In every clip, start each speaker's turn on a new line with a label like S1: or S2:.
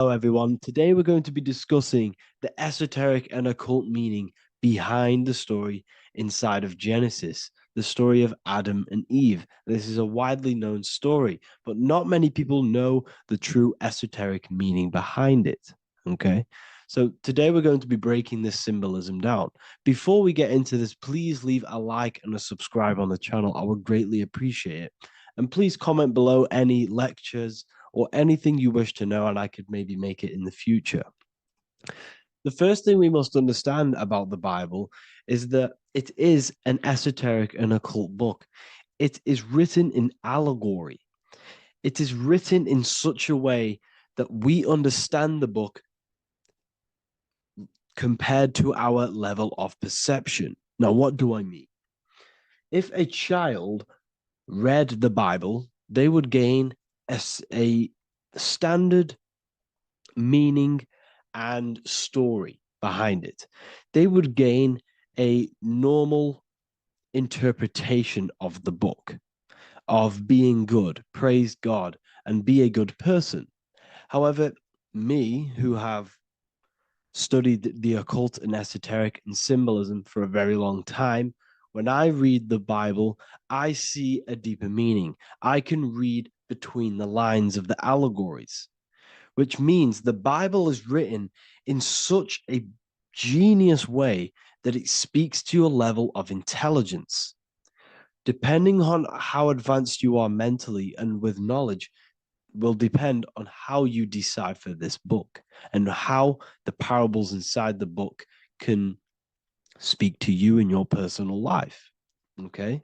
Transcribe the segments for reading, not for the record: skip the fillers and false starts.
S1: Hello, everyone. Today we're going to be discussing the esoteric and occult meaning behind the story inside of Genesis, the story of Adam and Eve. This is a widely known story, but not many people know the true esoteric meaning behind it. Okay. So today we're going to be breaking this symbolism down. Before we get into this, please leave a like and a subscribe on the channel. I would greatly appreciate it. And please comment below any lectures or anything you wish to know, and I could maybe make it in the future. The first thing we must understand about the Bible is that it is an esoteric and occult book. It is written in allegory. It is written in such a way that we understand the book compared to our level of perception. Now, what do I mean? If a child read the Bible, they would gain a standard meaning and story behind it. They would gain a normal interpretation of the book, of being good, praise God, and be a good person. However, me, who have studied the occult and esoteric and symbolism for a very long time, when I read the Bible, I see a deeper meaning. I can read between the lines of the allegories, which means the Bible is written in such a genius way that it speaks to your level of intelligence. Depending on how advanced you are mentally and with knowledge, will depend on how you decipher this book and how the parables inside the book can speak to you in your personal life. Okay.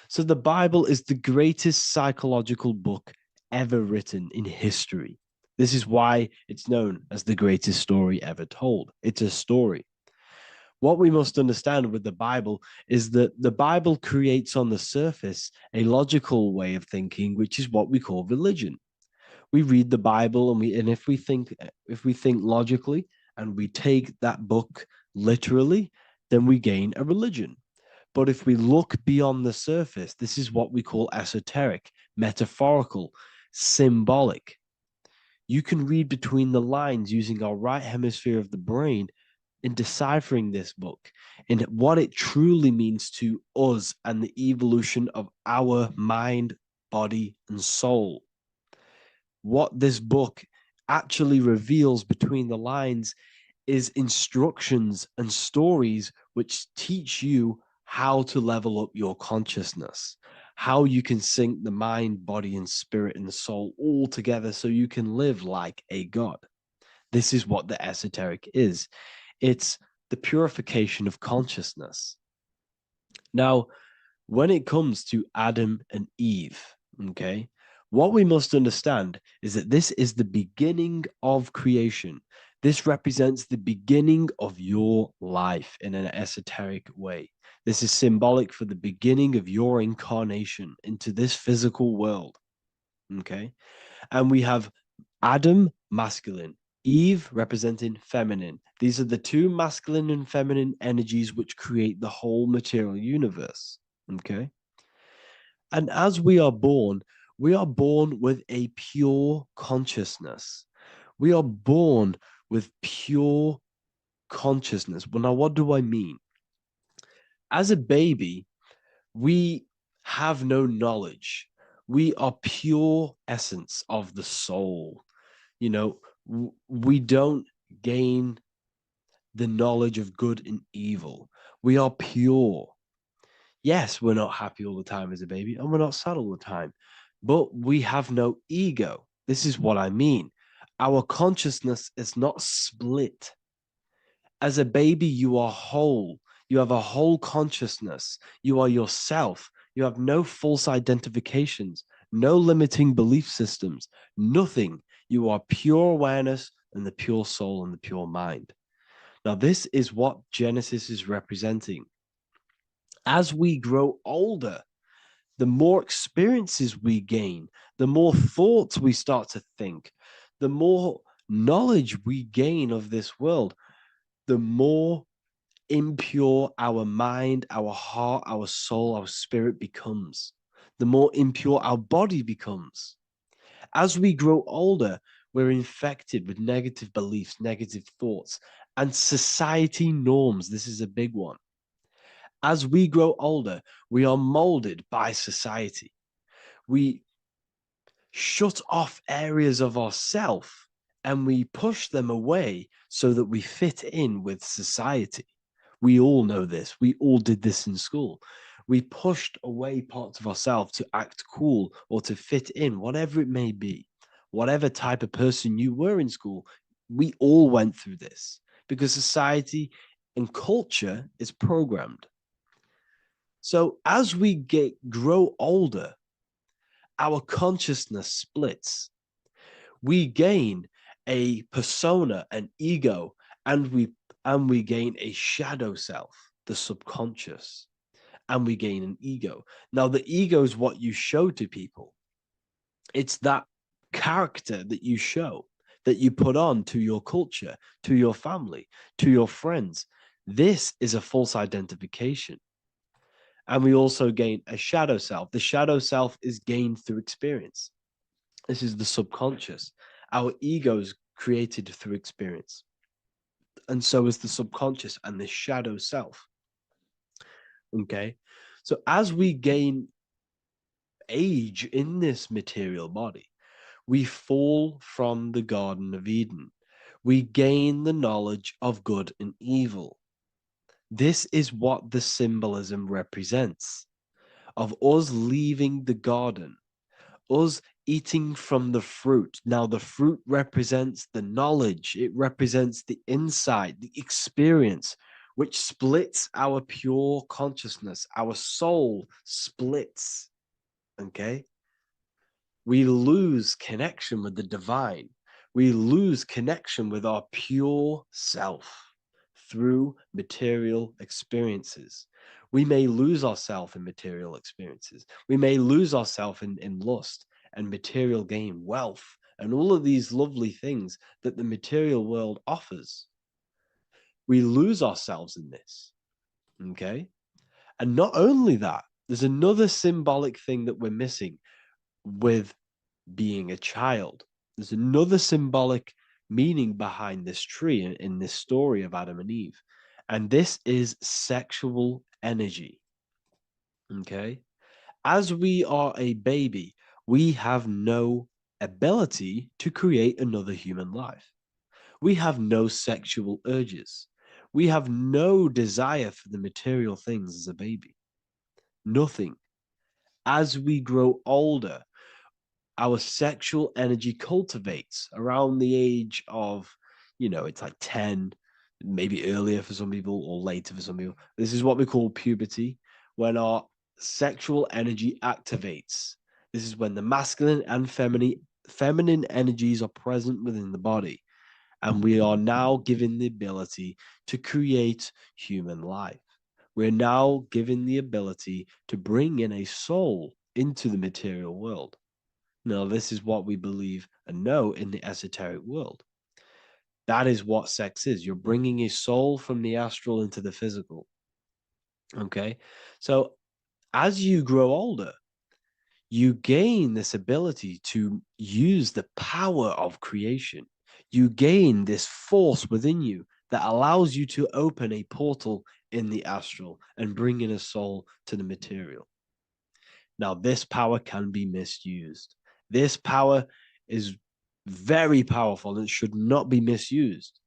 S1: So the Bible is the greatest psychological book ever written in history. This is why it's known as the greatest story ever told. It's a story. What we must understand with the Bible is that the Bible creates on the surface a logical way of thinking, which is what we call religion. We read the Bible and if we think logically and we take that book literally, then we gain a religion. But if we look beyond the surface, this is what we call esoteric, metaphorical, symbolic. You can read between the lines using our right hemisphere of the brain in deciphering this book and what it truly means to us and the evolution of our mind, body, and soul. What this book actually reveals between the lines is instructions and stories which teach you how to level up your consciousness, how you can sync the mind, body, and spirit and soul all together so you can live like a god. This is what the esoteric is. It's the purification of consciousness. Now, when it comes to Adam and Eve, okay, what we must understand is that this is the beginning of creation. This represents the beginning of your life in an esoteric way. This is symbolic for the beginning of your incarnation into this physical world, okay? And we have Adam, masculine, Eve representing feminine. These are the two masculine and feminine energies which create the whole material universe, okay? And as we are born with a pure consciousness. We are born with pure consciousness. Well, now, what do I mean? As a baby, we have no knowledge. We are pure essence of the soul. You know, we don't gain the knowledge of good and evil. We are pure. Yes, we're not happy all the time as a baby, and we're not sad all the time, but we have no ego. This is what I mean. Our consciousness is not split. As a baby, you are whole. You have a whole consciousness. You are yourself. You have no false identifications, no limiting belief systems, nothing. You are pure awareness and the pure soul and the pure mind. Now, this is what Genesis is representing. As we grow older, the more experiences we gain, the more thoughts we start to think, the more knowledge we gain of this world, the more impure our mind, our heart, our soul, our spirit becomes, the more impure our body becomes. As we grow older, We're infected with negative beliefs, negative thoughts, and society norms. This is a big one. As we grow older, we are molded by society. We shut off areas of ourself and we push them away so that we fit in with society. We all know this. We all did this in school. We pushed away parts of ourselves to act cool or to fit in, whatever it may be. Whatever type of person you were in school, we all went through this because society and culture is programmed. So as we grow older, our consciousness splits. We gain a persona, an ego, and we gain a shadow self, the subconscious, and we gain an ego. Now, the ego is what you show to people. It's that character that you show, that you put on to your culture, to your family, to your friends. This is a false identification. And we also gain a shadow self. The shadow self is gained through experience. This is the subconscious. Our ego is created through experience. And so is the subconscious and the shadow self. Okay. So as we gain age in this material body, we fall from the Garden of Eden. We gain the knowledge of good and evil. This is what the symbolism represents of us leaving the garden, us eating from the fruit. Now, the fruit represents the knowledge, it represents the insight, the experience, which splits our pure consciousness. Our soul splits. Okay? We lose connection with the divine. We lose connection with our pure self through material experiences. We may lose ourselves in material experiences. We may lose ourselves in lust and material gain, wealth, and all of these lovely things that the material world offers. We lose ourselves in this. Okay? And not only that, there's another symbolic thing that we're missing with being a child. There's another symbolic meaning behind this tree in this story of Adam and Eve. And this is sexual energy. Okay. As we are a baby, we have no ability to create another human life. We have no sexual urges. We have no desire for the material things as a baby. Nothing. As we grow older, our sexual energy cultivates around the age of, it's like 10, maybe earlier for some people or later for some people. This is what we call puberty, when our sexual energy activates. This is when the masculine and feminine energies are present within the body. And we are now given the ability to create human life. We're now given the ability to bring in a soul into the material world. Now, this is what we believe and know in the esoteric world. That is what sex is. You're bringing a soul from the astral into the physical. Okay. So as you grow older, you gain this ability to use the power of creation. You gain this force within you that allows you to open a portal in the astral and bring in a soul to the material. Now, this power can be misused. This power is very powerful and should not be misused.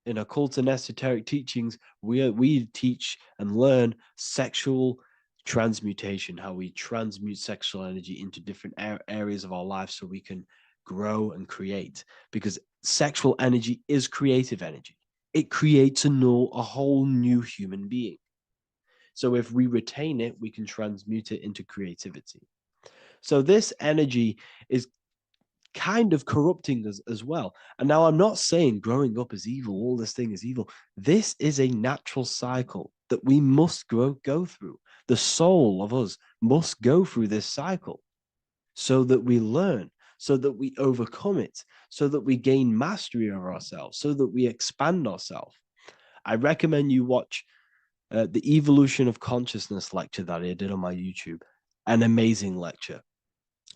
S1: In occult and esoteric teachings, we teach and learn sexual transmutation, how we transmute sexual energy into different areas of our life so we can grow and create. Because sexual energy is creative energy. It creates a whole new human being. So if we retain it, we can transmute it into creativity. So this energy is kind of corrupting us as well. And now I'm not saying growing up is evil, all this thing is evil. This is a natural cycle that we must go through. The soul of us must go through this cycle so that we learn, so that we overcome it, so that we gain mastery over ourselves, so that we expand ourselves. I recommend you watch the Evolution of Consciousness lecture that I did on my YouTube. An amazing lecture.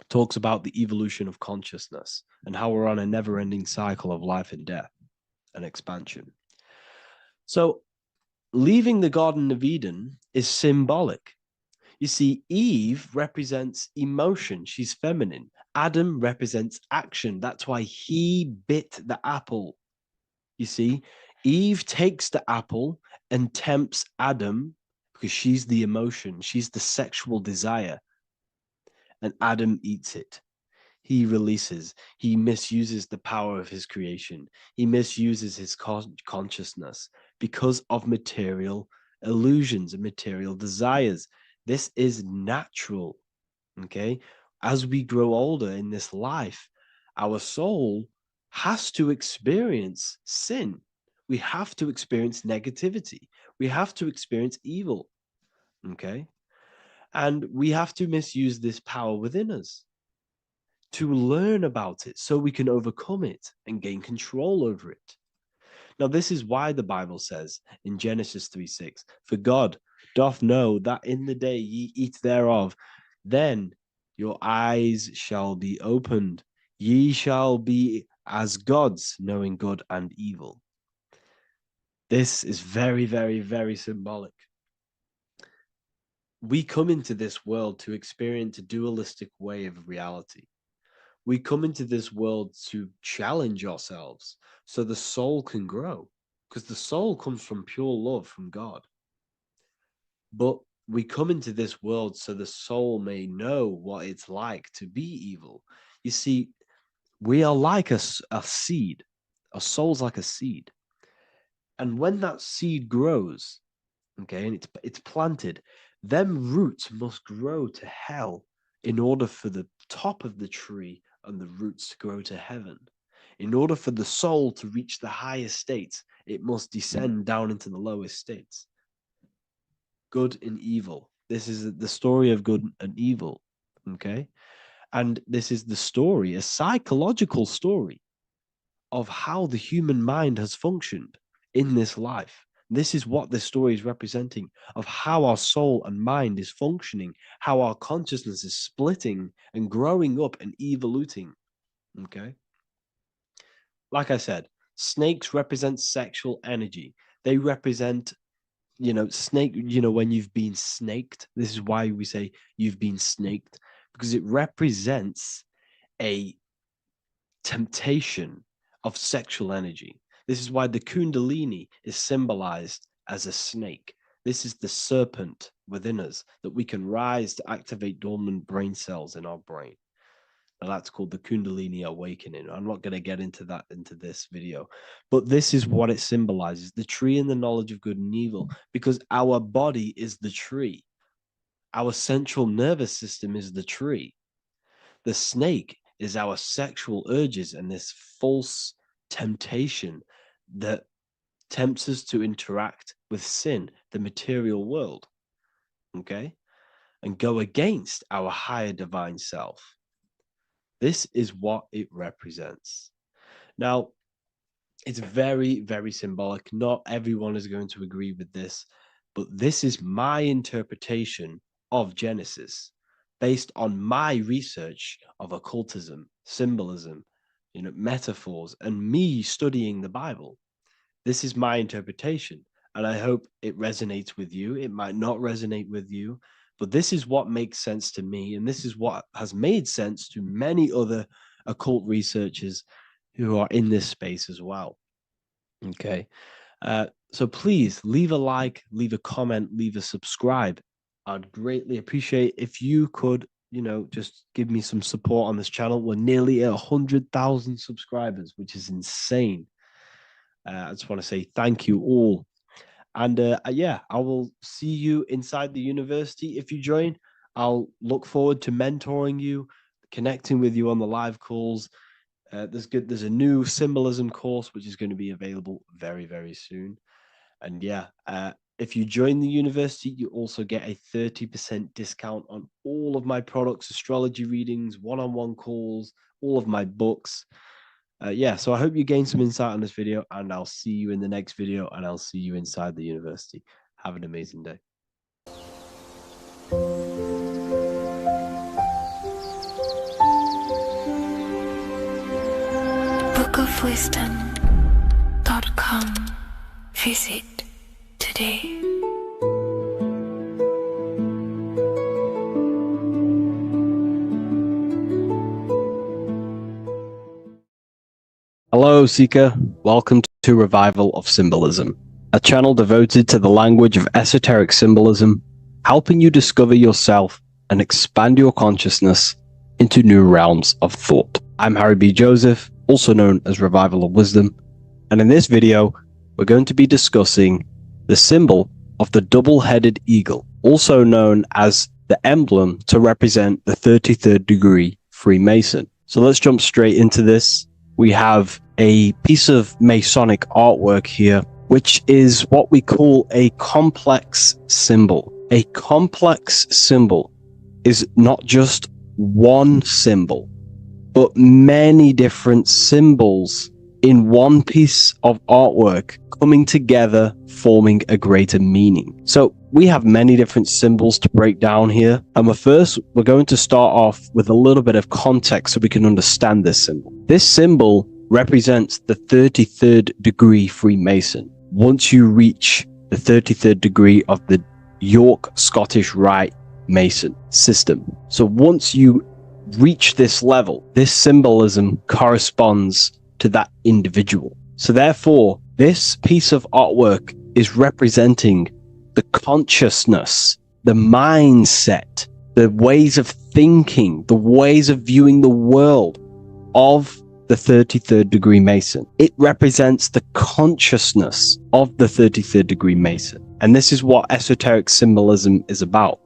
S1: talks about the evolution of consciousness and how we're on a never-ending cycle of life and death and expansion. So leaving the Garden of Eden is symbolic. You see, Eve represents emotion. She's feminine. Adam represents action. That's why he bit the apple. You see, Eve takes the apple and tempts Adam because she's the emotion. She's the sexual desire. And Adam eats it. He releases, he misuses the power of his creation. He misuses his consciousness because of material illusions and material desires. This is natural, okay? As we grow older in this life, our soul has to experience sin. We have to experience negativity. We have to experience evil, okay? And we have to misuse this power within us to learn about it so we can overcome it and gain control over it. Now, this is why the Bible says in Genesis 3:6, for God doth know that in the day ye eat thereof, then your eyes shall be opened. Ye shall be as gods, knowing good and evil. This is very, very, very symbolic. We come into this world to experience a dualistic way of reality. We come into this world to challenge ourselves so the soul can grow, because the soul comes from pure love from God. But we come into this world so the soul may know what it's like to be evil. You see, we are like a seed. Our soul's like a seed. And when that seed grows, okay, and it's planted, them roots must grow to hell in order for the top of the tree and the roots to grow to heaven. In order for the soul to reach the highest states, it must descend down into the lowest states. Good and evil. This is the story of good and evil, okay? And this is the story, a psychological story of how the human mind has functioned in this life. This is what this story is representing of how our soul and mind is functioning, how our consciousness is splitting and growing up and evoluting. Okay. Like I said, snakes represent sexual energy. They represent, snake, when you've been snaked. This is why we say you've been snaked, because it represents a temptation of sexual energy. This is why the Kundalini is symbolized as a snake. This is the serpent within us that we can rise to activate dormant brain cells in our brain. Now that's called the Kundalini awakening. I'm not going to get into that into this video, but this is what it symbolizes, the tree and the knowledge of good and evil, because our body is the tree. Our central nervous system is the tree. The snake is our sexual urges and this false temptation that tempts us to interact with sin, the material world, okay, and go against our higher divine self. This is what it represents. Now, it's very, very symbolic. Not everyone is going to agree with this, but this is my interpretation of Genesis based on my research of occultism, symbolism, metaphors, and me studying the Bible. This is my interpretation, and I hope it resonates with you. It might not resonate with you, but this is what makes sense to me, and this is what has made sense to many other occult researchers who are in this space as well. Okay. So please leave a like, leave a comment, leave a subscribe. I'd greatly appreciate if you could, just give me some support on this channel. We're nearly at 100,000 subscribers, which is insane. I just want to say thank you all. And yeah, I will see you inside the university. If you join, I'll look forward to mentoring you, connecting with you on the live calls. There's a new symbolism course which is going to be available very, very soon. And yeah, if you join the university, you also get a 30% discount on all of my products, astrology readings, one-on-one calls, all of my books. Yeah, so I hope you gain some insight on this video, and I'll see you in the next video, and I'll see you inside the university. Have an amazing day.
S2: wordofwisdom.com. Visit today.
S1: Hello, Seeker. Welcome to Revival of Symbolism, a channel devoted to the language of esoteric symbolism, helping you discover yourself and expand your consciousness into new realms of thought. I'm Harry B. Joseph, also known as Revival of Wisdom, and in this video, we're going to be discussing the symbol of the double-headed eagle, also known as the emblem to represent the 33rd degree Freemason. So let's jump straight into this. We have a piece of Masonic artwork here, which is what we call a complex symbol. A complex symbol is not just one symbol, but many different symbols in one piece of artwork coming together, forming a greater meaning. So we have many different symbols to break down here. And we're going to start off with a little bit of context so we can understand this symbol. This symbol represents the 33rd degree Freemason. Once you reach the 33rd degree of the York Scottish Rite Mason system. So once you reach this level, this symbolism corresponds to that individual. So therefore, this piece of artwork is representing the consciousness, the mindset, the ways of thinking, the ways of viewing the world of the 33rd degree Mason. It represents the consciousness of the 33rd degree Mason. And this is what esoteric symbolism is about.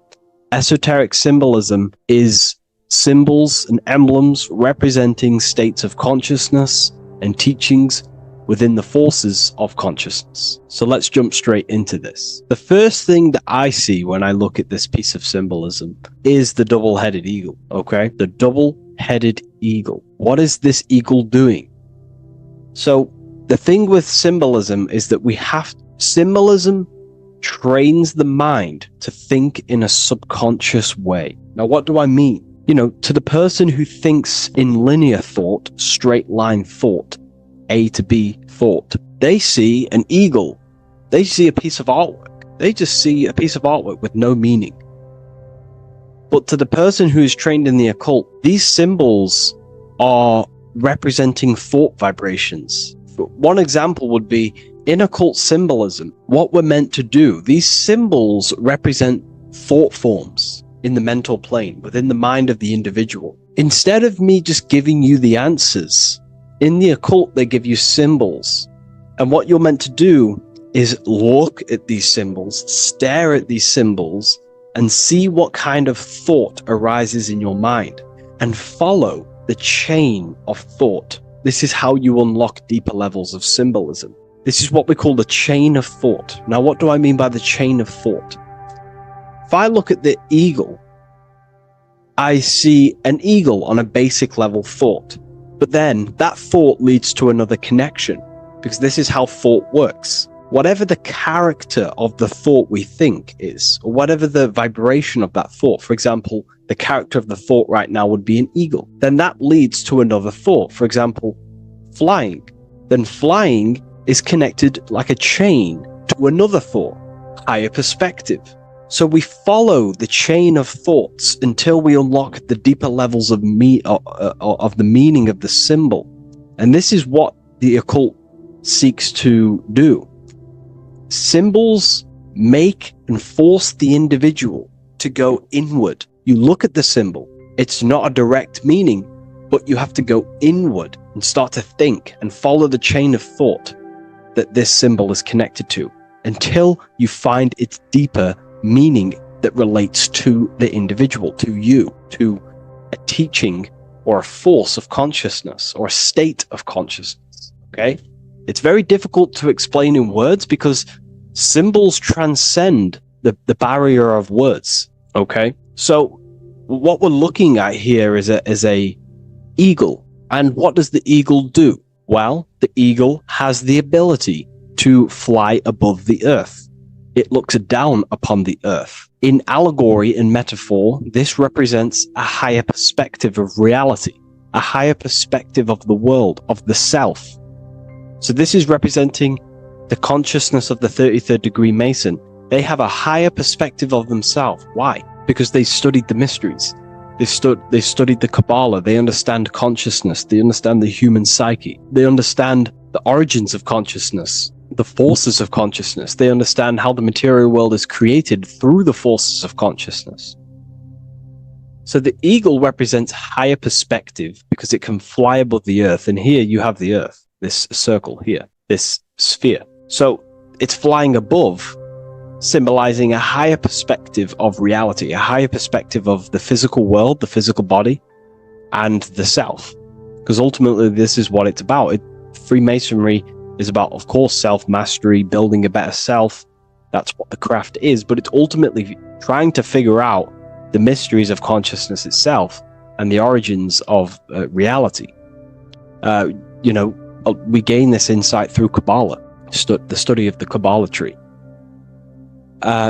S1: Esoteric symbolism is symbols and emblems representing states of consciousness and teachings within the forces of consciousness. So let's jump straight into this. The first thing that I see when I look at this piece of symbolism is the double-headed eagle, okay? The double-headed eagle. What is this eagle doing? So the thing with symbolism is that symbolism trains the mind to think in a subconscious way. Now, what do I mean? To the person who thinks in linear thought, straight line thought, A to B thought, they see an eagle. They see a piece of artwork. They just see a piece of artwork with no meaning. But to the person who is trained in the occult, these symbols are representing thought vibrations. One example would be in occult symbolism, what we're meant to do. These symbols represent thought forms in the mental plane, within the mind of the individual. Instead of me just giving you the answers, in the occult, they give you symbols. And what you're meant to do is look at these symbols, stare at these symbols, and see what kind of thought arises in your mind, and follow the chain of thought. This is how you unlock deeper levels of symbolism. This is what we call the chain of thought. Now, what do I mean by the chain of thought? If I look at the eagle, I see an eagle on a basic level thought. But then that thought leads to another connection, because this is how thought works. Whatever the character of the thought we think is, or whatever the vibration of that thought, for example, the character of the thought right now would be an eagle, then that leads to another thought. For example, flying. Then flying is connected like a chain to another thought, higher perspective. So we follow the chain of thoughts until we unlock the deeper levels of the meaning of the symbol. And this is what the occult seeks to do. Symbols make and force the individual to go inward. You look at the symbol, it's not a direct meaning, but you have to go inward and start to think and follow the chain of thought that this symbol is connected to until you find its deeper meaning that relates to the individual, to you, to a teaching or a force of consciousness or a state of consciousness, okay? It's very difficult to explain in words because symbols transcend the barrier of words, okay? So what we're looking at here is a eagle. And what does the eagle do? Well, the eagle has the ability to fly above the earth. It looks down upon the earth. In allegory and metaphor, this represents a higher perspective of reality, a higher perspective of the world, of the self. So this is representing the consciousness of the 33rd degree Mason. They have a higher perspective of themselves. Why? Because they studied the mysteries. They studied the Kabbalah. They understand consciousness. They understand the human psyche. They understand the origins of consciousness, the forces of consciousness. They understand how the material world is created through the forces of consciousness. So the eagle represents higher perspective because it can fly above the earth. And here you have the earth, this circle here, this sphere. So it's flying above, symbolizing a higher perspective of reality, a higher perspective of the physical world, the physical body, and the self. Because ultimately, this is what it's about. Freemasonry is about, of course, self-mastery, building a better self. That's what the craft is. But it's ultimately trying to figure out the mysteries of consciousness itself and the origins of reality. We gain this insight through Kabbalah, the study of the Kabbalah tree.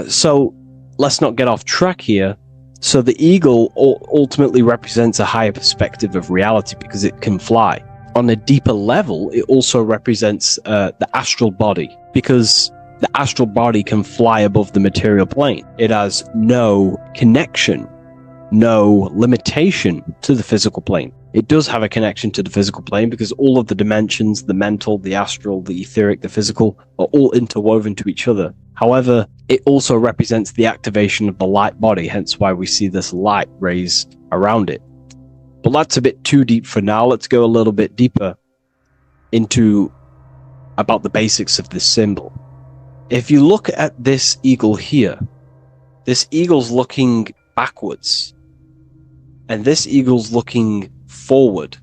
S1: So let's not get off track here. So the eagle ultimately represents a higher perspective of reality because it can fly. On a deeper level, it also represents the astral body, because the astral body can fly above the material plane. It has no connection, no limitation to the physical plane. It does have a connection to the physical plane because all of the dimensions, the mental, the astral, the etheric, the physical, are all interwoven to each other. However, it also represents the activation of the light body, hence why we see this light rays around it. But that's a bit too deep for now. Let's go a little bit deeper into about the basics of this symbol. If you look at this eagle here, this eagle's looking backwards, and this eagle's looking forward.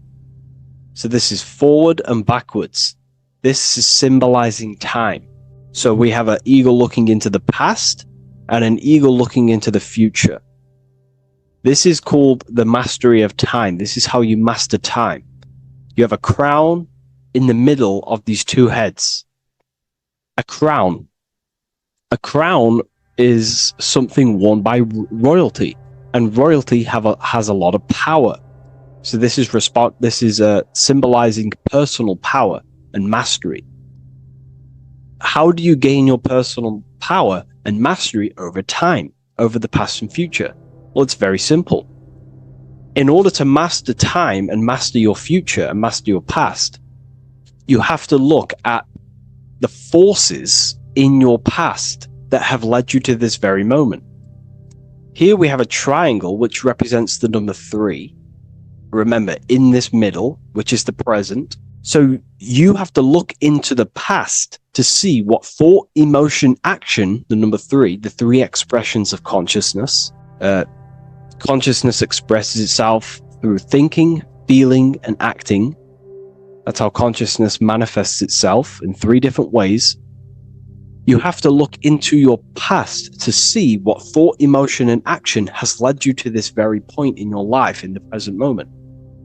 S1: So this is forward and backwards. This is symbolizing time. So we have an eagle looking into the past and an eagle looking into the future. This is called the mastery of time. This is how you master time. You have a crown in the middle of these two heads. A crown is something worn by royalty, and royalty has a lot of power. So this is symbolizing personal power and mastery. How do you gain your personal power and mastery over time, over the past and future? Well, it's very simple. In order to master time and master your future and master your past, you have to look at the forces in your past that have led you to this very moment. Here we have a triangle which represents the number 3. Remember, in this middle, which is the present. So you have to look into the past to see what thought, emotion, action, the number 3, the 3 expressions of consciousness. Consciousness expresses itself through thinking, feeling, and acting. That's how consciousness manifests itself in 3 different ways. You have to look into your past to see what thought, emotion, and action has led you to this very point in your life in the present moment.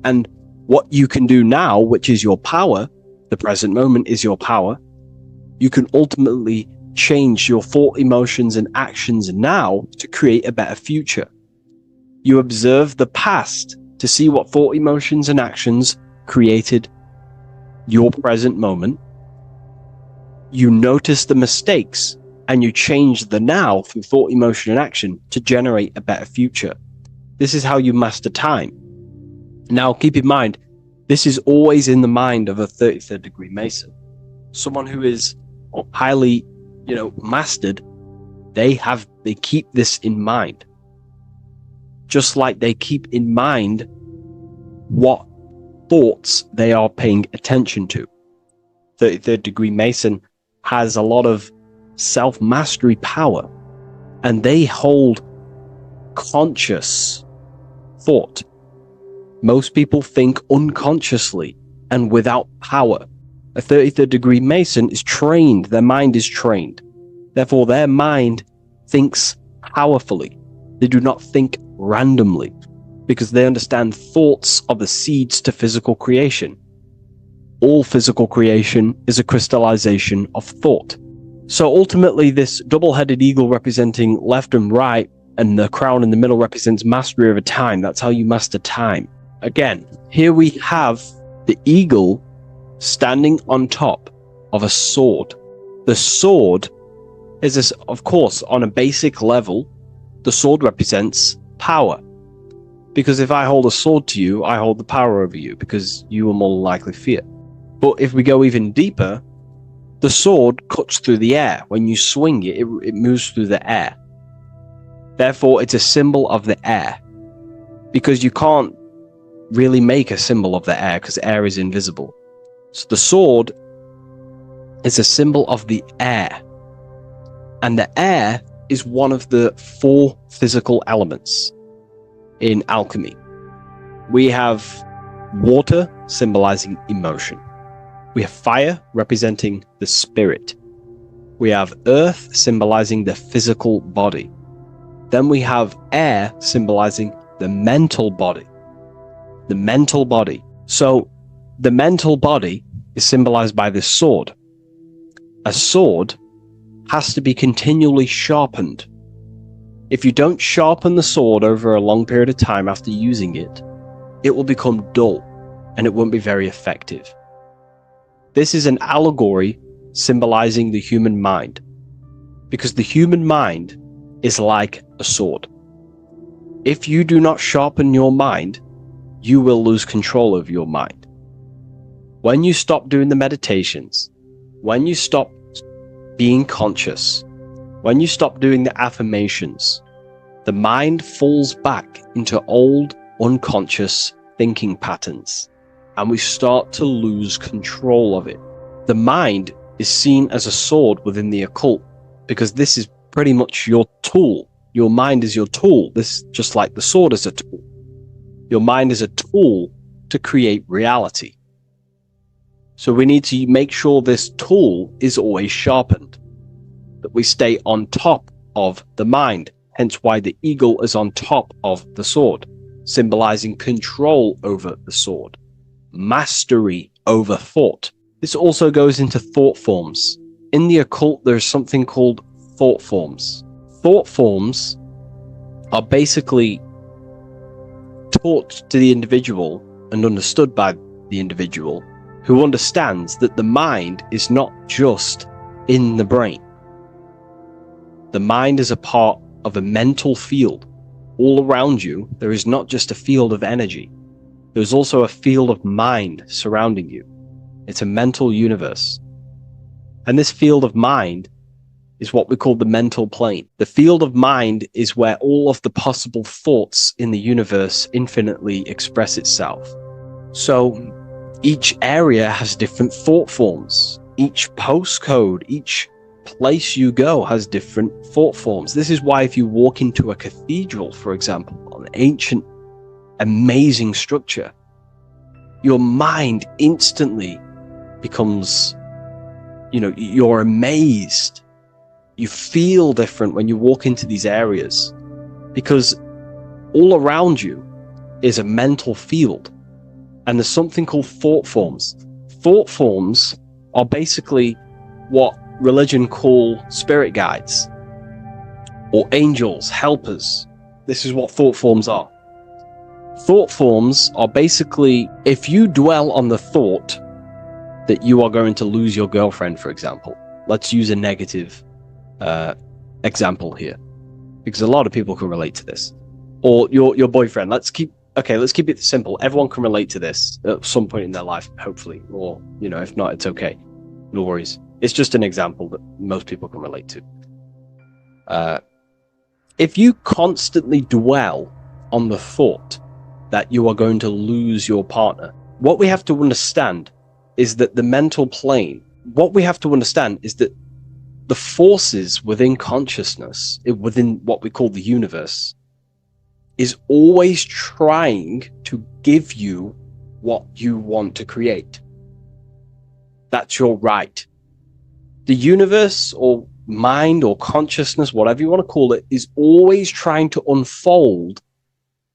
S1: And what you can do now, which is your power, the present moment is your power, you can ultimately change your thought, emotions, and actions now to create a better future. You observe the past to see what thought, emotions, and actions created your present moment. You notice the mistakes and you change the now through thought, emotion, and action to generate a better future. This is how you master time. Now, keep in mind, this is always in the mind of a 33rd degree Mason. Someone who is highly, mastered, they keep this in mind. Just like they keep in mind what thoughts they are paying attention to. 33rd degree Mason has a lot of self-mastery power, and they hold conscious thought. Most people think unconsciously and without power. A 33rd degree Mason is trained, their mind is trained. Therefore, their mind thinks powerfully. They do not think randomly because they understand thoughts are the seeds to physical creation. All physical creation is a crystallization of thought. So ultimately, this double-headed eagle representing left and right, and the crown in the middle represents mastery over time. That's how you master time. Again, here we have the eagle standing on top, of a sword. The sword is this, of course, on a basic level, the sword represents power. Because if I hold a sword to you, I hold the power over you, because you will more likely fear. But if we go even deeper, the sword cuts through the air. When you swing it, it moves through the air. Therefore, it's a symbol of the air. Because you can't really make a symbol of the air, because air is invisible. So the sword is a symbol of the air. And the air is one of the 4 physical elements in alchemy. We have water symbolizing emotion. We have fire representing the spirit. We have earth symbolizing the physical body. Then we have air symbolizing the mental body. The mental body. So the mental body is symbolized by this sword. A sword has to be continually sharpened. If you don't sharpen the sword over a long period of time after using it, it will become dull and it won't be very effective. This is an allegory symbolizing the human mind, because the human mind is like a sword. If you do not sharpen your mind, you will lose control of your mind. When you stop doing the meditations, when you stop being conscious, when you stop doing the affirmations, the mind falls back into old, unconscious thinking patterns, and we start to lose control of it. The mind is seen as a sword within the occult, because this is pretty much your tool. Your mind is your tool. This, just like the sword is a tool. Your mind is a tool to create reality. So we need to make sure this tool is always sharpened, that we stay on top of the mind, hence why the eagle is on top of the sword, symbolizing control over the sword, mastery over thought. This also goes into thought forms. In the occult, there's something called thought forms. Thought forms are basically taught to the individual and understood by the individual, who understands that the mind is not just in the brain. The mind is a part of a mental field. All around you, there is not just a field of energy. There's also a field of mind surrounding you. It's a mental universe. And this field of mind is what we call the mental plane. The field of mind is where all of the possible thoughts in the universe infinitely express itself. So each area has different thought forms. Each postcode, each place you go has different thought forms. This is why if you walk into a cathedral, for example, an ancient, amazing structure, your mind instantly becomes, you're amazed. You feel different when you walk into these areas, because all around you is a mental field. And there's something called thought forms. Thought forms are basically what religion call spirit guides or angels, helpers. This is what thought forms are. Thought forms are basically, if you dwell on the thought that you are going to lose your girlfriend, for example. Let's use a negative example here, because a lot of people can relate to this. Or your boyfriend. Let's keep it simple. Everyone can relate to this at some point in their life, hopefully. Or, if not, it's okay. No worries. It's just an example that most people can relate to. If you constantly dwell on the thought that you are going to lose your partner, what we have to understand is that the mental plane, what we have to understand is that the forces within consciousness, within what we call the universe, is always trying to give you what you want to create. That's your right. The universe or mind or consciousness, whatever you want to call it, is always trying to unfold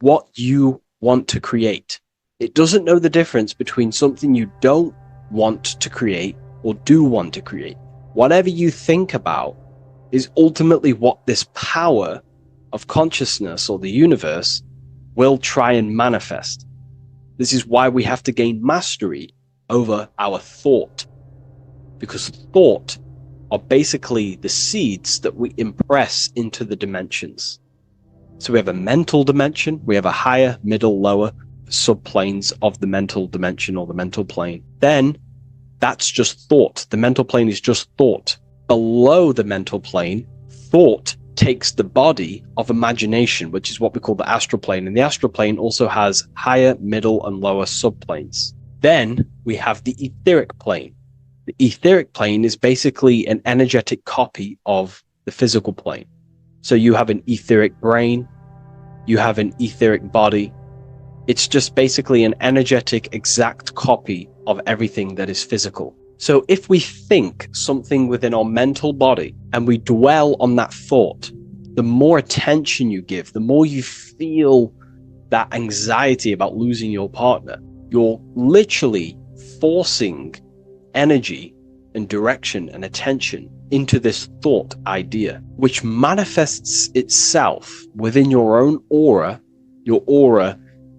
S1: what you want to create. It doesn't know the difference between something you don't want to create or do want to create. Whatever you think about is ultimately what this power of consciousness or the universe will try and manifest. This is why we have to gain mastery over our thought. because thought are basically the seeds that we impress into the dimensions. So we have a mental dimension, we have a higher, middle, lower subplanes of the mental dimension or the mental plane. Then that's just thought. The mental plane is just thought. Below the mental plane, thought takes the body of imagination, which is what we call the astral plane. And the astral plane also has higher, middle, and lower subplanes. Then we have the etheric plane. The etheric plane is basically an energetic copy of the physical plane. So you have an etheric brain, you have an etheric body. It's just basically an energetic, exact copy of everything that is physical. So if we think something within our mental body and we dwell on that thought, the more attention you give, the more you feel that anxiety about losing your partner, you're literally forcing energy and direction and attention into this thought idea, which manifests itself within your own aura. Your aura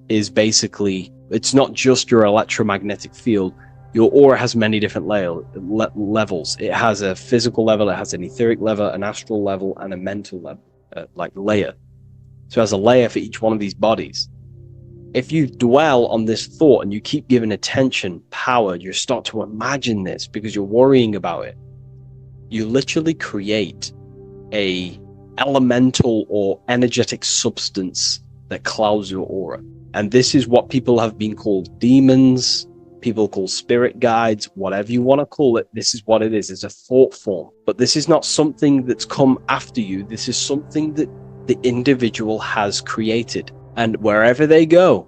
S1: is basically, it's not just your electromagnetic field. Your aura has many different levels. It has a physical level, it has an etheric level, an astral level, and a mental level, like layer. So it has a layer for each one of these bodies. If you dwell on this thought and you keep giving attention, power, you start to imagine this because you're worrying about it. You literally create a elemental or energetic substance that clouds your aura. And this is what people have been called demons, people call spirit guides, whatever you want to call it. This is what it is. It's a thought form. But this is not something that's come after you. This is something that the individual has created. And wherever they go,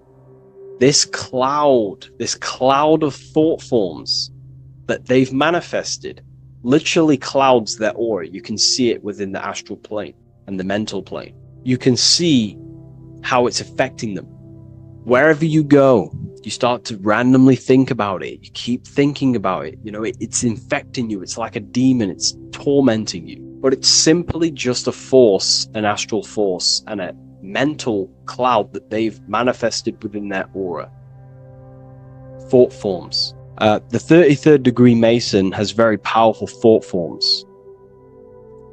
S1: this cloud of thought forms that they've manifested literally clouds their aura. You can see it within the astral plane and the mental plane. You can see how it's affecting them. Wherever you go, you start to randomly think about it. You keep thinking about it. You know, it's infecting you. It's like a demon. It's tormenting you. But it's simply just a force, an astral force, and a mental cloud that they've manifested within their aura. Thought forms. The 33rd degree Mason has very powerful thought forms.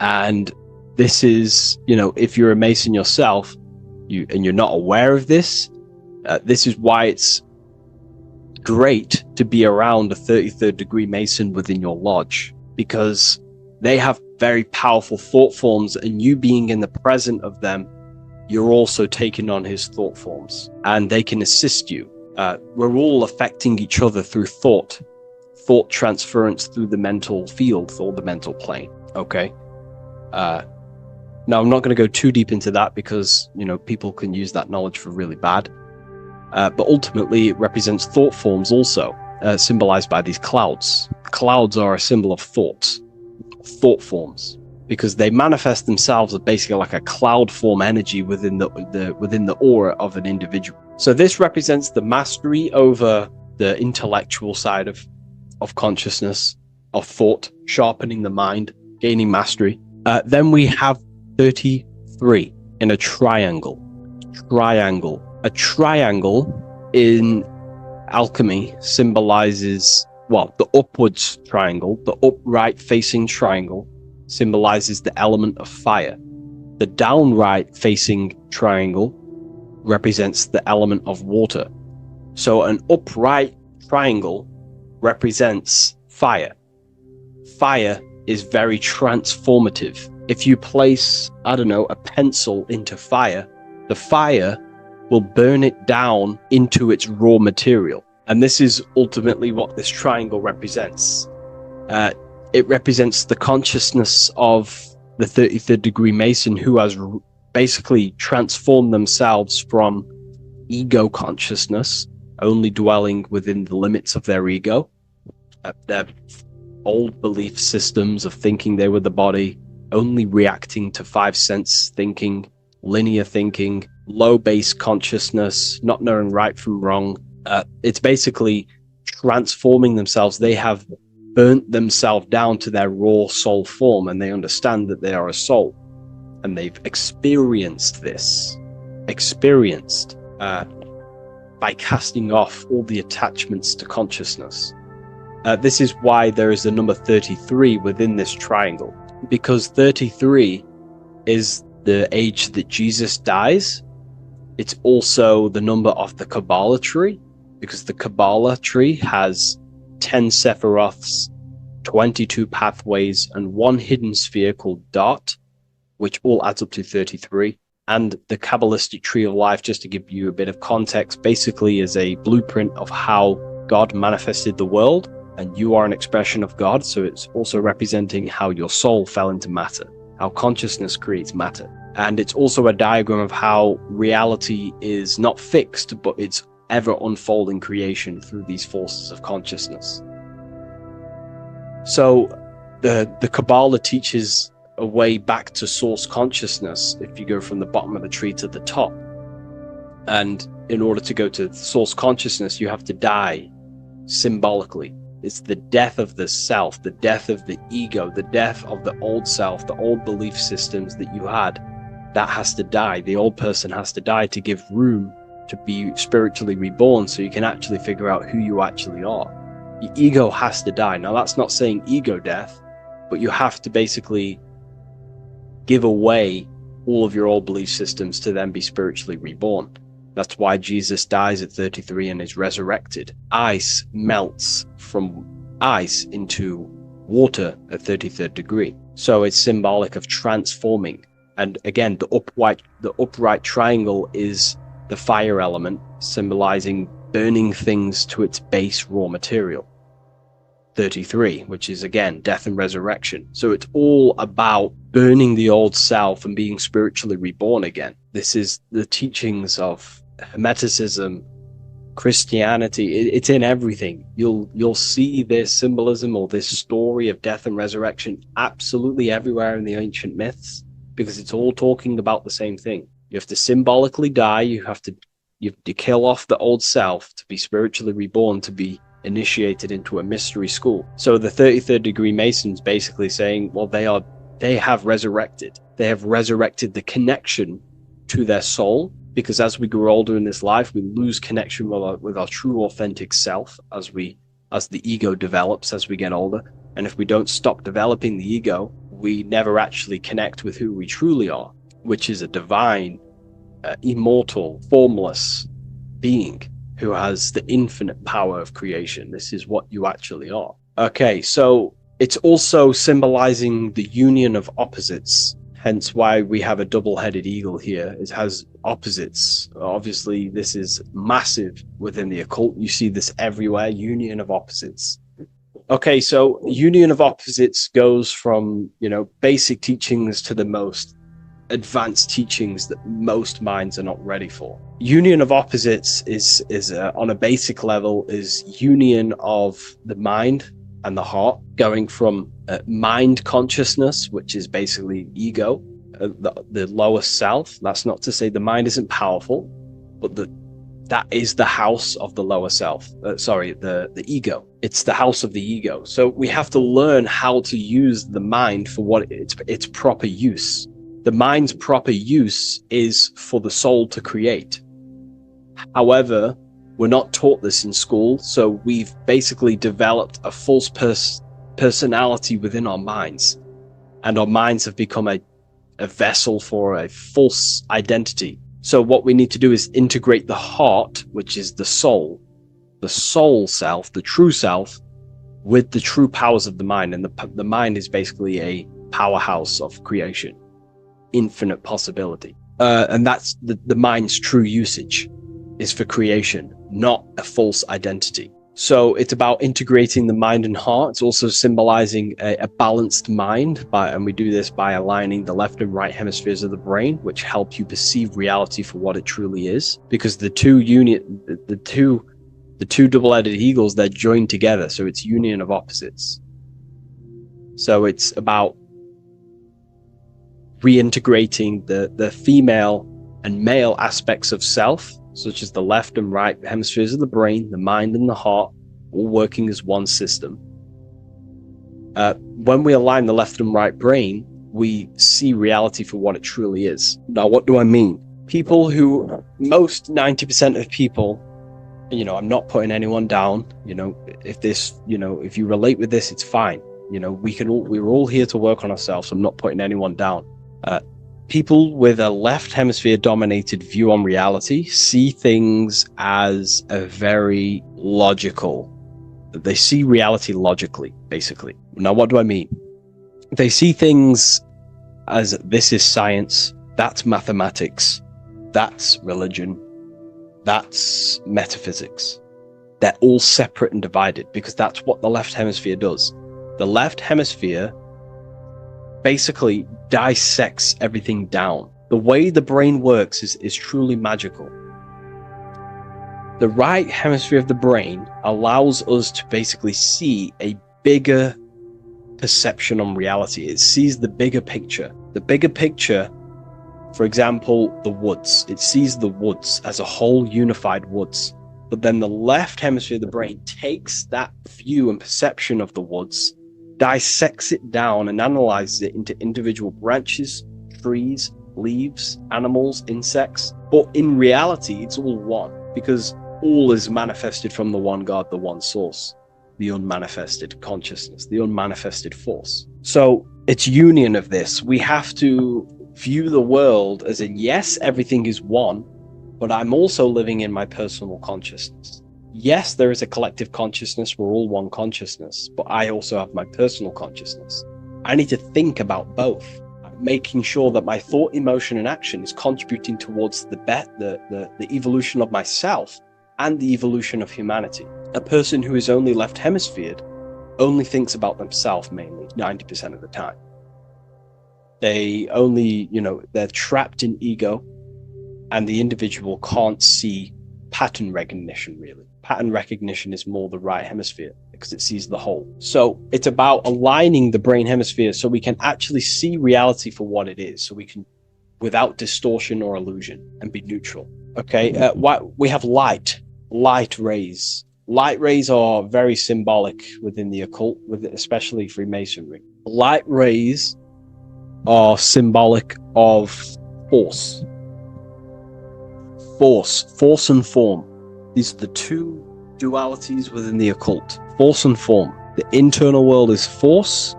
S1: And this is, you know, if you're a Mason yourself, and you're not aware of this, this is why it's great to be around a 33rd degree Mason within your lodge, because they have very powerful thought forms, and you being in the present of them, you're also taking on his thought forms, and they can assist you. We're all affecting each other through thought transference through the mental field or the mental plane. Okay. Now I'm not going to go too deep into that because, you know, people can use that knowledge for really bad. But ultimately it represents thought forms also, symbolized by these clouds. Clouds are a symbol of thought forms, because they manifest themselves as basically like a cloud form energy within the aura of an individual. So this represents the mastery over the intellectual side of consciousness, of thought, sharpening the mind, gaining mastery. Then we have 33 in a triangle. A triangle in alchemy symbolizes, well, the upwards triangle, the upright facing triangle symbolizes the element of fire. The downright facing triangle represents the element of water. So an upright triangle represents fire. Fire is very transformative. If you place, I don't know, a pencil into fire, the fire will burn it down into its raw material. And this is ultimately what this triangle represents. It represents the consciousness of the 33rd degree Mason, who has basically transformed themselves from ego consciousness, only dwelling within the limits of their ego, their old belief systems of thinking they were the body, only reacting to five sense thinking, linear thinking, low base consciousness, not knowing right from wrong. It's basically transforming themselves. They have burnt themselves down to their raw soul form, and they understand that they are a soul, and they've experienced this, by casting off all the attachments to consciousness. This is why there is the number 33 within this triangle, because 33 is the age that Jesus dies. It's also the number of the Kabbalah tree, because the Kabbalah tree has 10 Sephiroths, 22 pathways, and one hidden sphere called Dot, which all adds up to 33. And the Kabbalistic tree of life, just to give you a bit of context, basically is a blueprint of how God manifested the world, and you are an expression of God, so it's also representing how your soul fell into matter, how consciousness creates matter. And it's also a diagram of how reality is not fixed, but it's ever unfolding creation through these forces of consciousness. So the Kabbalah teaches a way back to source consciousness if you go from the bottom of the tree to the top. And in order to go to source consciousness, you have to die symbolically. It's the death of the self, the death of the ego, the death of the old self, the old belief systems that you had. That has to die. The old person has to die to give room to be spiritually reborn, so you can actually figure out who you actually are. Your ego has to die. Now, that's not saying ego death, but you have to basically give away all of your old belief systems to then be spiritually reborn. That's why Jesus dies at 33 and is resurrected. Ice melts from ice into water at 33rd degree. So it's symbolic of transforming. And again, the upright triangle is the fire element, symbolizing burning things to its base raw material. 33, which is again death and resurrection. So it's all about burning the old self and being spiritually reborn again. This is the teachings of Hermeticism, Christianity. It's in everything. You'll see this symbolism or this story of death and resurrection absolutely everywhere in the ancient myths, because it's all talking about the same thing. You have to symbolically die. You have to kill off the old self to be spiritually reborn, to be initiated into a mystery school. So the 33rd degree Masons basically saying, well, they have resurrected. They have resurrected the connection to their soul, because as we grow older in this life, we lose connection with our true authentic self as the ego develops as we get older. And if we don't stop developing the ego, we never actually connect with who we truly are, which is a divine, immortal, formless being who has the infinite power of creation. This is what you actually are. Okay, so it's also symbolizing the union of opposites, hence why we have a double-headed eagle here. It has opposites. Obviously, this is massive within the occult. You see this everywhere, union of opposites. Okay, so union of opposites goes from, basic teachings to the most advanced teachings that most minds are not ready for. Union of opposites is on a basic level, is union of the mind and the heart, going from mind consciousness, which is basically ego, the lower self. That's not to say the mind isn't powerful, but that is the house of the lower self. The ego. It's the house of the ego. So we have to learn how to use the mind for what its proper use. The mind's proper use is for the soul to create. However, we're not taught this in school, so we've basically developed a false personality within our minds, and our minds have become a vessel for a false identity. So what we need to do is integrate the heart, which is the soul self, the true self, with the true powers of the mind. And the mind is basically a powerhouse of creation, infinite possibility. And that's the mind's true usage is for creation, not a false identity. So it's about integrating the mind and heart. It's also symbolizing a balanced mind, and we do this by aligning the left and right hemispheres of the brain, which help you perceive reality for what it truly is. Because the two double-headed eagles, they're joined together, so it's union of opposites. So it's about reintegrating the female and male aspects of self, such as the left and right hemispheres of the brain, the mind and the heart, all working as one system. When we align the left and right brain, we see reality for what it truly is. Now, what do I mean? 90% of people I'm not putting anyone down. If this, if you relate with this, it's fine. We're all here to work on ourselves. I'm not putting anyone down. People with a left hemisphere dominated view on reality see things as a very logical. They see reality logically, basically. Now, what do I mean? They see things as this is science, that's mathematics, that's religion, that's metaphysics. They're all separate and divided because that's what the left hemisphere does. The left hemisphere basically dissects everything down. The way the brain works is truly magical. The right hemisphere of the brain allows us to basically see a bigger perception on reality. It sees the bigger picture. The bigger picture, for example, the woods. It sees the woods as a whole unified woods. But then the left hemisphere of the brain takes that view and perception of the woods, dissects it down and analyzes it into individual branches, trees, leaves, animals, insects. But in reality, it's all one, because all is manifested from the one God, the one source, the unmanifested consciousness, the unmanifested force. So it's union of this. We have to view the world as in, yes, everything is one, but I'm also living in my personal consciousness. Yes, there is a collective consciousness. We're all one consciousness, but I also have my personal consciousness. I need to think about both, making sure that my thought, emotion, and action is contributing towards the evolution of myself and the evolution of humanity. A person who is only left hemisphered only thinks about themselves mainly, 90% of the time. They only, they're trapped in ego, and the individual can't see pattern recognition, really. Pattern recognition is more the right hemisphere because it sees the whole. So it's about aligning the brain hemisphere so we can actually see reality for what it is, so we can, without distortion or illusion, and be neutral. Okay, we have light rays. Light rays are very symbolic within the occult, especially Freemasonry. Light rays are symbolic of force and form. These are the two dualities within the occult: force and form. The internal world is force,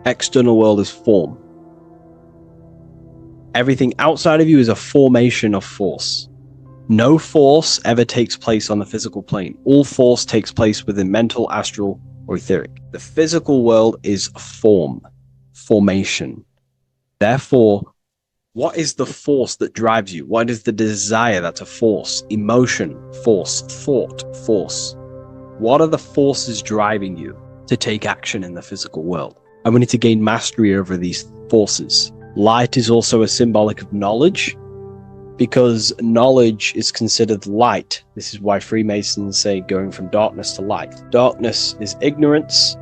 S1: external world is form. Everything outside of you is a formation of force. No force ever takes place on the physical plane. All force takes place within mental, astral, or etheric. The physical world is formation. Therefore, what is the force that drives you? What is the desire that's a force? Emotion, force, thought, force. What are the forces driving you to take action in the physical world? And we need to gain mastery over these forces. Light is also a symbolic of knowledge, because knowledge is considered light. This is why Freemasons say going from darkness to light. Darkness is ignorance.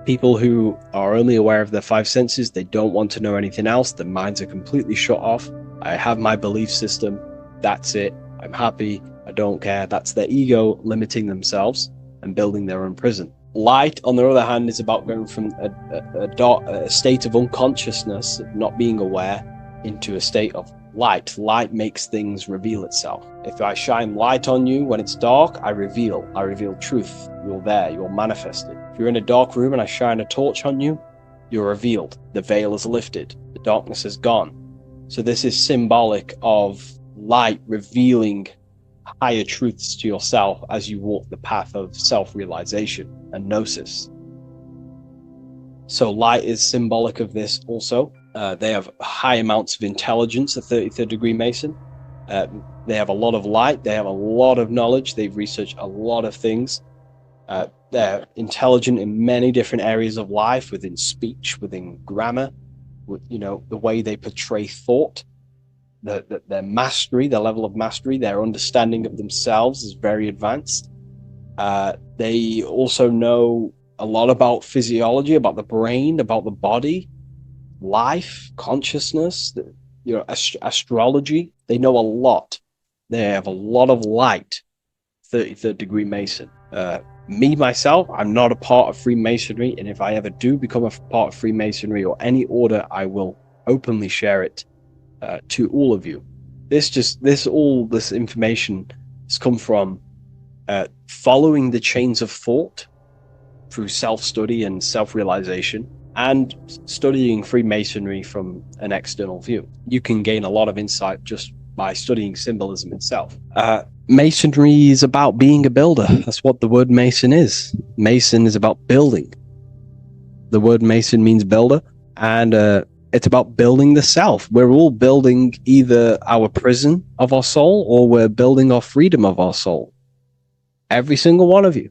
S1: People who are only aware of their five senses, they don't want to know anything else. Their minds are completely shut off. I have my belief system. That's it. I'm happy. I don't care. That's their ego limiting themselves and building their own prison. Light, on the other hand, is about going from a state of unconsciousness, not being aware, into a state of light. Light makes things reveal itself. If I shine light on you when it's dark, I reveal truth. You're there, you're manifested. If you're in a dark room and I shine a torch on you, you're revealed. The veil is lifted. The darkness is gone. So this is symbolic of light revealing higher truths to yourself as you walk the path of self-realization and gnosis. So light is symbolic of this also. They have high amounts of intelligence, a 33rd degree Mason. They have a lot of light. They have a lot of knowledge. They've researched a lot of things. They're intelligent in many different areas of life, within speech, within grammar, the way they portray thought, their mastery, their level of mastery, their understanding of themselves is very advanced. They also know a lot about physiology, about the brain, about the body, life, consciousness, astrology. They know a lot. They have a lot of light. 33rd degree Mason. Me, myself, I'm not a part of Freemasonry, and if I ever do become a part of Freemasonry or any order, I will openly share it to all of you. This information has come from following the chains of thought through self-study and self-realization, and studying Freemasonry from an external view. You can gain a lot of insight just by studying symbolism itself. Masonry is about being a builder. That's what the word Mason is. Mason is about building. The word Mason means builder, and it's about building the self. We're all building either our prison of our soul, or we're building our freedom of our soul. Every single one of you.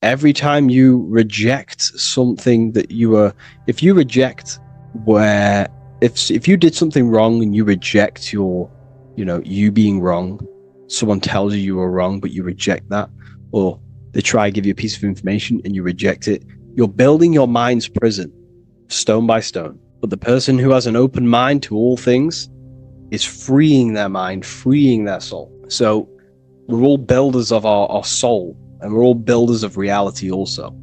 S1: Every time you reject something that you were, if you reject where, if you did something wrong and you reject you being wrong, someone tells you were wrong, but you reject that, or they try to give you a piece of information and you reject it, you're building your mind's prison, stone by stone. But the person who has an open mind to all things is freeing their mind, freeing their soul. So we're all builders of our soul, and we're all builders of reality also.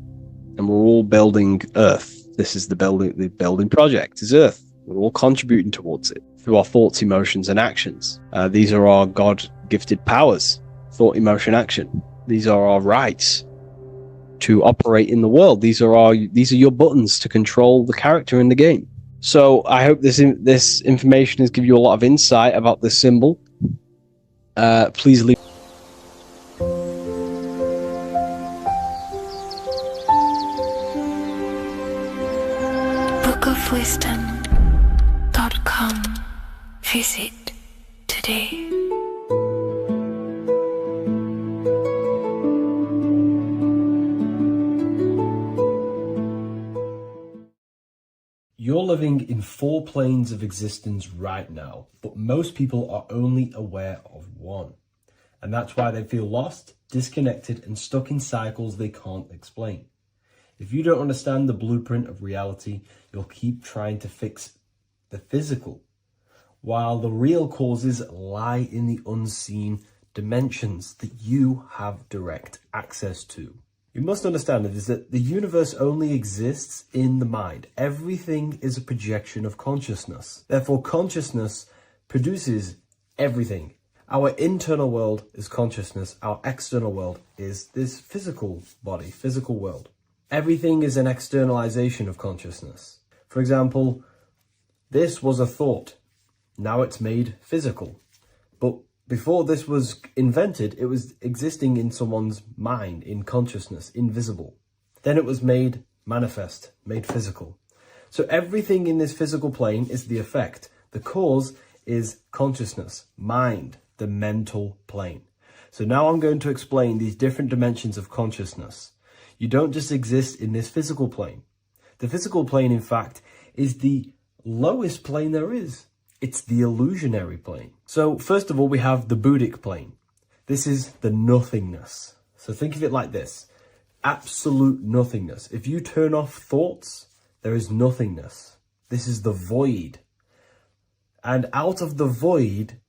S1: And we're all building Earth. This is the building project is Earth. We're all contributing towards it through our thoughts, emotions, and actions. These are our God-gifted powers: thought, emotion, action. These are our rights to operate in the world. These are your buttons to control the character in the game. So I hope this information has given you a lot of insight about this symbol. Please leave.
S2: bookofwisdom.com. Visit today.
S1: You're living in 4 planes of existence right now, but most people are only aware of one. And that's why they feel lost, disconnected, and stuck in cycles they can't explain. If you don't understand the blueprint of reality, you'll keep trying to fix the physical, while the real causes lie in the unseen dimensions that you have direct access to. You must understand that the universe only exists in the mind. Everything is a projection of consciousness. Therefore, consciousness produces everything. Our internal world is consciousness. Our external world is this physical body, physical world. Everything is an externalization of consciousness. For example, this was a thought. Now it's made physical. But before this was invented, it was existing in someone's mind, in consciousness, invisible. Then it was made manifest, made physical. So everything in this physical plane is the effect. The cause is consciousness, mind, the mental plane. So now I'm going to explain these different dimensions of consciousness. You don't just exist in this physical plane. The physical plane, in fact, is the lowest plane there is. It's the illusionary plane. So first of all, we have the Buddhic plane. This is the nothingness. So think of it like this: absolute nothingness. If you turn off thoughts, there is nothingness. This is the void. And out of the void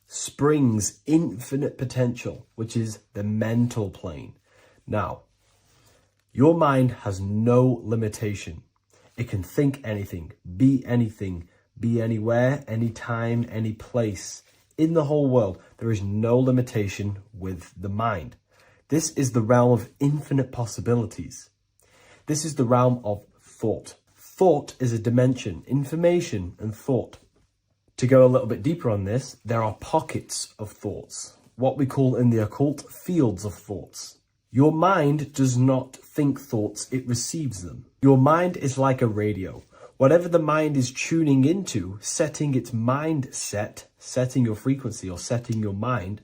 S1: springs infinite potential, which is the mental plane. Now, your mind has no limitation. It can think anything, be anywhere, anytime, any place. In the whole world, there is no limitation with the mind. This is the realm of infinite possibilities. This is the realm of thought. Thought is a dimension, information and thought. To go a little bit deeper on this, there are pockets of thoughts, what we call in the occult fields of thoughts. Your mind does not think thoughts, it receives them. Your mind is like a radio. Whatever the mind is tuning into, setting its mindset, setting your frequency or setting your mind,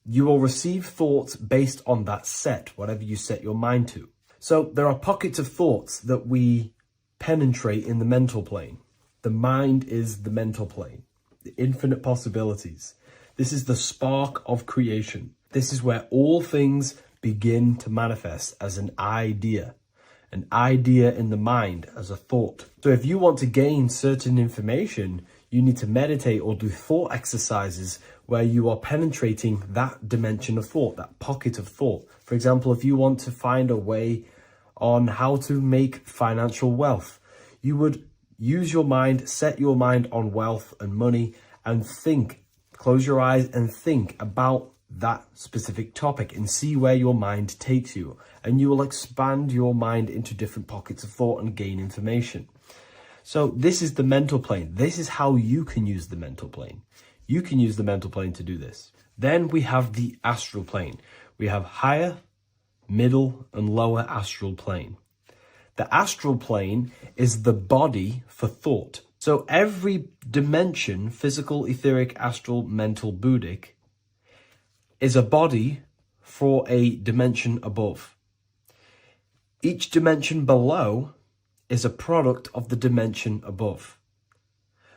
S1: you will receive thoughts based on that set, whatever you set your mind to. So there are pockets of thoughts that we penetrate in the mental plane. The mind is the mental plane, the infinite possibilities. This is the spark of creation. This is where all things begin to manifest as an idea in the mind as a thought. So if you want to gain certain information, you need to meditate or do thought exercises where you are penetrating that dimension of thought, that pocket of thought. For example, if you want to find a way on how to make financial wealth, you would use your mind, set your mind on wealth and money, and think, close your eyes and think about that specific topic and see where your mind takes you. And you will expand your mind into different pockets of thought and gain information. So this is the mental plane. This is how you can use the mental plane. You can use the mental plane to do this. Then we have the astral plane. We have higher, middle, and lower astral plane. The astral plane is the body for thought. So every dimension, physical, etheric, astral, mental, Buddhic, is a body for a dimension above. Each dimension below is a product of the dimension above.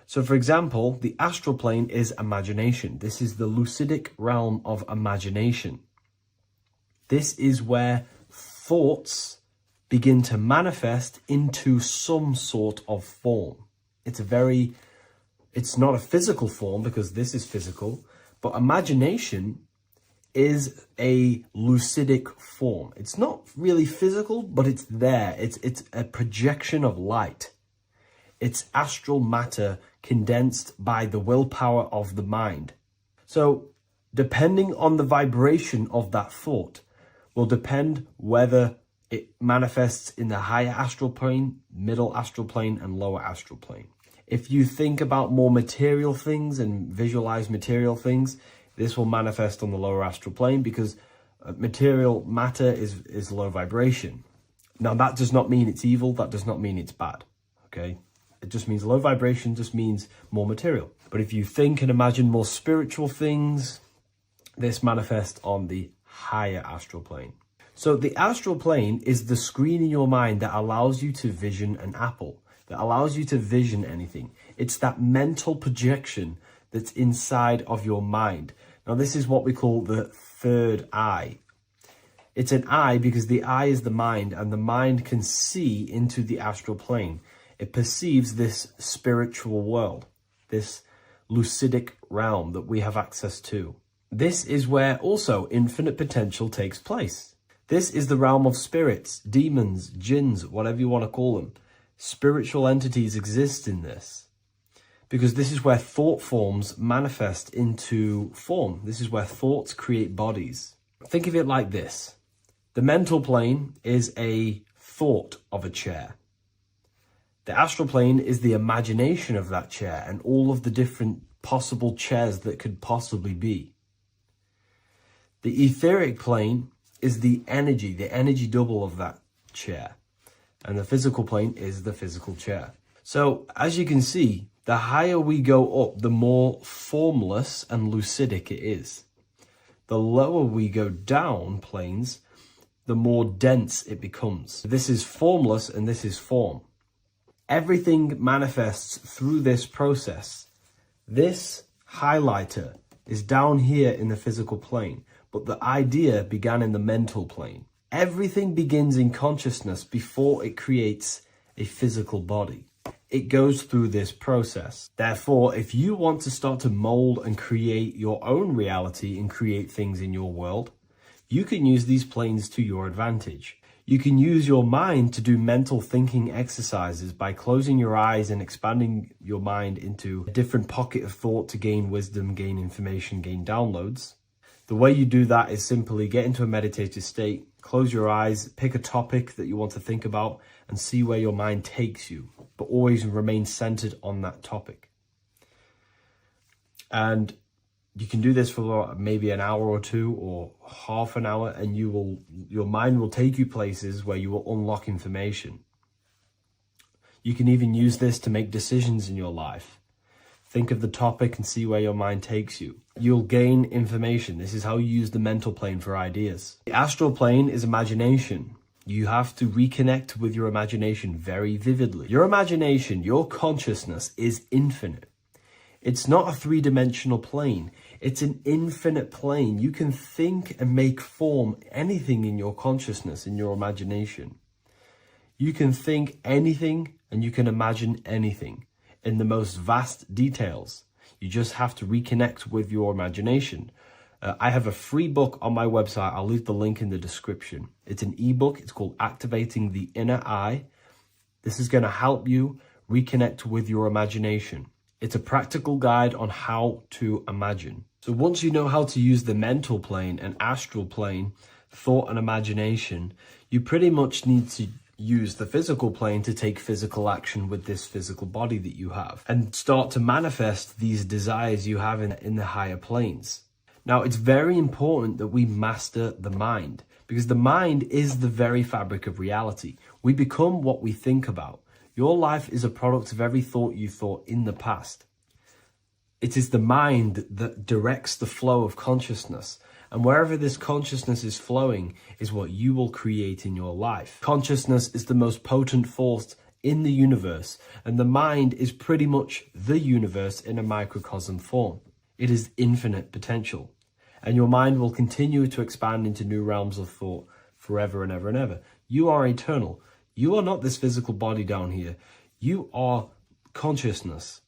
S1: So for example, the astral plane is imagination. This is the lucidic realm of imagination. This is where thoughts begin to manifest into some sort of form. It's not a physical form because this is physical, but imagination is a lucidic form. It's not really physical, but it's there. It's a projection of light. It's astral matter condensed by the willpower of the mind. So depending on the vibration of that thought will depend whether it manifests in the higher astral plane, middle astral plane, and lower astral plane. If you think about more material things and visualize material things, this will manifest on the lower astral plane because material matter is low vibration. Now, that does not mean it's evil. That does not mean it's bad, okay? It just means low vibration just means more material. But if you think and imagine more spiritual things, this manifests on the higher astral plane. So the astral plane is the screen in your mind that allows you to vision an apple, that allows you to vision anything. It's that mental projection that's inside of your mind. Now, this is what we call the third eye. It's an eye because the eye is the mind, and the mind can see into the astral plane. It perceives this spiritual world, this lucidic realm that we have access to. This is where also infinite potential takes place. This is the realm of spirits, demons, jinns, whatever you want to call them. Spiritual entities exist in this because this is where thought forms manifest into form. This is where thoughts create bodies. Think of it like this. The mental plane is a thought of a chair. The astral plane is the imagination of that chair and all of the different possible chairs that could possibly be. The etheric plane is the energy double of that chair. And the physical plane is the physical chair. So as you can see, the higher we go up, the more formless and lucidic it is. The lower we go down planes, the more dense it becomes. This is formless and this is form. Everything manifests through this process. This highlighter is down here in the physical plane, but the idea began in the mental plane. Everything begins in consciousness before it creates a physical body. It goes through this process. Therefore, if you want to start to mold and create your own reality and create things in your world, you can use these planes to your advantage. You can use your mind to do mental thinking exercises by closing your eyes and expanding your mind into a different pocket of thought to gain wisdom, gain information, gain downloads. The way you do that is simply get into a meditative state, close your eyes, pick a topic that you want to think about and see where your mind takes you, but always remain centered on that topic. And you can do this for maybe an hour or two or half an hour, and your mind will take you places where you will unlock information. You can even use this to make decisions in your life. Think of the topic and see where your mind takes you. You'll gain information. This is how you use the mental plane for ideas. The astral plane is imagination. You have to reconnect with your imagination very vividly. Your imagination, your consciousness is infinite. It's not a three-dimensional plane. It's an infinite plane. You can think and make form anything in your consciousness, in your imagination. You can think anything and you can imagine anything in the most vast details. You just have to reconnect with your imagination. I have a free book on my website. I'll leave the link in the description. It's an ebook. It's called Activating the Inner Eye. This is going to help you reconnect with your imagination. It's a practical guide on how to imagine. So once you know how to use the mental plane and astral plane, thought and imagination, you pretty much need to use the physical plane to take physical action with this physical body that you have and start to manifest these desires you have in the higher planes. Now, it's very important that we master the mind, because the mind is the very fabric of reality. We become what we think about. Your life is a product of every thought you thought in the past. It is the mind that directs the flow of consciousness. And wherever this consciousness is flowing is what you will create in your life. Consciousness is the most potent force in the universe, and the mind is pretty much the universe in a microcosm form. It is infinite potential, and your mind will continue to expand into new realms of thought forever and ever and ever. You are eternal. You are not this physical body down here. You are consciousness,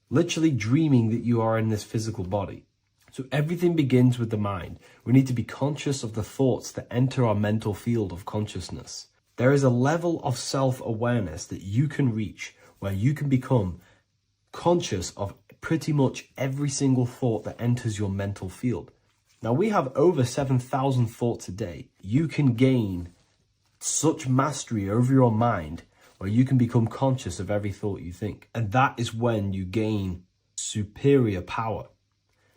S1: literally dreaming that you are in this physical body. So everything begins with the mind. We need to be conscious of the thoughts that enter our mental field of consciousness. There is a level of self-awareness that you can reach where you can become conscious of pretty much every single thought that enters your mental field. Now, we have over 7,000 thoughts a day. You can gain such mastery over your mind where you can become conscious of every thought you think. And that is when you gain superior power.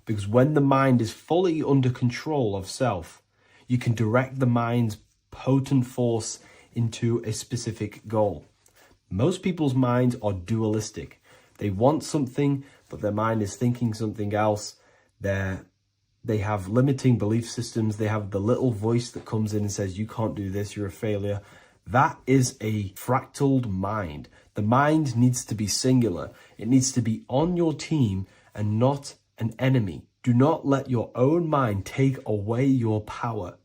S1: Because when the mind is fully under control of self, you can direct the mind's potent force into a specific goal. Most people's minds are dualistic. They want something, but their mind is thinking something else. They have limiting belief systems. They have the little voice that comes in and says, you can't do this, you're a failure. That is a fractaled mind. The mind needs to be singular. It needs to be on your team and not an enemy. Do not let your own mind take away your power.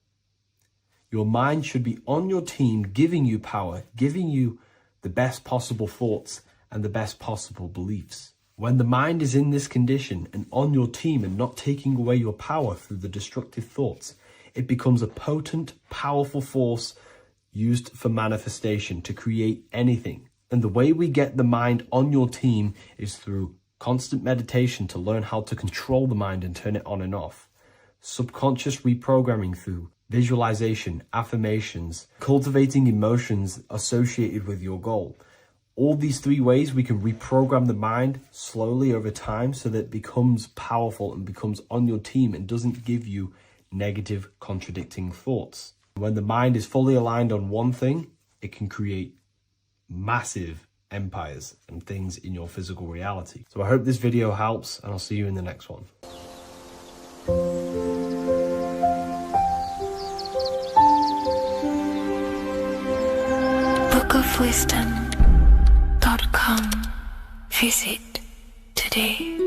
S1: Your mind should be on your team, giving you power, giving you the best possible thoughts and the best possible beliefs. When the mind is in this condition and on your team and not taking away your power through the destructive thoughts, it becomes a potent, powerful force used for manifestation to create anything. And the way we get the mind on your team is through constant meditation to learn how to control the mind and turn it on and off. Subconscious reprogramming through visualization, affirmations, cultivating emotions associated with your goal. All these three ways we can reprogram the mind slowly over time so that it becomes powerful and becomes on your team and doesn't give you negative contradicting thoughts. When the mind is fully aligned on one thing, it can create massive empires and things in your physical reality. So I hope this video helps, and I'll see you in the next one.
S2: bookofwisdom.com. Visit today.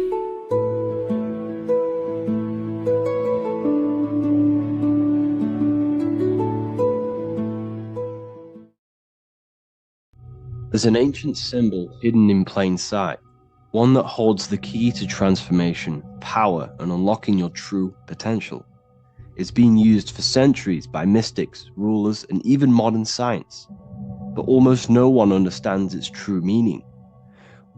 S1: There's an ancient symbol hidden in plain sight, one that holds the key to transformation, power, and unlocking your true potential. It's been used for centuries by mystics, rulers, and even modern science, but almost no one understands its true meaning.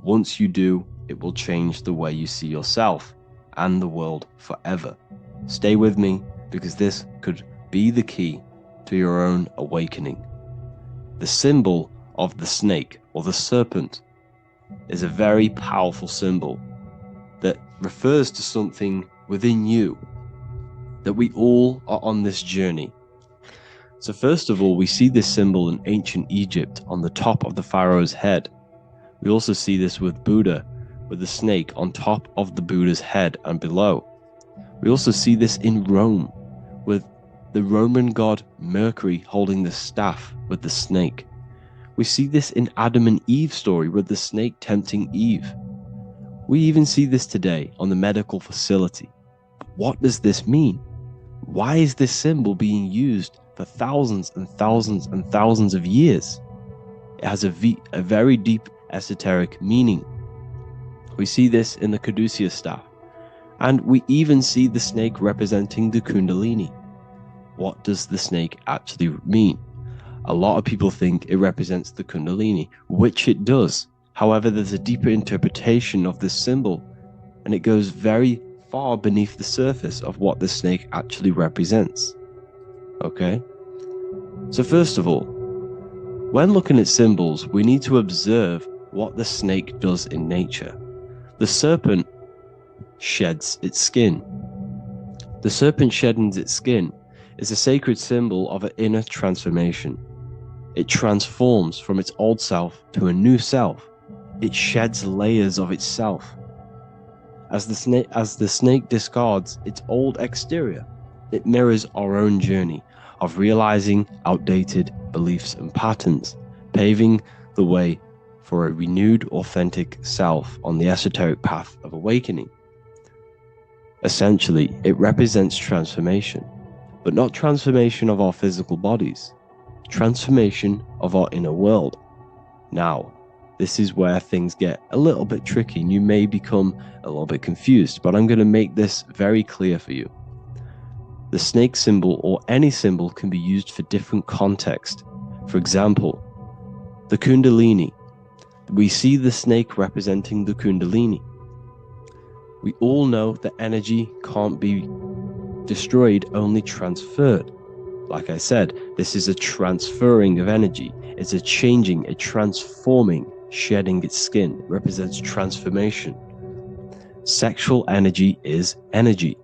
S1: Once you do, it will change the way you see yourself and the world forever. Stay with me, because this could be the key to your own awakening. The symbol of the snake or the serpent is a very powerful symbol that refers to something within you, that we all are on this journey. So first of all, we see this symbol in ancient Egypt on the top of the pharaoh's head. We also see this with Buddha, with the snake on top of the Buddha's head and below. We also see this in Rome, with the Roman god Mercury holding the staff with the snake. We see this in Adam and Eve's story with the snake tempting Eve. We even see this today on the medical facility. But what does this mean? Why is this symbol being used for thousands and thousands and thousands of years? It has a very deep esoteric meaning. We see this in the Caduceus staff, and we even see the snake representing the Kundalini. What does the snake actually mean? A lot of people think it represents the Kundalini, which it does. However, there's a deeper interpretation of this symbol, and it goes very far beneath the surface of what the snake actually represents. Okay? So first of all, when looking at symbols, we need to observe what the snake does in nature. The serpent sheds its skin. The serpent shedding its skin is a sacred symbol of an inner transformation. It transforms from its old self to a new self. It sheds layers of itself. As the snake discards its old exterior, it mirrors our own journey of realizing outdated beliefs and patterns, paving the way for a renewed, authentic self on the esoteric path of awakening. Essentially, it represents transformation, but not transformation of our physical bodies, transformation of our inner world. Now, this is where things get a little bit tricky and you may become a little bit confused, but I'm going to make this very clear for you. The snake symbol or any symbol can be used for different contexts. For example, the Kundalini. We see the snake representing the Kundalini. We all know that energy can't be destroyed, only transferred. Like I said, this is a transferring of energy. It's a changing, a transforming, shedding its skin. It represents transformation. Sexual energy is energy,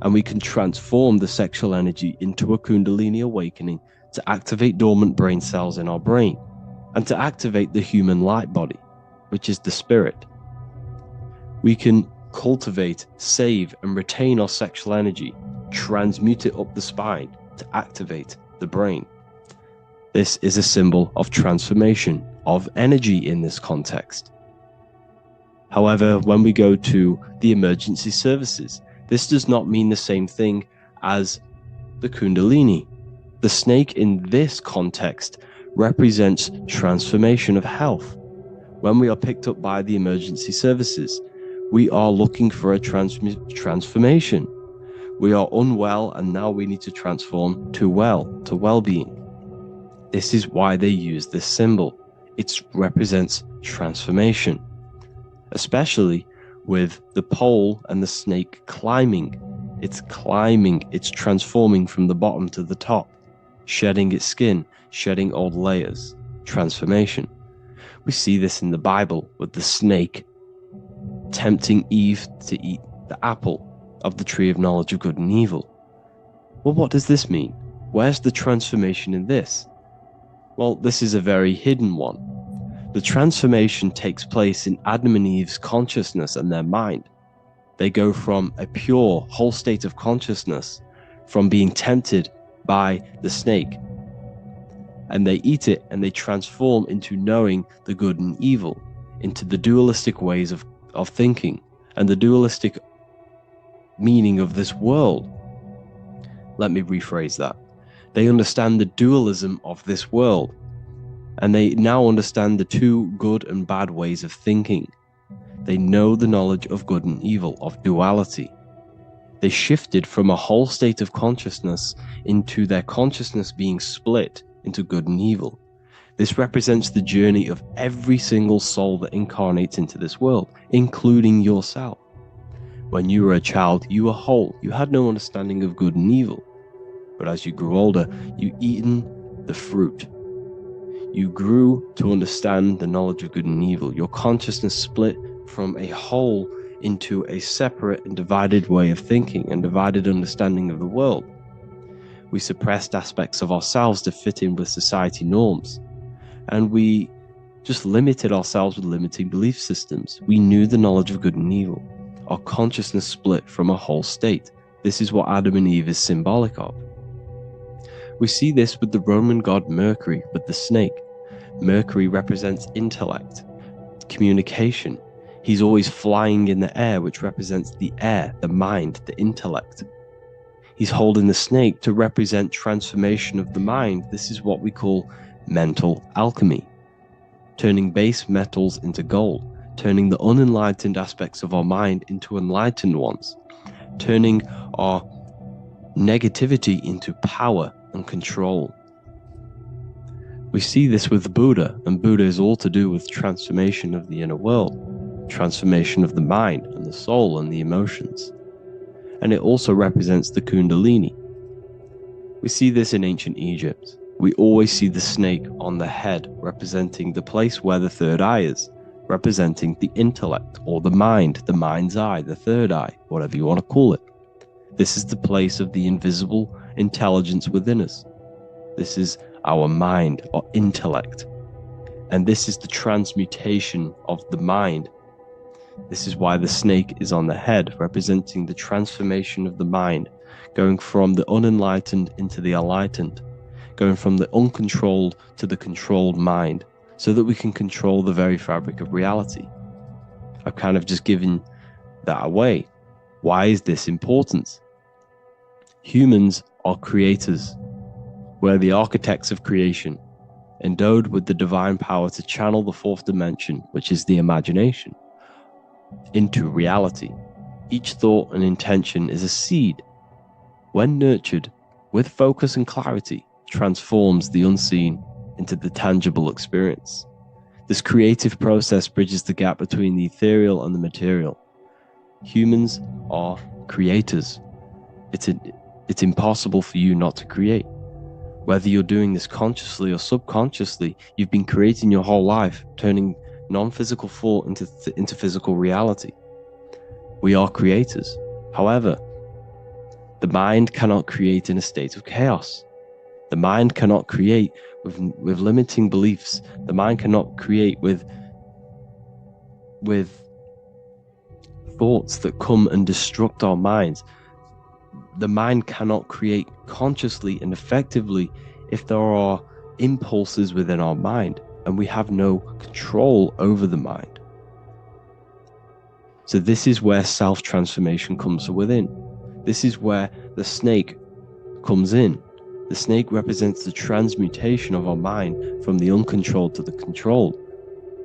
S1: and we can transform the sexual energy into a Kundalini awakening to activate dormant brain cells in our brain and to activate the human light body, which is the spirit. We can cultivate, save, and retain our sexual energy, transmute it up the spine to activate the brain. This is a symbol of transformation, of energy in this context. However, when we go to the emergency services, this does not mean the same thing as the Kundalini. The snake in this context represents transformation of health. When we are picked up by the emergency services, we are looking for a transformation. We are unwell and now we need to transform to well-being. This is why they use this symbol. It represents transformation, especially with the pole and the snake climbing. It's climbing, it's transforming from the bottom to the top, shedding its skin, shedding old layers, transformation. We see this in the Bible with the snake tempting Eve to eat the apple of the tree of knowledge of good and evil. Well, what does this mean? Where's the transformation in this? Well, this is a very hidden one. The transformation takes place in Adam and Eve's consciousness and their mind. They go from a pure, whole state of consciousness, from being tempted by the snake, and they eat it and they transform into knowing the good and evil, into the dualistic ways of thinking and the dualistic meaning of this world. Let me rephrase that. They understand the dualism of this world, and they now understand the two good and bad ways of thinking. They know the knowledge of good and evil, of duality. They shifted from a whole state of consciousness into their consciousness being split into good and evil. This represents the journey of every single soul that incarnates into this world, including yourself. When you were a child, you were whole. You had no understanding of good and evil. But as you grew older, you eaten the fruit. You grew to understand the knowledge of good and evil. Your consciousness split from a whole into a separate and divided way of thinking and divided understanding of the world. We suppressed aspects of ourselves to fit in with society norms. And we just limited ourselves with limiting belief systems. We knew the knowledge of good and evil. Our consciousness split from a whole state. This is what Adam and Eve is symbolic of. We see this with the Roman god Mercury, with the snake. Mercury represents intellect, communication. He's always flying in the air, which represents the air, the mind, the intellect. He's holding the snake to represent transformation of the mind. This is what we call mental alchemy, turning base metals into gold, turning the unenlightened aspects of our mind into enlightened ones, turning our negativity into power and control. We see this with Buddha, and Buddha is all to do with transformation of the inner world, transformation of the mind and the soul and the emotions. and it also represents the Kundalini. We see this in ancient Egypt. We always see the snake on the head, representing the place where the third eye is, representing the intellect or the mind's eye, the third eye, whatever you want to call it. This is the place of the invisible intelligence within us. This is our mind or intellect. And this is the transmutation of the mind. This is why the snake is on the head, representing the transformation of the mind, going from the unenlightened into the enlightened, going from the uncontrolled to the controlled mind, so that we can control the very fabric of reality. I've kind of just given that away. Why is this important? Humans are creators. We're the architects of creation, endowed with the divine power to channel the fourth dimension, which is the imagination, into reality. Each thought and intention is a seed. When nurtured with focus and clarity, transforms the unseen into the tangible experience. This creative process bridges the gap between the ethereal and the material. Humans are creators. It's impossible for you not to create. Whether you're doing this consciously or subconsciously, you've been creating your whole life, turning non-physical thought into physical reality. We are creators. However, the mind cannot create in a state of chaos. The mind cannot create with limiting beliefs. The mind cannot create with thoughts that come and destruct our minds. The mind cannot create consciously and effectively if there are impulses within our mind and we have no control over the mind. So this is where self-transformation comes from within. This is where the snake comes in. The snake represents the transmutation of our mind from the uncontrolled to the controlled.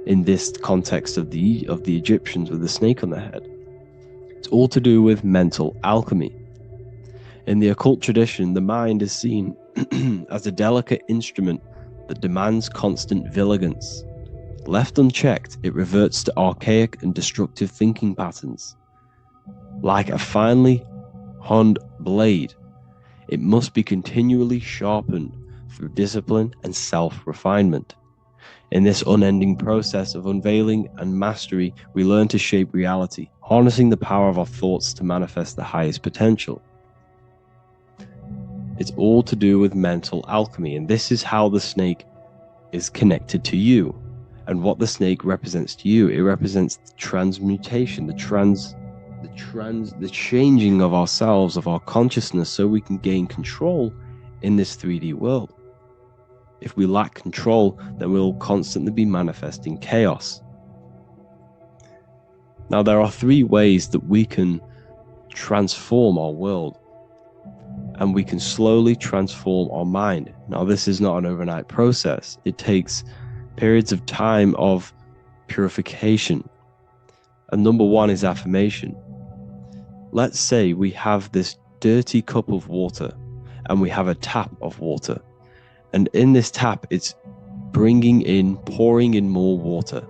S1: In this context of the Egyptians with the snake on their head, it's all to do with mental alchemy. In the occult tradition, the mind is seen as a delicate instrument that demands constant vigilance. Left unchecked, it reverts to archaic and destructive thinking patterns. Like a finely honed blade, it must be continually sharpened through discipline and self-refinement. In this unending process of unveiling and mastery, we learn to shape reality, harnessing the power of our thoughts to manifest the highest potential. It's all to do with mental alchemy, and this is how the snake is connected to you. And what the snake represents to you, it represents the transmutation, the changing of ourselves, of our consciousness, so we can gain control in this 3D world. If we lack control, then we'll constantly be manifesting chaos. Now, there are 3 ways that we can transform our world, and we can slowly transform our mind. Now, this is not an overnight process. It takes periods of time of purification. And number 1 is affirmation. Let's say we have this dirty cup of water and we have a tap of water. And in this tap, it's pouring in more water,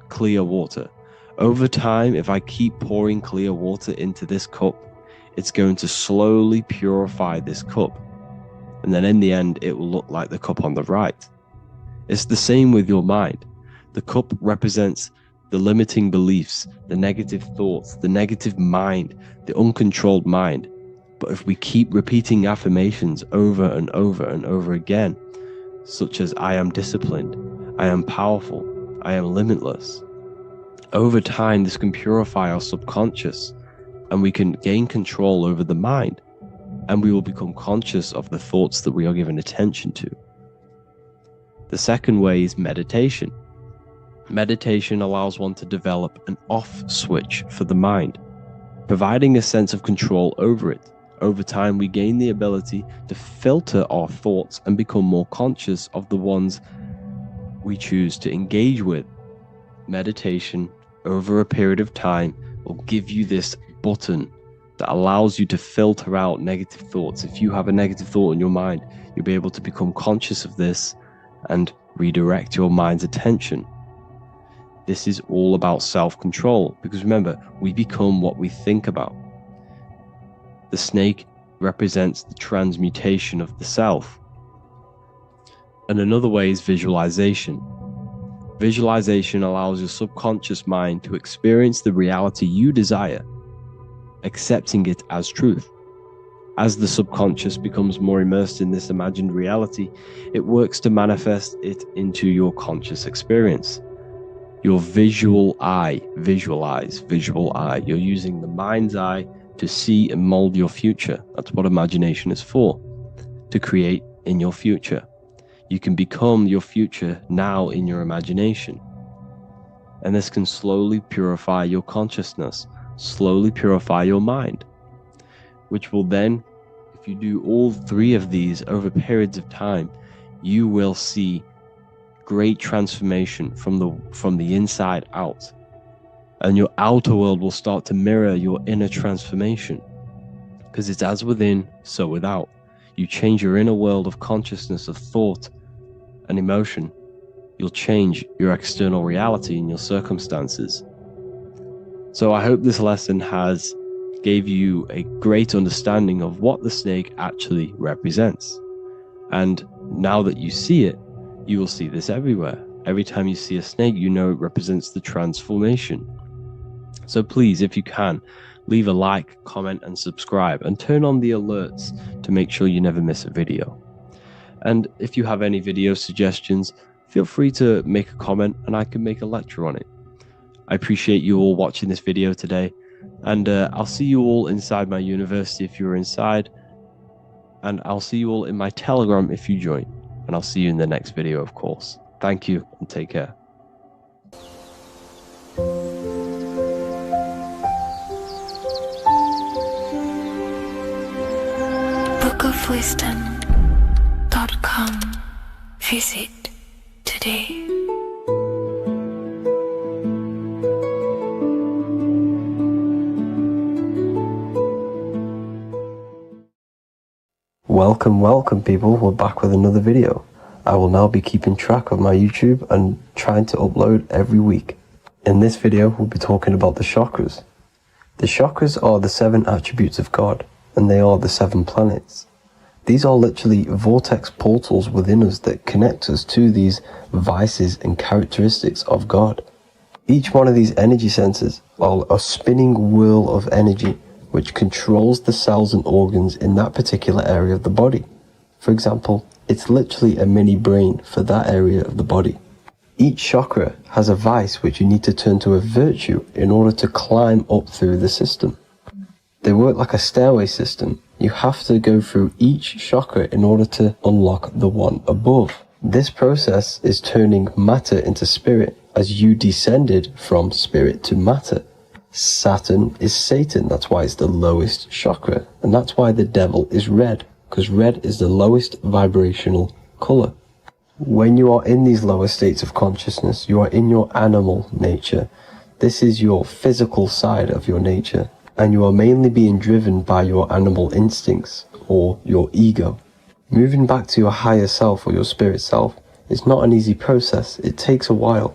S1: clear water. Over time, if I keep pouring clear water into this cup, it's going to slowly purify this cup. And then in the end, it will look like the cup on the right. It's the same with your mind. The cup represents the limiting beliefs, the negative thoughts, the negative mind, the uncontrolled mind. But if we keep repeating affirmations over and over and over again, such as I am disciplined, I am powerful, I am limitless, over time this can purify our subconscious and we can gain control over the mind, and we will become conscious of the thoughts that we are giving attention to. The second way is meditation. Meditation allows one to develop an off switch for the mind, providing a sense of control over it. Over time, we gain the ability to filter our thoughts and become more conscious of the ones we choose to engage with. Meditation, over a period of time, will give you this button that allows you to filter out negative thoughts. If you have a negative thought in your mind, you'll be able to become conscious of this and redirect your mind's attention. This is all about self-control, because remember, we become what we think about. The snake represents the transmutation of the self. And another way is visualization. Visualization allows your subconscious mind to experience the reality you desire, accepting it as truth. As the subconscious becomes more immersed in this imagined reality, it works to manifest it into your conscious experience. Your visual eye, visual eye. You're using the mind's eye to see and mold your future. That's what imagination is for, to create in your future. You can become your future now in your imagination. And this can slowly purify your consciousness, slowly purify your mind, which will then, if you do all three of these over periods of time, you will see great transformation from the inside out. And your outer world will start to mirror your inner transformation, because it's as within, so without. You change your inner world of consciousness, of thought and emotion, you'll change your external reality and your circumstances. So I hope this lesson has gave you a great understanding of what the snake actually represents. And now that you see it, you will see this everywhere. Every time you see a snake, you know it represents the transformation. So please, if you can, leave a like, comment, and subscribe, and turn on the alerts to make sure you never miss a video. And if you have any video suggestions, feel free to make a comment and I can make a lecture on it. I appreciate you all watching this video today, and I'll see you all inside my university if you're inside, and I'll see you all in my Telegram if you join, and I'll see you in the next video, of course. Thank you and take care.
S2: bookofwisdom.com. Visit today.
S3: Welcome people, we're back with another video. I will now be keeping track of my YouTube and trying to upload every week. In this video we'll be talking about the chakras. The chakras are the 7 attributes of God, and they are the 7 planets. These are literally vortex portals within us that connect us to these vices and characteristics of God. Each one of these energy centers are a spinning wheel of energy which controls the cells and organs in that particular area of the body. For example, it's literally a mini brain for that area of the body. Each chakra has a vice which you need to turn to a virtue in order to climb up through the system. They work like a stairway system. You have to go through each chakra in order to unlock the one above. This process is turning matter into spirit, as you descended from spirit to matter. Saturn is Satan, that's why it's the lowest chakra, and that's why the devil is red, because red is the lowest vibrational color. When you are in these lower states of consciousness, you are in your animal nature. This is your physical side of your nature, and you are mainly being driven by your animal instincts, or your ego. Moving back to your higher self or your spirit self is not an easy process, it takes a while.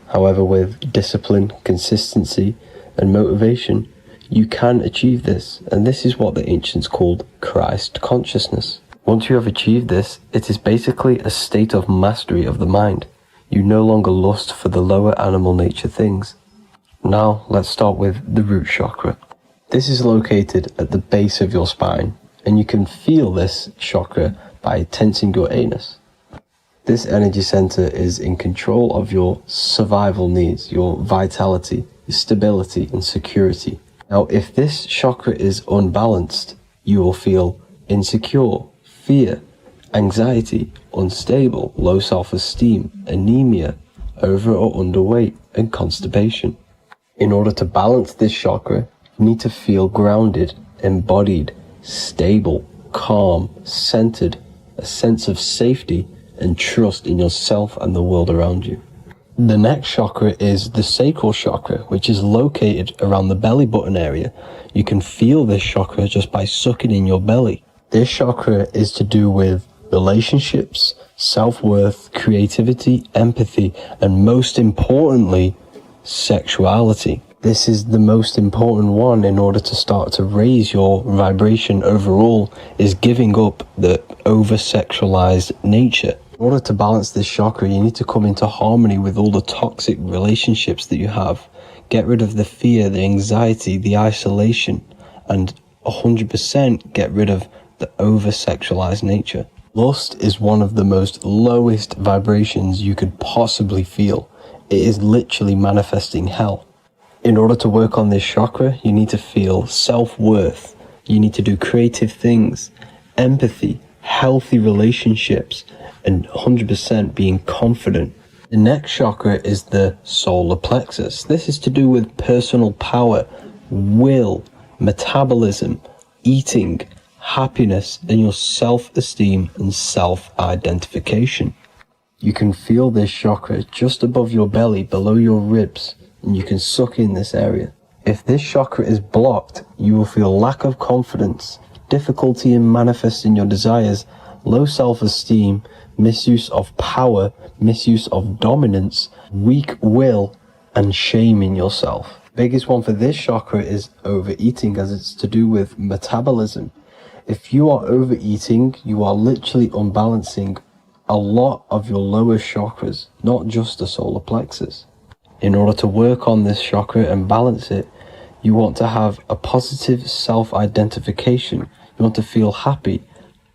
S3: However, with discipline, consistency, and motivation, you can achieve this, and this is what the ancients called Christ consciousness. Once you have achieved this, it is basically a state of mastery of the mind. You no longer lust for the lower animal nature things. Now let's start with the root chakra. This is located at the base of your spine, and you can feel this chakra by tensing your anus. This energy center is in control of your survival needs, your vitality, stability and security. Now, if this chakra is unbalanced, you will feel insecure, fear, anxiety, unstable, low self-esteem, anemia, over or underweight, and constipation. In order to balance this chakra, you need to feel grounded, embodied, stable, calm, centered, a sense of safety and trust in yourself and the world around you. The next chakra is the sacral chakra, which is located around the belly button area. You can feel this chakra just by sucking in your belly. This chakra is to do with relationships, self-worth, creativity, empathy, and most importantly, sexuality. This is the most important one in order to start to raise your vibration overall, is giving up the over-sexualized nature. In order to balance this chakra, you need to come into harmony with all the toxic relationships that you have. Get rid of the fear, the anxiety, the isolation, and 100% get rid of the over-sexualized nature. Lust is one of the most lowest vibrations you could possibly feel. It is literally manifesting hell. In order to work on this chakra, you need to feel self-worth. You need to do creative things, empathy, healthy relationships, and 100% being confident. The next chakra is the solar plexus. This is to do with personal power, will, metabolism, eating, happiness, and your self-esteem and self-identification. You can feel this chakra just above your belly, below your ribs, and you can suck in this area. If this chakra is blocked, you will feel lack of confidence, difficulty in manifesting your desires, low self-esteem, misuse of power, misuse of dominance, weak will, and shame in yourself. Biggest one for this chakra is overeating, as it's to do with metabolism. If you are overeating, you are literally unbalancing a lot of your lower chakras, not just the solar plexus. In order to work on this chakra and balance it, you want to have a positive self-identification. You want to feel happy,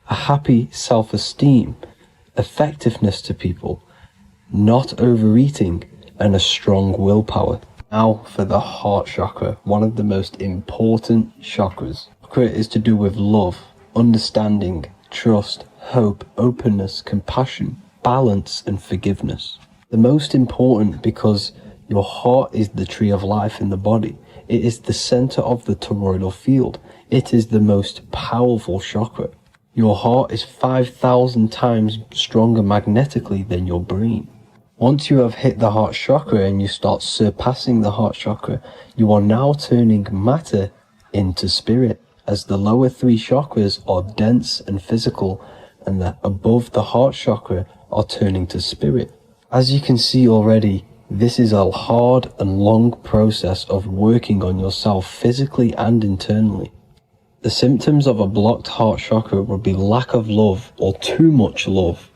S3: a happy self-esteem, effectiveness to people, not overeating, and a strong willpower. Now for the heart chakra, one of the most important chakras. Chakra is to do with love, understanding, trust, hope, openness, compassion, balance, and forgiveness. The most important because your heart is the tree of life in the body. It is the center of the toroidal field. It is the most powerful chakra. Your heart is 5,000 times stronger magnetically than your brain. Once you have hit the heart chakra and you start surpassing the heart chakra, you are now turning matter into spirit, as the lower three chakras are dense and physical, and the above the heart chakra are turning to spirit. As you can see already, this is a hard and long process of working on yourself physically and internally. The symptoms of a blocked heart chakra would be lack of love or too much love,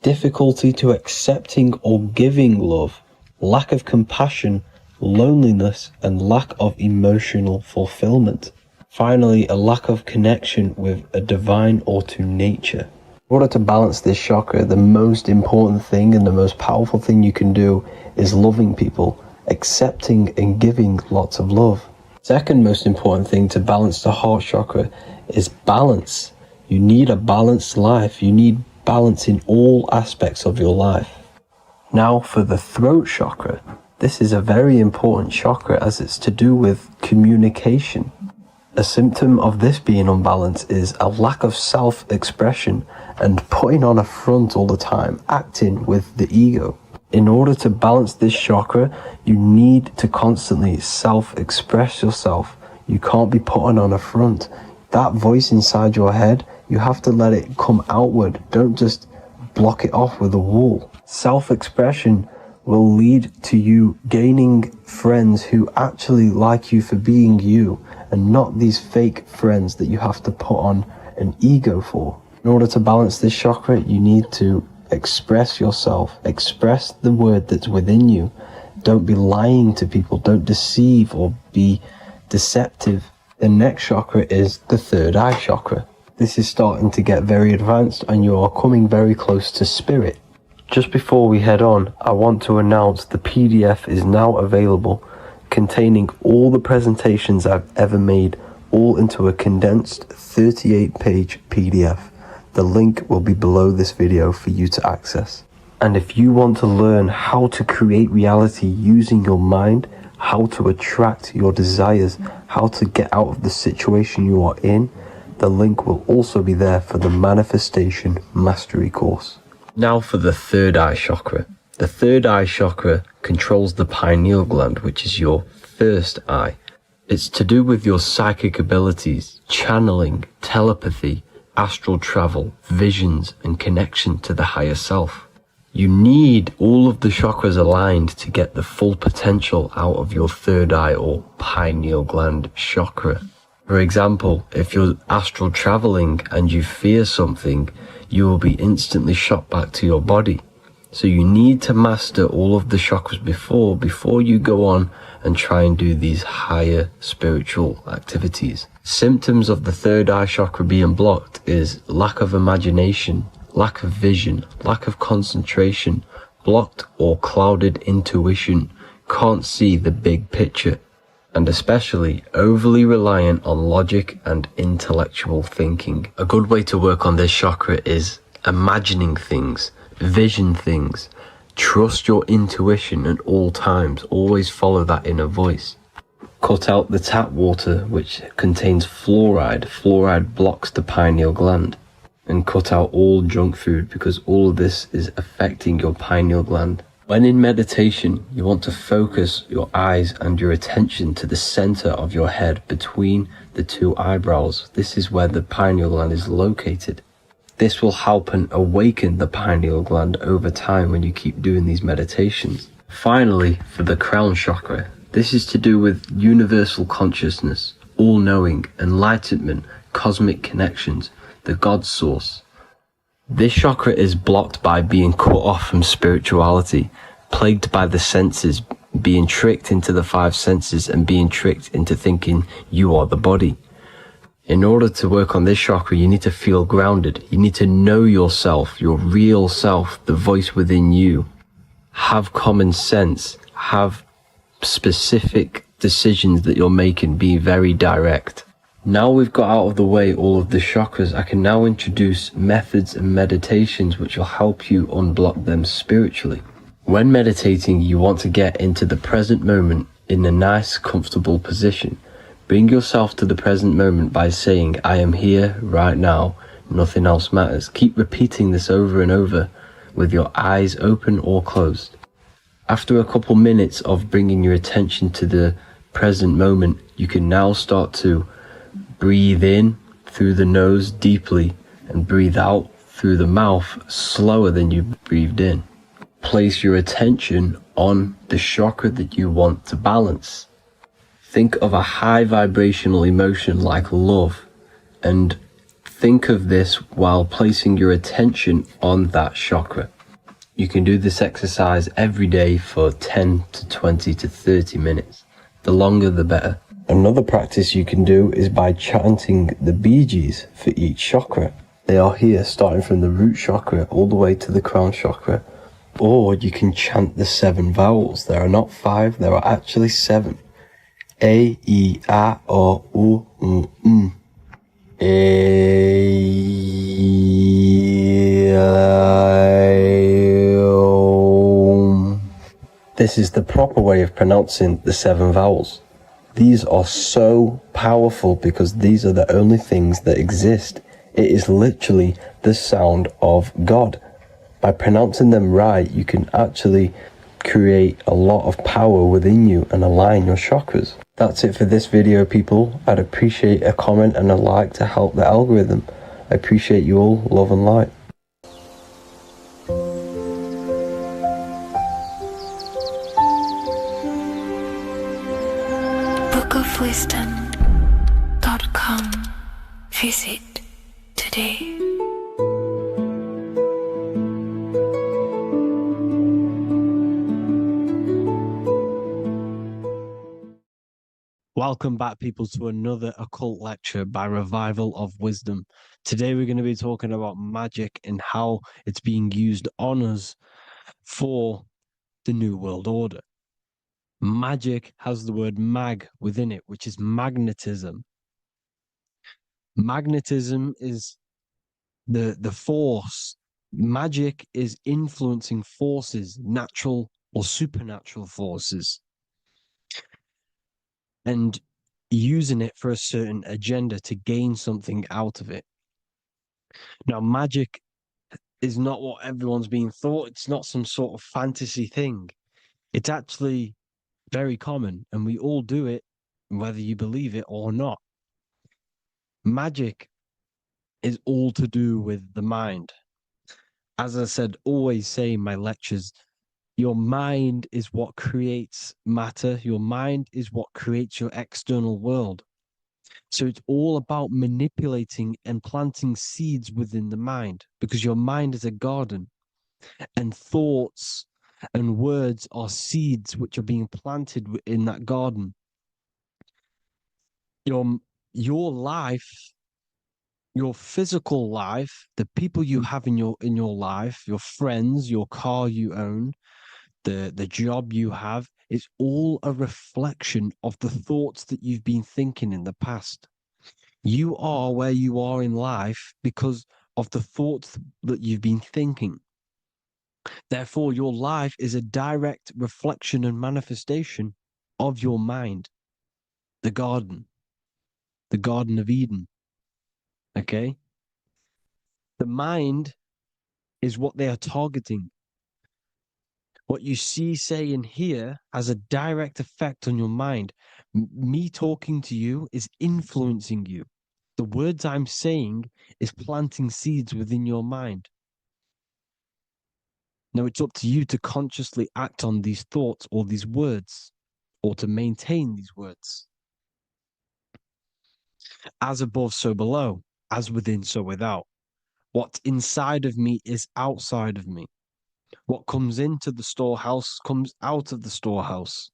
S3: difficulty to accepting or giving love, lack of compassion, loneliness, and lack of emotional fulfillment. Finally, a lack of connection with a divine or to nature. In order to balance this chakra, the most important thing and the most powerful thing you can do is loving people, accepting and giving lots of love. Second most important thing to balance the heart chakra is balance. You need a balanced life. You need balance in all aspects of your life. Now for the throat chakra. This is a very important chakra as it's to do with communication. A symptom of this being unbalanced is a lack of self-expression and putting on a front all the time, acting with the ego. In order to balance this chakra, you need to constantly self-express yourself. You can't be putting on a front. That voice inside your head, you have to let it come outward. Don't just block it off with a wall. Self-expression will lead to you gaining friends who actually like you for being you, and not these fake friends that you have to put on an ego for. In order to balance this chakra, you need to express yourself, express the word that's within you. Don't be lying to people, don't deceive or be deceptive. The next chakra is the third eye chakra. This is starting to get very advanced and you are coming very close to spirit. Just before we head on, I want to announce the PDF is now available, containing all the presentations I've ever made, all into a condensed 38-page PDF. The link will be below this video for you to access. And if you want to learn how to create reality using your mind, how to attract your desires, how to get out of the situation you are in, the link will also be there for the Manifestation Mastery course. Now for the third eye chakra. The third eye chakra controls the pineal gland, which is your first eye. It's to do with your psychic abilities, channeling, telepathy, astral travel, visions, and connection to the higher self. You need all of the chakras aligned to get the full potential out of your third eye or pineal gland chakra. For example, if you're astral traveling and you fear something, you will be instantly shot back to your body. So you need to master all of the chakras before you go on and try and do these higher spiritual activities. Symptoms of the third eye chakra being blocked is lack of imagination, lack of vision, lack of concentration, blocked or clouded intuition, can't see the big picture, and especially overly reliant on logic and intellectual thinking. A good way to work on this chakra is imagining things, vision things, trust your intuition at all times, always follow that inner voice. Cut out the tap water which contains fluoride. Fluoride blocks the pineal gland. And cut out all junk food because all of this is affecting your pineal gland. When in meditation, you want to focus your eyes and your attention to the center of your head between the two eyebrows. This is where the pineal gland is located. This will help and awaken the pineal gland over time when you keep doing these meditations. Finally, for the crown chakra, this is to do with universal consciousness, all-knowing, enlightenment, cosmic connections, the God source. This chakra is blocked by being cut off from spirituality, plagued by the senses, being tricked into the five senses and being tricked into thinking you are the body. In order to work on this chakra, you need to feel grounded. You need to know yourself, your real self, the voice within you. Have common sense, have specific decisions that you're making, be very direct. Now we've got out of the way all of the chakras, I can now introduce methods and meditations which will help you unblock them spiritually. When meditating, you want to get into the present moment in a nice, comfortable position. Bring yourself to the present moment by saying, I am here right now, nothing else matters. Keep repeating this over and over with your eyes open or closed. After a couple minutes of bringing your attention to the present moment, you can now start to breathe in through the nose deeply and breathe out through the mouth slower than you breathed in. Place your attention on the chakra that you want to balance. Think of a high vibrational emotion like love and think of this while placing your attention on that chakra. You can do this exercise every day for 10 to 20 to 30 minutes. The longer the better. Another practice you can do is by chanting the Bijis for each chakra. They are here starting from the root chakra all the way to the crown chakra. Or you can chant the 7 vowels. There are not 5, there are actually 7. A, E, A, O, U, M. A, O. This is the proper way of pronouncing the 7 vowels. These are so powerful because these are the only things that exist. It is literally the sound of God. By pronouncing them right, you can actually create a lot of power within you and align your chakras. That's it for this video, people. I'd appreciate a comment and a like to help the algorithm. I appreciate you all. Love and light.
S2: bookofwisdom.com. Visit today.
S1: Welcome back, people, to another occult lecture by Revival of Wisdom. Today we're going to be talking about magic and how it's being used on us for the New World Order. Magic has the word mag within it, which is magnetism. Magnetism is the force. Magic is influencing forces, natural or supernatural forces, and using it for a certain agenda to gain something out of it. Now, magic is not what everyone's being thought. It's not some sort of fantasy thing. It's actually very common, and we all do it, whether you believe it or not. Magic is all to do with the mind. As I said, always say in my lectures, your mind is what creates matter. Your mind is what creates your external world. So it's all about manipulating and planting seeds within the mind, because your mind is a garden, and thoughts and words are seeds which are being planted in that garden. Your life, your physical life, the people you have in your life, your friends, your car you own, the job you have, is all a reflection of the thoughts that you've been thinking in the past. You are where you are in life because of the thoughts that you've been thinking. Therefore, your life is a direct reflection and manifestation of your mind, the garden, the Garden of Eden. Okay? The mind is what they are targeting. What you see, say, and hear has a direct effect on your mind. Me talking to you is influencing you. The words I'm saying is planting seeds within your mind. Now it's up to you to consciously act on these thoughts or these words, or to maintain these words. As above, so below. As within, so without. What's inside of me is outside of me. What comes into the storehouse comes out of the storehouse.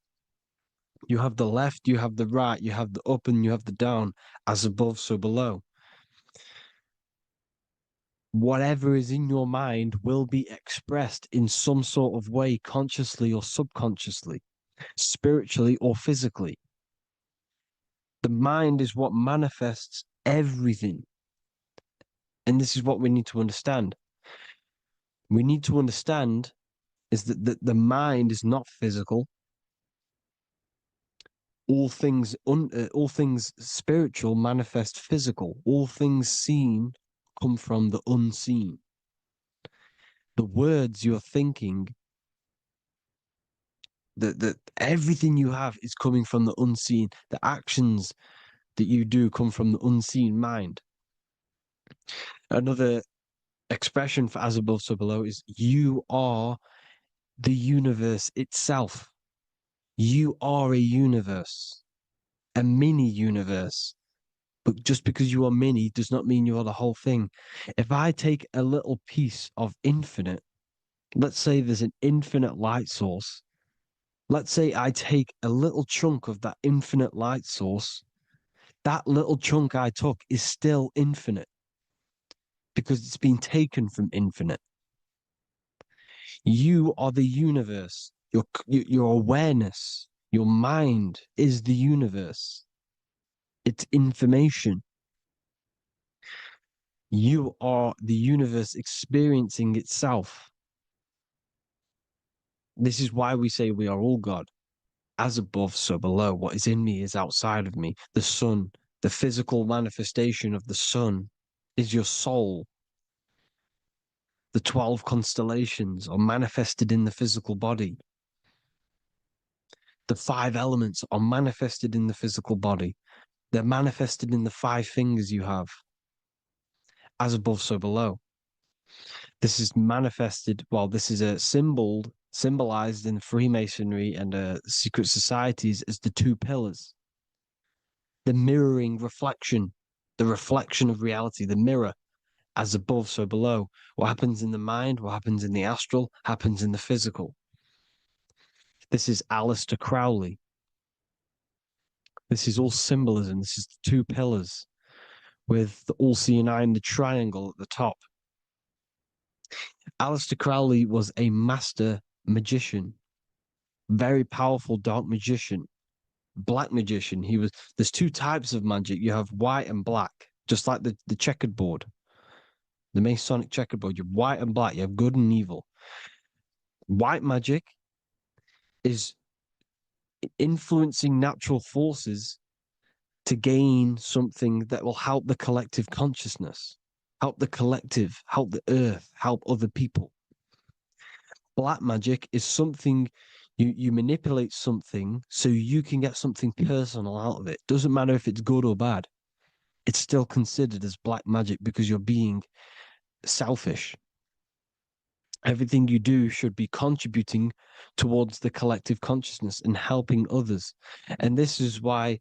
S1: You have the left, you have the right, you have the up, and you have the down. As above, so below. Whatever is in your mind will be expressed in some sort of way, consciously or subconsciously, spiritually or physically. The mind is what manifests everything. And this is what we need to understand. We need to understand is that the mind is not physical. All things spiritual manifest physical. All things seen come from the unseen. The words you're thinking, that everything you have is coming from the unseen. The actions that you do come from the unseen mind. Another expression for as above, so below is you are the universe itself. You are a universe, a mini universe. But just because you are mini does not mean you are the whole thing. If I take a little piece of infinite, let's say there's an infinite light source. Let's say I take a little chunk of that infinite light source. That little chunk I took is still infinite because it's been taken from infinite. You are the universe. Your awareness, your mind is the universe. It's information. You are the universe experiencing itself. This is why we say we are all God. As above, so below. What is in me is outside of me. The sun, the physical manifestation of the sun, is your soul. The 12 constellations are manifested in the physical body. The 5 elements are manifested in the physical body. They're manifested in the 5 fingers you have. As above, so below. This is manifested, well, this is a symbolized in Freemasonry and secret societies as the 2 pillars. The mirroring reflection, the reflection of reality, the mirror, as above, so below. What happens in the mind, what happens in the astral, happens in the physical. This is Aleister Crowley. This is all symbolism. This is the 2 pillars with the all-seeing eye and the triangle at the top. Aleister Crowley was a master magician, very powerful dark magician, black magician. There's 2 types of magic. You have white and black, just like the checkered board, the Masonic checkered board. You have white and black. You have good and evil. White magic is influencing natural forces to gain something that will help the collective consciousness, help the collective, help the earth, help other people. Black magic is something you manipulate something so you can get something personal out of it. Doesn't matter if it's good or bad. It's still considered as black magic because you're being selfish. Everything you do should be contributing towards the collective consciousness and helping others. And this is why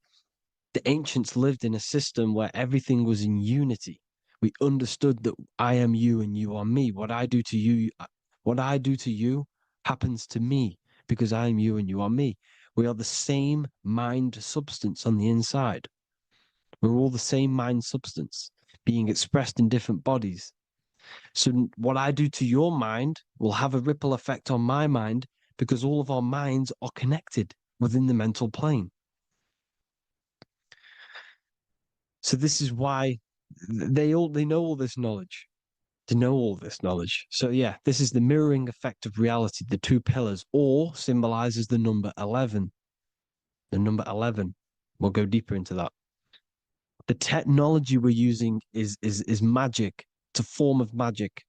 S1: the ancients lived in a system where everything was in unity. We understood that I am you and you are me. What I do to you happens to me because I am you and you are me. We are the same mind substance on the inside. We're all the same mind substance being expressed in different bodies. So what I do to your mind will have a ripple effect on my mind because all of our minds are connected within the mental plane. So this is why they know all this knowledge. To know all this knowledge. So yeah, this is the mirroring effect of reality, the two pillars, or symbolizes the number 11. The number 11. We'll go deeper into that. The technology we're using is magic. It's a form of magic.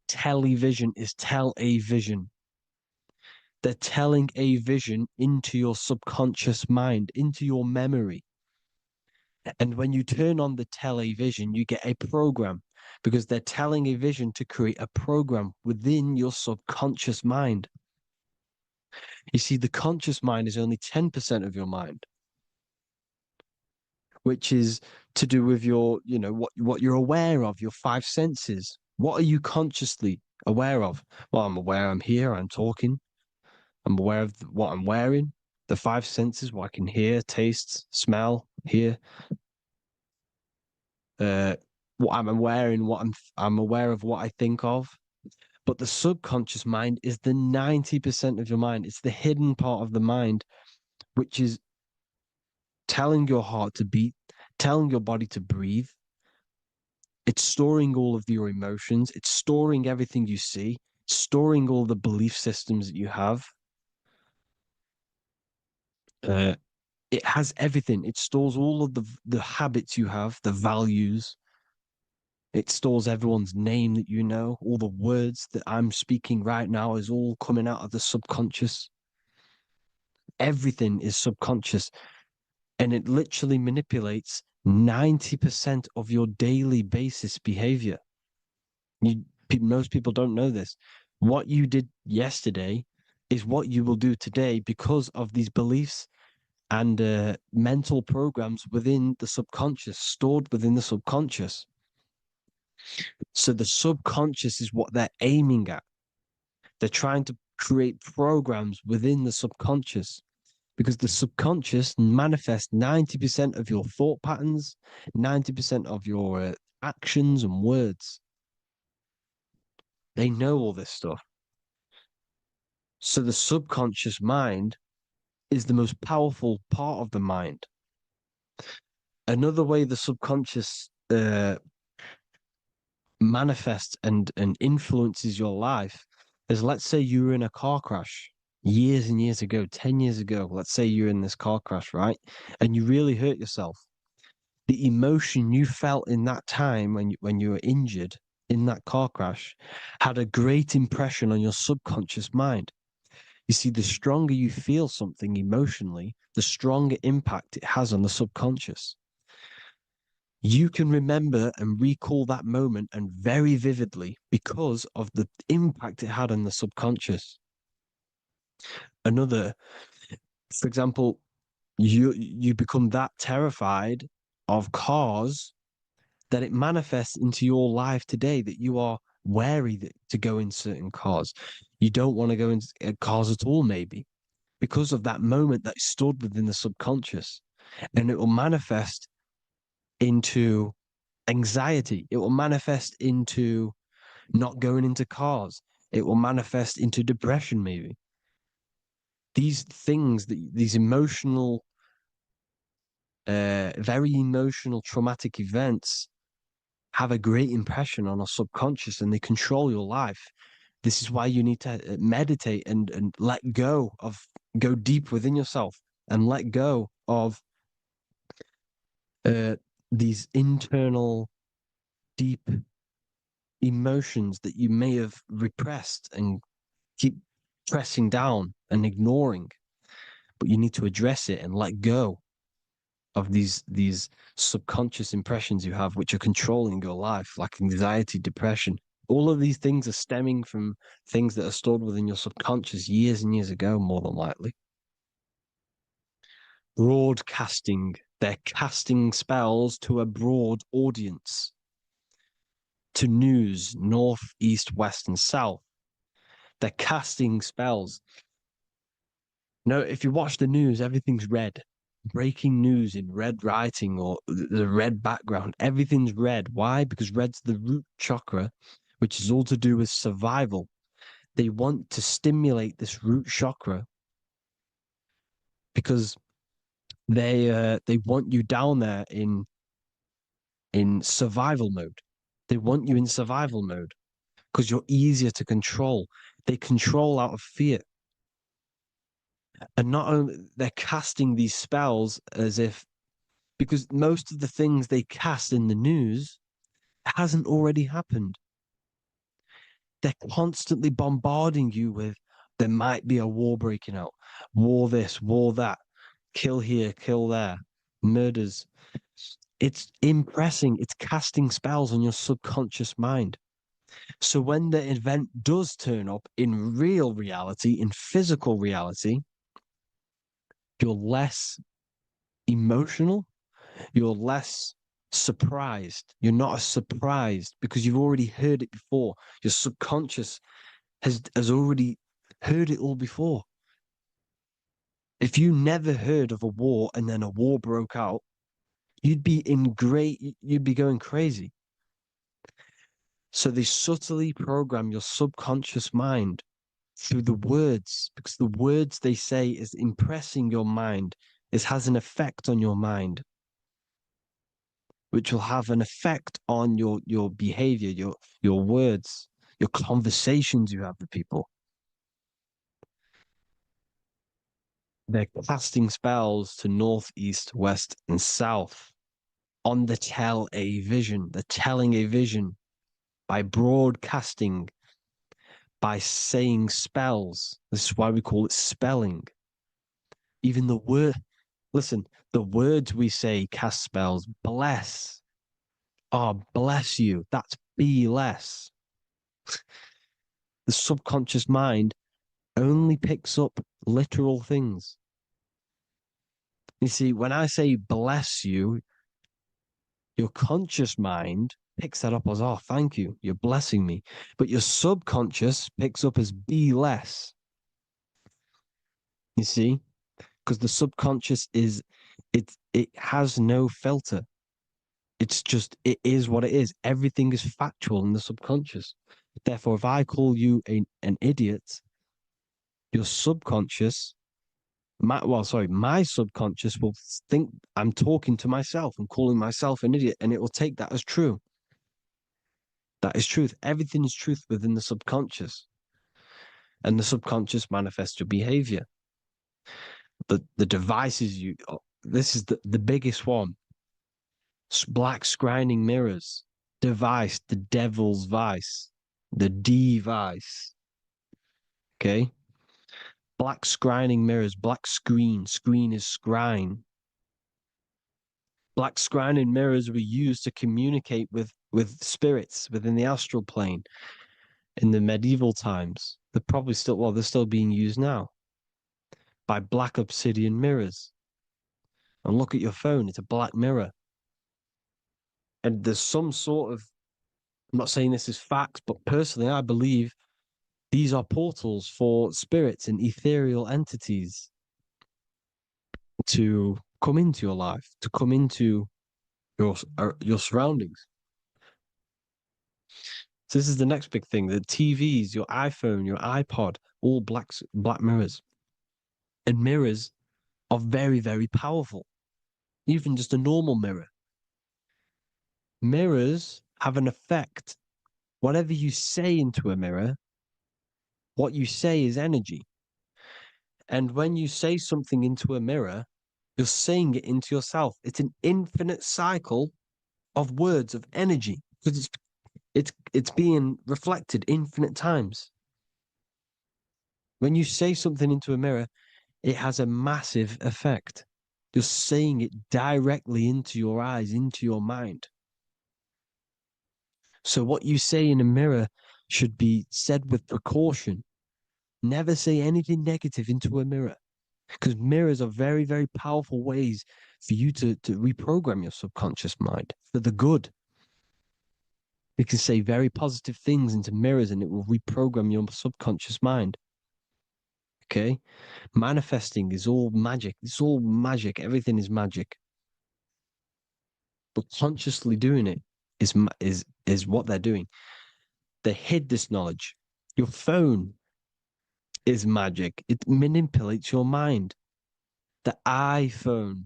S1: Television is tell a vision. They're telling a vision into your subconscious mind, into your memory. And when you turn on the television, you get a program because they're telling a vision to create a program within your subconscious mind. You see, the conscious mind is only 10% of your mind, which is to do with your, what you're aware of, your five senses. What are you consciously aware of? Well, I'm aware I'm here, I'm talking. I'm aware of what I'm wearing, the five senses, what I can hear, taste, smell, hear. What I'm wearing, I'm aware of what I think of. But the subconscious mind is the 90% of your mind. It's the hidden part of the mind, which is telling your heart to beat, telling your body to breathe. It's storing all of your emotions. It's storing everything you see, storing all the belief systems that you have. It has everything. It stores all of the habits you have, the values. It stores everyone's name that you know. All the words that I'm speaking right now is all coming out of the subconscious. Everything is subconscious. And it literally manipulates 90% of your daily basis behavior. Most people don't know this. What you did yesterday is what you will do today because of these beliefs and mental programs within the subconscious, stored within the subconscious. So the subconscious is what they're aiming at. They're trying to create programs within the subconscious because the subconscious manifests 90% of your thought patterns, 90% of your actions and words. They know all this stuff. So the subconscious mind is the most powerful part of the mind. Another way the subconscious manifests and influences your life is, let's say you were in a car crash years and years ago, 10 years ago. Let's say you're in this car crash, right? And you really hurt yourself. The emotion you felt in that time when you were injured in that car crash had a great impression on your subconscious mind. You see, the stronger you feel something emotionally, the stronger impact it has on the subconscious. You can remember and recall that moment and very vividly because of the impact it had on the subconscious. For example, you become that terrified of cars that it manifests into your life today, that you are wary to go in certain cars. You don't want to go in cars at all, maybe, because of that moment that stood within the subconscious. And it will manifest into anxiety. It will manifest into not going into cars. It will manifest into depression, maybe. These things, these emotional, very emotional, traumatic events have a great impression on our subconscious and they control your life. This is why you need to meditate and let go deep within yourself and let go of these internal, deep emotions that you may have repressed and keep pressing down and ignoring. But you need to address it and let go of these subconscious impressions you have, which are controlling your life, like anxiety, depression. All of these things are stemming from things that are stored within your subconscious years and years ago, more than likely. Broadcasting. They're casting spells to a broad audience, to news, north, east, west, and south. They're casting spells. No, if you watch the news, everything's red. Breaking news in red writing or the red background, everything's red. Why? Because red's the root chakra, which is all to do with survival. They want to stimulate this root chakra because they want you down there in survival mode. They want you in survival mode because you're easier to control. They control out of fear. And not only they're casting these spells as if, because most of the things they cast in the news hasn't already happened. They're constantly bombarding you with there might be a war breaking out, war this, war that, kill here, kill there, murders. It's impressing, it's casting spells on your subconscious mind. So when the event does turn up in real reality, in physical reality, you're less emotional, you're less surprised. You're not as surprised because you've already heard it before. Your subconscious has already heard it all before. If you never heard of a war and then a war broke out, you'd be going crazy. So they subtly program your subconscious mind through the words, because the words they say is impressing your mind. It has an effect on your mind, which will have an effect on your behavior, your words, your conversations you have with people. They're casting spells to north, east, west, and south on the tell a vision. They're telling a vision by broadcasting, by saying spells. This is why we call it spelling. Even the word, listen, the words we say cast spells. Bless. Oh, bless you. That's be less. The subconscious mind only picks up literal things. You see, when I say bless you, your conscious mind picks that up as, oh, thank you, you're blessing me. But your subconscious picks up as be less. You see? Because the subconscious it has no filter. It's just, it is what it is. Everything is factual in the subconscious. Therefore, if I call you an idiot, your subconscious, my subconscious will think I'm talking to myself and calling myself an idiot, and it will take that as true. That is truth. Everything is truth within the subconscious. And the subconscious manifests your behavior. The devices this is the biggest one. Black scrying mirrors, device, the devil's vice, the device. Okay. Black scrying mirrors, black screen is scrying. Black scrying mirrors were used to communicate with spirits within the astral plane in the medieval times. They're still being used now by black obsidian mirrors. And look at your phone, it's a black mirror. And there's some sort of, I'm not saying this is facts, but personally, I believe these are portals for spirits and ethereal entities to come into your life, to come into your surroundings. So this is the next big thing: the TVs, your iPhone, your iPod, all black mirrors, and mirrors are very, very powerful. Even just a normal mirror. Mirrors have an effect. Whatever you say into a mirror, what you say is energy. And when you say something into a mirror, you're saying it into yourself. It's an infinite cycle of words of energy because it's being reflected infinite times. When you say something into a mirror, it has a massive effect. You're saying it directly into your eyes, into your mind. So what you say in a mirror should be said with precaution. Never say anything negative into a mirror, because mirrors are very, very powerful ways for you to reprogram your subconscious mind for the good. You can say very positive things into mirrors and it will reprogram your subconscious mind. Okay? Manifesting is all magic. It's all magic. Everything is magic. But consciously doing it is what they're doing. They hid this knowledge. Your phone is magic. It manipulates your mind. The iPhone,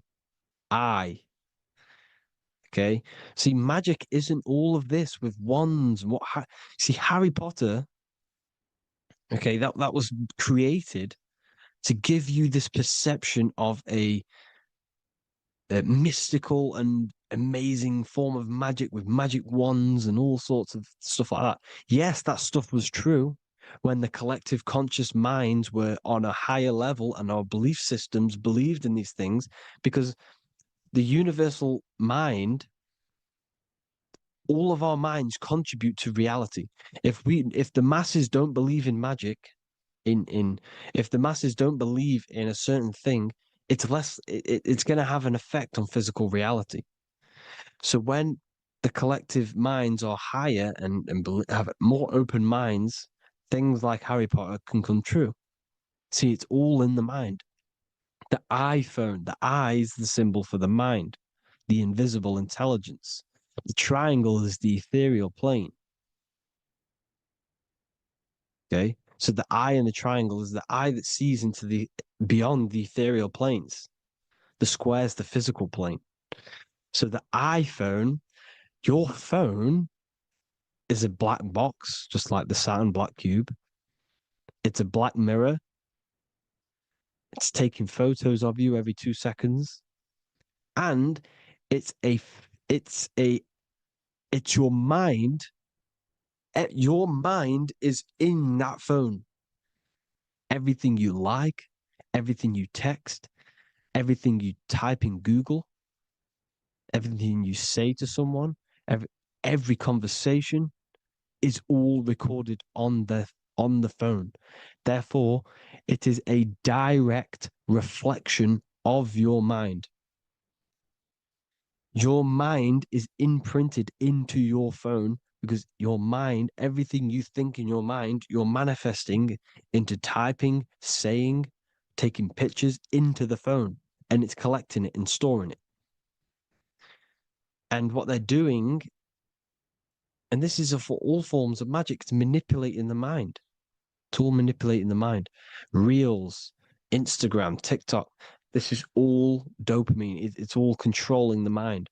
S1: I. Okay. See, magic isn't all of this with wands. See, Harry Potter, okay, that was created to give you this perception of a mystical and amazing form of magic with magic wands and all sorts of stuff like that. Yes, that stuff was true when the collective conscious minds were on a higher level and our belief systems believed in these things, because the universal mind, all of our minds contribute to reality. If the masses don't believe in magic, in if the masses don't believe in a certain thing, it's going to have an effect on physical reality. So when the collective minds are higher and have more open minds, things like Harry Potter can come true. See, it's all in the mind. The iPhone, the I is the symbol for the mind, the invisible intelligence. The triangle is the ethereal plane. Okay. So the eye in the triangle is the eye that sees into the beyond the ethereal planes. The square is the physical plane. So the iPhone, your phone is a black box, just like the Saturn black cube. It's a black mirror. It's taking photos of you every 2 seconds. And it's a it's a it's your mind. Your mind is in that phone. Everything you like, everything you text, everything you type in Google, everything you say to someone, every conversation is all recorded on the phone. Therefore, it is a direct reflection of your mind. Your mind is imprinted into your phone because your mind, everything you think in your mind, you're manifesting into typing, saying, taking pictures into the phone, and it's collecting it and storing it. And what they're doing, and this is for all forms of magic, it's manipulating the mind. It's all manipulating the mind. Reels, Instagram, TikTok, this is all dopamine. It's all controlling the mind.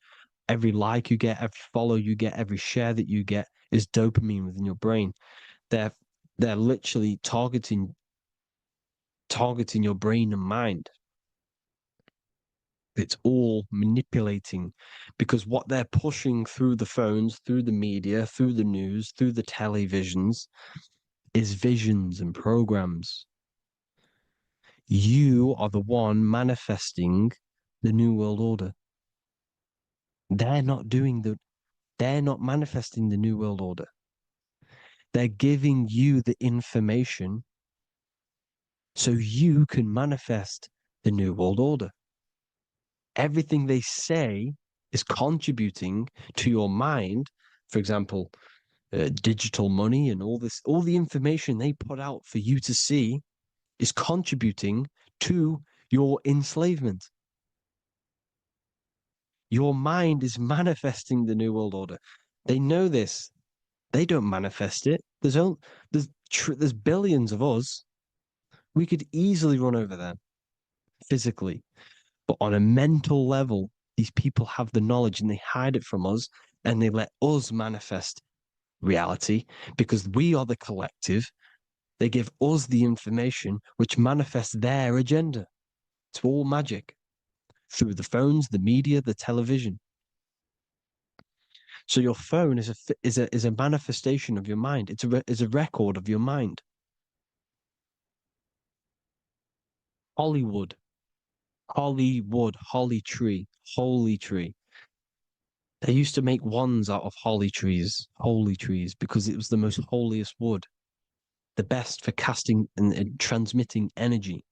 S1: Every like you get, every follow you get, every share that you get is dopamine within your brain. They're literally targeting your brain and mind. It's all manipulating, because what they're pushing through the phones, through the media, through the news, through the televisions is visions and programs. You are the one manifesting the New World Order. They're not manifesting the New World Order. They're giving you the information so you can manifest the New World Order. Everything they say is contributing to your mind. For example, digital money and all the information they put out for you to see is contributing to your enslavement. Your mind is manifesting the New World Order. They know this. They don't manifest it. There's billions of us. We could easily run over them physically, but on a mental level, these people have the knowledge and they hide it from us, and they let us manifest reality because we are the collective. They give us the information which manifests their agenda. It's all magic through the phones, the media, the television. So your phone is a manifestation of your mind. It's a record of your mind. Hollywood, Holly tree, holy tree. They used to make wands out of holy trees, because it was the most holiest wood, the best for casting and transmitting energy.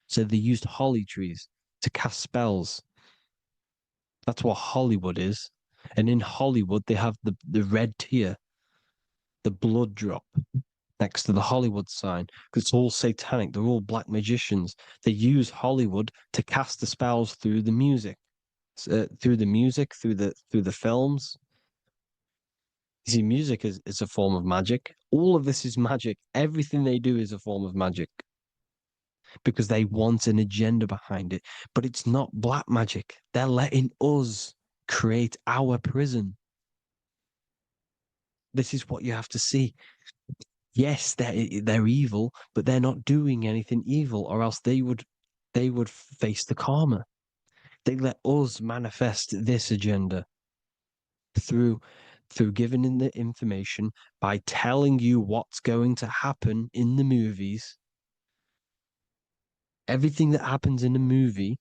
S1: So they used holly trees to cast spells. That's what Hollywood is. And in Hollywood, they have the red tear, the blood drop next to the Hollywood sign, because it's all satanic. They're all black magicians. They use Hollywood to cast the spells through the music, through the films. You see, music is a form of magic. All of this is magic. Everything they do is a form of magic because they want an agenda behind it. But it's not black magic. They're letting us create our prison. This is what you have to see. Yes, they're evil, but they're not doing anything evil, or else they would face the karma. They let us manifest this agenda through giving in the information, by telling you what's going to happen in the movies. Everything that happens in a movie,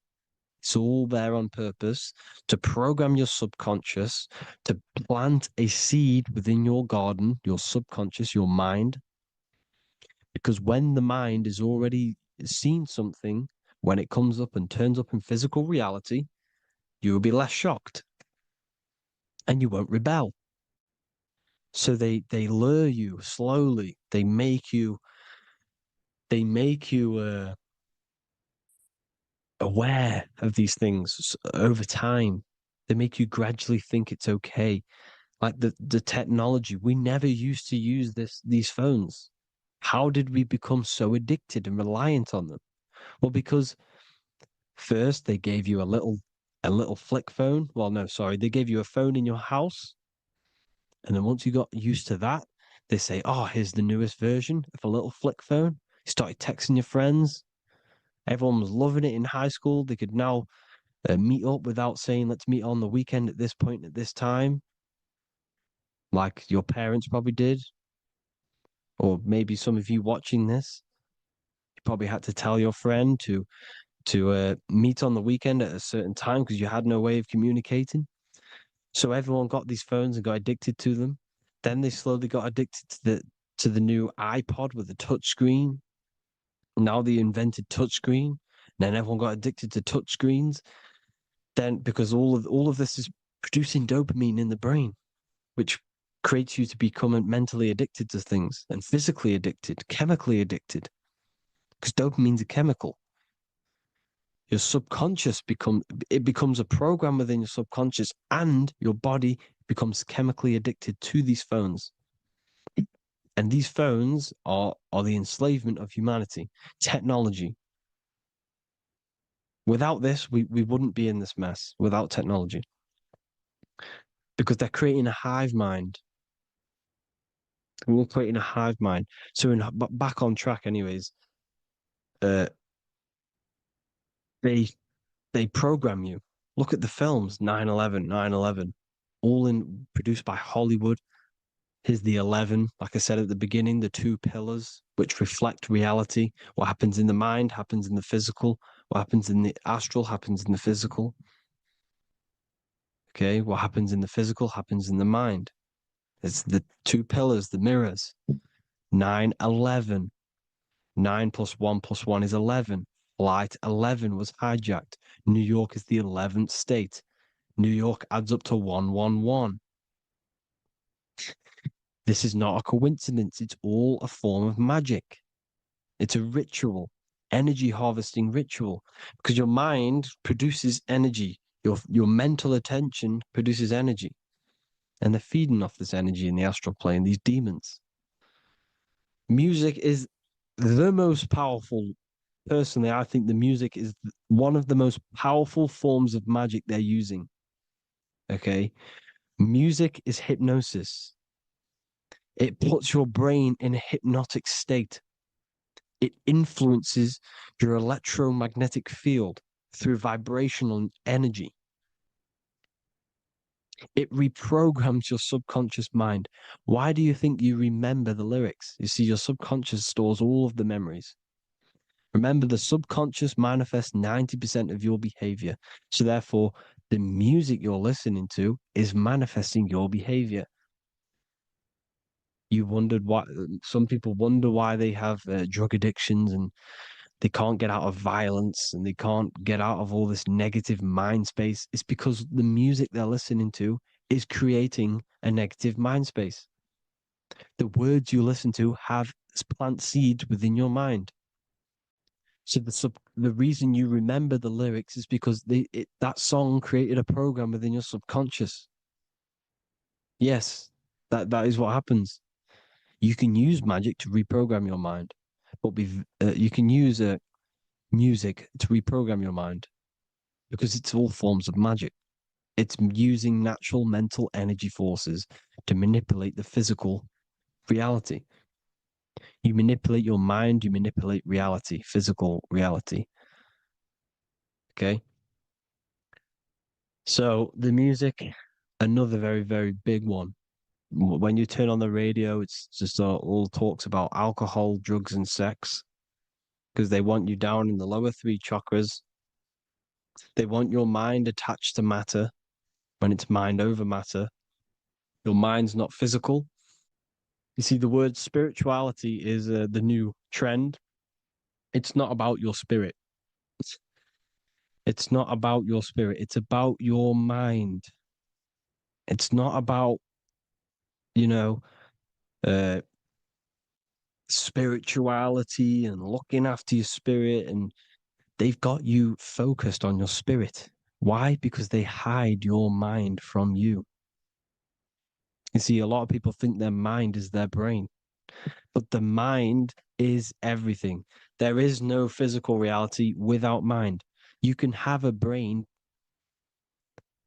S1: it's all there on purpose to program your subconscious, to plant a seed within your garden, your subconscious, your mind. Because when the mind is already seen something, when it comes up and turns up in physical reality, you will be less shocked and you won't rebel. So they lure you slowly. They make you aware of these things over time. They make you gradually think it's okay. Like the technology, we never used to use these phones. How did we become so addicted and reliant on them? Well, because first they gave you a little flick phone. Well, no, sorry, they gave you a phone in your house, and then once you got used to that, they say, "Oh, here's the newest version of a little flick phone." You started texting your friends. Everyone was loving it in high school. They could now meet up without saying, "Let's meet on the weekend at this point at this time," like your parents probably did, or maybe some of you watching this, you probably had to tell your friend to meet on the weekend at a certain time because you had no way of communicating. So everyone got these phones and got addicted to them. Then they slowly got addicted to the new iPod with the touch screen. Now they invented touchscreen. Then everyone got addicted to touchscreens. Then because all of this is producing dopamine in the brain, which creates you to become mentally addicted to things and physically addicted, chemically addicted. Because dopamine's a chemical. Your subconscious becomes a program within your subconscious, and your body becomes chemically addicted to these phones. And these phones are the enslavement of humanity, technology. Without this, we wouldn't be in this mess without technology. Because they're creating a hive mind. We're creating a hive mind. So back on track anyways, uh they program you. Look at the films, 9/11, 9/11, all produced by Hollywood. Here's the 11, like I said at the beginning, the two pillars which reflect reality. What happens in the mind happens in the physical. What happens in the astral happens in the physical. Okay, what happens in the physical happens in the mind. It's the two pillars, the mirrors. 9/11. 9 plus 1 is 11. Flight 11 was hijacked. New York is the 11th state. New York adds up to 111. This is not a coincidence. It's all a form of magic. It's a ritual, energy harvesting ritual, because your mind produces energy. Your mental attention produces energy, and they're feeding off this energy in the astral plane, these demons. Music is the most powerful. Personally, I think the music is one of the most powerful forms of magic they're using. Okay. Music is hypnosis. It puts your brain in a hypnotic state. It influences your electromagnetic field through vibrational energy. It reprograms your subconscious mind. Why do you think you remember the lyrics? You see, your subconscious stores all of the memories. Remember, the subconscious manifests 90% of your behavior. So therefore, The music you're listening to is manifesting your behavior. You wondered why some people wonder why they have drug addictions and they can't get out of violence and they can't get out of all this negative mind space. It's because the music they're listening to is creating a negative mind space. The words you listen to have plant seeds within your mind. So the reason you remember the lyrics is because that song created a program within your subconscious. Yes, that is what happens. You can use magic to reprogram your mind, but you can use music to reprogram your mind because it's all forms of magic. It's using natural mental energy forces to manipulate the physical reality. You manipulate your mind, you manipulate reality, physical reality. Okay. So the music, another very, very big one. When you turn on the radio, it's just all talks about alcohol, drugs, and sex because they want you down in the lower three chakras. They want your mind attached to matter when it's mind over matter. Your mind's not physical. You see, the word spirituality is the new trend. It's not about your spirit. It's not about your spirit. It's about your mind. It's not about, you know, uh, spirituality and looking after your spirit. And they've got you focused on your spirit. Why? Because they hide your mind from you. You see, a lot of people think their mind is their brain, but the mind is everything. There is no physical reality without mind. You can have a brain.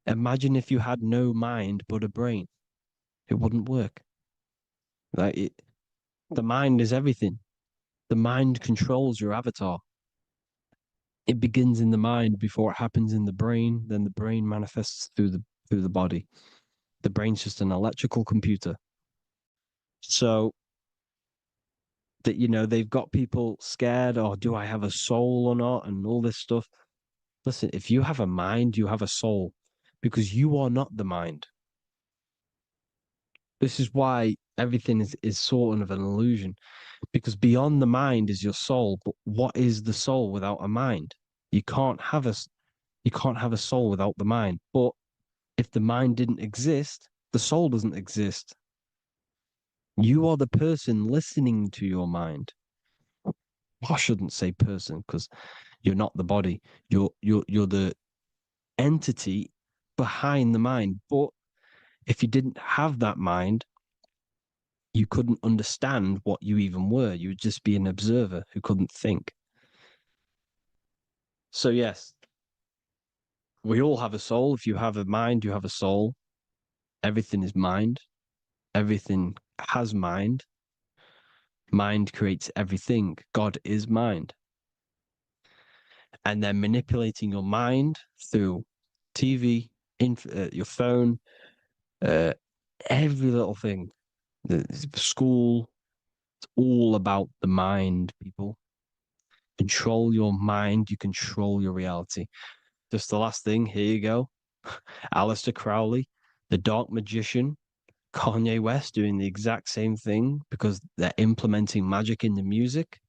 S1: Imagine if you had no mind but a brain. It wouldn't work. The mind is everything. The mind controls your avatar. It begins in the mind before it happens in the brain. Then the brain manifests through the body. The brain's just an electrical computer. So that they've got people scared. Or do I have a soul or not? And all this stuff. Listen, if you have a mind, you have a soul, because you are not the mind. This is why everything is sort of an illusion, because beyond the mind is your soul. But what is the soul without a mind? You can't have a soul without the mind. But if the mind didn't exist, the soul doesn't exist. You are the person listening to your mind. I shouldn't say person because you're not the body. You're the entity behind the mind. But if you didn't have that mind, you couldn't understand what you even were. You would just be an observer who couldn't think. So yes, we all have a soul. If you have a mind, you have a soul. Everything is mind. Everything has mind. Mind creates everything. God is mind. And then manipulating your mind through TV, your phone, uh, every little thing. The school, it's all about the mind, people. Control your mind, you control your reality. Just the last thing, here you go. Aleister Crowley, the dark magician, Kanye West doing the exact same thing because they're implementing magic in the music.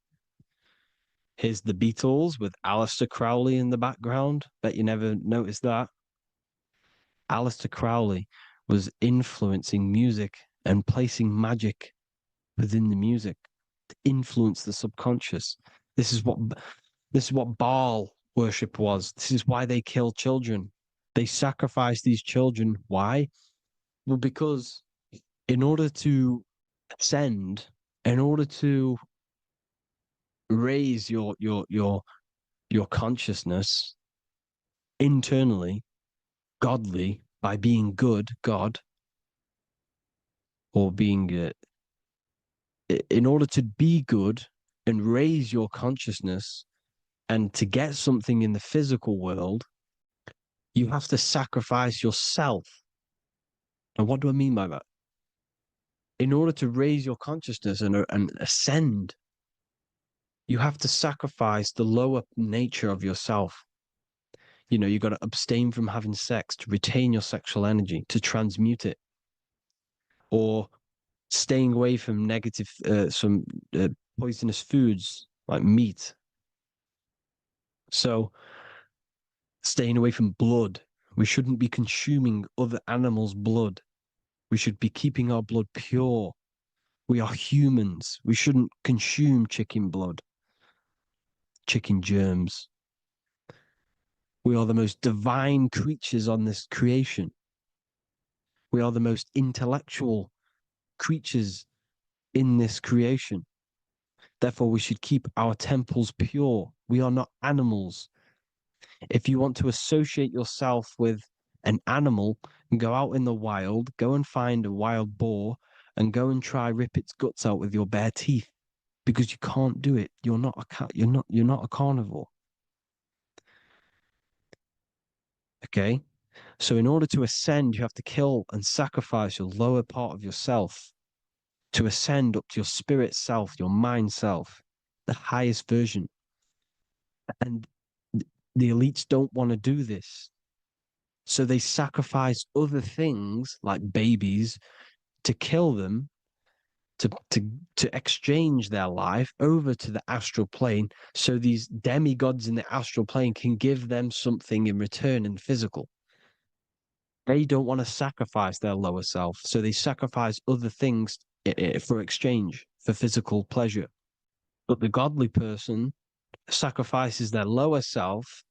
S1: Here's the Beatles with Aleister Crowley in the background. Bet you never noticed that. Aleister Crowley was influencing music and placing magic within the music to influence the subconscious. This is what Baal worship was. This is why they kill children. They sacrifice these children. Why? Well, because in order to ascend, in order to raise your consciousness internally, godly, by being good, God, or being in order to be good and raise your consciousness and to get something in the physical world, you have to sacrifice yourself. And what do I mean by that? In order to raise your consciousness and ascend, you have to sacrifice the lower nature of yourself. You got to abstain from having sex to retain your sexual energy, to transmute it, or staying away from some poisonous foods like meat. So staying away from blood. We shouldn't be consuming other animals' blood. We should be keeping our blood pure. We are humans. We shouldn't consume chicken blood, chicken germs. We are the most divine creatures on this creation. We are the most intellectual creatures in this creation. Therefore, we should keep our temples pure. We are not animals. If you want to associate yourself with an animal, go out in the wild, go and find a wild boar and go and try rip its guts out with your bare teeth, because you can't do it. You're not a cat. You're not a carnivore. Okay? So in order to ascend, you have to kill and sacrifice your lower part of yourself to ascend up to your spirit self, your mind self, the highest version. And the elites don't want to do this. So they sacrifice other things like babies to kill them, to exchange their life over to the astral plane, so these demigods in the astral plane can give them something in return in physical. They don't want to sacrifice their lower self, so they sacrifice other things for exchange, for physical pleasure. But the godly person sacrifices their lower self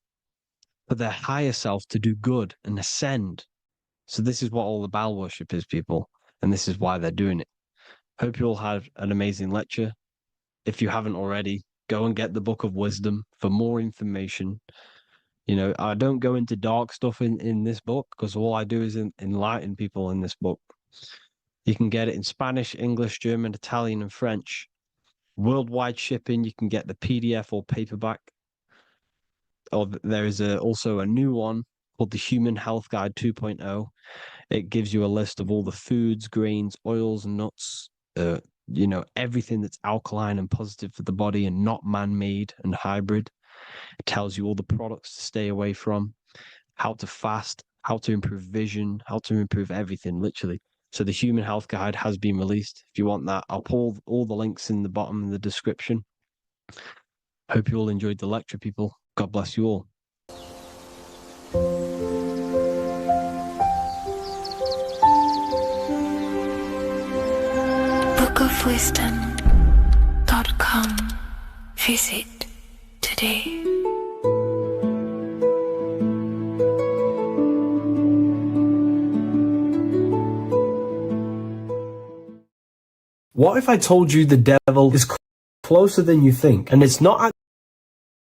S1: for their higher self to do good and ascend. So this is what all the Baal worship is, people, and this is why they're doing it. Hope you all had an amazing lecture. If you haven't already, go and get the Book of Wisdom for more information. I don't go into dark stuff in this book, because all I do is enlighten people in this book. You can get it in Spanish, English, German, Italian, and French. Worldwide shipping. You can get the PDF or paperback. Or there is also a new one called the Human Health Guide 2.0. It gives you a list of all the foods, grains, oils, and nuts, everything that's alkaline and positive for the body and not man-made and hybrid. It tells you all the products to stay away from, how to fast, how to improve vision, how to improve everything, literally. So the Human Health Guide has been released. If you want that, I'll pull all the links in the bottom of the description. Hope you all enjoyed the lecture, people. God bless you all.
S2: bookofwisdom.com. Visit today.
S3: What if I told you the devil is closer than you think, and it's not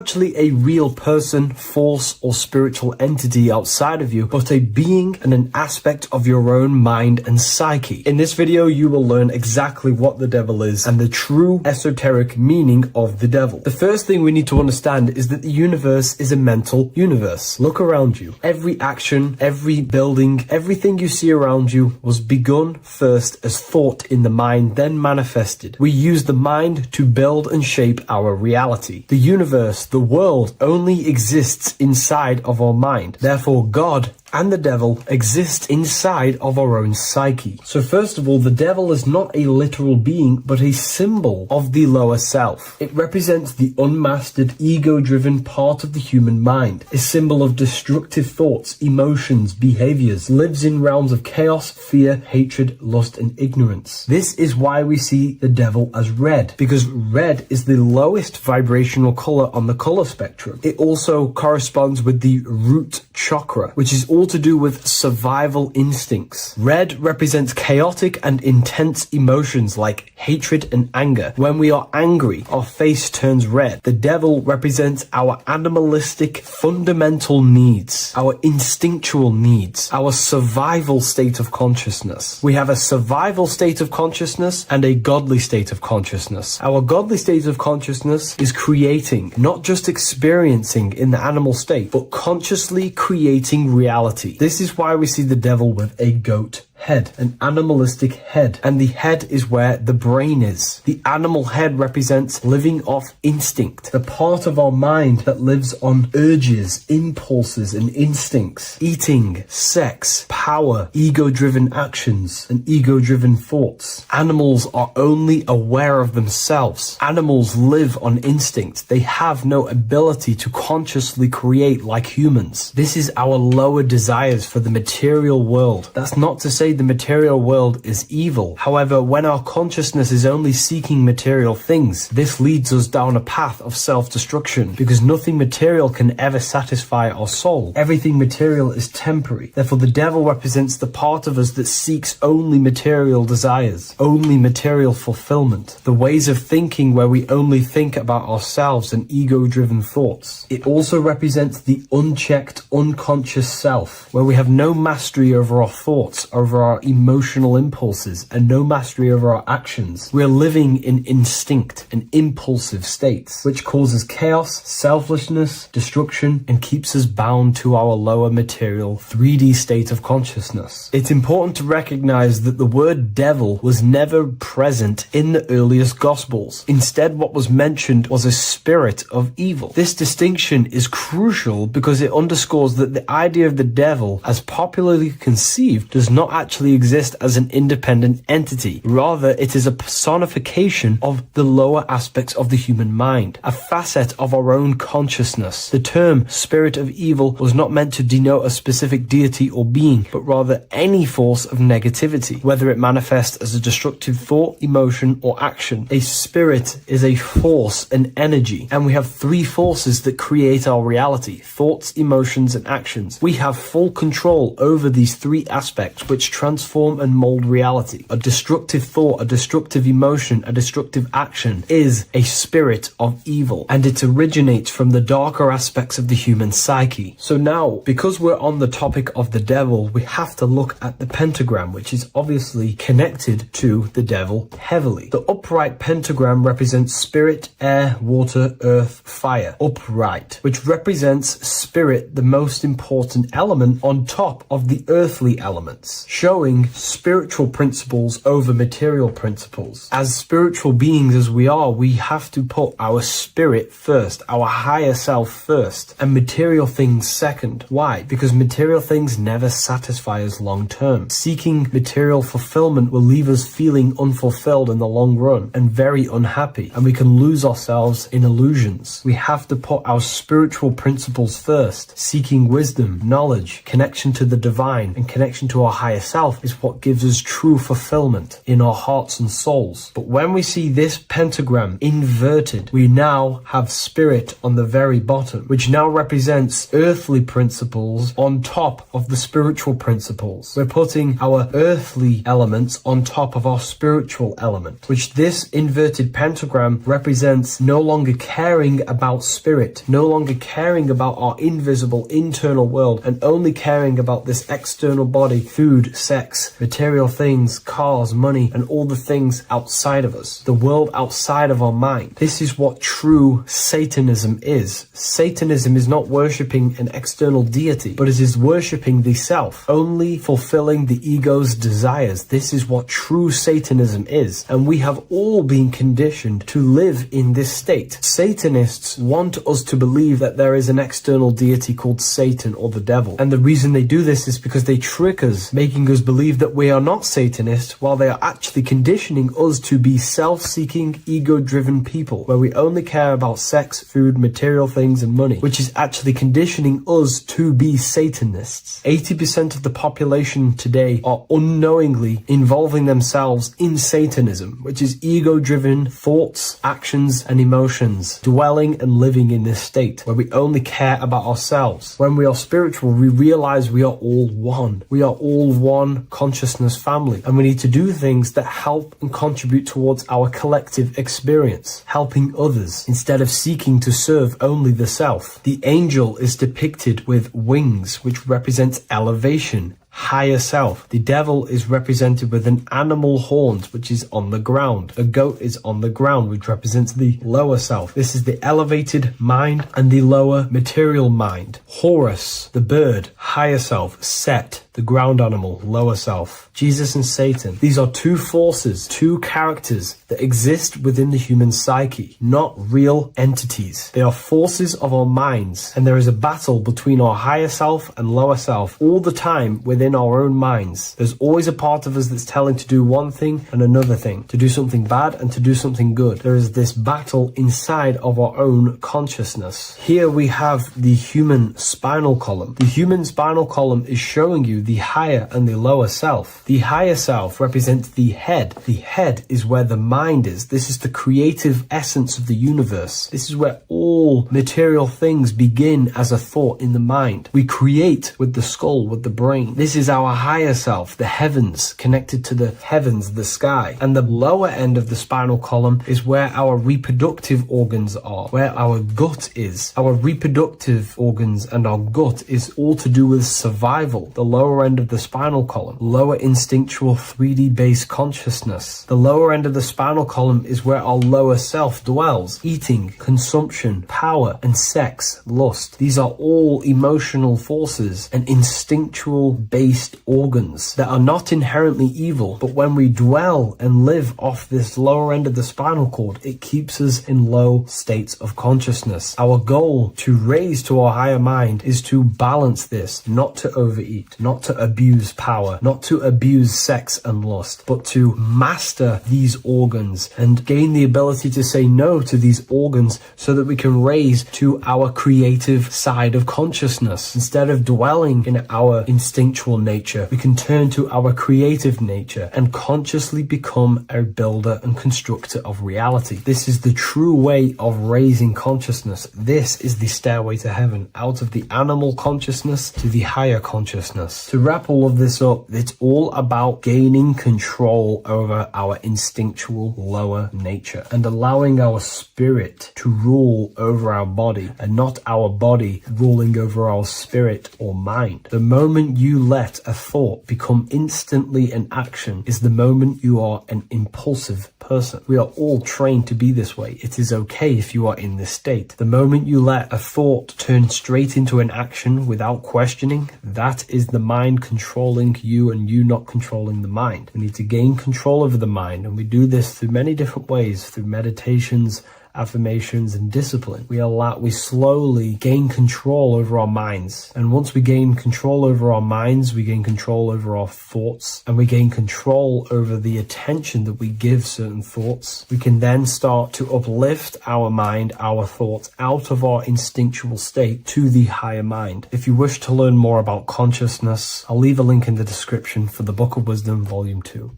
S3: actually a real person, force, or spiritual entity outside of you, but a being and an aspect of your own mind and psyche? In this video, you will learn exactly what the devil is and the true esoteric meaning of the devil. The first thing we need to understand is that the universe is a mental universe. Look around you. Every action, every building, everything you see around you was begun first as thought in the mind, then manifested. We use the mind to build and shape our reality. The universe, the world, only exists inside of our mind. Therefore, God and the devil exist inside of our own psyche. So first of all, the devil is not a literal being, but a symbol of the lower self. It represents the unmastered, ego-driven part of the human mind, a symbol of destructive thoughts, emotions, behaviors, lives in realms of chaos, fear, hatred, lust, and ignorance. This is why we see the devil as red, because red is the lowest vibrational color on the color spectrum. It also corresponds with the root chakra, which is all to do with survival instincts. Red represents chaotic and intense emotions like hatred and anger. When we are angry, our face turns red. The devil represents our animalistic fundamental needs, our instinctual needs, our survival state of consciousness. We have a survival state of consciousness and a godly state of consciousness. Our godly state of consciousness is creating, not just experiencing in the animal state, but consciously creating reality. This is why we see the devil with a goat head, an animalistic head, and the head is where the brain is. The animal head represents living off instinct, the part of our mind that lives on urges, impulses, and instincts, eating, sex, power, ego-driven actions, and ego-driven thoughts. Animals are only aware of themselves. Animals live on instinct. They have no ability to consciously create like humans. This is our lower desires for the material world. That's not to say the material world is evil. However, when our consciousness is only seeking material things, this leads us down a path of self-destruction, because nothing material can ever satisfy our soul. Everything material is temporary. Therefore, the devil represents the part of us that seeks only material desires, only material fulfillment, the ways of thinking where we only think about ourselves and ego-driven thoughts. It also represents the unchecked, unconscious self, where we have no mastery over our thoughts, over our emotional impulses, and no mastery over our actions. We are living in instinct and impulsive states, which causes chaos, selflessness, destruction, and keeps us bound to our lower material 3D state of consciousness. It's important to recognize that the word devil was never present in the earliest Gospels. Instead, what was mentioned was a spirit of evil. This distinction is crucial because it underscores that the idea of the devil, as popularly conceived, does not actually exist as an independent entity. Rather, it is a personification of the lower aspects of the human mind, a facet of our own consciousness. The term spirit of evil was not meant to denote a specific deity or being, but rather any force of negativity, whether it manifests as a destructive thought, emotion, or action. A spirit is a force, an energy, and we have three forces that create our reality: thoughts, emotions, and actions. We have full control over these three aspects which transform and mold reality. A destructive thought, a destructive emotion, a destructive action is a spirit of evil, and it originates from the darker aspects of the human psyche. So now, because we're on the topic of the devil, we have to look at the pentagram, which is obviously connected to the devil heavily. The upright pentagram represents spirit, air, water, earth, fire. Upright, which represents spirit, the most important element on top of the earthly elements, showing spiritual principles over material principles. As spiritual beings as we are, we have to put our spirit first, our higher self first, and material things second. Why? Because material things never satisfy us long term. Seeking material fulfillment will leave us feeling unfulfilled in the long run and very unhappy, and we can lose ourselves in illusions. We have to put our spiritual principles first. Seeking wisdom, knowledge, connection to the divine, and connection to our higher self is what gives us true fulfillment in our hearts and souls. But when we see this pentagram inverted, we now have spirit on the very bottom, which now represents earthly principles on top of the spiritual principles. We're putting our earthly elements on top of our spiritual element, which this inverted pentagram represents no longer caring about spirit, no longer caring about our invisible internal world, and only caring about this external body, food, sex, material things, cars, money, and all the things outside of us, the world outside of our mind. This is what true Satanism is. Satanism is not worshipping an external deity, but it is worshipping the self, only fulfilling the ego's desires. This is what true Satanism is, and we have all been conditioned to live in this state. Satanists want us to believe that there is an external deity called Satan or the devil, and the reason they do this is because they trick us, making us believe that we are not Satanists, while they are actually conditioning us to be self-seeking, ego-driven people, where we only care about sex, food, material things, and money, which is actually conditioning us to be Satanists. 80% of the population today are unknowingly involving themselves in Satanism, which is ego-driven thoughts, actions, and emotions, dwelling and living in this state, where we only care about ourselves. When we are spiritual, we realize we are all one. We are all one consciousness family, and we need to do things that help and contribute towards our collective experience, helping others, instead of seeking to serve only the self. The angel is depicted with wings, which represents elevation, higher self. The devil is represented with an animal horns, which is on the ground. A goat is on the ground, which represents the lower self. This is the elevated mind and the lower material mind. Horus, the bird, higher self. Set, the ground animal, lower self. Jesus and Satan. These are two forces, two characters that exist within the human psyche, not real entities. They are forces of our minds, and there is a battle between our higher self and lower self all the time within our own minds. There's always a part of us that's telling to do one thing and another thing, to do something bad and to do something good. There is this battle inside of our own consciousness. Here we have the human spinal column. The human spinal column is showing you the higher and the lower self. The higher self represents the head. The head is where the mind is. This is the creative essence of the universe. This is where all material things begin as a thought in the mind. We create with the skull, with the brain. This is our higher self, the heavens, connected to the heavens, the sky. And the lower end of the spinal column is where our reproductive organs are, where our gut is. Our reproductive organs and our gut is all to do with survival. The lower end of the spinal column, lower instinctual 3D based consciousness. The lower end of the spinal column is where our lower self dwells. Eating, consumption, power, and sex, lust. These are all emotional forces and instinctual based organs that are not inherently evil, but when we dwell and live off this lower end of the spinal cord, it keeps us in low states of consciousness. Our goal to raise to our higher mind is to balance this, not to overeat, not to abuse power, not to abuse sex and lust, but to master these organs and gain the ability to say no to these organs so that we can raise to our creative side of consciousness. Instead of dwelling in our instinctual nature, we can turn to our creative nature and consciously become a builder and constructor of reality. This is the true way of raising consciousness. This is the stairway to heaven, out of the animal consciousness to the higher consciousness. To wrap all of this up, it's all about gaining control over our instinctual lower nature and allowing our spirit to rule over our body and not our body ruling over our spirit or mind. The moment you let a thought become instantly an action is the moment you are an impulsive person. We are all trained to be this way. It is okay if you are in this state. The moment you let a thought turn straight into an action without questioning, that is the mind controlling you and you not controlling the mind. We need to gain control over the mind, and we do this through many different ways, through meditations, affirmations, and discipline. We slowly gain control over our minds. And once we gain control over our minds, we gain control over our thoughts, and we gain control over the attention that we give certain thoughts. We can then start to uplift our mind, our thoughts, out of our instinctual state to the higher mind. If you wish to learn more about consciousness, I'll leave a link in the description for the Book of Wisdom, Volume 2.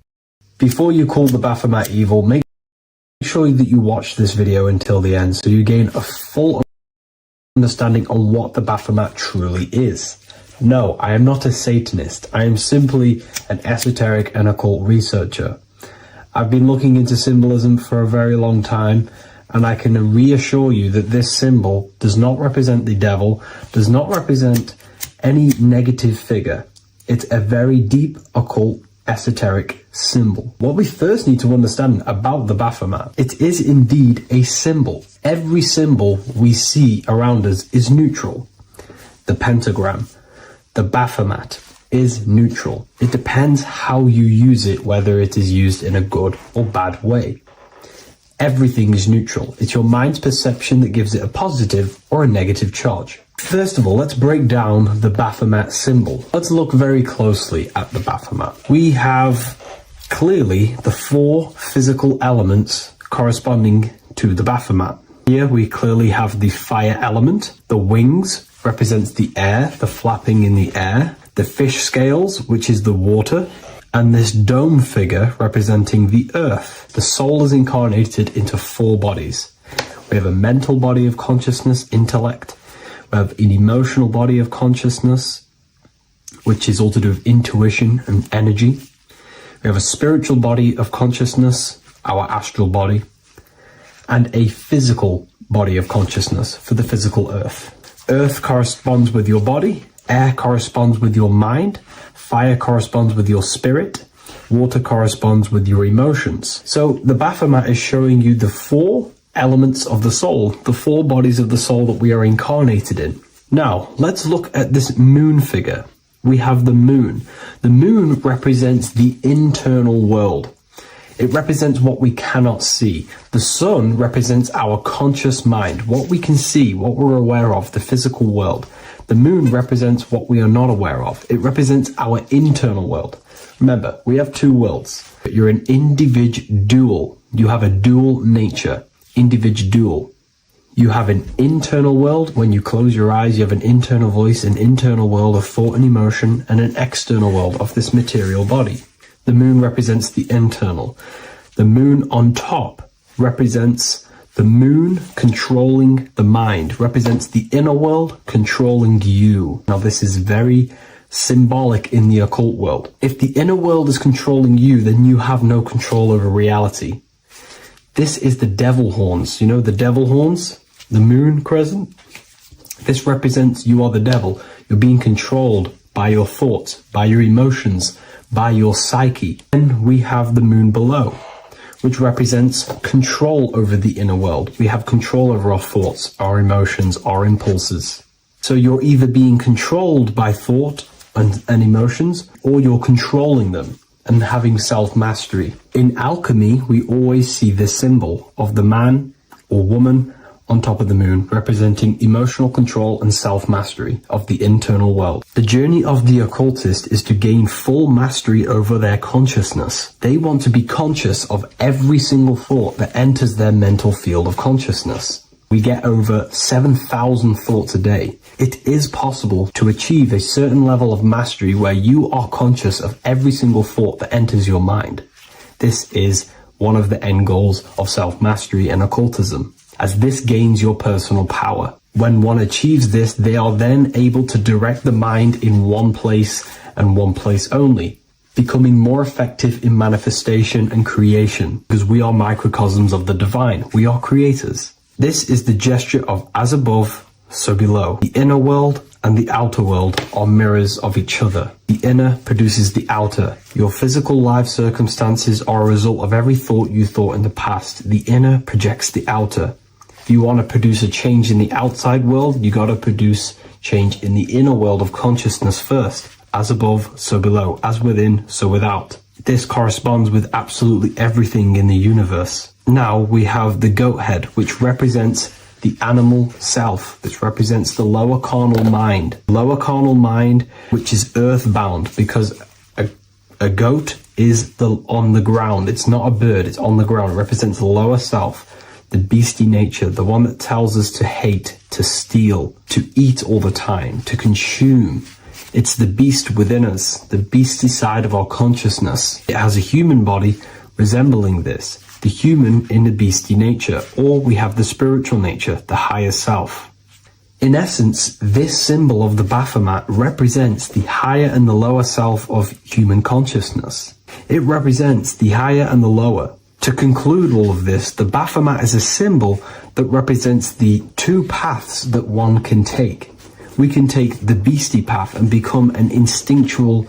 S3: Before you call the Baphomet evil, make sure that you watch this video until the end so you gain a full understanding on what the Baphomet truly is. No, I am not a Satanist. I am simply an esoteric and occult researcher. I've been looking into symbolism for a very long time, and I can reassure you that this symbol does not represent the devil, does not represent any negative figure. It's a very deep occult esoteric symbol. What we first need to understand about the Baphomet, it is indeed a symbol. Every symbol we see around us is neutral. The pentagram, the Baphomet, is neutral. It depends how you use it, whether it is used in a good or bad way. Everything is neutral. It's your mind's perception that gives it a positive or a negative charge. First of all, let's break down the Baphomet symbol. Let's look very closely at the Baphomet. We have clearly the four physical elements corresponding to the Baphomet. Here we clearly have the fire element. The wings represents the air, the flapping in the air. The fish scales, which is the water. And this dome figure representing the earth. The soul is incarnated into four bodies. We have a mental body of consciousness, intellect. We have an emotional body of consciousness, which is all to do with intuition and energy. We have a spiritual body of consciousness, our astral body, and a physical body of consciousness for the physical earth. Earth corresponds with your body, air corresponds with your mind, fire corresponds with your spirit, water corresponds with your emotions. So the Baphomet is showing you the four elements of the soul, the four bodies of the soul that we are incarnated in. Now, let's look at this moon figure. we have the moon. The moon represents the internal world. It represents what we cannot see. The sun represents our conscious mind, what we can see, what we're aware of, the physical world. The moon represents what we are not aware of. It represents our internal world. Remember, we have two worlds. You're an individual. You have a dual nature. Individual. You have an internal world. When you close your eyes, you have an internal voice, an internal world of thought and emotion, and an external world of this material body. The moon represents the internal. The moon on top represents the moon controlling the mind, represents the inner world controlling you. Now, this is very symbolic in the occult world. If the inner world is controlling you, then you have no control over reality. This is the devil horns. You know the devil horns? The moon crescent? This represents you are the devil. You're being controlled by your thoughts, by your emotions, by your psyche. Then we have the moon below, which represents control over the inner world. We have control over our thoughts, our emotions, our impulses. So you're either being controlled by thought and emotions, or you're controlling them and having self-mastery. In alchemy, we always see this symbol of the man or woman on top of the moon, representing emotional control and self-mastery of the internal world. The journey of the occultist is to gain full mastery over their consciousness. They want to be conscious of every single thought that enters their mental field of consciousness. We get over 7,000 thoughts a day. It is possible to achieve a certain level of mastery where you are conscious of every single thought that enters your mind. This is one of the end goals of self-mastery and occultism, as this gains your personal power. When one achieves this, they are then able to direct the mind in one place and one place only, becoming more effective in manifestation and creation, because we are microcosms of the divine. We are creators. This is the gesture of as above, so below. The inner world and the outer world are mirrors of each other. The inner produces the outer. Your physical life circumstances are a result of every thought you thought in the past. The inner projects the outer. If you want to produce a change in the outside world, you got to produce change in the inner world of consciousness first. As above, so below. As within, so without. This corresponds with absolutely everything in the universe. Now we have the goat head, which represents the animal self. This represents the lower carnal mind. Lower carnal mind, which is earthbound, because a goat is on the ground. It's not a bird, it's on the ground. It represents the lower self, the beastie nature, the one that tells us to hate, to steal, to eat all the time, to consume. It's the beast within us, the beastie side of our consciousness. It has a human body resembling this, the human in the beastie nature, or we have the spiritual nature, the higher self. In essence, this symbol of the Baphomet represents the higher and the lower self of human consciousness. It represents the higher and the lower. To conclude all of this, the Baphomet is a symbol that represents the two paths that one can take. We can take the beastie path and become an instinctual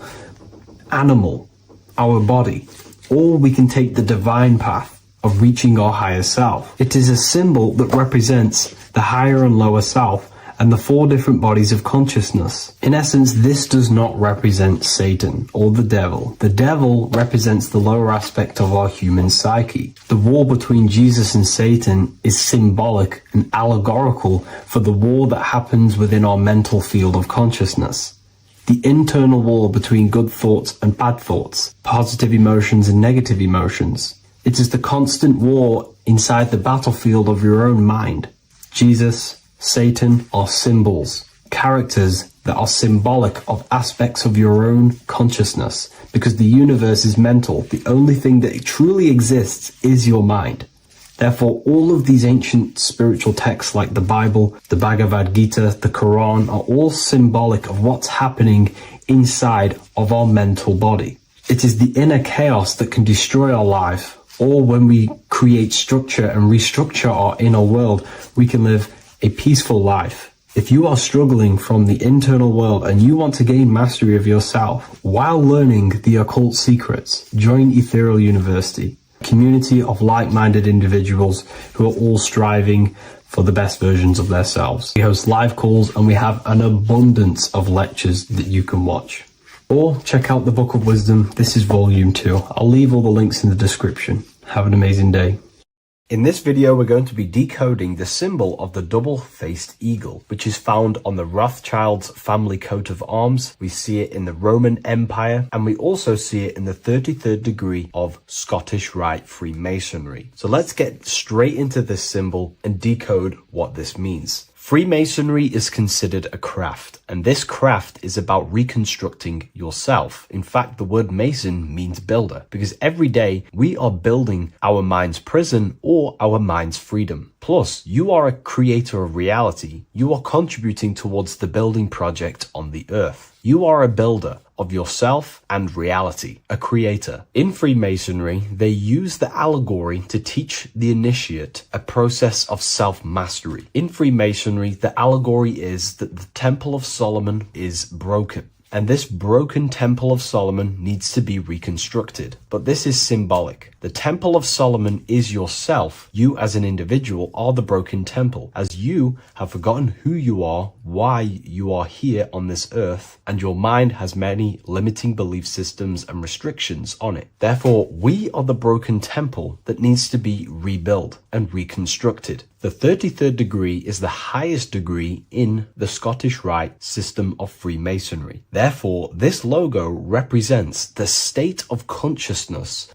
S3: animal, our body, or we can take the divine path of reaching our higher self. It is a symbol that represents the higher and lower self and the four different bodies of consciousness. In essence, this does not represent Satan or the devil. The devil represents the lower aspect of our human psyche. The war between Jesus and Satan is symbolic and allegorical for the war that happens within our mental field of consciousness. The internal war between good thoughts and bad thoughts, positive emotions and negative emotions. It is the constant war inside the battlefield of your own mind. Jesus, Satan are symbols, characters that are symbolic of aspects of your own consciousness, because the universe is mental. The only thing that truly exists is your mind. Therefore, all of these ancient spiritual texts like the Bible, the Bhagavad Gita, the Quran are all symbolic of what's happening inside of our mental body. It is the inner chaos that can destroy our life, or when we create structure and restructure our inner world, we can live a peaceful life. If you are struggling from the internal world and you want to gain mastery of yourself while learning the occult secrets, join Ethereal University, a community of like-minded individuals who are all striving for the best versions of themselves. We host live calls and we have an abundance of lectures that you can watch. Or check out the Book of Wisdom. This is volume 2. I'll leave all the links in the description. Have an amazing day. In this video, we're going to be decoding the symbol of the double-faced eagle, which is found on the Rothschild's family coat of arms. We see it in the Roman Empire, and we also see it in the 33rd degree of Scottish Rite Freemasonry. So let's get straight into this symbol and decode what this means. Freemasonry is considered a craft, and this craft is about reconstructing yourself. In fact, the word mason means builder, because every day we are building our mind's prison or our mind's freedom. Plus, you are a creator of reality. You are contributing towards the building project on the earth. You are a builder of yourself and reality, a creator. In Freemasonry, they use the allegory to teach the initiate a process of self-mastery. In Freemasonry, the allegory is that the Temple of Solomon is broken. And this broken Temple of Solomon needs to be reconstructed. But this is symbolic. The Temple of Solomon is yourself. You as an individual are the broken temple, as you have forgotten who you are, why you are here on this earth, and your mind has many limiting belief systems and restrictions on it. Therefore, we are the broken temple that needs to be rebuilt and reconstructed. The 33rd degree is the highest degree in the Scottish Rite system of Freemasonry. Therefore, this logo represents the state of consciousness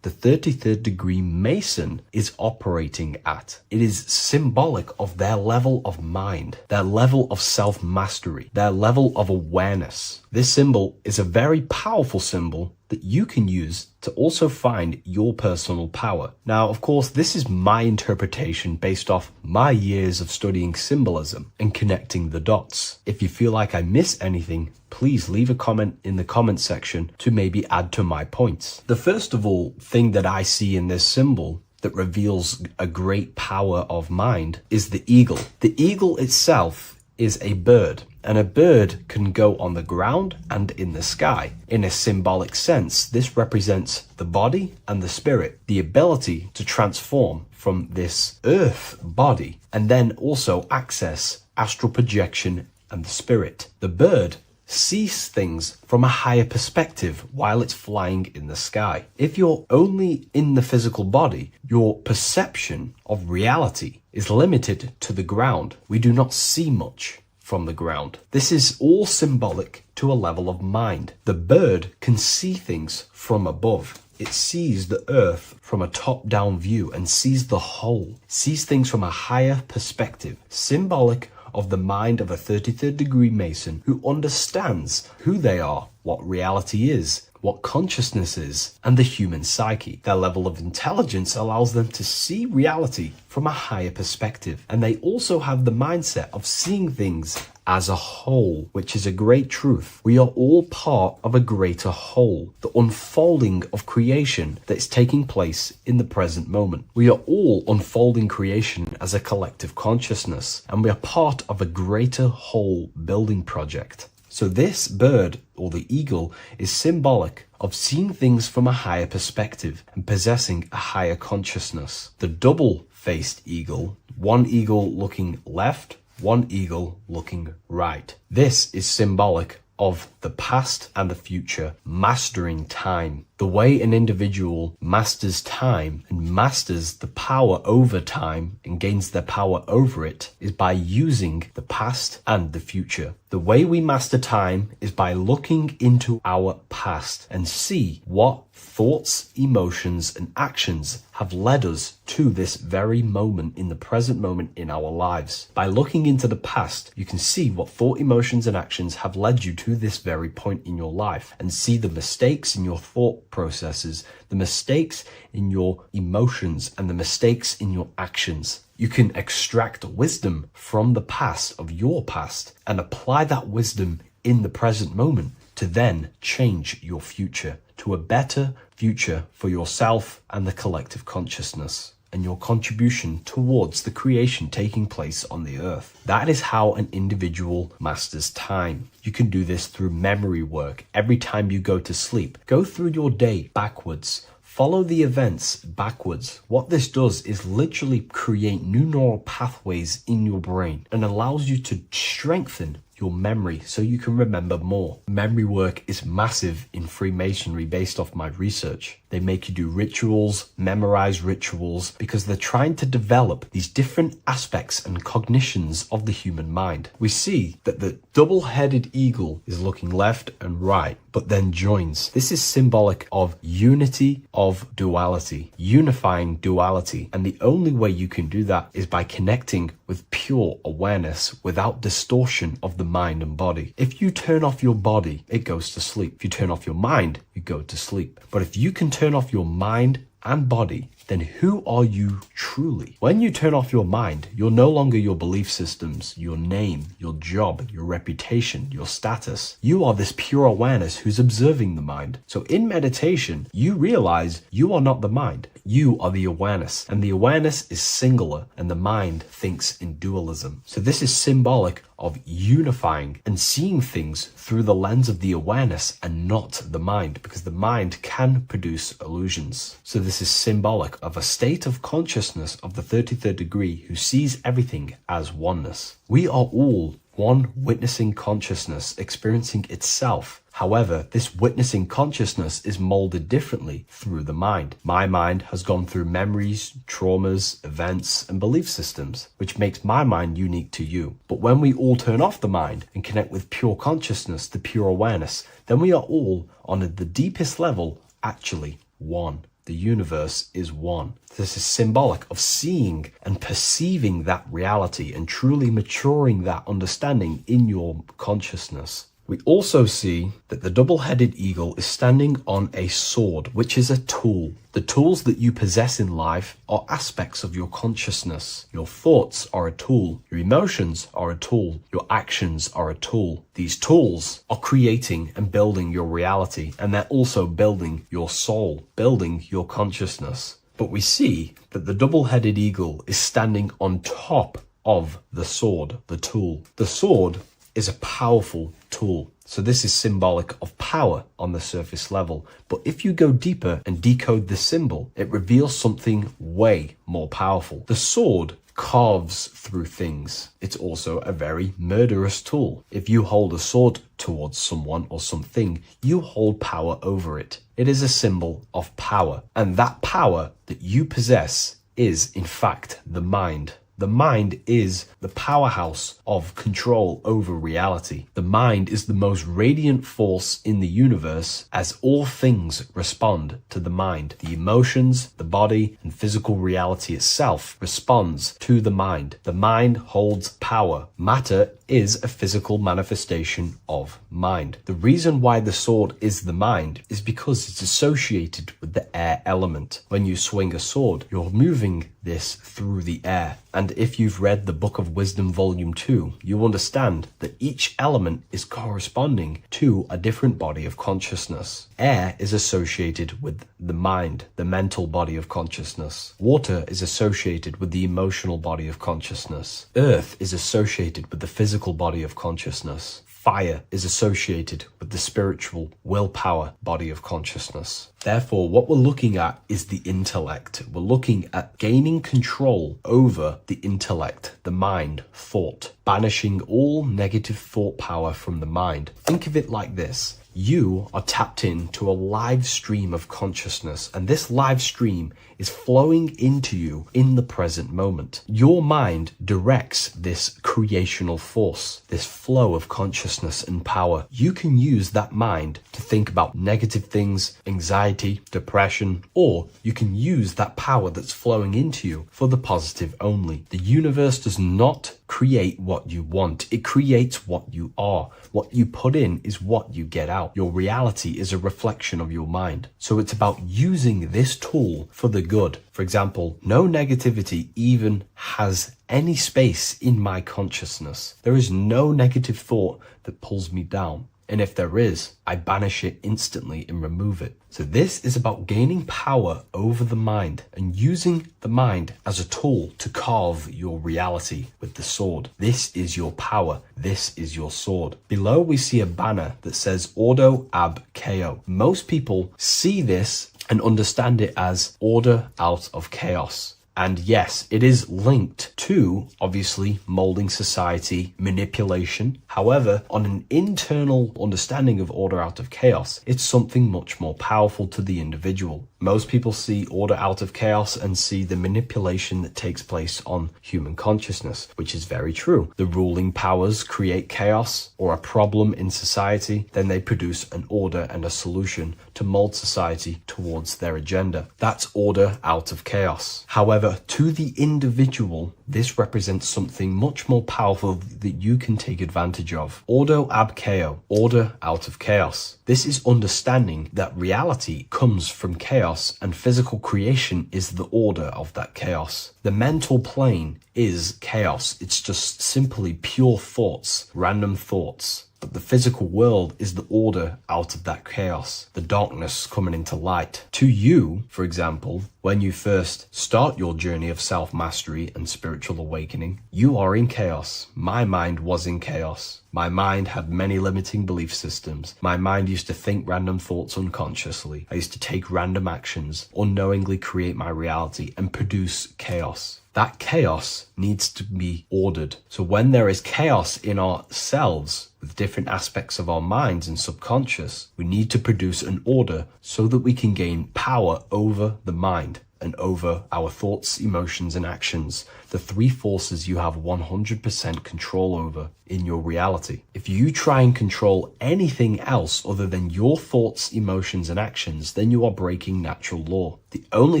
S3: the 33rd degree Mason is operating at. It is symbolic of their level of mind, their level of self-mastery, their level of awareness. This symbol is a very powerful symbol that you can use to also find your personal power. Now, of course, this is my interpretation based off my years of studying symbolism and connecting the dots. If you feel like I miss anything, please leave a comment in the comment section to maybe add to my points. The first of all thing that I see in this symbol that reveals a great power of mind is the eagle. The eagle itself is a bird, and a bird can go on the ground and in the sky. In a symbolic sense, this represents the body and the spirit, the ability to transform from this earth body and then also access astral projection and the spirit. The bird sees things from a higher perspective while it's flying in the sky. If you're only in the physical body, your perception of reality is limited to the ground. We do not see much from the ground. This is all symbolic to a level of mind. The bird can see things from above. It sees the earth from a top-down view and sees the whole, sees things from a higher perspective, symbolic of the mind of a 33rd degree Mason who understands who they are, what reality is, what consciousness is, and the human psyche. Their level of intelligence allows them to see reality from a higher perspective, and they also have the mindset of seeing things as a whole, which is a great truth. We are all part of a greater whole, the unfolding of creation that is taking place in the present moment. We are all unfolding creation as a collective consciousness, and we are part of a greater whole building project. So this bird, or the eagle, is symbolic of seeing things from a higher perspective and possessing a higher consciousness. The double-faced eagle, one eagle looking left, one eagle looking right. This is symbolic of the past and the future, mastering time. The way an individual masters time and masters the power over time and gains their power over it is by using the past and the future. The way we master time is by looking into our past and see what thoughts, emotions, and actions have led us to this very moment in the present moment in our lives. By looking into the past, you can see what thought, emotions, and actions have led you to this very point in your life and see the mistakes in your thought processes, the mistakes in your emotions, and the mistakes in your actions. You can extract wisdom from the past of your past and apply that wisdom in the present moment to then change your future to a better future for yourself and the collective consciousness and your contribution towards the creation taking place on the earth. That is how an individual masters time. You can do this through memory work. Every time you go to sleep, go through your day backwards. follow the events backwards. What this does is literally create new neural pathways in your brain and allows you to strengthen your memory so you can remember more. Memory work is massive in Freemasonry based off my research. They make you do rituals, memorize rituals, because they're trying to develop these different aspects and cognitions of the human mind. We see that the double-headed eagle is looking left and right, but then joins. This is symbolic of unity of duality, unifying duality. And the only way you can do that is by connecting with pure awareness without distortion of the mind and body. If you turn off your body, it goes to sleep. If you turn off your mind, you go to sleep. But if you can turn off your mind and body, then who are you truly? When you turn off your mind, you're no longer your belief systems, your name, your job, your reputation, your status. You are this pure awareness who's observing the mind. So in meditation, you realize you are not the mind. You are the awareness, and the awareness is singular, and the mind thinks in dualism. So this is symbolic of unifying and seeing things through the lens of the awareness and not the mind, because the mind can produce illusions. So this is symbolic of a state of consciousness of the 33rd degree who sees everything as oneness. We are all one witnessing consciousness experiencing itself. However, this witnessing consciousness is molded differently through the mind. My mind has gone through memories, traumas, events, and belief systems, which makes my mind unique to you. But when we all turn off the mind and connect with pure consciousness, the pure awareness, then we are all, on the deepest level, actually one. The universe is one. This is symbolic of seeing and perceiving that reality and truly maturing that understanding in your consciousness. We also see that the double-headed eagle is standing on a sword, which is a tool. The tools that you possess in life are aspects of your consciousness. Your thoughts are a tool. Your emotions are a tool. Your actions are a tool. These tools are creating and building your reality, and they're also building your soul, building your consciousness. But we see that the double-headed eagle is standing on top of the sword, the tool. The sword is a powerful tool. So this is symbolic of power on the surface level. But if you go deeper and decode the symbol, it reveals something way more powerful. The sword carves through things. It's also a very murderous tool. If you hold a sword towards someone or something, you hold power over it. It is a symbol of power. And that power that you possess is, in fact, the mind. The mind is the powerhouse of control over reality. The mind is the most radiant force in the universe, as all things respond to the mind. The emotions, the body, and physical reality itself responds to the mind. The mind holds power. Matter is a physical manifestation of mind. The reason why the sword is the mind is because it's associated with the air element. When you swing a sword, you're moving this through the air. And if you've read the Book of Wisdom Volume 2, you understand that each element is corresponding to a different body of consciousness. Air is associated with the mind, the mental body of consciousness. Water is associated with the emotional body of consciousness. Earth is associated with the physical body of consciousness. Fire is associated with the spiritual willpower body of consciousness. Therefore, what we're looking at is the intellect. We're looking at gaining control over the intellect, the mind, thought, banishing all negative thought power from the mind. Think of it like this. You are tapped into a live stream of consciousness, and this live stream is flowing into you in the present moment. Your mind directs this creational force, this flow of consciousness and power. You can use that mind to think about negative things, anxiety, depression, or you can use that power that's flowing into you for the positive only. The universe does not create what you want. It creates what you are. What you put in is what you get out. Your reality is a reflection of your mind. So it's about using this tool for the good. For example, no negativity even has any space in my consciousness. There is no negative thought that pulls me down. And if there is, I banish it instantly and remove it. So this is about gaining power over the mind and using the mind as a tool to carve your reality with the sword. This is your power. This is your sword. Below we see a banner that says Ordo Ab Chao. Most people see this
S4: and understand it as order out of chaos. And yes, it is linked to, obviously, molding society, manipulation. However, on an internal understanding of order out of chaos, it's something much more powerful to the individual. Most people see order out of chaos and see the manipulation that takes place on human consciousness, which is very true. The ruling powers create chaos or a problem in society, then they produce an order and a solution to mold society towards their agenda. That's order out of chaos. However, to the individual, this represents something much more powerful that you can take advantage of. Ordo ab chao, order out of chaos. This is understanding that reality comes from chaos and physical creation is the order of that chaos. The mental plane is chaos. It's just simply pure thoughts, random thoughts. But the physical world is the order out of that chaos, the darkness coming into light. To you, for example, when you first start your journey of self-mastery and spiritual awakening, you are in chaos. My mind was in chaos. My mind had many limiting belief systems. My mind used to think random thoughts unconsciously. I used to take random actions, unknowingly create my reality, and produce chaos. That chaos needs to be ordered. So when there is chaos in ourselves, with different aspects of our minds and subconscious, we need to produce an order so that we can gain power over the mind and over our thoughts, emotions, and actions. The three forces you have 100% control over in your reality. If you try and control anything else other than your thoughts, emotions, and actions, then you are breaking natural law. The only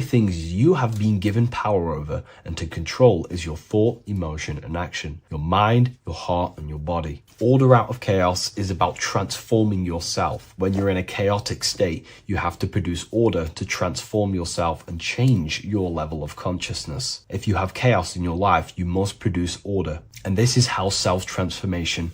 S4: things you have been given power over and to control is your thought, emotion, and action. Your mind, your heart, and your body. Order out of chaos is about transforming yourself. When you're in a chaotic state, you have to produce order to transform yourself and change your level of consciousness. If you have chaos in your life, you must produce order. And this is how self-transformation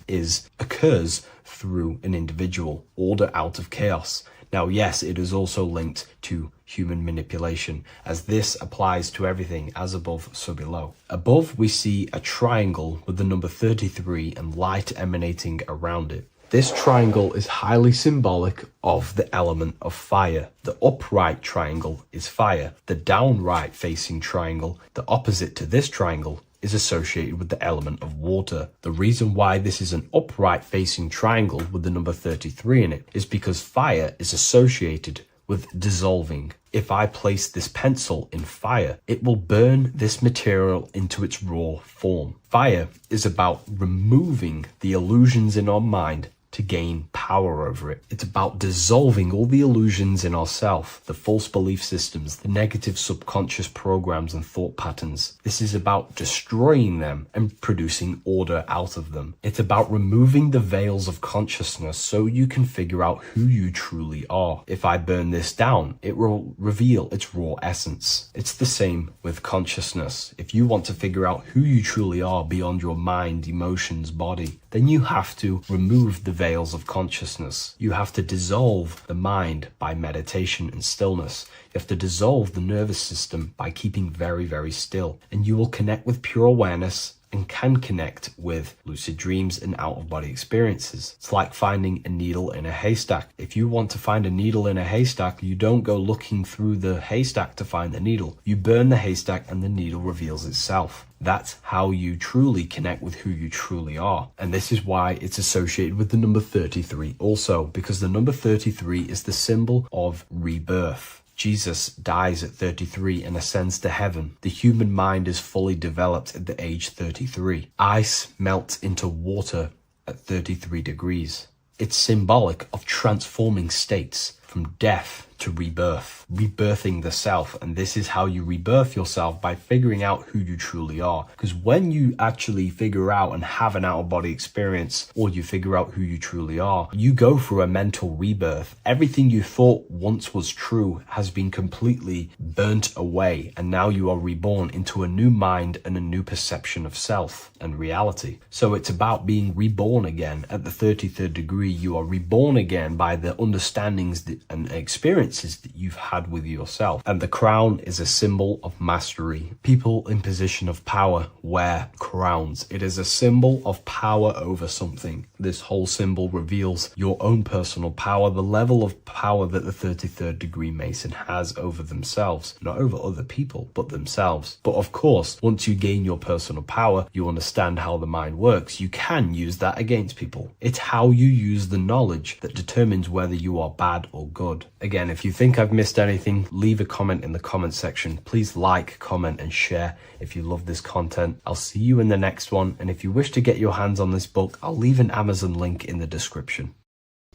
S4: occurs through an individual. Order out of chaos. Now, yes, it is also linked to human manipulation, as this applies to everything as above, so below. Above, we see a triangle with the number 33 and light emanating around it. This triangle is highly symbolic of the element of fire. The upright triangle is fire. The downright facing triangle, the opposite to this triangle, is associated with the element of water. The reason why this is an upright facing triangle with the number 33 in it is because fire is associated with dissolving. If I place this pencil in fire, it will burn this material into its raw form. Fire is about removing the illusions in our mind to gain power over it. It's about dissolving all the illusions in ourself, the false belief systems, the negative subconscious programs and thought patterns. This is about destroying them and producing order out of them. It's about removing the veils of consciousness so you can figure out who you truly are. If I burn this down, it will reveal its raw essence. It's the same with consciousness. If you want to figure out who you truly are beyond your mind, emotions, body, then you have to remove the veils of consciousness. You have to dissolve the mind by meditation and stillness. You have to dissolve the nervous system by keeping very, very still. And you will connect with pure awareness and can connect with lucid dreams and out-of-body experiences. It's like finding a needle in a haystack. If you want to find a needle in a haystack, you don't go looking through the haystack to find the needle. You burn the haystack and the needle reveals itself. That's how you truly connect with who you truly are. And this is why it's associated with the number 33 also, because the number 33 is the symbol of rebirth. Jesus dies at 33 and ascends to heaven. The human mind is fully developed at the age 33. Ice melts into water at 33 degrees. It's symbolic of transforming states from death to rebirth, rebirthing the self. And this is how you rebirth yourself, by figuring out who you truly are. Because when you actually figure out and have an out-of-body experience, or you figure out who you truly are, you go through a mental rebirth. Everything you thought once was true has been completely burnt away, and now you are reborn into a new mind and a new perception of self and reality. So it's about being reborn again. At the 33rd degree, you are reborn again by the understandings that and experiences that you've had with yourself. And the crown is a symbol of mastery. People in position of power wear crowns. It is a symbol of power over something. This whole symbol reveals your own personal power, the level of power that the 33rd degree Mason has over themselves, not over other people, but themselves. But of course, once you gain your personal power, you understand how the mind works. You can use that against people. It's how you use the knowledge that determines whether you are bad or good. Again, if you think I've missed anything, leave a comment in the comment section. Please like, comment, and share if you love this content. I'll see you in the next one, and if you wish to get your hands on this book, I'll leave an Amazon link in the description.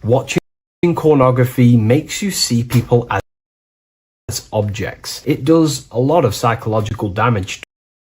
S4: Watching pornography makes you see people as objects. It does a lot of psychological damage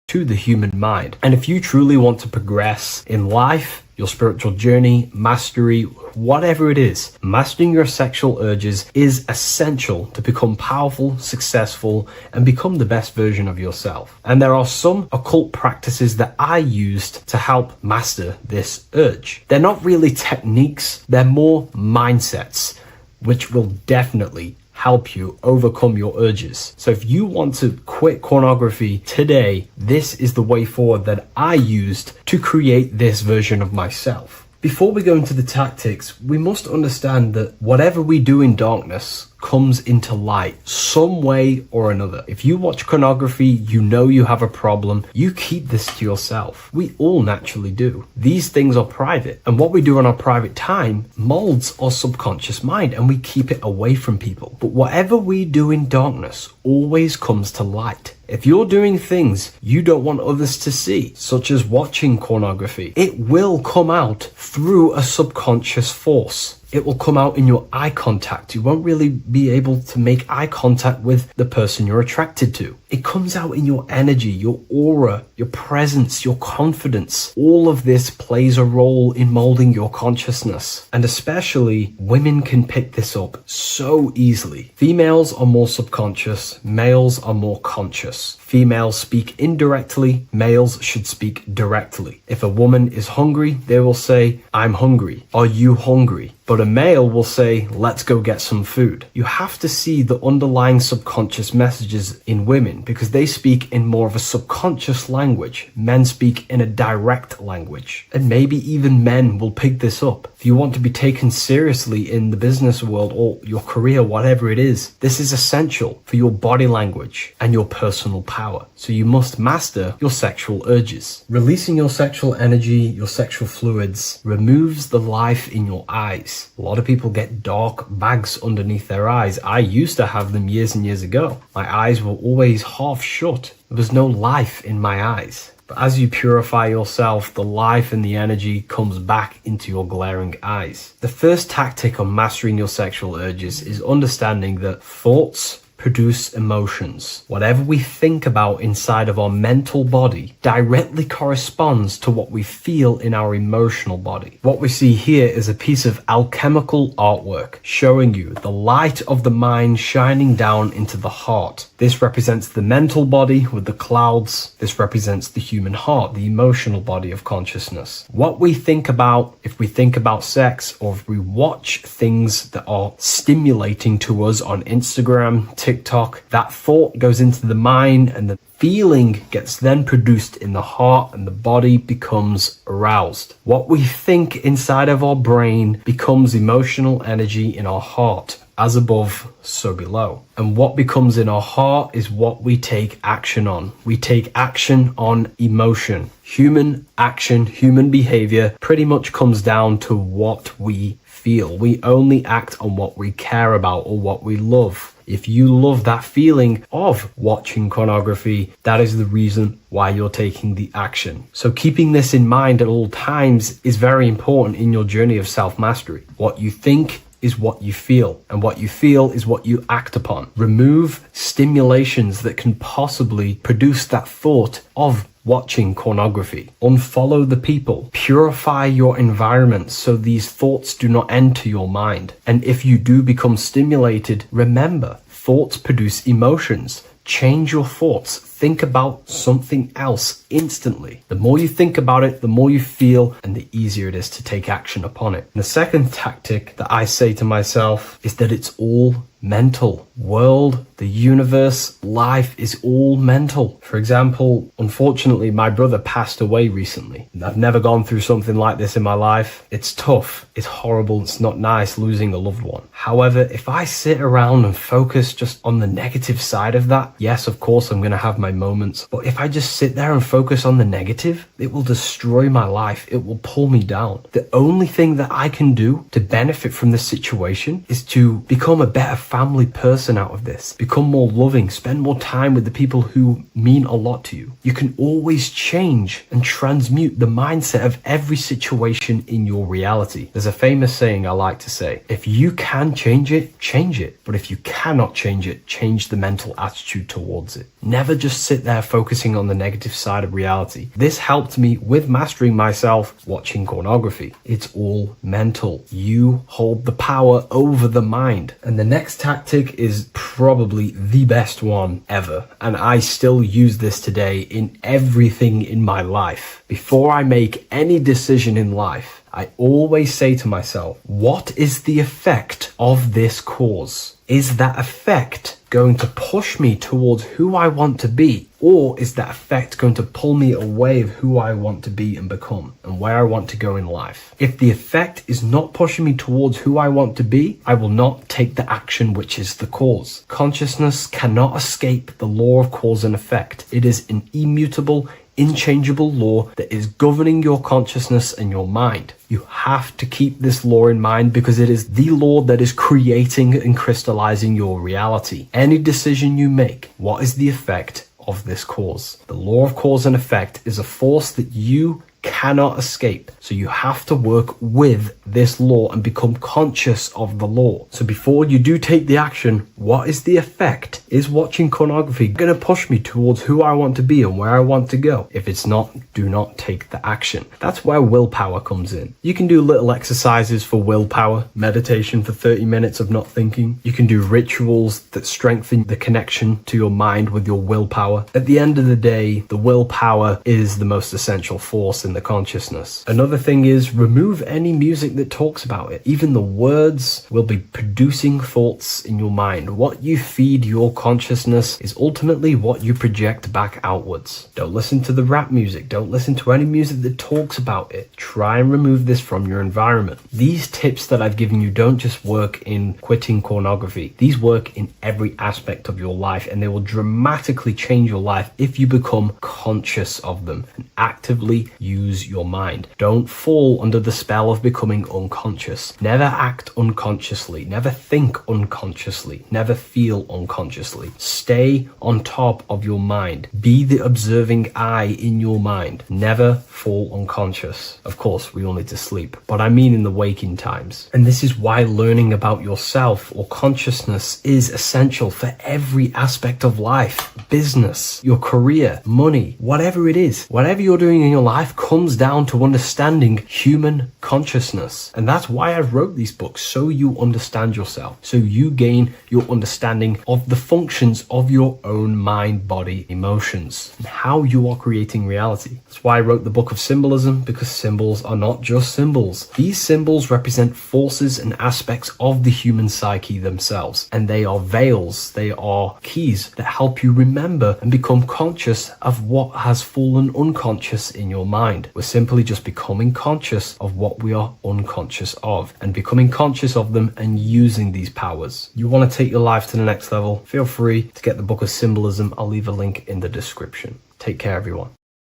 S4: to the human mind. And if you truly want to progress in life, your spiritual journey, mastery, whatever it is, mastering your sexual urges is essential to become powerful, successful, and become the best version of yourself. And there are some occult practices that I used to help master this urge. They're not really techniques, they're more mindsets, which will definitely help you overcome your urges. So if you want to quit pornography today, this is the way forward that I used to create this version of myself. Before we go into the tactics, we must understand that whatever we do in darkness comes into light some way or another. If you watch pornography, you know you have a problem, you keep this to yourself. We all naturally do. These things are private, and what we do in our private time molds our subconscious mind, and we keep it away from people. But whatever we do in darkness always comes to light. If you're doing things you don't want others to see, such as watching pornography, it will come out through a subconscious force. It will come out in your eye contact. You won't really be able to make eye contact with the person you're attracted to. It comes out in your energy, your aura, your presence, your confidence. All of this plays a role in molding your consciousness. And especially women can pick this up so easily. Females are more subconscious, males are more conscious. Females speak indirectly, males should speak directly. If a woman is hungry, they will say, "I'm hungry." "Are you hungry?" But a male will say, "Let's go get some food." You have to see the underlying subconscious messages in women because they speak in more of a subconscious language. Men speak in a direct language. And maybe even men will pick this up. If you want to be taken seriously in the business world or your career, whatever it is, this is essential for your body language and your personal power. So you must master your sexual urges. Releasing your sexual energy, your sexual fluids, removes the life in your eyes. A lot of people get dark bags underneath their eyes. I used to have them years and years ago. My eyes were always half shut. There was no life in my eyes. But as you purify yourself, the life and the energy comes back into your glaring eyes. The first tactic on mastering your sexual urges is understanding that thoughts produce emotions. Whatever we think about inside of our mental body directly corresponds to what we feel in our emotional body. What we see here is a piece of alchemical artwork showing you the light of the mind shining down into the heart. This represents the mental body with the clouds. This represents the human heart, the emotional body of consciousness. What we think about, if we think about sex, or if we watch things that are stimulating to us on Instagram, TikTok, that thought goes into the mind and the feeling gets then produced in the heart and the body becomes aroused. What we think inside of our brain becomes emotional energy in our heart. As above, so below. And what becomes in our heart is what we take action on. We take action on emotion. Human action, human behavior pretty much comes down to what we feel. We only act on what we care about or what we love. If you love that feeling of watching pornography, that is the reason why you're taking the action. So keeping this in mind at all times is very important in your journey of self-mastery. What you think is what you feel, and what you feel is what you act upon. Remove stimulations that can possibly produce that thought of watching pornography. Unfollow the people. Purify your environment so these thoughts do not enter your mind. And if you do become stimulated, remember, thoughts produce emotions. Change your thoughts. think about something else instantly. The more you think about it, the more you feel, and the easier it is to take action upon it. And the second tactic that I say to myself is that it's all mental. World, the universe, life is all mental. For example, unfortunately, my brother passed away recently. I've never gone through something like this in my life. It's tough. It's horrible. It's not nice losing a loved one. However, if I sit around and focus just on the negative side of that, yes, of course, I'm going to have my moments. But if I just sit there and focus on the negative, it will destroy my life. It will pull me down. The only thing that I can do to benefit from this situation is to become a better family person out of this. Become more loving. Spend more time with the people who mean a lot to you. You can always change and transmute the mindset of every situation in your reality. There's a famous saying I like to say, if you can change it, change it. But if you cannot change it, change the mental attitude towards it. Never just sit there focusing on the negative side of reality. This helped me with mastering myself watching pornography. It's all mental. You hold the power over the mind. And the next tactic is probably the best one ever. And I still use this today in everything in my life. Before I make any decision in life, I always say to myself, what is the effect of this cause? Is that effect going to push me towards who I want to be? Or is that effect going to pull me away of who I want to be and become and where I want to go in life? If the effect is not pushing me towards who I want to be, I will not take the action which is the cause. Consciousness cannot escape the law of cause and effect. It is an immutable, inchangeable law that is governing your consciousness and your mind. You have to keep this law in mind because it is the law that is creating and crystallizing your reality. Any decision you make, what is the effect of this cause? The law of cause and effect is a force that you cannot escape. So you have to work with this law and become conscious of the law. So before you do take the action, what is the effect? Is watching pornography going to push me towards who I want to be and where I want to go? If it's not, do not take the action. That's where willpower comes in. You can do little exercises for willpower, meditation for 30 minutes of not thinking. You can do rituals that strengthen the connection to your mind with your willpower. At the end of the day, the willpower is the most essential force in the consciousness. Another thing is remove any music that talks about it. Even the words will be producing thoughts in your mind. What you feed your consciousness is ultimately what you project back outwards. Don't listen to the rap music. Don't listen to any music that talks about it. Try and remove this from your environment. These tips that I've given you don't just work in quitting pornography. These work in every aspect of your life, and they will dramatically change your life if you become conscious of them and actively use your mind. Don't fall under the spell of becoming unconscious. Never act unconsciously. Never think unconsciously. Never feel unconsciously. Stay on top of your mind. Be the observing eye in your mind. Never fall unconscious. Of course, we all need to sleep, but I mean in the waking times. And this is why learning about yourself or consciousness is essential for every aspect of life. Business, your career, money, whatever it is. Whatever you're doing in your life comes down to understanding human consciousness. And that's why I wrote these books, so you understand yourself, so you gain your understanding of the functions of your own mind, body, emotions, and how you are creating reality. That's why I wrote the book of symbolism, because symbols are not just symbols. These symbols represent forces and aspects of the human psyche themselves, and they are veils, they are keys that help you remember and become conscious of what has fallen unconscious in your mind. We're simply just becoming conscious of what we are unconscious of and becoming conscious of them and using these powers. You want to take your life to the next level? Feel free to get the book of symbolism. I'll leave a link in the description. Take care, everyone.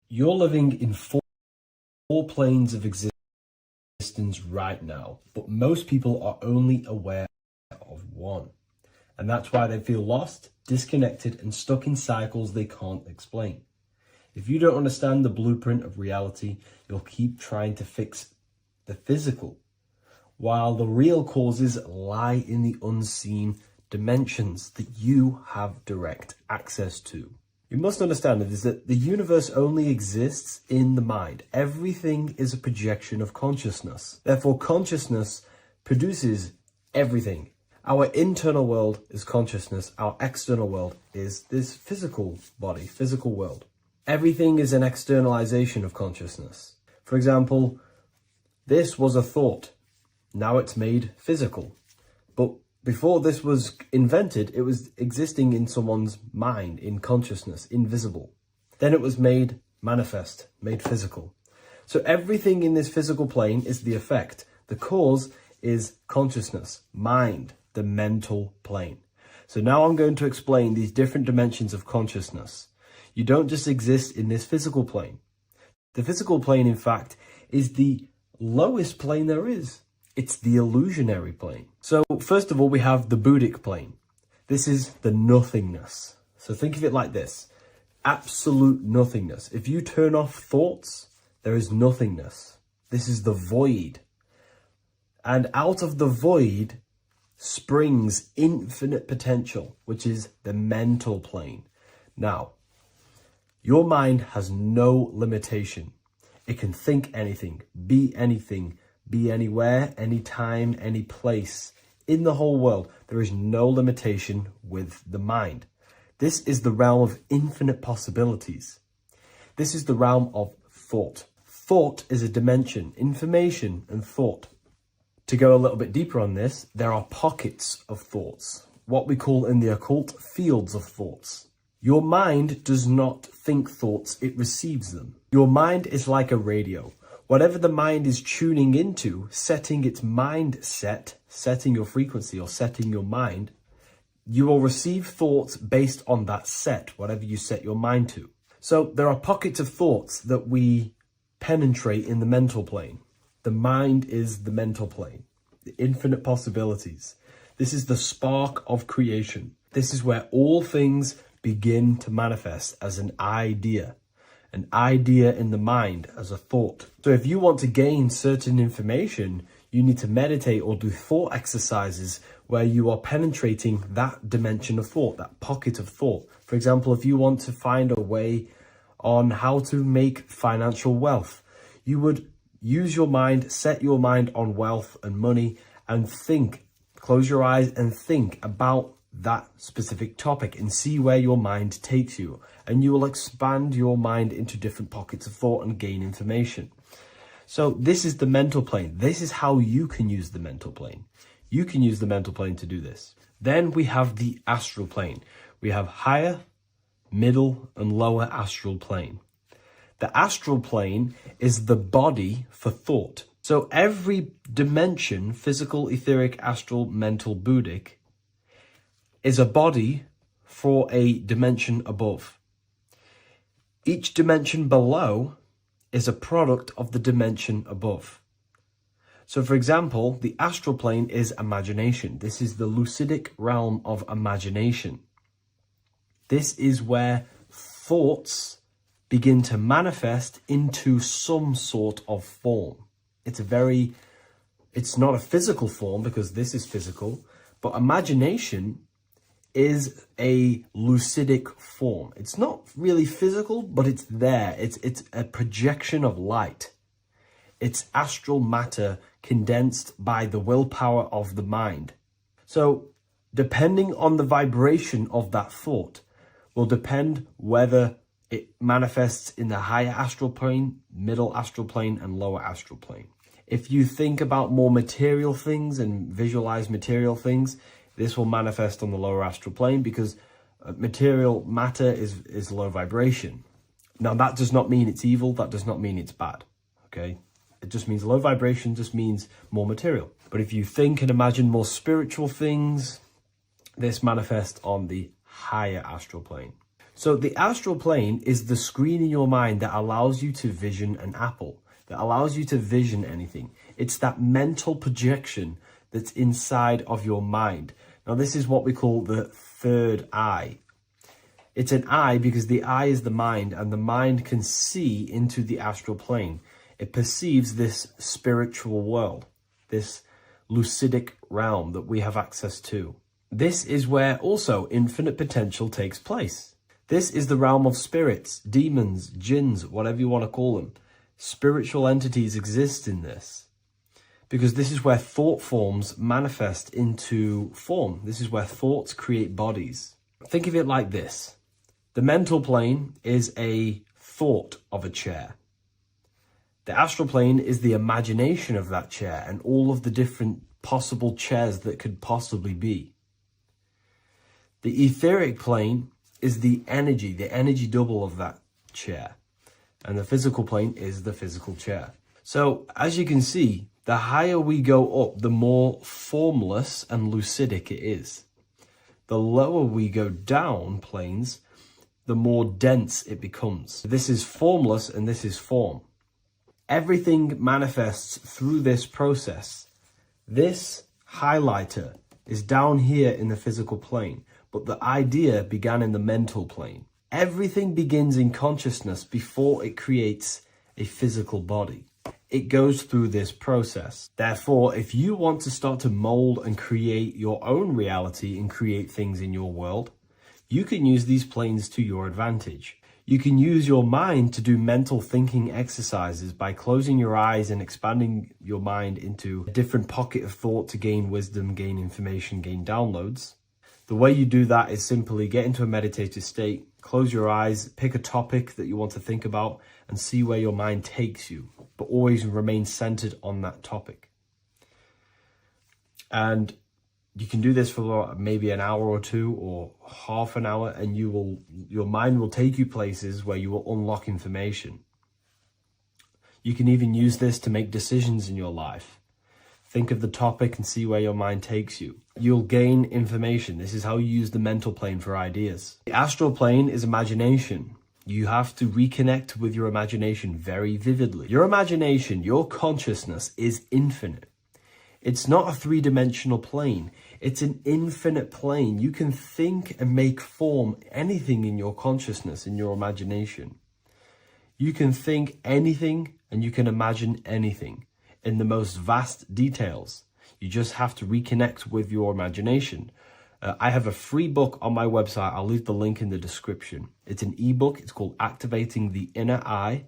S4: You're living in four planes of existence right now, but most people are only aware of one. And that's why they feel lost, disconnected, and stuck in cycles they can't explain. If you don't understand the blueprint of reality, you'll keep trying to fix the physical, while the real causes lie in the unseen dimensions that you have direct access to. You must understand that the universe only exists in the mind. Everything is a projection of consciousness. Therefore, consciousness produces everything. Our internal world is consciousness. Our external world is this physical body, physical world. Everything is an externalization of consciousness. For example, this was a thought. Now it's made physical. But before this was invented, it was existing in someone's mind, in consciousness, invisible. Then it was made manifest, made physical. So everything in this physical plane is the effect. The cause is consciousness, mind, the mental plane. So now I'm going to explain these different dimensions of consciousness. You don't just exist in this physical plane. The physical plane, in fact, is the lowest plane there is. It's the illusionary plane. So first of all, we have the Buddhic plane. This is the nothingness. So think of it like this. Absolute nothingness. If you turn off thoughts, there is nothingness. This is the void. And out of the void springs infinite potential, which is the mental plane. Now, your mind has no limitation. It can think anything, be anywhere, anytime, any place. In the whole world, there is no limitation with the mind. This is the realm of infinite possibilities. This is the realm of thought. Thought is a dimension, information and thought. To go a little bit deeper on this, there are pockets of thoughts, what we call in the occult fields of thoughts. Your mind does not think thoughts, it receives them. Your mind is like a radio. Whatever the mind is tuning into, setting its mindset, setting your frequency or setting your mind, you will receive thoughts based on that set, whatever you set your mind to. So there are pockets of thoughts that we penetrate in the mental plane. The mind is the mental plane, the infinite possibilities. This is the spark of creation. This is where all things begin to manifest as an idea in the mind as a thought. So if you want to gain certain information, you need to meditate or do thought exercises where you are penetrating that dimension of thought, that pocket of thought. For example, if you want to find a way on how to make financial wealth, you would use your mind, set your mind on wealth and money and think, close your eyes and think about that specific topic and see where your mind takes you. And you will expand your mind into different pockets of thought and gain information. So this is the mental plane. This is how you can use the mental plane. You can use the mental plane to do this. Then we have the astral plane. We have higher, middle, and lower astral plane. The astral plane is the body for thought. So every dimension, physical, etheric, astral, mental, Buddhic, is a body for a dimension above. Each dimension below is a product of the dimension above. So for example, the astral plane is imagination. This is the lucidic realm of imagination. This is where thoughts begin to manifest into some sort of form. It's not a physical form because this is physical, but imagination is a lucidic form. It's not really physical, but it's there. It's a projection of light. It's astral matter condensed by the willpower of the mind. So depending on the vibration of that thought will depend whether it manifests in the higher astral plane, middle astral plane, and lower astral plane. If you think about more material things and visualize material things, this will manifest on the lower astral plane because material matter is low vibration. Now, that does not mean it's evil. That does not mean it's bad. Okay? It just means low vibration just means more material. But if you think and imagine more spiritual things, this manifests on the higher astral plane. So the astral plane is the screen in your mind that allows you to vision an apple, that allows you to vision anything. It's that mental projection that's inside of your mind. Now, this is what we call the third eye. It's an eye because the eye is the mind, and the mind can see into the astral plane. It perceives this spiritual world, this lucidic realm that we have access to. This is where also infinite potential takes place. This is the realm of spirits, demons, jinns, whatever you want to call them. Spiritual entities exist in this. because this is where thought forms manifest into form. This is where thoughts create bodies. Think of it like this. The mental plane is a thought of a chair. The astral plane is the imagination of that chair and all of the different possible chairs that could possibly be. The etheric plane is the energy double of that chair. And the physical plane is the physical chair. So as you can see, the higher we go up, the more formless and lucidic it is. The lower we go down planes, the more dense it becomes. This is formless and this is form. Everything manifests through this process. This highlighter is down here in the physical plane, but the idea began in the mental plane. Everything begins in consciousness before it creates a physical body. It goes through this process. Therefore, if you want to start to mold and create your own reality and create things in your world, you can use these planes to your advantage. You can use your mind to do mental thinking exercises by closing your eyes and expanding your mind into a different pocket of thought to gain wisdom, gain information, gain downloads. The way you do that is simply get into a meditative state, close your eyes, pick a topic that you want to think about, and see where your mind takes you, but always remain centered on that topic. And you can do this for maybe an hour or two or half an hour, and your mind will take you places where you will unlock information. You can even use this to make decisions in your life. Think of the topic and see where your mind takes you. You'll gain information. This is how you use the mental plane for ideas. The astral plane is imagination. You have to reconnect with your imagination very vividly. Your imagination, your consciousness is infinite. It's not a three-dimensional plane. It's an infinite plane. You can think and make form anything in your consciousness, in your imagination. You can think anything and you can imagine anything in the most vast details. You just have to reconnect with your imagination. I have a free book on my website. I'll leave the link in the description. It's an ebook. It's called Activating the Inner Eye.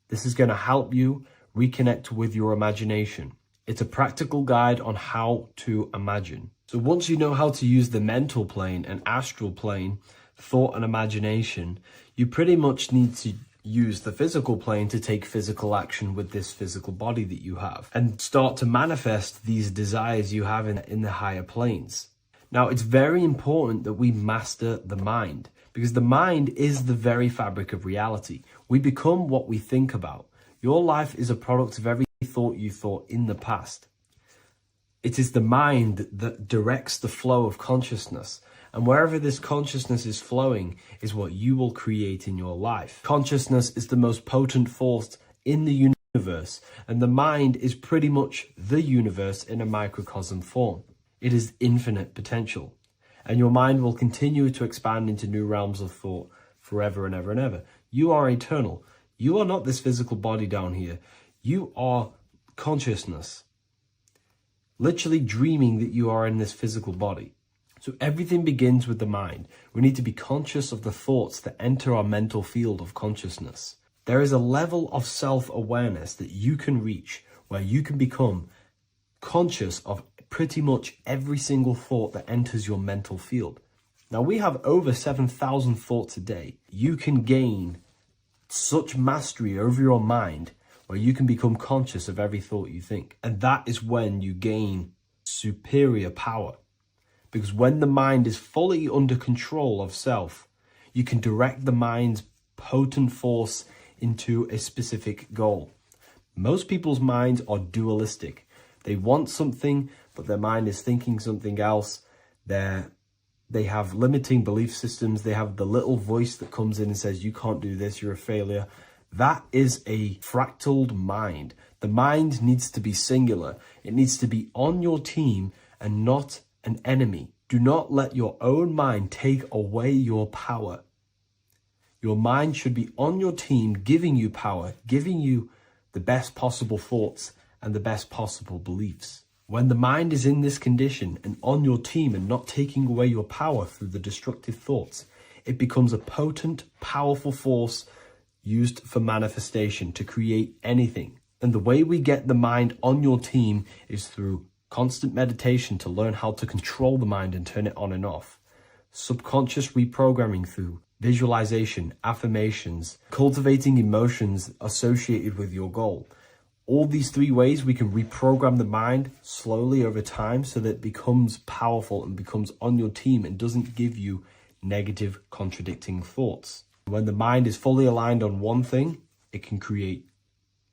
S4: This is going to help you reconnect with your imagination. It's a practical guide on how to imagine. So once you know how to use the mental plane and astral plane, thought and imagination, you pretty much need to use the physical plane to take physical action with this physical body that you have and start to manifest these desires you have in the higher planes. Now, it's very important that we master the mind, because the mind is the very fabric of reality. We become what we think about. Your life is a product of every thought you thought in the past. It is the mind that directs the flow of consciousness. And wherever this consciousness is flowing is what you will create in your life. Consciousness is the most potent force in the universe, and the mind is pretty much the universe in a microcosm form. It is infinite potential, and your mind will continue to expand into new realms of thought forever and ever and ever. You are eternal. You are not this physical body down here. You are consciousness, literally dreaming that you are in this physical body. So everything begins with the mind. We need to be conscious of the thoughts that enter our mental field of consciousness. There is a level of self-awareness that you can reach where you can become conscious of pretty much every single thought that enters your mental field. Now, we have over 7,000 thoughts a day. You can gain such mastery over your mind where you can become conscious of every thought you think. And that is when you gain superior power. Because when the mind is fully under control of self, you can direct the mind's potent force into a specific goal. Most people's minds are dualistic. They want something, but their mind is thinking something else. They have limiting belief systems. They have the little voice that comes in and says, you can't do this, you're a failure. That is a fractaled mind. The mind needs to be singular. It needs to be on your team and not an enemy. Do not let your own mind take away your power. Your mind should be on your team, giving you power, giving you the best possible thoughts and the best possible beliefs. When the mind is in this condition and on your team and not taking away your power through the destructive thoughts, it becomes a potent, powerful force used for manifestation to create anything. And the way we get the mind on your team is through constant meditation to learn how to control the mind and turn it on and off. Subconscious reprogramming through visualization, affirmations, cultivating emotions associated with your goal. All these 3 ways we can reprogram the mind slowly over time so that it becomes powerful and becomes on your team and doesn't give you negative contradicting thoughts. When the mind is fully aligned on one thing, it can create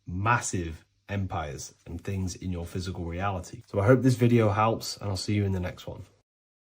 S4: massive empires and things in your physical reality. So I hope this video helps, and I'll see you in the next one.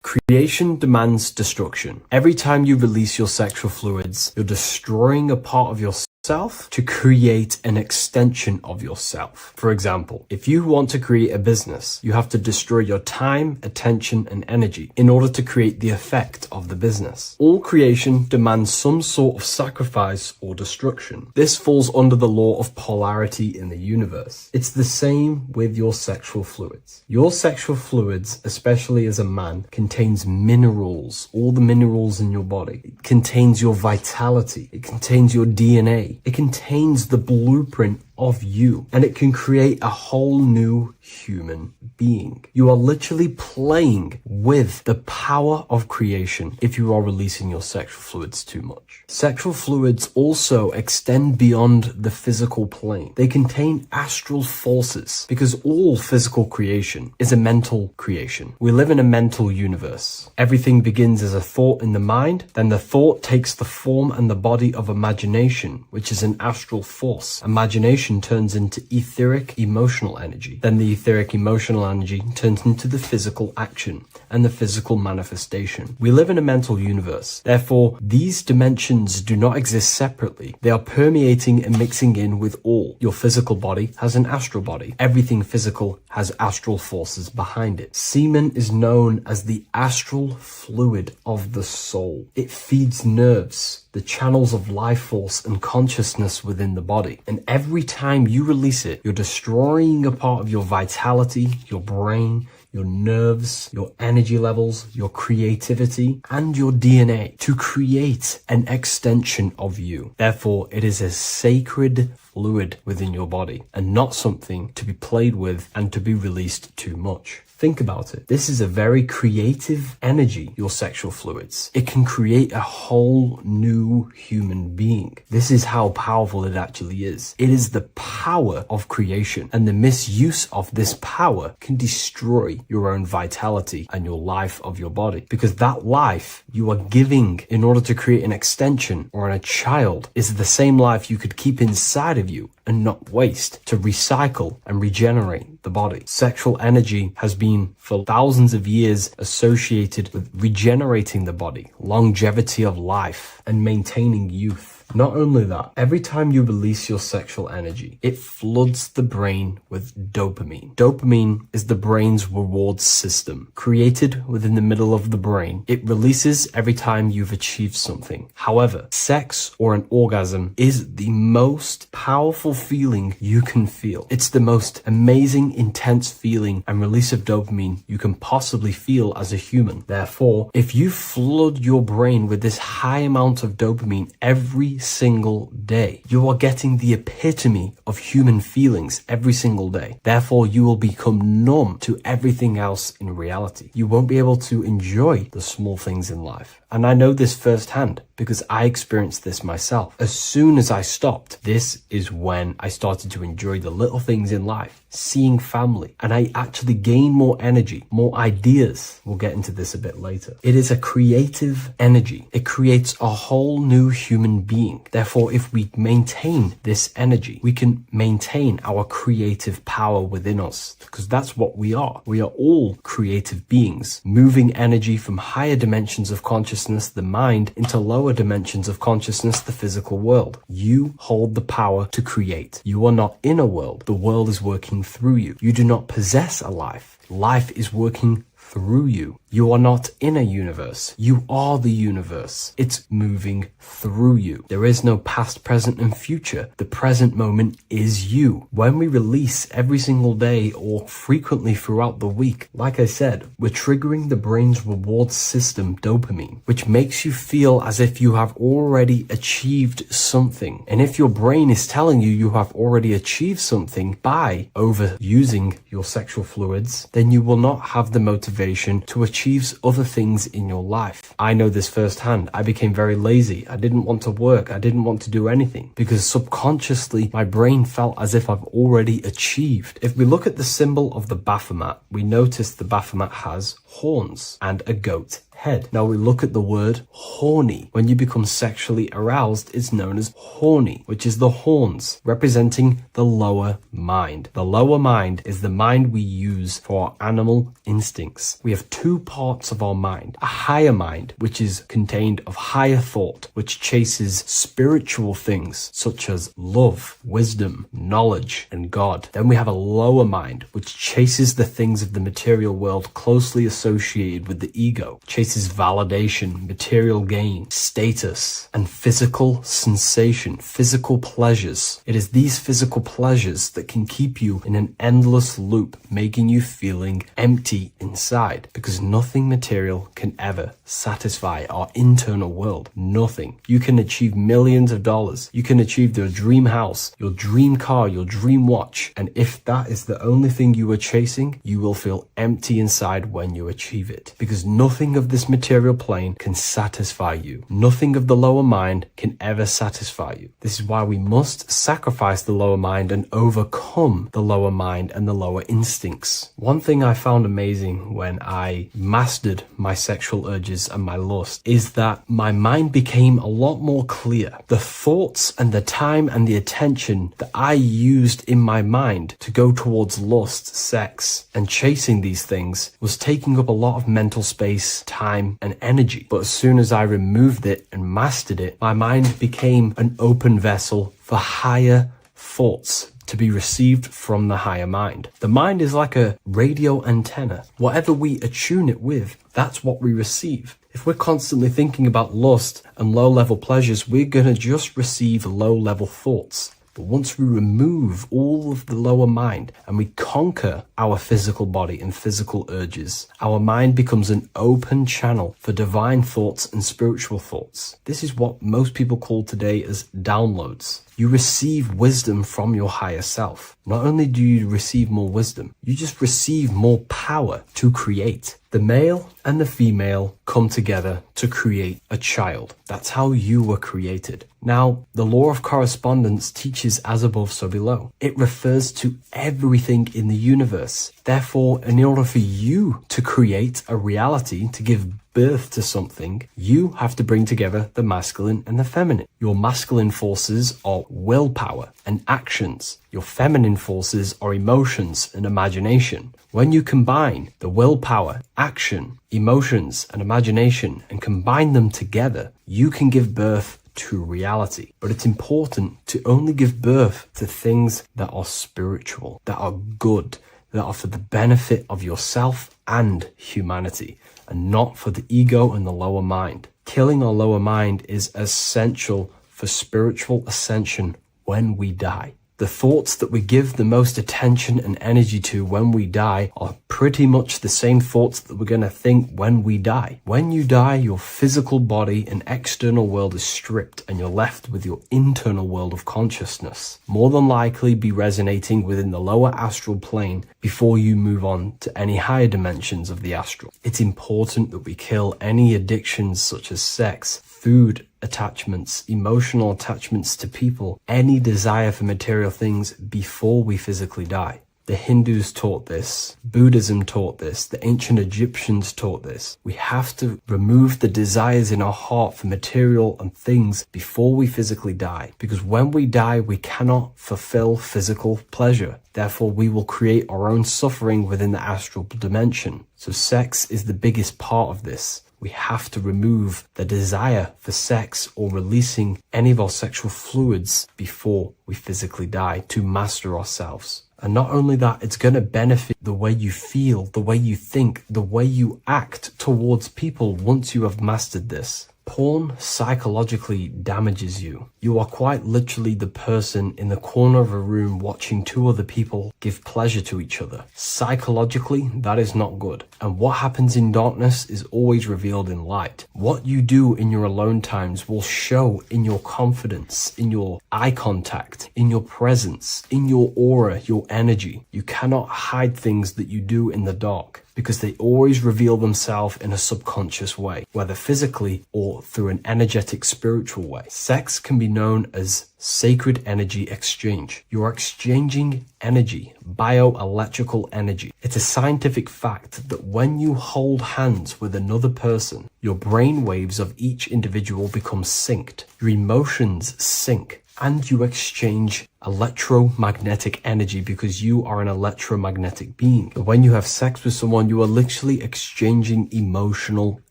S4: Creation demands destruction. Every time you release your sexual fluids, you're destroying a part of yourself to create an extension of yourself. For example, if you want to create a business, you have to destroy your time, attention, and energy in order to create the effect of the business. All creation demands some sort of sacrifice or destruction. This falls under the law of polarity in the universe. It's the same with your sexual fluids. Your sexual fluids, especially as a man, contains minerals, all the minerals in your body. It contains your vitality. It contains your DNA. It contains the blueprint of you, and it can create a whole new human being. You are literally playing with the power of creation if you are releasing your sexual fluids too much. Sexual fluids also extend beyond the physical plane. They contain astral forces because all physical creation is a mental creation. We live in a mental universe. Everything begins as a thought in the mind, then the thought takes the form and the body of imagination, which is an astral force. Imagination turns into etheric emotional energy. Then the etheric emotional energy turns into the physical action and the physical manifestation. We live in a mental universe. Therefore, these dimensions do not exist separately. They are permeating and mixing in with all. Your physical body has an astral body. Everything physical has astral forces behind it. Semen is known as the astral fluid of the soul. It feeds nerves, the channels of life force and consciousness within the body. And every time you release it, you're destroying a part of your vitality, your brain, your nerves, your energy levels, your creativity, and your DNA to create an extension of you. Therefore, it is a sacred fluid within your body and not something to be played with and to be released too much. Think about it. This is a very creative energy, your sexual fluids. It can create a whole new human being. This is how powerful it actually is. It is the power of creation, and the misuse of this power can destroy your own vitality and your life of your body, because that life you are giving in order to create an extension or a child is the same life you could keep inside of you and not waste to recycle and regenerate the body. Sexual energy has been for thousands of years associated with regenerating the body, longevity of life, and maintaining youth. Not only that, every time you release your sexual energy, it floods the brain with dopamine. Dopamine is the brain's reward system, created within the middle of the brain. It releases every time you've achieved something. However, sex or an orgasm is the most powerful feeling you can feel. It's the most amazing, intense feeling and release of dopamine you can possibly feel as a human. Therefore, if you flood your brain with this high amount of dopamine every single day, you are getting the epitome of human feelings every single day. Therefore, you will become numb to everything else in reality. You won't be able to enjoy the small things in life. And I know this firsthand because I experienced this myself. As soon as I stopped, this is when I started to enjoy the little things in life, seeing family, and I actually gained more energy, more ideas. We'll get into this a bit later. It is a creative energy. It creates a whole new human being. Therefore, if we maintain this energy, we can maintain our creative power within us, because that's what we are. We are all creative beings, moving energy from higher dimensions of consciousness, the mind, into lower dimensions of consciousness, the physical world. You hold the power to create. You are not in a world. The world is working through you. You do not possess a life. Life is working through you. You are not in a universe. You are the universe. It's moving through you. There is no past, present, and future. The present moment is you. When we release every single day or frequently throughout the week, like I said, we're triggering the brain's reward system, dopamine, which makes you feel as if you have already achieved something. And if your brain is telling you you have already achieved something by overusing your sexual fluids, then you will not have the motivation to achieve other things in your life. I know this firsthand. I became very lazy. I didn't want to work. I didn't want to do anything because subconsciously my brain felt as if I've already achieved. If we look at the symbol of the Baphomet, we notice the Baphomet has horns and a goat head. Now we look at the word horny. When you become sexually aroused, it's known as horny, which is the horns, representing the lower mind. The lower mind is the mind we use for our animal instincts. We have two parts of our mind. A higher mind, which is contained of higher thought, which chases spiritual things such as love, wisdom, knowledge, and God. Then we have a lower mind, which chases the things of the material world closely associated with the ego, chases validation, material gain, status, and physical sensation, physical pleasures. It is these physical pleasures that can keep you in an endless loop, making you feeling empty inside, because nothing material can ever satisfy our internal world. Nothing. You can achieve millions of dollars. You can achieve your dream house, your dream car, your dream watch. And if that is the only thing you are chasing, you will feel empty inside when you achieve it, because nothing of this material plane can satisfy you. Nothing of the lower mind can ever satisfy you. This is why we must sacrifice the lower mind and overcome the lower mind and the lower instincts. One thing I found amazing when I mastered my sexual urges and my lust is that my mind became a lot more clear. The thoughts and the time and the attention that I used in my mind to go towards lust, sex, and chasing these things was taking up a lot of mental space, time, and energy. But as soon as I removed it and mastered it, my mind became an open vessel for higher thoughts to be received from the higher mind. The mind is like a radio antenna. Whatever we attune it with, that's what we receive. If we're constantly thinking about lust and low-level pleasures, we're going to just receive low-level thoughts. But once we remove all of the lower mind and we conquer our physical body and physical urges, our mind becomes an open channel for divine thoughts and spiritual thoughts. This is what most people call today as downloads. You receive wisdom from your higher self. Not only do you receive more wisdom, you just receive more power to create. The male and the female come together to create a child. That's how you were created. Now, the law of correspondence teaches as above, so below. It refers to everything in the universe. Therefore, in order for you to create a reality, to give birth to something, you have to bring together the masculine and the feminine. Your masculine forces are willpower and actions. Your feminine forces are emotions and imagination. When you combine the willpower, action, emotions, and imagination and combine them together, you can give birth to reality. But it's important to only give birth to things that are spiritual, that are good, that are for the benefit of yourself and humanity, and not for the ego and the lower mind. Killing our lower mind is essential for spiritual ascension when we die. The thoughts that we give the most attention and energy to when we die are pretty much the same thoughts that we're going to think when we die. When you die, your physical body and external world is stripped and you're left with your internal world of consciousness. More than likely be resonating within the lower astral plane before you move on to any higher dimensions of the astral. It's important that we kill any addictions such as sex, food, attachments, emotional attachments to people, any desire for material things before we physically die. The Hindus taught this, Buddhism taught this, the ancient Egyptians taught this. We have to remove the desires in our heart for material and things before we physically die, because when we die, we cannot fulfill physical pleasure. Therefore, we will create our own suffering within the astral dimension. So sex is the biggest part of this. We have to remove the desire for sex or releasing any of our sexual fluids before we physically die to master ourselves. And not only that, it's going to benefit the way you feel, the way you think, the way you act towards people once you have mastered this. Porn psychologically damages you. You are quite literally the person in the corner of a room watching two other people give pleasure to each other. Psychologically, that is not good. And what happens in darkness is always revealed in light. What you do in your alone times will show in your confidence, in your eye contact, in your presence, in your aura, your energy. You cannot hide things that you do in the dark, because they always reveal themselves in a subconscious way, whether physically or through an energetic spiritual way. Sex can be known as sacred energy exchange. You are exchanging energy, bioelectrical energy. It's a scientific fact that when you hold hands with another person, your brain waves of each individual become synced. Your emotions sync. And you exchange electromagnetic energy because you are an electromagnetic being. When you have sex with someone, you are literally exchanging emotional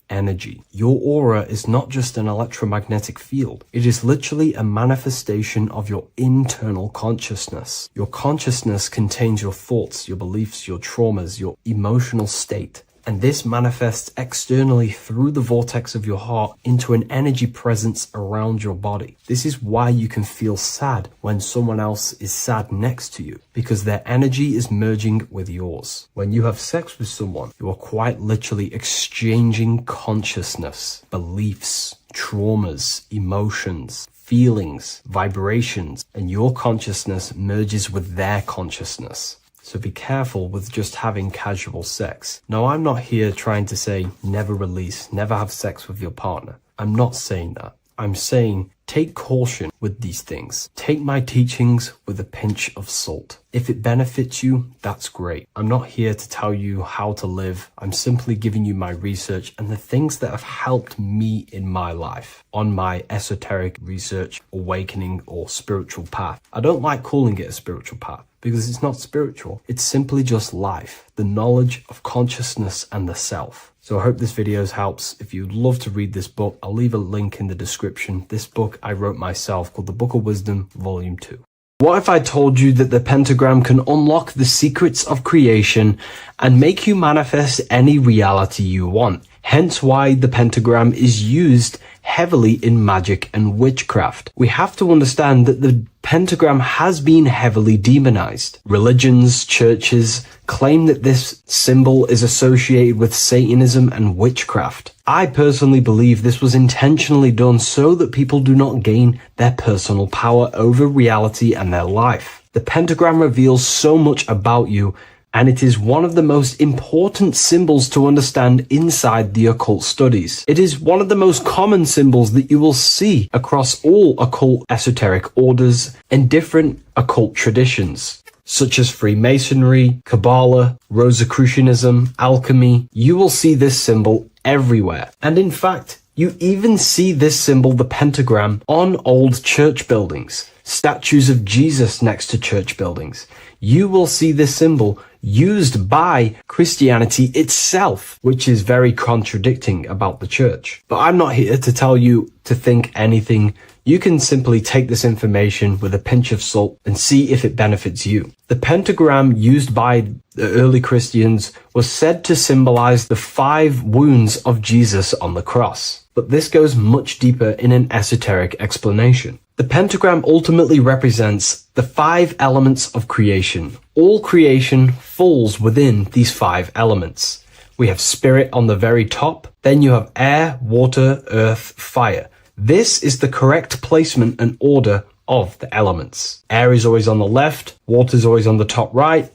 S4: energy. Your aura is not just an electromagnetic field. It is literally a manifestation of your internal consciousness. Your consciousness contains your thoughts, your beliefs, your traumas, your emotional state. And this manifests externally through the vortex of your heart into an energy presence around your body. This is why you can feel sad when someone else is sad next to you, because their energy is merging with yours. When you have sex with someone, you are quite literally exchanging consciousness, beliefs, traumas, emotions, feelings, vibrations, and your consciousness merges with their consciousness. So be careful with just having casual sex. Now, I'm not here trying to say never release, never have sex with your partner. I'm not saying that. I'm saying take caution with these things. Take my teachings with a pinch of salt. If it benefits you, that's great. I'm not here to tell you how to live. I'm simply giving you my research and the things that have helped me in my life on my esoteric research, awakening, or spiritual path. I don't like calling it a spiritual path, because it's not spiritual. It's simply just life, the knowledge of consciousness and the self. So I hope this video helps. If you'd love to read this book, I'll leave a link in the description. This book I wrote myself called The Book of Wisdom, Volume 2. What if I told you that the pentagram can unlock the secrets of creation and make you manifest any reality you want? Hence why the pentagram is used heavily in magic and witchcraft. We have to understand that the pentagram has been heavily demonized. Religions, churches claim that this symbol is associated with Satanism and witchcraft. I personally believe this was intentionally done so that people do not gain their personal power over reality and their life. The pentagram reveals so much about you, and it is one of the most important symbols to understand inside the occult studies. It is one of the most common symbols that you will see across all occult esoteric orders and different occult traditions, such as Freemasonry, Kabbalah, Rosicrucianism, alchemy. You will see this symbol everywhere. And in fact, you even see this symbol, the pentagram, on old church buildings, statues of Jesus next to church buildings. You will see this symbol used by Christianity itself, which is very contradicting about the church. But I'm not here to tell you to think anything. You can simply take this information with a pinch of salt and see if it benefits you. The pentagram used by the early Christians was said to symbolize the 5 wounds of Jesus on the cross. But this goes much deeper in an esoteric explanation. The pentagram ultimately represents the 5 elements of creation. All creation falls within these 5 elements. We have spirit on the very top, then you have air, water, earth, fire. This is the correct placement and order of the elements. Air is always on the left, water is always on the top right,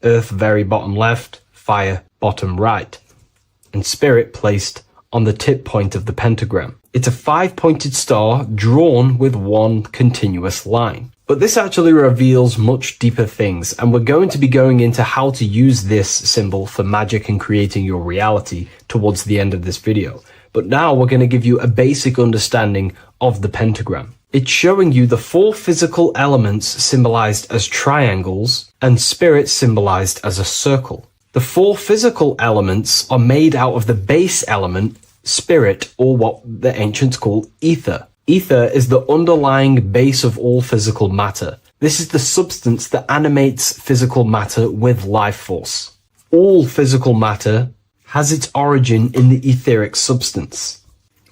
S4: earth very bottom left, fire bottom right, and spirit placed on the tip point of the pentagram. It's a 5-pointed star drawn with one continuous line. But this actually reveals much deeper things, and we're going to be going into how to use this symbol for magic and creating your reality towards the end of this video. But now we're going to give you a basic understanding of the pentagram. It's showing you the 4 physical elements symbolized as triangles and spirit symbolized as a circle. The 4 physical elements are made out of the base element, spirit, or what the ancients call ether. Ether is the underlying base of all physical matter. This is the substance that animates physical matter with life force. All physical matter has its origin in the etheric substance,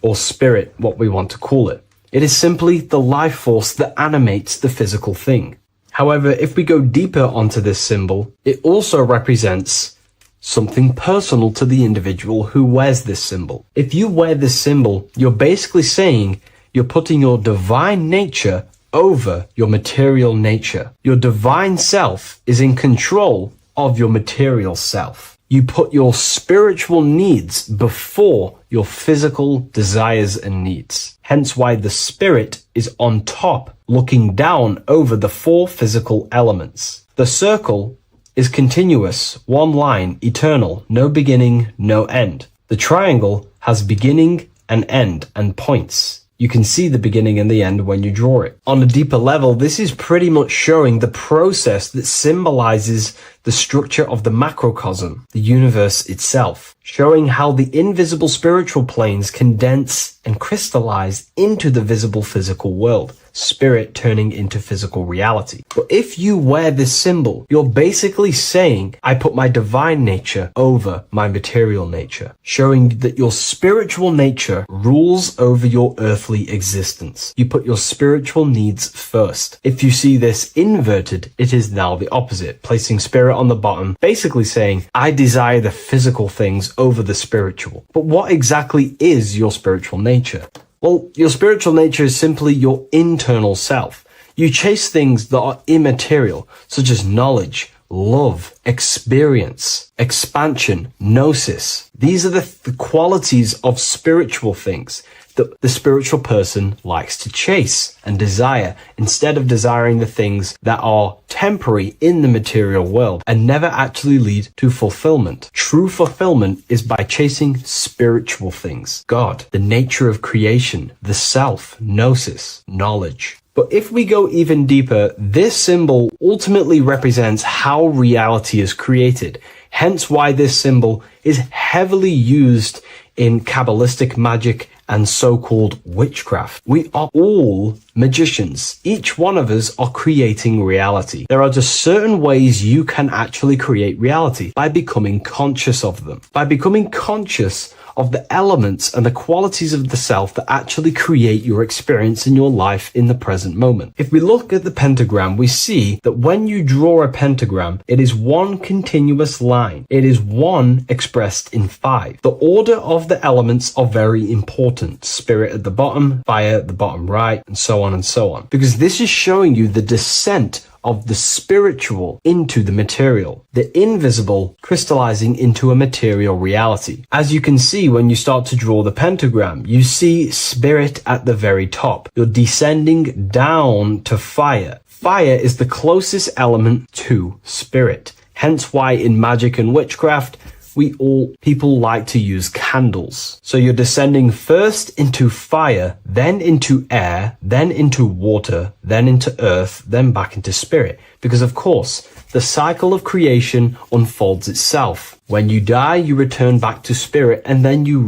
S4: or spirit, what we want to call it. It is simply the life force that animates the physical thing. However, if we go deeper onto this symbol, it also represents something personal to the individual who wears this symbol. If you wear this symbol, you're basically saying you're putting your divine nature over your material nature. Your divine self is in control of your material self. You put your spiritual needs before your physical desires and needs. Hence why the spirit is on top, looking down over the four physical elements. The circle is continuous, one line, eternal, no beginning, no end. The triangle has beginning and end and points. You can see the beginning and the end when you draw it. On a deeper level, this is pretty much showing the process that symbolizes the structure of the macrocosm, the universe itself, showing how the invisible spiritual planes condense and crystallize into the visible physical world, spirit turning into physical reality. But if you wear this symbol, you're basically saying, I put my divine nature over my material nature, showing that your spiritual nature rules over your earthly existence. You put your spiritual needs first. If you see this inverted, it is now the opposite, placing spirit on the bottom, basically saying, I desire the physical things over the spiritual. But what exactly is your spiritual nature? Well, your spiritual nature is simply your internal self. You chase things that are immaterial, such as knowledge, love, experience, expansion, gnosis. These are the qualities of spiritual things that the spiritual person likes to chase and desire, instead of desiring the things that are temporary in the material world and never actually lead to fulfillment. True fulfillment is by chasing spiritual things. God, the nature of creation, the self, gnosis, knowledge. But if we go even deeper, this symbol ultimately represents how reality is created. Hence why this symbol is heavily used in Kabbalistic magic and so-called witchcraft. We are all magicians. Each one of us are creating reality. There are just certain ways you can actually create reality by becoming conscious of them, by becoming conscious of the elements and the qualities of the self that actually create your experience in your life in the present moment. If we look at the pentagram, we see that when you draw a pentagram, it is one continuous line. It is one expressed in 5. The order of the elements are very important. Spirit at the bottom, fire at the bottom right, and so on and so on. Because this is showing you the descent of the spiritual into the material, the invisible crystallizing into a material reality. As you can see when you start to draw the pentagram, you see spirit at the very top. You're descending down to fire. Fire is the closest element to spirit. Hence why in magic and witchcraft, people like to use candles. So you're descending first into fire, then into air, then into water, then into earth, then back into spirit. Because of course, the cycle of creation unfolds itself. When you die, you return back to spirit, and then you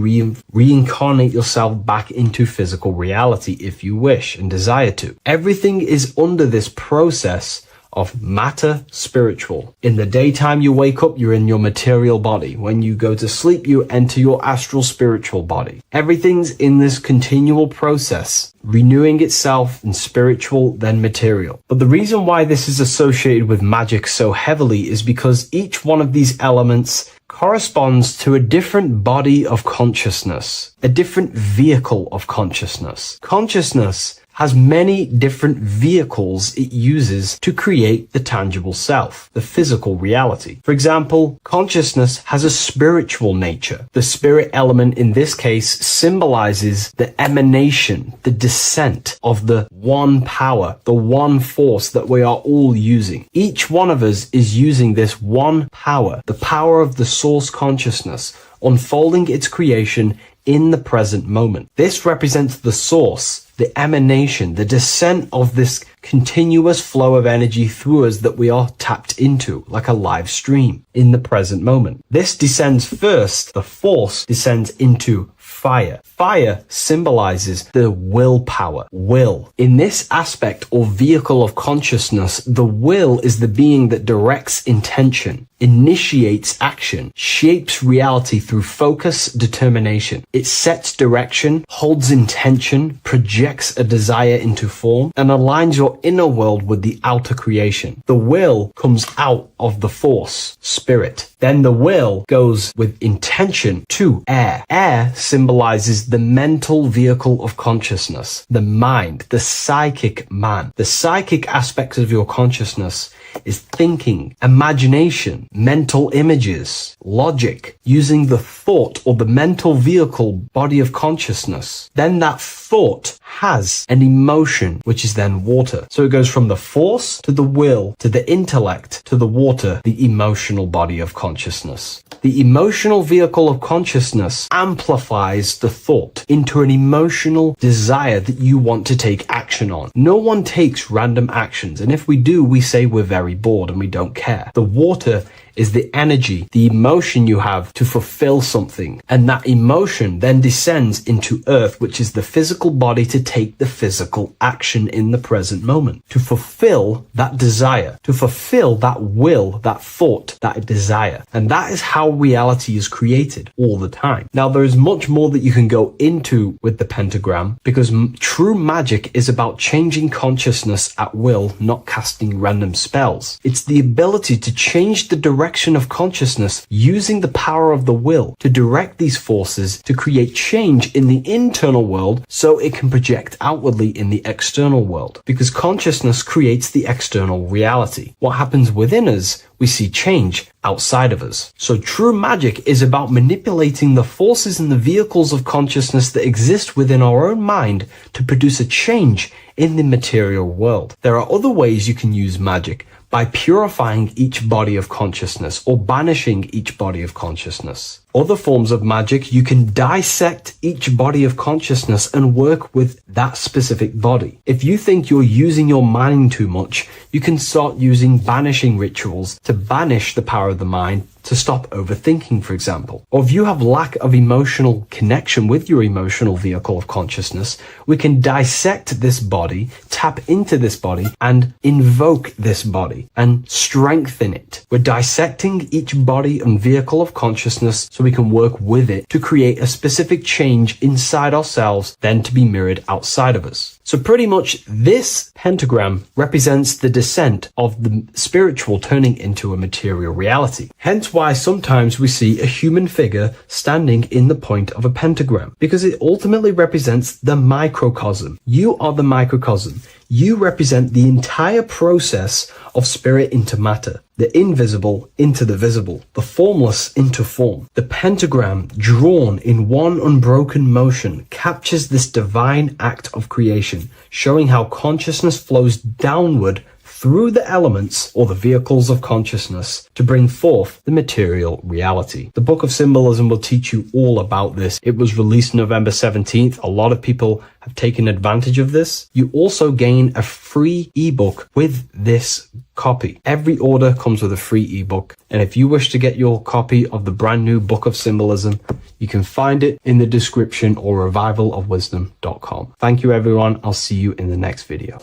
S4: reincarnate yourself back into physical reality if you wish and desire to. Everything is under this process of matter spiritual. In the daytime you wake up, you're in your material body. When you go to sleep, you enter your astral spiritual body. Everything's in this continual process, renewing itself in spiritual, then material. But the reason why this is associated with magic so heavily is because each one of these elements corresponds to a different body of consciousness, a different vehicle of consciousness. Consciousness has many different vehicles it uses to create the tangible self, the physical reality. For example, consciousness has a spiritual nature. The spirit element in this case symbolizes the emanation, the descent of the one power, the one force that we are all using. Each one of us is using this one power, the power of the source consciousness, unfolding its creation in the present moment. This represents the source, the emanation, the descent of this continuous flow of energy through us that we are tapped into, like a live stream in the present moment. This descends first, the force descends into fire. Fire symbolizes the willpower, will. In this aspect or vehicle of consciousness, the will is the being that directs intention, initiates action, shapes reality through focus, determination. It sets direction, holds intention, projects a desire into form, and aligns your inner world with the outer creation. The will comes out of the force, spirit. Then the will goes with intention to air. Air symbolizes the mental vehicle of consciousness, the mind, the psychic man. The psychic aspects of your consciousness is thinking, imagination, mental images, logic, using the thought or the mental vehicle body of consciousness. Then that thought has an emotion, which is then water. So it goes from the force to the will to the intellect to the water, the emotional body of consciousness. The emotional vehicle of consciousness amplifies the thought into an emotional desire that you want to take action on. No one takes random actions, and if we do, we say we're very bored and we don't care. The water is the energy, the emotion you have to fulfill something. And that emotion then descends into earth, which is the physical body to take the physical action in the present moment, to fulfill that desire, to fulfill that will, that thought, that desire. And that is how reality is created all the time. Now, there is much more that you can go into with the pentagram, because true magic is about changing consciousness at will, not casting random spells. It's the ability to change the direction of consciousness using the power of the will to direct these forces to create change in the internal world so it can project outwardly in the external world. Because consciousness creates the external reality. What happens within us, we see change outside of us. So true magic is about manipulating the forces and the vehicles of consciousness that exist within our own mind to produce a change in the material world. There are other ways you can use magic, by purifying each body of consciousness or banishing each body of consciousness. Other forms of magic, you can dissect each body of consciousness and work with that specific body. If you think you're using your mind too much, you can start using banishing rituals to banish the power of the mind, to stop overthinking, for example. Or if you have lack of emotional connection with your emotional vehicle of consciousness, we can dissect this body, tap into this body, and invoke this body and strengthen it. We're dissecting each body and vehicle of consciousness so we can work with it to create a specific change inside ourselves, then to be mirrored outside of us. So pretty much this pentagram represents the descent of the spiritual turning into a material reality. Hence why sometimes we see a human figure standing in the point of a pentagram, because it ultimately represents the microcosm. You are the microcosm. You represent the entire process of spirit into matter, the invisible into the visible, the formless into form. The pentagram, drawn in one unbroken motion, captures this divine act of creation, showing how consciousness flows downward through the elements or the vehicles of consciousness to bring forth the material reality. The Book of Symbolism will teach you all about this. It was released November 17th. A lot of people have taken advantage of this. You also gain a free ebook with this copy. Every order comes with a free ebook. And if you wish to get your copy of the brand new Book of Symbolism, you can find it in the description or revivalofwisdom.com. Thank you, everyone. I'll see you in the next video.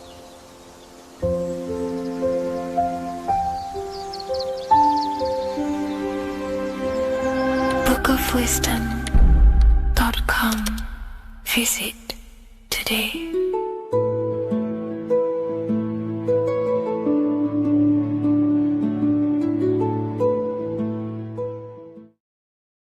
S2: bookofwisdom.com. Visit today.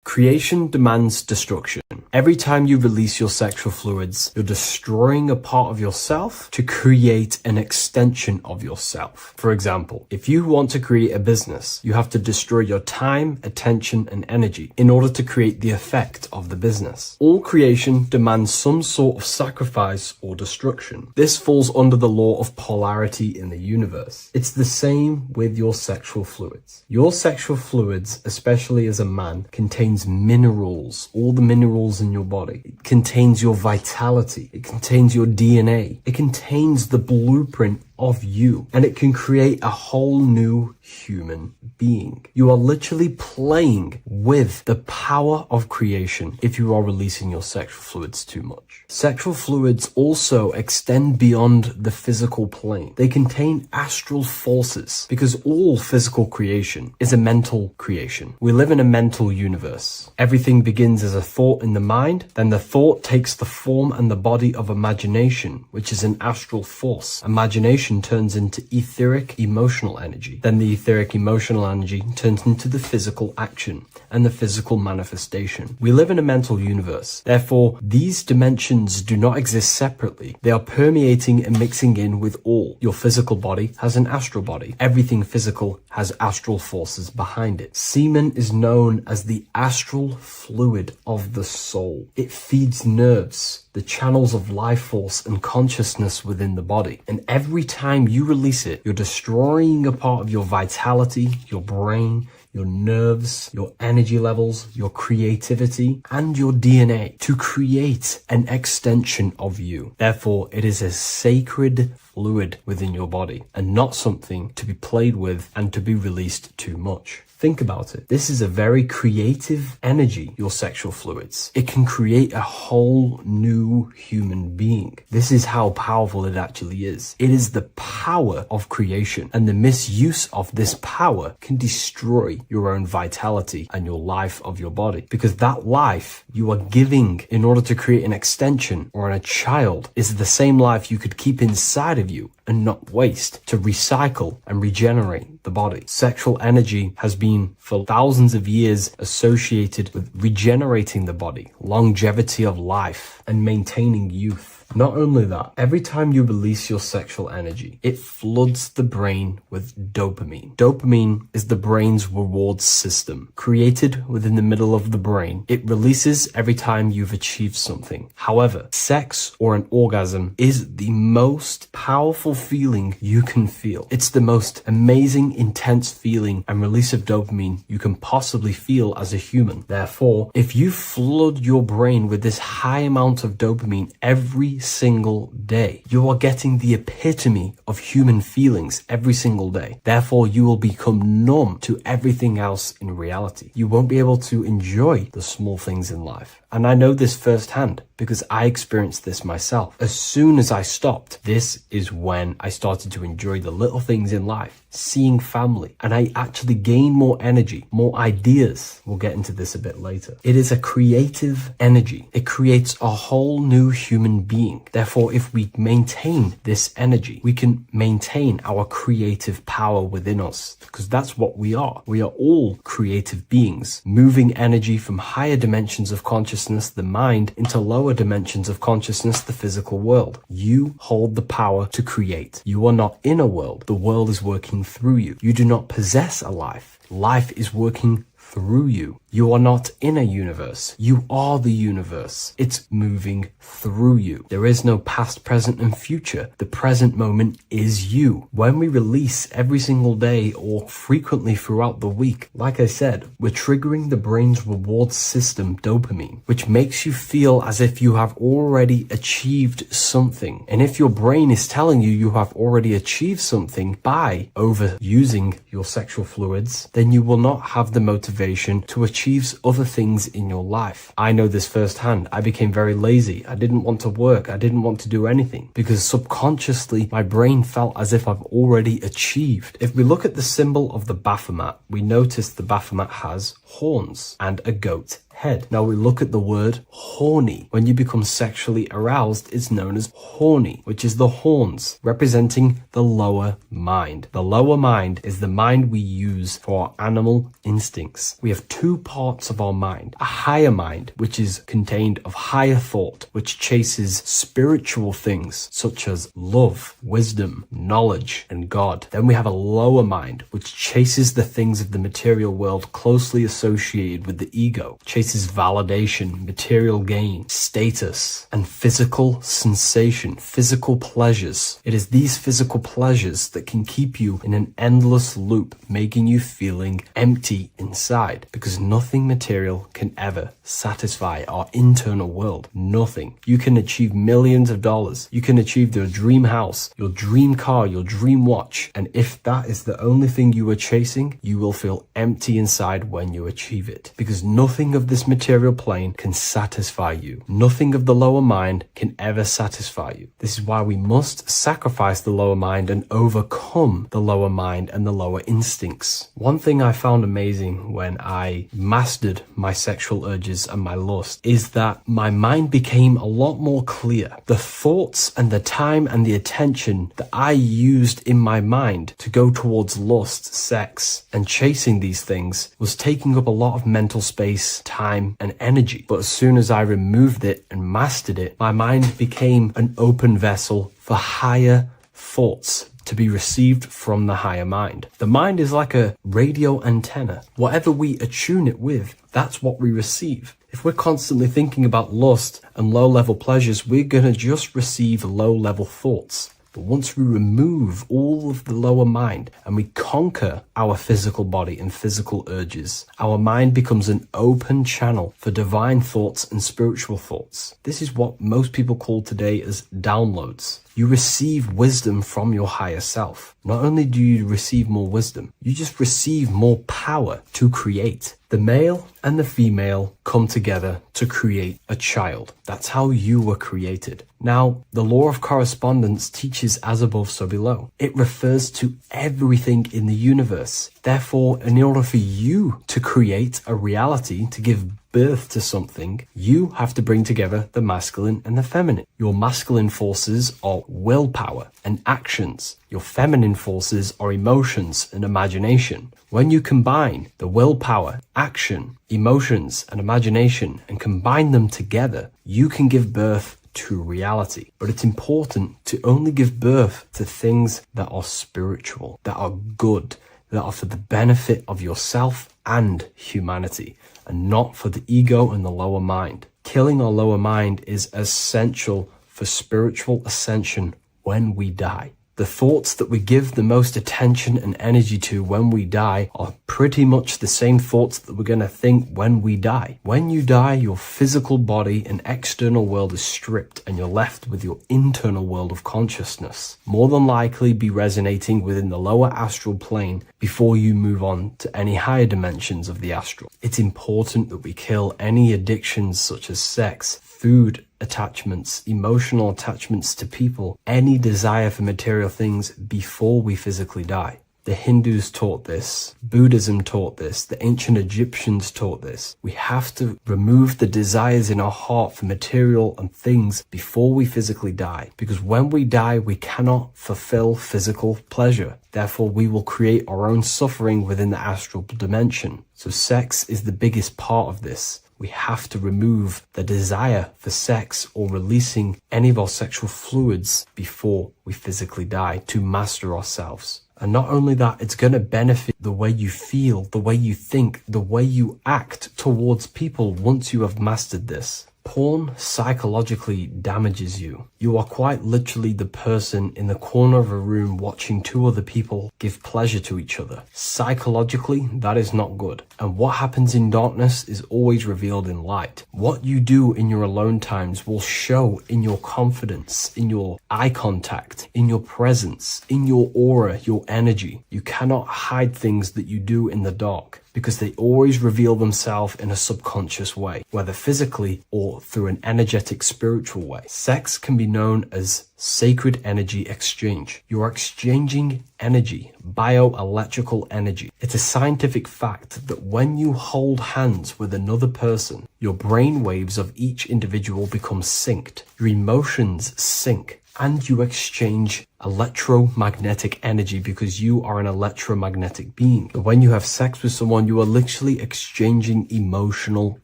S4: Creation demands destruction. Every time you release your sexual fluids, you're destroying a part of yourself to create an extension of yourself. For example, if you want to create a business, you have to destroy your time, attention, and energy in order to create the effect of the business. All creation demands some sort of sacrifice or destruction. This falls under the law of polarity in the universe. It's the same with your sexual fluids. Your sexual fluids, especially as a man, contains minerals, all the minerals in your body. It contains your vitality. It contains your DNA. It contains the blueprint of you, and it can create a whole new human being. You are literally playing with the power of creation if you are releasing your sexual fluids too much. Sexual fluids also extend beyond the physical plane. They contain astral forces because all physical creation is a mental creation. We live in a mental universe. Everything begins as a thought in the mind, then the thought takes the form and the body of imagination, which is an astral force. Imagination turns into etheric emotional energy. Then the etheric emotional energy turns into the physical action and the physical manifestation. We live in a mental universe. Therefore, these dimensions do not exist separately. They are permeating and mixing in with all. Your physical body has an astral body. Everything physical has astral forces behind it. Semen is known as the astral fluid of the soul. It feeds nerves, the channels of life force and consciousness within the body. And every time you release it, you're destroying a part of your vitality, your brain, your nerves, your energy levels, your creativity, and your DNA to create an extension of you. Therefore, it is a sacred fluid within your body and not something to be played with and to be released too much. Think about it. This is a very creative energy, your sexual fluids. It can create a whole new human being. This is how powerful it actually is. It is the power of creation, and the misuse of this power can destroy your own vitality and your life of your body, because that life you are giving in order to create an extension or a child is the same life you could keep inside of you and not waste to recycle and regenerate the body. Sexual energy has been for thousands of years associated with regenerating the body, longevity of life, and maintaining youth. Not only that, every time you release your sexual energy, it floods the brain with dopamine. Dopamine is the brain's reward system, created within the middle of the brain. It releases every time you've achieved something. However, sex or an orgasm is the most powerful feeling you can feel. It's the most amazing, intense feeling and release of dopamine you can possibly feel as a human. Therefore, if you flood your brain with this high amount of dopamine every single day, you are getting the epitome of human feelings every single day. Therefore, you will become numb to everything else in reality. You won't be able to enjoy the small things in life. And I know this firsthand because I experienced this myself. As soon as I stopped, this is when I started to enjoy the little things in life, seeing family, and I actually gained more energy, more ideas. We'll get into this a bit later. It is a creative energy. It creates a whole new human being. Therefore, if we maintain this energy, we can maintain our creative power within us, because that's what we are. We are all creative beings, moving energy from higher dimensions of consciousness, the mind, into lower dimensions of consciousness, the physical world. You hold the power to create. You are not in a world. The world is working through you. You do not possess a life. Life is working through you. You are not in a universe. You are the universe. It's moving through you. There is no past, present, and future. The present moment is you. When we release every single day or frequently throughout the week, like I said, we're triggering the brain's reward system, dopamine, which makes you feel as if you have already achieved something. And if your brain is telling you have already achieved something by overusing your sexual fluids, then you will not have the motivation to achieve other things in your life. I know this firsthand. I became very lazy. I didn't want to work. I didn't want to do anything because subconsciously my brain felt as if I've already achieved. If we look at the symbol of the Baphomet, we notice the Baphomet has horns and a goat head. Now we look at the word horny. When you become sexually aroused, it's known as horny, which is the horns, representing the lower mind. The lower mind is the mind we use for our animal instincts. We have two parts of our mind. A higher mind, which is contained of higher thought, which chases spiritual things such as love, wisdom, knowledge, and God. Then we have a lower mind, which chases the things of the material world closely associated with the ego, chases chases validation, material gain, status, and physical sensation, physical pleasures. It is these physical pleasures that can keep you in an endless loop, making you feeling empty inside, because nothing material can ever satisfy our internal world. Nothing. You can achieve millions of dollars. You can achieve your dream house, your dream car, your dream watch. And if that is the only thing you are chasing, you will feel empty inside when you achieve it, because nothing of this material plane can satisfy you. Nothing of the lower mind can ever satisfy you. This is why we must sacrifice the lower mind and overcome the lower mind and the lower instincts. One thing I found amazing when I mastered my sexual urges and my lust is that my mind became a lot more clear. The thoughts and the time and the attention that I used in my mind to go towards lust, sex, and chasing these things was taking up a lot of mental space, time, and energy. But as soon as I removed it and mastered it, my mind became an open vessel for higher thoughts to be received from the higher mind. The mind is like a radio antenna. Whatever we attune it with, that's what we receive. If we're constantly thinking about lust and low-level pleasures, we're going to just receive low-level thoughts. But once we remove all of the lower mind and we conquer our physical body and physical urges, our mind becomes an open channel for divine thoughts and spiritual thoughts. This is what most people call today as downloads. You receive wisdom from your higher self. Not only do you receive more wisdom, you just receive more power to create. The male and the female come together to create a child. That's how you were created. Now, the law of correspondence teaches as above, so below. It refers to everything in the universe. Therefore, in order for you to create a reality, to give birth to something, you have to bring together the masculine and the feminine. Your masculine forces are willpower and actions. Your feminine forces are emotions and imagination. When you combine the willpower, action, emotions, and imagination and combine them together, you can give birth to reality. But it's important to only give birth to things that are spiritual, that are good, that are for the benefit of yourself and humanity, and not for the ego and the lower mind. Killing our lower mind is essential for spiritual ascension when we die. The thoughts that we give the most attention and energy to when we die are pretty much the same thoughts that we're going to think when we die. When you die, your physical body and external world is stripped and you're left with your internal world of consciousness, more than likely be resonating within the lower astral plane before you move on to any higher dimensions of the astral. It's important that we kill any addictions such as sex, food attachments, emotional attachments to people, any desire for material things before we physically die. The Hindus taught this, Buddhism taught this, the ancient Egyptians taught this. We have to remove the desires in our heart for material and things before we physically die, because when we die, we cannot fulfill physical pleasure. Therefore, we will create our own suffering within the astral dimension. So sex is the biggest part of this. We have to remove the desire for sex or releasing any of our sexual fluids before we physically die to master ourselves. And not only that, it's going to benefit the way you feel, the way you think, the way you act towards people once you have mastered this. Porn psychologically damages you. You are quite literally the person in the corner of a room watching two other people give pleasure to each other. Psychologically, that is not good. And what happens in darkness is always revealed in light. What you do in your alone times will show in your confidence, in your eye contact, in your presence, in your aura, your energy. You cannot hide things that you do in the dark, because they always reveal themselves in a subconscious way, whether physically or through an energetic spiritual way. Sex can be known as sacred energy exchange. You are exchanging energy, bioelectrical energy. It's a scientific fact that when you hold hands with another person, your brain waves of each individual become synced. Your emotions sync. And you exchange electromagnetic energy because you are an electromagnetic being. When you have sex with someone, you are literally exchanging emotional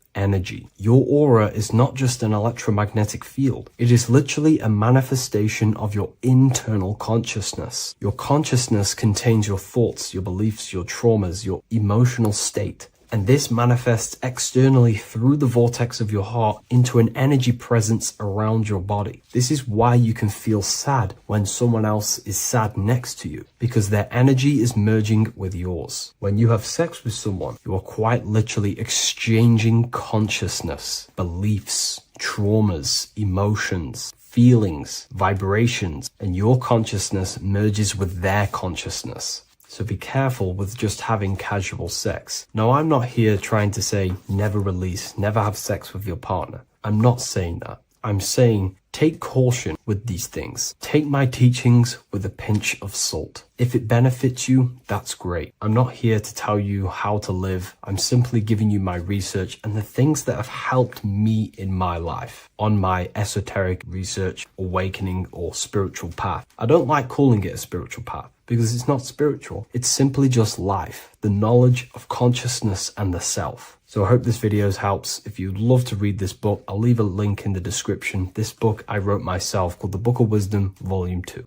S4: energy. Your aura is not just an electromagnetic field. It is literally a manifestation of your internal consciousness. Your consciousness contains your thoughts, your beliefs, your traumas, your emotional state. And this manifests externally through the vortex of your heart into an energy presence around your body. This is why you can feel sad when someone else is sad next to you, because their energy is merging with yours. When you have sex with someone, you are quite literally exchanging consciousness, beliefs, traumas, emotions, feelings, vibrations, and your consciousness merges with their consciousness. So be careful with just having casual sex. Now, I'm not here trying to say never release, never have sex with your partner. I'm not saying that. I'm saying take caution with these things. Take my teachings with a pinch of salt. If it benefits you, that's great. I'm not here to tell you how to live. I'm simply giving you my research and the things that have helped me in my life on my esoteric research, awakening, or spiritual path. I don't like calling it a spiritual path, because it's not spiritual. It's simply just life, the knowledge of consciousness and the self. So I hope this video helps. If you'd love to read this book, I'll leave a link in the description. This book I wrote myself called The Book of Wisdom, Volume 2.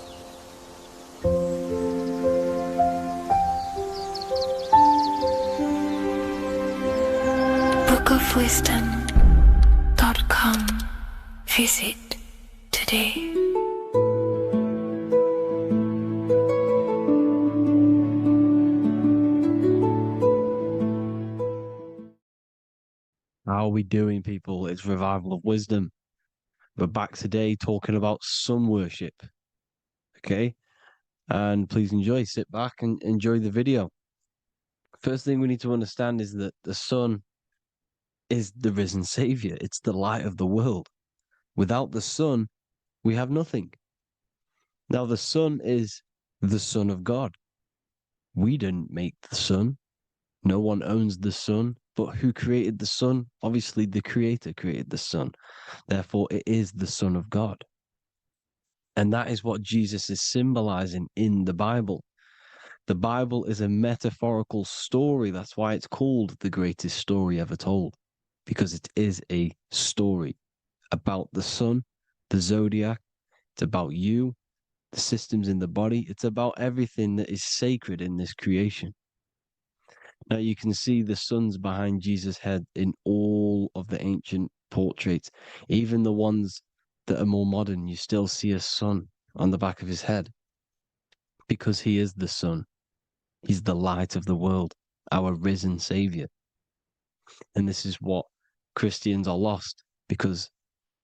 S2: bookofwisdom.com. Visit today.
S1: How are we doing, people? It's Revival of Wisdom. We're back today talking about sun worship. Okay? And please enjoy, sit back and enjoy the video. First thing we need to understand is that the sun is the risen savior. It's the light of the world. Without the sun, we have nothing. Now, the sun is the Son of God. We didn't make the sun. No one owns the sun. But who created the sun? Obviously, the Creator created the sun. Therefore, it is the Son of God. And that is what Jesus is symbolizing in the Bible. The Bible is a metaphorical story. That's why it's called the greatest story ever told, because it is a story about the sun, the zodiac. It's about you, the systems in the body. It's about everything that is sacred in this creation. Now you can see the suns behind Jesus' head in all of the ancient portraits, even the ones that are more modern. You still see a sun on the back of his head because he is the sun. He's the light of the world, our risen savior. And this is what Christians are lost because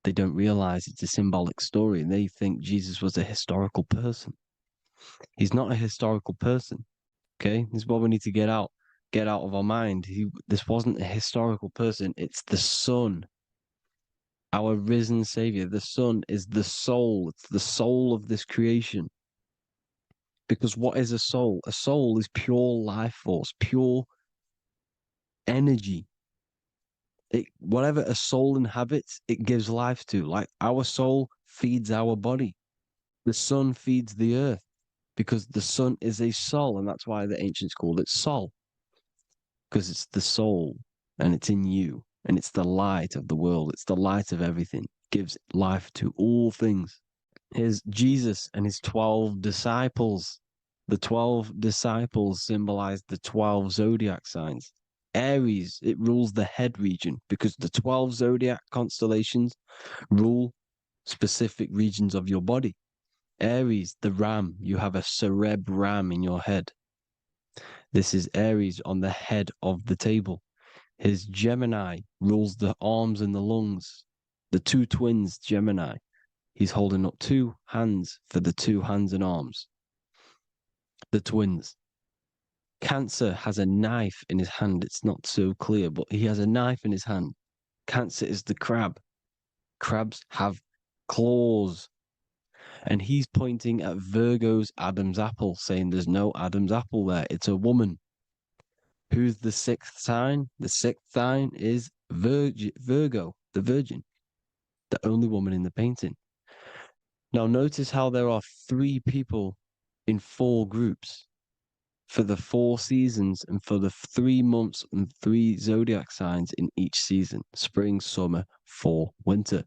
S1: they don't realize it's a symbolic story and they think Jesus was a historical person. He's not a historical person. Okay, this is what we need to get out of our mind. This wasn't a historical person. It's the Son, our risen Savior. The Son is the soul. It's the soul of this creation. Because what is a soul? A soul is pure life force, pure energy. Whatever a soul inhabits, it gives life to. Like our soul feeds our body. The sun feeds the earth because the sun is a soul, and that's why the ancients called it Sol. Because it's the soul and it's in you and it's the light of the world. It's the light of everything. It gives life to all things. Here's Jesus and his 12 disciples. The 12 disciples symbolize the 12 zodiac signs. Aries, it rules the head region because the 12 zodiac constellations rule specific regions of your body. Aries, the ram, you have a cerebrum in your head. This is Aries on the head of the table. His Gemini rules the arms and the lungs. The two twins, Gemini. He's holding up two hands for the two hands and arms. The twins. Cancer has a knife in his hand. It's not so clear, but he has a knife in his hand. Cancer is the crab. Crabs have claws. And he's pointing at Virgo's Adam's apple, saying there's no Adam's apple there. It's a woman. Who's the sixth sign? The sixth sign is Virgo, the Virgin, the only woman in the painting. Now notice how there are 3 people in 4 groups for the 4 seasons and for the 3 months and 3 zodiac signs in each season: spring, summer, fall, winter.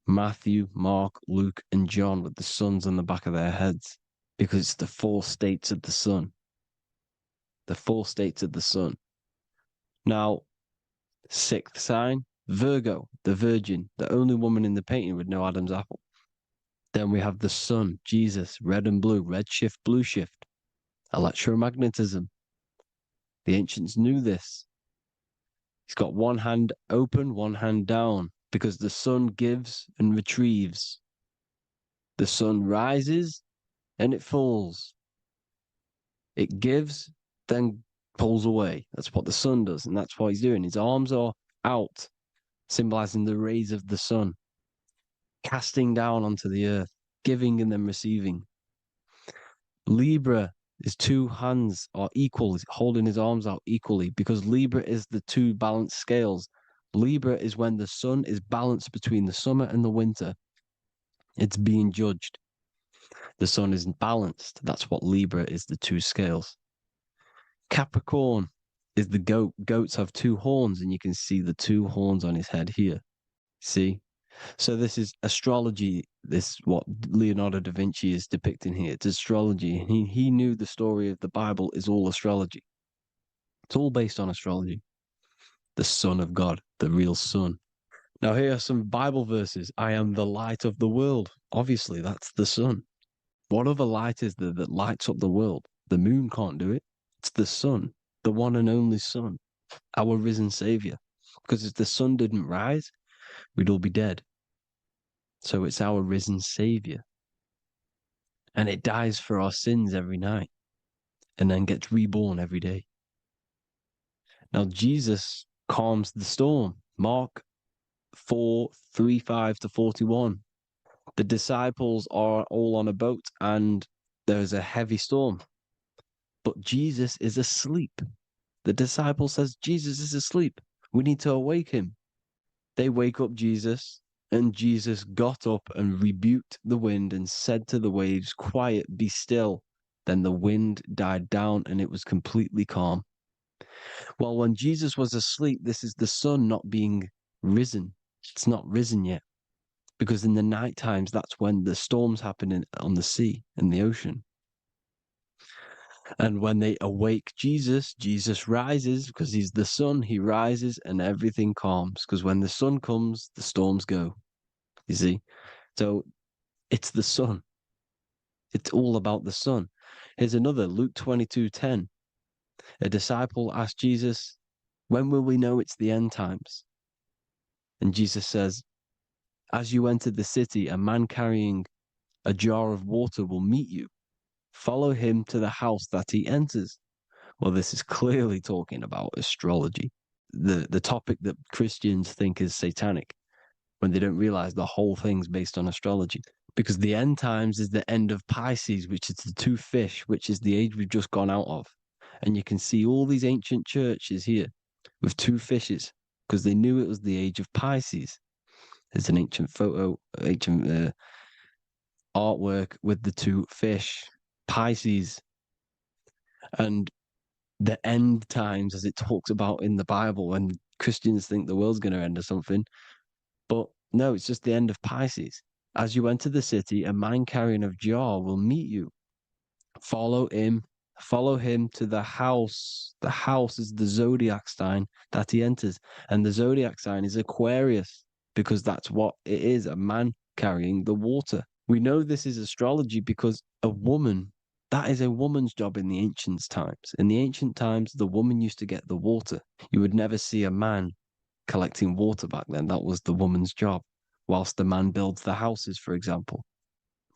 S1: Matthew, Mark, Luke, and John with the suns on the back of their heads, because it's the 4 states of the sun. The 4 states of the sun. Now, sixth sign, Virgo, the Virgin, the only woman in the painting with no Adam's apple. Then we have the sun, Jesus, red and blue, red shift, blue shift, electromagnetism. The ancients knew this. He's got one hand open, one hand down, because the sun gives and retrieves. The sun rises and it falls. It gives, then pulls away. That's what the sun does, and that's what he's doing. His arms are out, symbolizing the rays of the sun, casting down onto the earth, giving and then receiving. Libra, his two hands are equal, he's holding his arms out equally, because Libra is the two balanced scales. Libra is when the sun is balanced between the summer and the winter. It's being judged. The sun isn't balanced. That's what Libra is, the two scales. Capricorn is the goat. Goats have two horns, and you can see the two horns on his head here. See? So this is astrology. This is what Leonardo da Vinci is depicting here. It's astrology. He knew the story of the Bible is all astrology. It's all based on astrology. The Son of God, the real Son. Now here are some Bible verses. I am the light of the world. Obviously, that's the sun. What other light is there that lights up the world? The moon can't do it. It's the sun, the one and only Son, our risen Savior. Because if the sun didn't rise, we'd all be dead. So it's our risen Savior. And it dies for our sins every night and then gets reborn every day. Now, Jesus calms the storm. Mark 4:35-41. The disciples are all on a boat and there's a heavy storm. But Jesus is asleep. The disciple says, Jesus is asleep. We need to awake him. They wake up Jesus, and Jesus got up and rebuked the wind and said to the waves, quiet, be still. Then the wind died down and it was completely calm. Well, when Jesus was asleep, this is the sun not being risen. It's not risen yet. Because in the night times, that's when the storms happen on the sea, in the ocean. And when they awake Jesus, Jesus rises because he's the sun. He rises and everything calms. Because when the sun comes, the storms go. You see? So it's the sun. It's all about the sun. Here's another, Luke 22:10. A disciple asked Jesus, when will we know it's the end times? And Jesus says, as you enter the city, a man carrying a jar of water will meet you. Follow him to the house that he enters. Well, this is clearly talking about astrology, the topic that Christians think is satanic, when they don't realize the whole thing's based on astrology. Because the end times is the end of Pisces, which is the two fish, which is the age we've just gone out of. And you can see all these ancient churches here with two fishes, because they knew it was the age of Pisces. There's an ancient photo, ancient artwork with the two fish, Pisces. And the end times, as it talks about in the Bible, when Christians think the world's going to end or something. But no, it's just the end of Pisces. As you enter the city, a man carrying a jar will meet you. Follow him to the house. The house is the zodiac sign that he enters. And the zodiac sign is Aquarius, because that's what it is, a man carrying the water. We know this is astrology because a woman, that is a woman's job in the ancient times. In the ancient times, the woman used to get the water. You would never see a man collecting water back then. That was the woman's job, whilst the man builds the houses, for example.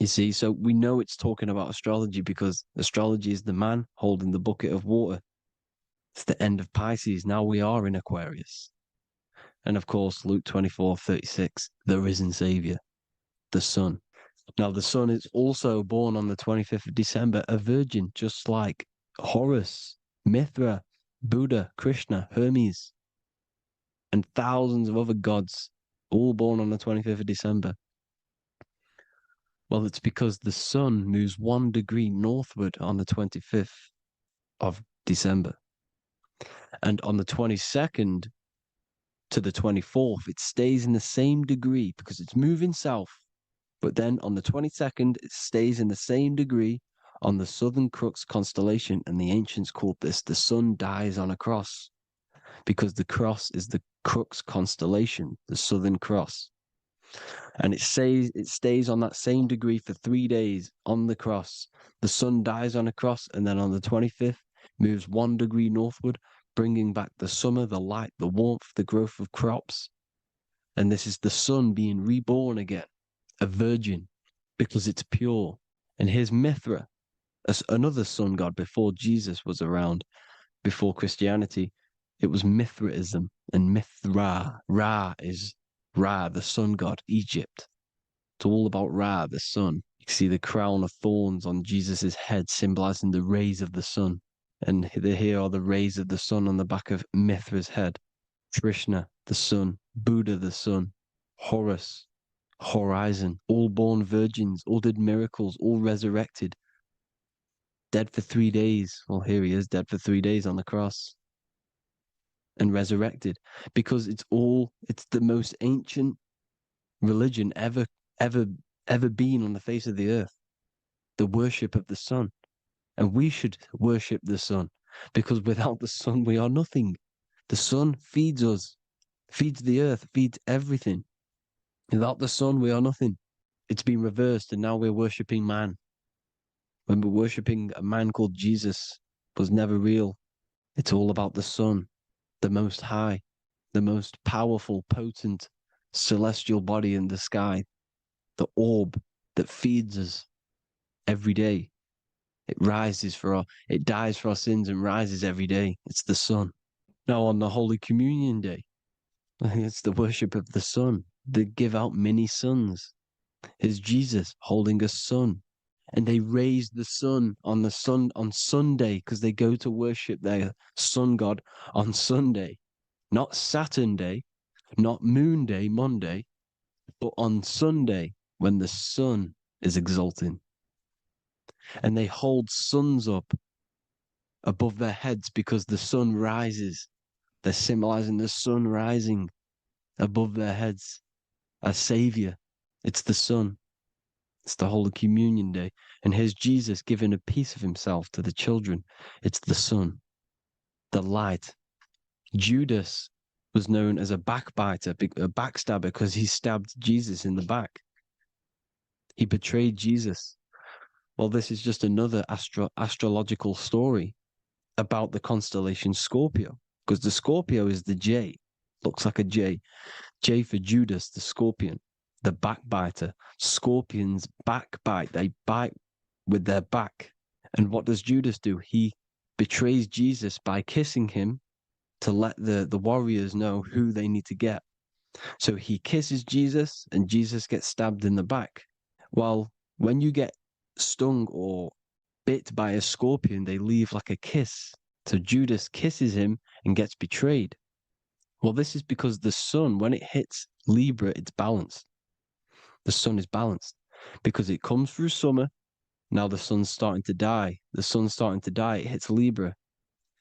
S1: You see, so we know it's talking about astrology because astrology is the man holding the bucket of water. It's the end of Pisces. Now we are in Aquarius. And of course, Luke 24:36, the risen Savior, the Son. Now, the Son is also born on the 25th of December, a virgin, just like Horus, Mithra, Buddha, Krishna, Hermes, and thousands of other gods, all born on the 25th of December. Well, it's because the sun moves 1 degree northward on the 25th of December. And on the 22nd to the 24th, it stays in the same degree because it's moving south. But then on the 22nd, it stays in the same degree on the Southern Crux constellation. And the ancients called this the sun dies on a cross. because the cross is the crux constellation, the Southern Cross. And it stays on that same degree for 3 days on the cross. The sun dies on a cross, and then on the 25th moves 1 degree northward, bringing back the summer, the light, the warmth, the growth of crops. And this is the sun being reborn again, a virgin, because it's pure. And here's Mithra, another sun god before Jesus was around, before Christianity. It was Mithraism, and Mithra, Ra is Ra, the sun god, Egypt. It's all about Ra, the sun. You see the crown of thorns on Jesus' head, symbolizing the rays of the sun. And here are the rays of the sun on the back of Mithra's head. Krishna, the sun. Buddha, the sun. Horus, horizon. All born virgins, all did miracles, all resurrected. Dead for 3 days. Well, here he is, dead for 3 days on the cross. And resurrected. Because it's the most ancient religion ever been on the face of the earth. The worship of the sun. And we should worship the sun, because without the sun we are nothing. The sun feeds us, feeds the earth, feeds everything. Without the sun we are nothing. It's been reversed, and now we're worshipping man. When we're worshipping a man called Jesus, was never real. It's all about the sun, the most high, the most powerful, potent, celestial body in the sky, the orb that feeds us every day. It dies for our sins and rises every day. It's the sun. Now on the Holy Communion Day, it's the worship of the sun. They give out mini suns. It's Jesus holding a sun. And they raise the sun on Sunday, because they go to worship their sun god on Sunday. Not Saturn Day, not Moon Day, Monday, but on Sunday when the sun is exalting. And they hold suns up above their heads because the sun rises. They're symbolizing the sun rising above their heads as Savior. It's the sun. It's the Holy Communion Day. And here's Jesus giving a piece of himself to the children. It's the sun, the light. Judas was known as a backbiter, a backstabber, because he stabbed Jesus in the back. He betrayed Jesus. Well, this is just another astrological story about the constellation Scorpio, because the Scorpio is the J, looks like a J. J for Judas, the scorpion, the backbiter. Scorpions backbite, they bite with their back. And what does Judas do? He betrays Jesus by kissing him to let the warriors know who they need to get. So he kisses Jesus, and Jesus gets stabbed in the back. Well, when you get stung or bit by a scorpion, they leave like a kiss. So Judas kisses him and gets betrayed. Well, this is because the sun, when it hits Libra, it's balanced. The sun is balanced because it comes through summer. Now the sun's starting to die. The sun's starting to die. It hits Libra.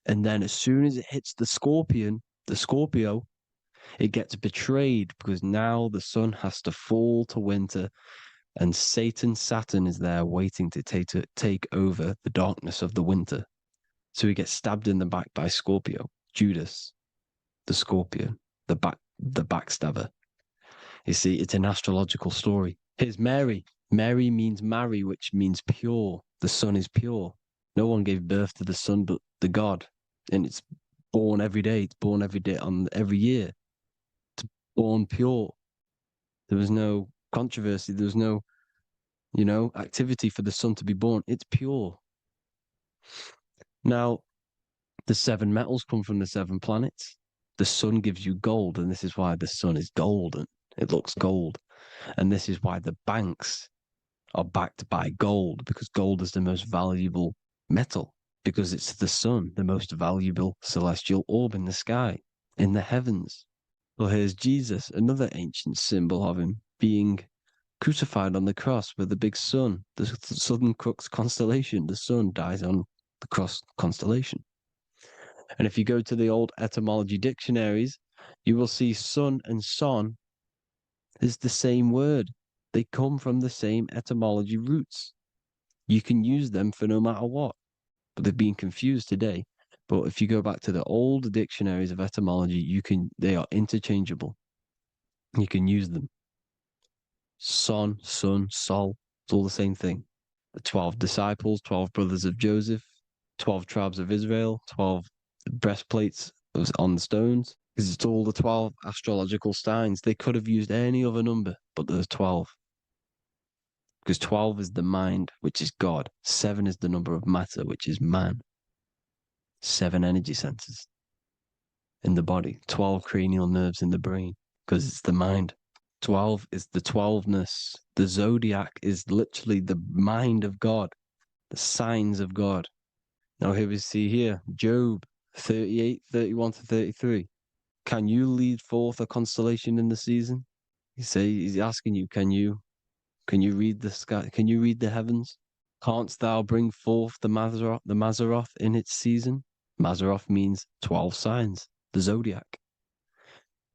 S1: And then as soon as it hits the Scorpio, it gets betrayed, because now the sun has to fall to winter, and Saturn is there waiting to take over the darkness of the winter. So he gets stabbed in the back by Scorpio, Judas, the scorpion, the backstabber. You see, it's an astrological story. Here's Mary. Mary means marry, which means pure. The sun is pure. No one gave birth to the sun but the God. And it's born every day. It's born every day on every year. It's born pure. There was no controversy. There was no, activity for the sun to be born. It's pure. Now, the 7 metals come from the 7 planets. The sun gives you gold, and this is why the sun is golden. It looks gold. And this is why the banks are backed by gold, because gold is the most valuable metal, because it's the sun, the most valuable celestial orb in the sky, in the heavens. Well, here's Jesus, another ancient symbol of him being crucified on the cross with the big sun, the southern crux constellation. The sun dies on the cross constellation. And if you go to the old etymology dictionaries, you will see sun and son is the same word. They come from the same etymology roots. You can use them for no matter what, but they're being confused today
S3: But if you go back to the old dictionaries of etymology, they are interchangeable. You can use them. Son, sol, it's all the same thing. The 12 disciples, 12 brothers of Joseph, 12 tribes of Israel, 12 breastplates on the stones. Because it's all the 12 astrological signs. They could have used any other number, but there's 12. Because 12 is the mind, which is God. 7 is the number of matter, which is man. 7 energy centers in the body. 12 cranial nerves in the brain, because it's the mind. 12 is the 12ness. The zodiac is literally the mind of God, the signs of God. Now here we see here, Job 38, 31 to 33. Can you lead forth a constellation in the season? He's asking you, can you read the sky? Can you read the heavens? Canst thou bring forth the Mazzaroth in its season? Mazzaroth means 12 signs, the zodiac.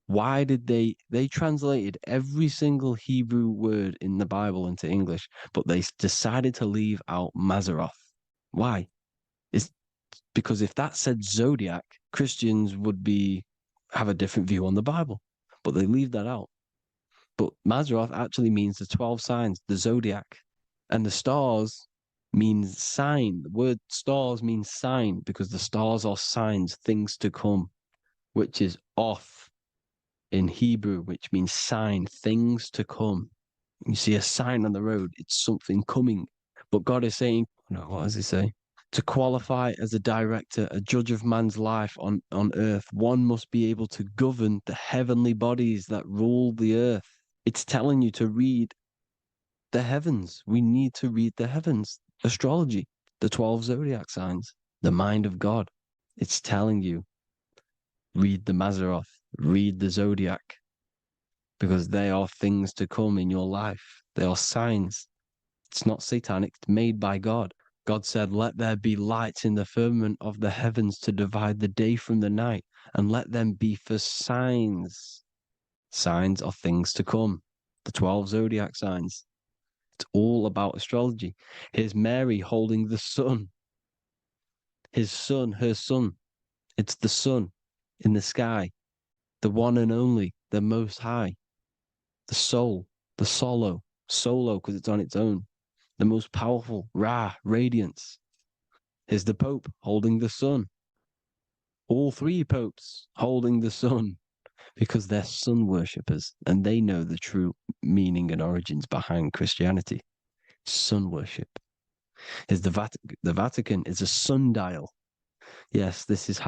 S3: Why did they translated every single Hebrew word in the Bible into English, but they decided to leave out Mazzaroth? Why? It's because if that said zodiac, Christians would have a different view on the Bible, but they leave that out. But Mazzaroth actually means the 12 signs, the zodiac, and the stars means sign. The word stars means sign because the stars are signs, things to come, which is off in Hebrew, which means sign, things to come. You see a sign on the road, it's something coming. But God is saying, no, what does he say? To qualify as a director, a judge of man's life on earth, one must be able to govern the heavenly bodies that rule the earth. It's telling you to read the heavens. We need to read the heavens. Astrology, the 12 zodiac signs, the mind of God. It's telling you, read the Mazzaroth, read the zodiac, because they are things to come in your life. They are signs. It's not satanic, it's made by God. God said, let there be lights in the firmament of the heavens to divide the day from the night, and let them be for signs. Signs are things to come. The 12 zodiac signs. It's all about astrology. Here's Mary holding the sun. His son, her son. It's the sun in the sky. The one and only, the most high. The soul, the solo because it's on its own. The most powerful, Ra, radiance. Here's the Pope holding the sun. All 3 popes holding the sun because they're sun worshippers and they know the true meaning and origins behind Christianity. Sun worship. Here's the Vatican is a sundial. Yes, this is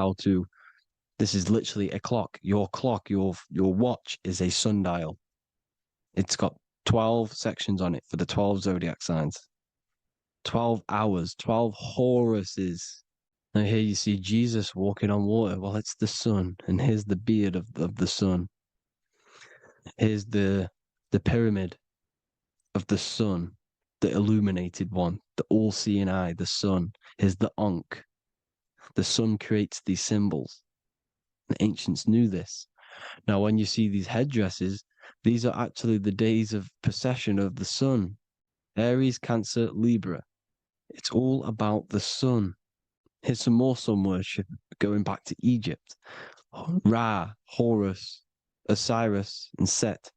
S3: literally a clock. Your watch is a sundial. It's got 12 sections on it for the 12 zodiac signs. 12 hours, 12 Horuses. Now here you see Jesus walking on water. Well, it's the sun, and here's the beard of the sun. Here's the pyramid of the sun, the illuminated one, the all-seeing eye, the sun. Here's the Ankh. The sun creates these symbols. The ancients knew this. Now, when you see these headdresses, these are actually the days of precession of the sun. Aries, Cancer, Libra. It's all about the sun. Here's some more sun worship going back to Egypt. Ra, Horus, Osiris, and Set.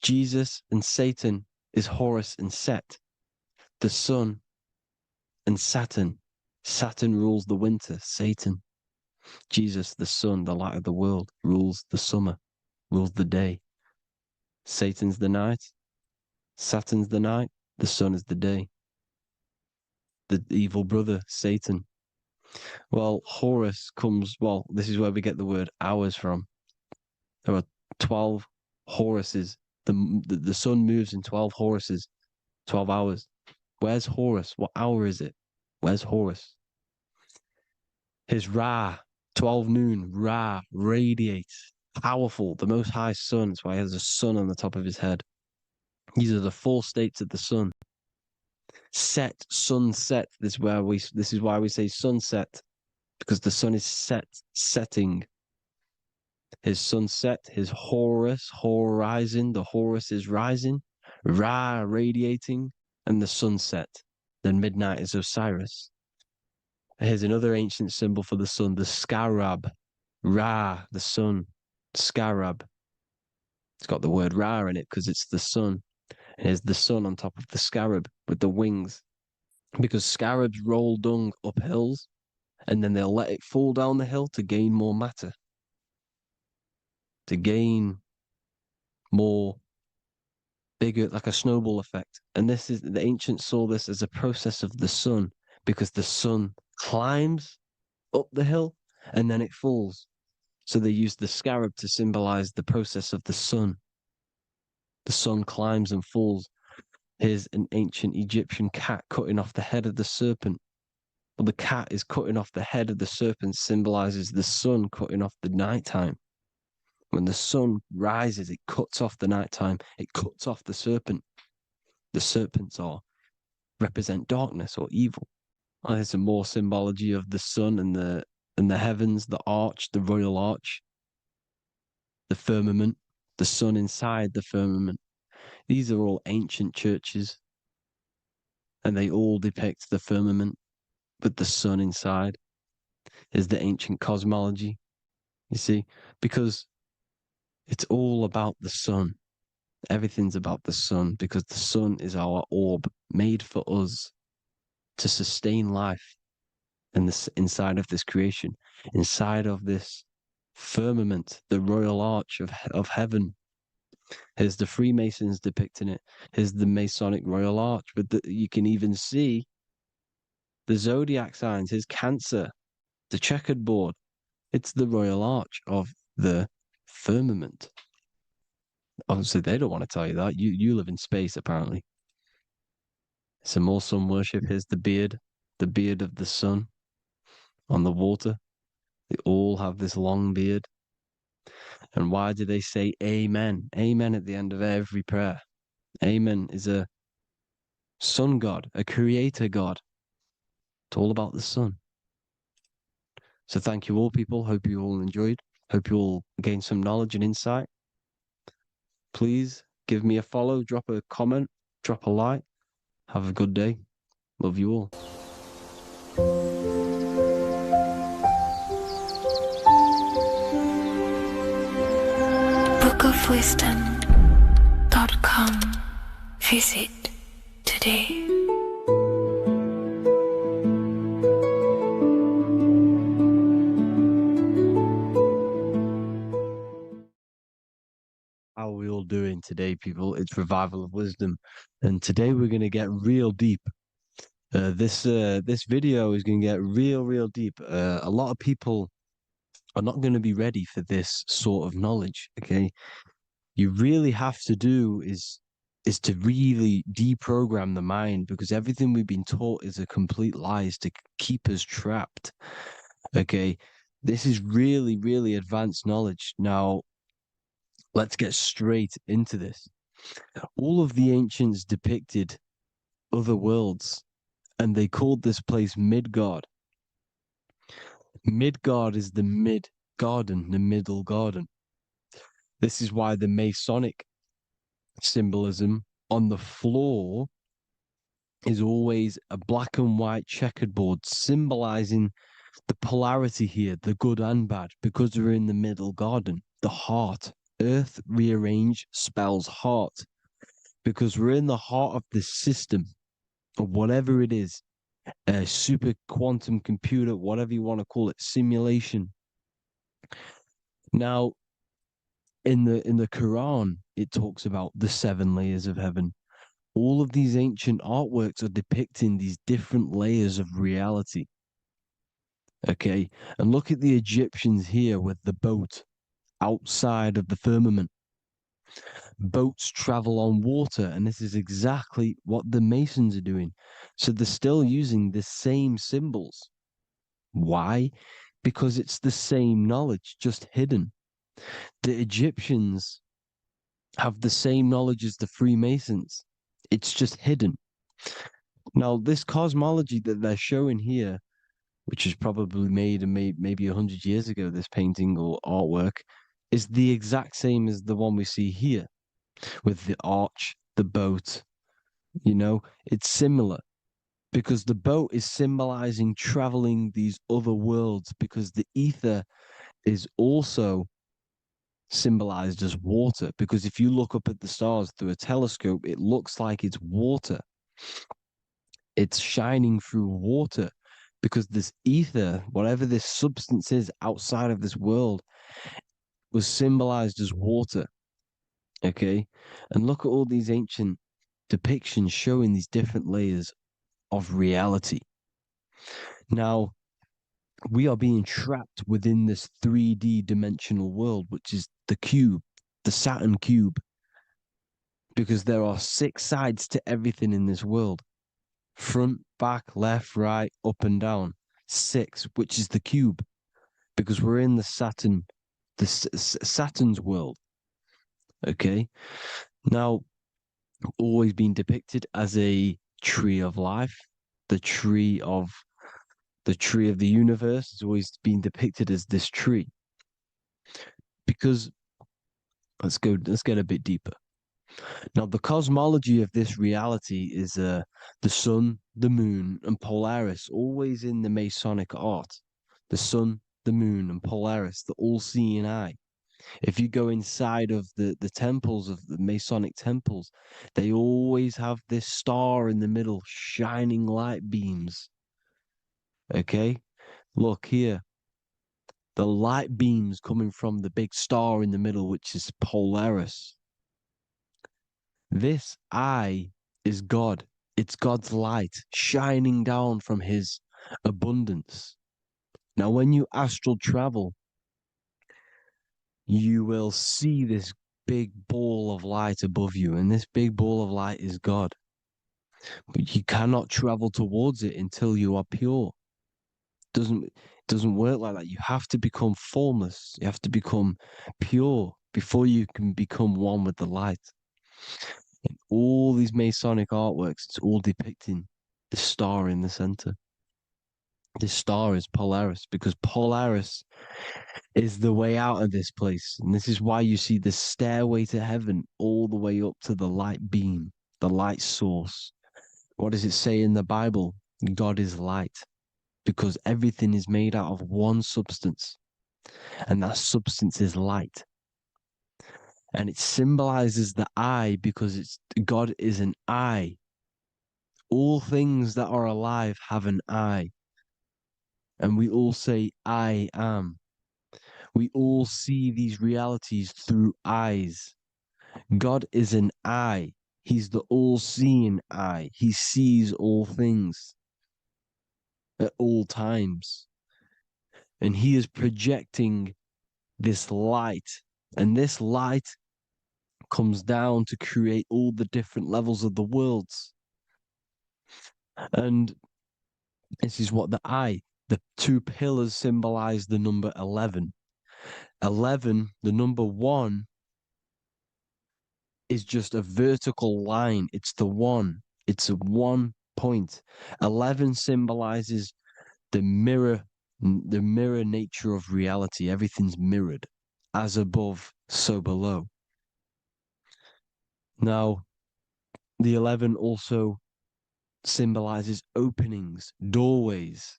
S3: Jesus and Satan is Horus and Set. The sun and Saturn. Saturn rules the winter, Satan. Jesus, the sun, the light of the world, rules the summer, rules the day. Satan's the night, Saturn's the night, the sun is the day. The evil brother, Satan. Well, Horus this is where we get the word hours from. There are 12 Horuses. The sun moves in 12 Horuses, 12 hours. Where's Horus? What hour is it? Where's Horus? His Ra, 12 noon, Ra, radiates, powerful, the most high sun. That's why he has a sun on the top of his head. These are the 4 states of the sun. Set, sunset. This is why we say sunset, because the sun is setting. His sunset, his Horus, horizon. The Horus is rising, Ra radiating, and the sunset. Then midnight is Osiris.
S1: Here's another ancient symbol for the sun, the scarab. Ra, the sun. Scarab. It's got the word Ra in it because it's the sun. And here's the sun on top of the scarab with the wings. Because scarabs roll dung up hills and then they'll let it fall down the hill to gain more matter, to gain more bigger, like a snowball effect. And this is the ancients saw this as a process of the sun because the sun climbs up the hill and then it falls. So they used the scarab to symbolize the process of the sun. The sun climbs and falls. Here's an ancient Egyptian cat cutting off the head of the serpent. Well, the cat is cutting off the head of the serpent, symbolizes the sun cutting off the nighttime. When the sun rises, it cuts off the nighttime. It cuts off the serpent. The serpents represent darkness or evil. Oh, there's some more symbology of the sun and the heavens, the arch, the royal arch, the firmament, the sun inside the firmament. These are all ancient churches, and they all depict the firmament with the sun inside. Is the ancient cosmology, you see, because it's all about the sun. Everything's about the sun because the sun is our orb made for us to sustain life and this inside of this creation, inside of this firmament, the royal arch of heaven. Here's the Freemasons depicting it. Here's the Masonic royal arch. But you can even see the zodiac signs. Here's Cancer, the checkered board. It's the royal arch of the firmament. Obviously, they don't want to tell you that. You live in space, apparently. Some more sun worship. Here's the beard of the sun on the water. They all have this long beard. And why do they say amen? Amen at the end of every prayer. Amen is a sun god, a creator god. It's all about the sun. So thank you all, people. Hope you all enjoyed. Hope you all gained some knowledge and insight. Please give me a follow, drop a comment, drop a like. Have a good day. Love you all.
S2: bookofwisdom.com. Visit today.
S1: How are we all doing today, people? It's Revival of Wisdom, and today we're going to get real deep. This video is going to get real deep. A lot of people are not going to be ready for this sort of knowledge. Okay, you really have to do is to really deprogram the mind because everything we've been taught is a complete lie, is to keep us trapped. Okay, this is really advanced knowledge. Now, let's get straight into this. All of the ancients depicted other worlds, and they called this place Midgard. Midgard is the mid-garden, the middle garden. This is why the Masonic symbolism on the floor is always a black and white checkered board, symbolizing the polarity here, the good and bad, because we're in the middle garden, the heart. Earth rearranged spells heart because we're in the heart of this system of whatever it is, a super quantum computer, whatever you want to call it, simulation. Now, in the Quran, it talks about the 7 layers of heaven. All of these ancient artworks are depicting these different layers of reality. Okay, and look at the Egyptians here with the boat outside of the firmament. Boats travel on water, and this is exactly what the Masons are doing. So they're still using the same symbols. Why? Because it's the same knowledge, just hidden. The Egyptians have the same knowledge as the Freemasons. It's just hidden. Now, this cosmology that they're showing here, which is probably made maybe 100 years ago, this painting or artwork, is the exact same as the one we see here with the arch, the boat. You know, it's similar. because the boat is symbolizing traveling these other worlds, because the ether is also symbolized as water. Because if you look up at the stars through a telescope, it looks like it's water. It's shining through water because this ether, whatever this substance is outside of this world, was symbolized as water. Okay. And look at all these ancient depictions showing these different layers of reality. Now, we are being trapped within this 3D dimensional world, which is the cube, the Saturn cube, because there are 6 sides to everything in this world: front, back, left, right, up, and down. 6, which is the cube, because we're in the Saturn, Saturn's world. Okay. Now, always been depicted as a tree of life, the tree of the universe has always been depicted as this tree. Because let's get a bit deeper. Now, the cosmology of this reality is the sun, the moon, and Polaris, always in the Masonic art. The sun, the moon, and Polaris, the all-seeing eye. If you go inside of the temples, of the Masonic temples, they always have this star in the middle, shining light beams. Okay? Look here. The light beams coming from the big star in the middle, which is Polaris. This eye is God. It's God's light shining down from his abundance. Now, when you astral travel, you will see this big ball of light above you, and this big ball of light is God. But you cannot travel towards it until you are pure. It doesn't work like that. You have to become formless. You have to become pure before you can become one with the light. In all these Masonic artworks, it's all depicting the star in the center. This star is Polaris, because Polaris is the way out of this place. And this is why you see the stairway to heaven all the way up to the light beam, the light source. What does it say in the Bible? God is light, because everything is made out of one substance, and that substance is light. And it symbolizes the eye because God is an eye. All things that are alive have an eye. And we all say, I am. We all see these realities through eyes. God is an eye. He's the all-seeing eye. He sees all things at all times. And he is projecting this light. And this light comes down to create all the different levels of the worlds. And this is what the 2 pillars symbolize the number 11. 11, the number 1, is just a vertical line. It's the 1. It's a 1 point. 11 symbolizes the mirror nature of reality. Everything's mirrored. As above, so below. Now, the 11 also symbolizes openings, doorways.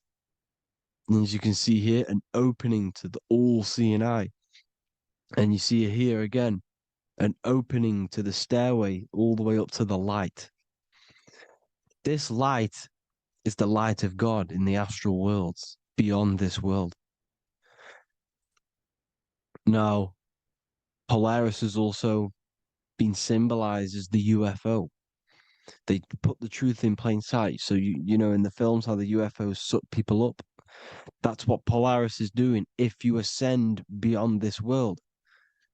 S1: And as you can see here, an opening to the all-seeing eye. And you see here again, an opening to the stairway all the way up to the light. This light is the light of God in the astral worlds, beyond this world. Now, Polaris has also been symbolized as the UFO. They put the truth in plain sight. So, you know, in the films, how the UFOs suck people up. That's what Polaris is doing if you ascend beyond this world.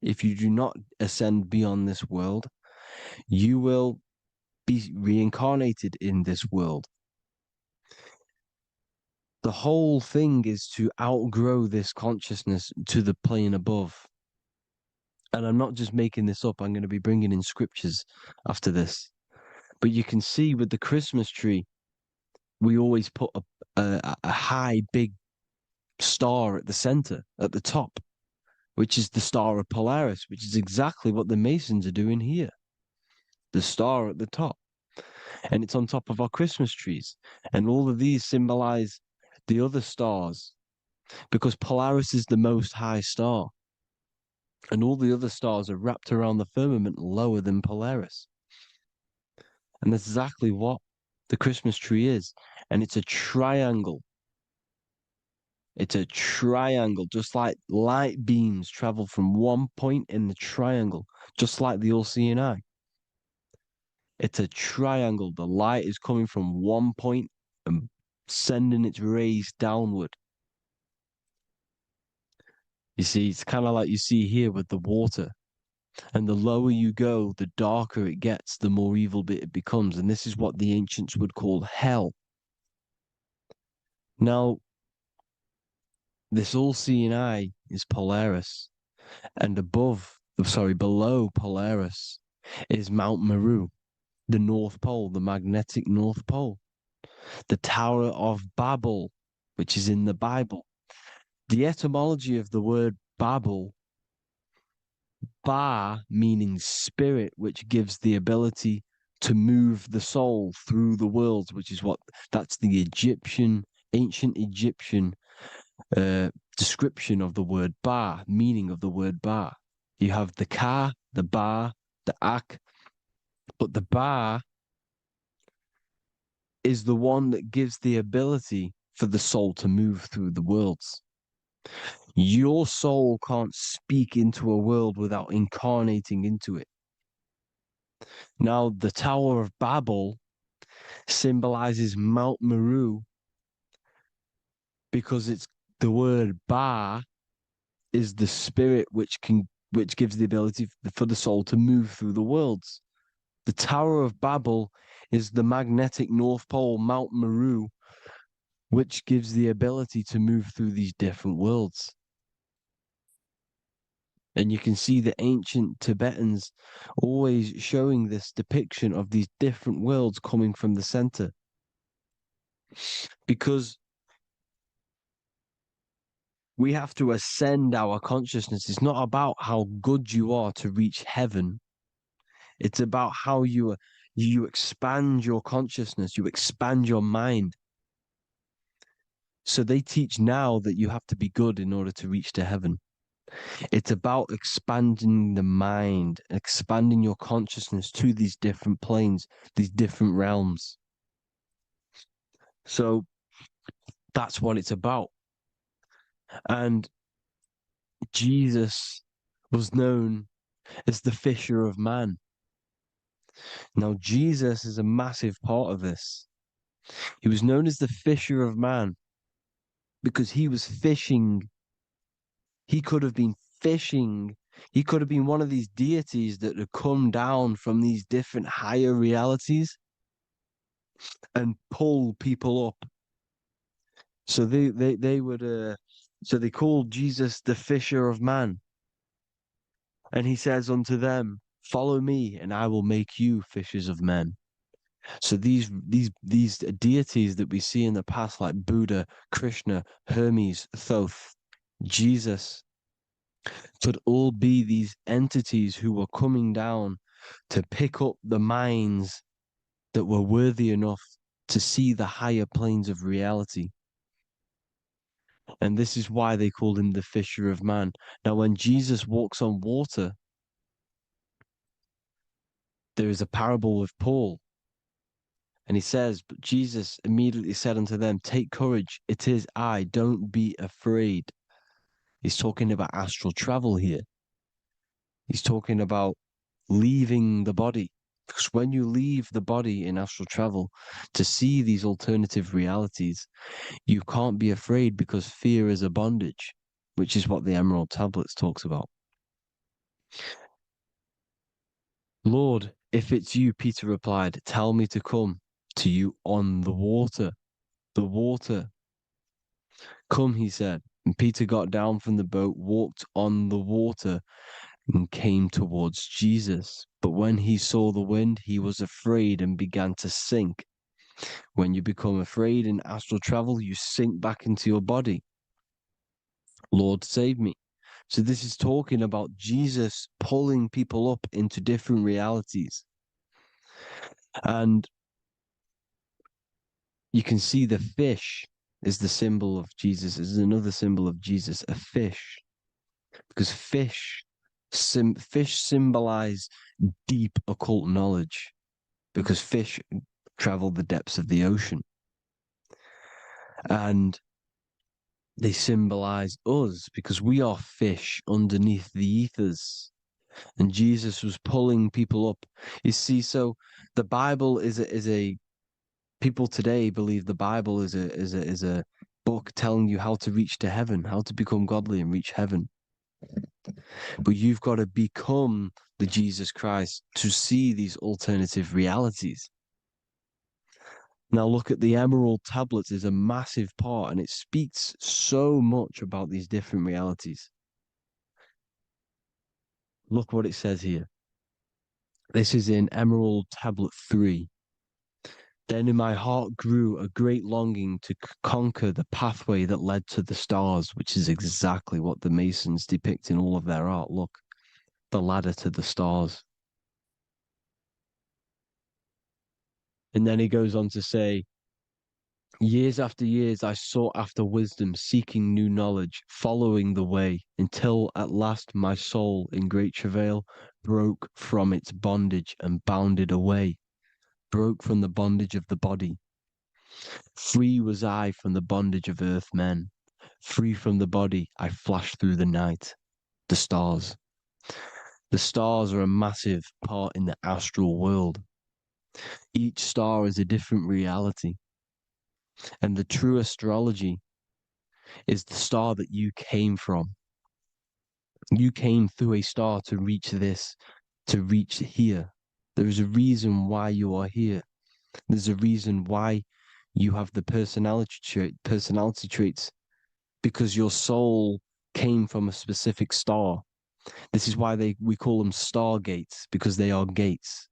S1: If you do not ascend beyond this world, you will be reincarnated in this world. The whole thing is to outgrow this consciousness to the plane above. And I'm not just making this up. I'm going to be bringing in scriptures after this. But you can see with the Christmas tree, we always put a high, big star at the center, at the top, which is the star of Polaris, which is exactly what the Masons are doing here. The star at the top. and it's on top of our Christmas trees. And all of these symbolize the other stars because Polaris is the most high star. And all the other stars are wrapped around the firmament lower than Polaris. And that's exactly what the Christmas tree is. And it's a triangle. It's a triangle, just like light beams travel from one point in the triangle, just like the all-seeing eye. It's a triangle. The light is coming from one point and sending its rays downward. You see, it's kind of like you see here with the water. And the lower you go, the darker it gets, the more evil it becomes. And this is what the ancients would call hell. Now, this all-seeing eye is Polaris. And below Polaris is Mount Meru, the North Pole, the magnetic North Pole. The Tower of Babel, which is in the Bible. The etymology of the word Babel, Ba meaning spirit, which gives the ability to move the soul through the worlds, which is that's the ancient Egyptian description of the word Ba, meaning of the word Ba. You have the Ka, the Ba, the Ak, but the Ba is the one that gives the ability for the soul to move through the worlds. Your soul can't speak into a world without incarnating into it. Now, the Tower of Babel symbolizes Mount Meru because it's the word Ba is the spirit which gives the ability for the soul to move through the worlds. The Tower of Babel is the magnetic North Pole, Mount Meru, which gives the ability to move through these different worlds. And you can see the ancient Tibetans always showing this depiction of these different worlds coming from the center. Because we have to ascend our consciousness. It's not about how good you are to reach heaven. It's about how you expand your consciousness, you expand your mind. So they teach now that you have to be good in order to reach to heaven. It's about expanding the mind, expanding your consciousness to these different planes, these different realms. So that's what it's about. And Jesus was known as the fisher of man. Now, Jesus is a massive part of this. He was known as the fisher of man because he was fishing. He could have been fishing. He could have been one of these deities that had come down from these different higher realities and pull people up. So they would so they called Jesus the fisher of man. And he says unto them, follow me and I will make you fishers of men. So these deities that we see in the past, like Buddha, Krishna, Hermes, Thoth, Jesus, could all be these entities who were coming down to pick up the minds that were worthy enough to see the higher planes of reality. And this is why they called him the fisher of man. Now, when Jesus walks on water, there is a parable with Paul. And he says, but Jesus immediately said unto them, take courage, it is I, don't be afraid. He's talking about astral travel here. He's talking about leaving the body. Because when you leave the body in astral travel to see these alternative realities, you can't be afraid because fear is a bondage, which is what the Emerald Tablets talks about. Lord, if it's you, Peter replied, tell me to come to you on the water. The water. Come, he said. And Peter got down from the boat, walked on the water, and came towards Jesus. But when he saw the wind, he was afraid and began to sink. When you become afraid in astral travel, you sink back into your body. Lord, save me. So this is talking about Jesus pulling people up into different realities. And You can see the fish is the symbol of Jesus, is another symbol of Jesus, a fish. Because fish symbolize deep occult knowledge, because fish travel the depths of the ocean. And they symbolize us because we are fish underneath the ethers. And Jesus was pulling people up. You see, so the Bible is a people today believe the Bible is a book telling you how to reach to heaven, how to become godly and reach heaven. But you've got to become the Jesus Christ to see these alternative realities. Now look at the Emerald tablets is a massive part, and it speaks so much about these different realities. Look what it says here. This is in Emerald Tablet 3. Then in my heart grew a great longing to conquer the pathway that led to the stars, which is exactly what the Masons depict in all of their art. Look, the ladder to the stars. And then he goes on to say, years after years, I sought after wisdom, seeking new knowledge, following the way, until at last my soul, in great travail, broke from its bondage and bounded away, broke from the bondage of the body. Free was I from the bondage of earth men. Free from the body, I flashed through the night. The stars. The stars are a massive part in the astral world. Each star is a different reality. And the true astrology is the star that you came from. You came through a star to reach this, to reach here. There is a reason why you are here. There's a reason why you have the personality traits, because your soul came from a specific star. This is why we call them stargates, because they are gates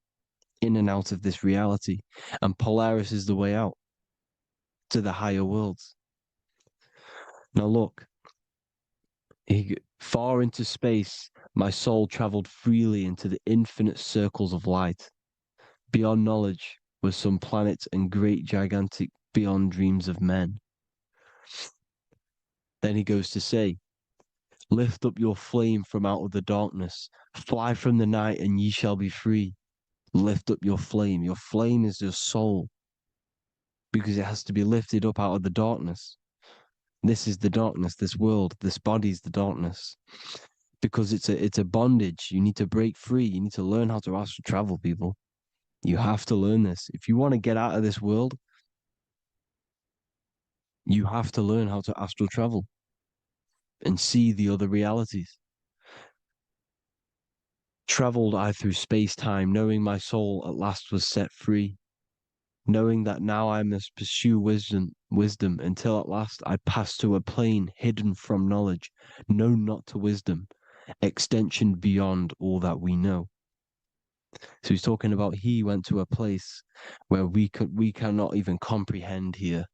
S1: in and out of this reality. And Polaris is the way out to the higher worlds. Now look, far into space, my soul traveled freely into the infinite circles of light. Beyond knowledge were some planets and great gigantic beyond dreams of men. Then he goes to say, lift up your flame from out of the darkness, fly from the night and ye shall be free. Lift up your flame. Your flame is your soul, because it has to be lifted up out of the darkness. This is the darkness, this world, this body's the darkness. Because it's a bondage. You need to break free. You need to learn how to astral travel, people. You have to learn this. If you want to get out of this world, you have to learn how to astral travel and see the other realities. Traveled I through space-time, knowing my soul at last was set free, knowing that now I must pursue wisdom until at last I pass to a plane hidden from knowledge, known not to wisdom, extension beyond all that we know. So he's talking about he went to a place where we cannot even comprehend here,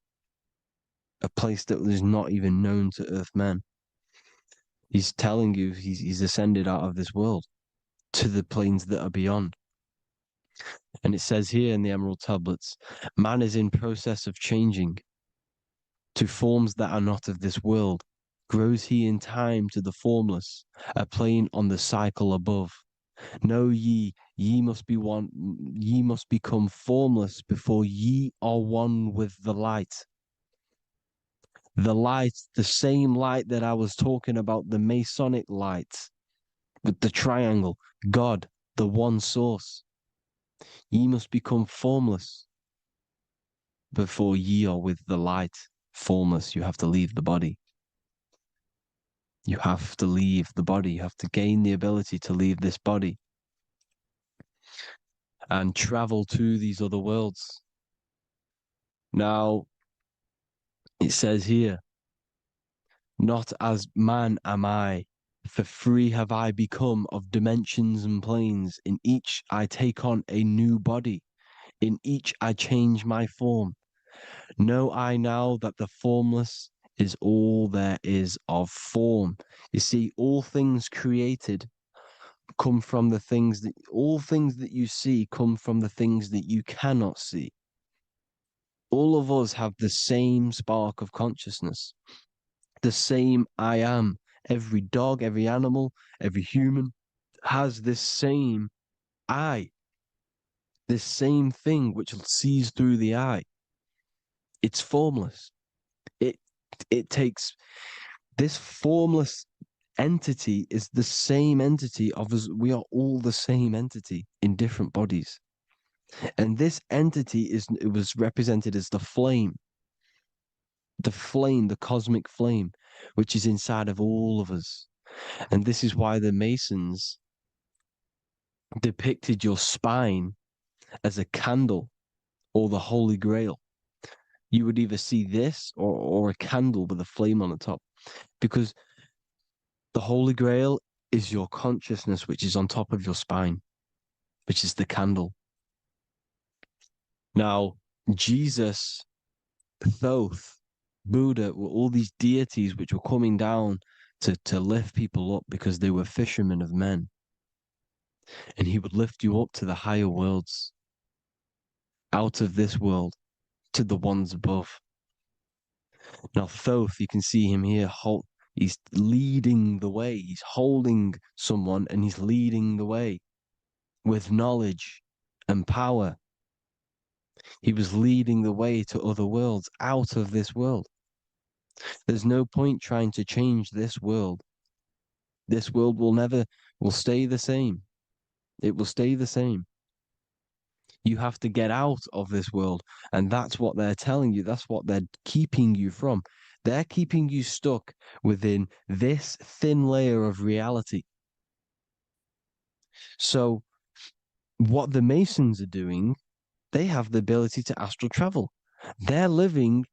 S1: a place that is not even known to Earthmen. He's telling you he's ascended out of this world to the planes that are beyond. And it says here in the Emerald Tablets, man is in process of changing to forms that are not of this world. Grows he in time to the formless, a plane on the cycle above. Know ye must be one, ye must become formless before ye are one with the light. The light, the same light that I was talking about, the Masonic light, with the triangle, God, the one source. Ye must become formless before ye are with the light. Formless, you have to leave the body. You have to leave the body. You have to gain the ability to leave this body and travel to these other worlds. Now, it says here, not as man am I, for free have I become of dimensions and planes. In each I take on a new body. In each I change my form. Know I now that the formless is all there is of form. You see, all things created come from the things that, all things that you see come from the things that you cannot see. All of us have the same spark of consciousness, the same I am. Every dog, every animal, every human has this same I, this same thing which sees through the eye. It's formless. It it takes this formless entity is the same entity of us. We are all the same entity in different bodies. And this entity it was represented as the flame, the cosmic flame, which is inside of all of us. And this is why the Masons depicted your spine as a candle or the Holy Grail. You would either see this or a candle with a flame on the top, because the Holy Grail is your consciousness, which is on top of your spine, which is the candle. Now, Jesus, Thoth, Buddha were all these deities which were coming down to lift people up because they were fishermen of men. And he would lift you up to the higher worlds, out of this world, to the ones above. Now, Thoth, you can see him here, he's leading the way. He's holding someone and he's leading the way with knowledge and power. He was leading the way to other worlds, out of this world. There's no point trying to change this world. This world will stay the same. It will stay the same. You have to get out of this world. And that's what they're telling you. That's what they're keeping you from. They're keeping you stuck within this thin layer of reality. So what the Masons are doing, they have the ability to astral travel. They're living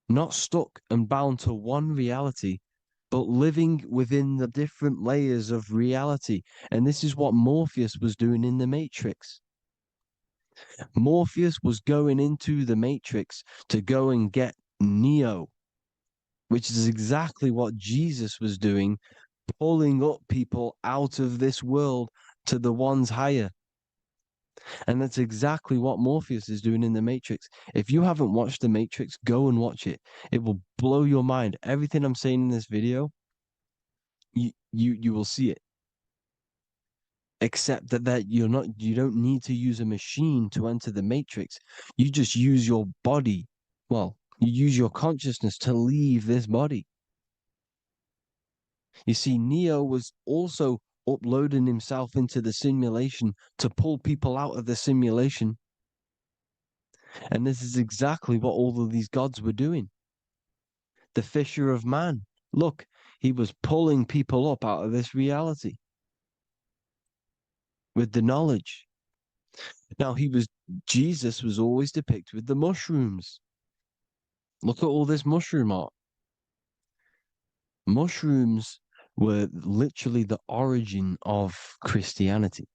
S1: not stuck and bound to one reality, but living within the different layers of reality. And this is what Morpheus was doing in the Matrix. Morpheus was going into the Matrix to go and get Neo, which is exactly what Jesus was doing, pulling up people out of this world to the ones higher. And that's exactly what Morpheus is doing in the Matrix. If you haven't watched the Matrix, go and watch it. It will blow your mind. Everything I'm saying in this video, you will see it. Except that you don't need to use a machine to enter the Matrix. You just use your body. Well, you use your consciousness to leave this body. You see, Neo was also uploading himself into the simulation to pull people out of the simulation. And this is exactly what all of these gods were doing. The fisher of man. Look, he was pulling people up out of this reality with the knowledge. Now, Jesus was always depicted with the mushrooms. Look at all this mushroom art. Mushrooms were literally the origin of Christianity.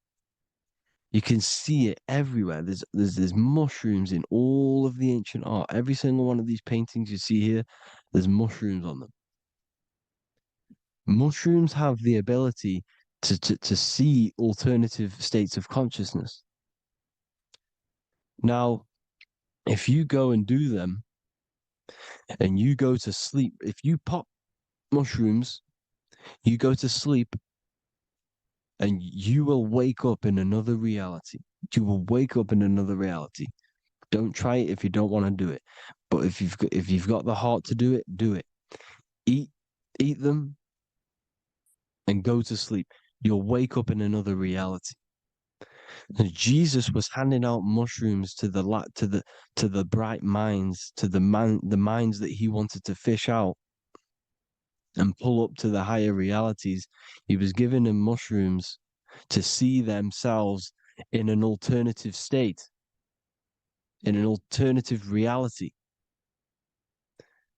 S1: You can see it everywhere. There's mushrooms in all of the ancient art. Every single one of these paintings you see here, there's mushrooms on them. Mushrooms have the ability to see alternative states of consciousness. Now, if you go and do them and you go to sleep, if you pop mushrooms, you go to sleep and you will wake up in another reality. You will wake up in another reality. Don't try it if you don't want to do it. But if you've got the heart to do it, do it. Eat them and go to sleep. You'll wake up in another reality. And Jesus was handing out mushrooms to the bright minds, to the minds that he wanted to fish out and pull up to the higher realities. He was giving them mushrooms to see themselves in an alternative state, in an alternative reality.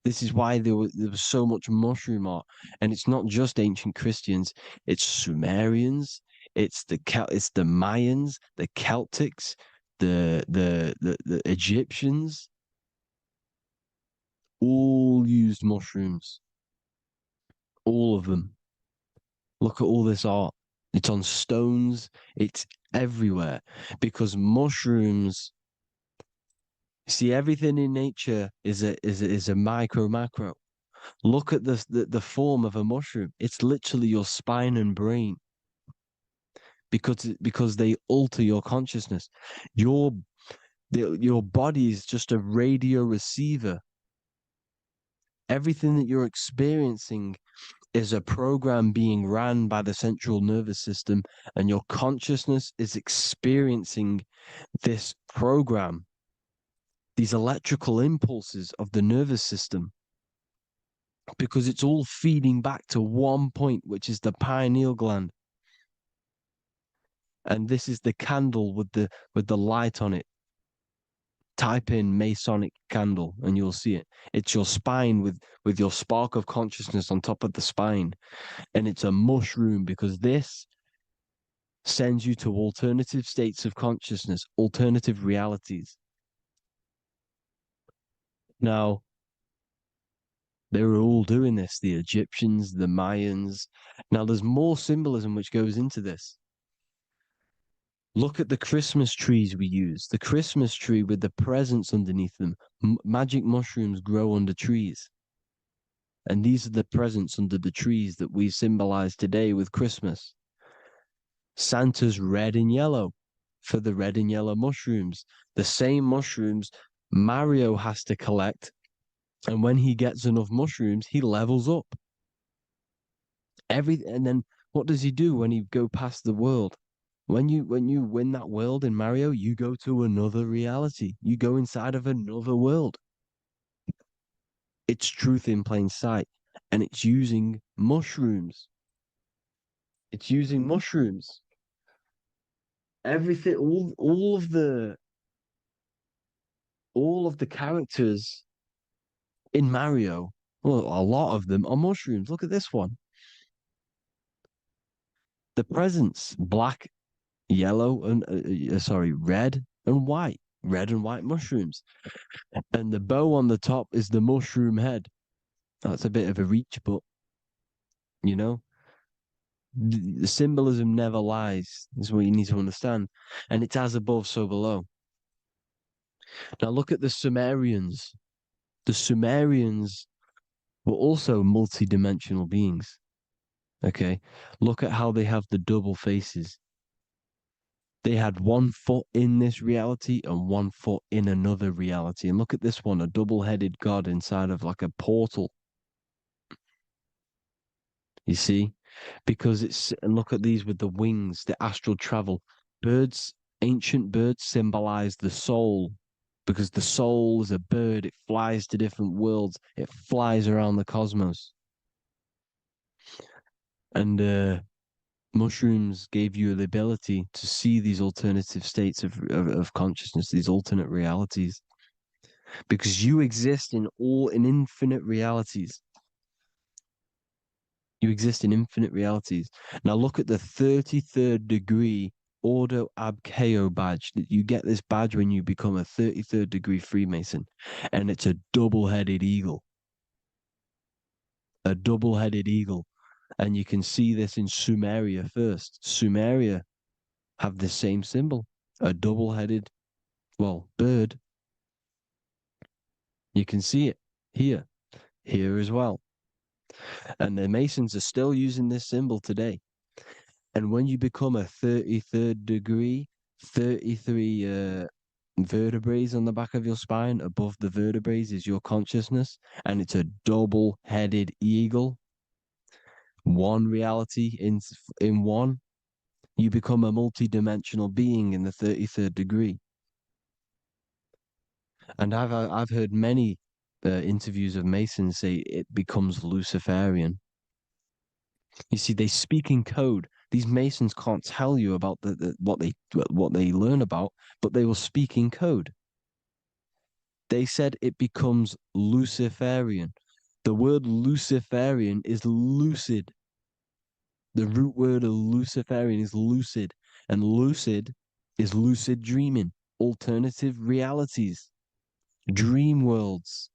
S1: This is why there was so much mushroom art, and it's not just ancient Christians; it's Sumerians, it's the Mayans, the Celtics, the Egyptians. All used mushrooms. All of them. Look at all this art. It's on stones. It's everywhere because mushrooms See, everything in nature is a micro macro. Look at the form of a mushroom. It's literally your spine and brain because they alter your consciousness. Your body is just a radio receiver. Everything that you're experiencing is a program being ran by the central nervous system, and your consciousness is experiencing this program, these electrical impulses of the nervous system, because it's all feeding back to one point, which is the pineal gland. And this is the candle with the light on it. Type in Masonic candle and you'll see it. It's your spine with your spark of consciousness on top of the spine. And it's a mushroom because this sends you to alternative states of consciousness, alternative realities. Now, they were all doing this, the Egyptians, the Mayans. Now, there's more symbolism which goes into this. Look at the Christmas trees we use. The Christmas tree with the presents underneath them. Magic mushrooms grow under trees. And these are the presents under the trees that we symbolize today with Christmas. Santa's red and yellow for the red and yellow mushrooms. The same mushrooms Mario has to collect. And when he gets enough mushrooms, he levels up. And then what does he do when he go past the world? When you win that world in Mario, you go to another reality. You go inside of another world. It's truth in plain sight. And it's using mushrooms. It's using mushrooms. Everything, all of the characters in Mario, well, a lot of them are mushrooms. Look at this one. The presents, black, yellow, and red and white. Red and white mushrooms. And the bow on the top is the mushroom head. That's a bit of a reach, but you know, the symbolism never lies, is what you need to understand. And it's as above, so below. Now look at the Sumerians. The Sumerians were also multi-dimensional beings. Okay, look at how they have the double faces. They had 1 foot in this reality and 1 foot in another reality. And look at this one, a double-headed god inside of like a portal. You see? Because and look at these with the wings, the astral travel. Birds, ancient birds symbolize the soul because the soul is a bird. It flies to different worlds. It flies around the cosmos. And mushrooms gave you the ability to see these alternative states of consciousness, these alternate realities, because you exist in infinite realities. You exist in infinite realities. Now look at the 33rd degree Ordo Ab Chao badge. You get this badge when you become a 33rd degree Freemason, and it's a double-headed eagle. A double-headed eagle. And you can see this in Sumeria first. Sumeria have the same symbol, a double-headed, bird. You can see it here as well. And the Masons are still using this symbol today. And when you become a 33rd degree, 33 vertebrae on the back of your spine, above the vertebrae is your consciousness, and it's a double-headed eagle. One reality in one. You become a multi-dimensional being in the 33rd degree. And I've heard many interviews of Masons say it becomes Luciferian. You see, they speak in code. These Masons can't tell you about what they learn about, but they will speak in code. They said it becomes Luciferian. The word Luciferian is lucid. The root word of Luciferian is lucid, and lucid is lucid dreaming, alternative realities, dream worlds.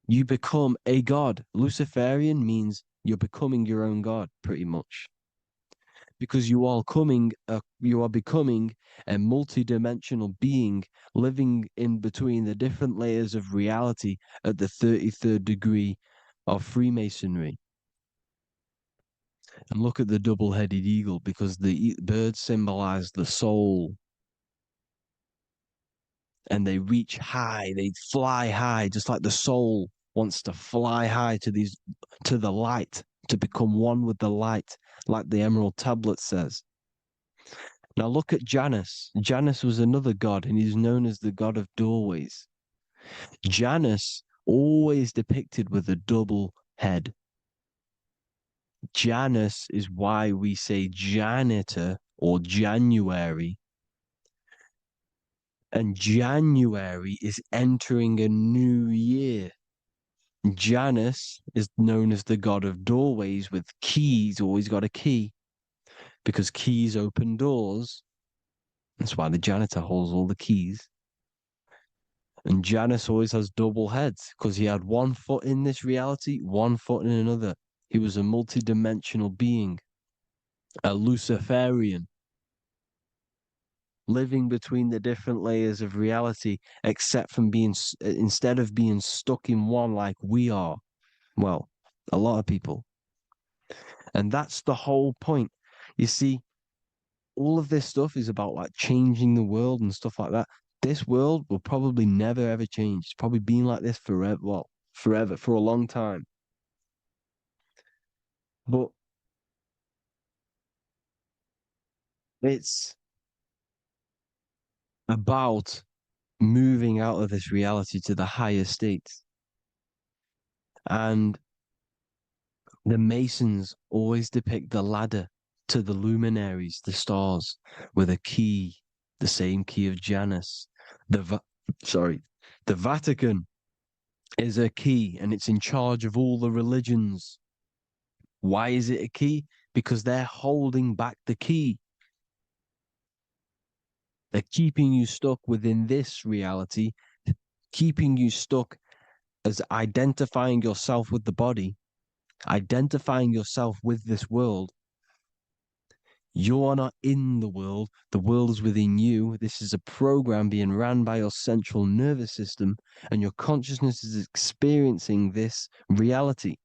S1: You become a god. Luciferian means you're becoming your own god, pretty much. because you are becoming a multi-dimensional being living in between the different layers of reality at the 33rd degree of Freemasonry. And look at the double-headed eagle, because the birds symbolize the soul. And they reach high, they fly high, just like the soul wants to fly high to the light, to become one with the light, like the Emerald Tablet says. Now look at Janus. Janus was another god, and he's known as the god of doorways. Janus always depicted with a double head. Janus is why we say janitor or January. And January is entering a new year. Janus is known as the god of doorways with keys, always got a key, because keys open doors. That's why the janitor holds all the keys. And Janus always has double heads, because he had one foot in this reality, one foot in another. He was a multi-dimensional being, a Luciferian, living between the different layers of reality, instead of being stuck in one like we are. Well, a lot of people. And that's the whole point. You see, all of this stuff is about like changing the world and stuff like that. This world will probably never ever change. It's probably been like this forever. Well, forever, for a long time. But it's about moving out of this reality to the higher states. And the Masons always depict the ladder to the luminaries, the stars, with a key, the same key of Janus. The Vatican is a key, and it's in charge of all the religions. Why is it a key? Because they're holding back the key. They're keeping you stuck within this reality, keeping you stuck as identifying yourself with the body, identifying yourself with this world. You are not in the world is within you. This is a program being ran by your central nervous system, and your consciousness is experiencing this reality.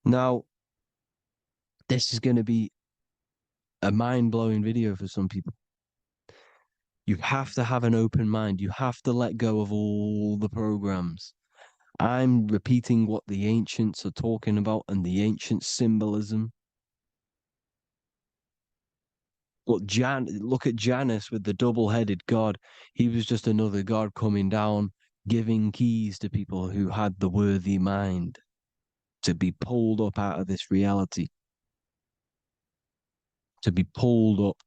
S1: Now, this is going to be a mind-blowing video for some people. You have to have an open mind. You have to let go of all the programs. I'm repeating what the ancients are talking about and the ancient symbolism. Look at Janus with the double-headed god. He was just another god coming down, giving keys to people who had the worthy mind to be pulled up out of this reality, to be pulled up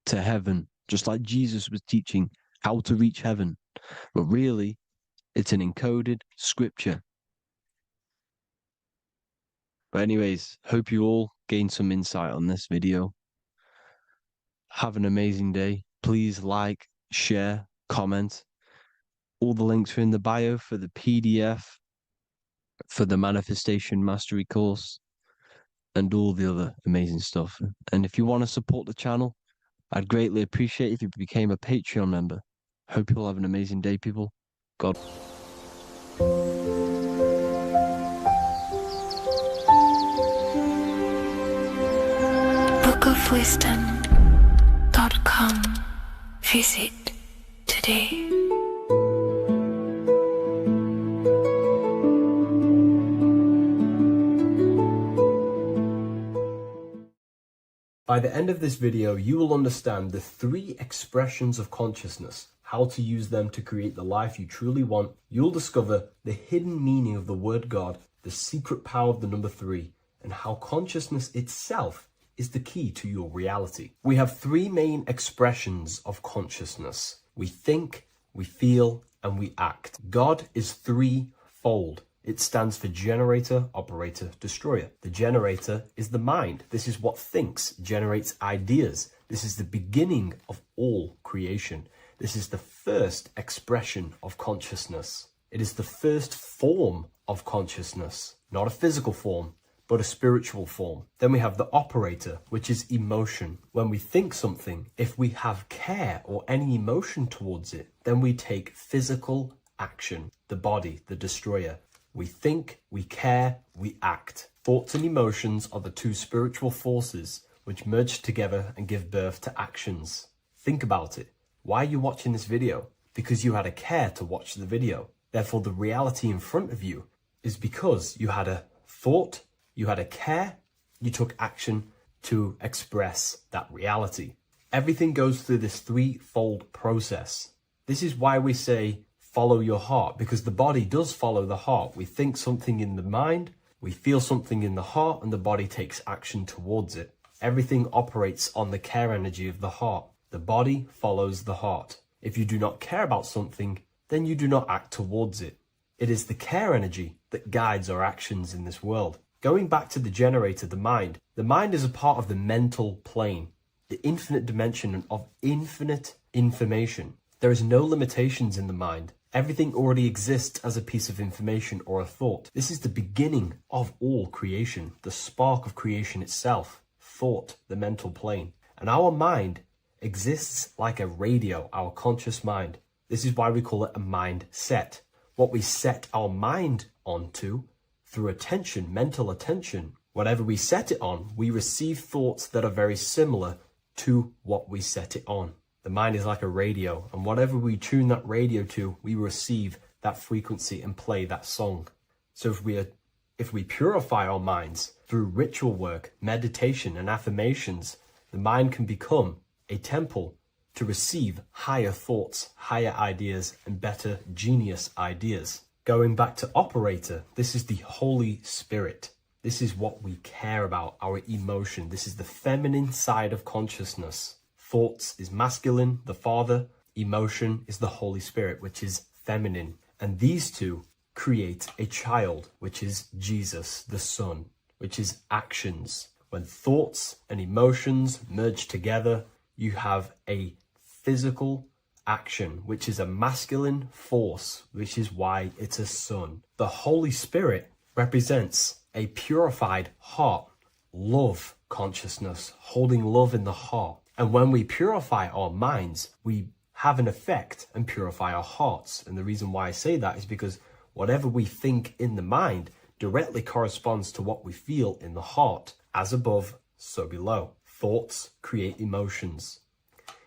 S1: to heaven, just like Jesus was teaching how to reach heaven. But really, it's an encoded scripture. But anyways, hope you all gained some insight on this video. Have an amazing day. Please like, share, comment. All the links are in the bio for the PDF, for the Manifestation Mastery course, and all the other amazing stuff. And if you want to support the channel, I'd greatly appreciate if you became a Patreon member. Hope you'll have an amazing day, people. God.
S2: bookofwisdom.com. Visit today.
S4: By the end of this video, you will understand the 3 expressions of consciousness, how to use them to create the life you truly want. You'll discover the hidden meaning of the word God, the secret power of the number 3, and how consciousness itself is the key to your reality. We have 3 main expressions of consciousness. We think, we feel, and we act. God is 3-fold. It stands for generator, operator, destroyer. The generator is the mind. This is what thinks, generates ideas. This is the beginning of all creation. This is the first expression of consciousness. It is the first form of consciousness, not a physical form, but a spiritual form. Then we have the operator, which is emotion. When we think something, if we have care or any emotion towards it, then we take physical action. The body, the destroyer. We think, we care, we act. Thoughts and emotions are the two spiritual forces which merge together and give birth to actions. Think about it. Why are you watching this video? Because you had a care to watch the video. Therefore, the reality in front of you is because you had a thought, you had a care, you took action to express that reality. Everything goes through this threefold process. This is why we say follow your heart, because the body does follow the heart. We think something in the mind, we feel something in the heart, and the body takes action towards it. Everything operates on the care energy of the heart. The body follows the heart. If you do not care about something, then you do not act towards it. It is the care energy that guides our actions in this world. Going back to the generator, the mind is a part of the mental plane, the infinite dimension of infinite information. There is no limitations in the mind. Everything already exists as a piece of information or a thought. This is the beginning of all creation, the spark of creation itself, thought, the mental plane. And our mind exists like a radio, our conscious mind. This is why we call it a mindset. What we set our mind onto through attention, mental attention, whatever we set it on, we receive thoughts that are very similar to what we set it on. The mind is like a radio, and whatever we tune that radio to, we receive that frequency and play that song. So if we purify our minds through ritual work, meditation, and affirmations, the mind can become a temple to receive higher thoughts, higher ideas, and better genius ideas. Going back to operator, this is the Holy Spirit. This is what we care about, our emotion. This is the feminine side of consciousness. Thoughts is masculine, the Father. Emotion is the Holy Spirit, which is feminine. And these two create a child, which is Jesus, the Son, which is actions. When thoughts and emotions merge together, you have a physical action, which is a masculine force, which is why it's a son. The Holy Spirit represents a purified heart, love consciousness, holding love in the heart. And when we purify our minds, we have an effect and purify our hearts. And the reason why I say that is because whatever we think in the mind directly corresponds to what we feel in the heart. As above, so below. Thoughts create emotions.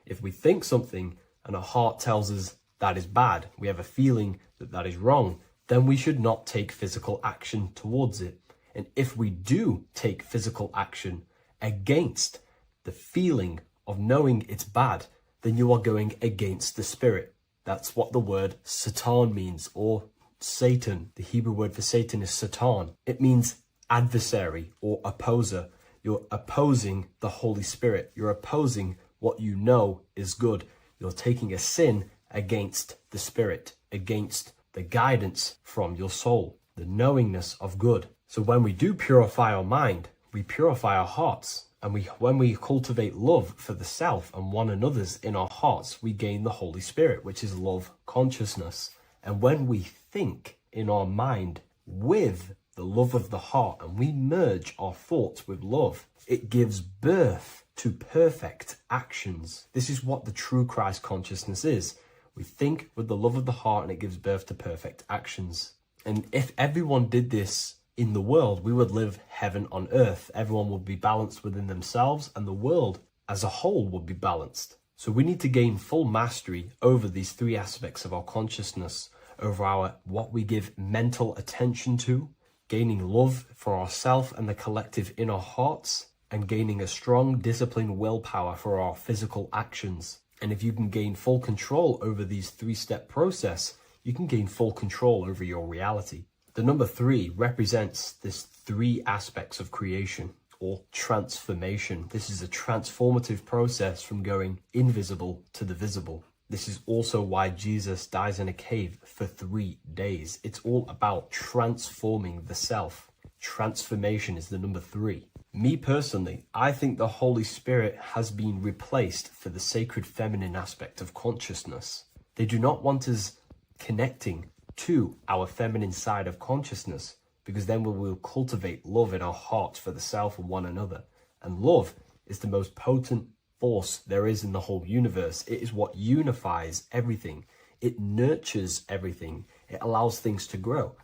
S4: If we think something and our heart tells us that is bad, we have a feeling that that is wrong, then we should not take physical action towards it. And if we do take physical action against the feeling of knowing it's bad, then you are going against the spirit. That's what the word Satan means, or Satan. The Hebrew word for Satan is Satan. It means adversary or opposer. You're opposing the Holy Spirit. You're opposing what you know is good. You're taking a sin against the Spirit, against the guidance from your soul, the knowingness of good. So when we do purify our mind, we purify our hearts. And when we cultivate love for the self and one another's in our hearts, we gain the Holy Spirit, which is love consciousness. And when we think in our mind with the love of the heart and we merge our thoughts with love, it gives birth to perfect actions. This is what the true Christ consciousness is. We think with the love of the heart and it gives birth to perfect actions. And if everyone did this in the world, we would live heaven on earth. Everyone would be balanced within themselves and the world as a whole would be balanced. So we need to gain full mastery over these three aspects of our consciousness, over what we give mental attention to, gaining love for ourselves and the collective in our hearts, and gaining a strong disciplined willpower for our physical actions. And if you can gain full control over these three-step process, you can gain full control over your reality. The number 3 represents this 3 aspects of creation or transformation. This is a transformative process from going invisible to the visible. This is also why Jesus dies in a cave for 3 days. It's all about transforming the self. Transformation is the number 3. Me personally, I think the Holy Spirit has been replaced for the sacred feminine aspect of consciousness. They do not want us connecting to our feminine side of consciousness because then we will cultivate love in our hearts for the self and one another. And love is the most potent force there is in the whole universe. It is what unifies everything. It nurtures everything. It allows things to grow.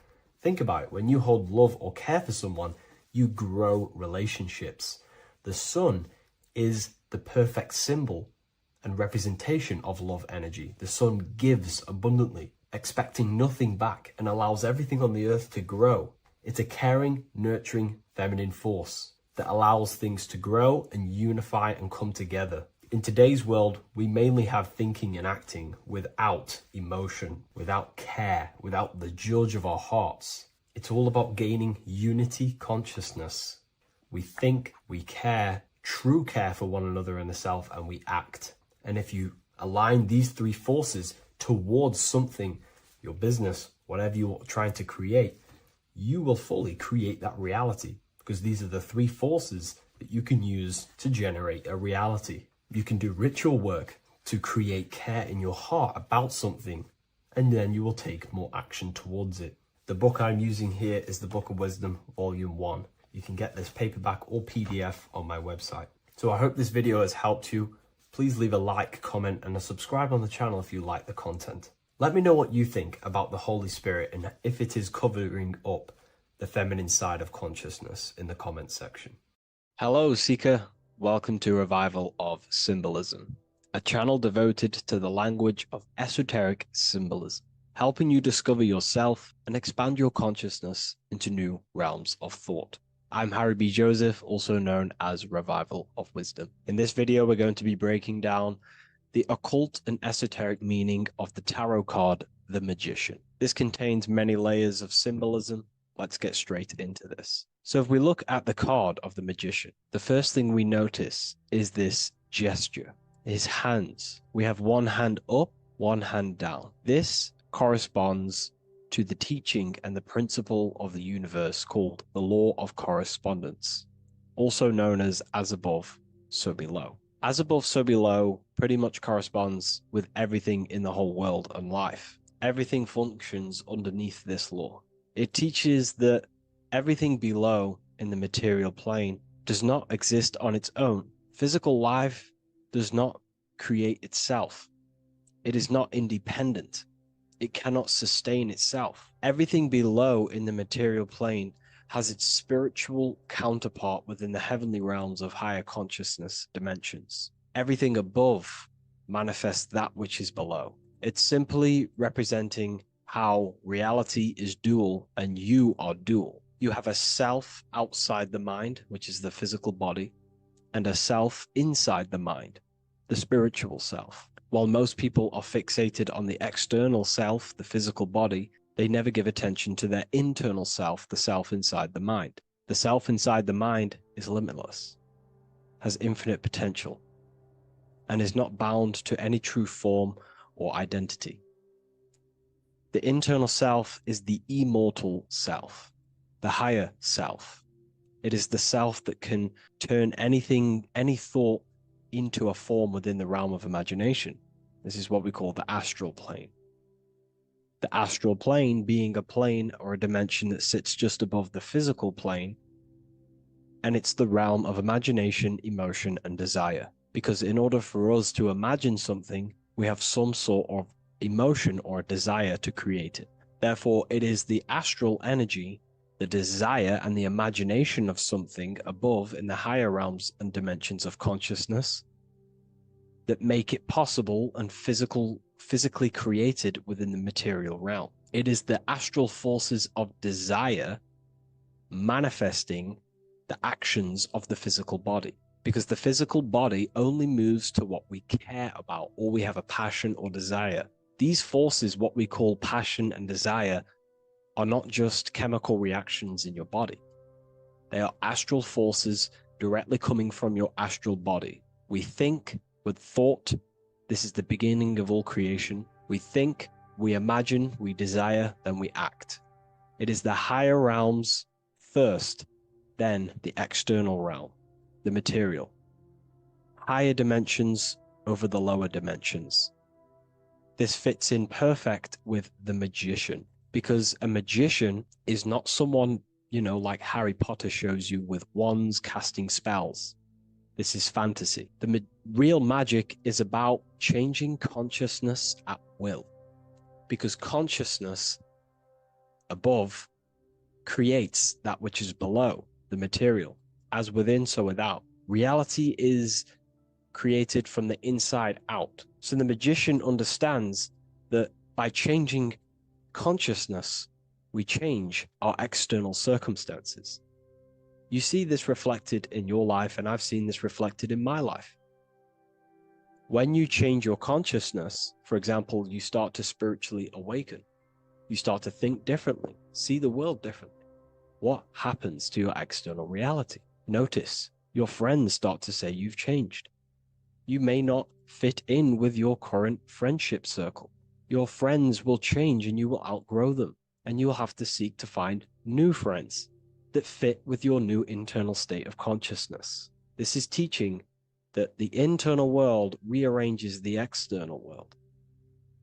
S4: Think about it. When you hold love or care for someone, you grow relationships. The sun is the perfect symbol and representation of love energy. The sun gives abundantly, expecting nothing back, and allows everything on the earth to grow. It's a caring, nurturing, feminine force that allows things to grow and unify and come together. In today's world, we mainly have thinking and acting without emotion, without care, without the judge of our hearts. It's all about gaining unity consciousness. We think, we care, true care for one another and the self, and we act. And if you align these three forces towards something, your business, whatever you're trying to create, you will fully create that reality, because these are the three forces that you can use to generate a reality. You can do ritual work to create care in your heart about something, and then you will take more action towards it. The book I'm using here is the Book of Wisdom, Volume 1. You can get this paperback or PDF on my website. So I hope this video has helped you. Please leave a like, comment, and a subscribe on the channel if you like the content. Let me know what you think about the Holy Spirit and if it is covering up the feminine side of consciousness in the comments section.
S1: Hello, Seeker. Welcome to Revival of Symbolism, a channel devoted to the language of esoteric symbolism, helping you discover yourself and expand your consciousness into new realms of thought. I'm Harry B. Joseph, also known as Revival of Wisdom. In this video, we're going to be breaking down the occult and esoteric meaning of the tarot card, the Magician. This contains many layers of symbolism. Let's get straight into this. So if we look at the card of the Magician, the first thing we notice is this gesture, his hands. We have one hand up, one hand down. This corresponds to the teaching and the principle of the universe called the law of correspondence, also known as above, so below. As above, so below pretty much corresponds with everything in the whole world and life. Everything functions underneath this law. It teaches that everything below in the material plane does not exist on its own. Physical life does not create itself. It is not independent. It cannot sustain itself. Everything below in the material plane has its spiritual counterpart within the heavenly realms of higher consciousness dimensions. Everything above manifests that which is below. It's simply representing how reality is dual and you are dual. You have a self outside the mind, which is the physical body, and a self inside the mind, the spiritual self. While most people are fixated on the external self, the physical body, they never give attention to their internal self, the self inside the mind. The self inside the mind is limitless, has infinite potential, and is not bound to any true form or identity. The internal self is the immortal self, the higher self. It is the self that can turn anything, any thought, into a form within the realm of imagination. This is what we call the astral plane. The astral plane being a plane or a dimension that sits just above the physical plane, and it's the realm of imagination, emotion, and desire. Because in order for us to imagine something, we have some sort of emotion or desire to create it. Therefore, it is the astral energy, the desire and the imagination of something above in the higher realms and dimensions of consciousness that make it possible and physically created within the material realm. It is the astral forces of desire manifesting the actions of the physical body, because the physical body only moves to what we care about or we have a passion or desire. These forces, what we call passion and desire, are not just chemical reactions in your body. They are astral forces directly coming from your astral body. We think with thought. This is the beginning of all creation. We think, we imagine, we desire, then we act. It is the higher realms first, then the external realm, the material. Higher dimensions over the lower dimensions. This fits in perfect with the magician, because a magician is not someone like Harry Potter shows you with wands casting spells. This is fantasy. The real magic is about changing consciousness at will, because consciousness above creates that which is below, the material, as within, so without. Reality is created from the inside out. So the magician understands that by changing consciousness, we change our external circumstances. You see this reflected in your life, and I've seen this reflected in my life. When you change your consciousness, for example, you start to spiritually awaken. You start to think differently, see the world differently. What happens to your external reality? Notice your friends start to say you've changed. You may not fit in with your current friendship circle. Your friends will change and you will outgrow them, and you will have to seek to find new friends that fit with your new internal state of consciousness. This is teaching that the internal world rearranges the external world.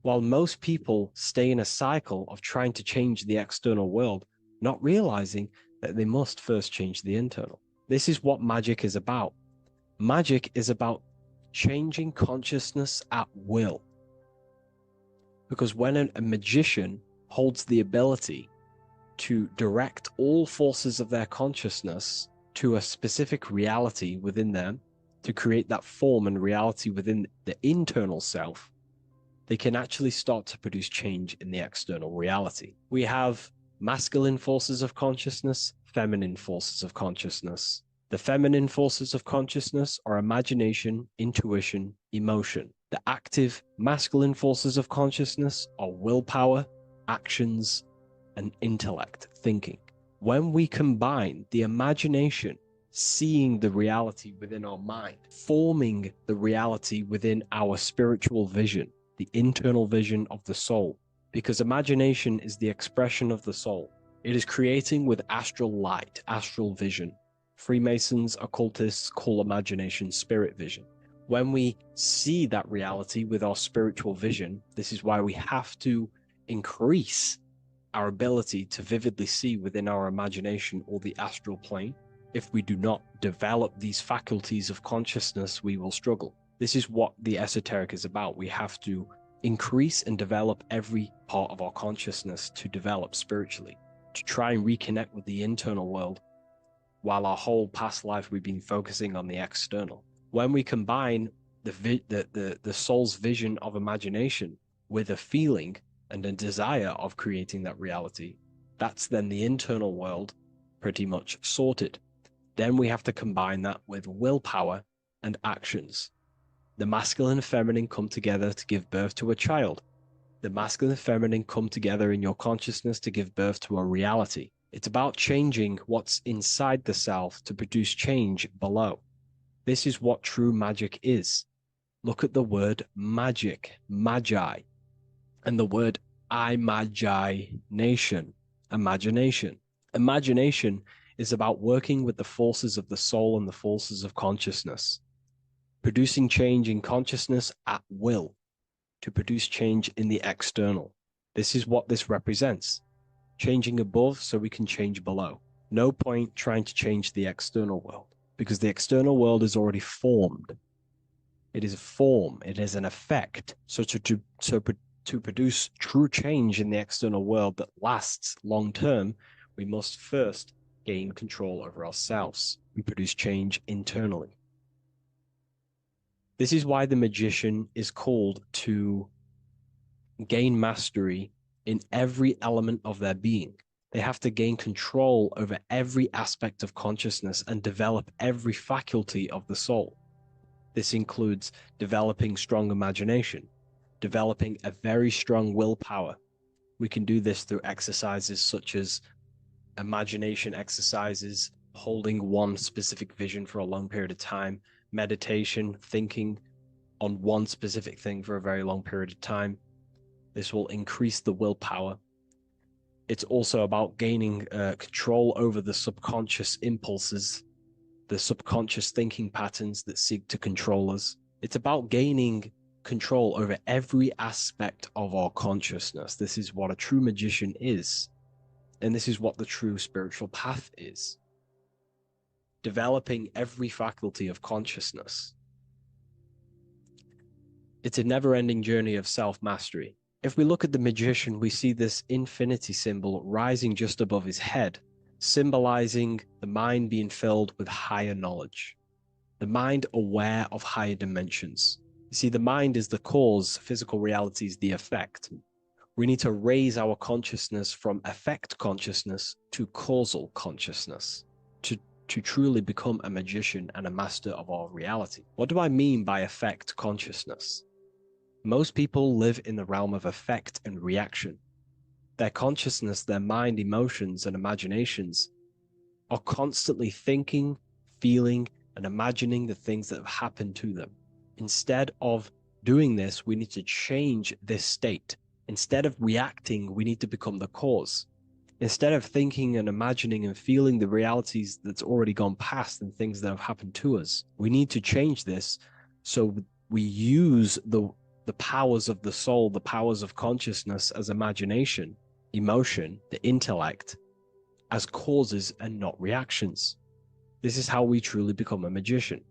S1: While most people stay in a cycle of trying to change the external world, not realizing that they must first change the internal. This is what magic is about. Magic is about changing consciousness at will. Because when a magician holds the ability to direct all forces of their consciousness to a specific reality within them, to create that form and reality within the internal self, they can actually start to produce change in the external reality. We have masculine forces of consciousness, feminine forces of consciousness. The feminine forces of consciousness are imagination, intuition, emotion. The active masculine forces of consciousness are willpower, actions, and intellect, thinking. When we combine the imagination, seeing the reality within our mind, forming the reality within our spiritual vision, the internal vision of the soul, because imagination is the expression of the soul. It is creating with astral light, astral vision. Freemasons, occultists call imagination spirit vision. When we see that reality with our spiritual vision, this is why we have to increase our ability to vividly see within our imagination or the astral plane. If we do not develop these faculties of consciousness, we will struggle. This is what the esoteric is about. We have to increase and develop every part of our consciousness to develop spiritually, to try and reconnect with the internal world, while our whole past life we've been focusing on the external. When we combine the soul's vision of imagination with a feeling and a desire of creating that reality, that's then the internal world pretty much sorted. Then we have to combine that with willpower and actions. The masculine and feminine come together to give birth to a child. The masculine and feminine come together in your consciousness to give birth to a reality. It's about changing what's inside the self to produce change below. This is what true magic is. Look at the word magic, magi, and the word imagination, imagination. Imagination is about working with the forces of the soul and the forces of consciousness, producing change in consciousness at will to produce change in the external. This is what this represents. Changing above so we can change below. No point trying to change the external world, because the external world is already formed. It is a form, it is an effect. So to produce true change in the external world that lasts long term, we must first gain control over ourselves and produce change internally. This is why the magician is called to gain mastery in every element of their being. They have to gain control over every aspect of consciousness and develop every faculty of the soul. This includes developing strong imagination, developing a very strong willpower. We can do this through exercises such as imagination exercises, holding one specific vision for a long period of time, meditation, thinking on one specific thing for a very long period of time. This will increase the willpower. It's also about gaining control over the subconscious impulses, the subconscious thinking patterns that seek to control us. It's about gaining control over every aspect of our consciousness. This is what a true magician is. And this is what the true spiritual path is. Developing every faculty of consciousness. It's a never-ending journey of self-mastery. If we look at the magician, we see this infinity symbol rising just above his head, symbolizing the mind being filled with higher knowledge. The mind aware of higher dimensions. You see, the mind is the cause, physical reality is the effect. We need to raise our consciousness from effect consciousness to causal consciousness to truly become a magician and a master of our reality. What do I mean by effect consciousness? Most people live in the realm of effect and reaction. Their consciousness, their mind, emotions, and imaginations are constantly thinking, feeling, and imagining the things that have happened to them. Instead of doing this, we need to change this state. Instead of reacting, we need to become the cause. Instead of thinking and imagining and feeling the realities that's already gone past and things that have happened to us, we need to change this so we use the powers of the soul, the powers of consciousness as imagination, emotion, the intellect, as causes and not reactions. This is how we truly become a magician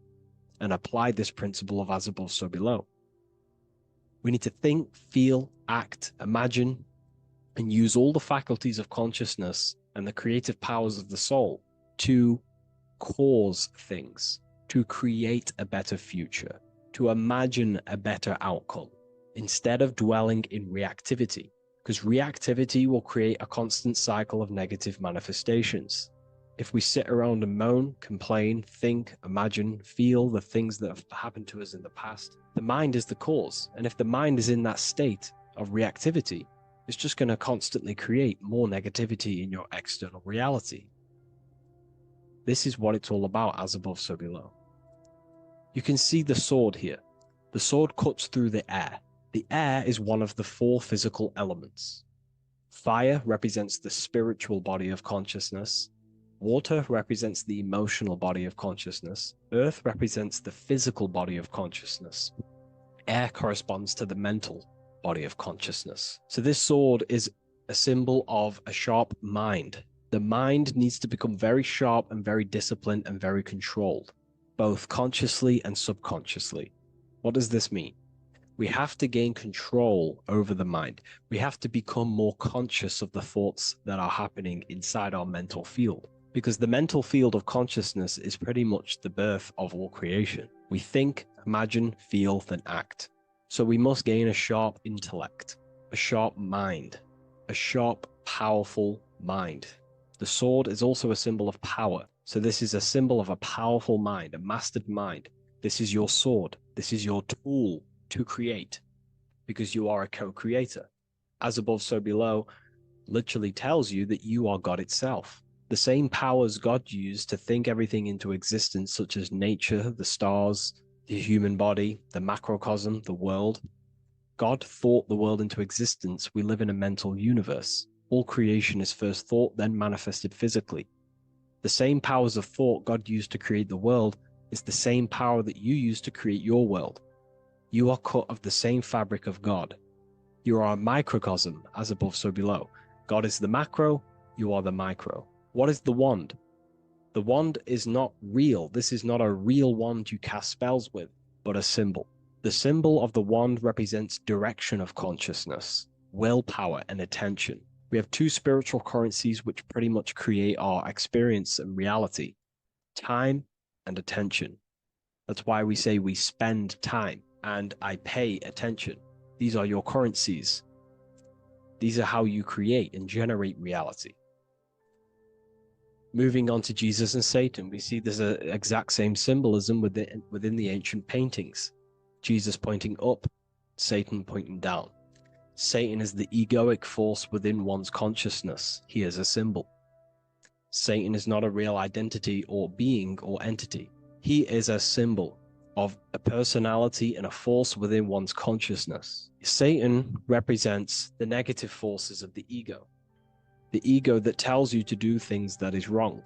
S1: and apply this principle of as above, so below. We need to think, feel, act, imagine, and use all the faculties of consciousness and the creative powers of the soul to cause things, to create a better future, to imagine a better outcome, instead of dwelling in reactivity, because reactivity will create a constant cycle of negative manifestations. If we sit around and moan, complain, think, imagine, feel the things that have happened to us in the past, the mind is the cause. And if the mind is in that state of reactivity, it's just going to constantly create more negativity in your external reality. This is what it's all about, as above, so below. You can see the sword here. The sword cuts through the air. The air is one of the 4 physical elements. Fire represents the spiritual body of consciousness. Water represents the emotional body of consciousness. Earth represents the physical body of consciousness. Air corresponds to the mental body of consciousness. So this sword is a symbol of a sharp mind. The mind needs to become very sharp and very disciplined and very controlled, both consciously and subconsciously. What does this mean? We have to gain control over the mind. We have to become more conscious of the thoughts that are happening inside our mental field, because the mental field of consciousness is pretty much the birth of all creation. We think, imagine, feel, then act. So we must gain a sharp intellect, a sharp mind, a sharp, powerful mind. The sword is also a symbol of power. So this is a symbol of a powerful mind, a mastered mind. This is your sword. This is your tool to create, because you are a co-creator. As above, so below literally tells you that you are God itself. The same powers God used to think everything into existence, such as nature, the stars, the human body, the macrocosm, the world. God thought the world into existence. We live in a mental universe. All creation is first thought, then manifested physically. The same powers of thought God used to create the world is the same power that you use to create your world. You are cut of the same fabric of God. You are a microcosm, as above, so below. God is the macro, you are the micro. What is the wand? The wand is not real. This is not a real wand you cast spells with, but a symbol. The symbol of the wand represents direction of consciousness, willpower, and attention. We have 2 spiritual currencies which pretty much create our experience and reality: time and attention. That's why we say we spend time and I pay attention. These are your currencies. These are how you create and generate reality. Moving on to Jesus and Satan, we see there's an exact same symbolism within the ancient paintings. Jesus pointing up, Satan pointing down. Satan is the egoic force within one's consciousness. He is a symbol. Satan is not a real identity or being or entity. He is a symbol of a personality and a force within one's consciousness. Satan represents the negative forces of the ego that tells you to do things that is wrong.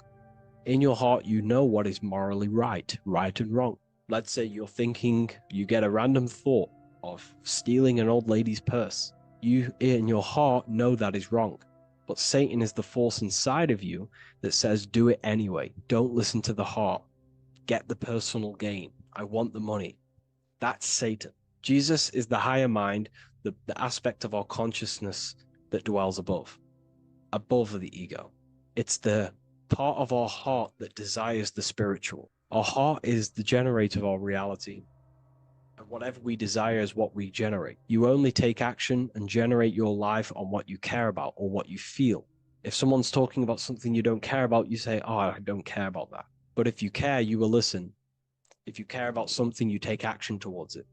S1: In your heart, you know what is morally right and wrong. Let's say you're thinking, you get a random thought of stealing an old lady's purse. You, in your heart, know that is wrong, But Satan is the force inside of you that says, do it anyway. Don't listen to the heart. Get the personal gain. I want the money. That's Satan. Jesus is the higher mind, the aspect of our consciousness that dwells above the ego. It's the part of our heart that desires the spiritual. Our heart is the generator of our reality. And whatever we desire is what we generate. You only take action and generate your life on what you care about or what you feel. If someone's talking about something you don't care about, you say, oh, I don't care about that. But if you care, you will listen. If you care about something, you take action towards it.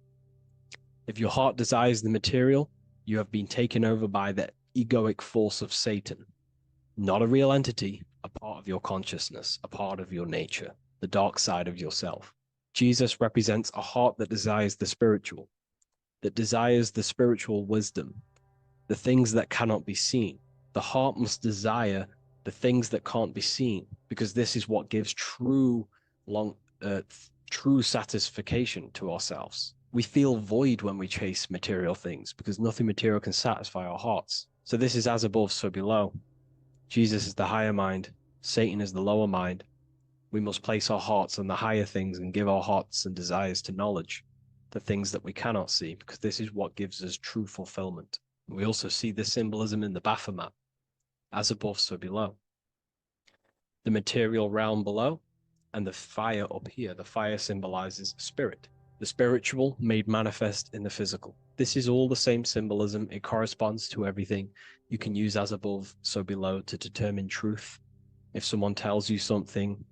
S1: If your heart desires the material, you have been taken over by the egoic force of Satan. Not a real entity, a part of your consciousness, a part of your nature, the dark side of yourself. Jesus represents a heart that desires the spiritual wisdom, the things that cannot be seen. The heart must desire the things that can't be seen, because this is what gives true satisfaction to ourselves. We feel void when we chase material things because nothing material can satisfy our hearts. So this is as above, so below. Jesus is the higher mind. Satan is the lower mind. We must place our hearts on the higher things and give our hearts and desires to knowledge, the things that we cannot see, because this is what gives us true fulfillment. We also see this symbolism in the Baphomet, as above, so below. The material realm below and the fire up here. The fire symbolizes spirit, the spiritual made manifest in the physical. This is all the same symbolism. It corresponds to everything. You can use as above, so below to determine truth. If someone tells you something,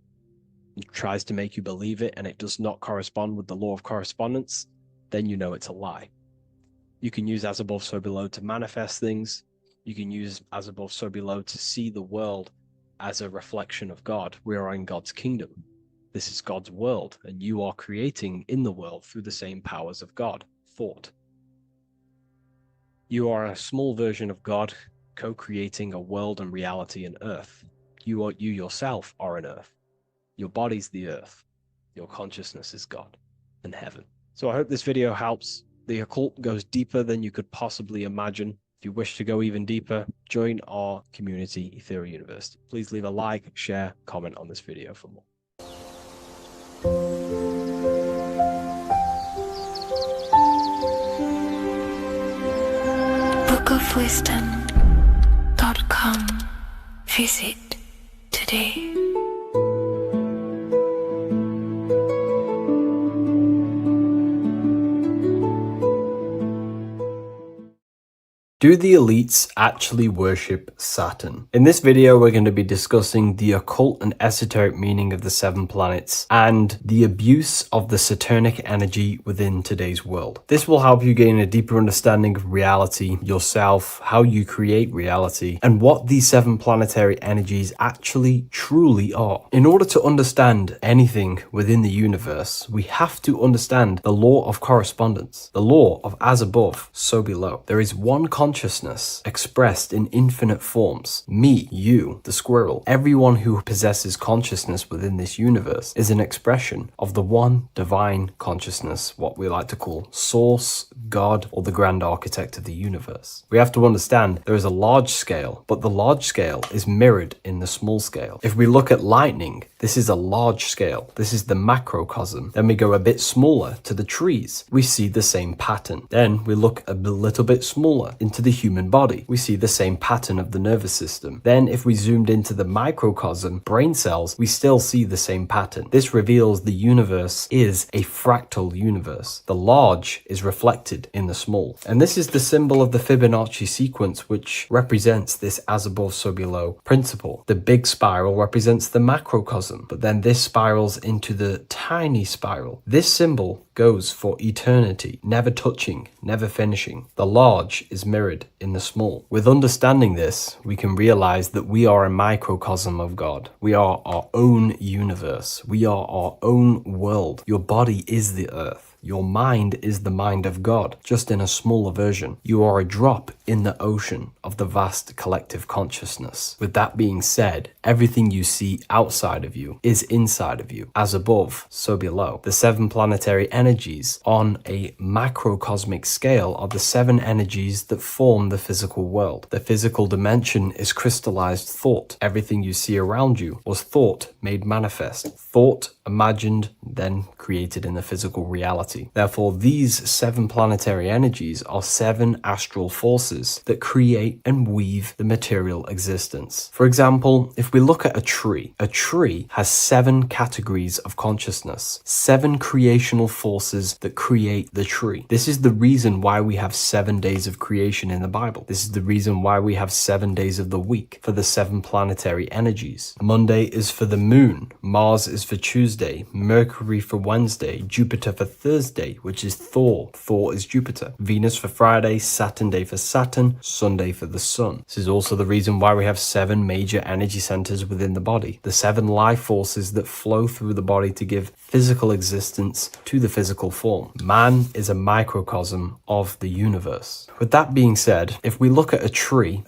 S1: tries to make you believe it, and it does not correspond with the law of correspondence, then you know it's a lie. You can use as above, so below to manifest things. You can use as above, so below to see the world as a reflection of God. We are in God's kingdom. This is God's world, and you are creating in the world through the same powers of God, thought. You are a small version of God, co-creating a world and reality in earth. You yourself are an earth. Your body's the earth. Your consciousness is God and heaven. So I hope this video helps. The occult goes deeper than you could possibly imagine. If you wish to go even deeper, join our community, Ethereal University. Please leave a like, share, comment on this video for more.
S2: bookofwisdom.com. Visit today.
S4: Do the elites actually worship Saturn? In this video, we're going to be discussing the occult and esoteric meaning of the 7 planets and the abuse of the Saturnic energy within today's world. This will help you gain a deeper understanding of reality, yourself, how you create reality, and what these 7 planetary energies actually truly are. In order to understand anything within the universe, we have to understand the law of correspondence, the law of as above, so below. There is one consciousness expressed in infinite forms. Me, you, the squirrel, everyone who possesses consciousness within this universe is an expression of the one divine consciousness, what we like to call Source, God, or the grand architect of the universe. We have to understand there is a large scale, but the large scale is mirrored in the small scale. If we look at lightning, this is a large scale. This is the macrocosm. Then we go a bit smaller to the trees. We see the same pattern. Then we look a little bit smaller into the human body. We see the same pattern of the nervous system. Then if we zoomed into the microcosm, brain cells, we still see the same pattern. This reveals the universe is a fractal universe. The large is reflected in the small. And this is the symbol of the Fibonacci sequence, which represents this as above, so below principle. The big spiral represents the macrocosm, but then this spirals into the tiny spiral. This symbol goes for eternity, never touching, never finishing. The large is mirrored in the small. With understanding this, we can realize that we are a microcosm of God. We are our own universe. We are our own world. Your body is the earth. Your mind is the mind of God, just in a smaller version. You are a drop in the ocean of the vast collective consciousness. With that being said, everything you see outside of you is inside of you. As above, so below. The 7 planetary energies on a macrocosmic scale are the 7 energies that form the physical world. The physical dimension is crystallized thought. Everything you see around you was thought made manifest. Thought imagined, then created in the physical reality. Therefore, these 7 planetary energies are 7 astral forces that create and weave the material existence. For example, if we look at a tree has 7 categories of consciousness, 7 creational forces that create the tree. This is the reason why we have 7 days of creation in the Bible. This is the reason why we have 7 days of the week for the 7 planetary energies. Monday is for the moon, Mars is for Tuesday, Mercury for Wednesday, Jupiter for Thursday, which is Thor. Thor is Jupiter. Venus for Friday, Saturn day for Saturn, Sunday for the sun. This is also the reason why we have 7 major energy centers within the body. The 7 life forces that flow through the body to give physical existence to the physical form. Man is a microcosm of the universe. With that being said, if we look at a tree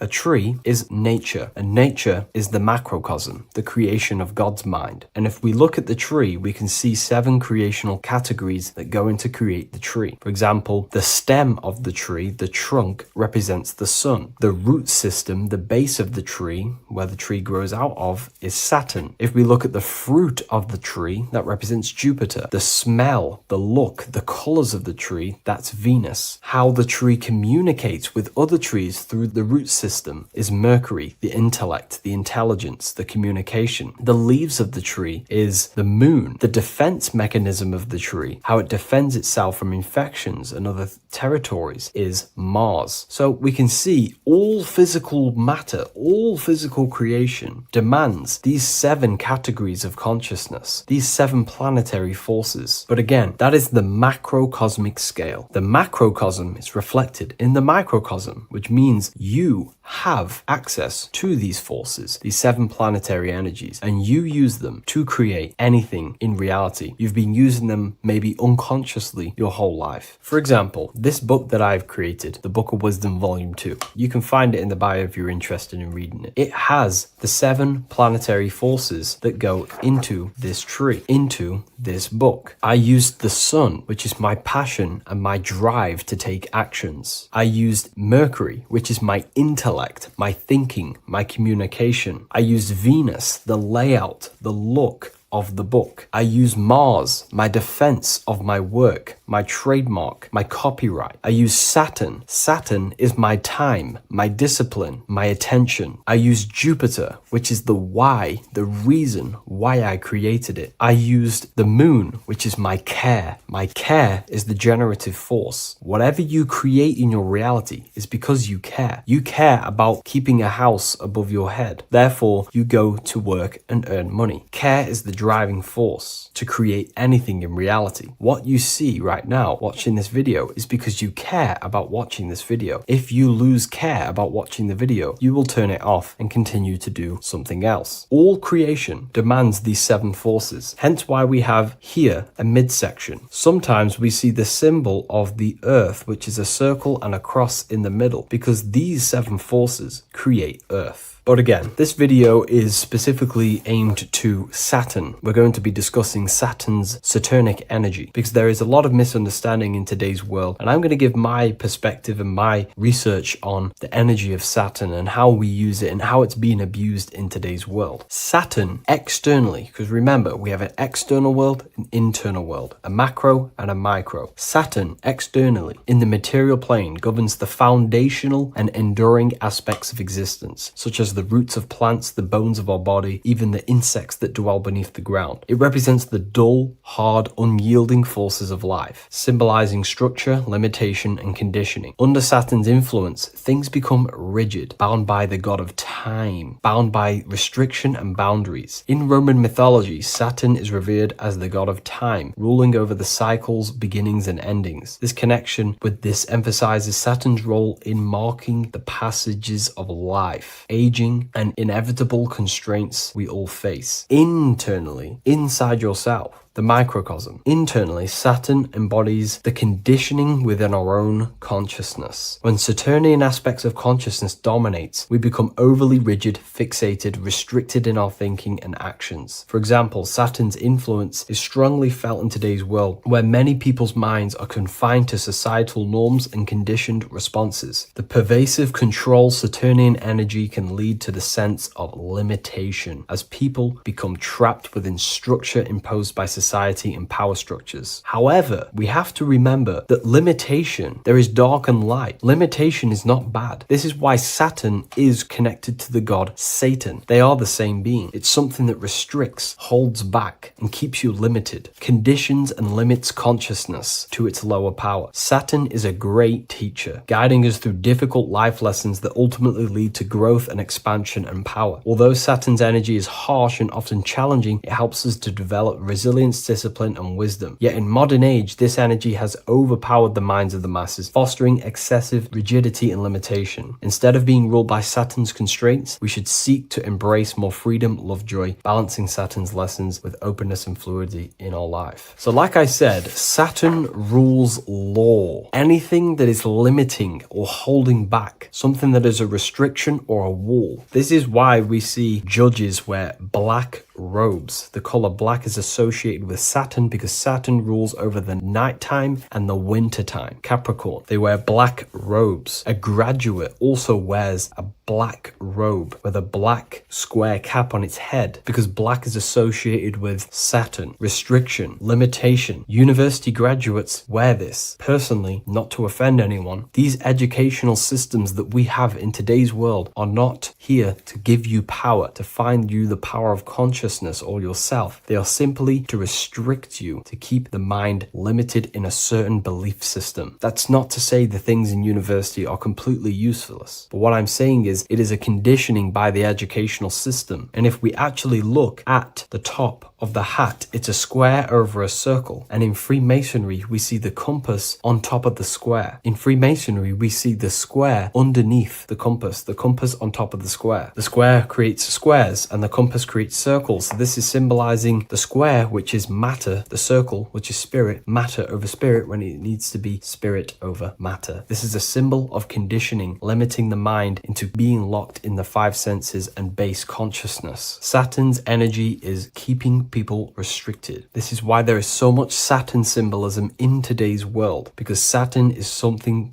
S4: is nature, and nature is the macrocosm, the creation of God's mind. And if we look at the tree, we can see 7 creational categories that go into create the tree. For example, the stem of the tree, the trunk, represents the sun. The root system, the base of the tree, where the tree grows out of, is Saturn. If we look at the fruit of the tree, that represents Jupiter. The smell, the look, the colors of the tree, that's Venus. How the tree communicates with other trees through the root system is Mercury, the intellect, the intelligence, the communication. The leaves of the tree is the moon. The defense mechanism of the tree, how it defends itself from infections and other territories, is Mars. So we can see all physical matter, all physical creation demands these 7 categories of consciousness, these 7 planetary forces. But again, that is the macrocosmic scale. The macrocosm is reflected in the microcosm, which means you have access to these forces, these 7 planetary energies, and you use them to create anything in reality. You've been using them maybe unconsciously your whole life. For example, this book that I've created, the Book of Wisdom Volume 2, you can find it in the bio if you're interested in reading it. It has the 7 planetary forces that go into this tree, into this book. I used the sun, which is my passion and my drive to take actions. I used Mercury, which is my intellect, my thinking, my communication. I used Venus, the layout, the look of the book. I use Mars, my defense of my work, my trademark, my copyright. I use Saturn. Saturn is my time, my discipline, my attention. I use Jupiter, which is the why, the reason why I created it. I used the moon, which is my care. My care is the generative force. Whatever you create in your reality is because you care. You care about keeping a house above your head. Therefore, you go to work and earn money. Care is the driving force to create anything in reality. What you see right now watching this video is because you care about watching this video. If you lose care about watching the video, you will turn it off and continue to do something else. All creation demands these 7 forces, hence why we have here a midsection. Sometimes we see the symbol of the earth, which is a circle and a cross in the middle, because these 7 forces create earth. But again, this video is specifically aimed to Saturn. We're going to be discussing Saturn's Saturnic energy because there is a lot of misunderstanding in today's world, and I'm going to give my perspective and my research on the energy of Saturn and how we use it and how it's being abused in today's world. Saturn externally, because remember, we have an external world, an internal world, a macro and a micro. Saturn externally in the material plane governs the foundational and enduring aspects of existence, such as the roots of plants, the bones of our body, even the insects that dwell beneath the ground. It represents the dull, hard, unyielding forces of life, symbolizing structure, limitation, and conditioning. Under Saturn's influence, things become rigid, bound by the god of time, bound by restriction and boundaries. In Roman mythology, Saturn is revered as the god of time, ruling over the cycles, beginnings, and endings. This connection with this emphasizes Saturn's role in marking the passages of life, aging, and inevitable constraints we all face. Internally, inside yourself, the microcosm. Internally, Saturn embodies the conditioning within our own consciousness. When Saturnian aspects of consciousness dominates, we become overly rigid, fixated, restricted in our thinking and actions. For example, Saturn's influence is strongly felt in today's world, where many people's minds are confined to societal norms and conditioned responses. The pervasive control Saturnian energy can lead to the sense of limitation, as people become trapped within structure imposed by society and power structures. However, we have to remember that limitation, there is dark and light. Limitation is not bad. This is why Saturn is connected to the god Satan. They are the same being. It's something that restricts, holds back, and keeps you limited, conditions and limits consciousness to its lower power. Saturn is a great teacher, guiding us through difficult life lessons that ultimately lead to growth and expansion and power. Although Saturn's energy is harsh and often challenging, it helps us to develop resilience, discipline, and wisdom. Yet in modern age, this energy has overpowered the minds of the masses, fostering excessive rigidity and limitation. Instead of being ruled by Saturn's constraints, we should seek to embrace more freedom, love, joy, balancing Saturn's lessons with openness and fluidity in our life. So like I said, Saturn rules law. Anything that is limiting or holding back, something that is a restriction or a wall. This is why we see judges wear black robes. The color black is associated with Saturn because Saturn rules over the nighttime and the winter time. Capricorn, they wear black robes. A graduate also wears a black robe with a black square cap on its head because black is associated with Saturn, restriction, limitation. University graduates wear this. Personally, not to offend anyone, these educational systems that we have in today's world are not here to give you power, to find you the power of consciousness or yourself. They are simply to restrict you, to keep the mind limited in a certain belief system. That's not to say the things in university are completely useless, but what I'm saying is it is a conditioning by the educational system. And if we actually look at the top of the hat, it's a square over a circle. And in Freemasonry, we see the compass on top of the square. In Freemasonry, we see the square underneath the compass on top of the square. The square creates squares and the compass creates circles. So this is symbolizing the square, which is matter, the circle, which is spirit, matter over spirit when it needs to be spirit over matter. This is a symbol of conditioning, limiting the mind into being locked in the five senses and base consciousness. Saturn's energy is keeping people restricted. This is why there is so much Saturn symbolism in today's world, because Saturn is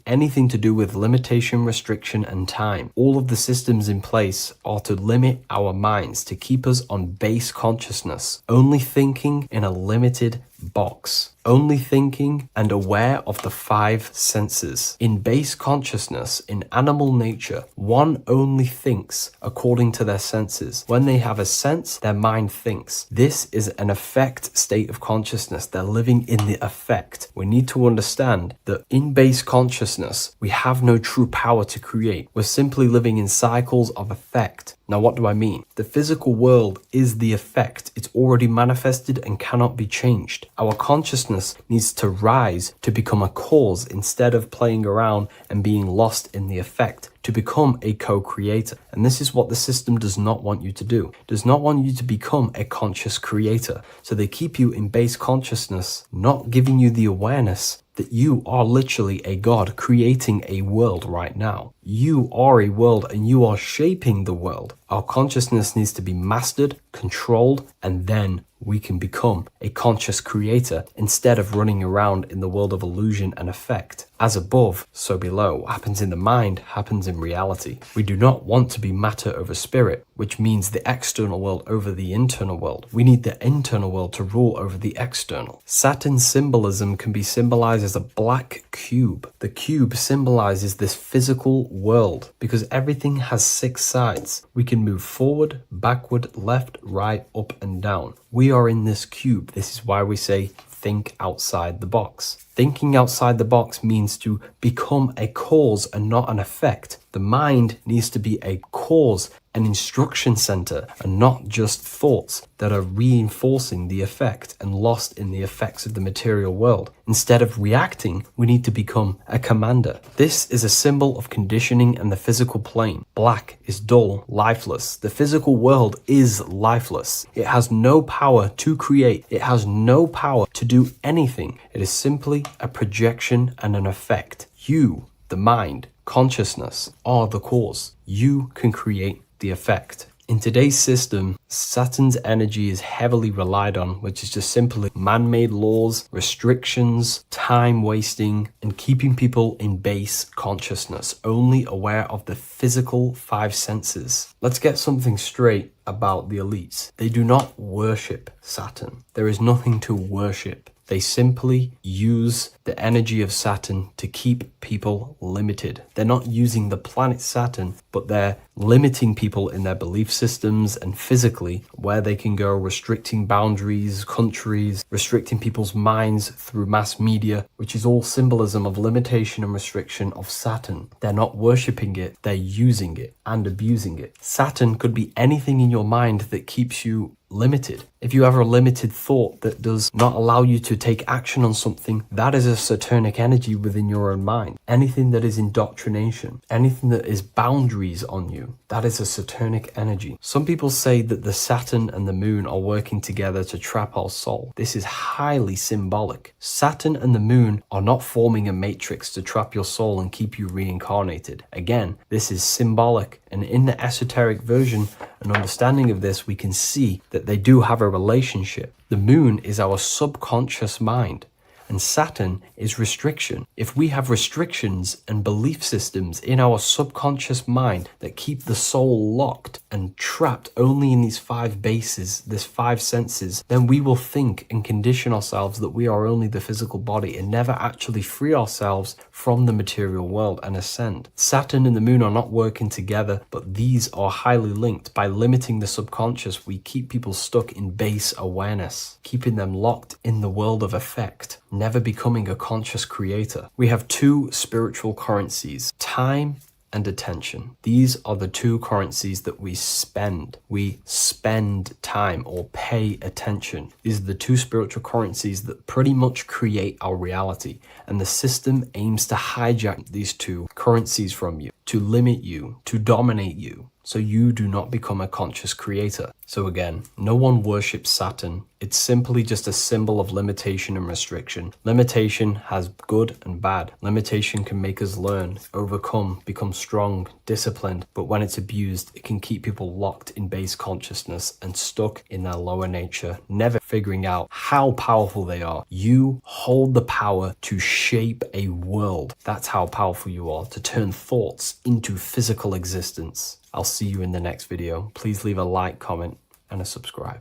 S4: anything to do with limitation, restriction, and time. All of the systems in place are to limit our minds, to keep us on base consciousness, only thinking in a limited box, only thinking and aware of the five senses. In base consciousness, in animal nature, one only thinks according to their senses. When they have a sense, their mind thinks. This is an affect state of consciousness. They're living in the affect. We need to understand that in base consciousness, we have no true power to create. We're simply living in cycles of affect. Now, what do I mean? The physical world is the effect. It's already manifested and cannot be changed. Our consciousness needs to rise to become a cause instead of playing around and being lost in the effect, to become a co-creator. And this is what the system does not want you to do. It does not want you to become a conscious creator. So they keep you in base consciousness, not giving you the awareness that you are literally a god creating a world right now. You are a world and you are shaping the world. Our consciousness needs to be mastered, controlled, and then we can become a conscious creator instead of running around in the world of illusion and effect. As above, so below. What happens in the mind happens in reality. We do not want to be matter over spirit, which means the external world over the internal world. We need the internal world to rule over the external. Saturn symbolism can be symbolized as a black cube. The cube symbolizes this physical world because everything has 6 sides. We can move forward, backward, left, right, up, and down. We are in this cube. This is why we say think outside the box. Thinking outside the box means to become a cause and not an effect. The mind needs to be a cause, an instruction center, and not just thoughts that are reinforcing the effect and lost in the effects of the material world. Instead of reacting, we need to become a commander. This is a symbol of conditioning and the physical plane. Black is dull, lifeless. The physical world is lifeless. It has no power to create. It has no power to do anything. It is simply a projection and an effect. You, the mind, consciousness, are the cause. You can create the effect. In today's system, Saturn's energy is heavily relied on, which is just simply man-made laws, restrictions, time wasting, and keeping people in base consciousness, only aware of the physical five senses. Let's get something straight about the elites. They do not worship Saturn. There is nothing to worship. They simply use the energy of Saturn to keep people limited. They're not using the planet Saturn, but they're limiting people in their belief systems and physically where they can go, restricting boundaries, countries, restricting people's minds through mass media, which is all symbolism of limitation and restriction of Saturn. They're not worshipping it, they're using it and abusing it. Saturn could be anything in your mind that keeps you limited. If you have a limited thought that does not allow you to take action on something, that is a Saturnic energy within your own mind. Anything that is indoctrination, anything that is boundaries on you, that is a Saturnic energy. Some people say that the Saturn and the moon are working together to trap our soul. This is highly symbolic. Saturn and the moon are not forming a matrix to trap your soul and keep you reincarnated. Again, this is symbolic, and in the esoteric version and understanding of this, we can see that they do have a relationship. The moon is our subconscious mind, and Saturn is restriction. If we have restrictions and belief systems in our subconscious mind that keep the soul locked and trapped only in these five bases, these five senses, then we will think and condition ourselves that we are only the physical body and never actually free ourselves from the material world and ascend. Saturn and the moon are not working together, but these are highly linked. By limiting the subconscious, we keep people stuck in base awareness, keeping them locked in the world of effect, never becoming a conscious creator. We have two spiritual currencies, time and attention. These are the two currencies that we spend. We spend time or pay attention. These are the two spiritual currencies that pretty much create our reality. And the system aims to hijack these two currencies from you, to limit you, to dominate you, so you do not become a conscious creator. So again, no one worships Saturn. It's simply just a symbol of limitation and restriction. Limitation has good and bad. Limitation can make us learn, overcome, become strong, disciplined, but when it's abused, it can keep people locked in base consciousness and stuck in their lower nature, never figuring out how powerful they are. You hold the power to shape a world. That's how powerful you are, to turn thoughts into physical existence. I'll see you in the next video. Please leave a like, comment, and a subscribe.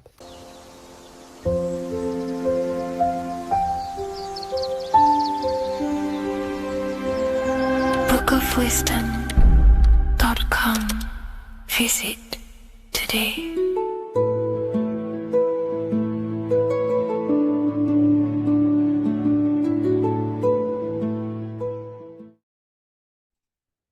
S2: bookofwisdom.com. Visit today.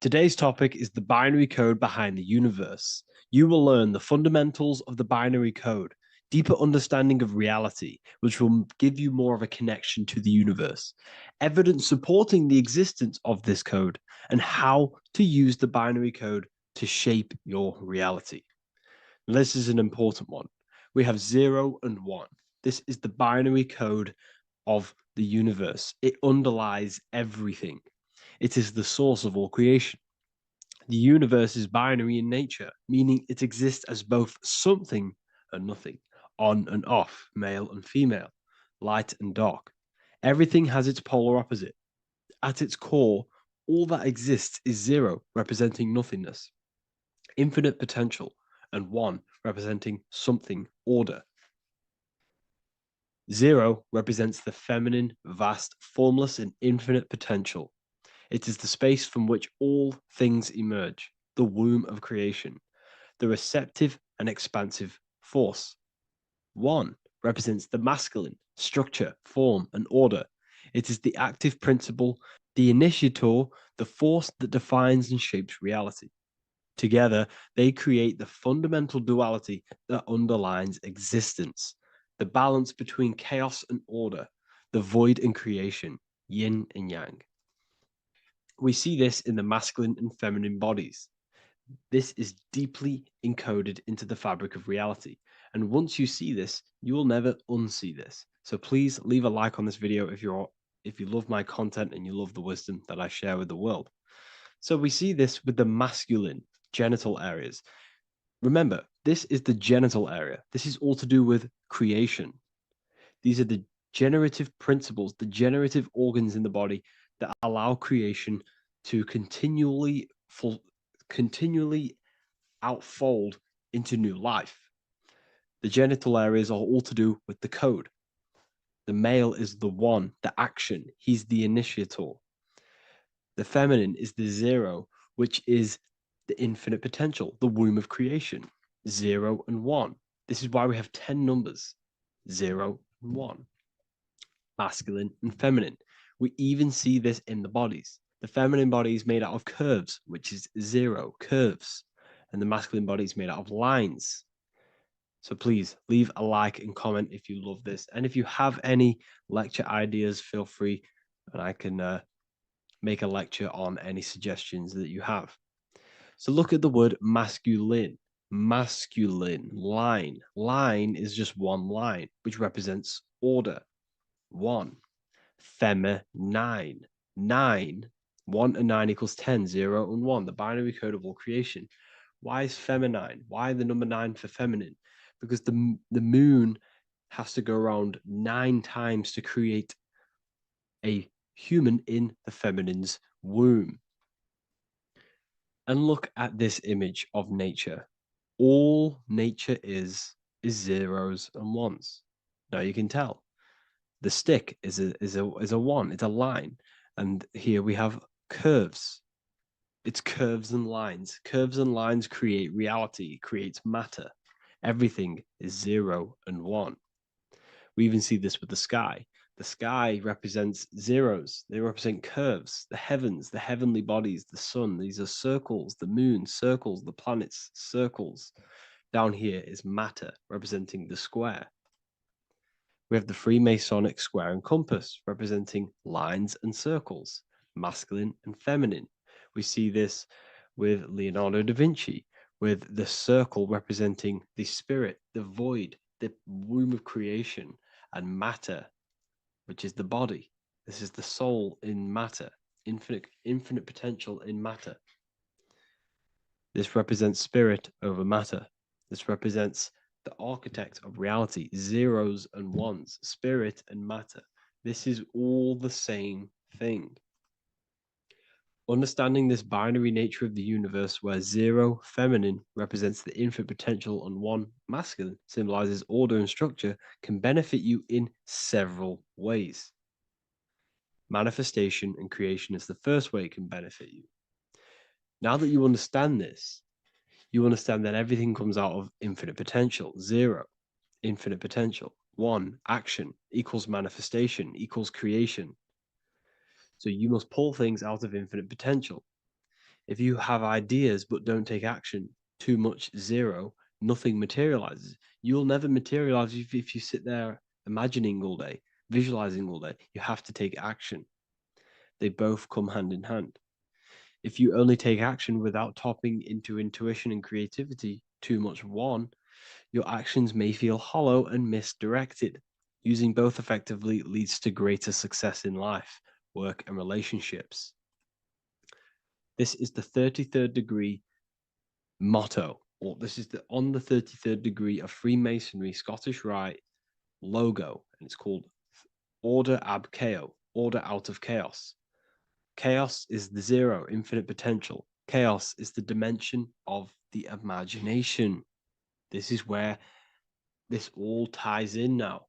S1: Today's topic is the binary code behind the universe. You will learn the fundamentals of the binary code, deeper understanding of reality, which will give you more of a connection to the universe, evidence supporting the existence of this code, and how to use the binary code to shape your reality. Now, this is an important one. We have 0 and 1. This is the binary code of the universe. It underlies everything. It is the source of all creation. The universe is binary in nature, meaning it exists as both something and nothing, on and off, male and female, light and dark. Everything has its polar opposite. At its core, all that exists is 0, representing nothingness, infinite potential, and 1, representing something, order. 0 represents the feminine, vast, formless, and infinite potential. It is the space from which all things emerge, the womb of creation, the receptive and expansive force. 1 represents the masculine, structure, form, and order. It is the active principle, the initiator, the force that defines and shapes reality. Together, they create the fundamental duality that underlines existence, the balance between chaos and order, the void and creation, yin and yang. We see this in the masculine and feminine bodies. This is deeply encoded into the fabric of reality. And once you see this, you will never unsee this. So please leave a like on this video if you love my content and you love the wisdom that I share with the world. So we see this with the masculine genital areas. Remember, this is the genital area. This is all to do with creation. These are the generative principles, the generative organs in the body that allow creation to continually outfold into new life. The genital areas are all to do with the code. The male is the one, the action. He's the initiator. The feminine is the zero, which is the infinite potential, the womb of creation. 0 and 1. This is why we have 10 numbers. 0 and 1. Masculine and feminine. We even see this in the bodies. The feminine body is made out of curves, which is 0, curves. And the masculine body is made out of lines. So please leave a like and comment if you love this. And if you have any lecture ideas, feel free and I can make a lecture on any suggestions that you have. So look at the word masculine. Masculine, line. Line is just one line, which represents order. 1. Feminine. 9. 1 and 9 equals 10. 0 and 1. The binary code of all creation. Why is feminine? Why the number 9 for feminine? Because the moon has to go around 9 times to create a human in the feminine's womb. And look at this image of nature. All nature is zeros and ones. Now you can tell the stick is a one. It's a line, and here we have curves. It's curves and lines. Curves and lines create reality, creates matter. Everything is 0 and 1. We even see this with the sky. The sky represents zeros. They represent curves, the heavens, the heavenly bodies, the sun. These are circles, the moon, circles, the planets, circles. Down here is matter, representing the square. We have the Freemasonic square and compass, representing lines and circles, masculine and feminine. We see this with Leonardo da Vinci, with the circle representing the spirit, the void, the womb of creation, and matter, which is the body. This is the soul in matter, infinite potential in matter. This represents spirit over matter. This represents the architect of reality, zeros and ones, spirit and matter. This is all the same thing. Understanding this binary nature of the universe, where 0 feminine represents the infinite potential and 1 masculine symbolizes order and structure, can benefit you in several ways. Manifestation and creation is the first way it can benefit you. Now that you understand this, you understand that everything comes out of infinite potential. 0, infinite potential. 1, action equals manifestation equals creation. So you must pull things out of infinite potential. If you have ideas but don't take action, too much 0, nothing materializes. You'll never materialize if you sit there imagining all day, visualizing all day. You have to take action. They both come hand in hand. If you only take action without tapping into intuition and creativity, too much 1, your actions may feel hollow and misdirected. Using both effectively leads to greater success in life, work, and relationships. This is the 33rd degree motto, or this is on the 33rd degree of Freemasonry Scottish Rite logo, and it's called Order Ab Chaos, order out of chaos. Chaos is the 0, infinite potential. Chaos is the dimension of the imagination. This is where this all ties in now.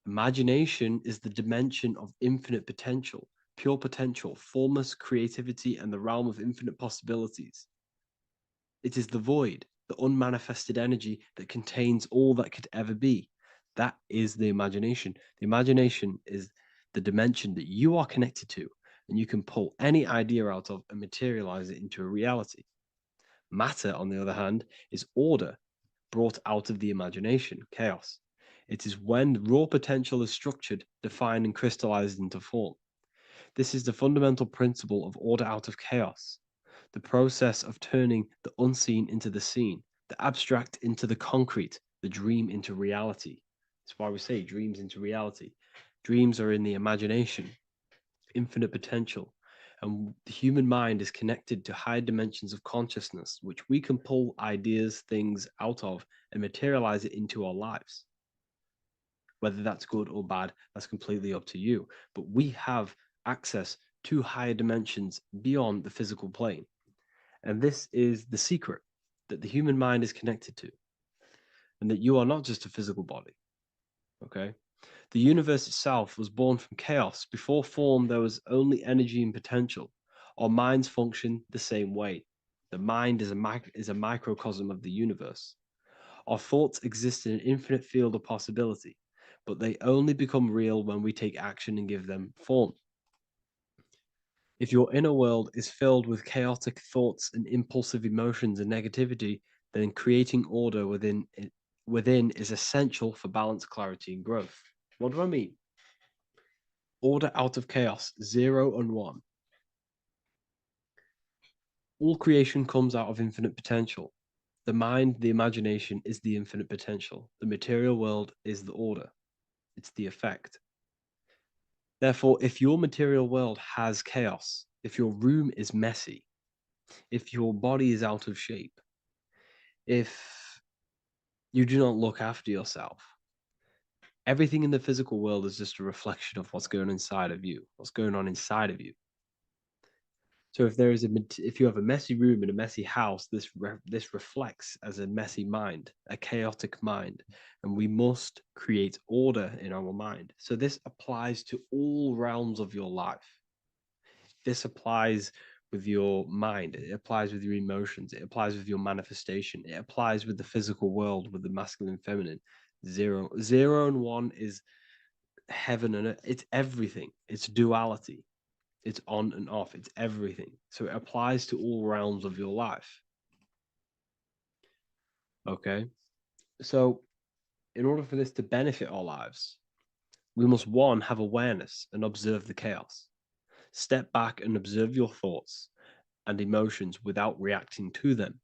S1: Imagination is the dimension of infinite potential, pure potential, formless creativity, and the realm of infinite possibilities. It is the void, the unmanifested energy that contains all that could ever be. That is the imagination. The imagination is the dimension that you are connected to, and you can pull any idea out of and materialize it into a reality. Matter, on the other hand, is order brought out of the imagination, chaos. It is when raw potential is structured, defined, and crystallized into form. This is the fundamental principle of order out of chaos, the process of turning the unseen into the seen, the abstract into the concrete, the dream into reality. That's why we say dreams into reality. Dreams are in the imagination, infinite potential, and the human mind is connected to high dimensions of consciousness, which we can pull ideas, things out of, and materialize it into our lives. Whether that's good or bad, that's completely up to you. But we have access to higher dimensions beyond the physical plane. And this is the secret that the human mind is connected to, and that you are not just a physical body. Okay? The universe itself was born from chaos. Before form, there was only energy and potential. Our minds function the same way. The mind is a microcosm of the universe. Our thoughts exist in an infinite field of possibility, but they only become real when we take action and give them form. If your inner world is filled with chaotic thoughts and impulsive emotions and negativity, then creating order within is essential for balance, clarity, and growth. What do I mean? Order out of chaos, 0 and 1. All creation comes out of infinite potential. The mind, the imagination, is the infinite potential. The material world is the order. It's the effect. Therefore, if your material world has chaos, if your room is messy, if your body is out of shape, if you do not look after yourself, everything in the physical world is just a reflection of what's going inside of you, what's going on inside of you. So if you have a messy room in a messy house, this reflects as a messy mind, a chaotic mind, and we must create order in our mind. So this applies to all realms of your life. This applies with your mind. It applies with your emotions. It applies with your manifestation. It applies with the physical world, with the masculine, feminine. 0 and 1 is heaven and earth. It's everything. It's duality. It's on and off. It's everything. So it applies to all realms of your life. Okay. So in order for this to benefit our lives, we must, one, have awareness and observe the chaos. Step back and observe your thoughts and emotions without reacting to them.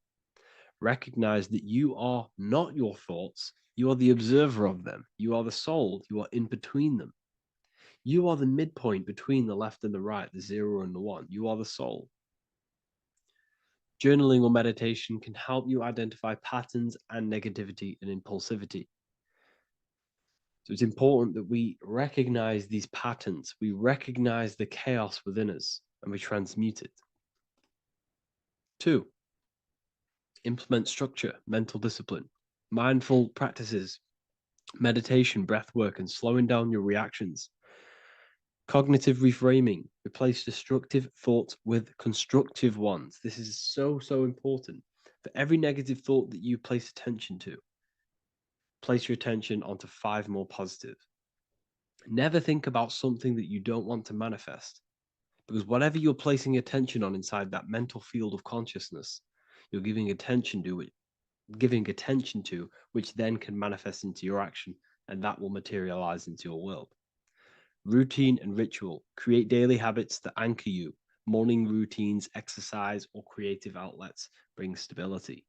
S1: Recognize that you are not your thoughts. You are the observer of them. You are the soul. You are in between them. You are the midpoint between the left and the right, the 0 and the 1. You are the soul. Journaling or meditation can help you identify patterns and negativity and impulsivity. So it's important that we recognize these patterns. We recognize the chaos within us and we transmute it. 2, implement structure, mental discipline, mindful practices, meditation, breath work, and slowing down your reactions. Cognitive reframing, replace destructive thoughts with constructive ones. This is so important. For every negative thought that you place attention to, place your attention onto 5 more positive. Never think about something that you don't want to manifest, because whatever you're placing attention on inside that mental field of consciousness, you're giving attention to which then can manifest into your action, and that will materialize into your world. Routine and ritual. Create daily habits that anchor you. Morning routines, exercise, or creative outlets bring stability.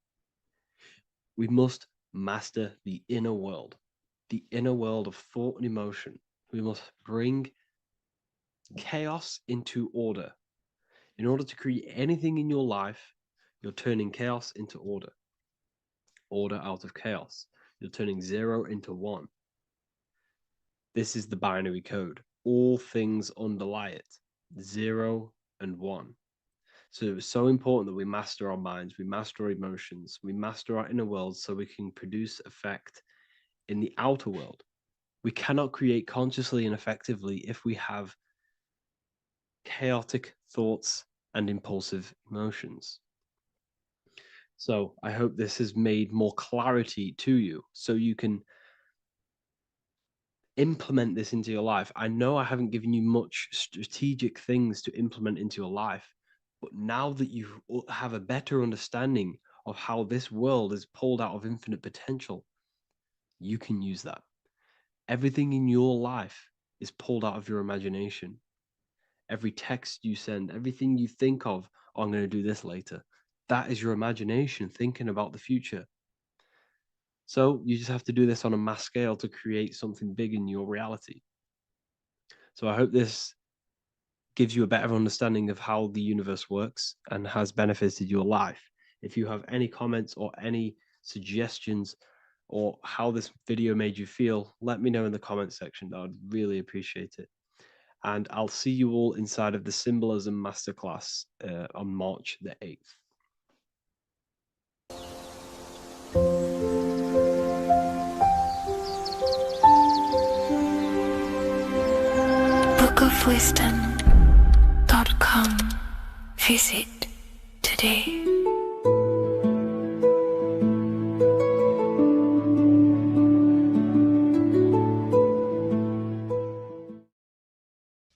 S1: We must master the inner world of thought and emotion. We must bring chaos into order. In order to create anything in your life, you're turning chaos into order. Order out of chaos. You're turning 0 into 1. This is the binary code. All things underlie it. 0 and 1. So it's so important that we master our minds, we master our emotions, we master our inner world so we can produce effect in the outer world. We cannot create consciously and effectively if we have chaotic thoughts and impulsive emotions. So I hope this has made more clarity to you so you can implement this into your life. I know I haven't given you much strategic things to implement into your life, but now that you have a better understanding of how this world is pulled out of infinite potential, you can use that. Everything in your life is pulled out of your imagination. Every text you send, everything you think of, oh, I'm going to do this later, that is your imagination thinking about the future. So you just have to do this on a mass scale to create something big in your reality. So I hope this gives you a better understanding of how the universe works and has benefited your life. If you have any comments or any suggestions or how this video made you feel, let me know in the comment section. I would really appreciate it. And I'll see you all inside of the Symbolism Masterclass on March the 8th.
S2: bookofwisdom.com. Visit today.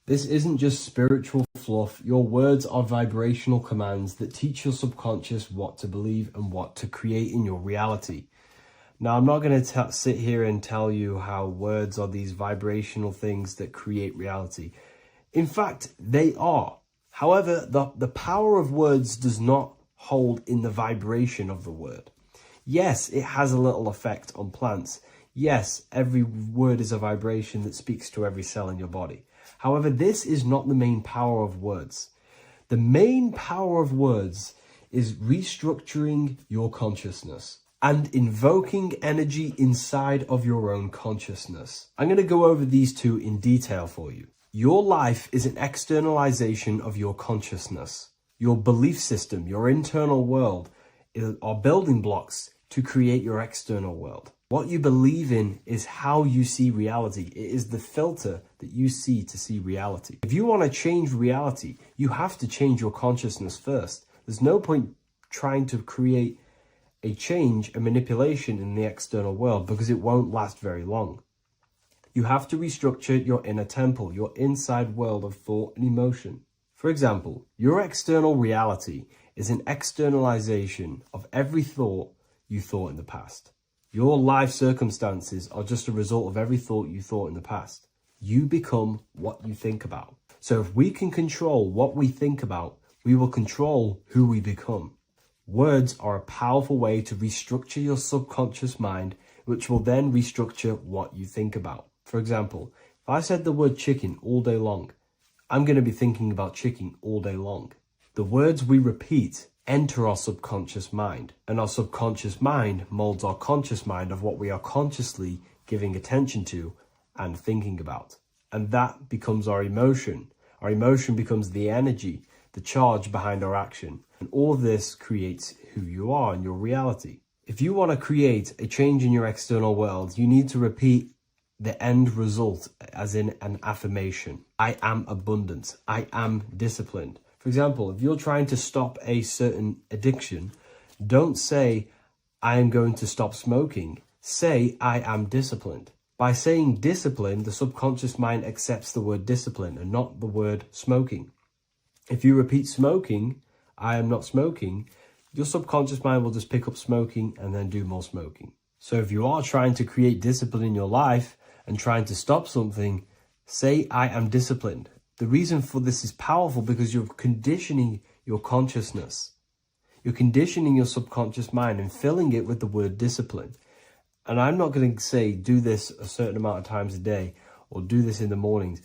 S4: This isn't just spiritual fluff. Your words are vibrational commands that teach your subconscious what to believe and what to create in your reality. Now, I'm not going to sit here and tell you how words are these vibrational things that create reality. In fact, they are. However, the power of words does not hold in the vibration of the word. Yes, it has a little effect on plants. Yes, every word is a vibration that speaks to every cell in your body. However, this is not the main power of words. The main power of words is restructuring your consciousness and invoking energy inside of your own consciousness. I'm going to go over these two in detail for you. Your life is an externalization of your consciousness. Your belief system, your internal world, are building blocks to create your external world. What you believe in is how you see reality. It is the filter that you see to see reality. If you want to change reality, you have to change your consciousness first. There's no point trying to create a change, a manipulation in the external world, because it won't last very long. You have to restructure your inner temple, your inside world of thought and emotion. For example, your external reality is an externalization of every thought you thought in the past. Your life circumstances are just a result of every thought you thought in the past. You become what you think about. So if we can control what we think about, we will control who we become. Words are a powerful way to restructure your subconscious mind, which will then restructure what you think about. For example, if I said the word chicken all day long, I'm going to be thinking about chicken all day long. The words we repeat enter our subconscious mind, and our subconscious mind molds our conscious mind of what we are consciously giving attention to and thinking about. And that becomes our emotion. Our emotion becomes the energy, the charge behind our action. And all of this creates who you are and your reality. If you want to create a change in your external world, you need to repeat the end result as in an affirmation. I am abundant. I am disciplined. For example, if you're trying to stop a certain addiction, don't say, I am going to stop smoking. Say, I am disciplined. By saying discipline, the subconscious mind accepts the word discipline and not the word smoking. If you repeat smoking, I am not smoking, your subconscious mind will just pick up smoking and then do more smoking. So if you are trying to create discipline in your life and trying to stop something, say, I am disciplined. The reason for this is powerful because you're conditioning your consciousness. You're conditioning your subconscious mind and filling it with the word discipline. And I'm not going to say do this a certain amount of times a day or do this in the mornings.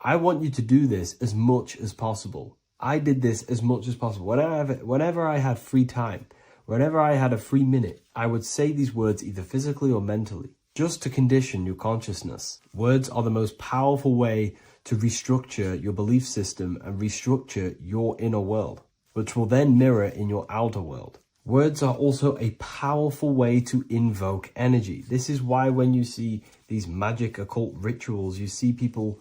S4: I want you to do this as much as possible. I did this as much as possible. Whenever I had free time, whenever I had a free minute, I would say these words either physically or mentally, just to condition your consciousness. Words are the most powerful way to restructure your belief system and restructure your inner world, which will then mirror in your outer world. Words are also a powerful way to invoke energy. This is why when you see these magic occult rituals, you see people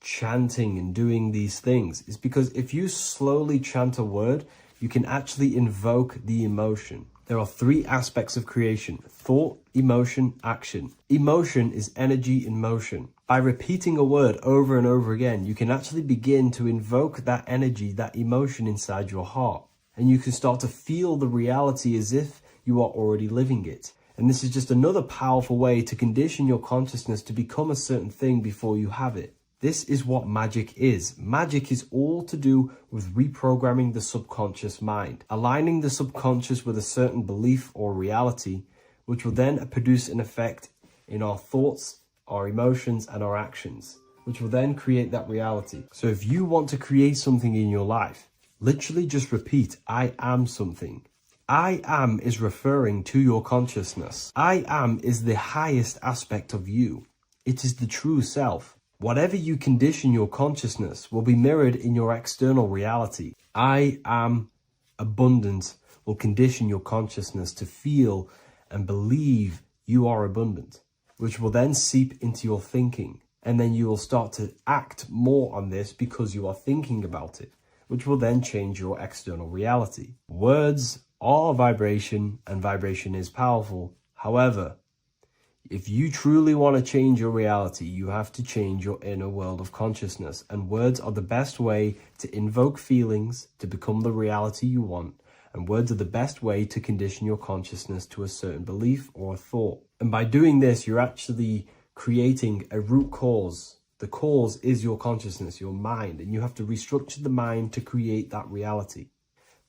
S4: chanting and doing these things. It's because if you slowly chant a word, you can actually invoke the emotion. There are three aspects of creation: thought, emotion, action. Emotion is energy in motion. By repeating a word over and over again, you can actually begin to invoke that energy, that emotion inside your heart. And you can start to feel the reality as if you are already living it. And this is just another powerful way to condition your consciousness to become a certain thing before you have it. This is what magic is. Magic is all to do with reprogramming the subconscious mind, aligning the subconscious with a certain belief or reality, which will then produce an effect in our thoughts, our emotions, and our actions, which will then create that reality. So if you want to create something in your life, literally just repeat, I am something. I am is referring to your consciousness. I am is the highest aspect of you. It is the true self. Whatever you condition your consciousness will be mirrored in your external reality. I am abundant will condition your consciousness to feel and believe you are abundant, which will then seep into your thinking. And then you will start to act more on this because you are thinking about it, which will then change your external reality. Words are vibration, and vibration is powerful. However, if you truly want to change your reality, you have to change your inner world of consciousness. And words are the best way to invoke feelings to become the reality you want. And words are the best way to condition your consciousness to a certain belief or a thought. And by doing this, you're actually creating a root cause. The cause is your consciousness, your mind. And you have to restructure the mind to create that reality.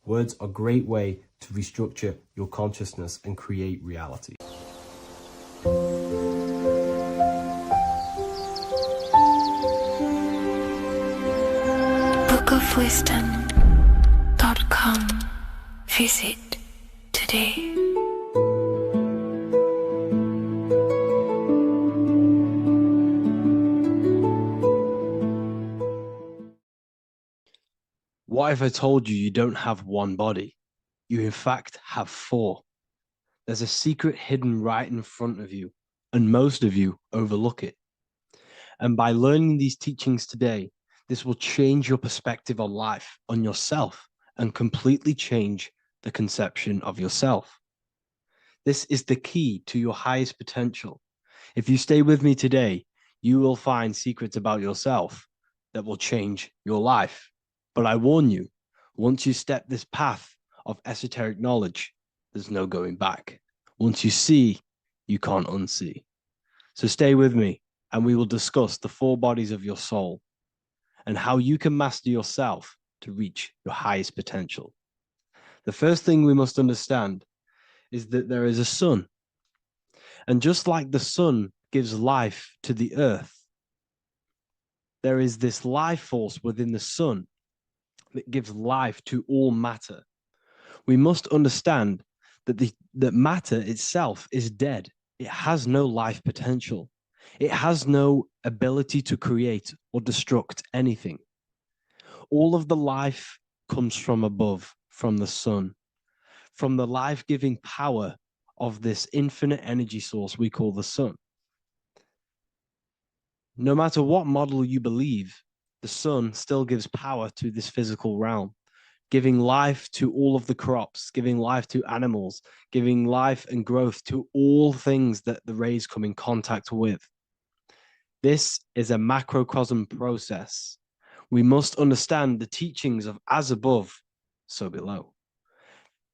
S4: Words are a great way to restructure your consciousness and create reality.
S2: bookofwisdom.com. Visit today.
S1: What if I told you you don't have one body? You in fact have four. There's a secret hidden right in front of you, and most of you overlook it. And by learning these teachings today, this will change your perspective on life, on yourself, and completely change the conception of yourself. This is the key to your highest potential. If you stay with me today, you will find secrets about yourself that will change your life. But I warn you, once you step this path of esoteric knowledge, there's no going back. Once you see, you can't unsee. So stay with me, and we will discuss the four bodies of your soul and how you can master yourself to reach your highest potential. The first thing we must understand is that there is a sun. And just like the sun gives life to the earth, there is this life force within the sun that gives life to all matter. We must understand that that matter itself is dead. It has no life potential. It has no ability to create or destruct anything. All of the life comes from above, from the sun, from the life-giving power of this infinite energy source we call the sun. No matter what model you believe, the sun still gives power to this physical realm, giving life to all of the crops, giving life to animals, giving life and growth to all things that the rays come in contact with. This is a macrocosm process. We must understand the teachings of as above, so below.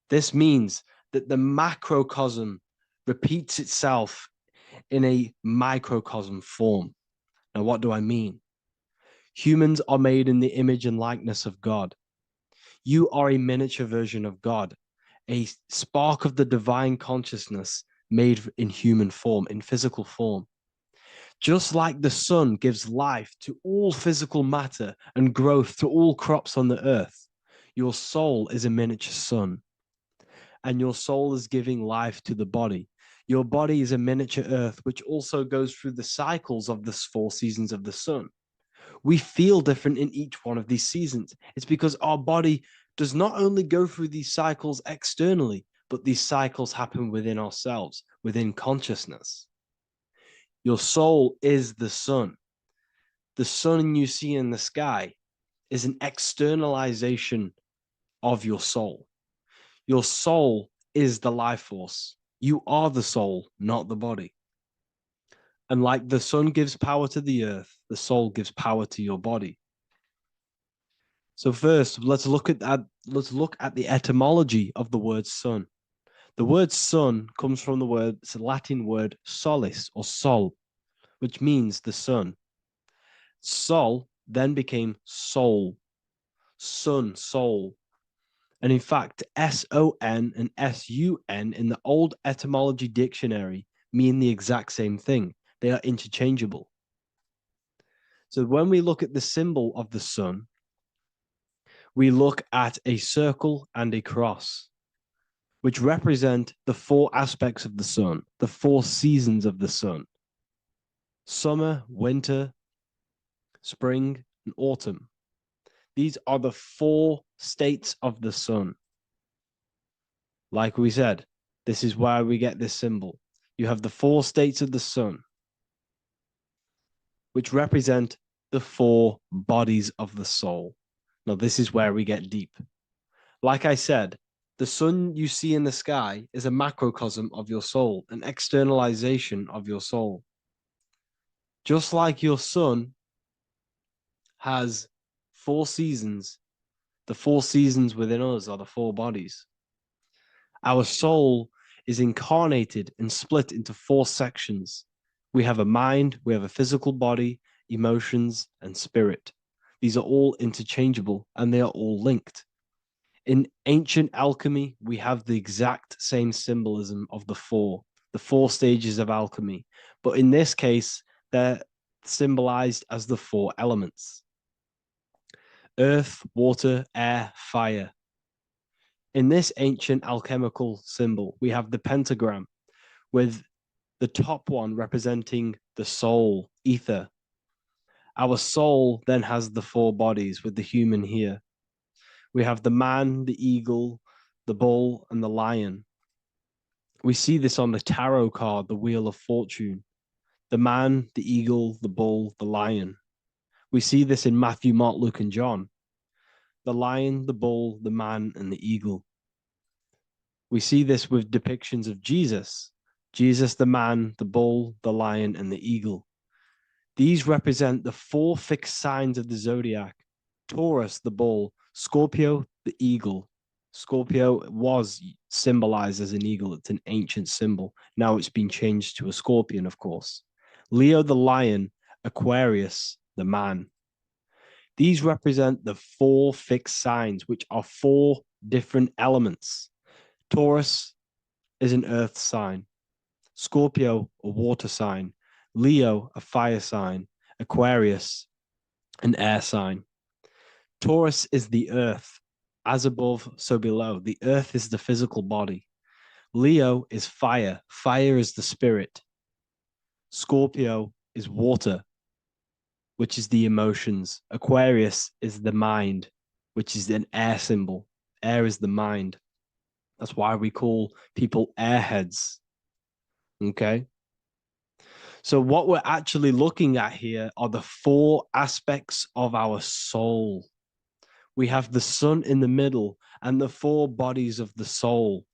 S1: This means that the macrocosm repeats itself in a microcosm form. Now, what do I mean? Humans are made in the image and likeness of God. You are a miniature version of God, a spark of the divine consciousness made in human form, in physical form. Just like the sun gives life to all physical matter and growth to all crops on the earth, your soul is a miniature sun. And your soul is giving life to the body. Your body is a miniature earth, which also goes through the cycles of the 4 seasons of the sun. We feel different in each one of these seasons. It's because our body does not only go through these cycles externally, but these cycles happen within ourselves, within consciousness. Your soul is the sun. The sun you see in the sky is an externalization of your soul. Your soul is the life force. You are the soul, not the body. And like the sun gives power to the earth, the soul gives power to your body. So first, let's look at the etymology of the word sun. The word sun comes from it's a Latin word solis or sol, which means the sun. Sol then became soul, sun, soul. And in fact, SON and SUN in the old etymology dictionary mean the exact same thing. They are interchangeable. So when we look at the symbol of the sun, we look at a circle and a cross, which represent the four aspects of the sun, the four seasons of the sun: summer, winter, spring, and autumn. These are the four states of the sun. Like we said, this is why we get this symbol. You have the four states of the sun, which represent the four bodies of the soul. Now, this is where we get deep. Like I said, the sun you see in the sky is a macrocosm of your soul, an externalization of your soul. Just like your sun has four seasons, the four seasons within us are the four bodies. Our soul is incarnated and split into four sections. We have a mind, we have a physical body, emotions, and spirit. These are all interchangeable and they are all linked. In ancient alchemy, we have the exact same symbolism of the four stages of alchemy. But in this case, they're symbolized as the four elements: earth, water, air, fire. In this ancient alchemical symbol, we have the pentagram with the top one representing the soul, ether. Our soul then has the four bodies with the human here. We have the man, the eagle, the bull, and the lion. We see this on the tarot card, the Wheel of Fortune. The man, the eagle, the bull, the lion. We see this in Matthew, Mark, Luke, and John. The lion, the bull, the man, and the eagle. We see this with depictions of Jesus. Jesus, the man, the bull, the lion, and the eagle. These represent the four fixed signs of the zodiac: Taurus, the bull; Scorpio, the eagle. Scorpio was symbolized as an eagle. It's an ancient symbol. Now it's been changed to a scorpion, of course. Leo, the lion; Aquarius, the man. These represent the four fixed signs, which are four different elements. Taurus is an earth sign. Scorpio, a water sign. Leo, a fire sign. Aquarius, an air sign. Taurus is the earth. As above, so below. The earth is the physical body. Leo is fire. Fire is the spirit. Scorpio is water, which is the emotions. Aquarius is the mind, which is an air symbol. Air is the mind. That's why we call people airheads. Okay? So what we're actually looking at here are the four aspects of our soul. We have the sun in the middle and the four bodies of the soul.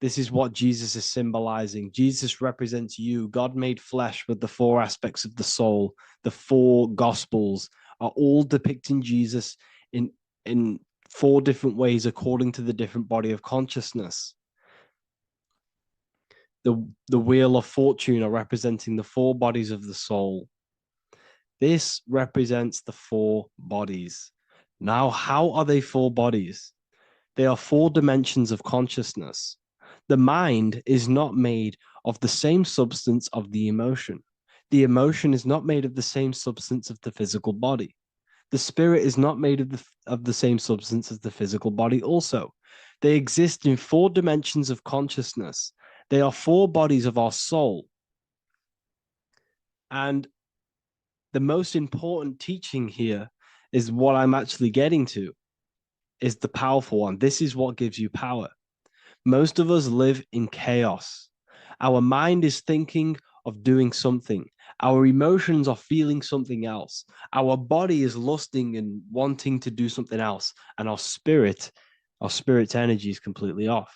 S1: This is what Jesus is symbolizing. Jesus represents you. God made flesh with the four aspects of the soul. The four gospels are all depicting Jesus in four different ways according to the different body of consciousness. The Wheel of Fortune are representing the four bodies of the soul. This represents the four bodies. Now, how are they four bodies? They are four dimensions of consciousness. The mind is not made of the same substance of the emotion. The emotion is not made of the same substance of the physical body. The spirit is not made of the same substance as the physical body also. They exist in four dimensions of consciousness. They are four bodies of our soul. And the most important teaching here is what I'm actually getting to, is the powerful one. This is what gives you power. Most of us live in chaos. Our mind is thinking of doing something. Our emotions are feeling something else. Our body is lusting and wanting to do something else. And our spirit's energy is completely off.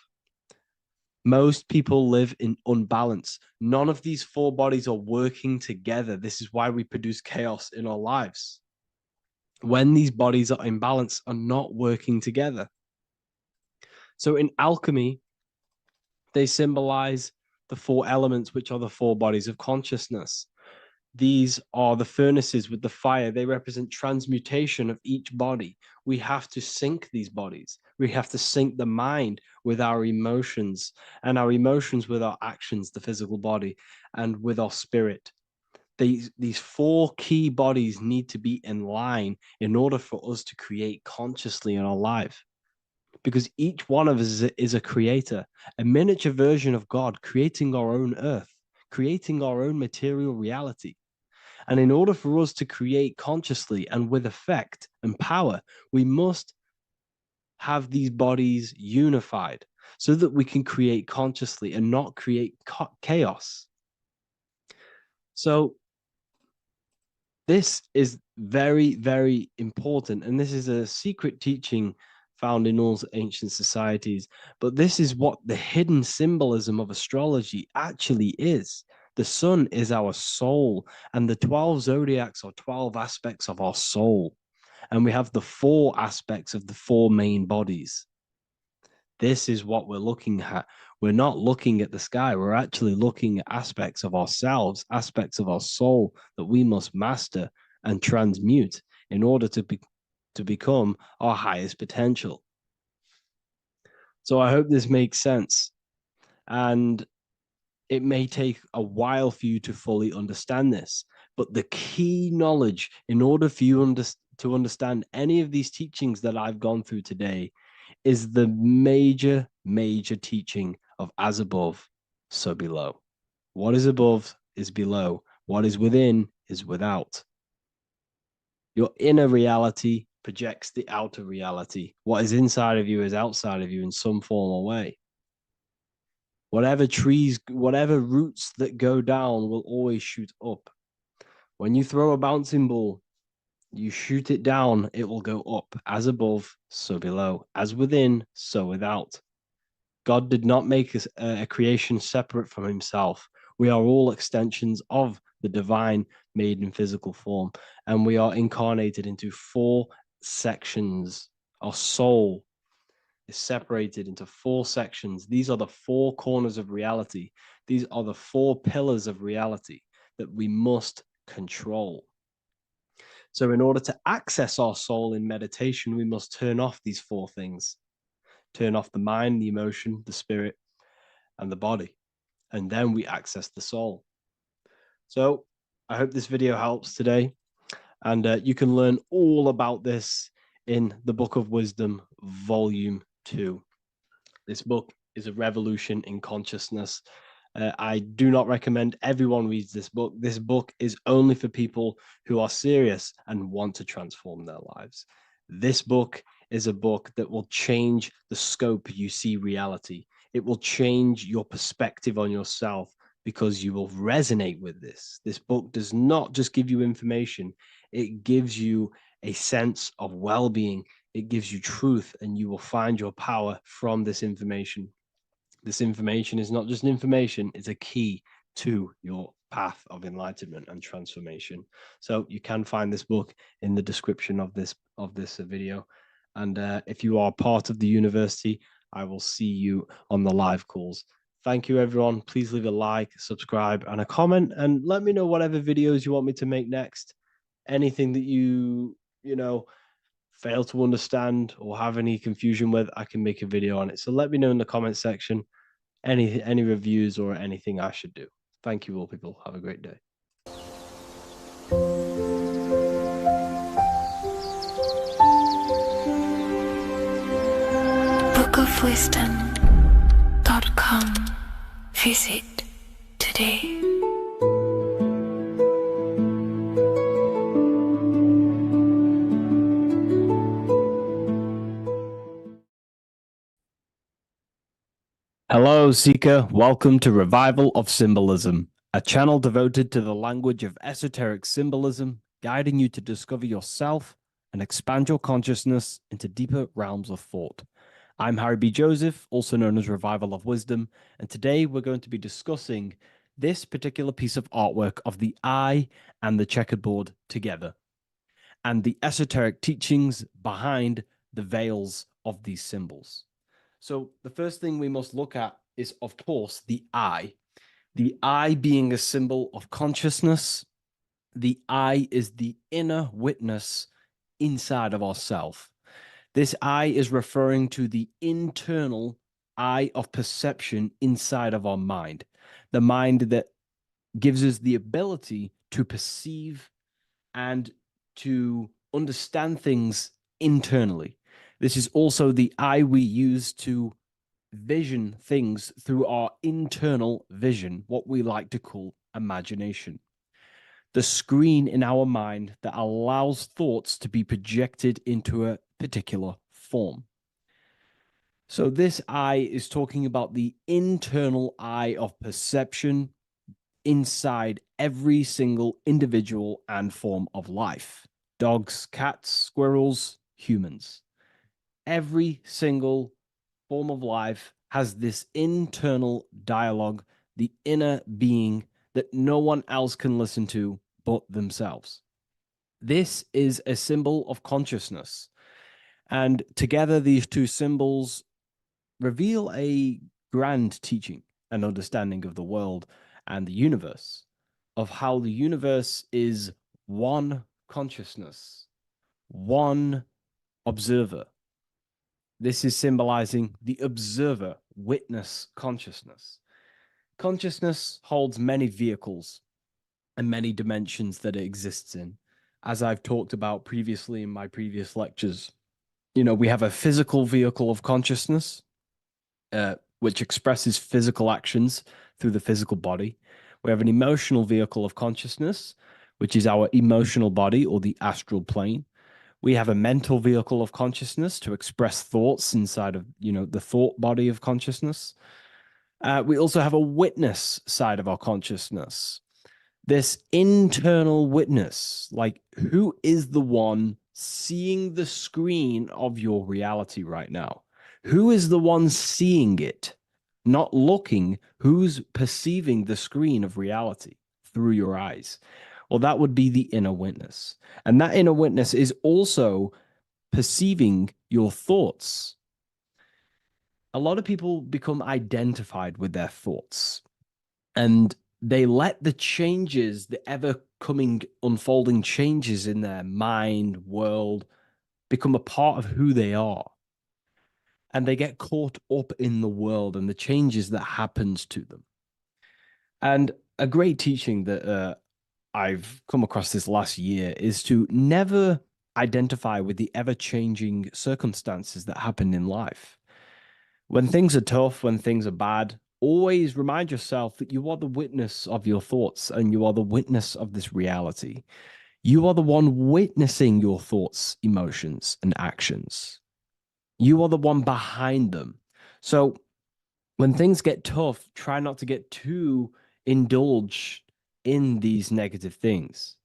S1: Most people live in unbalance. None of these four bodies are working together. This is why we produce chaos in our lives. When these bodies are in balance, are not working together. So in alchemy, they symbolize the four elements, which are the four bodies of consciousness. These are the furnaces with the fire. They represent transmutation of each body. We have to sync these bodies. We have to sync the mind with our emotions, and our emotions with our actions, the physical body, and with our spirit. These four key bodies need to be in line in order for us to create consciously in our life. Because each one of us is a creator, a miniature version of God, creating our own earth, creating our own material reality. And in order for us to create consciously and with effect and power, we must have these bodies unified so that we can create consciously and not create chaos. So this is very, very important. And this is a secret teaching found in all ancient societies. But this is what the hidden symbolism of astrology actually is. The sun is our soul, and the 12 zodiacs are 12 aspects of our soul. And we have the four aspects of the four main bodies. This is what we're looking at. We're not looking at the sky. We're actually looking at aspects of ourselves, aspects of our soul that we must master and transmute in order to become our highest potential. So I hope this makes sense. And it may take a while for you to fully understand this, but the key knowledge in order for you to understand any of these teachings that I've gone through today is the major, major teaching of as above, so below. What is above is below. What is within is without. Your inner reality projects the outer reality. What is inside of you is outside of you in some form or way. Whatever trees, whatever roots that go down will always shoot up. When you throw a bouncing ball, you shoot it down, it will go up. As above, so below. As within, so without. God did not make a creation separate from himself. We are all extensions of the divine made in physical form. And we are incarnated into four sections. Our soul is separated into four sections. These are the four corners of reality. These are the four pillars of reality that we must control. So in order to access our soul in meditation, we must turn off these four things. Turn off the mind, the emotion, the spirit, and the body. And then we access the soul. So I hope this video helps today. And you can learn all about this in the Book of Wisdom, Volume 2. This book is a revolution in consciousness. I do not recommend everyone reads this book. This book is only for people who are serious and want to transform their lives. This book is a book that will change the scope you see reality. It will change your perspective on yourself because you will resonate with this. This book does not just give you information. It gives you a sense of well-being. It gives you truth, and you will find your power from this information. This information is not just information, it's a key to your path of enlightenment and transformation. So you can find this book in the description of this video. And if you are part of the university, I will see you on the live calls. Thank you, everyone. Please leave a like, subscribe, and a comment, and let me know whatever videos you want me to make next. Anything that you fail to understand or have any confusion with, I can make a video on it. So let me know in the comment section any reviews or anything I should do. Thank you all, people. Have a great day.
S2: bookofwisdom.com. Visit today.
S1: Hello, Seeker. Welcome to Revival of Symbolism, a channel devoted to the language of esoteric symbolism, guiding you to discover yourself and expand your consciousness into deeper realms of thought. I'm Harry B. Joseph, also known as Revival of Wisdom, and today we're going to be discussing this particular piece of artwork of the eye and the checkerboard together, and the esoteric teachings behind the veils of these symbols. So the first thing we must look at is, of course, the eye. The eye being a symbol of consciousness. The eye is the inner witness inside of ourself. This eye is referring to the internal eye of perception inside of our mind, the mind that gives us the ability to perceive and to understand things internally. This is also the eye we use to vision things through our internal vision, what we like to call imagination. The screen in our mind that allows thoughts to be projected into a particular form. So this eye is talking about the internal eye of perception inside every single individual and form of life. Dogs, cats, squirrels, humans. Every single form of life has this internal dialogue, the inner being that no one else can listen to but themselves. This is a symbol of consciousness. And together, these two symbols reveal a grand teaching and understanding of the world and the universe, of how the universe is one consciousness, one observer. This is symbolizing the observer witness consciousness. Consciousness holds many vehicles and many dimensions that it exists in. As I've talked about previously in my previous lectures, we have a physical vehicle of consciousness, which expresses physical actions through the physical body. We have an emotional vehicle of consciousness, which is our emotional body or the astral plane. We have a mental vehicle of consciousness to express thoughts inside of, the thought body of consciousness. We also have a witness side of our consciousness. This internal witness, like who is the one seeing the screen of your reality right now? Who is the one seeing it? Not looking, who's perceiving the screen of reality through your eyes? Well, that would be the inner witness. And that inner witness is also perceiving your thoughts. A lot of people become identified with their thoughts, and they let the changes, the ever coming, unfolding changes in their mind, world, become a part of who they are. And they get caught up in the world and the changes that happens to them. And a great teaching that I've come across this last year is to never identify with the ever-changing circumstances that happen in life. When things are tough, when things are bad, always remind yourself that you are the witness of your thoughts and you are the witness of this reality. You are the one witnessing your thoughts, emotions, and actions. You are the one behind them. So when things get tough, try not to get too indulged in these negative things.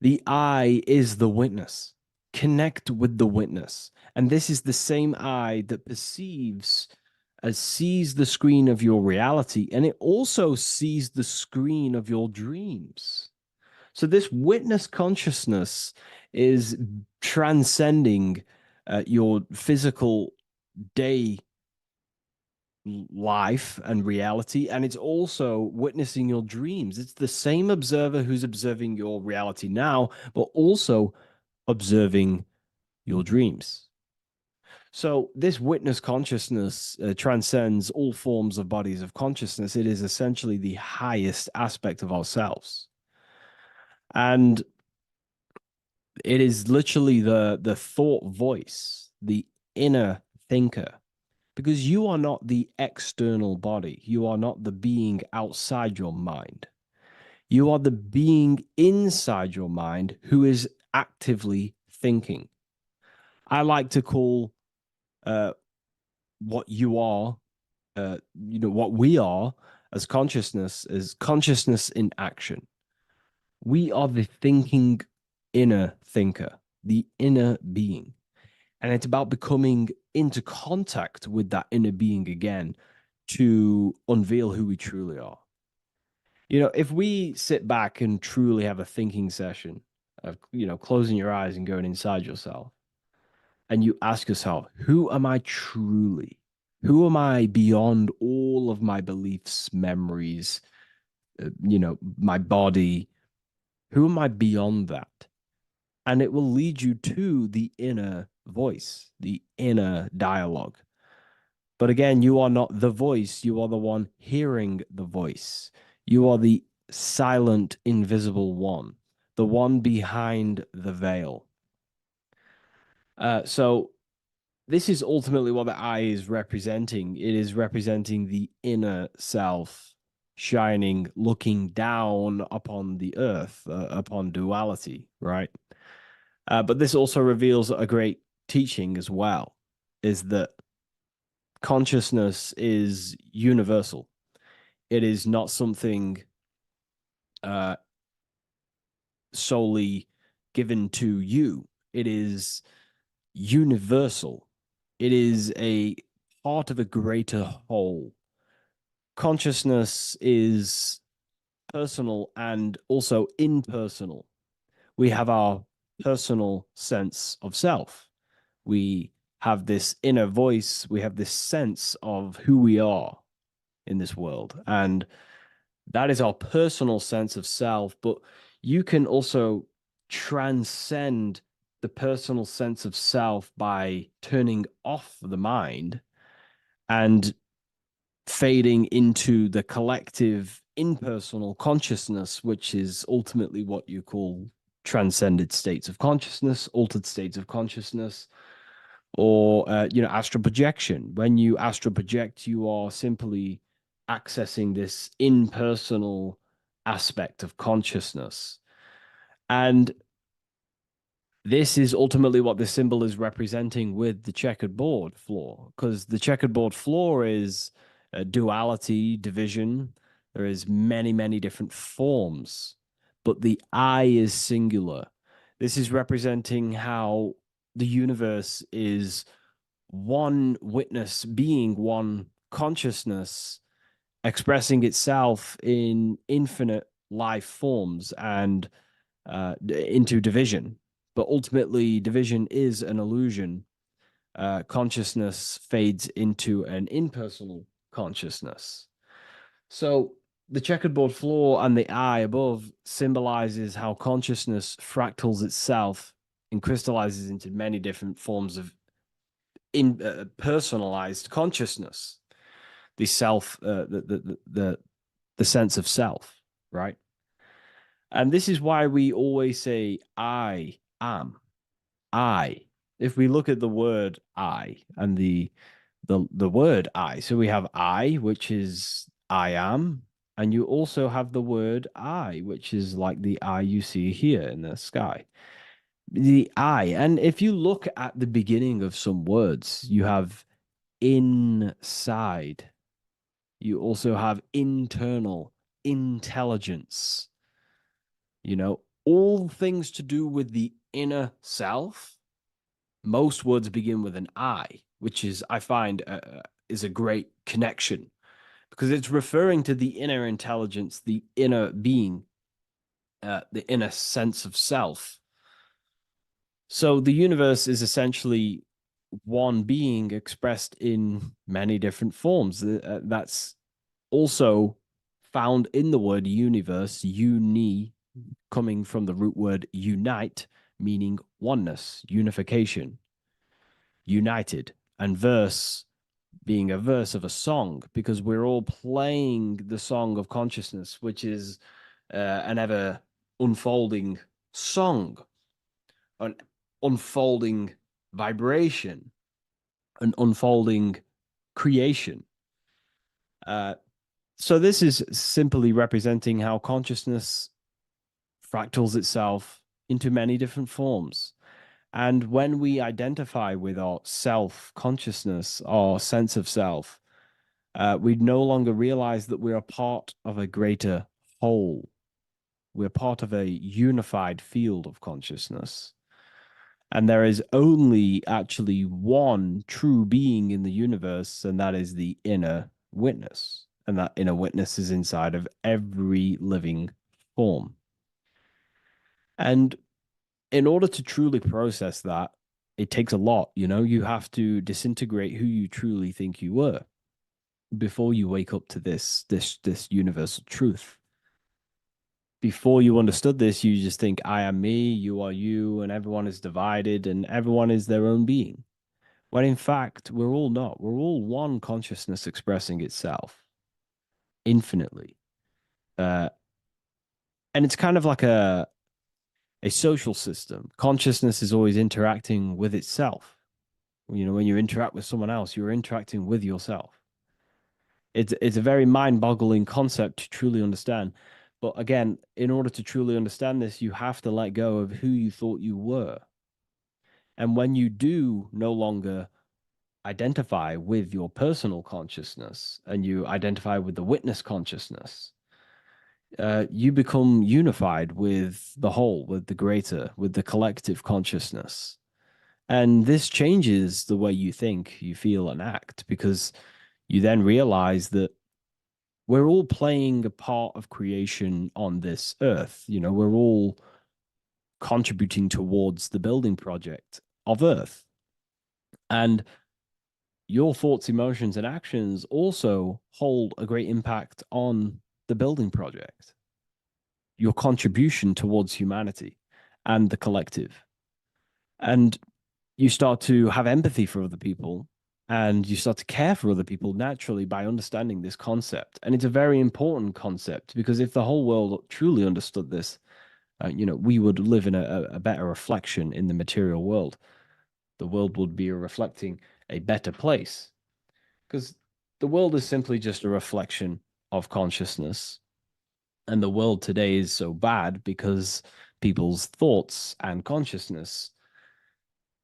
S1: The eye is the witness. Connect with the witness. And this is the same eye that sees the screen of your reality, and it also sees the screen of your dreams. So this witness consciousness is transcending your physical day life and reality, and it's also witnessing your dreams. It's the same observer who's observing your reality now, but also observing your dreams. So this witness consciousness transcends all forms of bodies of consciousness. It is essentially the highest aspect of ourselves. And it is literally the thought voice, the inner thinker, because you are not the external body. You are not the being outside your mind. You are the being inside your mind who is actively thinking. I like to call what you are, what we are as consciousness is consciousness in action. We are the thinking inner thinker, the inner being. And it's about becoming into contact with that inner being again to unveil who we truly are. You know, if we sit back and truly have a thinking session of, closing your eyes and going inside yourself, and you ask yourself, who am I truly? Who am I beyond all of my beliefs, memories, my body? Who am I beyond that? And it will lead you to the inner voice, the inner dialogue. But again, you are not the voice, you are the one hearing the voice. You are the silent, invisible one, the one behind the veil. So this is ultimately what the eye is representing. It is representing the inner self shining, looking down upon the earth, upon duality, right? But this also reveals a great teaching as well, is that consciousness is universal. It is not something solely given to you. It is universal. It is a part of a greater whole. Consciousness is personal and also impersonal. We have our personal sense of self. We have this inner voice. We have this sense of who we are in this world. And that is our personal sense of self. But you can also transcend the personal sense of self by turning off the mind and fading into the collective impersonal consciousness, which is ultimately what you call transcended states of consciousness, altered states of consciousness, or astral projection. When you astral project, you are simply accessing this impersonal aspect of consciousness. And this is ultimately what the symbol is representing with the checkered board floor, because the checkered board floor is duality, division. There is many, many different forms, but the I is singular. This is representing how the universe is one witness being, one consciousness expressing itself in infinite life forms and into division. But ultimately, division is an illusion. Consciousness fades into an impersonal consciousness. So the checkerboard floor and the eye above symbolizes how consciousness fractals itself and crystallizes into many different forms of personalized consciousness. The self, the sense of self, right? And this is why we always say, I am. I. If we look at the word I and the word I, so we have I, which is I am, and you also have the word I, which is like the eye you see here in the sky. The I, and if you look at the beginning of some words, you have inside. You also have internal, intelligence. All things to do with the inner self. Most words begin with an I, which is, I find, is a great connection because it's referring to the inner intelligence, the inner being, the inner sense of self. So the universe is essentially one being expressed in many different forms. That's also found in the word universe, uni, coming from the root word unite, meaning oneness, unification, united, and verse being a verse of a song, because we're all playing the song of consciousness, which is an ever unfolding song, an unfolding vibration, an unfolding creation. So this is simply representing how consciousness fractals itself into many different forms. And when we identify with our self consciousness, our sense of self, we no longer realize that we're a part of a greater whole. We're part of a unified field of consciousness. And there is only actually one true being in the universe, and that is the inner witness. And that inner witness is inside of every living form. And in order to truly process that, it takes a lot. You have to disintegrate who you truly think you were before you wake up to this universal truth. Before you understood this, you just think, I am me, you are you, and everyone is divided and everyone is their own being. When in fact, we're all not. We're all one consciousness expressing itself infinitely. Uh, and it's kind of like a social system. Consciousness is always interacting with itself. When you interact with someone else, you're interacting with yourself. It's a very mind-boggling concept to truly understand. But again, in order to truly understand this, you have to let go of who you thought you were. And when you do no longer identify with your personal consciousness and you identify with the witness consciousness, you become unified with the whole, with the greater, with the collective consciousness. And this changes the way you think, you feel, and act because you then realize that we're all playing a part of creation on this earth. We're all contributing towards the building project of Earth. And your thoughts, emotions, and actions also hold a great impact on the building project, your contribution towards humanity and the collective. And you start to have empathy for other people and you start to care for other people naturally by understanding this concept. And it's a very important concept because if the whole world truly understood this, we would live in a better reflection in the material world. The world would be reflecting a better place because the world is simply just a reflection of consciousness. And the world today is so bad because people's thoughts and consciousness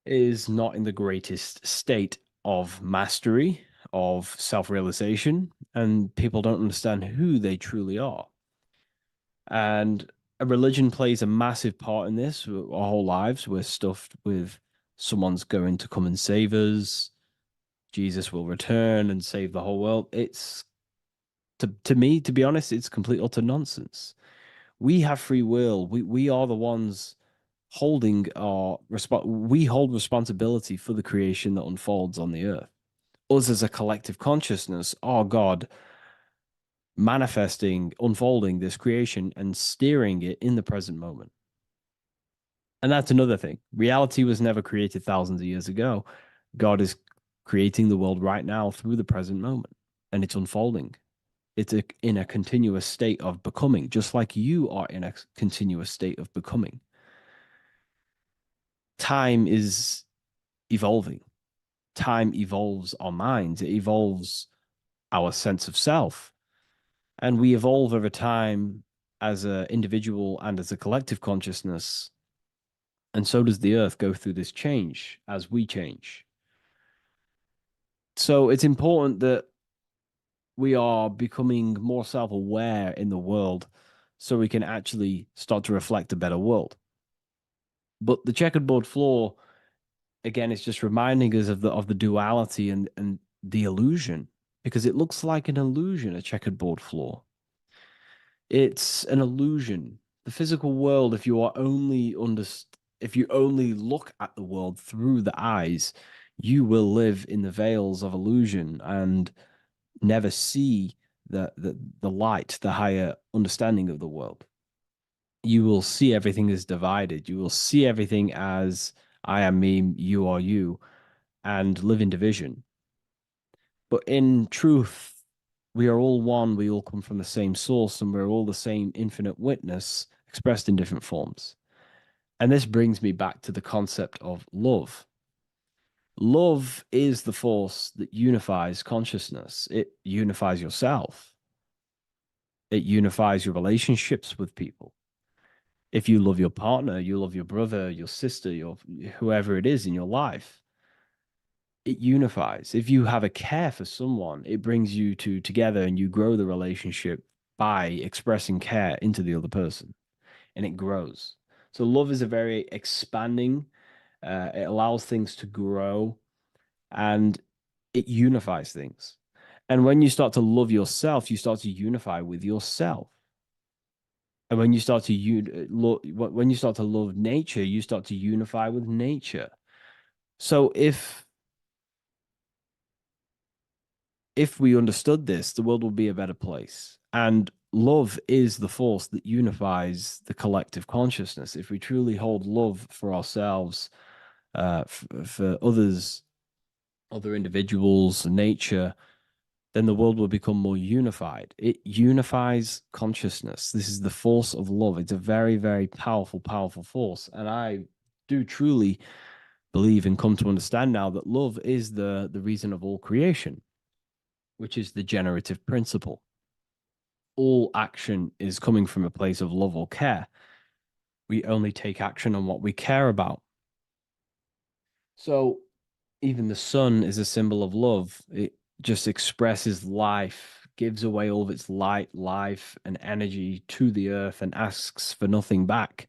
S1: is not in the greatest state of mastery, of self realization, and people don't understand who they truly are. And a religion plays a massive part in this. Our whole lives, we're stuffed with someone's going to come and save us. Jesus will return and save the whole world. It's to me, to be honest, it's complete utter nonsense. We have free will. We are the ones holding we hold responsibility for the creation that unfolds on the earth. Us as a collective consciousness are God manifesting, unfolding this creation and steering it in the present moment. And that's another thing. Reality was never created thousands of years ago. God is creating the world right now through the present moment, and it's unfolding. It's in a continuous state of becoming, just like you are in a continuous state of becoming. Time is evolving. Time evolves our minds, it evolves our sense of self. And we evolve over time as an individual and as a collective consciousness. And so does the earth go through this change as we change. So it's important that we are becoming more self aware in the world so we can actually start to reflect a better world. But the checkerboard floor, again, is just reminding us of the duality and the illusion because it looks like an illusion, a checkerboard floor. It's an illusion. The physical world, if you only look at the world through the eyes, you will live in the veils of illusion and never see the light, the higher understanding of the world. You will see everything as divided. You will see everything as I am me, you are you, and live in division. But in truth, we are all one. We all come from the same source, and we're all the same infinite witness expressed in different forms. And this brings me back to the concept of love. Love is the force that unifies consciousness. It unifies yourself. It unifies your relationships with people. If you love your partner, you love your brother, your sister, your whoever it is in your life, it unifies. If you have a care for someone, it brings you two together and you grow the relationship by expressing care into the other person and it grows. So love is a very expanding It allows things to grow, and it unifies things. And when you start to love yourself, you start to unify with yourself. And when you start to when you start to love nature, you start to unify with nature. So if we understood this, the world would be a better place. And love is the force that unifies the collective consciousness. If we truly hold love for ourselves, for others, other individuals, nature, then the world will become more unified. It unifies consciousness. This is the force of love. It's a very, very powerful, powerful force. And I do truly believe and come to understand now that love is the reason of all creation, which is the generative principle. All action is coming from a place of love or care. We only take action on what we care about. So even the sun is a symbol of love. It just expresses life, gives away all of its light, life, and energy to the earth and asks for nothing back.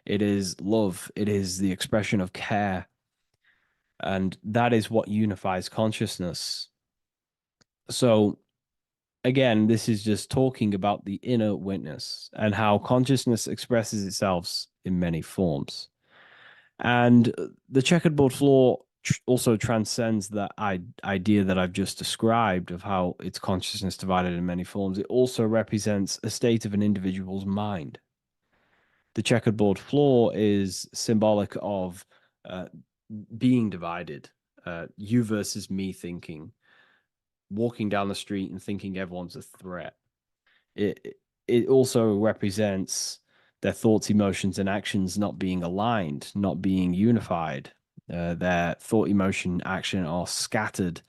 S1: It is love, it is the expression of care. And that is what unifies consciousness. So, again, this is just talking about the inner witness and how consciousness expresses itself in many forms. And the checkerboard floor also transcends that idea that I've just described of how it's consciousness divided in many forms. It also represents a state of an individual's mind. The checkerboard floor is symbolic of uh, being divided, you versus me thinking, walking down the street and thinking everyone's a threat. It also represents their thoughts, emotions, and actions not being aligned, not being unified. Their thought, emotion, action are scattered,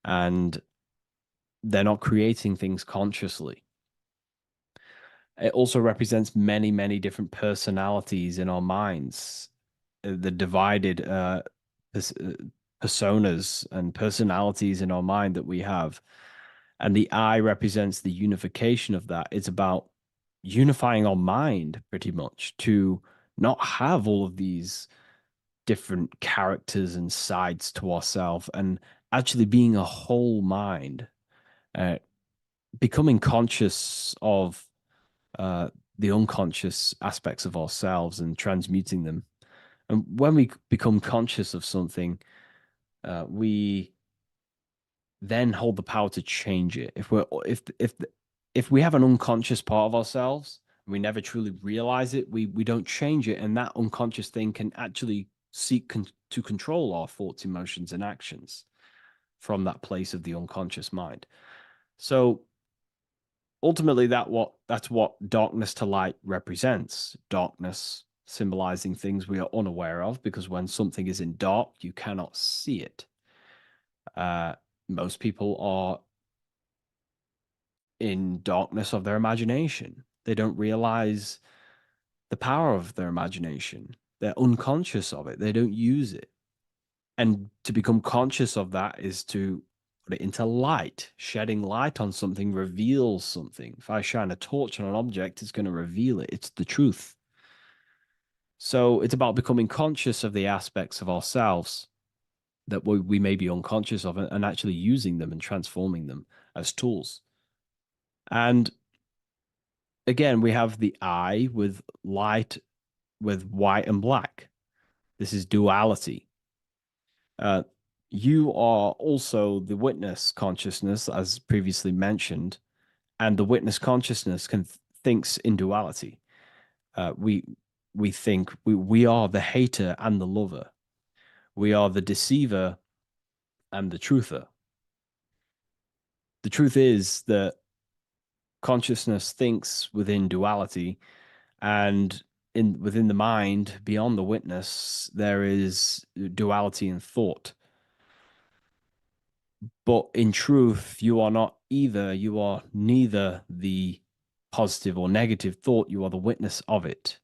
S1: and they're not creating things consciously. It also represents many, many different personalities in our minds, the divided personas and personalities in our mind that we have. And the eye represents the unification of that. It's about unifying our mind pretty much to not have all of these different characters and sides to ourselves and actually being a whole mind, uh, becoming conscious of uh, the unconscious aspects of ourselves and transmuting them. And when we become conscious of something, we then hold the power to change it. If we have an unconscious part of ourselves, we never truly realize it, we don't change it, and that unconscious thing can actually seek to control our thoughts, emotions, and actions from that place of the unconscious mind. So ultimately, that's what darkness to light represents. Darkness symbolizing things we are unaware of, because when something is in dark, you cannot see it. Most people are in darkness of their imagination. They don't realize the power of their imagination. They're unconscious of it. They don't use it. And to become conscious of that is to put it into light. Shedding light on something reveals something. If I shine a torch on an object, it's going to reveal it. It's the truth. So it's about becoming conscious of the aspects of ourselves that we may be unconscious of, and actually using them and transforming them as tools. And again, we have the eye with light, with white and black. This is duality. You are also the witness consciousness, as previously mentioned, and the witness consciousness thinks in duality. We think we are the hater and the lover. We are the deceiver and the truther. The truth is that consciousness thinks within duality, and within the mind, beyond the witness, there is duality in thought. But in truth, you are not either. You are neither the positive or negative thought. You are the witness of it.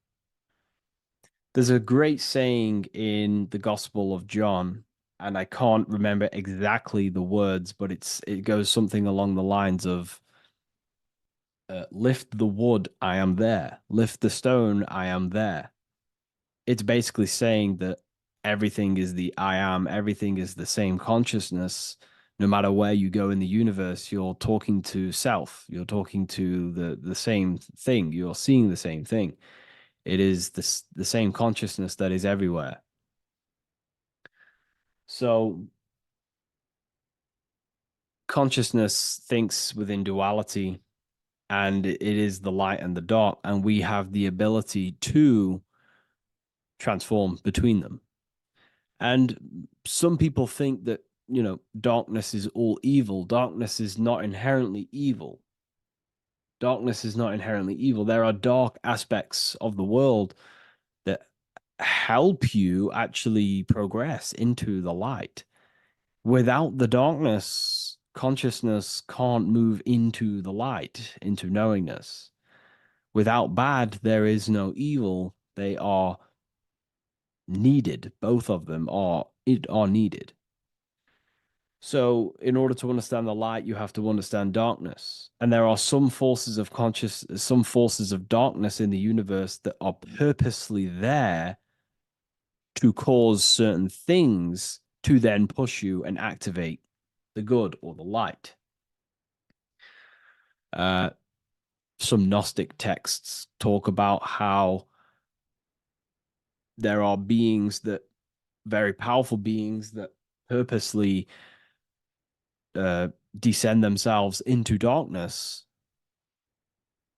S1: There's a great saying in the Gospel of John, and I can't remember exactly the words, but it goes something along the lines of, lift the wood, I am there. Lift the stone, I am there. It's basically saying that everything is the I am, everything is the same consciousness. No matter where you go in the universe, you're talking to self, you're talking to the same thing, you're seeing the same thing. It is the same consciousness that is everywhere. So consciousness thinks within duality, and it is the light and the dark, and we have the ability to transform between them. And some people think that, darkness is all evil. Darkness is not inherently evil. Darkness is not inherently evil. There are dark aspects of the world that help you actually progress into the light. Without the darkness, consciousness can't move into the light, into knowingness. Without bad, there is no evil. They are needed. Both of them are needed. So, in order to understand the light, you have to understand darkness. And there are some forces of some forces of darkness in the universe that are purposely there to cause certain things to then push you and activate the good or the light. Some Gnostic texts talk about how there are beings that, very powerful beings that purposely descend themselves into darkness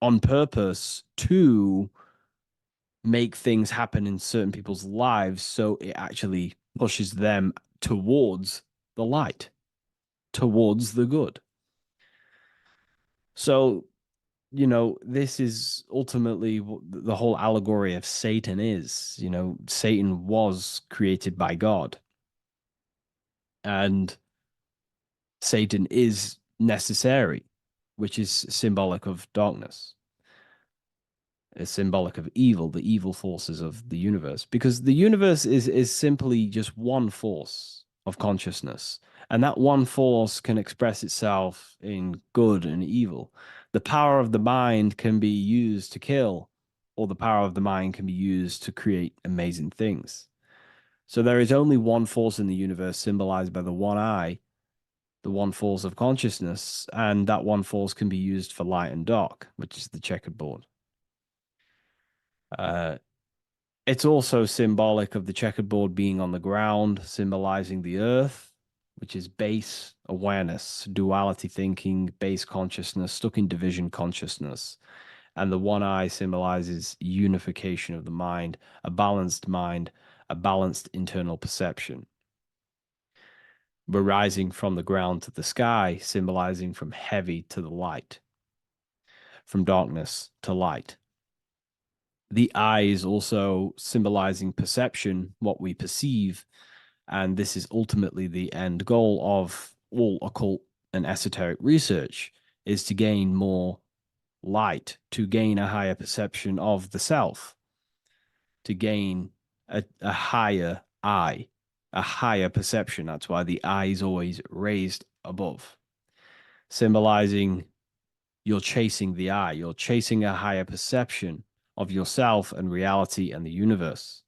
S1: on purpose to make things happen in certain people's lives, so it actually pushes them towards the light, towards the good. So, this is ultimately what the whole allegory of Satan is. Satan was created by God, and Satan is necessary, which is symbolic of darkness. It's symbolic of evil, the evil forces of the universe, because the universe is simply just one force of consciousness, and that one force can express itself in good and evil. The power of the mind can be used to kill, or the power of the mind can be used to create amazing things. So there is only one force in the universe, symbolized by the one eye, the one force of consciousness, and that one force can be used for light and dark, which is the checkered board. It's also symbolic of the checkered board being on the ground, symbolizing the earth, which is base awareness, duality thinking, base consciousness, stuck in division consciousness. And the one eye symbolizes unification of the mind, a balanced internal perception. We're rising from the ground to the sky, symbolizing from heavy to the light, from darkness to light. The eye is also symbolizing perception, what we perceive. And this is ultimately the end goal of all occult and esoteric research, is to gain more light, to gain a higher perception of the self, to gain a higher eye, a higher perception. That's why the eye is always raised above, symbolizing you're chasing the eye, you're chasing a higher perception of yourself and reality and the universe.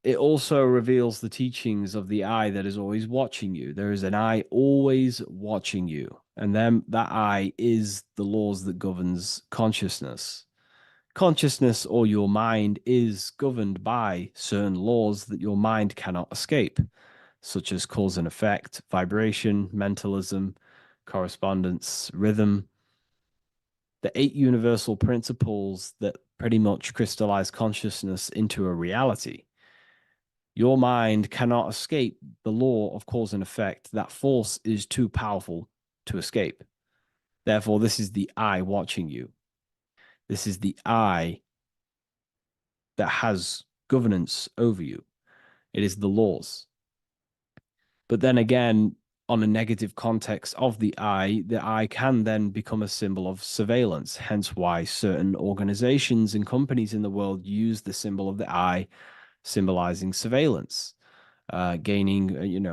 S1: It also reveals the teachings of the eye that is always watching you. There is an eye always watching you, and then that eye is the laws that governs consciousness. Consciousness, or your mind, is governed by certain laws that your mind cannot escape, such as cause and effect, vibration, mentalism, correspondence, rhythm. The 8 universal principles that pretty much crystallize consciousness into a reality. Your mind cannot escape the law of cause and effect. That force is too powerful to escape. Therefore, this is the eye watching you. This is the eye that has governance over you. It is the laws. But then again, on a negative context of the eye can then become a symbol of surveillance. Hence why certain organizations and companies in the world use the symbol of the eye, symbolizing surveillance, gaining,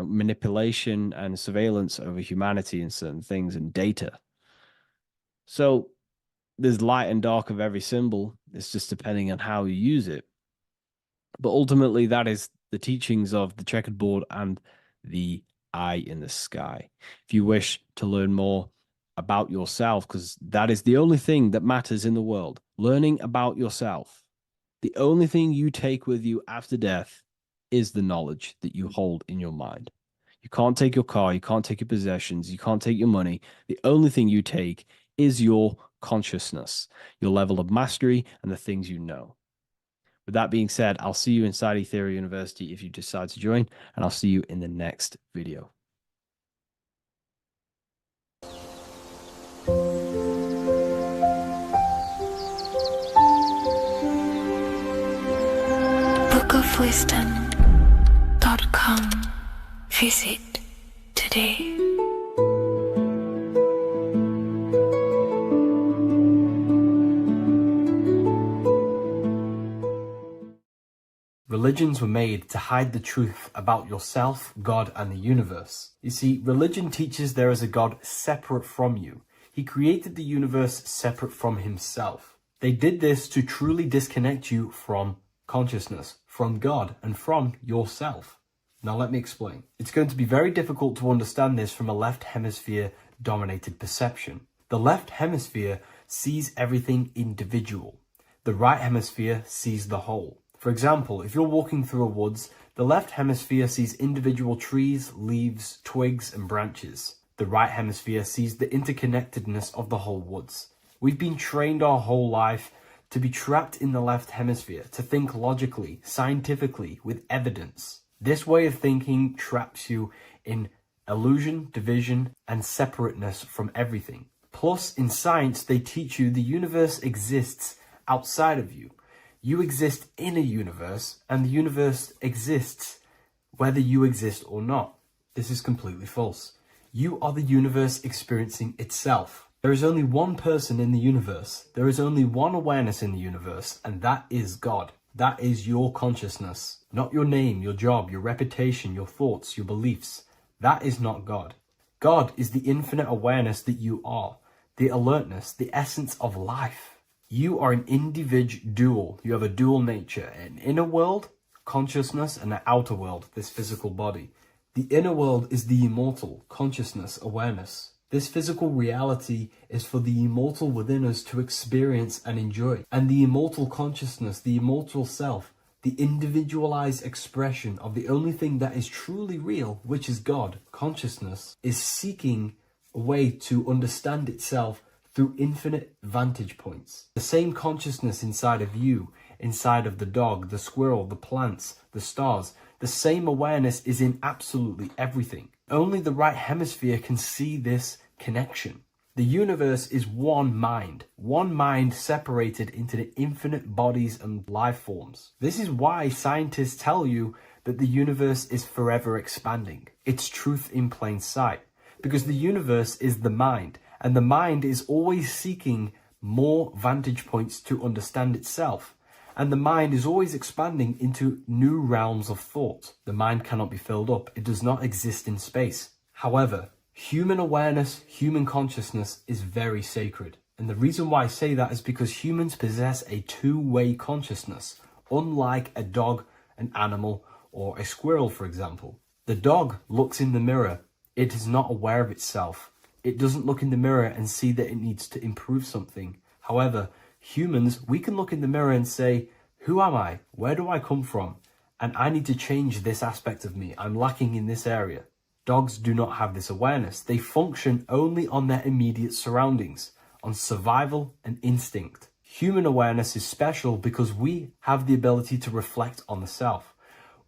S1: manipulation and surveillance over humanity and certain things and data. So there's light and dark of every symbol. It's just depending on how you use it. But ultimately, that is the teachings of the checkered board and the eye in the sky. If you wish to learn more about yourself, because that is the only thing that matters in the world, learning about yourself. The only thing you take with you after death is the knowledge that you hold in your mind. You can't take your car, you can't take your possessions, you can't take your money. The only thing you take is your consciousness, your level of mastery, and the things you know. With that being said, I'll see you inside Ethereal University if you decide to join, and I'll see you in the next video.
S2: bookofwisdom.com. Visit today.
S4: Religions were made to hide the truth about yourself, God, and the universe. You see, religion teaches there is a God separate from you. He created the universe separate from himself. They did this to truly disconnect you from consciousness, from God, and from yourself. Now let me explain. It's going to be very difficult to understand this from a left hemisphere dominated perception. The left hemisphere sees everything individual. The right hemisphere sees the whole. For example, if you're walking through a woods, the left hemisphere sees individual trees, leaves, twigs, and branches. The right hemisphere sees the interconnectedness of the whole woods. We've been trained our whole life to be trapped in the left hemisphere, to think logically, scientifically, with evidence. This way of thinking traps you in illusion, division, and separateness from everything. Plus, in science, they teach you the universe exists outside of you. You exist in a universe, and the universe exists whether you exist or not. This is completely false. You are the universe experiencing itself. There is only one person in the universe. There is only one awareness in the universe, and that is God. That is your consciousness. Not your name, your job, your reputation, your thoughts, your beliefs. That is not God. God is the infinite awareness that you are, the alertness, the essence of life. You are an individual. You have a dual nature, an inner world, consciousness, and an outer world, this physical body. The inner world is the immortal, consciousness, awareness. This physical reality is for the immortal within us to experience and enjoy. And the immortal consciousness, the immortal self, the individualized expression of the only thing that is truly real, which is God, consciousness, is seeking a way to understand itself through infinite vantage points. The same consciousness inside of you, inside of the dog, the squirrel, the plants, the stars, the same awareness is in absolutely everything. Only the right hemisphere can see this connection. The universe is one mind separated into the infinite bodies and life forms. This is why scientists tell you that the universe is forever expanding. It's truth in plain sight, because the universe is the mind. And the mind is always seeking more vantage points to understand itself. And the mind is always expanding into new realms of thought. The mind cannot be filled up. It does not exist in space. However, human awareness, human consciousness is very sacred. And the reason why I say that is because humans possess a two-way consciousness, unlike a dog, an animal, or a squirrel, for example. The dog looks in the mirror. It is not aware of itself. It doesn't look in the mirror and see that it needs to improve something. However, humans, we can look in the mirror and say, who am I? Where do I come from? And I need to change this aspect of me. I'm lacking in this area. Dogs do not have this awareness. They function only on their immediate surroundings, on survival and instinct. Human awareness is special because we have the ability to reflect on the self.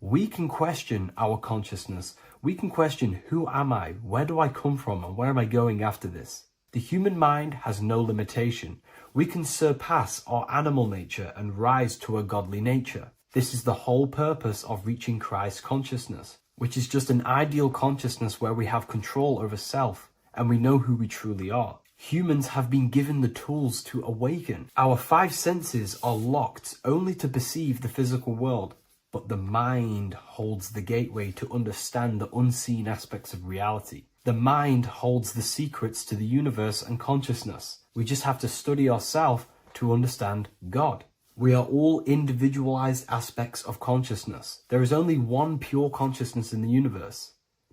S4: We can question our consciousness. We can question, who am I? Where do I come from? And where am I going after this? The human mind has no limitation. We can surpass our animal nature and rise to a godly nature. This is the whole purpose of reaching Christ consciousness, which is just an ideal consciousness where we have control over self and we know who we truly are. Humans have been given the tools to awaken. Our five senses are locked only to perceive the physical world. But the mind holds the gateway to understand the unseen aspects of reality. The mind holds the secrets to the universe and consciousness. We just have to study ourselves to understand God. We are all individualized aspects of consciousness. There is only one pure consciousness in the universe,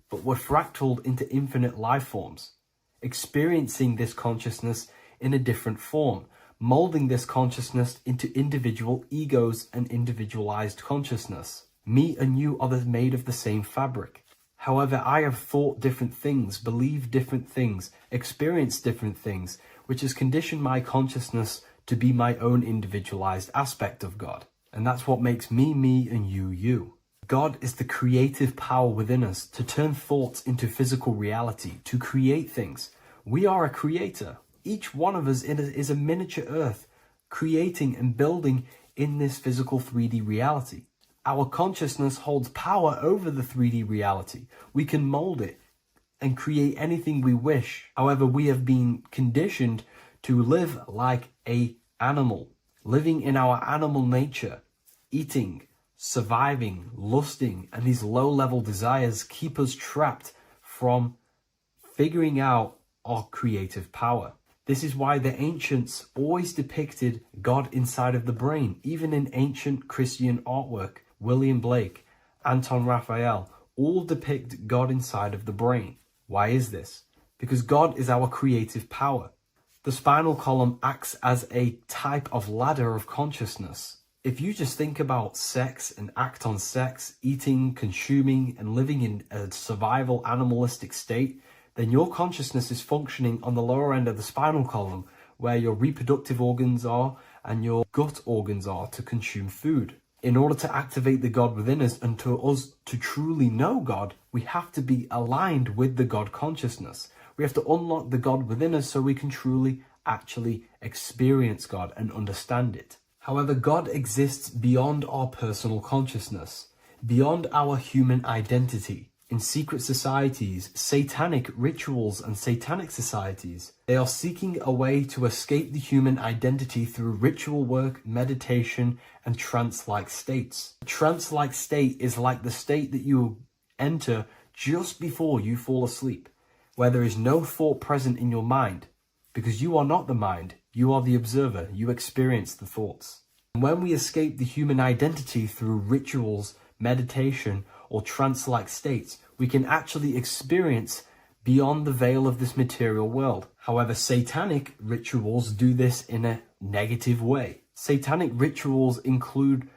S4: but we're fractaled into infinite life forms, experiencing this consciousness in a different form, molding this consciousness into individual egos and individualized consciousness. Me and you are made of the same fabric. However, I have thought different things, believed different things, experienced different things, which has conditioned my consciousness to be my own individualized aspect of God. And that's what makes me, me, and you, you. God is the creative power within us to turn thoughts into physical reality, to create things. We are a creator. Each one of us is a miniature earth, creating and building in this physical 3D reality. Our consciousness holds power over the 3D reality. We can mold it and create anything we wish. However, we have been conditioned to live like an animal, living in our animal nature, eating, surviving, lusting, and these low-level desires keep us trapped from figuring out our creative power. This is why the ancients always depicted God inside of the brain. Even in ancient Christian artwork, William Blake, Anton Raphael, all depict God inside of the brain. Why is this? Because God is our creative power. The spinal column acts as a type of ladder of consciousness. If you just think about sex and act on sex, eating, consuming, and living in a survival animalistic state, then your consciousness is functioning on the lower end of the spinal column, where your reproductive organs are and your gut organs are to consume food. In order to activate the God within us and to us to truly know God, we have to be aligned with the God consciousness. We have to unlock the God within us so we can truly actually experience God and understand it. However, God exists beyond our personal consciousness, beyond our human identity. In secret societies, satanic rituals and satanic societies, they are seeking a way to escape the human identity through ritual work, meditation, and trance-like states. A trance-like state is like the state that you enter just before you fall asleep, where there is no thought present in your mind, because you are not the mind, you are the observer, you experience the thoughts. And when we escape the human identity through rituals, meditation, or trance-like states, we can actually experience beyond the veil of this material world. However, satanic rituals do this in a negative way. Satanic rituals include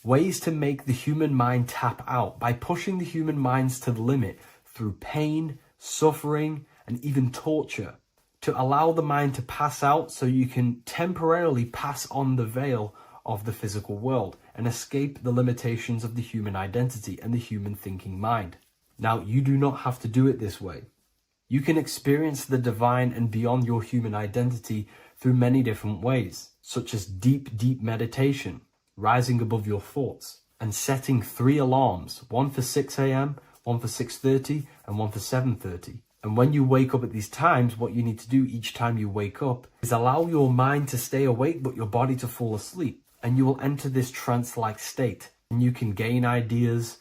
S4: ways to make the human mind tap out by pushing the human minds to the limit through pain, suffering, and even torture, to allow the mind to pass out so you can temporarily pass on the veil of the physical world and escape the limitations of the human identity and the human thinking mind. Now, you do not have to do it this way. You can experience the divine and beyond your human identity through many different ways, such as deep, deep meditation, rising above your thoughts, and setting 3 alarms, one for 6 a.m., one for 6:30, and one for 7:30. And when you wake up at these times, what you need to do each time you wake up is allow your mind to stay awake but your body to fall asleep. And you will enter this trance-like state. And you can gain ideas,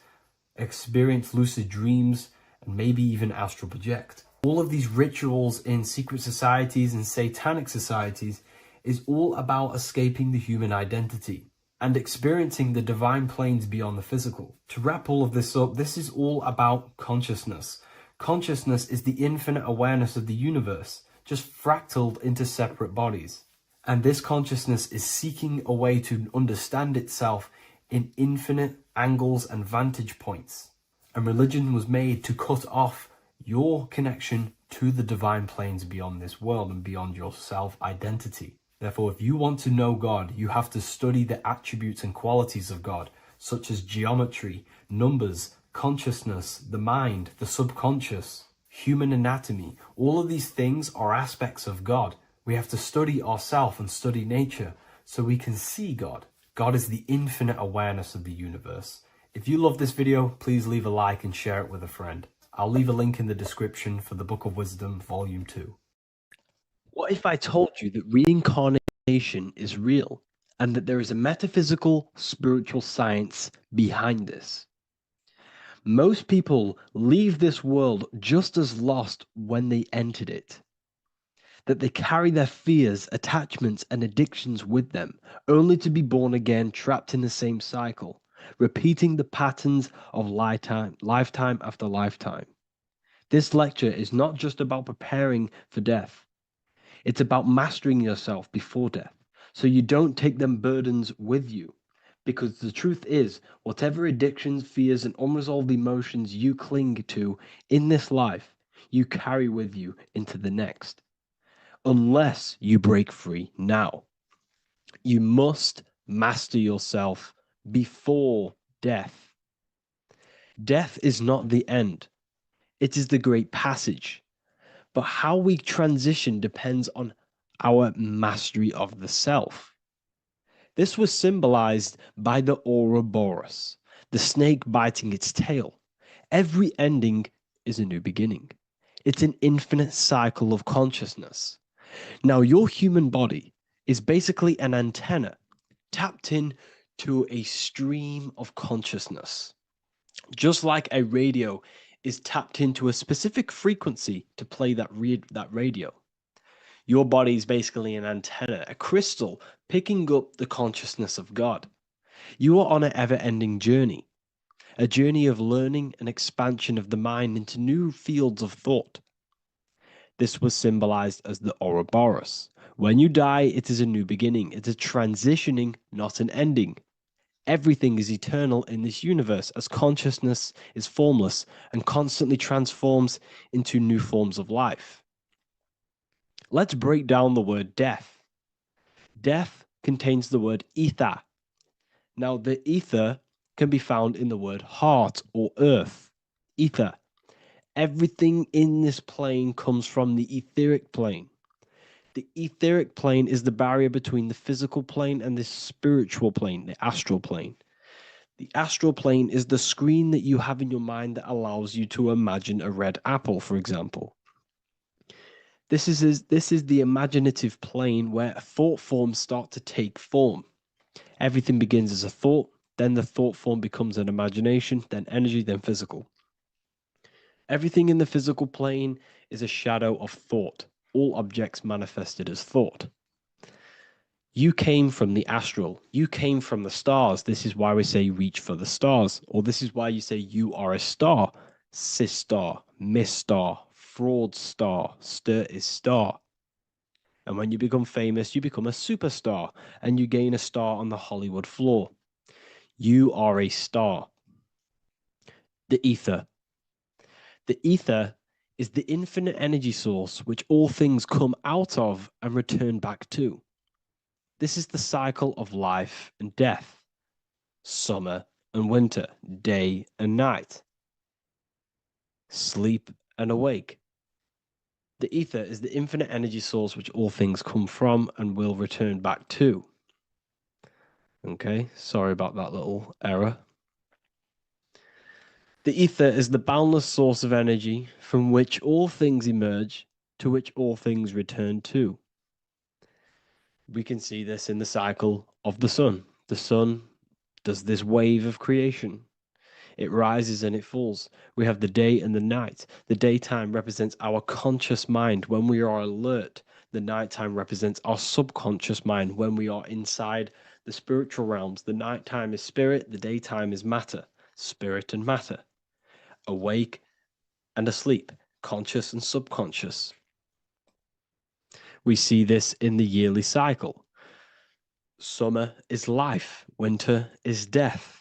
S4: experience lucid dreams, and maybe even astral project. All of these rituals in secret societies and satanic societies is all about escaping the human identity and experiencing the divine planes beyond the physical. To wrap all of this up, this is all about consciousness. Consciousness is the infinite awareness of the universe, just fractaled into separate bodies. And this consciousness is seeking a way to understand itself in infinite angles and vantage points. And religion was made to cut off your connection to the divine planes beyond this world and beyond your self-identity. Therefore, if you want to know God, you have to study the attributes and qualities of God, such as geometry, numbers, consciousness, the mind, the subconscious, human anatomy. All of these things are aspects of God. We have to study ourselves and study nature so we can see God. God is the infinite awareness of the universe. If you love this video, please leave a like and share it with a friend. I'll leave a link in the description for the Book of Wisdom, Volume 2.
S1: What if I told you that reincarnation is real and that there is a metaphysical, spiritual science behind this? Most people leave this world just as lost when they entered it. that they carry their fears, attachments, and addictions with them, only to be born again, trapped in the same cycle, repeating the patterns of lifetime after lifetime. This lecture is not just about preparing for death, it's about mastering yourself before death, so you don't take them burdens with you. Because the truth is, whatever addictions, fears, and unresolved emotions you cling to in this life, you carry with you into the next. Unless you break free now. You must master yourself before death. Death is not the end, it is the great passage. But how we transition depends on our mastery of the self. This was symbolized by the Ouroboros, the snake biting its tail. Every ending is a new beginning. It's an infinite cycle of consciousness. Now, your human body is basically an antenna tapped in to a stream of consciousness. Just like a radio is tapped into a specific frequency to play that radio. Your body is basically an antenna, a crystal picking up the consciousness of God. You are on an ever-ending journey, a journey of learning and expansion of the mind into new fields of thought. This was symbolized as the Ouroboros. When you die, it is a new beginning. It's a transitioning, not an ending. Everything is eternal in this universe as consciousness is formless and constantly transforms into new forms of life. Let's break down the word death. Death contains the word ether. Now, the ether can be found in the word heart or earth. Ether. Everything in this plane comes from the etheric plane. The etheric plane is the barrier between the physical plane and the spiritual plane, the astral plane. The astral plane is the screen that you have in your mind that allows you to imagine a red apple, for example. This is the imaginative plane where thought forms start to take form. Everything begins as a thought, then the thought form becomes an imagination, then energy, then physical. Everything in the physical plane is a shadow of thought. All objects manifested as thought. You came from the astral. You came from the stars. This is why we say reach for the stars. Or this is why you say you are a star. Cis star, miss star, fraud star, stir is star. And when you become famous, you become a superstar and you gain a star on the Hollywood floor. You are a star. The ether. The ether is the infinite energy source which all things come out of and return back to. This is the cycle of life and death, summer and winter, day and night, sleep and awake. The ether is the infinite energy source which all things come from and will return back to. Okay, sorry about that little error. The ether is the boundless source of energy from which all things emerge, to which all things return to. We can see this in the cycle of the sun. The sun does this wave of creation. It rises and it falls. We have the day and the night. The daytime represents our conscious mind when we are alert. The nighttime represents our subconscious mind when we are inside the spiritual realms. The nighttime is spirit, the daytime is matter, spirit and matter, awake and asleep, conscious and subconscious. We see this in the yearly cycle. Summer is life, winter is death.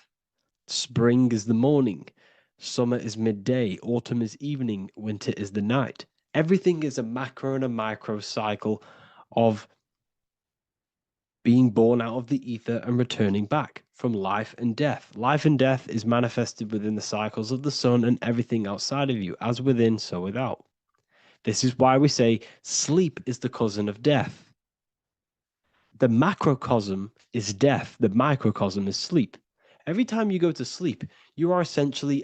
S1: Spring is the morning, summer is midday, autumn is evening, winter is the night. Everything is a macro and a micro cycle of being born out of the ether and returning back from life and death. Life and death is manifested within the cycles of the sun and everything outside of you, as within, so without. This is why we say sleep is the cousin of death. The macrocosm is death, the microcosm is sleep. Every time you go to sleep, you are essentially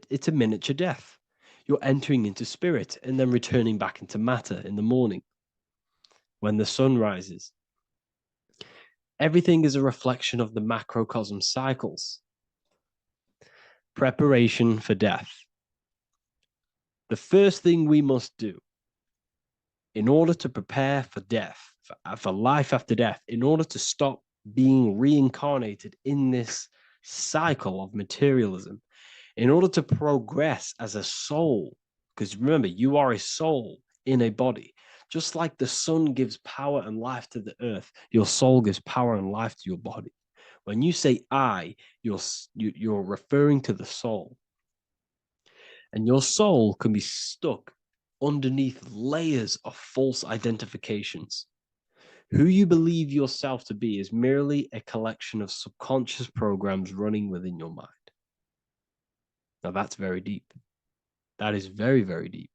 S1: it's a miniature death. You're entering into spirit and then returning back into matter in the morning when the sun rises. Everything is a reflection of the macrocosm cycles. Preparation for death. The first thing we must do in order to prepare for death, for life after death, in order to stop being reincarnated in this cycle of materialism, in order to progress as a soul, because remember, you are a soul in a body. Just like the sun gives power and life to the earth, your soul gives power and life to your body. When you say I, you're referring to the soul. And your soul can be stuck underneath layers of false identifications. Who you believe yourself to be is merely a collection of subconscious programs running within your mind. Now, that's very deep. That is very, very deep.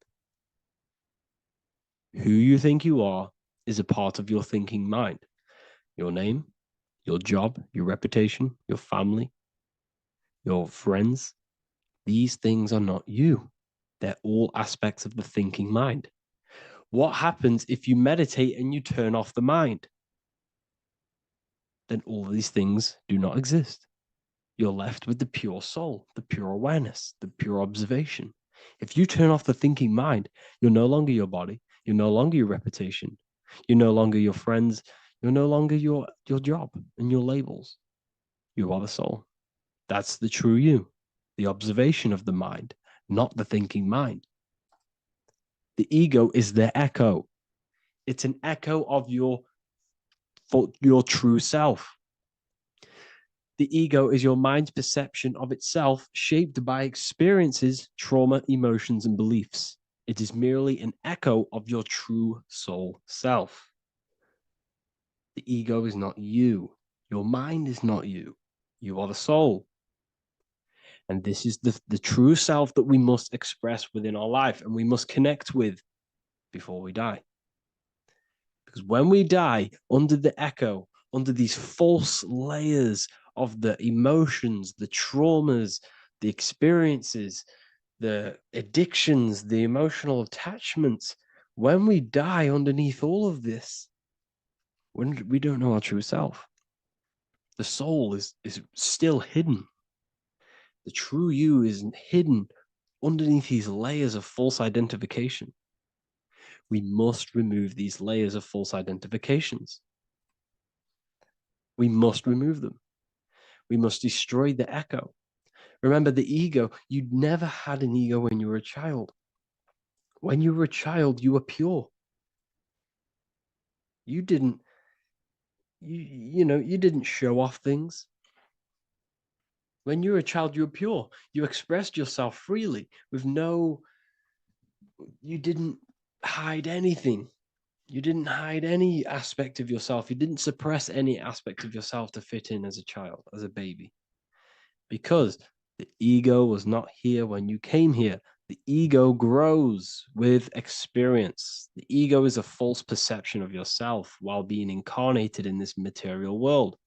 S1: Who you think you are is a part of your thinking mind. Your name, your job, your reputation, your family, your friends. These things are not you. They're all aspects of the thinking mind. What happens if you meditate and you turn off the mind? Then all these things do not exist. You're left with the pure soul, the pure awareness, the pure observation. If you turn off the thinking mind, you're no longer your body, you're no longer your reputation, you're no longer your friends, you're no longer your job and your labels. You are the soul. That's the true you, the observation of the mind, not the thinking mind. The ego is the echo. It's an echo of your true self. The ego is your mind's perception of itself, shaped by experiences, trauma, emotions, and beliefs. It is merely an echo of your true soul self. The ego is not you. Your mind is not you. You are the soul. And this is the true self that we must express within our life and we must connect with before we die. Because when we die under the echo, under these false layers of the emotions, the traumas, the experiences, the addictions, the emotional attachments, when we die underneath all of this, when we don't know our true self, the soul is still hidden. The true you is hidden underneath these layers of false identification. We must remove these layers of false identifications. We must remove them. We must destroy the echo. Remember, the ego, you never had an ego when you were a child. When you were a child, you were pure. You didn't, you didn't show off things. When you were a child, you were pure. You expressed yourself freely you didn't hide anything. You didn't hide any aspect of yourself. You didn't suppress any aspect of yourself to fit in as a child, as a baby. Because the ego was not here when you came here. The ego grows with experience. The ego is a false perception of yourself while being incarnated in this material world.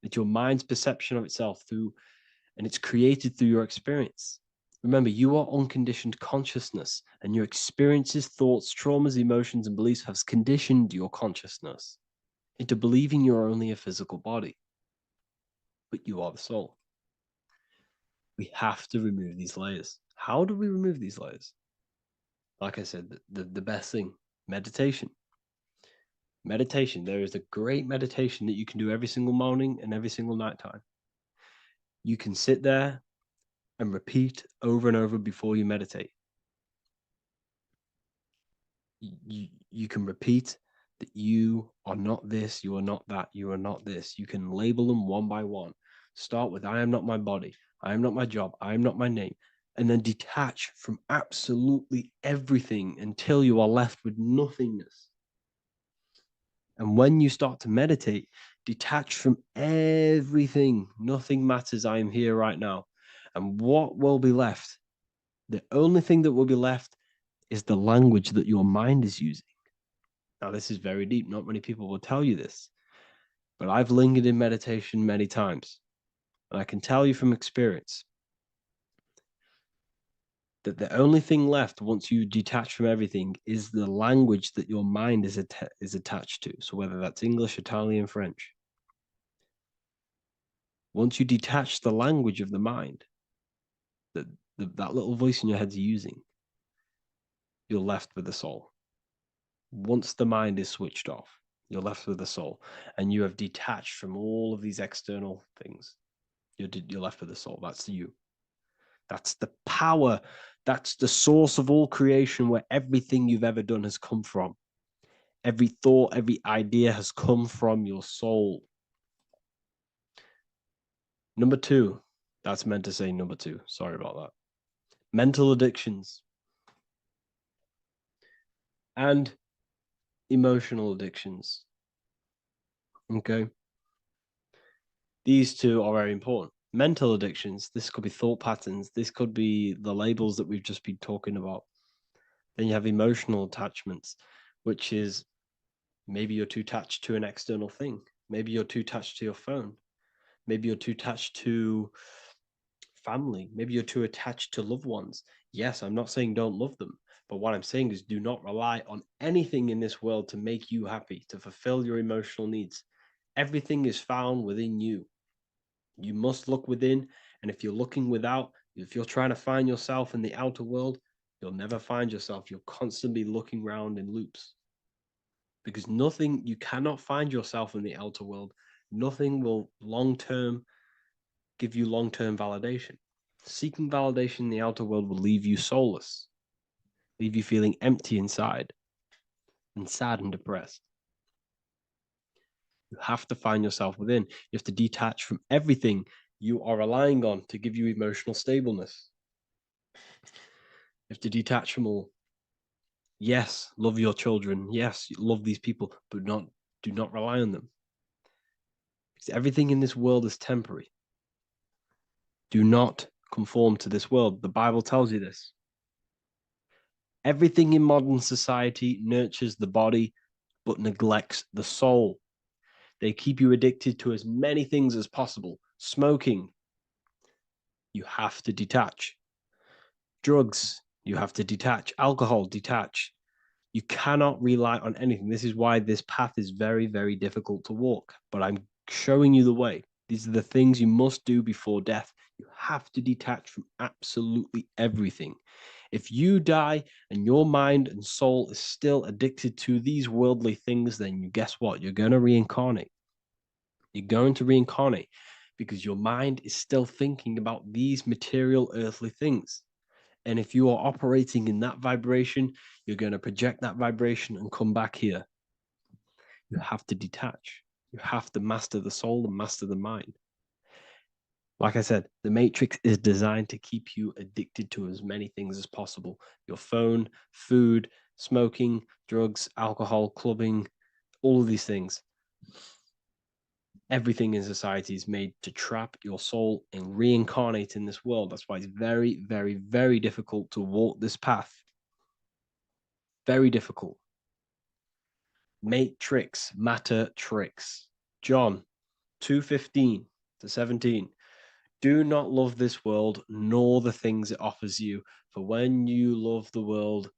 S1: It's your mind's perception of itself and it's created through your experience. Remember, you are unconditioned consciousness, and your experiences, thoughts, traumas, emotions, and beliefs have conditioned your consciousness into believing you're only a physical body, but you are the soul. We have to remove these layers. How do we remove these layers? Like I said, the best thing, meditation. Meditation. There is a great meditation that you can do every single morning and every single nighttime. You can sit there and repeat over and over before you meditate. You can repeat that you are not this, you are not that, you are not this. You can label them one by one. Start with, I am not my body, I am not my job, I am not my name, and then detach from absolutely everything until you are left with nothingness. And when you start to meditate, detach from everything. Nothing matters. I am here right now. And what will be left? The only thing that will be left is the language that your mind is using. Now, this is very deep. Not many people will tell you this, but I've lingered in meditation many times. And I can tell you from experience that the only thing left once you detach from everything is the language that your mind is attached to. So whether that's English, Italian, French. Once you detach the language of the mind that little voice in your head's using, you're left with the soul. Once the mind is switched off, you're left with the soul, and you have detached from all of these external things. You're left with the soul. That's you. That's the power. That's the source of all creation, where everything you've ever done has come from. Every thought, every idea has come from your soul. Number two, that's meant to say number two. Sorry about that. Mental addictions and emotional addictions. Okay. These two are very important. Mental addictions, this could be thought patterns, this could be the labels that we've just been talking about. Then you have emotional attachments, which is maybe you're too attached to an external thing. Maybe you're too attached to your phone. Maybe you're too attached to family. Maybe you're too attached to loved ones. Yes, I'm not saying don't love them, but what I'm saying is do not rely on anything in this world to make you happy, to fulfill your emotional needs. Everything is found within you. You must look within, and if you're looking without, if you're trying to find yourself in the outer world, you'll never find yourself. You'll constantly be looking around in loops. Because nothing, you cannot find yourself in the outer world. Nothing will long term give you long term validation. Seeking validation in the outer world will leave you soulless, leave you feeling empty inside and sad and depressed. You have to find yourself within. You have to detach from everything you are relying on to give you emotional stableness. You have to detach from all. Yes, love your children. Yes, love these people, but do not rely on them. Because everything in this world is temporary. Do not conform to this world. The Bible tells you this. Everything in modern society nurtures the body, but neglects the soul. They keep you addicted to as many things as possible. Smoking, you have to detach. Drugs, you have to detach. Alcohol, detach. You cannot rely on anything. This is why this path is very, very difficult to walk. But I'm showing you the way. These are the things you must do before death. You have to detach from absolutely everything. If you die and your mind and soul is still addicted to these worldly things, then you guess what? You're going to reincarnate. You're going to reincarnate because your mind is still thinking about these material earthly things. And if you are operating in that vibration, you're going to project that vibration and come back here. You have to detach. You have to master the soul and master the mind. Like I said, the matrix is designed to keep you addicted to as many things as possible. Your phone, food, smoking, drugs, alcohol, clubbing, all of these things. Everything in society is made to trap your soul and reincarnate in this world. That's why it's very, very, very difficult to walk this path. Very difficult. Matrix, matter tricks. John 2:15 to 17. Do not love this world, nor the things it offers you. For when you love the world,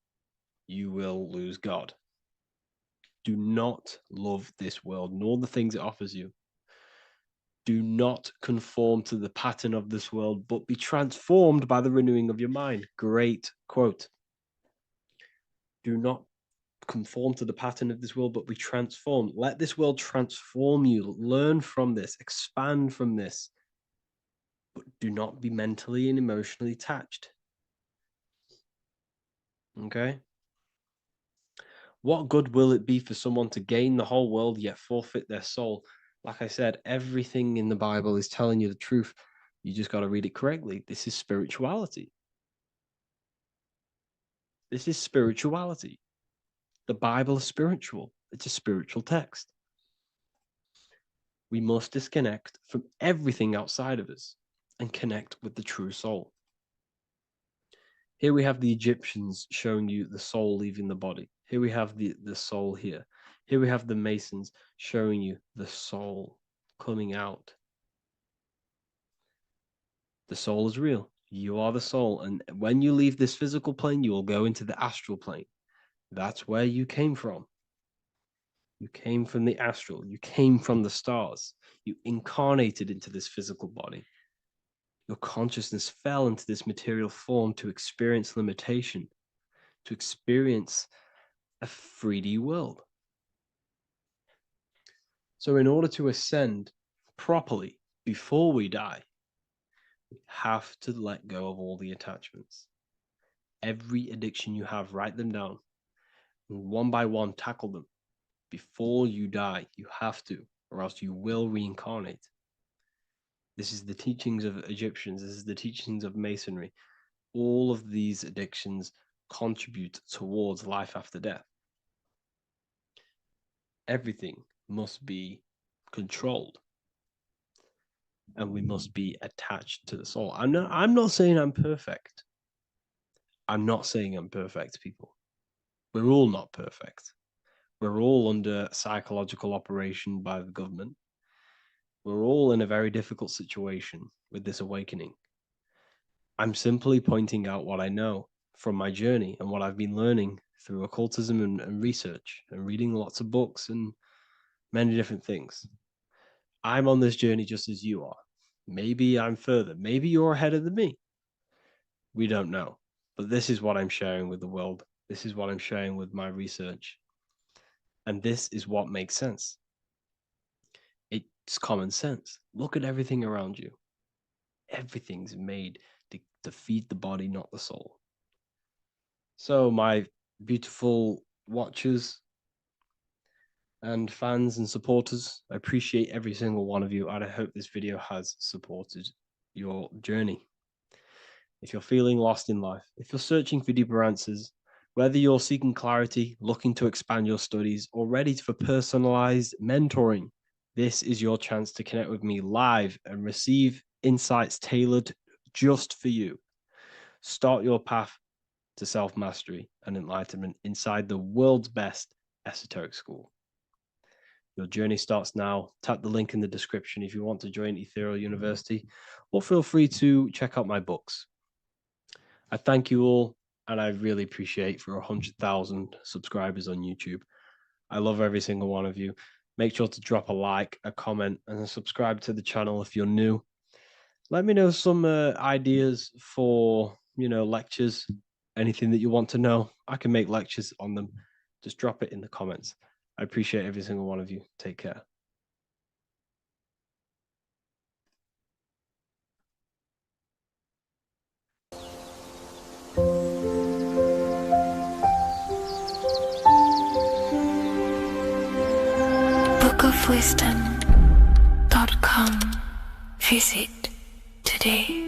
S1: you will lose God. Do not love this world, nor the things it offers you. Do not conform to the pattern of this world, but be transformed by the renewing of your mind. Great quote. Do not conform to the pattern of this world, but be transformed. Let this world transform you. Learn from this, expand from this, but do not be mentally and emotionally attached. Okay? What good will it be for someone to gain the whole world yet forfeit their soul? Like I said, everything in the Bible is telling you the truth. You just got to read it correctly. This is spirituality. This is spirituality. The Bible is spiritual. It's a spiritual text. We must disconnect from everything outside of us and connect with the true soul. Here we have the Egyptians showing you the soul leaving the body. Here we have the soul here. Here we have the Masons showing you the soul coming out. The soul is real. You are the soul. And when you leave this physical plane, you will go into the astral plane. That's where you came from. You came from the astral. You came from the stars. You incarnated into this physical body. Your consciousness fell into this material form to experience limitation, to experience a 3D world. So in order to ascend properly before we die, we have to let go of all the attachments. Every addiction you have, write them down. And one by one, tackle them. Before you die, you have to, or else you will reincarnate. This is the teachings of Egyptians. This is the teachings of Masonry. All of these addictions contribute towards life after death. Everything must be controlled, and we must be attached to the soul. I'm not saying I'm perfect. I'm not saying I'm perfect, people. We're all not perfect. We're all under psychological operation by the government. We're all in a very difficult situation with this awakening. I'm simply pointing out what I know from my journey and what I've been learning through occultism and research and reading lots of books and many different things. I'm on this journey just as you are. Maybe I'm further. Maybe you're ahead of me. We don't know. But this is what I'm sharing with the world. This is what I'm sharing with my research. And this is what makes sense. It's common sense. Look at everything around you. Everything's made to feed the body, not the soul. So my beautiful watchers and fans and supporters, I appreciate every single one of you, and I hope this video has supported your journey. If you're feeling lost in life, if you're searching for deeper answers, whether you're seeking clarity, looking to expand your studies, or ready for personalized mentoring, this is your chance to connect with me live and receive insights tailored just for you. Start your path to self-mastery and enlightenment inside the world's best esoteric school. Your journey starts now. Tap the link in the description if you want to join Ethereal University, or feel free to check out my books. I thank you all, and I really appreciate for 100,000 subscribers on YouTube. I love every single one of you. Make sure to drop a like, a comment, and subscribe to the channel if you're new. Let me know some ideas for, lectures, anything that you want to know. I can make lectures on them. Just drop it in the comments. I appreciate every single one of you. Take care.
S2: bookofwisdom.com. Visit today.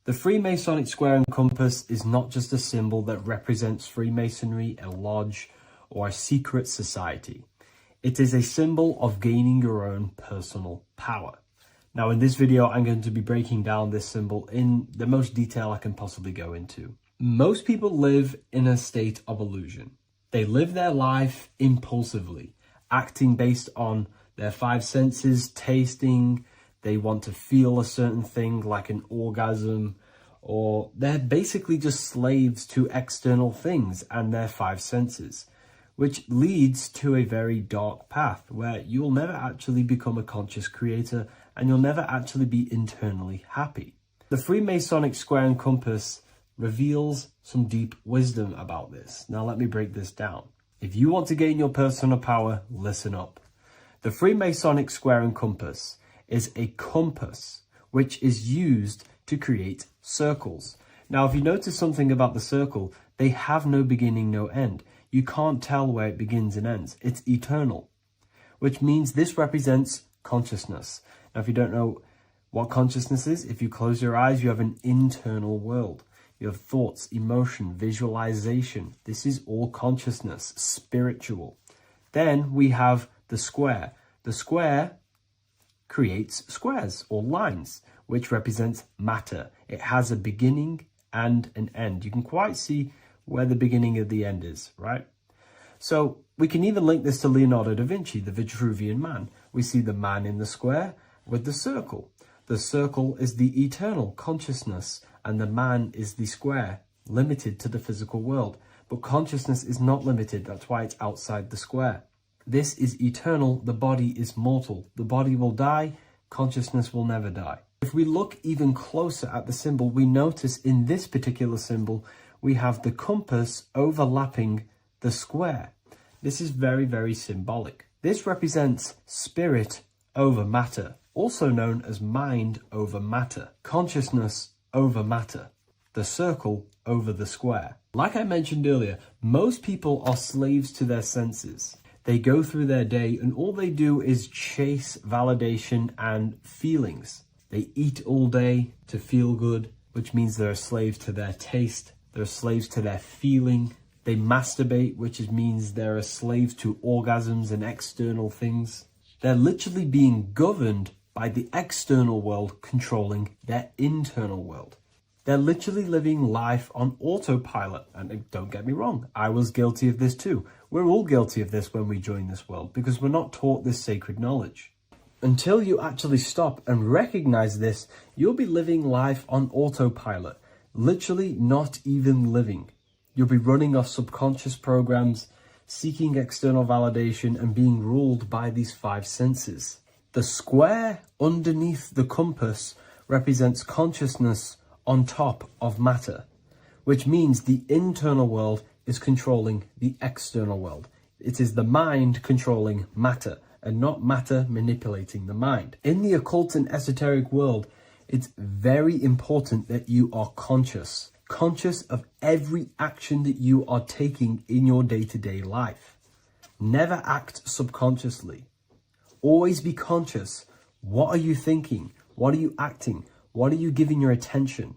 S4: The Freemasonic square and compass is not just a symbol that represents Freemasonry, a lodge, or a secret society. It is a symbol of gaining your own personal power. Now, in this video, I'm going to be breaking down this symbol in the most detail I can possibly go into. Most people live in a state of illusion. They live their life impulsively, acting based on their five senses, tasting. They want to feel a certain thing like an orgasm, or they're basically just slaves to external things and their five senses, which leads to a very dark path where you'll never actually become a conscious creator and you'll never actually be internally happy. The Freemasonic square and compass reveals some deep wisdom about this. Now let me break this down. If you want to gain your personal power, listen up. The Freemasonic square and compass is a compass which is used to create circles. Now, if you notice something about the circle, they have no beginning, no end. You can't tell where it begins and ends. It's eternal, which means this represents consciousness. Now, if you don't know what consciousness is, if you close your eyes, you have an internal world. You have thoughts, emotion, visualization. This is all consciousness, spiritual. Then we have the square. The square creates squares or lines, which represents matter. It has a beginning and an end. You can quite see where the beginning of the end is, right? So we can even link this to Leonardo da Vinci, the Vitruvian Man. We see the man in the square with the circle. The circle is the eternal consciousness, and the man is the square, limited to the physical world. But consciousness is not limited. That's why it's outside the square. This is eternal. The body is mortal. The body will die. consciousness will never die. If we look even closer at the symbol, we notice in this particular symbol, we have the compass overlapping the square. This is very, very symbolic. This represents spirit over matter, also known as mind over matter, consciousness over matter, the circle over the square. Like I mentioned earlier, most people are slaves to their senses. They go through their day and all they do is chase validation and feelings. They eat all day to feel good, which means they're a slave to their taste. They're slaves to their feeling. They masturbate, which means they're a slave to orgasms and external things. They're literally being governed by the external world controlling their internal world. They're literally living life on autopilot. And don't get me wrong, I was guilty of this too. We're all guilty of this when we join this world because we're not taught this sacred knowledge. Until you actually stop and recognize this, you'll be living life on autopilot, literally not even living. You'll be running off subconscious programs, seeking external validation and being ruled by these five senses. The square underneath the compass represents consciousness on top of matter, which means the internal world is controlling the external world. It is the mind controlling matter and not matter manipulating the mind. In the occult and esoteric world, it's very important that you are conscious of every action that you are taking in your day-to-day life. Never act subconsciously. Always be conscious. What are you thinking? What are you acting? What are you giving your attention?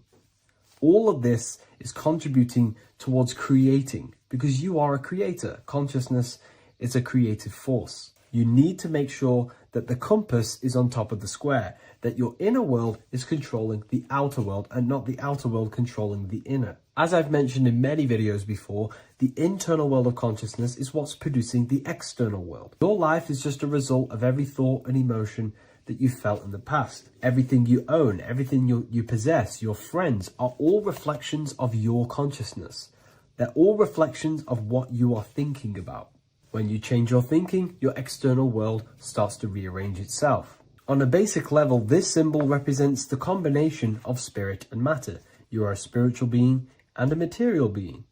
S4: All of this is contributing towards creating because you are a creator. Consciousness is a creative force. You need to make sure that the compass is on top of the square, that your inner world is controlling the outer world and not the outer world controlling the inner. As I've mentioned in many videos before, the internal world of consciousness is what's producing the external world. Your life is just a result of every thought and emotion that you felt in the past. Everything you own, everything you possess, your friends are all reflections of your consciousness. They're all reflections of what you are thinking about. When you change your thinking, your external world starts to rearrange itself. On a basic level, this symbol represents the combination of spirit and matter. You are a spiritual being and a material being.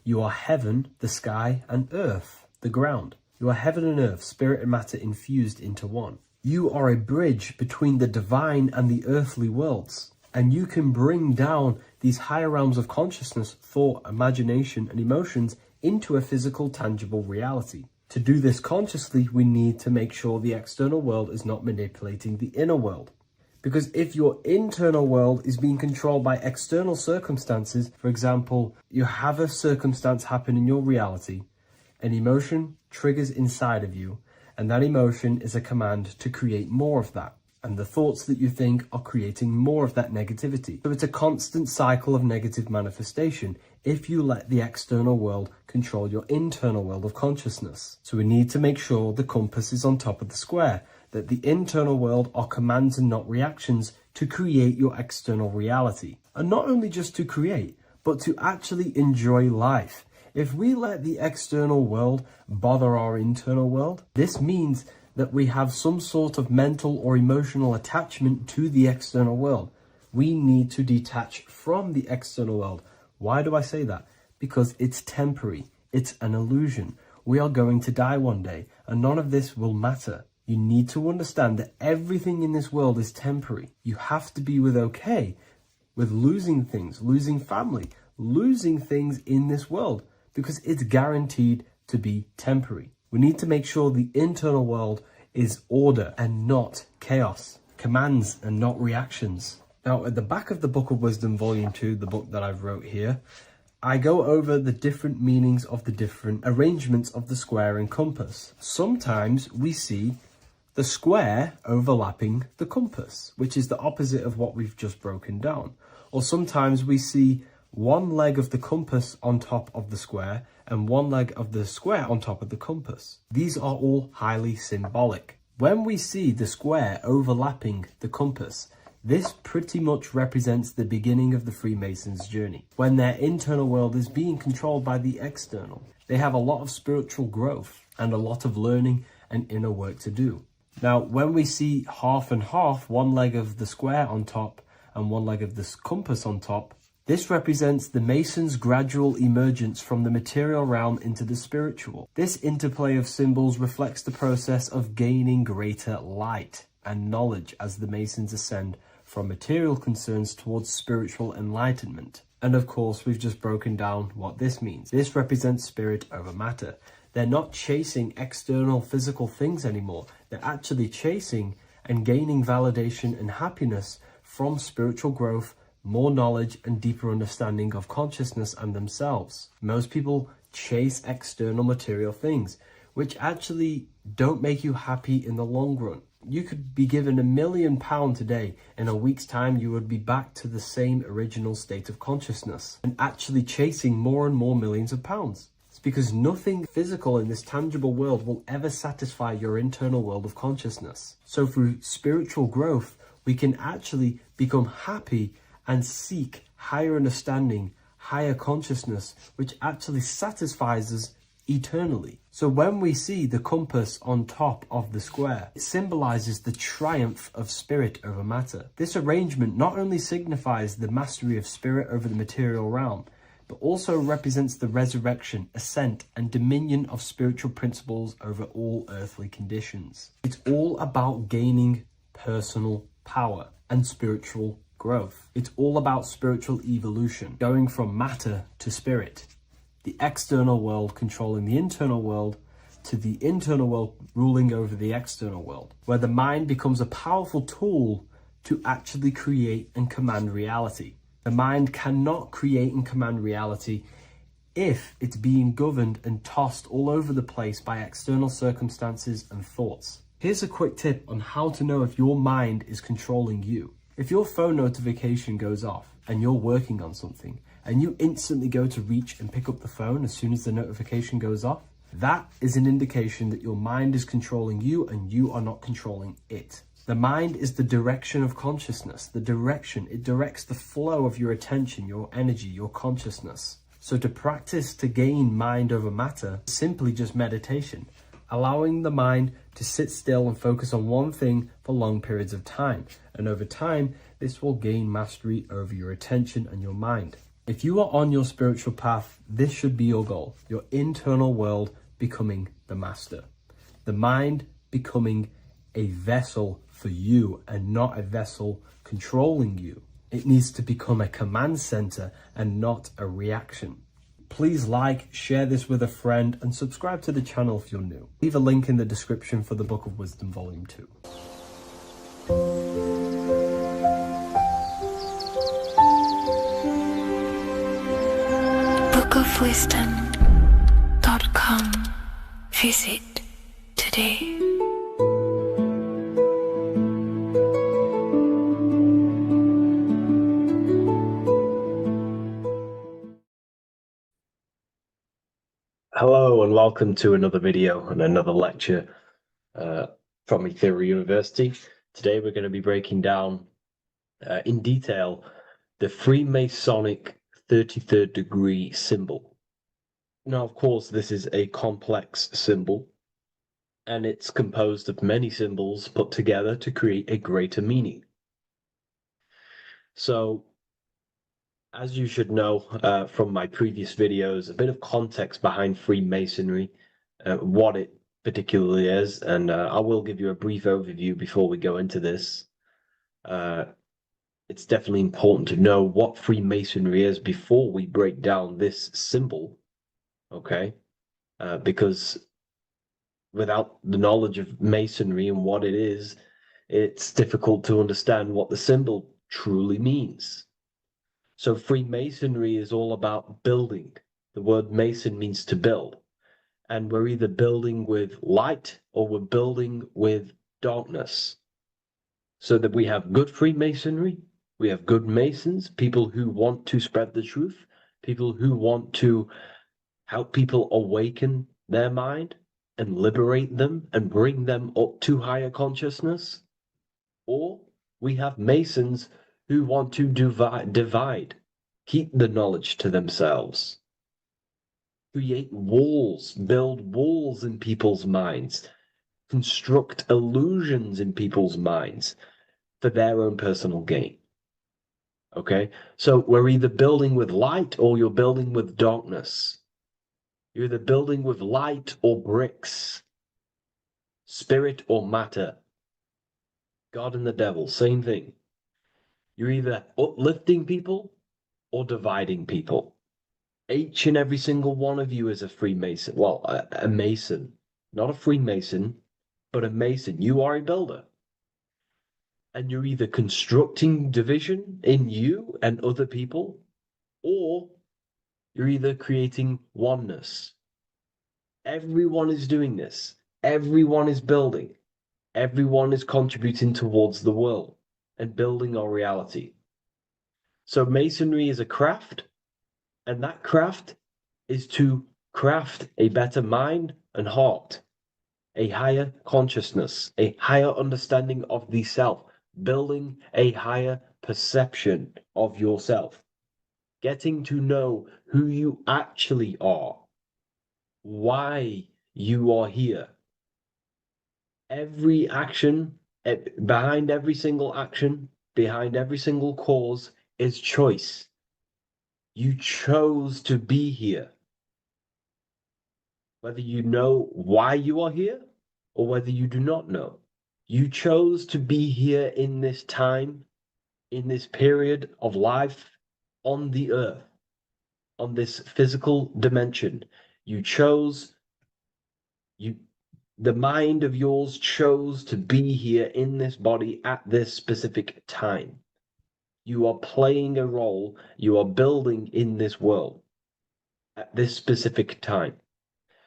S4: You are heaven, the sky, and earth, the ground. You are heaven and earth, spirit and matter infused into one. You are a bridge between the divine and the earthly worlds. And you can bring down these higher realms of consciousness, thought, imagination, and emotions into a physical, tangible reality. To do this consciously, we need to make sure the external world is not manipulating the inner world. Because if your internal world is being controlled by external circumstances, for example, you have a circumstance happen in your reality, an emotion triggers inside of you, and that emotion is a command to create more of that. And the thoughts that you think are creating more of that negativity. So it's a constant cycle of negative manifestation if you let the external world control your internal world of consciousness. So we need to make sure the compass is on top of the square, that the internal world are commands and not reactions to create your external reality. And not only just to create, but to actually enjoy life. If we let the external world bother our internal world, this means that we have some sort of mental or emotional attachment to the external world. We need to detach from the external world. Why do I say that? Because it's temporary. It's an illusion. We are going to die one day, and none of this will matter. You need to understand that everything in this world is temporary. You have to be okay with losing things, losing family, losing things in this world, because it's guaranteed to be temporary. We need to make sure the internal world is order and not chaos, commands and not reactions. Now, at the back of the Book of Wisdom, Volume 2, the book that I've wrote here, I go over the different meanings of the different arrangements of the square and compass. Sometimes we see the square overlapping the compass, which is the opposite of what we've just broken down. Or sometimes we see one leg of the compass on top of the square and one leg of the square on top of the compass. These are all highly symbolic. When we see the square overlapping the compass, this pretty much represents the beginning of the Freemasons' journey, when their internal world is being controlled by the external. They have a lot of spiritual growth and a lot of learning and inner work to do. Now, when we see half and half, one leg of the square on top and one leg of this compass on top, this represents the Mason's gradual emergence from the material realm into the spiritual. This interplay of symbols reflects the process of gaining greater light and knowledge as the Masons ascend from material concerns towards spiritual enlightenment. And of course, we've just broken down what this means. This represents spirit over matter. They're not chasing external physical things anymore. They're actually chasing and gaining validation and happiness from spiritual growth, more knowledge and deeper understanding of consciousness and themselves. Most people chase external material things, which actually don't make you happy in the long run. You could be given £1 million today. In a week's time, you would be back to the same original state of consciousness and actually chasing more and more millions of pounds. It's because nothing physical in this tangible world will ever satisfy your internal world of consciousness. So through spiritual growth, we can actually become happy and seek higher understanding, higher consciousness, which actually satisfies us eternally. So when we see the compass on top of the square, it symbolizes the triumph of spirit over matter. This arrangement not only signifies the mastery of spirit over the material realm, but also represents the resurrection, ascent, and dominion of spiritual principles over all earthly conditions. It's all about gaining personal power and spiritual growth. It's all about spiritual evolution, going from matter to spirit. The external world controlling the internal world, to the internal world ruling over the external world, where the mind becomes a powerful tool to actually create and command reality. The mind cannot create and command reality if it's being governed and tossed all over the place by external circumstances and thoughts. Here's a quick tip on how to know if your mind is controlling you. If your phone notification goes off and you're working on something and you instantly go to reach and pick up the phone as soon as the notification goes off, that is an indication that your mind is controlling you and you are not controlling it. The mind is the direction of consciousness. It directs the flow of your attention, your energy, your consciousness. So to practice to gain mind over matter, simply just meditation, allowing the mind to sit still and focus on one thing for long periods of time. And over time, this will gain mastery over your attention and your mind. If you are on your spiritual path, this should be your goal. Your internal world becoming the master. The mind becoming a vessel for you and not a vessel controlling you. It needs to become a command center and not a reaction. Please like, share this with a friend, and subscribe to the channel if you're new. Leave a link in the description for the Book of Wisdom Volume 2.
S2: bookofwisdom.com. Visit today.
S1: Hello and welcome to another video and another lecture from Ethereal University. Today we're going to be breaking down in detail the Freemasonic 33rd degree symbol. Now, of course, this is a complex symbol and it's composed of many symbols put together to create a greater meaning. So, as you should know from my previous videos, a bit of context behind Freemasonry, what it particularly is, and I will give you a brief overview before we go into this. It's definitely important to know what Freemasonry is before we break down this symbol, okay? Because without the knowledge of Masonry and what it is, it's difficult to understand what the symbol truly means. So Freemasonry is all about building. The word Mason means to build. And we're either building with light or we're building with darkness. So that we have good Freemasonry, we have good Masons, people who want to spread the truth, people who want to help people awaken their mind and liberate them and bring them up to higher consciousness. Or we have Masons who want to divide, keep the knowledge to themselves, create walls, build walls in people's minds, construct illusions in people's minds for their own personal gain. Okay? So we're either building with light or you're building with darkness. You're either building with light or bricks, spirit or matter. God and the devil, same thing. You're either uplifting people or dividing people. Each and every single one of you is a Freemason. Well, a Mason. Not a Freemason, but a Mason. You are a builder. And you're either constructing division in you and other people, or you're either creating oneness. Everyone is doing this. Everyone is building. Everyone is contributing towards the world and building our reality. So Masonry is a craft, and that craft is to craft a better mind and heart, a higher consciousness, a higher understanding of the self, building a higher perception of yourself, getting to know who you actually are, why you are here. Every action, behind every single action, behind every single cause is choice. You chose to be here. Whether you know why you are here or whether you do not know. You chose to be here in this time, in this period of life on the earth, on this physical dimension. You chose, the mind of yours chose to be here in this body at this specific time. You are playing a role, you are building in this world at this specific time.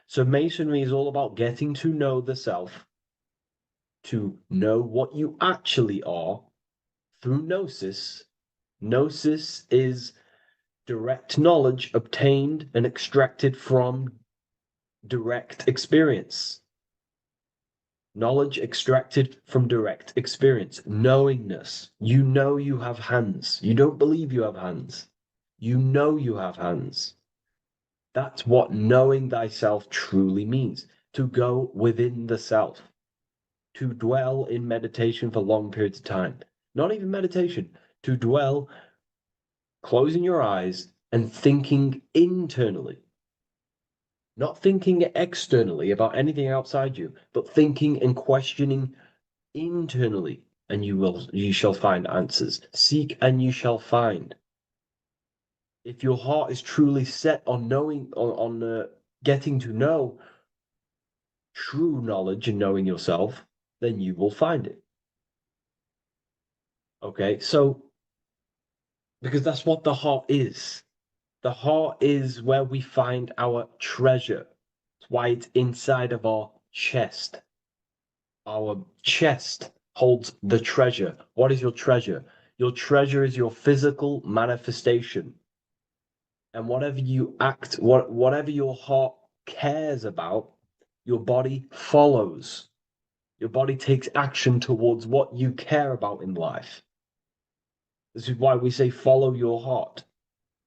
S1: So Masonry is all about getting to know the self, to know what you actually are through gnosis. Gnosis is direct knowledge obtained and extracted from direct experience. Knowledge extracted from direct experience. Knowingness. You know you have hands. You don't believe you have hands. You know you have hands. That's what knowing thyself truly means. To go within the self. To dwell in meditation for long periods of time. Not even meditation. To dwell, closing your eyes and thinking internally. Not thinking externally about anything outside you, but thinking and questioning internally, and you shall find answers. Seek and you shall find. If your heart is truly set on knowing, on getting to know true knowledge and knowing yourself, then you will find it. Okay, so because that's what the heart is. The heart is where we find our treasure. That's why it's inside of our chest. Our chest holds the treasure. What is your treasure? Your treasure is your physical manifestation. And whatever you act, whatever your heart cares about, your body follows. Your body takes action towards what you care about in life. This is why we say follow your heart,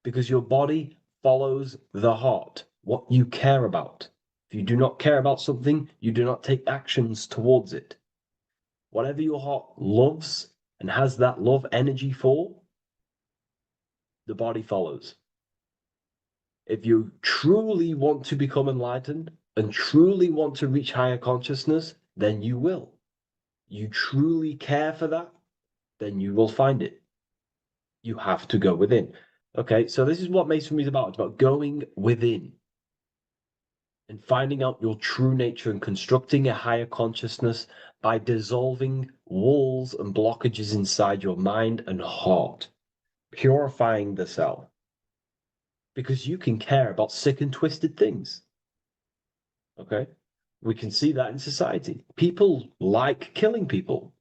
S1: because your body follows the heart, what you care about. If you do not care about something, you do not take actions towards it. Whatever your heart loves and has that love energy for, the body follows. If you truly want to become enlightened and truly want to reach higher consciousness, then you will. You truly care for that, then you will find it. You have to go within. Okay, so this is what Masonry is about. It's about going within and finding out your true nature and constructing a higher consciousness by dissolving walls and blockages inside your mind and heart, purifying the self. Because you can care about sick and twisted things. Okay? We can see that in society. People like killing people.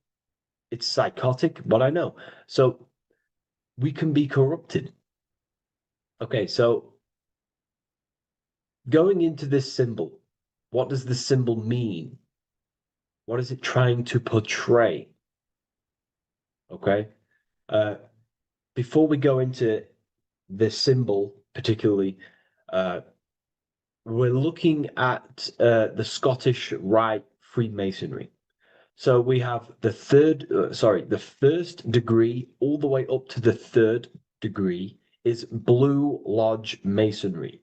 S1: It's psychotic, but I know. So we can be corrupted. Okay, so going into this symbol, what does the symbol mean? What is it trying to portray? Okay? Before we go into this symbol, particularly, we're looking at the Scottish Rite Freemasonry. So we have the first degree all the way up to the third degree is Blue Lodge Masonry.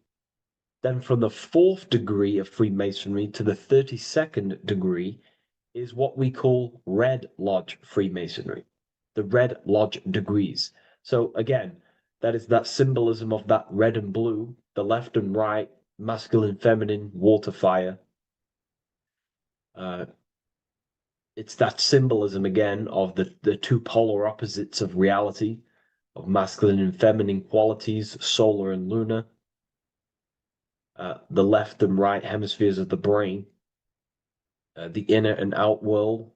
S1: Then from the fourth degree of Freemasonry to the 32nd degree is what we call Red Lodge Freemasonry, the Red Lodge degrees. So again, that is that symbolism of that red and blue, the left and right, masculine, feminine, water, fire. It's that symbolism again of the two polar opposites of reality, of masculine and feminine qualities, solar and lunar, the left and right hemispheres of the brain, the inner and out world,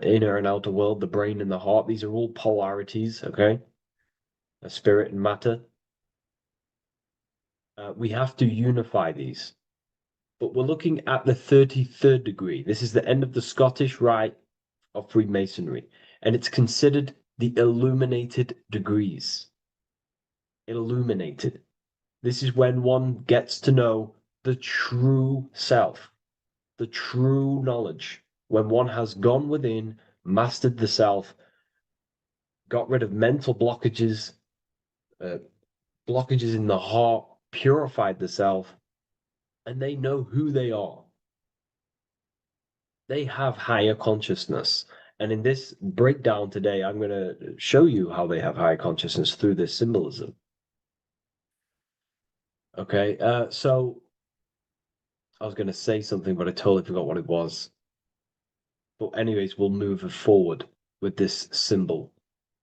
S1: inner and outer world, the brain and the heart. These are all polarities, okay? Spirit and matter. We have to unify these. But we're looking at the 33rd degree. This is the end of the Scottish Rite of Freemasonry, and it's considered the illuminated degrees. Illuminated. This is when one gets to know the true self, the true knowledge, when one has gone within, mastered the self, got rid of mental blockages, blockages in the heart, purified the self, and they know who they are. They have higher consciousness. And in this breakdown today, I'm going to show you how they have higher consciousness through this symbolism. Okay, so I was going to say something, but I totally forgot what it was. But anyways, we'll move forward with this symbol.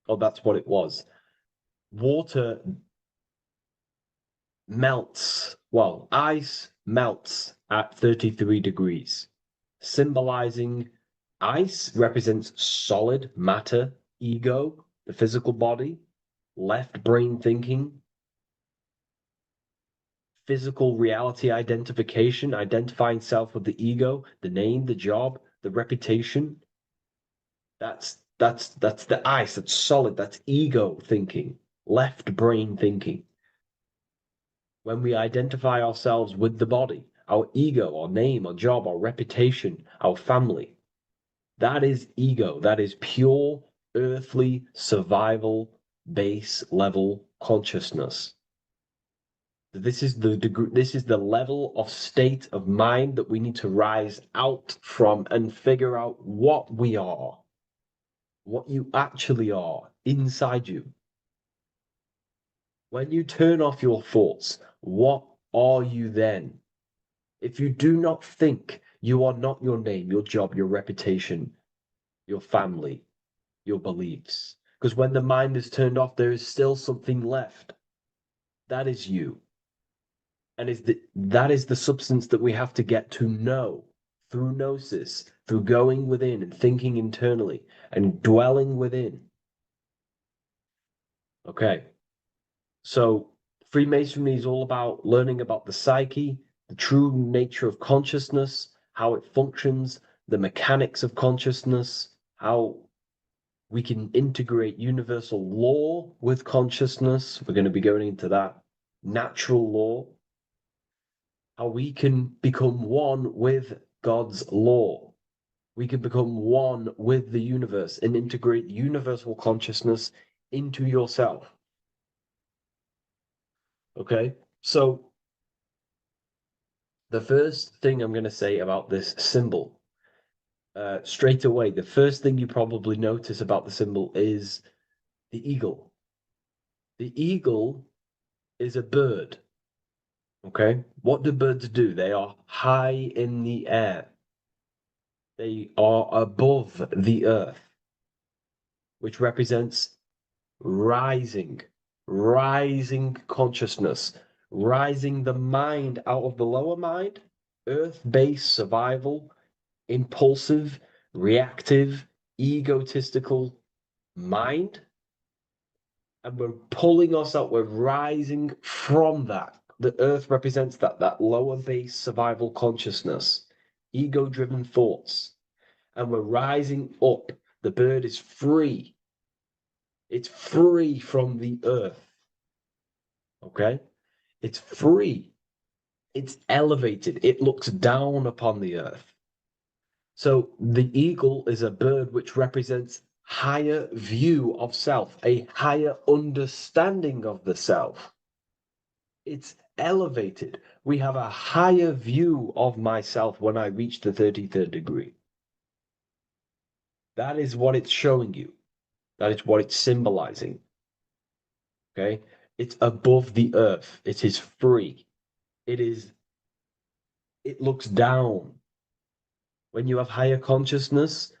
S1: Oh, that's what it was. Water melts, well, ice melts at 33 degrees, symbolizing ice represents solid matter, ego, the physical body, left brain thinking, physical reality identification, identifying self with the ego, the name, the job, the reputation. That's the ice, that's solid, that's ego thinking, left brain thinking. When we identify ourselves with the body, our ego, our name, our job, our reputation, our family, that is ego. That is pure earthly survival base level consciousness. This is the degree, this is the level of state of mind that we need to rise out from and figure out what we are, what you actually are inside you. When you turn off your thoughts, what are you then? If you do not think, you are not your name, your job, your reputation, your family, your beliefs. Because when the mind is turned off, there is still something left. That is you. And that is the substance that we have to get to know through gnosis, through going within and thinking internally and dwelling within. Okay. So Freemasonry is all about learning about the psyche, the true nature of consciousness, how it functions, the mechanics of consciousness, how we can integrate universal law with consciousness. We're going to be going into that. Natural law. How we can become one with God's law. We can become one with the universe and integrate universal consciousness into yourself. Okay, so the first thing I'm going to say about this symbol, straight away, the first thing you probably notice about the symbol is the eagle. The eagle is a bird. Okay, what do birds do? They are high in the air. They are above the earth, which represents rising, rising consciousness, rising the mind out of the lower mind, earth-based survival, impulsive, reactive, egotistical mind. And we're pulling us up, we're rising from that. The earth represents that lower base survival consciousness, ego-driven thoughts. And we're rising up. The bird is free. It's free from the earth. Okay? It's free. It's elevated. It looks down upon the earth. So the eagle is a bird which represents higher view of self, a higher understanding of the self. It's elevated. We have a higher view of myself when I reach the 33rd degree. That is what it's showing you. That is what it's symbolizing. Okay? It's above the earth. It is free. It looks down. When you have higher consciousness,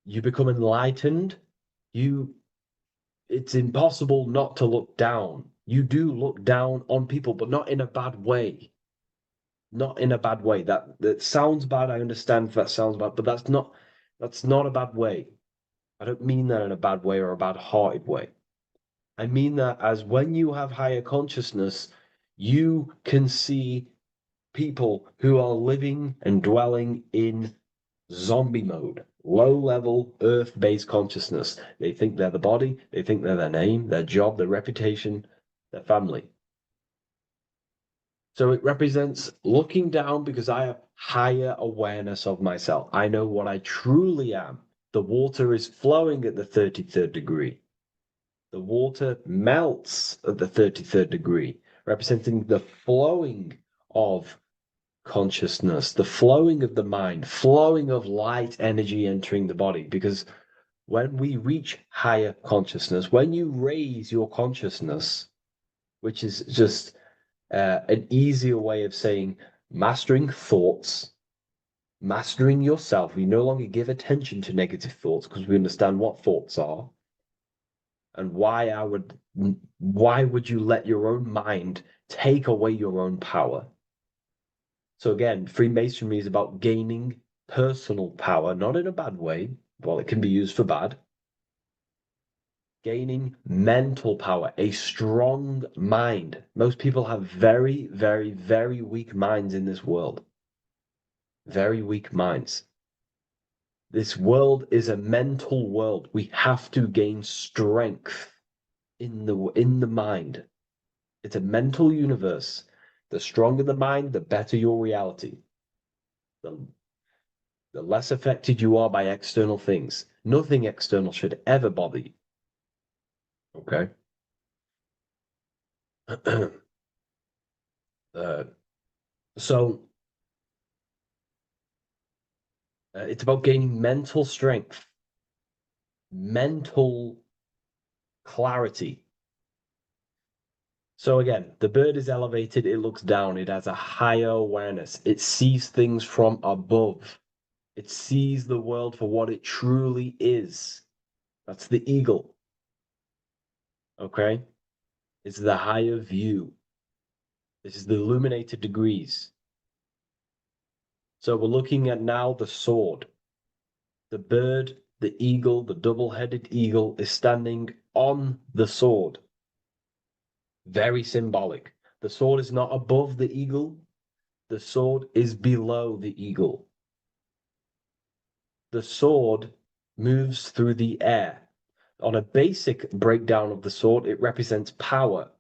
S1: you become enlightened. It's impossible not to look down. You do look down on people, but not in a bad way. Not in a bad way. That sounds bad. I understand if that sounds bad, but that's not a bad way. I don't mean that in a bad way or a bad-hearted way. I mean that as when you have higher consciousness, you can see people who are living and dwelling in zombie mode, low level earth based consciousness. They think they're the body, they think they're their name, their job, their reputation, their family. So it represents looking down because I have higher awareness of myself. I know what I truly am. The water is flowing at the 33rd degree. The water melts at the 33rd degree, representing the flowing of consciousness, the flowing of the mind, flowing of light energy entering the body. Because when we reach higher consciousness, when you raise your consciousness, which is just an easier way of saying mastering thoughts, mastering yourself, we no longer give attention to negative thoughts because we understand what thoughts are and why would you let your own mind take away your own power? So again, Freemasonry is about gaining personal power, not in a bad way. Well, it can be used for bad. Gaining mental power, a strong mind. Most people have very, very, very weak minds in this world. Very weak minds. This world is a mental world. We have to gain strength in the mind. It's a mental universe. The stronger the mind, the better your reality. The less affected you are by external things. Nothing external should ever bother you. Okay? uh, so it's about gaining mental strength, mental clarity. So again, the bird is elevated, it looks down, it has a higher awareness, it sees things from above, it sees the world for what it truly is. That's the eagle. Okay? It's the higher view. This is the illuminated degrees. So we're looking at now the sword. The bird, the eagle, the double-headed eagle is standing on the sword. Very symbolic. The sword is not above the eagle. The sword is below the eagle. The sword moves through the air. On a basic breakdown of the sword, it represents power.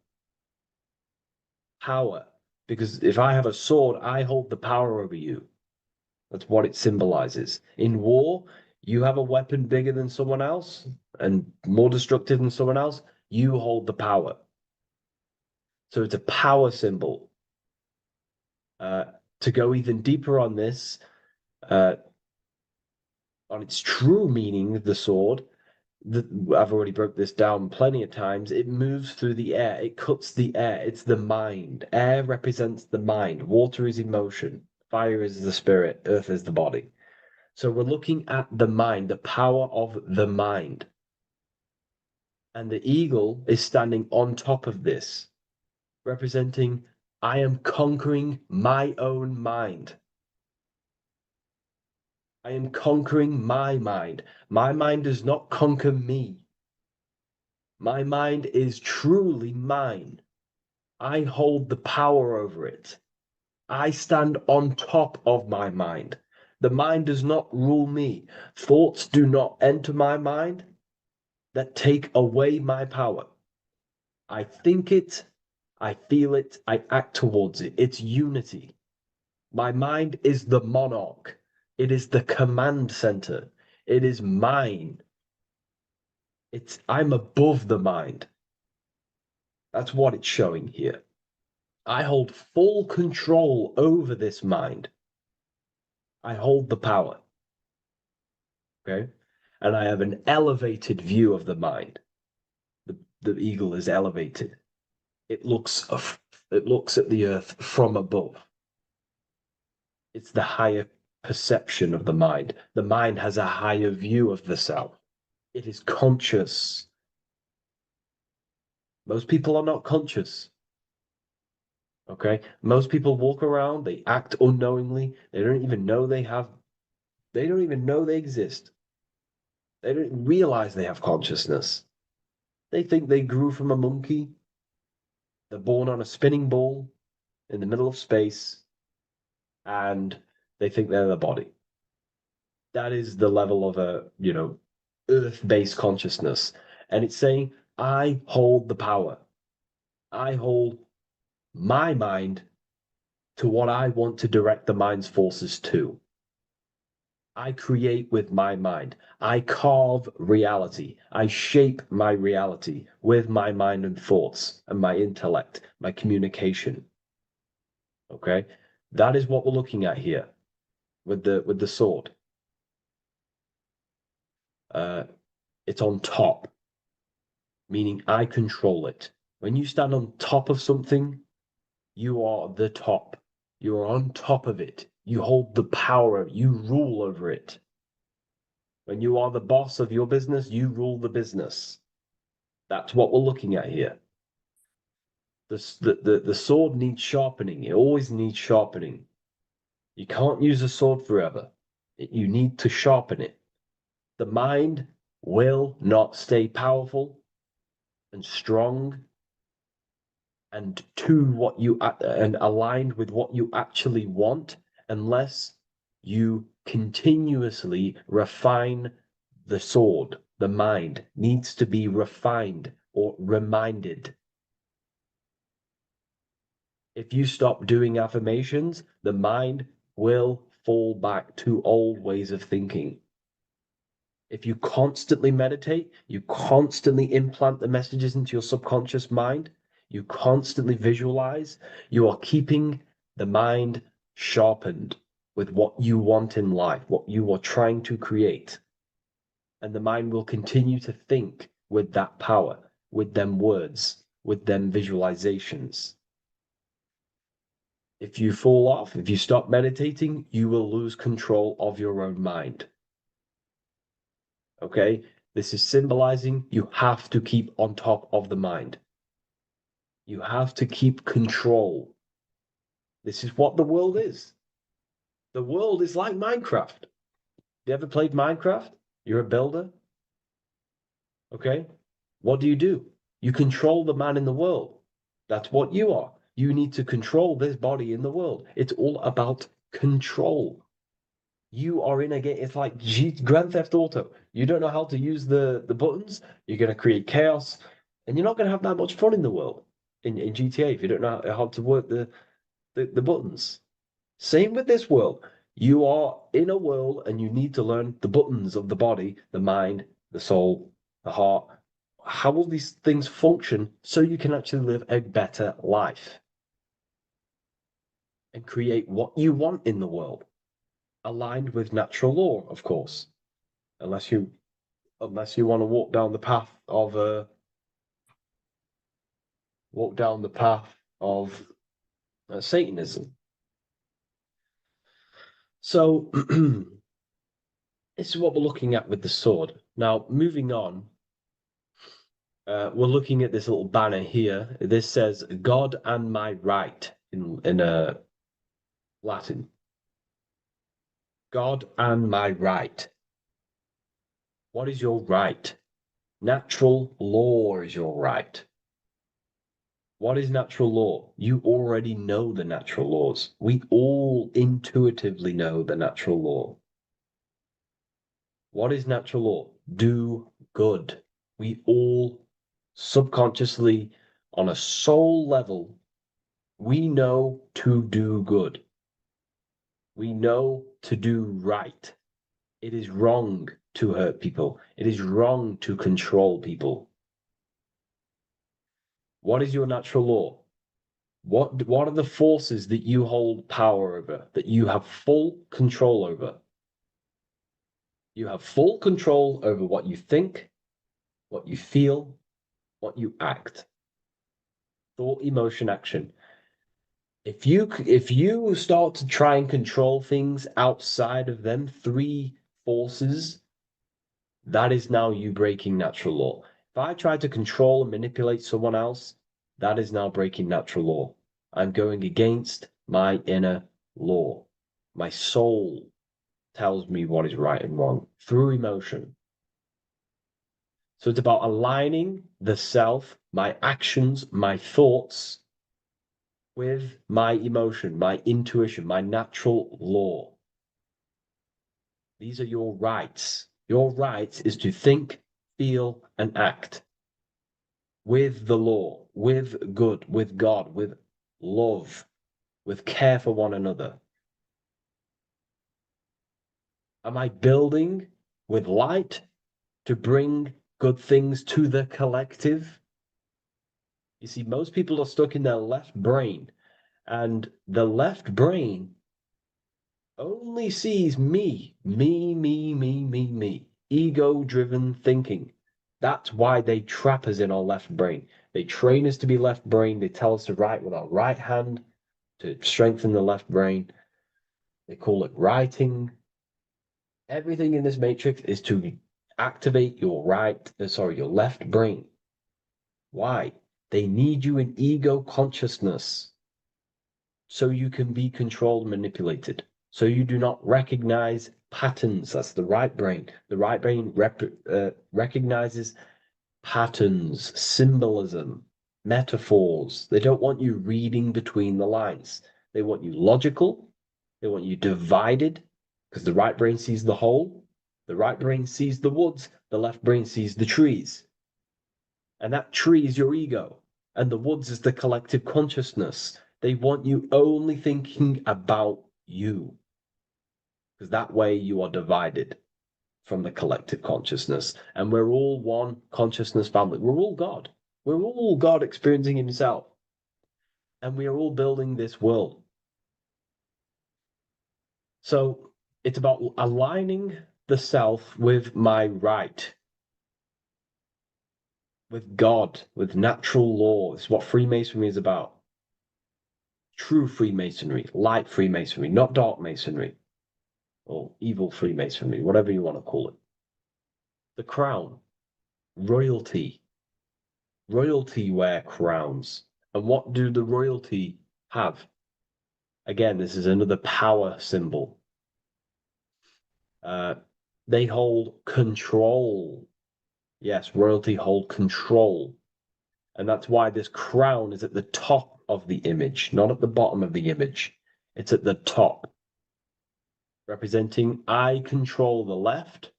S1: Power. Because if I have a sword, I hold the power over you. That's what it symbolizes. In war, you have a weapon bigger than someone else and more destructive than someone else, you hold the power. So it's a power symbol. To go even deeper on this, on its true meaning, the sword, I've already broke this down plenty of times. It moves through the air. It cuts the air. It's the mind. Air represents the mind. Water is emotion. Fire is the spirit. Earth is the body. So we're looking at the mind, the power of the mind. And the eagle is standing on top of this, representing, I am conquering my own mind. I am conquering my mind. My mind does not conquer me. My mind is truly mine. I hold the power over it. I stand on top of my mind. The mind does not rule me. Thoughts do not enter my mind that take away my power. I think it, I feel it, I act towards it. It's unity. My mind is the monarch. It is the command center. It is mine. I'm above the mind. That's what it's showing here. I hold full control over this mind. I hold the power. Okay? And I have an elevated view of the mind. The eagle is elevated. It looks at the earth from above. It's the higher perception of the mind. The mind has a higher view of the self. It is conscious. Most people are not conscious. Okay? Most people walk around, they act unknowingly, they don't even know they exist. They don't realize they have consciousness. They think they grew from a monkey. They're born on a spinning ball in the middle of space, and they think they're the body. That is the level of earth-based consciousness. And it's saying, I hold the power. I hold my mind to what I want to direct the mind's forces to. I create with my mind. I carve reality. I shape my reality with my mind and thoughts and my intellect, my communication. Okay? That is what we're looking at here with the sword. It's on top, meaning I control it. When you stand on top of something, you are the top. You are on top of it. You hold the power. You rule over it. When you are the boss of your business, you rule the business. That's what we're looking at here. The sword needs sharpening. It always needs sharpening. You can't use a sword forever. You need to sharpen it. The mind will not stay powerful and strong and and aligned with what you actually want unless you continuously refine the sword. The mind needs to be refined or reminded. If you stop doing affirmations, the mind will fall back to old ways of thinking. If you constantly meditate, you constantly implant the messages into your subconscious mind, you constantly visualize, you are keeping the mind sharpened with what you want in life, what you are trying to create. And the mind will continue to think with that power, with them words, with them visualizations. If you fall off, if you stop meditating, you will lose control of your own mind. Okay? This is symbolizing you have to keep on top of the mind. You have to keep control. This is what the world is. The world is like Minecraft. You ever played Minecraft? You're a builder. Okay? What do? You control the man in the world. That's what you are. You need to control this body in the world. It's all about control. You are in a game. It's like Grand Theft Auto. You don't know how to use the buttons. You're going to create chaos, and you're not going to have that much fun in the world in GTA if you don't know how to work the buttons. Same with this world. You are in a world, and you need to learn the buttons of the body, the mind, the soul, the heart. How will these things function so you can actually live a better life and create what you want in the world? Aligned with natural law, of course, unless you want to walk down the path of Satanism. So this is what we're looking at with the sword. Now, moving on, we're looking at this little banner here. This says "God and my right" in Latin. God and my right. What is your right? Natural law is your right. What is natural law? You already know the natural laws. We all intuitively know the natural law. What is natural law? Do good. We all subconsciously, on a soul level, we know to do good. We know to do right. It is wrong to hurt people. It is wrong to control people. What is your natural law? What are the forces that you hold power over, that you have full control over? You have full control over what you think, what you feel, what you act. Thought, emotion, action. If you start to try and control things outside of them three forces, that is now you breaking natural law. If I try to control and manipulate someone else, that is now breaking natural law. I'm going against my inner law. My soul tells me what is right and wrong through emotion. So it's about aligning the self, my actions, my thoughts with my emotion, my intuition, my natural law. These are your rights. Your rights is to think, feel, and act with the law, with good, with God, with love, with care for one another. Am I building with light to bring good things to the collective? You see, most people are stuck in their left brain, and the left brain only sees me, me, ego-driven thinking. That's why they trap us in our left brain. They train us to be left brain. They tell us to write with our right hand to strengthen the left brain. They call it writing. Everything in this matrix is to activate your your left brain. Why? They need you in ego consciousness so you can be controlled and manipulated. So you do not recognize patterns. That's the right brain. The right brain recognizes patterns, symbolism, metaphors. They don't want you reading between the lines. They want you logical. They want you divided because the right brain sees the whole. The right brain sees the woods. The left brain sees the trees. And that tree is your ego. And the woods is the collective consciousness. They want you only thinking about you. Because that way you are divided from the collective consciousness. And we're all one consciousness family. We're all God. We're all God experiencing himself. And we are all building this world. So it's about aligning the self with my right, with God, with natural law. It's what Freemasonry is about. True Freemasonry, light Freemasonry, not dark Masonry or evil Freemasonry, whatever you want to call it. The crown, royalty. Royalty wear crowns. And what do the royalty have? Again, this is another power symbol. They hold control. Yes, royalty hold control. And that's why this crown is at the top of the image, not at the bottom of the image. It's at the top, representing I control the left,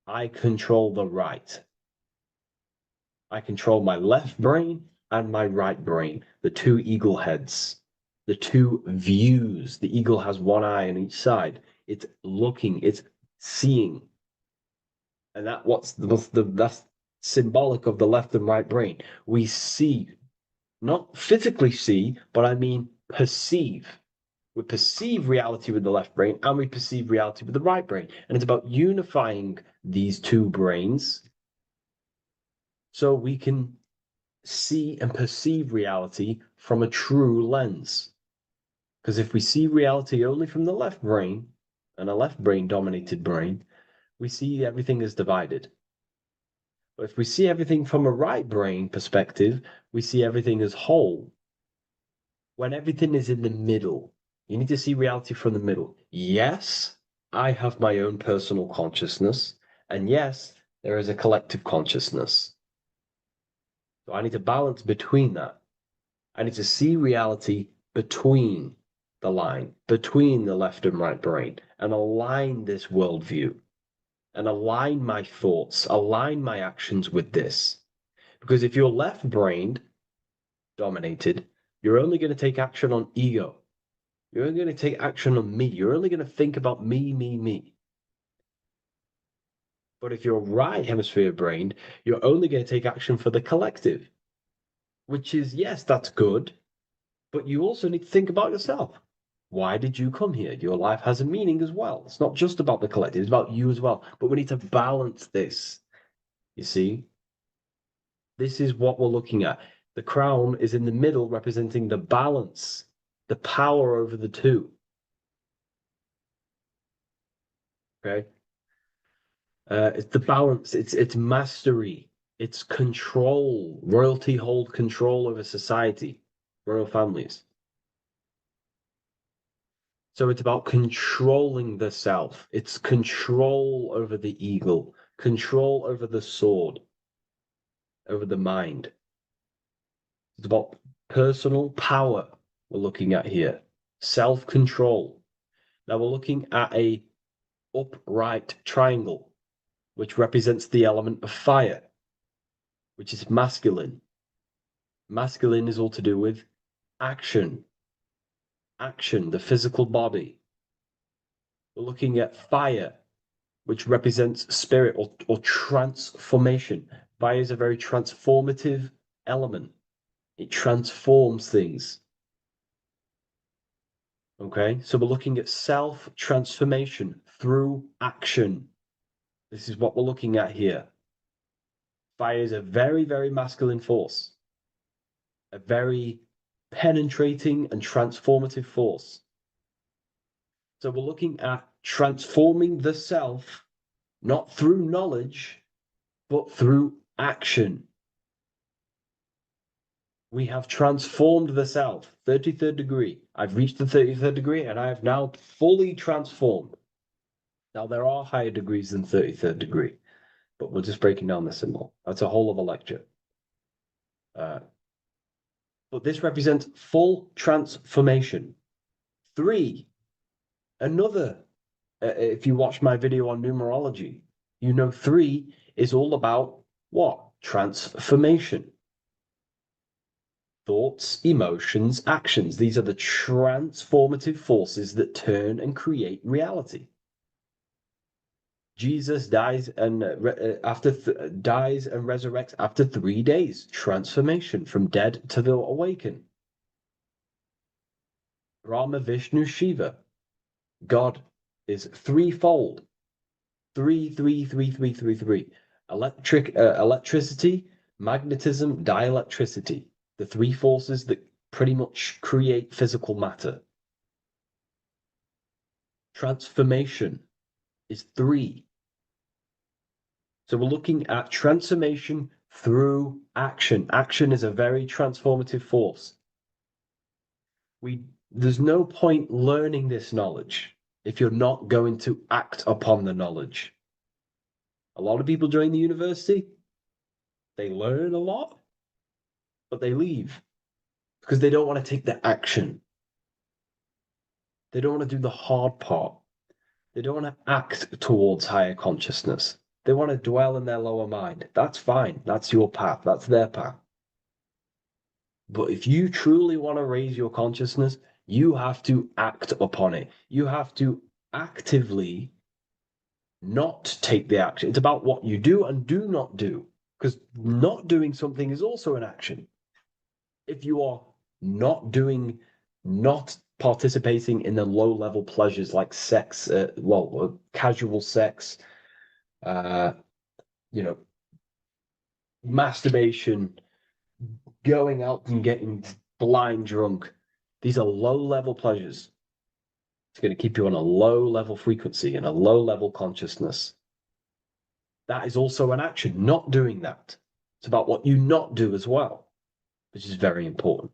S1: I control the right. I control my left brain and my right brain, the two eagle heads, the two views. The eagle has one eye on each side. It's looking, it's seeing. And that's symbolic of the left and right brain. We see, not physically see, but I mean perceive. We perceive reality with the left brain and we perceive reality with the right brain. And it's about unifying these two brains so we can see and perceive reality from a true lens. Because if we see reality only from the left brain, and a left brain dominated brain, we see everything as divided. But if we see everything from a right brain perspective, we see everything as whole. When everything is in the middle, you need to see reality from the middle. Yes, I have my own personal consciousness, and yes, there is a collective consciousness. So I need to balance between that. I need to see reality between the line, between the left and right brain, and align this worldview, and align my thoughts, align my actions with this. Because if you're left-brained dominated, you're only going to take action on ego. You're only going to take action on me. You're only going to think about me, me, me. But if you're right hemisphere brained, you're only going to take action for the collective, which is, yes, that's good, but you also need to think about yourself. Why did you come here? Your life has a meaning as well. It's not just about the collective, it's about you as well. But we need to balance this. You see? This is what we're looking at. The crown is in the middle, representing the balance, the power over the two. Okay? It's the balance, it's mastery, it's control. Royalty hold control over society, royal families. So it's about controlling the self. It's control over the eagle, control over the sword, over the mind. It's about personal power we're looking at here. Self-control. Now we're looking at a upright triangle, which represents the element of fire, which is masculine. Masculine is all to do with action. Action, the physical body. We're looking at fire, which represents spirit or transformation. Fire is a very transformative element. It transforms things. Okay, so we're looking at self-transformation through action. This is what we're looking at here. Fire is a very, very masculine force, a very penetrating and transformative force. So we're looking at transforming the self, not through knowledge, but through action. We have transformed the self, 33rd degree. I've reached the 33rd degree and I have now fully transformed. Now, there are higher degrees than 33rd degree, but we're just breaking down the symbol. That's a whole of a lecture. But this represents full transformation. 3, another, if you watch my video on numerology, you know 3 is all about what? Transformation. Thoughts, emotions, actions. These are the transformative forces that turn and create reality. Jesus dies and dies and resurrects after 3 days. Transformation from dead to the awakened. Brahma, Vishnu, Shiva. God is threefold. 3, 3, 3, 3, 3, 3. Electricity, magnetism, dielectricity. The 3 forces that pretty much create physical matter. Transformation is 3. So we're looking at transformation through action. Action is a very transformative force. There's no point learning this knowledge if you're not going to act upon the knowledge. A lot of people join the university, they learn a lot, but they leave because they don't want to take the action. They don't want to do the hard part. They don't want to act towards higher consciousness. They want to dwell in their lower mind. That's fine. That's your path. That's their path. But if you truly want to raise your consciousness, you have to act upon it. You have to actively not take the action. It's about what you do and do not do, because not doing something is also an action. If you are not participating in the low level pleasures like sex, casual sex, masturbation, going out and getting blind drunk. These are low level pleasures. It's going to keep you on a low level frequency and a low level consciousness. That is also an action, not doing that. It's about what you not do as well, which is very important.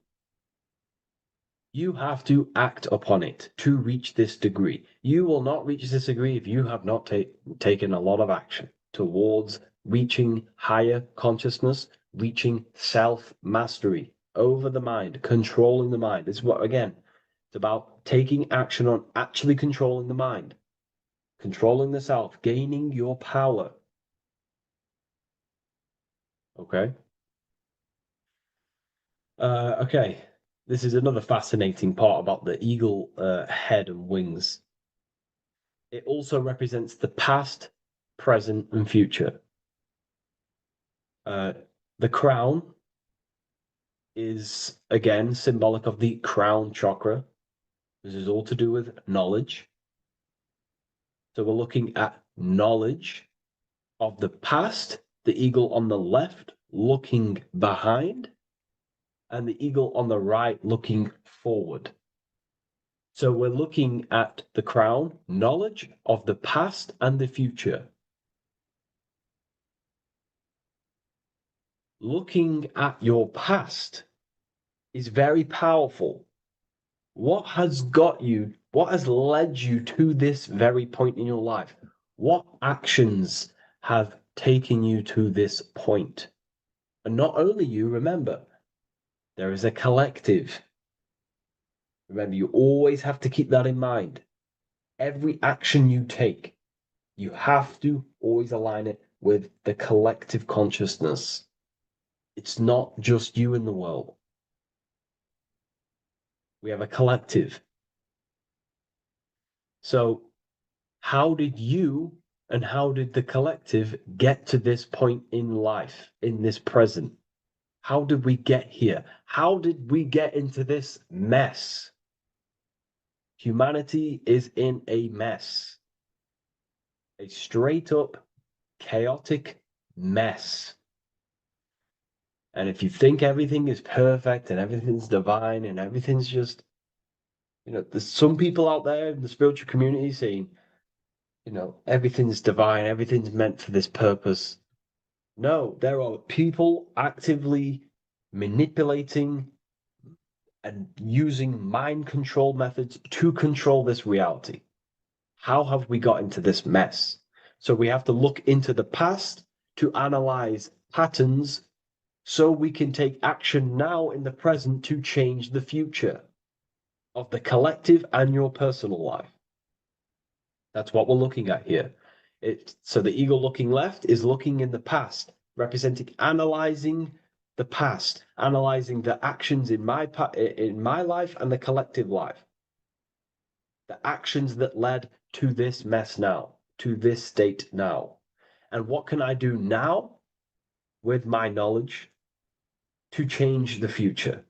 S1: You have to act upon it to reach this degree. You will not reach this degree if you have not taken a lot of action towards reaching higher consciousness, reaching self-mastery over the mind, controlling the mind. This is what, again, it's about taking action on actually controlling the mind, controlling the self, gaining your power. Okay. Okay. this is another fascinating part about the eagle head and wings. It also represents the past, present, and future. The crown is again symbolic of the crown chakra. This is all to do with knowledge. So we're looking at knowledge of the past, the eagle on the left looking behind, and the eagle on the right looking forward. So we're looking at the crown, knowledge of the past and the future. Looking at your past is very powerful. What has got you, what has led you to this very point in your life? What actions have taken you to this point? And not only you, remember, there is a collective. Remember, you always have to keep that in mind. Every action you take, you have to always align it with the collective consciousness. It's not just you in the world. We have a collective. So, how did you and how did the collective get to this point in life, in this present? How did we get here? How did we get into this mess? Humanity is in a mess. A straight up chaotic mess. And if you think everything is perfect and everything's divine and everything's just, there's some people out there in the spiritual community saying, everything's divine, everything's meant for this purpose. No, there are people actively manipulating and using mind control methods to control this reality. How have we got into this mess? So we have to look into the past to analyze patterns so we can take action now in the present to change the future of the collective and your personal life. That's what we're looking at here. So the eagle looking left is looking in the past, representing analyzing the past, analyzing the actions in my life and the collective life. The actions that led to this mess now, to this state now. And what can I do now with my knowledge to change the future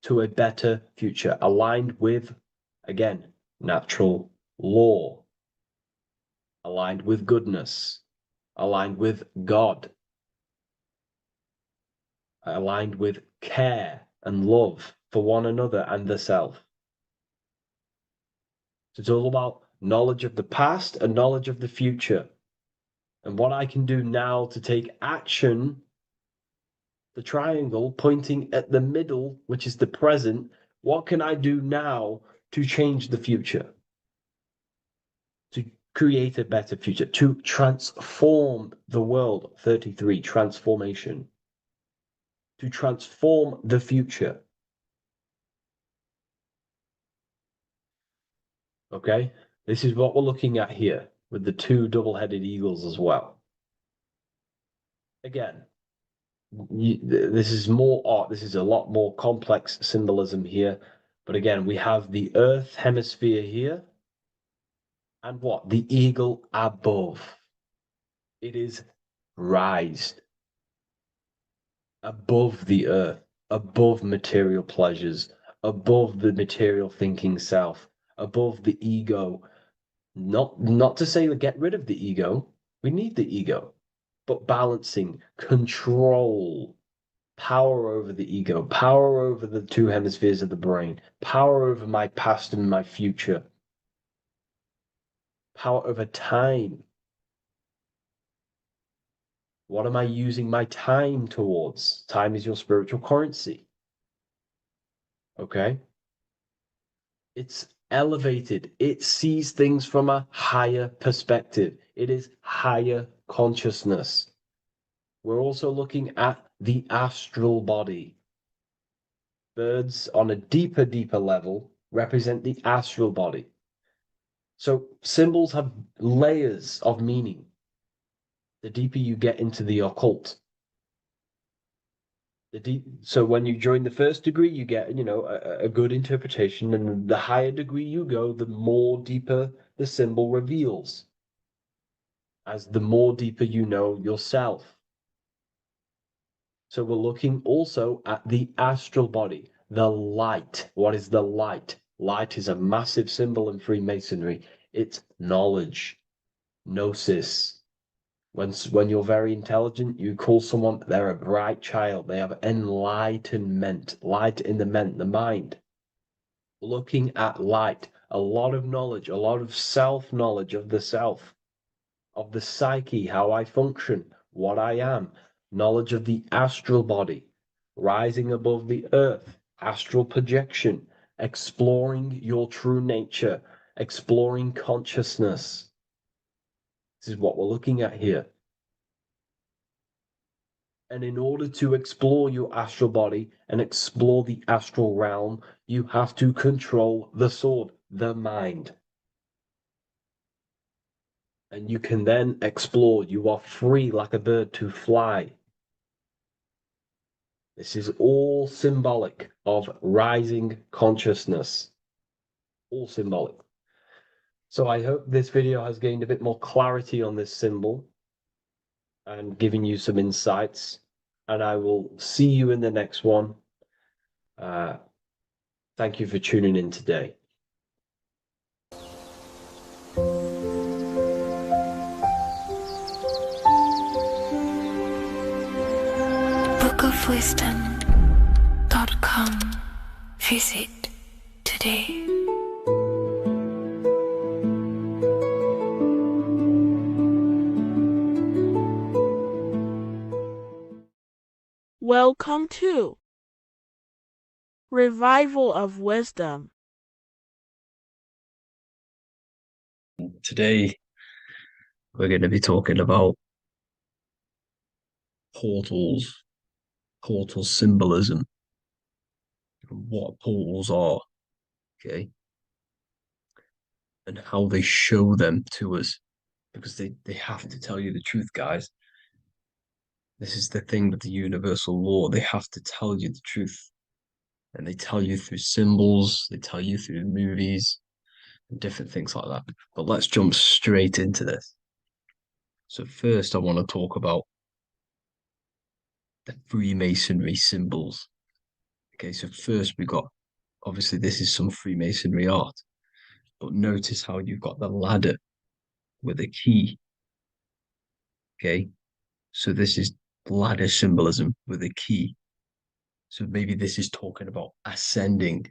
S1: to a better future, aligned with, again, natural law, aligned with goodness, aligned with God, aligned with care and love for one another and the self. So it's all about knowledge of the past and knowledge of the future. And what I can do now to take action, the triangle pointing at the middle, which is the present, what can I do now to change the future? To create a better future, to transform the world. 33, transformation. To transform the future. Okay, this is what we're looking at here with the two double-headed eagles as well. Again, this is more art. This is a lot more complex symbolism here. But again, we have the Earth hemisphere here. And what? The eagle above. It is raised above the earth, above material pleasures, above the material thinking self, above the ego. Not to say get rid of the ego. We need the ego, but balancing, control, power over the ego, power over the two hemispheres of the brain, power over my past and my future, power over time. What am I using my time towards? Time is your spiritual currency. Okay? It's elevated. It sees things from a higher perspective. It is higher consciousness. We're also looking at the astral body. Birds on a deeper level represent the astral body. So symbols have layers of meaning. The deeper you get into the occult. So when you join the first degree, you get, a good interpretation, and the higher degree you go, the more deeper the symbol reveals, as the more deeper you know yourself. So we're looking also at the astral body, the light. What is the light? Light is a massive symbol in Freemasonry. It's knowledge, gnosis. When you're very intelligent, you call someone, they're a bright child. They have enlightenment, light in the mind. Looking at light, a lot of knowledge, a lot of self-knowledge of the self, of the psyche, how I function, what I am, knowledge of the astral body, rising above the earth, astral projection, exploring your true nature, exploring consciousness. This is what we're looking at here. And in order to explore your astral body and explore the astral realm, you have to control the sword, the mind. And you can then explore. You are free like a bird to fly. This is all symbolic of rising consciousness. All symbolic. So I hope this video has gained a bit more clarity on this symbol and given you some insights. And I will see you in the next one. Thank you for tuning in today.
S2: bookofwisdom.com. Visit today.
S5: Welcome to Revival of Wisdom.
S3: Today, we're going to be talking about portal symbolism, what portals are, okay, and how they show them to us, because they have to tell you the truth, guys. This is the thing with the universal law. They have to tell you the truth. And they tell you through symbols, they tell you through movies, and different things like that. But let's jump straight into this. So first, I want to talk about the Freemasonry symbols. Okay, so first we got, obviously this is some Freemasonry art, but notice how you've got the ladder with a key. Okay, so this is ladder symbolism with a key. So maybe this is talking about ascending.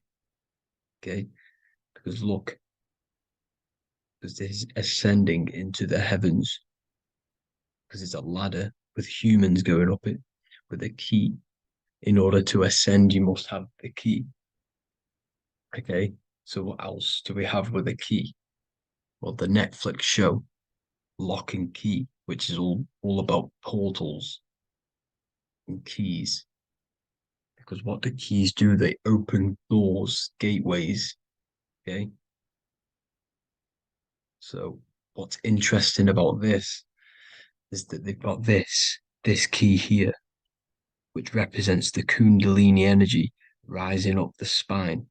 S3: Okay, because look, because this is ascending into the heavens, because it's a ladder with humans going up it with a key. In order to ascend, you must have the key. Okay, so what else do we have with a key? Well, the Netflix show Lock and Key, which is all about portals and keys. Because what the keys do, they open doors, gateways. Okay. So what's interesting about this is that they've got this key here, which represents the Kundalini energy rising up the spine.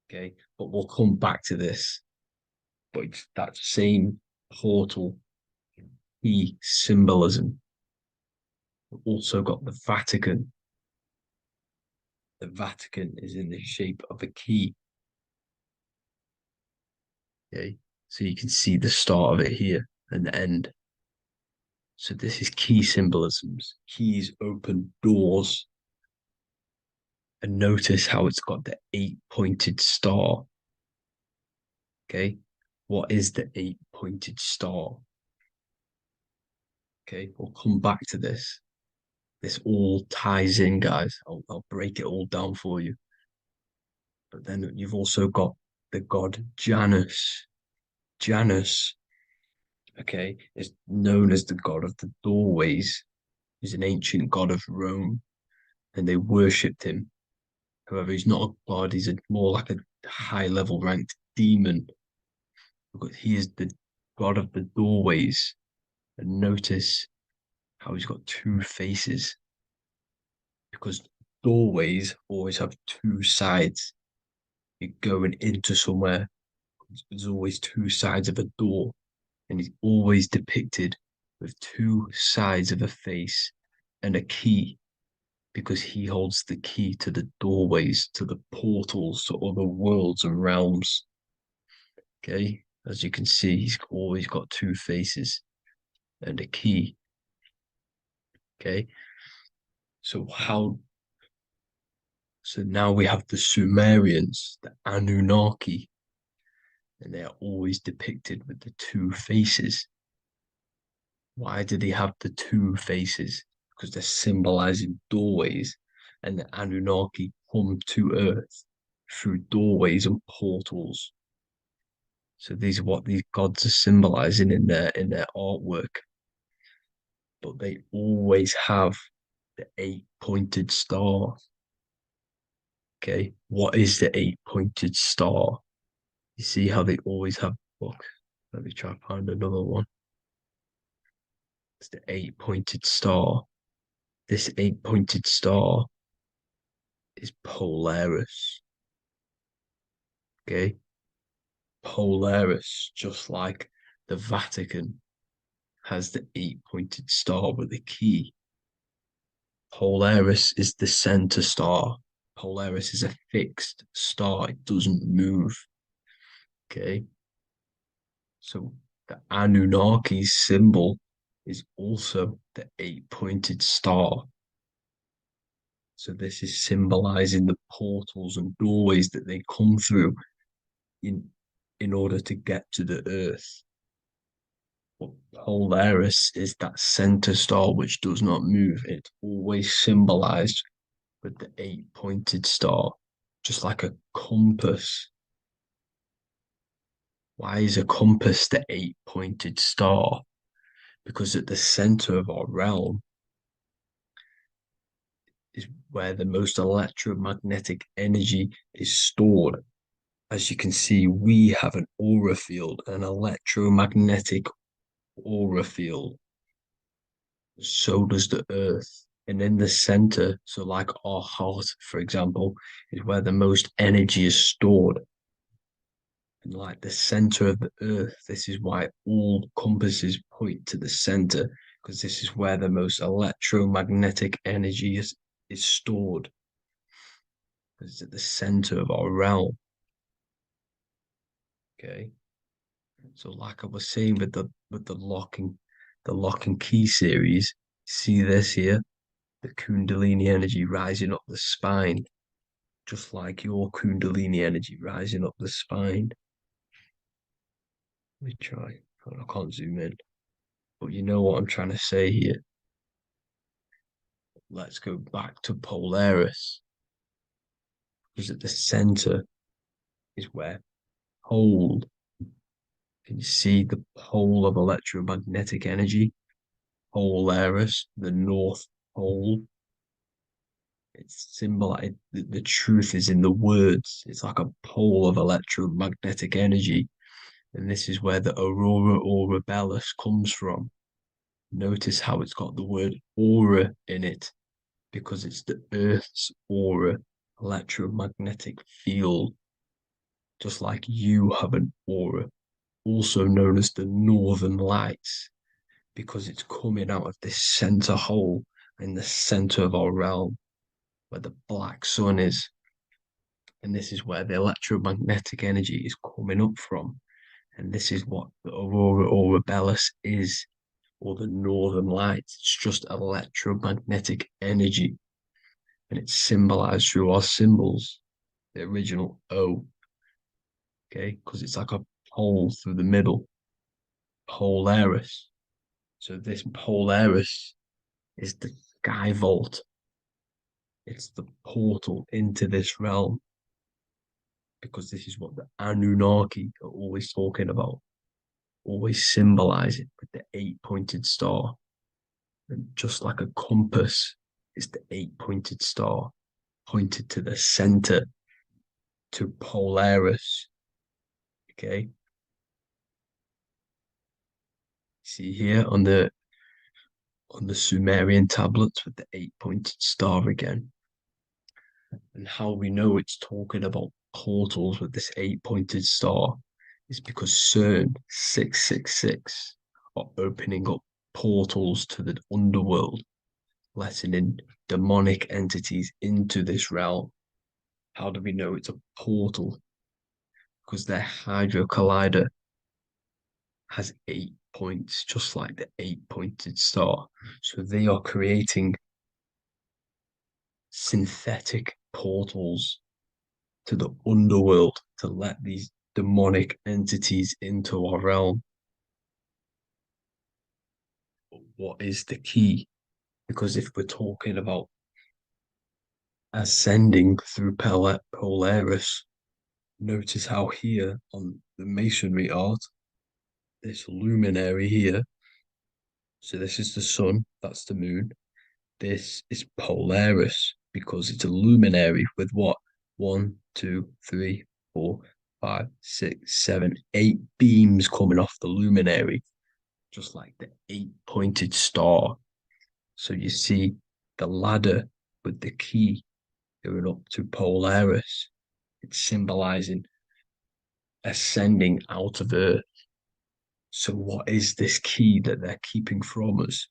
S3: Okay, but we'll come back to this. But it's that same portal key symbolism. We've also got the Vatican. The Vatican is in the shape of a key. Okay, so you can see the start of it here and the end. So this is key symbolisms. Keys open doors. And notice how it's got the 8-pointed star. Okay, what is the 8-pointed star? Okay, we'll come back to this. This all ties in, guys. I'll break it all down for you. But then you've also got the god Janus. Janus, okay, is known as the god of the doorways. He's an ancient god of Rome, and they worshipped him. However, he's not a god, he's more like a high-level ranked demon. Because he is the god of the doorways. And notice how he's got two faces.
S1: because doorways always have two sides. You're going into somewhere, there's always two sides of a door, and he's always depicted with two sides of a face and a key, because he holds the key to the doorways, to the portals, to other worlds and realms. Okay, as you can see, he's always got two faces and a key. Okay, so now we have the Sumerians, the Anunnaki, and they are always depicted with the two faces. Why do they have the two faces? Because they're symbolizing doorways, and the Anunnaki come to Earth through doorways and portals. So these are what these gods are symbolizing in their artwork. But they always have the eight-pointed star. Okay, what is the eight-pointed star? You see how they always have. Look, let me try to find another one. It's the eight-pointed star. This eight-pointed star is Polaris. Okay, Polaris, just like the Vatican has the eight-pointed star with a key. Polaris is the center star. Polaris is a fixed star. It doesn't move. Okay. So the Anunnaki's symbol is also the eight-pointed star. So this is symbolizing the portals and doorways that they come through in order to get to the Earth. But Polaris is that center star which does not move. It's always symbolized with the eight-pointed star, just like a compass. Why is a compass the eight-pointed star? Because at the center of our realm is where the most electromagnetic energy is stored. As you can see, we have an aura field, an electromagnetic aura field. So does the Earth. And in the center, so like our heart, for example, is where the most energy is stored. And like the center of the Earth, this is why all compasses point to the center, because this is where the most electromagnetic energy is stored. It's at the center of our realm. Okay. So like I was saying with the lock and key series, see this here? The Kundalini energy rising up the spine, just like your Kundalini energy rising up the spine. Let me try. I can't zoom in, but you know what I'm trying to say here. Let's go back to Polaris, because at the center is where pole. Can you see the pole of electromagnetic energy? Polaris, the North Pole. It's symbolized. The truth is in the words. It's like a pole of electromagnetic energy. And this is where the aurora borealis comes from. Notice how it's got the word aura in it, because it's the Earth's aura, electromagnetic field, just like you have an aura, also known as the northern lights, because it's coming out of this center hole in the center of our realm, where the black sun is. And this is where the electromagnetic energy is coming up from. And this is what the aurora borealis is, or the northern lights. It's just electromagnetic energy. And it's symbolized through our symbols, the original O. Okay, because it's like a pole through the middle. Polaris. So this Polaris is the sky vault. It's the portal into this realm, because this is what the Anunnaki are always talking about, always symbolizing with the eight-pointed star. And just like a compass is the eight-pointed star, pointed to the center, to Polaris. Okay. – See here on the
S6: on the Sumerian tablets with the 8-pointed star again. And how we know it's talking about portals with this 8-pointed star is because CERN 666 are opening up portals to the underworld, letting in demonic entities into this realm. How do we know it's a portal? Because their Hydro Collider has 8 points, just like the 8-pointed star. So they are creating synthetic portals to the underworld to let these demonic entities into our realm. But what is the key? Because if we're talking about ascending through Polaris, notice how here on the masonry art, this luminary here, so this is the sun, that's the moon. This is Polaris because it's a luminary with what? 1, 2, 3, 4, 5, 6, 7, 8 beams coming off the luminary, just like the 8-pointed star. So you see the ladder with the key going up to Polaris. It's symbolizing ascending out of Earth. So what is this key that they're keeping from us?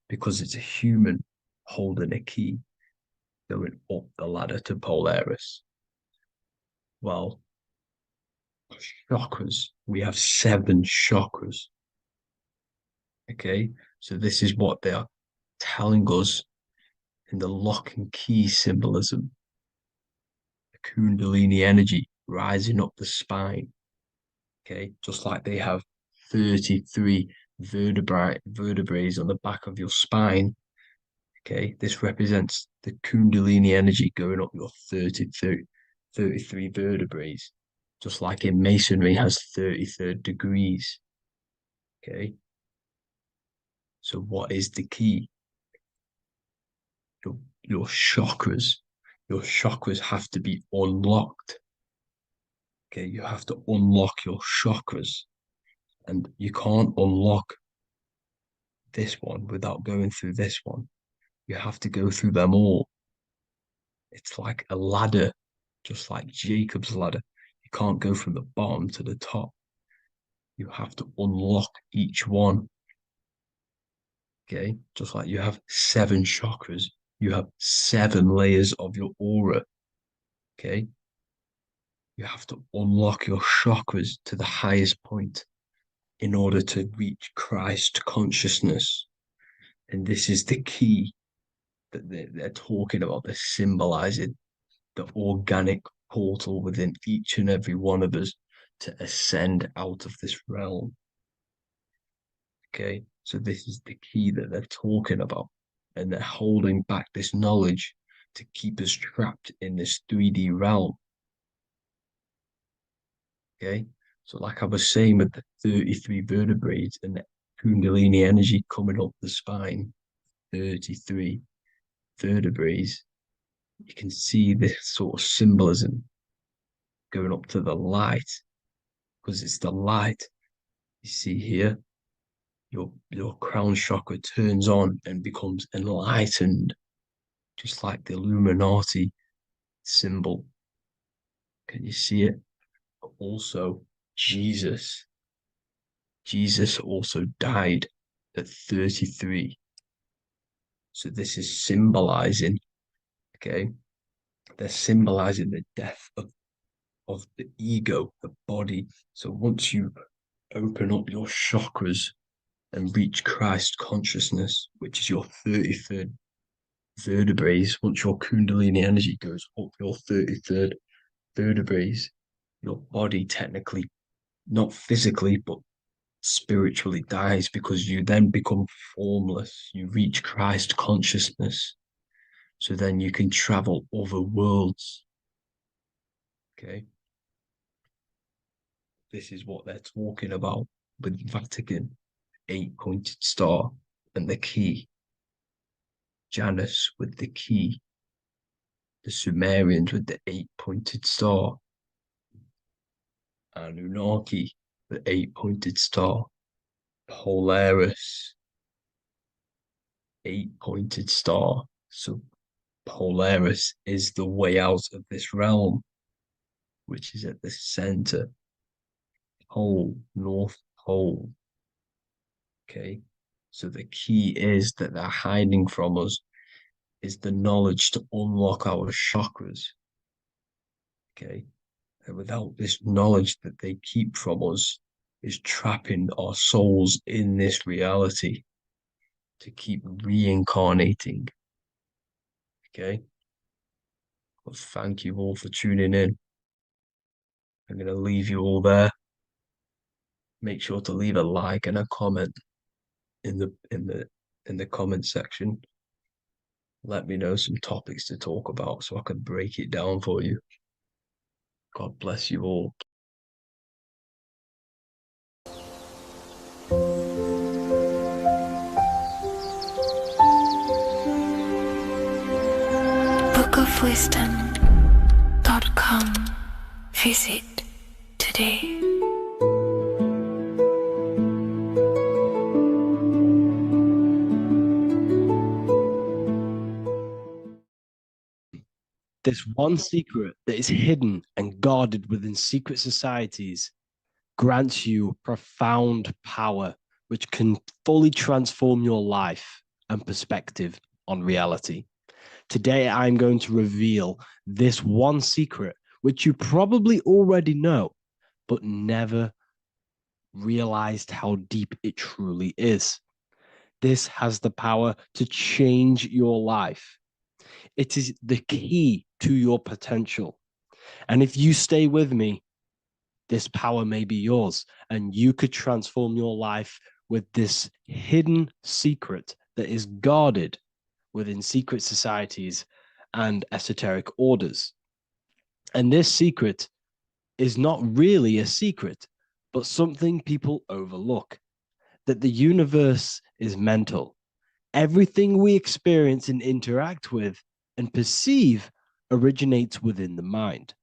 S6: Because it's a human holding a key going up the ladder to Polaris. Well, chakras. We have 7 chakras. Okay, so this is what they are telling us in the lock and key symbolism. The Kundalini energy rising up the spine. Okay, just like they have 33 vertebrae on the back of your spine. Okay, this represents the Kundalini energy going up your 33 vertebrae, just like in masonry has 33rd degrees. Okay, so what is the key? Your chakras. Your chakras have to be unlocked. Okay, you have to unlock your chakras, and you can't unlock this one without going through this one. You have to go through them all. It's like a ladder, just like Jacob's ladder. You can't go from the bottom to the top. You have to unlock each one. Okay, just like you have 7 chakras, you have 7 layers of your aura. Okay, you have to unlock your chakras to the highest point in order to reach Christ consciousness. And this is the key that they're talking about. They're symbolizing the organic portal within each and every one of us to ascend out of this realm. Okay, so this is the key that they're talking about, and they're holding back this knowledge to keep us trapped in this 3D realm. Okay, so like I was saying with the 33 vertebrae and the Kundalini energy coming up the spine, 33 vertebrae, you can see this sort of symbolism going up to the light, because it's the light you see here. Your crown chakra turns on and becomes enlightened, just like the Illuminati symbol. Can you see it? But also, Jesus also died at 33. So this is symbolizing, okay, they're symbolizing the death of the ego, the body. So once you open up your chakras and reach Christ consciousness, which is your 33rd vertebrae, once your Kundalini energy goes up your 33rd vertebrae, your body technically, not physically, but spiritually dies, because you then become formless. You reach Christ consciousness. So then you can travel other worlds. Okay. This is what they're talking about with Vatican, 8-pointed star, and the key. Janus with the key. The Sumerians with the 8-pointed star. Anunnaki, the 8-pointed star. Polaris, 8-pointed star. So Polaris is the way out of this realm, which is at the center. Pole, North Pole. Okay. So the key is that they're hiding from us is the knowledge to unlock our chakras. Okay. And without this knowledge that they keep from us, is trapping our souls in this reality to keep reincarnating. Okay. Well, thank you all for tuning in. I'm going to leave you all there. Make sure to leave a like and a comment in the comment section. Let me know some topics to talk about so I can break it down for you. God bless you all.
S2: bookofwisdom.com. Visit today.
S1: This one secret that is hidden and guarded within secret societies grants you profound power, which can fully transform your life and perspective on reality. Today, I'm going to reveal this one secret, which you probably already know, but never realized how deep it truly is. This has the power to change your life. It is the key to your potential. And if you stay with me, this power may be yours, and you could transform your life with this hidden secret that is guarded within secret societies and esoteric orders. And this secret is not really a secret, but something people overlook, that the universe is mental. Everything we experience and interact with and perceive originates within the mind.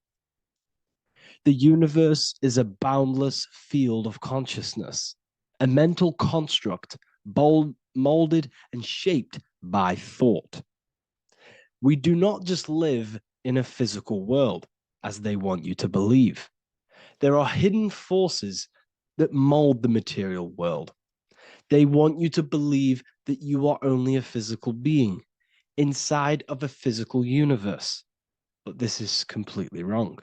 S1: The universe is a boundless field of consciousness, a mental construct molded and shaped by thought. We do not just live in a physical world, as they want you to believe. There are hidden forces that mold the material world. They want you to believe that you are only a physical being inside of a physical universe. But this is completely wrong.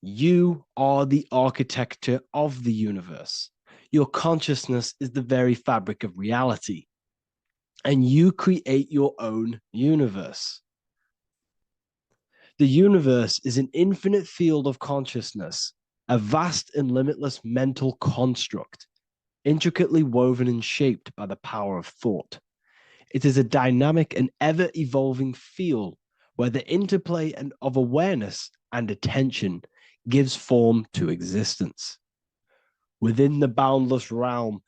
S1: You are the architecture of the universe. Your consciousness is the very fabric of reality, and you create your own universe. The universe is an infinite field of consciousness, a vast and limitless mental construct, intricately woven and shaped by the power of thought. It is a dynamic and ever-evolving field where the interplay of awareness and attention gives form to existence. Within the boundless realm,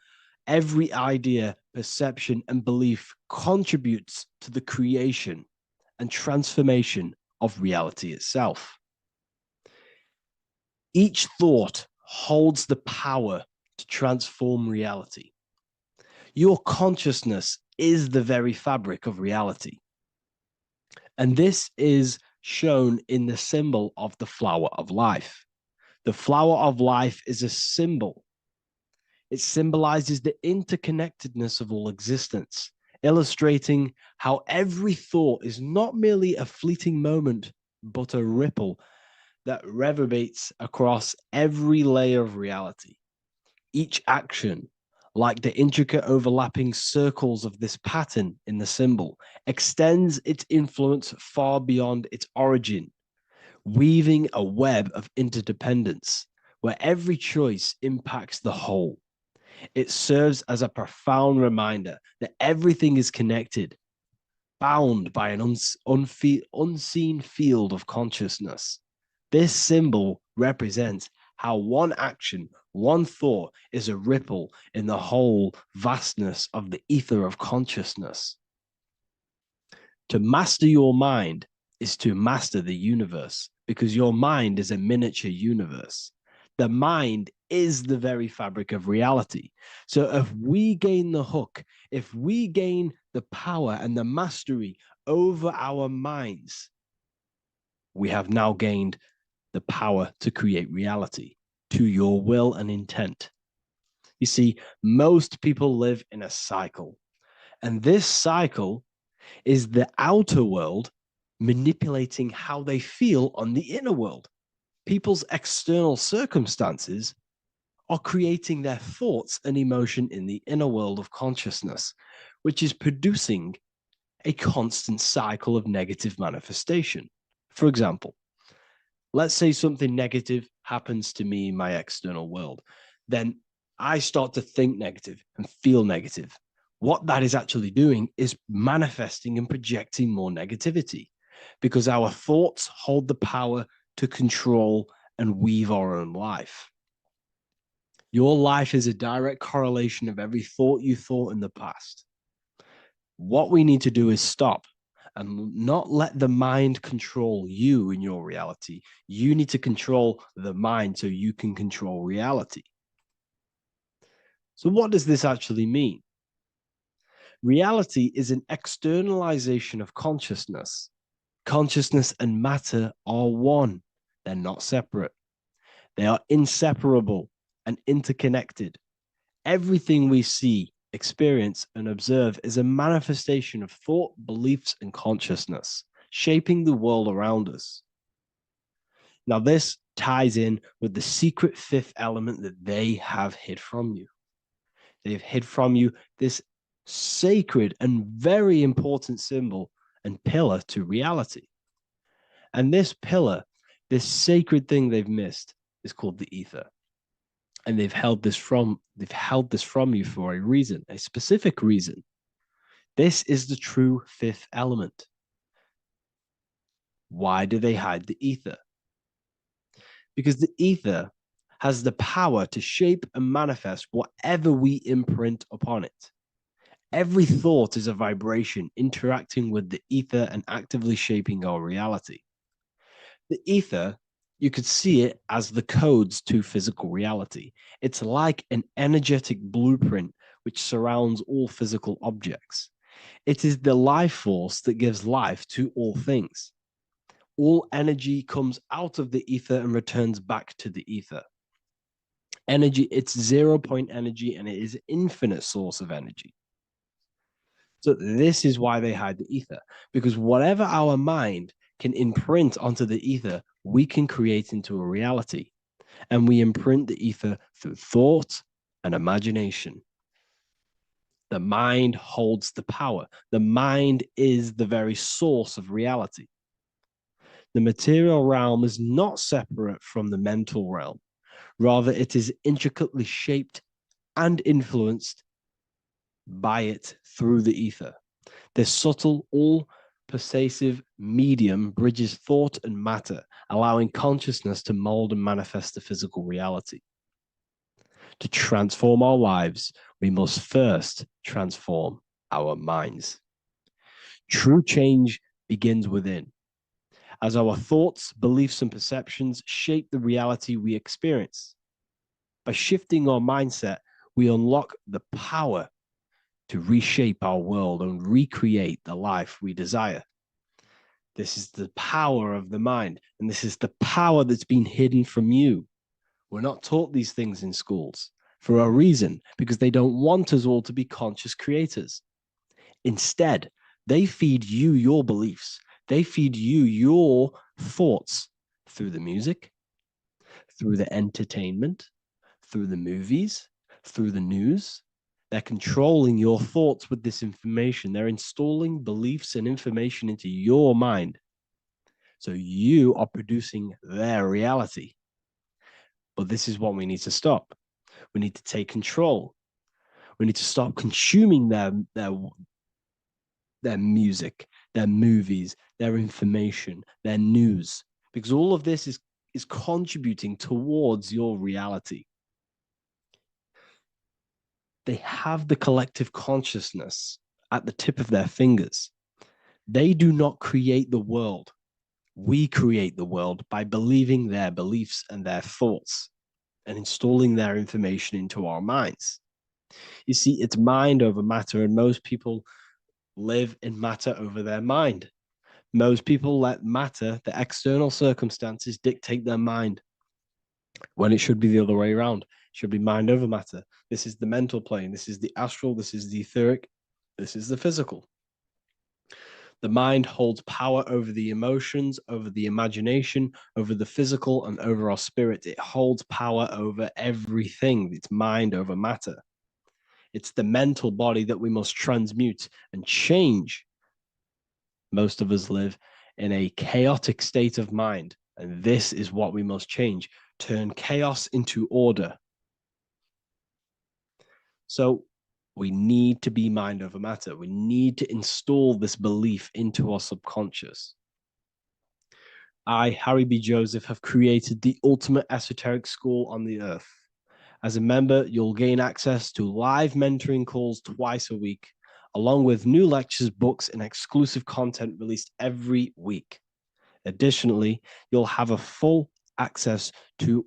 S1: every idea, perception, and belief contributes to the creation and transformation of reality itself. Each thought holds the power to transform reality. Your consciousness is the very fabric of reality. And this is shown in the symbol of the flower of life. The flower of life is a symbol. It symbolizes the interconnectedness of all existence, illustrating how every thought is not merely a fleeting moment, but a ripple that reverberates across every layer of reality. Each action, like the intricate overlapping circles of this pattern in the symbol, extends its influence far beyond its origin, weaving a web of interdependence where every choice impacts the whole. It serves as a profound reminder that everything is connected, bound by an unseen field of consciousness. This symbol represents how one action, one thought is a ripple in the whole vastness of the ether of consciousness. To master your mind is to master the universe, because your mind is a miniature universe. The mind is the very fabric of reality. So if we gain the hook, if we gain the power and the mastery over our minds, we have now gained the power to create reality to your will and intent. You see, most people live in a cycle, and this cycle is the outer world manipulating how they feel on the inner world. People's external circumstances are creating their thoughts and emotion in the inner world of consciousness, which is producing a constant cycle of negative manifestation. For example, let's say something negative happens to me in my external world, then I start to think negative and feel negative. What that is actually doing is manifesting and projecting more negativity because our thoughts hold the power to control and weave our own life. Your life is a direct correlation of every thought you thought in the past. What we need to do is stop and not let the mind control you in your reality. You need to control the mind so you can control reality. So, what does this actually mean? Reality is an externalization of consciousness. Consciousness and matter are one, they're not separate. They are inseparable and interconnected. Everything we see, experience, and observe is a manifestation of thought, beliefs, and consciousness, shaping the world around us. Now, this ties in with the secret fifth element that they have hid from you. They've hid from you this sacred and very important symbol and pillar to reality. And this pillar, this sacred thing they've missed, is called the ether. And they've held this from you for a reason, a specific reason. This is the true fifth element. Why do they hide the ether? Because the ether has the power to shape and manifest whatever we imprint upon it. Every thought is a vibration interacting with the ether and actively shaping our reality. The ether, you could see it as the codes to physical reality. It's like an energetic blueprint which surrounds all physical objects. It is the life force that gives life to all things. All energy comes out of the ether and returns back to the ether. Energy, it's 0 point energy, and it is an infinite source of energy. So this is why they hide the ether, because whatever our mind can imprint onto the ether, we can create into a reality. And we imprint the ether through thought and imagination. The mind holds the power. The mind is the very source of reality. The material realm is not separate from the mental realm. Rather, it is intricately shaped and influenced by it through the ether. This subtle, all-pervasive medium bridges thought and matter, allowing consciousness to mold and manifest the physical reality. To transform our lives, we must first transform our minds. True change begins within, as our thoughts, beliefs, and perceptions shape the reality we experience. By shifting our mindset, we unlock the power to reshape our world and recreate the life we desire. This is the power of the mind, and this is the power that's been hidden from you. We're not taught these things in schools for a reason, because they don't want us all to be conscious creators. Instead, they feed you your beliefs. They feed you your thoughts through the music, through the entertainment, through the movies, through the news. They're controlling your thoughts with this information. They're installing beliefs and information into your mind. So you are producing their reality. But this is what we need to stop. We need to take control. We need to stop consuming their music, their movies, their information, their news, because all of this is contributing towards your reality. They have the collective consciousness at the tip of their fingers. They do not create the world. We create the world by believing their beliefs and their thoughts and installing their information into our minds. You see, it's mind over matter, and most people live in matter over their mind. Most people let matter, the external circumstances, dictate their mind, when it should be the other way around. It should be mind over matter. This is the mental plane. This is the astral. This is the etheric. This is the physical. The mind holds power over the emotions, over the imagination, over the physical, and over our spirit. It holds power over everything. It's mind over matter. It's the mental body that we must transmute and change. Most of us live in a chaotic state of mind, and this is what we must change. Turn chaos into order. So we need to be mind over matter. We need to install this belief into our subconscious. I, Harry B. Joseph, have created the ultimate esoteric school on the earth. As a member, you'll gain access to live mentoring calls twice a week, along with new lectures, books, and exclusive content released every week. Additionally, you'll have a full access to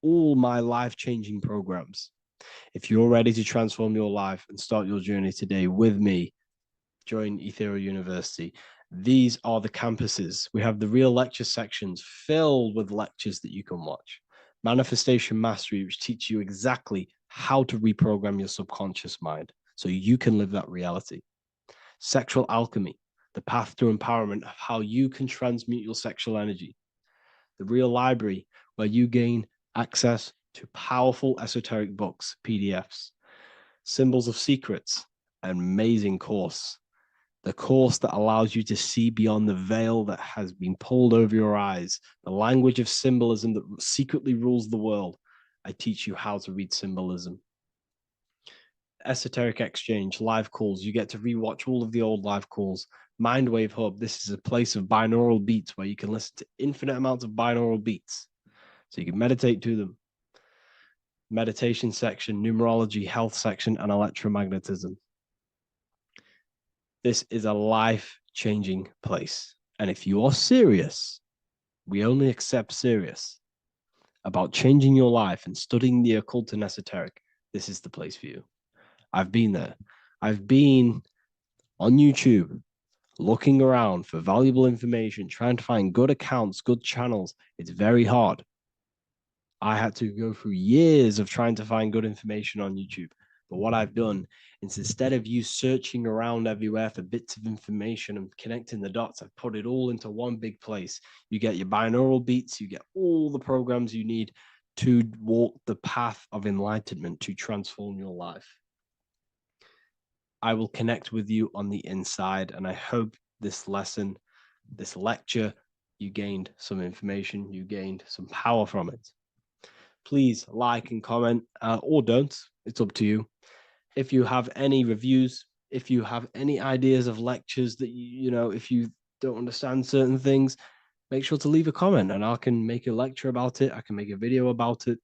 S1: all my life-changing programs. If you're ready to transform your life and start your journey today with me, join Ethereal University. These are the campuses. We have the real lecture sections filled with lectures that you can watch. Manifestation Mastery, which teach you exactly how to reprogram your subconscious mind so you can live that reality. Sexual Alchemy, the path to empowerment of how you can transmute your sexual energy. The Real Library, where you gain access to powerful esoteric books, PDFs. Symbols of Secrets, an amazing course. The course that allows you to see beyond the veil that has been pulled over your eyes. The language of symbolism that secretly rules the world. I teach you how to read symbolism. Esoteric Exchange, live calls. You get to rewatch all of the old live calls. Mindwave Hub, this is a place of binaural beats where you can listen to infinite amounts of binaural beats. So you can meditate to them. Meditation section, numerology, health section, and electromagnetism. This is a life-changing place. And if you are serious, we only accept serious about changing your life and studying the occult and esoteric, this is the place for you. I've been there. I've been on YouTube looking around for valuable information, trying to find good accounts, good channels. It's very hard. I had to go through years of trying to find good information on YouTube. But what I've done is, instead of you searching around everywhere for bits of information and connecting the dots, I've put it all into one big place. You get your binaural beats, you get all the programs you need to walk the path of enlightenment to transform your life. I will connect with you on the inside, and I hope this lesson, this lecture, you gained some information, you gained some power from it. Please like and comment, or don't. It's up to you. If you have any reviews, if you have any ideas of lectures that if you don't understand certain things, make sure to leave a comment and I can make a lecture about it. I can make a video about it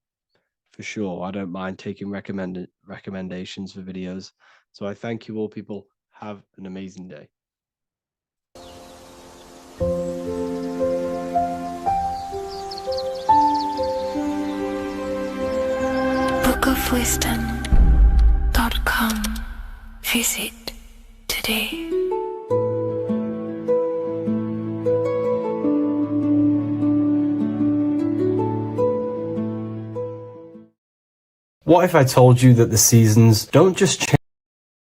S1: for sure. I don't mind taking recommendations for videos. So I thank you all, people. Have an amazing day.
S2: bookofwisdom.com. Visit today.
S4: What if I told you that the seasons don't just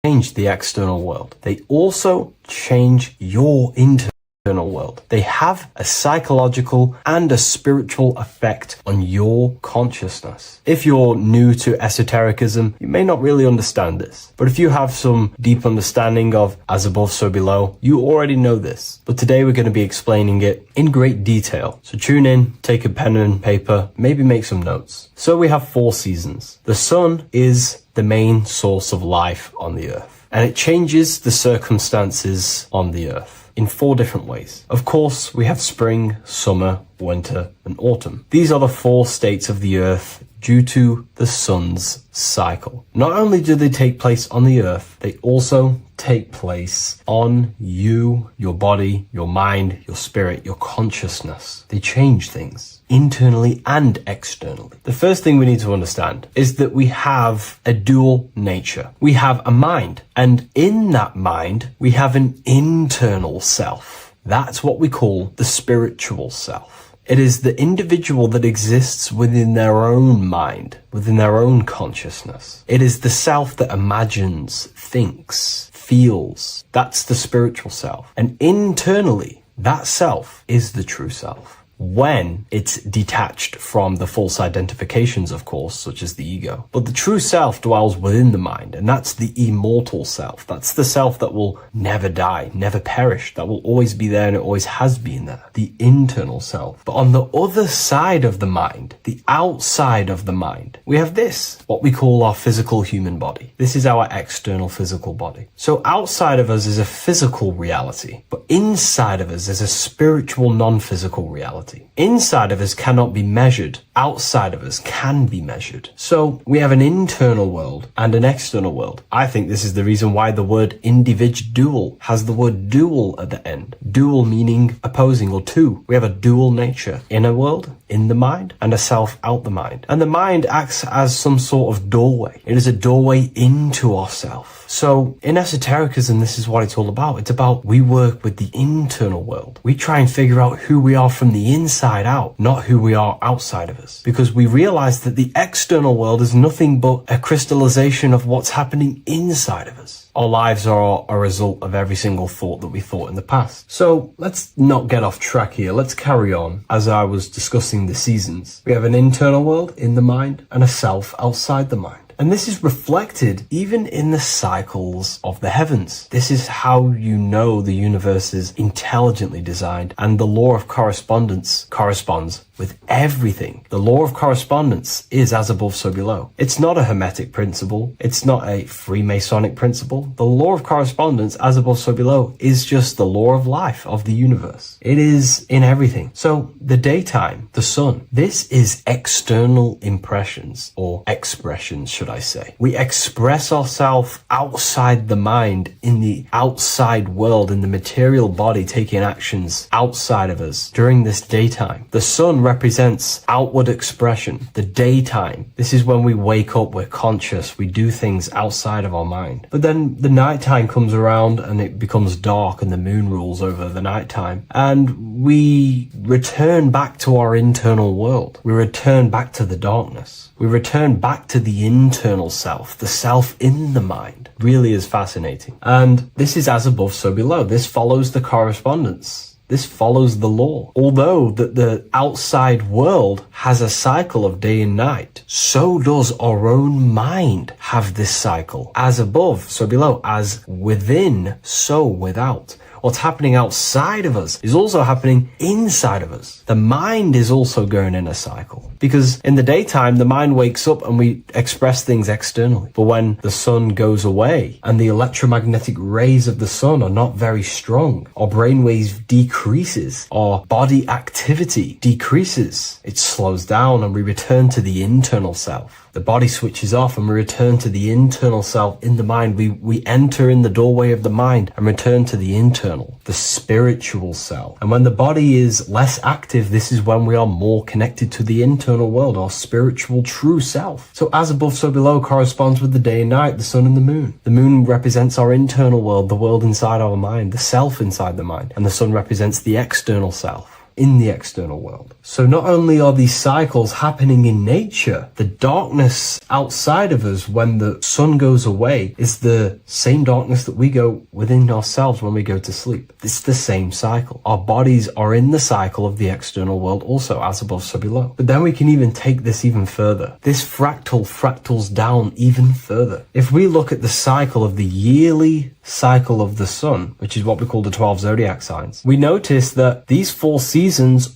S4: change the external world, they also change your internal world? They have a psychological and a spiritual effect on your consciousness. If you're new to esotericism, you may not really understand this, but if you have some deep understanding of as above, so below, you already know this. But today we're going to be explaining it in great detail. So tune in, take a pen and paper, maybe make some notes. So we have 4 seasons. The sun is the main source of life on the earth, and it changes the circumstances on the earth in 4 different ways. Of course, we have spring, summer, winter, and autumn. These are the 4 states of the earth due to the sun's cycle. Not only do they take place on the earth, they also take place on you, your body, your mind, your spirit, your consciousness. They change things internally and externally. The first thing we need to understand is that we have a dual nature. We have a mind, and in that mind, we have an internal self. That's what we call the spiritual self. It is the individual that exists within their own mind, within their own consciousness. It is the self that imagines, thinks, feels. That's the spiritual self. And internally, that self is the true self. When it's detached from the false identifications, of course, such as the ego. But the true self dwells within the mind, and that's the immortal self. That's the self that will never die, never perish, that will always be there, and it always has been there. The internal self. But on the other side of the mind, the outside of the mind, we have this, what we call our physical human body. This is our external physical body. So outside of us is a physical reality, but inside of us is a spiritual non-physical reality. Inside of us cannot be measured. Outside of us can be measured. So we have an internal world and an external world. I think this is the reason why the word individual has the word dual at the end. Dual meaning opposing or two. We have a dual nature. Inner world, in the mind, and a self out the mind. And the mind acts as some sort of doorway. It is a doorway into ourself. So in esotericism, this is what it's all about. It's about we work with the internal world. We try and figure out who we are from the inside out, not who we are outside of us. Because we realize that the external world is nothing but a crystallization of what's happening inside of us. Our lives are a result of every single thought that we thought in the past. So let's not get off track here. Let's carry on. As I was discussing the seasons, we have an internal world in the mind and a self outside the mind. And this is reflected even in the cycles of the heavens. This is how you know the universe is intelligently designed, and the law of correspondence corresponds with everything. The law of correspondence is as above, so below. It's not a Hermetic principle. It's not a Freemasonic principle. The law of correspondence, as above, so below, is just the law of life, of the universe. It is in everything. So the daytime, the sun, this is external impressions or expressions, should I say. We express ourselves outside the mind, in the outside world, in the material body, taking actions outside of us during this daytime. The sun represents outward expression, the daytime. This is when we wake up, we're conscious, we do things outside of our mind. But then the nighttime comes around and it becomes dark and the moon rules over the nighttime. And we return back to our internal world. We return back to the darkness. We return back to the internal self, the self in the mind. Really is fascinating. And this is as above, so below. This follows the correspondence. This follows the law. Although the outside world has a cycle of day and night, so does our own mind have this cycle. As above, so below. As within, so without. What's happening outside of us is also happening inside of us. The mind is also going in a cycle. Because in the daytime, the mind wakes up and we express things externally. But when the sun goes away and the electromagnetic rays of the sun are not very strong, our brainwave decreases, our body activity decreases. It slows down and we return to the internal self. The body switches off and we return to the internal self in the mind. We enter in the doorway of the mind and return to the internal, the spiritual self. And when the body is less active, this is when we are more connected to the internal world, our spiritual true self. So as above, so below corresponds with the day and night, the sun and the moon. The moon represents our internal world, the world inside our mind, the self inside the mind. And the sun represents the external self in the external world. So not only are these cycles happening in nature, the darkness outside of us when the sun goes away is the same darkness that we go within ourselves when we go to sleep. It's the same cycle. Our bodies are in the cycle of the external world also, as above, so below. But then we can even take this even further. This fractals down even further. If we look at the cycle of the yearly cycle of the sun, which is what we call the 12 zodiac signs, we notice that these 4 seasons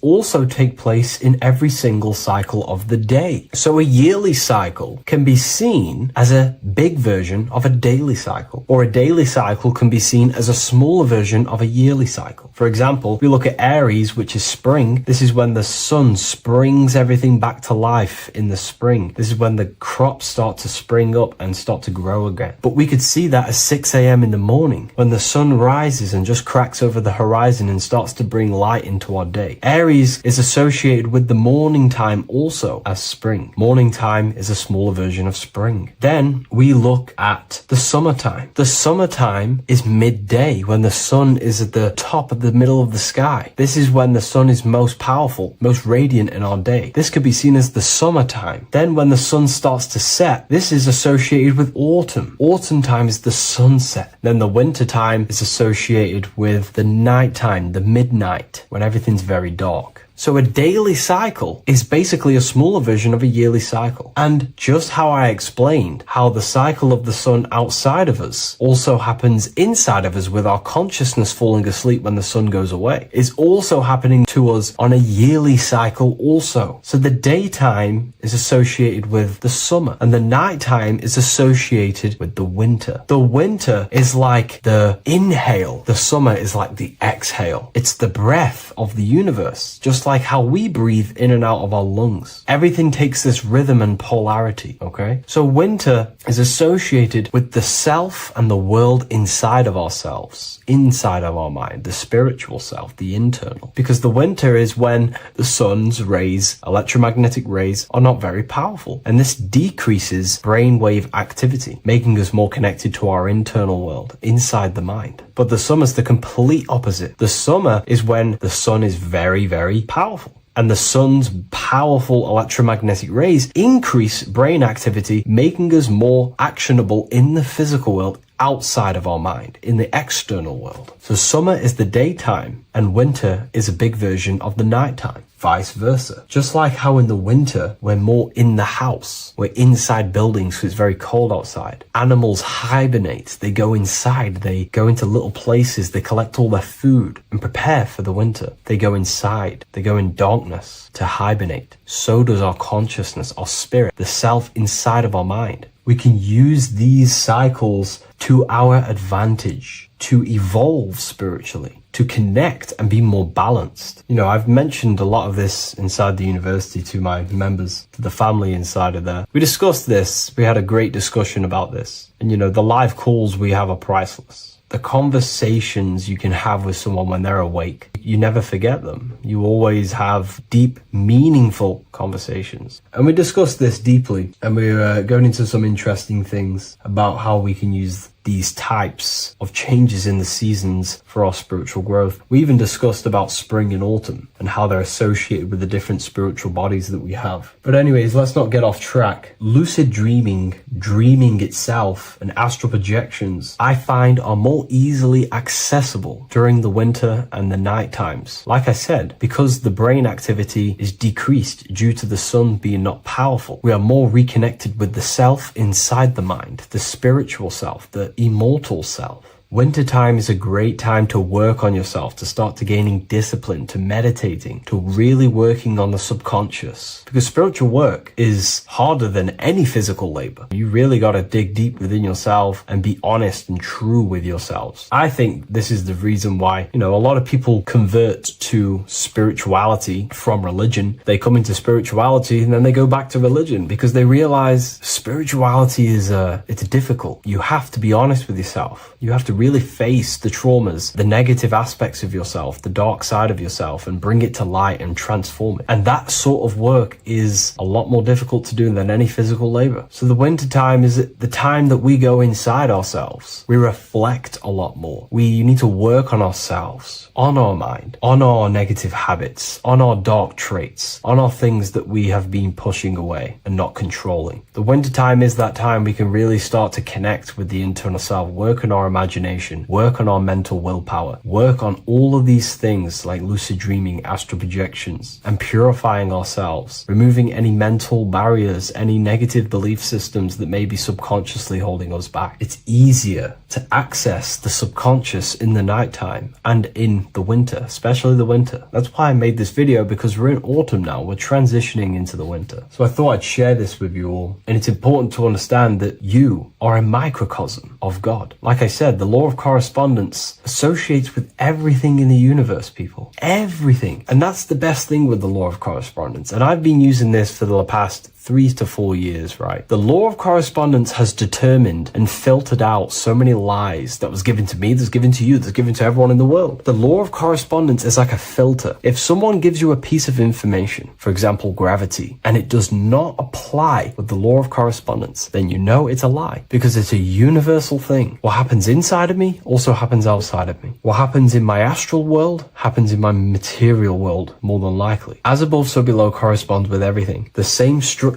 S4: also take place in every single cycle of the day. So a yearly cycle can be seen as a big version of a daily cycle, or a daily cycle can be seen as a smaller version of a yearly cycle. For example, we look at Aries, which is spring. This is when the sun springs everything back to life in the spring. This is when the crops start to spring up and start to grow again. But we could see that as 6 a.m. in the morning, when the sun rises and just cracks over the horizon and starts to bring light into our day. Aries is associated with the morning time also as spring. Morning time is a smaller version of spring. Then we look at the summertime. The summertime is midday, when the sun is at the top of the middle of the sky. This is when the sun is most powerful, most radiant in our day. This could be seen as the summertime. Then when the sun starts to set, this is associated with autumn. Autumn time is the sunset. Then the winter time is associated with the nighttime, the midnight, when everything's very dark. So a daily cycle is basically a smaller version of a yearly cycle. And just how I explained how the cycle of the sun outside of us also happens inside of us with our consciousness falling asleep when the sun goes away, is also happening to us on a yearly cycle also. So the daytime is associated with the summer and the nighttime is associated with the winter. The winter is like the inhale. The summer is like the exhale. It's the breath of the universe, just like how we breathe in and out of our lungs. Everything takes this rhythm and polarity, okay? So winter is associated with the self and the world inside of ourselves, inside of our mind, the spiritual self, the internal. Because the winter is when the sun's rays, electromagnetic rays, are not very powerful. And this decreases brainwave activity, making us more connected to our internal world, inside the mind. But the summer's the complete opposite. The summer is when the sun is very, very powerful. And the sun's powerful electromagnetic rays increase brain activity, making us more actionable in the physical world outside of our mind, in the external world. So summer is the daytime and winter is a big version of the nighttime. Vice versa. Just like how in the winter, we're more in the house. We're inside buildings because it's very cold outside. Animals hibernate. They go inside. They go into little places. They collect all their food and prepare for the winter. They go inside. They go in darkness to hibernate. So does our consciousness, our spirit, the self inside of our mind. We can use these cycles to our advantage, to evolve spiritually, to connect and be more balanced. You know, I've mentioned a lot of this inside the university to my members, to the family inside of there. We discussed this. We had a great discussion about this. And, you know, the live calls we have are priceless. The conversations you can have with someone when they're awake, you never forget them. You always have deep, meaningful conversations. And we discussed this deeply, and we're going into some interesting things about how we can use these types of changes in the seasons for our spiritual growth. We even discussed about spring and autumn and how they're associated with the different spiritual bodies that we have. But anyways, let's not get off track. Lucid dreaming, dreaming itself, and astral projections, I find are more easily accessible during the winter and the night times. Like I said, because the brain activity is decreased due to the sun being not powerful, we are more reconnected with the self inside the mind, the spiritual self, the immortal self. Wintertime is a great time to work on yourself, to start to gaining discipline, to meditating, to really working on the subconscious. Because spiritual work is harder than any physical labor. You really got to dig deep within yourself and be honest and true with yourselves. I think this is the reason why, you know, a lot of people convert to spirituality from religion. They come into spirituality and then they go back to religion because they realize spirituality is it's difficult. You have to be honest with yourself. You have to really face the traumas, the negative aspects of yourself, the dark side of yourself, and bring it to light and transform it. And that sort of work is a lot more difficult to do than any physical labor. So the winter time is the time that we go inside ourselves. We reflect a lot more. We need to work on ourselves, on our mind, on our negative habits, on our dark traits, on our things that we have been pushing away and not controlling. The winter time is that time we can really start to connect with the internal self, work on our imagination, work on our mental willpower, work on all of these things like lucid dreaming, astral projections, and purifying ourselves, removing any mental barriers, any negative belief systems that may be subconsciously holding us back. It's easier to access the subconscious in the nighttime and in the winter, especially the winter. That's why I made this video, because we're in autumn now. We're transitioning into the winter. So I thought I'd share this with you all. And it's important to understand that you are a microcosm of God. Like I said, the law law of correspondence associates with everything in the universe, people. Everything. And that's the best thing with the law of correspondence. And I've been using this for the past 3 to 4 years, right? The law of correspondence has determined and filtered out so many lies that was given to me, that's given to you, that's given to everyone in the world. The law of correspondence is like a filter. If someone gives you a piece of information, for example, gravity, and it does not apply with the law of correspondence, then you know it's a lie, because it's a universal thing. What happens inside of me also happens outside of me. What happens in my astral world happens in my material world, more than likely. As above, so below corresponds with everything. The same structure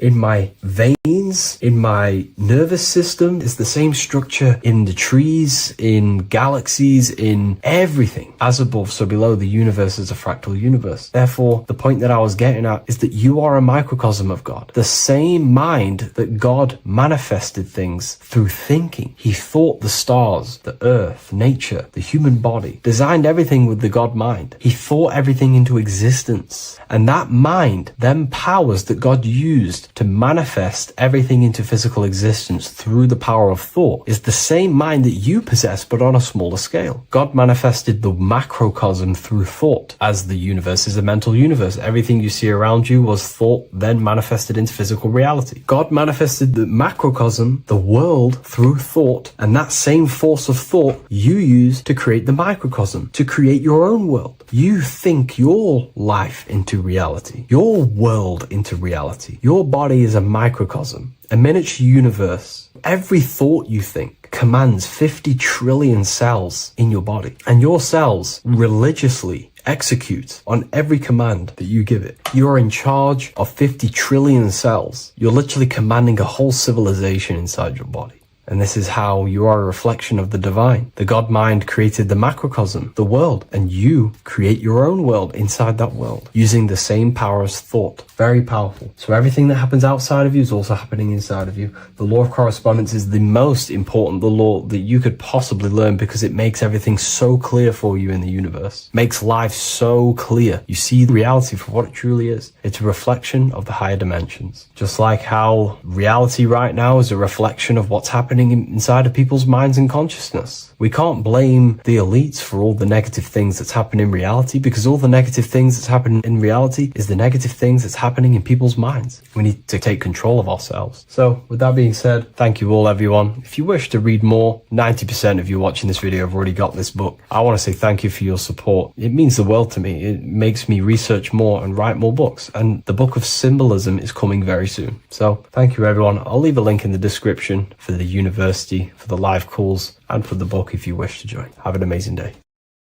S4: in my veins, in my nervous system, is the same structure in the trees, in galaxies, in everything. As above, so below, the universe is a fractal universe. Therefore, the point that I was getting at is that you are a microcosm of God. The same mind that God manifested things through thinking. He thought the stars, the earth, nature, the human body, designed everything with the God mind. He thought everything into existence. And that mind, them powers that God used to manifest everything into physical existence through the power of thought, is the same mind that you possess, but on a smaller scale. God manifested the macrocosm through thought, as the universe is a mental universe. Everything you see around you was thought, then manifested into physical reality. God manifested the macrocosm, the world, through thought, and that same force of thought you use to create the microcosm, to create your own world. You think your life into reality, your world into reality. Your body is a microcosm, a miniature universe. Every thought you think commands 50 trillion cells in your body, and your cells religiously execute on every command that you give it. You're in charge of 50 trillion cells. You're literally commanding a whole civilization inside your body. And this is how you are a reflection of the divine. The God mind created the macrocosm, the world, and you create your own world inside that world using the same power as thought. Very powerful. So everything that happens outside of you is also happening inside of you. The law of correspondence is the most important, the law that you could possibly learn, because it makes everything so clear for you in the universe. Makes life so clear. You see the reality for what it truly is. It's a reflection of the higher dimensions. Just like how reality right now is a reflection of what's happening inside of people's minds and consciousness. We can't blame the elites for all the negative things that's happening in reality, because all the negative things that's happening in reality is the negative things that's happening in people's minds. We need to take control of ourselves. So with that being said, thank you all, everyone. If you wish to read more, 90% of you watching this video have already got this book. I want to say thank you for your support. It means the world to me. It makes me research more and write more books, and the book of symbolism is coming very soon. So thank you, everyone. I'll leave a link in the description for the university, for the live calls, and for the book if you wish to join. Have an amazing day.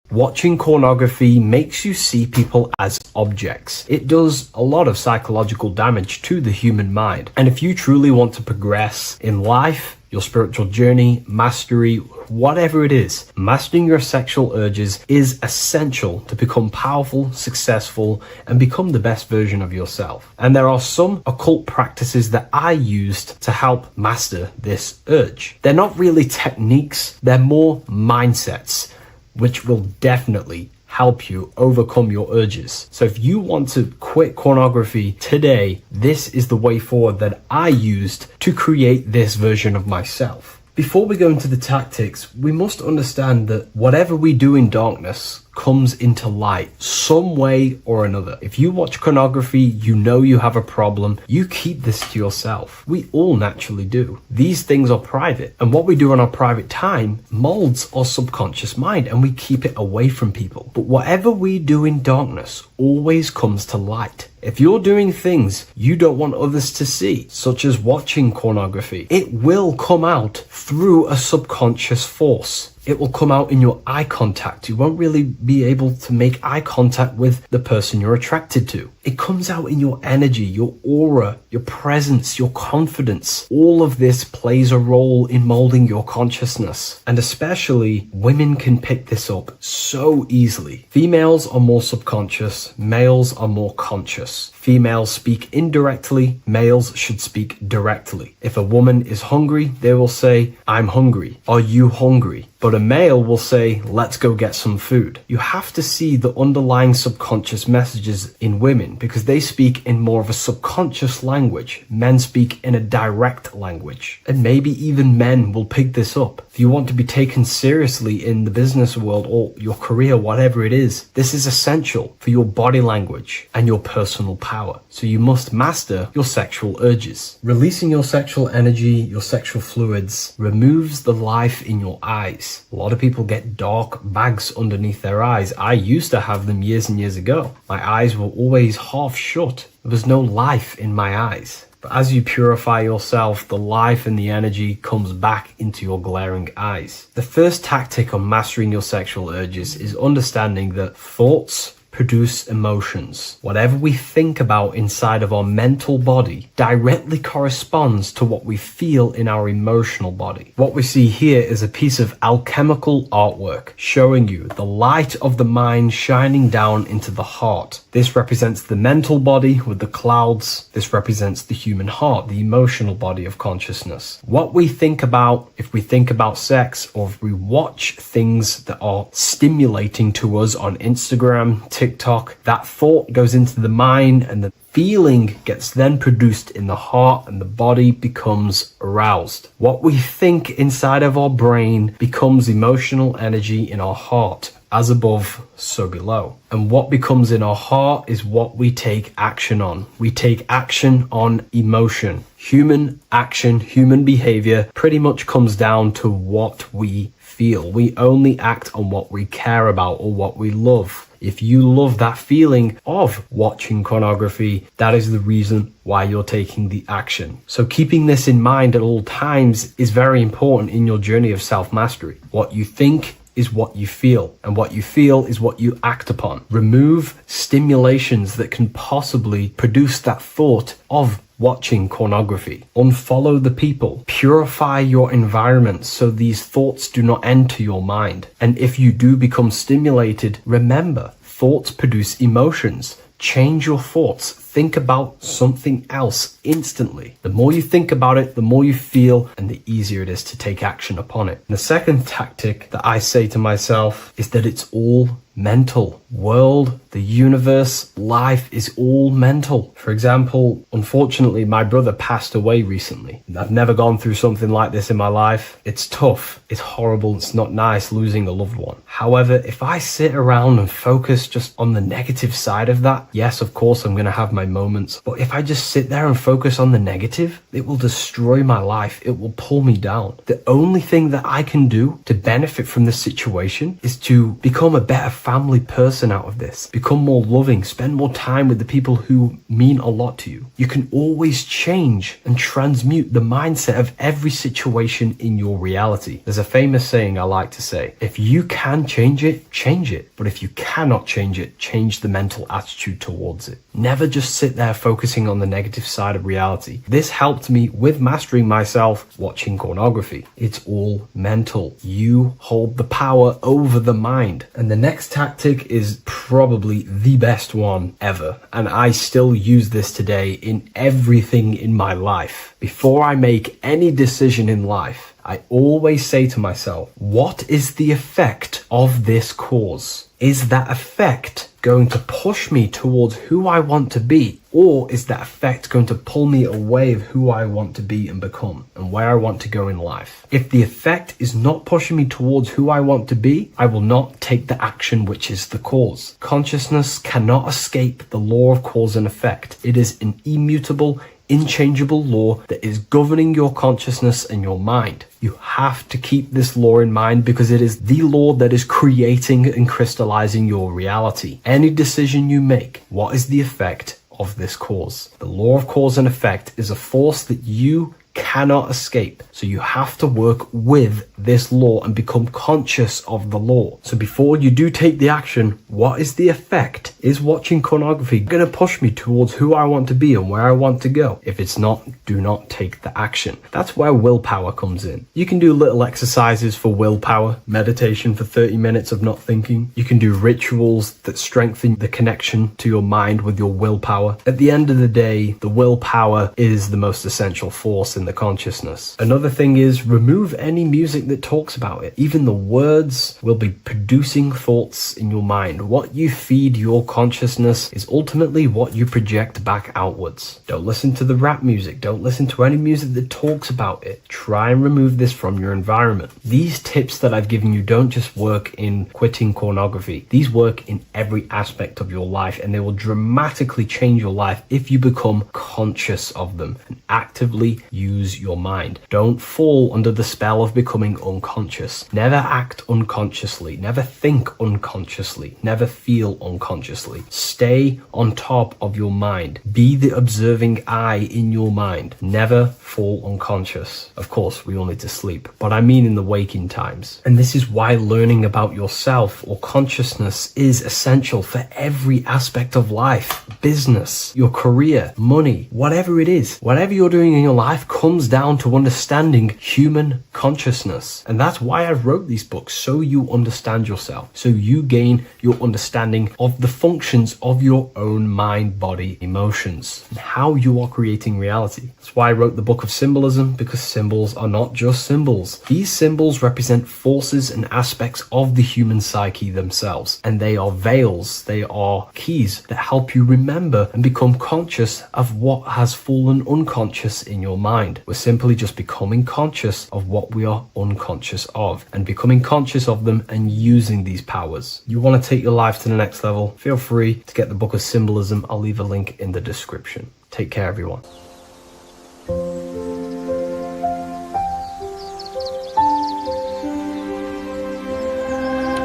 S4: Watching pornography makes you see people as objects. It does a lot of psychological damage to the human mind. And if you truly want to progress in life, your spiritual journey, mastery, whatever it is, mastering your sexual urges is essential to become powerful, successful, and become the best version of yourself. And there are some occult practices that I used to help master this urge. They're not really techniques, they're more mindsets, which will definitely help you overcome your urges. So if you want to quit pornography today, this is the way forward that I used to create this version of myself. Before we go into the tactics, we must understand that whatever we do in darkness comes into light some way or another. If you watch pornography, you know you have a problem. You keep this to yourself. We all naturally do. These things are private, and what we do in our private time molds our subconscious mind, and we keep it away from people. But whatever we do in darkness always comes to light. If you're doing things you don't want others to see, such as watching pornography, it will come out through a subconscious force. It will come out in your eye contact. You won't really be able to make eye contact with the person you're attracted to. It comes out in your energy, your aura, your presence, your confidence. All of this plays a role in molding your consciousness. And especially women can pick this up so easily. Females are more subconscious, males are more conscious. Females speak indirectly, males should speak directly. If a woman is hungry, they will say, "I'm hungry. Are you hungry?" But a male will say, "Let's go get some food." You have to see the underlying subconscious messages in women in because they speak in more of a subconscious language. Men speak in a direct language. And maybe even men will pick this up. If you want to be taken seriously in the business world or your career, whatever it is, this is essential for your body language and your personal power. So you must master your sexual urges. Releasing your sexual energy, your sexual fluids, removes the life in your eyes. A lot of people get dark bags underneath their eyes. I used to have them years and years ago. My eyes were always half shut. There was no life in my eyes. But as you purify yourself, the life and the energy comes back into your glaring eyes. The first tactic on mastering your sexual urges is understanding that thoughts produce emotions. Whatever we think about inside of our mental body directly corresponds to what we feel in our emotional body. What we see here is a piece of alchemical artwork showing you the light of the mind shining down into the heart. This represents the mental body with the clouds. This represents the human heart, the emotional body of consciousness. What we think about, if we think about sex, or if we watch things that are stimulating to us on Instagram, TikTok, that thought goes into the mind and the feeling gets then produced in the heart and the body becomes aroused. What we think inside of our brain becomes emotional energy in our heart. As above, so below. And what becomes in our heart is what we take action on. We take action on emotion. Human action, human behavior pretty much comes down to what we feel. We only act on what we care about or what we love. If you love that feeling of watching pornography, that is the reason why you're taking the action. So keeping this in mind at all times is very important in your journey of self-mastery. What you think is what you feel, and what you feel is what you act upon. Remove stimulations that can possibly produce that thought of watching pornography. Unfollow the people. Purify your environment so these thoughts do not enter your mind. And if you do become stimulated, remember, thoughts produce emotions. Change your thoughts. Think about something else instantly. The more you think about it, the more you feel, and the easier it is to take action upon it. And the second tactic that I say to myself is that it's all mental. World, the universe, life is all mental. For example, unfortunately, my brother passed away recently. I've never gone through something like this in my life. It's tough. It's horrible. It's not nice losing a loved one. However, if I sit around and focus just on the negative side of that, yes, of course, I'm going to have my moments. But if I just sit there and focus on the negative, it will destroy my life. It will pull me down. The only thing that I can do to benefit from this situation is to become a better family person out of this. Become more loving. Spend more time with the people who mean a lot to you. You can always change and transmute the mindset of every situation in your reality. There's a famous saying I like to say, if you can change it, change it. But if you cannot change it, change the mental attitude towards it. Never just sit there focusing on the negative side of reality. This helped me with mastering myself watching pornography. It's all mental. You hold the power over the mind. And the next tactic is probably the best one ever. And I still use this today in everything in my life. Before I make any decision in life, I always say to myself, what is the effect of this cause? Is that effect going to push me towards who I want to be? Or is that effect going to pull me away of who I want to be and become and where I want to go in life? If the effect is not pushing me towards who I want to be, I will not take the action which is the cause. Consciousness cannot escape the law of cause and effect. It is an immutable, inchangeable law that is governing your consciousness and your mind. You have to keep this law in mind because it is the law that is creating and crystallizing your reality. Any decision you make, what is the effect of this cause? The law of cause and effect is a force that you cannot escape. So you have to work with this law and become conscious of the law. So before you do take the action, what is the effect? Is watching pornography going to push me towards who I want to be and where I want to go? If it's not, do not take the action. That's where willpower comes in. You can do little exercises for willpower, meditation for 30 minutes of not thinking. You can do rituals that strengthen the connection to your mind with your willpower. At the end of the day, the willpower is the most essential force in the consciousness. Another thing is remove any music that talks about it. Even the words will be producing thoughts in your mind. What you feed your consciousness is ultimately what you project back outwards. Don't listen to the rap music. Don't listen to any music that talks about it. Try and remove this from your environment. These tips that I've given you don't just work in quitting pornography. These work in every aspect of your life, and they will dramatically change your life if you become conscious of them and actively use your mind. Don't fall under the spell of becoming unconscious. Never act unconsciously. Never think unconsciously. Never feel unconsciously. Stay on top of your mind. Be the observing eye in your mind. Never fall unconscious. Of course, we all need to sleep, but I mean in the waking times. And this is why learning about yourself or consciousness is essential for every aspect of life. Business, your career, money, whatever it is. Whatever you're doing in your life comes down to understanding human consciousness. And that's why I wrote these books, so you understand yourself, so you gain your understanding of the functions of your own mind, body, emotions, and how you are creating reality. That's why I wrote the book of symbolism, because symbols are not just symbols. These symbols represent forces and aspects of the human psyche themselves, and they are veils, they are keys that help you remember and become conscious of what has fallen unconscious in your mind. We're simply just becoming conscious of what we are unconscious of and becoming conscious of them and using these powers. You want to take your life to the next level? Feel free to get the book of symbolism. I'll leave a link in the description. Take care, everyone.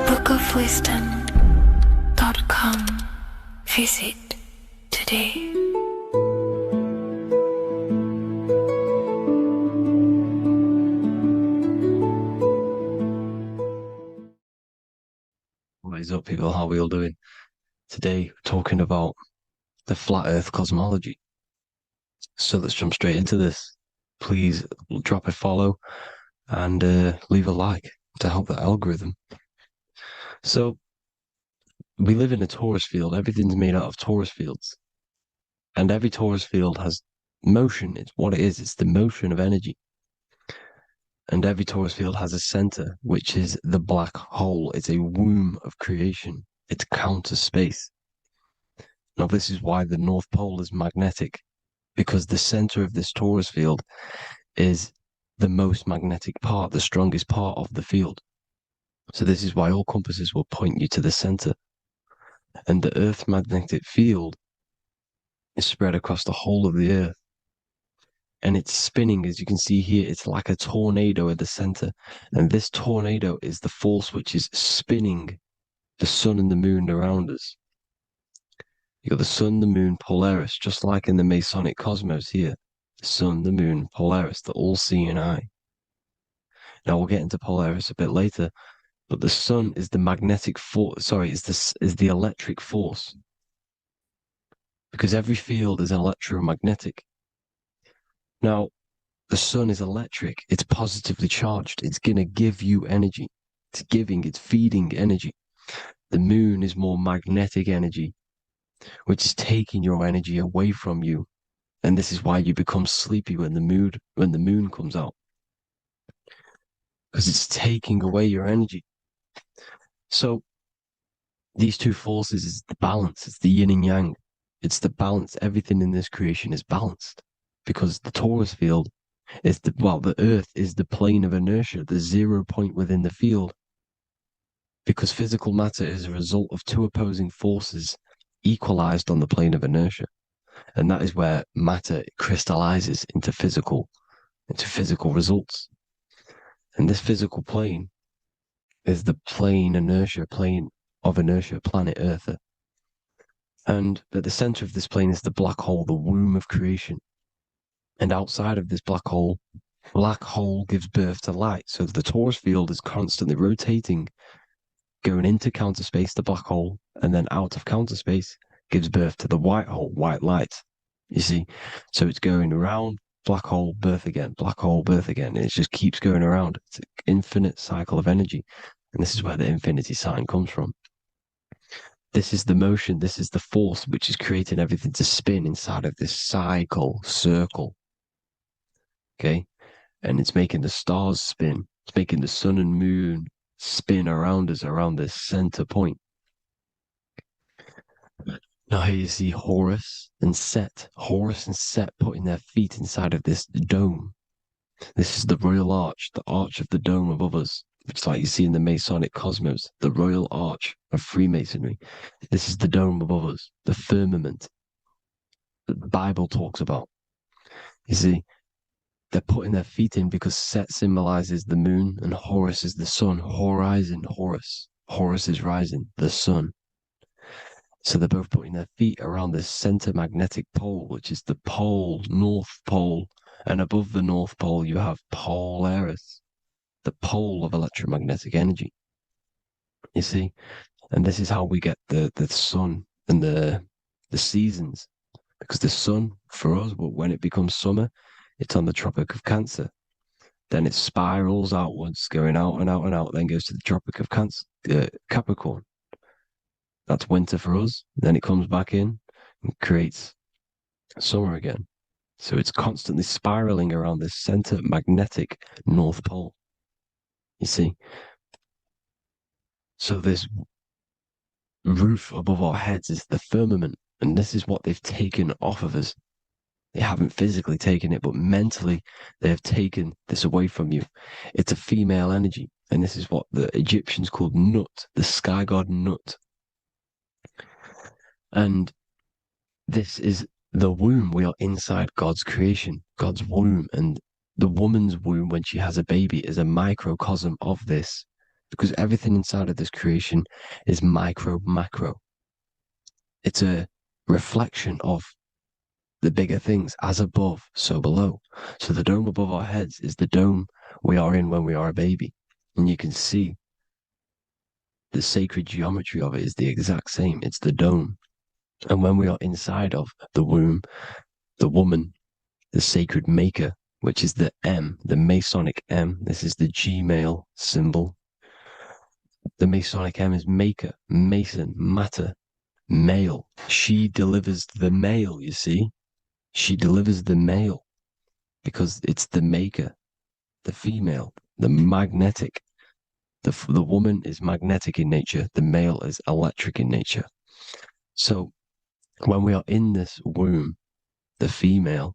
S2: bookofwisdom.com. Visit today.
S3: What is up, people? How are we all doing? Today, we're talking about the flat earth cosmology. So let's jump straight into this. Please drop a follow and leave a like to help the algorithm. So we live in a torus field. Everything's made out of torus fields. And every torus field has motion. It's what it is. It's the motion of energy. And every torus field has a center, which is the black hole. It's a womb of creation. It's counter space. Now, this is why the North Pole is magnetic, because the center of this torus field is the most magnetic part, the strongest part of the field. So this is why all compasses will point you to the center. And the Earth's magnetic field is spread across the whole of the Earth. And it's spinning, as you can see here. It's like a tornado at the center. And this tornado is the force which is spinning the sun and the moon around us. You got the sun, the moon, Polaris, just like in the Masonic cosmos here. The sun, the moon, Polaris, the all-seeing eye. Now we'll get into Polaris a bit later, but the sun is the magnetic force. Is the electric force, because every field is electromagnetic. Now, the sun is electric. It's positively charged. It's going to give you energy. It's feeding energy. The moon is more magnetic energy, which is taking your energy away from you. And this is why you become sleepy when the moon comes out, because it's taking away your energy. So these two forces is the balance. It's the yin and yang. It's the balance. Everything in this creation is balanced, because the torus field is the Earth is the plane of inertia, the 0 point within the field, because physical matter is a result of two opposing forces equalized on the plane of inertia. And that is where matter crystallizes into physical results. And this physical plane is the plane of inertia, planet Earth. And at the center of this plane is the black hole, the womb of creation. And outside of this black hole gives birth to light. So the torus field is constantly rotating, going into counter space, the black hole, and then out of counter space gives birth to the white hole, white light. You see? So it's going around, black hole, birth again, black hole, birth again. And it just keeps going around. It's an infinite cycle of energy. And this is where the infinity sign comes from. This is the motion, this is the force which is creating everything to spin inside of this circle. Okay. And it's making the stars spin. It's making the sun and moon spin around us, around this center point. Now here you see Horus and Set. Horus and Set putting their feet inside of this dome. This is the royal arch, the arch of the dome above us, which like you see in the Masonic cosmos, the royal arch of Freemasonry. This is the dome above us, the firmament that the Bible talks about. You see, they're putting their feet in because Set symbolizes the moon and Horus is the sun. Horizon, Horus. Horus is rising, the sun. So they're both putting their feet around this center magnetic pole, which is the pole, North Pole. And above the North Pole, you have Polaris, the pole of electromagnetic energy. You see? And this is how we get the sun and the seasons. Because the sun, for us, when it becomes summer, it's on the Tropic of Cancer. Then it spirals outwards, going out and out and out, then goes to the Tropic of Cancer, Capricorn. That's winter for us. Then it comes back in and creates summer again. So it's constantly spiraling around this center magnetic North Pole. You see? So this roof above our heads is the firmament, and this is what they've taken off of us. They haven't physically taken it, but mentally they have taken this away from you. It's a female energy, and this is what the Egyptians called Nut, the sky god Nut. And this is the womb. We are inside God's creation, God's womb, and the woman's womb when she has a baby is a microcosm of this, because everything inside of this creation is micro, macro. It's a reflection of the bigger things, as above, so below. So the dome above our heads is the dome we are in when we are a baby. And you can see the sacred geometry of it is the exact same. It's the dome. And when we are inside of the womb, the woman, the sacred maker, which is the M, the Masonic M, this is the Gmail symbol. The Masonic M is maker, mason, matter, male. She delivers the male, you see. She delivers the male because it's the maker, the female, the magnetic. The woman is magnetic in nature. The male is electric in nature. So when we are in this womb, the female,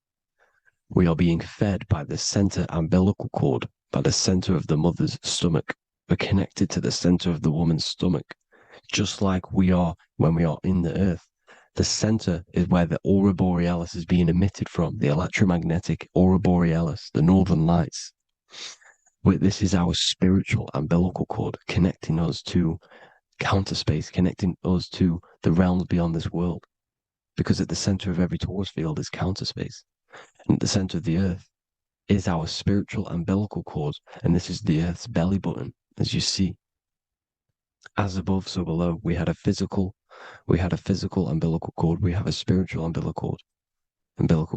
S3: we are being fed by the center umbilical cord, by the center of the mother's stomach. We're connected to the center of the woman's stomach, just like we are when we are in the earth. The center is where the aurora borealis is being emitted from, the electromagnetic aurora borealis, the northern lights. This is our spiritual umbilical cord connecting us to counter space, connecting us to the realms beyond this world. Because at the center of every torus field is counter space. And at the center of the earth is our spiritual umbilical cord. And this is the earth's belly button, as you see. As above, so below. We had a physical umbilical cord. We have a spiritual umbilical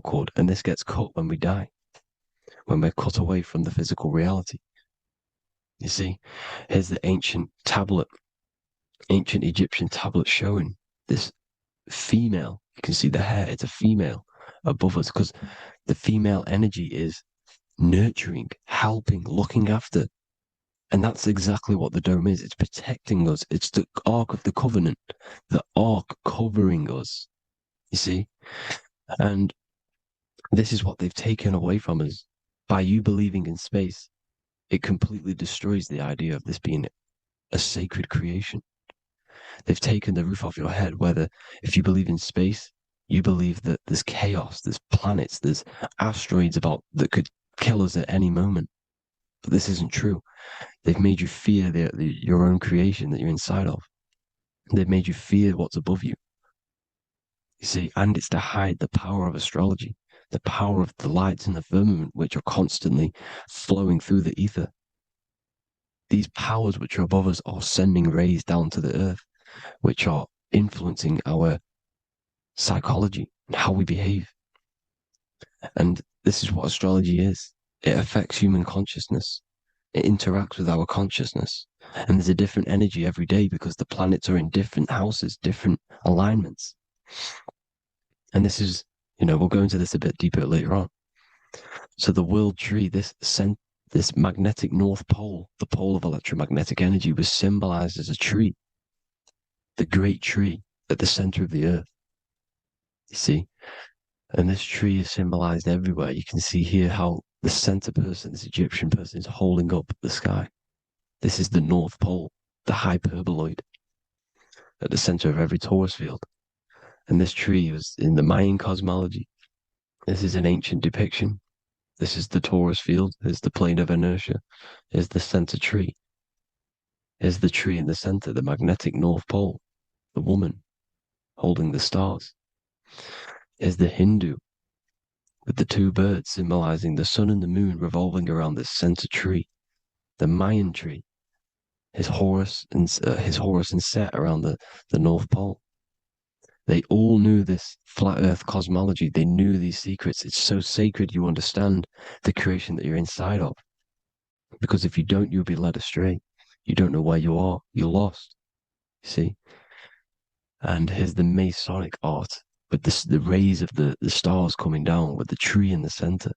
S3: cord. And this gets cut when we die, when we're cut away from the physical reality. You see, here's the ancient Egyptian tablet showing this female. You can see the hair, it's a female above us because the female energy is nurturing, helping, looking after. And that's exactly what the dome is. It's protecting us. It's the Ark of the Covenant, the Ark covering us, you see? And this is what they've taken away from us. By you believing in space, it completely destroys the idea of this being a sacred creation. They've taken the roof off your head, whether if you believe in space, you believe that there's chaos, there's planets, there's asteroids that could kill us at any moment. But this isn't true. They've made you fear your own creation that you're inside of. They've made you fear what's above you. You see, and it's to hide the power of astrology, the power of the lights in the firmament, which are constantly flowing through the ether. These powers which are above us are sending rays down to the earth, which are influencing our psychology and how we behave. And this is what astrology is. It affects human consciousness. It interacts with our consciousness. And there's a different energy every day because the planets are in different houses, different alignments. And this is, we'll go into this a bit deeper later on. So the world tree, this magnetic north pole, the pole of electromagnetic energy, was symbolized as a tree, the great tree at the center of the earth. You see? And this tree is symbolized everywhere. You can see here how the center person, this Egyptian person, is holding up the sky. This is the North Pole, the hyperboloid, at the center of every torus field. And this tree was in the Mayan cosmology. This is an ancient depiction. This is the torus field. Here's the plane of inertia. Here's the center tree. Here's the tree in the center, the magnetic North Pole, the woman holding the stars. Here's the Hindu with the two birds symbolizing the sun and the moon revolving around this center tree. The Mayan tree, his Horus and Set around the North Pole. They all knew this flat Earth cosmology. They knew these secrets. It's so sacred you understand the creation that you're inside of. Because if you don't, you'll be led astray. You don't know where you are. You're lost. You see? And here's the Masonic art with the rays of the stars coming down with the tree in the center.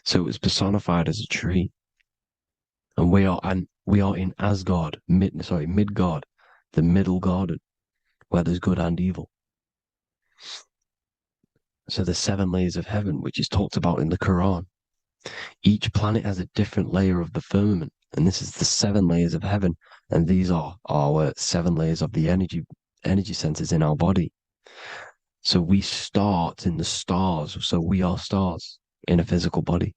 S3: So it was personified as a tree. And we are in Asgard, Midgard, the middle garden, where there's good and evil. So the 7 layers of heaven, which is talked about in the Quran. Each planet has a different layer of the firmament, and this is the 7 layers of heaven, and these are our 7 layers of the energy centers in our body. So we start in the stars, so we are stars in a physical body.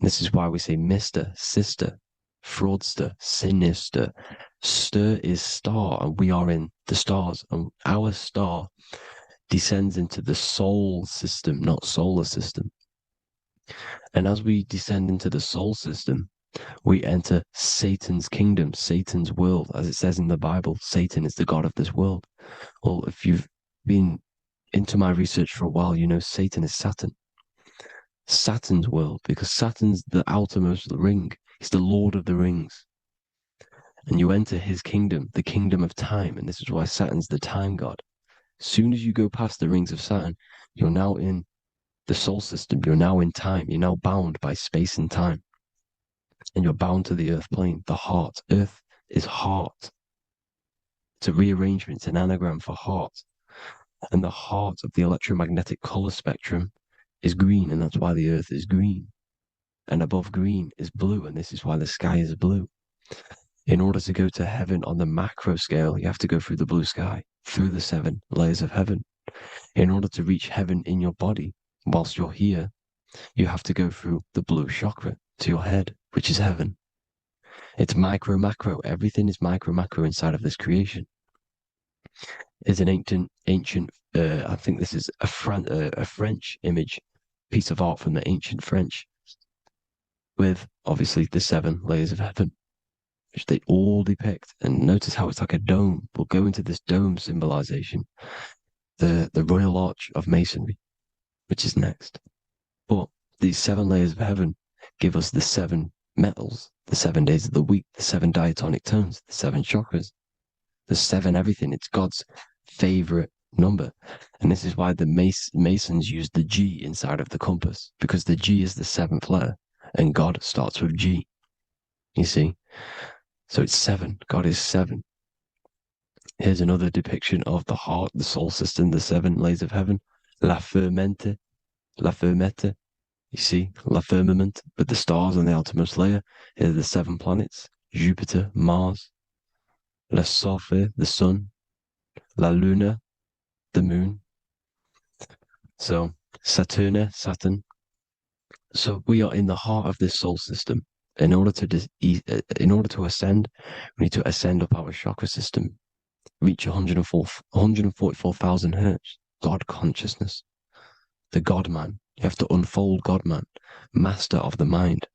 S3: And this is why we say Mr., Sister, Fraudster, Sinister. Stir is star, and we are in the stars, and our star descends into the soul system, not solar system. And as we descend into the soul system, we enter Satan's kingdom, Satan's world. As it says in the Bible, Satan is the god of this world. Well, if you've been into my research for a while, you know Satan is Saturn. Saturn's world, because Saturn's the outermost ring. He's the Lord of the Rings. And you enter his kingdom, the kingdom of time. And this is why Saturn's the time god. As soon as you go past the rings of Saturn, you're now in the soul system. You're now in time. You're now bound by space and time. And you're bound to the earth plane, the heart. Earth is heart. It's a rearrangement, it's an anagram for heart. And the heart of the electromagnetic color spectrum is green, and that's why the earth is green. And above green is blue, and this is why the sky is blue. In order to go to heaven on the macro scale, you have to go through the blue sky, through the 7 layers of heaven. In order to reach heaven in your body, whilst you're here, you have to go through the blue chakra to your head, which is heaven. It's micro, macro. Everything is micro, macro inside of this creation. It's an ancient. I think this is a French image, piece of art from the ancient French, with obviously the 7 layers of heaven, which they all depict. And notice how it's like a dome. We'll go into this dome symbolization, the Royal Arch of Masonry, which is next. But these 7 layers of heaven give us the 7 metals, the 7 days of the week, the 7 diatonic tones, the 7 chakras, the 7 everything. It's God's favorite number. And this is why the Masons use the G inside of the compass, because the G is the 7th letter, and God starts with G. You see? So it's 7. God is 7. Here's another depiction of the heart, the soul system, the 7 layers of heaven. La Fermente. You see, La Firmament, with the stars on the outermost layer. Here are the 7 planets: Jupiter, Mars, La Sophie, the sun, La Luna, the moon. So Saturn. So we are in the heart of this soul system. In order to ascend, we need to ascend up our chakra system, reach 144,000 hertz, God consciousness, the God man. You have to unfold God man, master of the mind,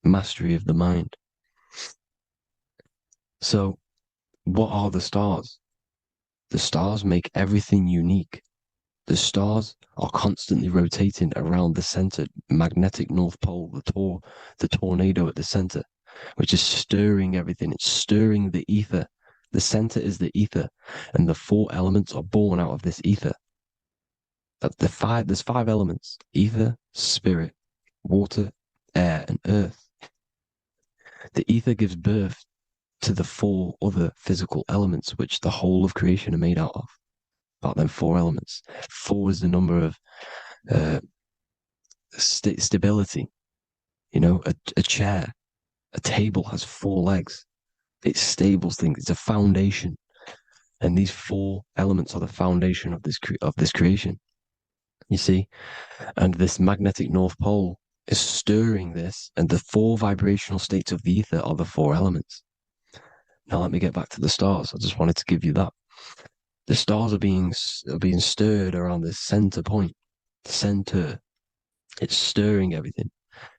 S3: mastery of the mind. So what are the stars? The stars make everything unique. The stars are constantly rotating around the center, magnetic North Pole, the tornado at the center, which is stirring everything. It's stirring the ether. The center is the ether, and the 4 elements are born out of this ether. There's 5 elements: ether, spirit, water, air, and earth. The ether gives birth to the 4 other physical elements which the whole of creation are made out of. About them 4 elements. 4 is the number of stability. You know, a chair, a table has 4 legs. It's stable thing. It's a foundation, and these 4 elements are the foundation of this creation. You see, and this magnetic North Pole is stirring this, and the 4 vibrational states of the ether are the 4 elements. Now let me get back to the stars. I just wanted to give you that. The stars are being stirred around this center point, center. It's stirring everything,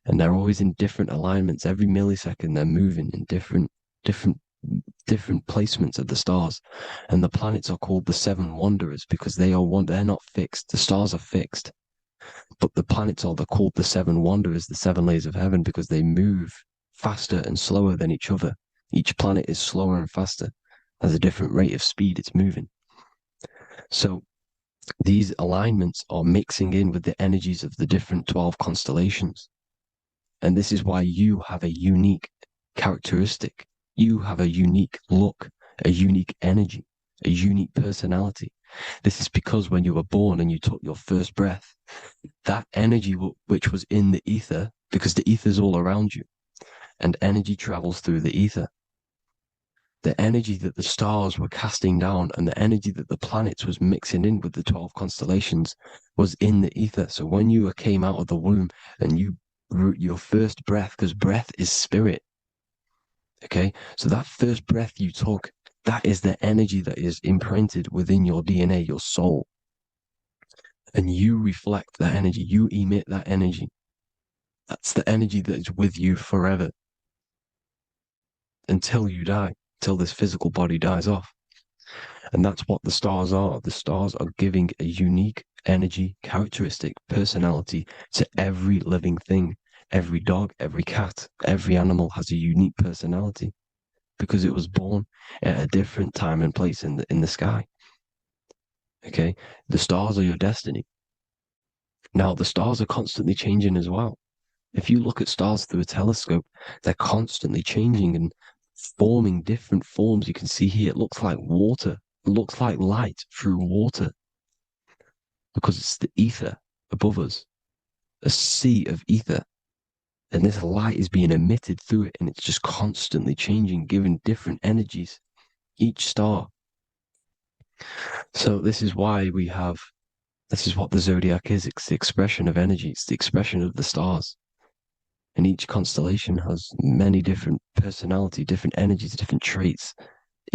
S3: and they're always in different alignments. Every millisecond, they're moving in different placements of the stars. And the planets are called the 7 wanderers because they're not fixed. The stars are fixed, but the planets are called the 7 wanderers, the 7 layers of heaven, because they move faster and slower than each other. Each planet is slower and faster, has a different rate of speed it's moving. So these alignments are mixing in with the energies of the different 12 constellations. And this is why you have a unique characteristic. You have a unique look, a unique energy, a unique personality. This is because when you were born and you took your first breath, that energy which was in the ether, because the ether is all around you, and energy travels through the ether. The energy that the stars were casting down and the energy that the planets was mixing in with the 12 constellations was in the ether. So when you came out of the womb and your first breath, because breath is spirit, okay? So that first breath you took, that is the energy that is imprinted within your DNA, your soul. And you reflect that energy, you emit that energy. That's the energy that is with you forever until you die, till this physical body dies off. And that's what the stars are. The stars are giving a unique energy, characteristic, personality to every living thing. Every dog, every cat, every animal has a unique personality because it was born at a different time and place in the sky. Okay, the stars are your destiny. Now, the stars are constantly changing as well. If you look at stars through a telescope, they're constantly changing and forming different forms. You can see here, it looks like water. It looks like light through water because it's the ether above us, a sea of ether. And this light is being emitted through it, and it's just constantly changing, giving different energies, each star. So this is why this is what the zodiac is. It's the expression of energy. It's the expression of the stars. And each constellation has many different personality, different energies, different traits.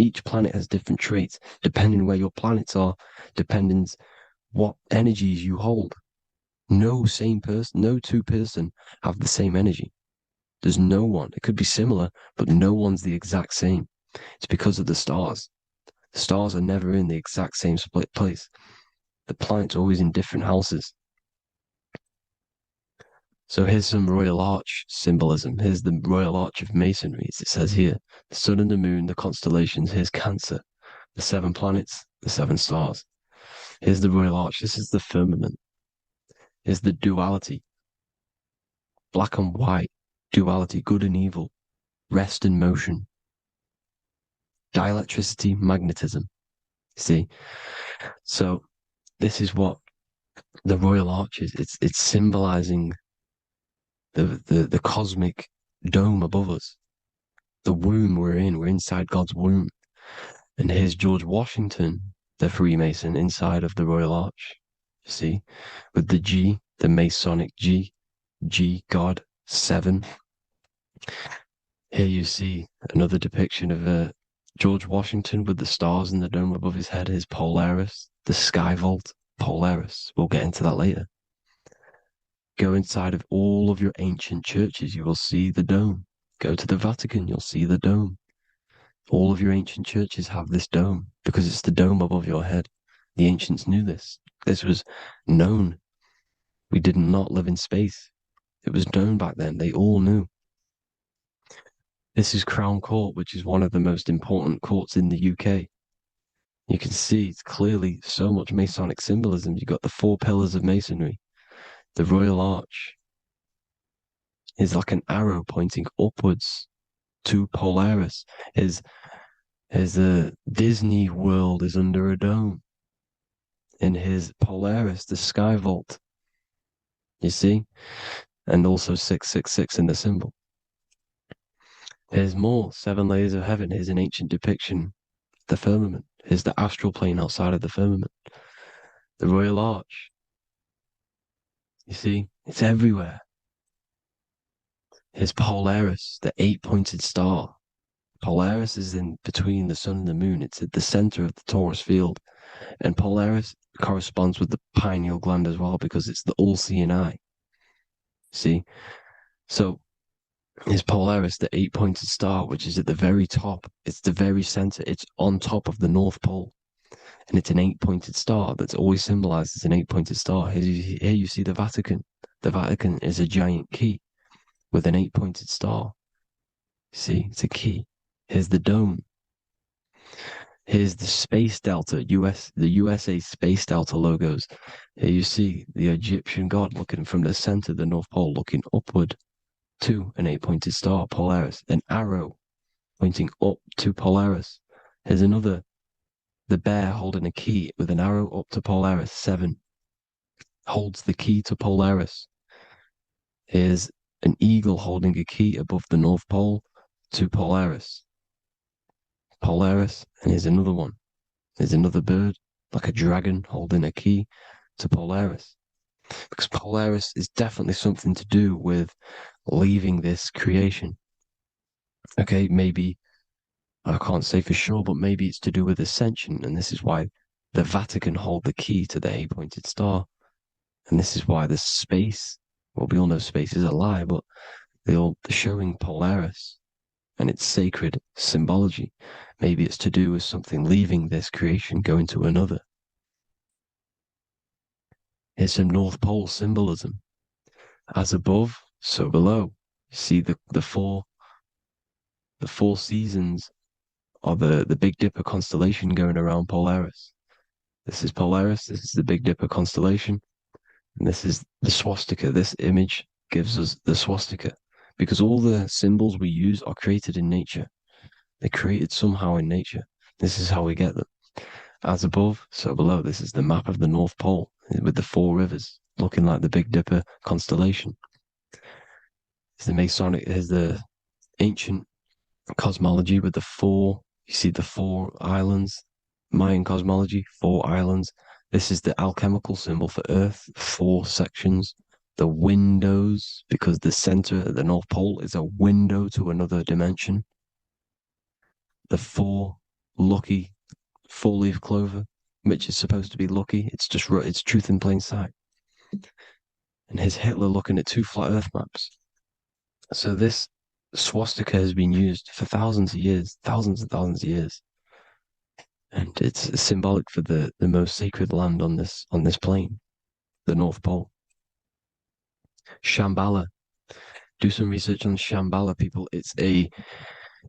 S3: Each planet has different traits, depending where your planets are, depending what energies you hold. No two person have the same energy. There's no one. It could be similar, but no one's the exact same. It's because of the stars. The stars are never in the exact same split place. The planet's always in different houses. So here's some Royal Arch symbolism. Here's the Royal Arch of Masonry, as it says here. The sun and the moon, the constellations. Here's Cancer, the 7 planets, the 7 stars. Here's the Royal Arch. This is the firmament. Here's the duality. Black and white, duality, good and evil, rest and motion, dielectricity, magnetism. See? So this is what the Royal Arch is. It's symbolizing the cosmic dome above us. The womb we're in. We're inside God's womb. And here's George Washington, the Freemason, inside of the Royal Arch. You see? With the G, the Masonic G, God, 7. Here you see another depiction of George Washington with the stars in the dome above his head, his Polaris, the sky vault, Polaris. We'll get into that later. Go inside of all of your ancient churches, you will see the dome. Go to the Vatican, you'll see the dome. All of your ancient churches have this dome because it's the dome above your head. The ancients knew this. This was known. We did not live in space. It was known back then. They all knew. This is Crown Court, which is one of the most important courts in the UK. You can see it's clearly so much Masonic symbolism. You've got the 4 pillars of Masonry, the Royal Arch, is like an arrow pointing upwards to Polaris. His Disney World is under a dome. In his Polaris, the sky vault. You see? And also 666 in the symbol. Here's more 7 layers of heaven. Here's an ancient depiction. The firmament. Here's the astral plane outside of the firmament. The Royal Arch. You see? It's everywhere. Here's Polaris, the 8-pointed star. Polaris is in between the sun and the moon. It's at the center of the Taurus field. And Polaris corresponds with the pineal gland as well because it's the all-seeing eye. See? So is Polaris, the 8-pointed star, which is at the very top. It's the very center. It's on top of the North Pole. And it's an 8-pointed star that's always symbolized as an 8-pointed star. Here you see the Vatican. The Vatican is a giant key with an 8-pointed star. See, it's a key. Here's the dome. Here's the Space Delta, the USA Space Delta logos. Here you see the Egyptian god looking from the center of the North Pole, looking upward to an 8-pointed star, Polaris. An arrow pointing up to Polaris. Here's another, the bear holding a key with an arrow up to Polaris. 7 holds the key to Polaris. Here's an eagle holding a key above the North Pole to Polaris. Polaris, and here's another one. There's another bird, like a dragon, holding a key to Polaris. Because Polaris is definitely something to do with leaving this creation. Okay, maybe, I can't say for sure, but maybe it's to do with ascension, and this is why the Vatican hold the key to the 8-pointed star. And this is why the space, well, we all know space is a lie, but they're showing Polaris and its sacred symbology. Maybe it's to do with something leaving this creation, going to another. Here's some North Pole symbolism. As above, so below. See the four seasons of the Big Dipper constellation going around Polaris. This is Polaris, this is the Big Dipper constellation, and this is the swastika. This image gives us the swastika, because all the symbols we use are created in nature. They're created somehow in nature. This is how we get them. As above, so below. This is the map of the North Pole with the 4 rivers, looking like the Big Dipper constellation. It's the Masonic, here's the ancient cosmology with the 4, you see the 4 islands, Mayan cosmology, 4 islands. This is the alchemical symbol for Earth, 4 sections. The windows, because the center of the North Pole is a window to another dimension. The 4 lucky 4-leaf clover, which is supposed to be lucky. It's just, it's truth in plain sight. And here's Hitler looking at 2 flat Earth maps. So this swastika has been used for thousands of years, thousands and thousands of years. And it's symbolic for the most sacred land on this plane, the North Pole. Shambhala. Do some research on Shambhala, people. It's a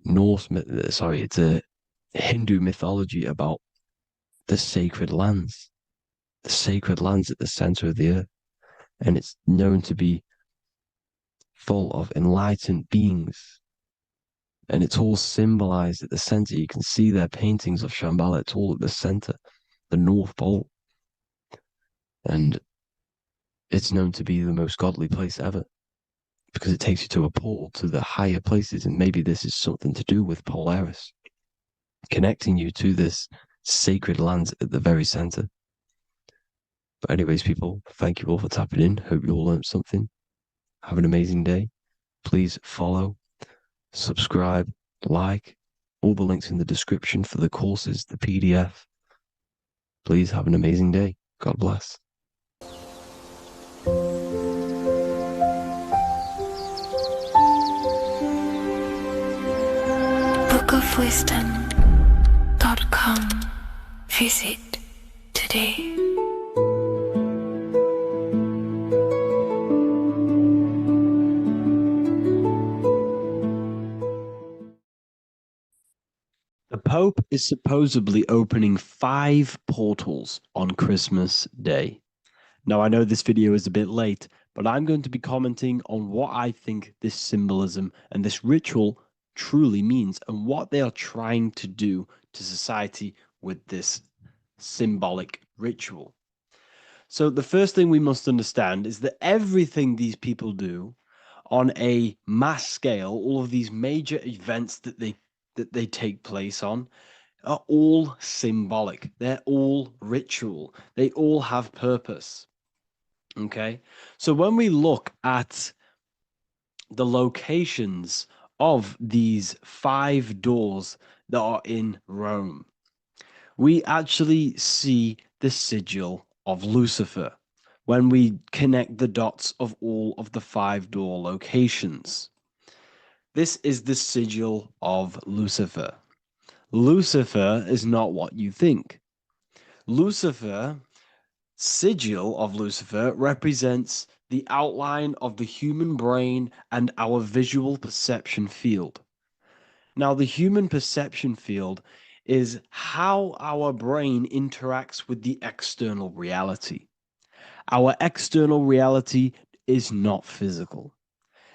S3: it's a Hindu mythology about the sacred lands at the center of the earth. And it's known to be full of enlightened beings. And it's all symbolized at the center. You can see their paintings of Shambhala. It's all at the center, the North Pole. And it's known to be the most godly place ever, because it takes you to a portal to the higher places. And maybe this is something to do with Polaris, connecting you to this sacred land at the very center. But anyways, people, thank you all for tapping in. Hope you all learned something. Have an amazing day. Please follow, subscribe, like, all the links in the description for the courses, the PDF. Please have an amazing day. God bless.
S2: bookofwisdom.com. Visit today.
S1: The Pope is supposedly opening 5 portals on Christmas Day. Now, I know this video is a bit late, but I'm going to be commenting on what I think this symbolism and this ritual truly means and what they are trying to do to society with this symbolic ritual. So, the first thing we must understand is that everything these people do on a mass scale, all of these major events that they take place on, are all symbolic. They're all ritual. They all have purpose. Okay. So when we look at the locations of these 5 doors that are in Rome, we actually see the sigil of Lucifer when we connect the dots of all of the 5 door locations. This is the sigil of Lucifer. Lucifer is not what you think. Lucifer, sigil of Lucifer, represents the outline of the human brain and our visual perception field. Now, the human perception field is how our brain interacts with the external reality. Our external reality is not physical.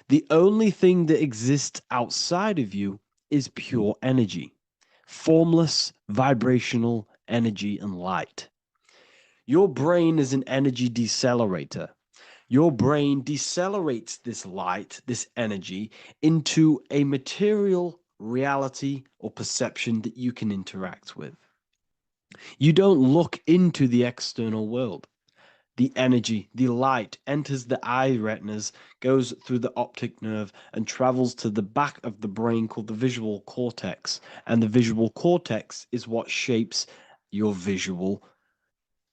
S1: The only thing that exists outside of you is pure energy, formless, vibrational energy and light. Your brain is an energy decelerator. Your brain decelerates this light, this energy, into a material reality or perception that you can interact with. You don't look into the external world. The energy, the light enters the eye retinas, goes through the optic nerve, and travels to the back of the brain called the visual cortex. And the visual cortex is what shapes your visual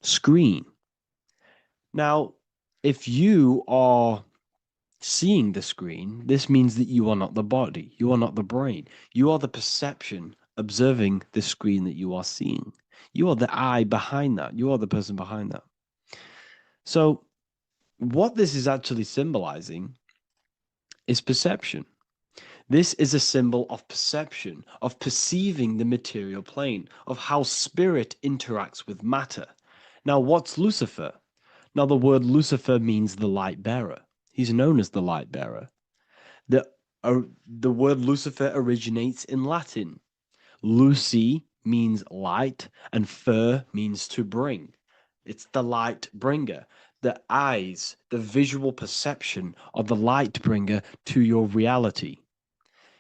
S1: screen. Now, if you are seeing the screen, this means that you are not the body, you are not the brain, you are the perception observing the screen that you are seeing. You are the eye behind that, you are the person behind that. So, what this is actually symbolizing is perception. This is a symbol of perception, of perceiving the material plane, of how spirit interacts with matter. Now, what's Lucifer? Now, the word Lucifer means the light bearer. He's known as the light bearer. The word Lucifer originates in Latin. Luci means light, and fer means to bring. It's the light bringer, the eyes, the visual perception of the light bringer to your reality.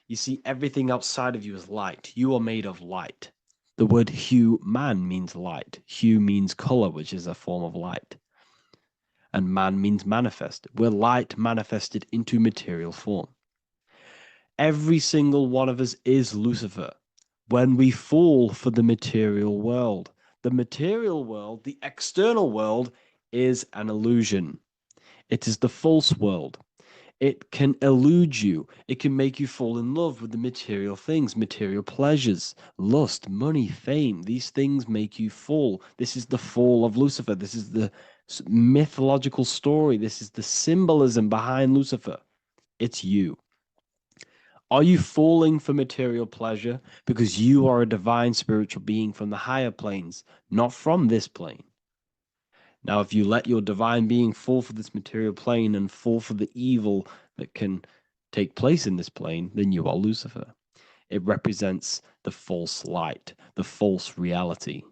S1: You see, everything outside of you is light. You are made of light. The word hue man means light. Hue means color, which is a form of light. And man means manifest. We're light manifested into material form. Every single one of us is Lucifer. When we fall for the material world, the external world, is an illusion. It is the false world. It can elude you. It can make you fall in love with the material things, material pleasures, lust, money, fame. These things make you fall. This is the fall of Lucifer. This is the mythological story. This is the symbolism behind Lucifer. It's you. Are you falling for material pleasure because you are a divine spiritual being from the higher planes, not from this plane? Now, if you let your divine being fall for this material plane and fall for the evil that can take place in this plane, then you are Lucifer. It represents the false light, the false reality.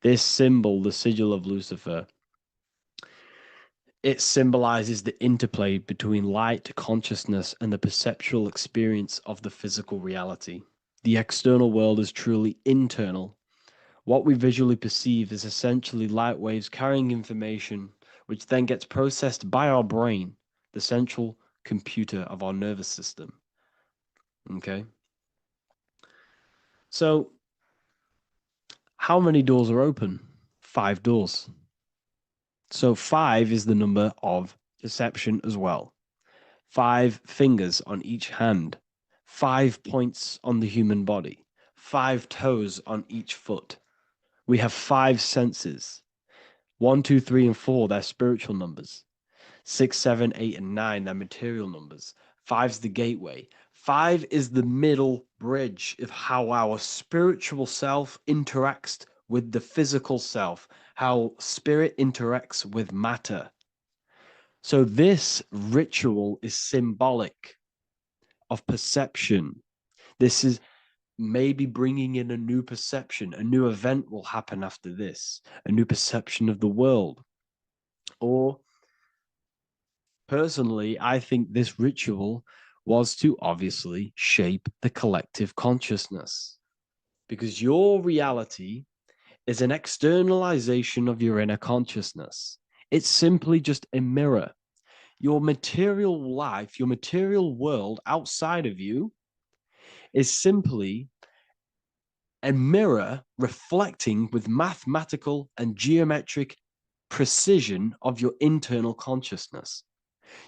S1: This symbol, the sigil of Lucifer, it symbolizes the interplay between light, consciousness, and the perceptual experience of the physical reality. The external world is truly internal. What we visually perceive is essentially light waves carrying information, which then gets processed by our brain, the central computer of our nervous system. Okay? So, how many doors are open? 5 doors. So 5 is the number of perception as well. 5 fingers on each hand, 5 points on the human body, 5 toes on each foot. We have 5 senses. 1, 2, 3, and 4, they're spiritual numbers. 6, 7, 8, and 9, they're material numbers. 5's the gateway. 5 is the middle bridge of how our spiritual self interacts with the physical self, how spirit interacts with matter. So this ritual is symbolic of perception. This is maybe bringing in a new perception. A new event will happen after this, a new perception of the world. Or personally, I think this ritual was to obviously shape the collective consciousness, because your reality is an externalization of your inner consciousness. It's simply just a mirror. Your material life, your material world outside of you is simply a mirror reflecting with mathematical and geometric precision of your internal consciousness.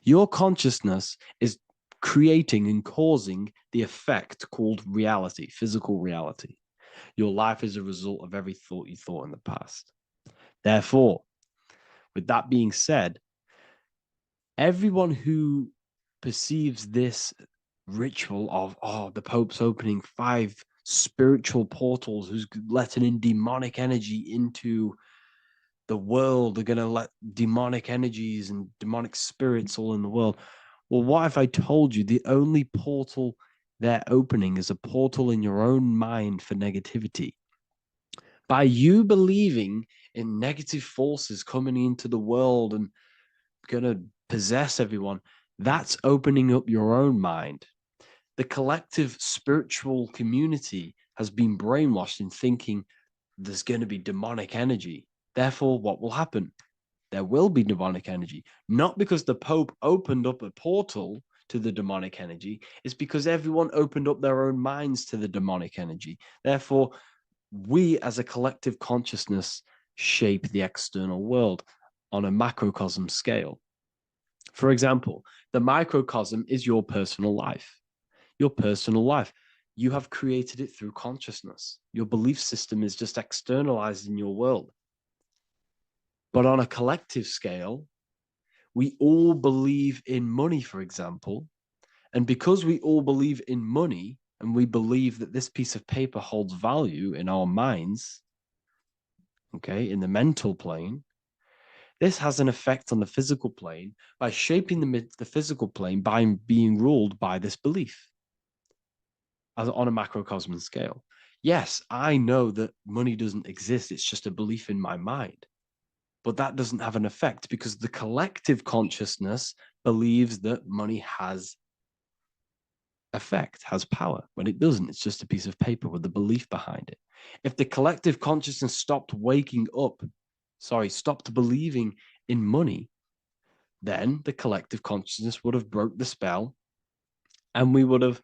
S1: Your consciousness is creating and causing the effect called reality, physical reality. Your life is a result of every thought you thought in the past. Therefore, with that being said, everyone who perceives this ritual of, oh, the Pope's opening 5 spiritual portals, who's letting in demonic energy into the world, they're going to let demonic energies and demonic spirits all in the world. Well, what if I told you the only portal they're opening is a portal in your own mind for negativity? By you believing in negative forces coming into the world and going to possess everyone, that's opening up your own mind. The collective spiritual community has been brainwashed in thinking there's going to be demonic energy. Therefore, what will happen? There will be demonic energy. Not because the Pope opened up a portal to the demonic energy, it's because everyone opened up their own minds to the demonic energy. Therefore, we as a collective consciousness shape the external world on a macrocosm scale. For example, the microcosm is your personal life. Your personal life. You have created it through consciousness. Your belief system is just externalized in your world. But on a collective scale, we all believe in money, for example. And because we all believe in money and we believe that this piece of paper holds value in our minds, okay, in the mental plane, this has an effect on the physical plane by shaping the physical plane by being ruled by this belief as on a macrocosm scale. Yes, I know that money doesn't exist. It's just a belief in my mind. But that doesn't have an effect because the collective consciousness believes that money has effect, has power. When it doesn't, it's just a piece of paper with a belief behind it. If the collective consciousness stopped stopped believing in money, then the collective consciousness would have broke the spell and we would have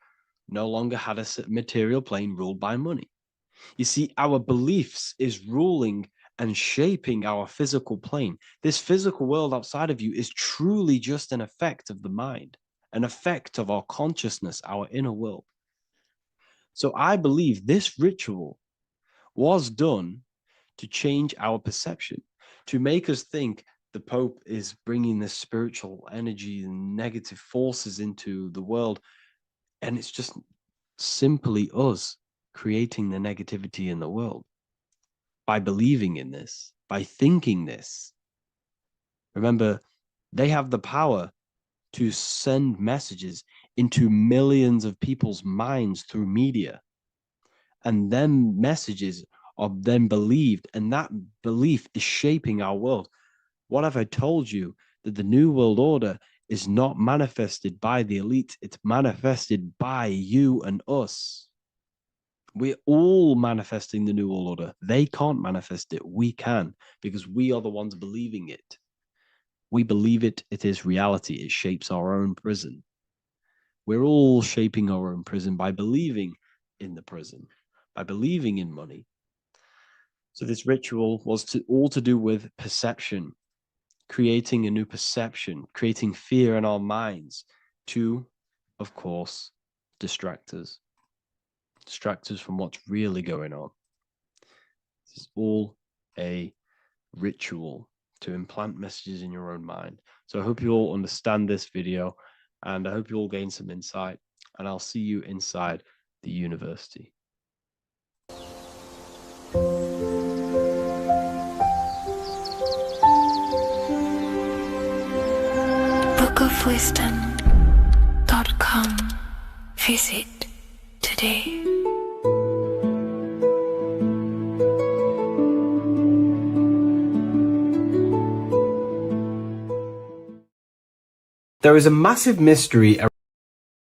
S1: no longer had a material plane ruled by money. You see, our beliefs is ruling and shaping our physical plane. This physical world outside of you is truly just an effect of the mind, an effect of our consciousness, our inner world. So I believe this ritual was done to change our perception, to make us think the Pope is bringing this spiritual energy and negative forces into the world. And it's just simply us creating the negativity in the world by believing in this, by thinking this. Remember, they have the power to send messages into millions of people's minds through media. And then messages are then believed, and that belief is shaping our world. What have I told you? That the New World Order is not manifested by the elite, it's manifested by you and us. We're all manifesting the New World Order. They can't manifest it. We can, because we are the ones believing it. We believe it. It is reality. It shapes our own prison. We're all shaping our own prison by believing in the prison, by believing in money. So this ritual was all to do with perception, creating a new perception, creating fear in our minds to, of course, distract us from what's really going on. This is all a ritual to implant messages in your own mind. So I hope you all understand this video, and I hope you all gain some insight, and I'll see you inside the university.
S2: bookofwisdom.com. Visit today.
S4: There is a massive mystery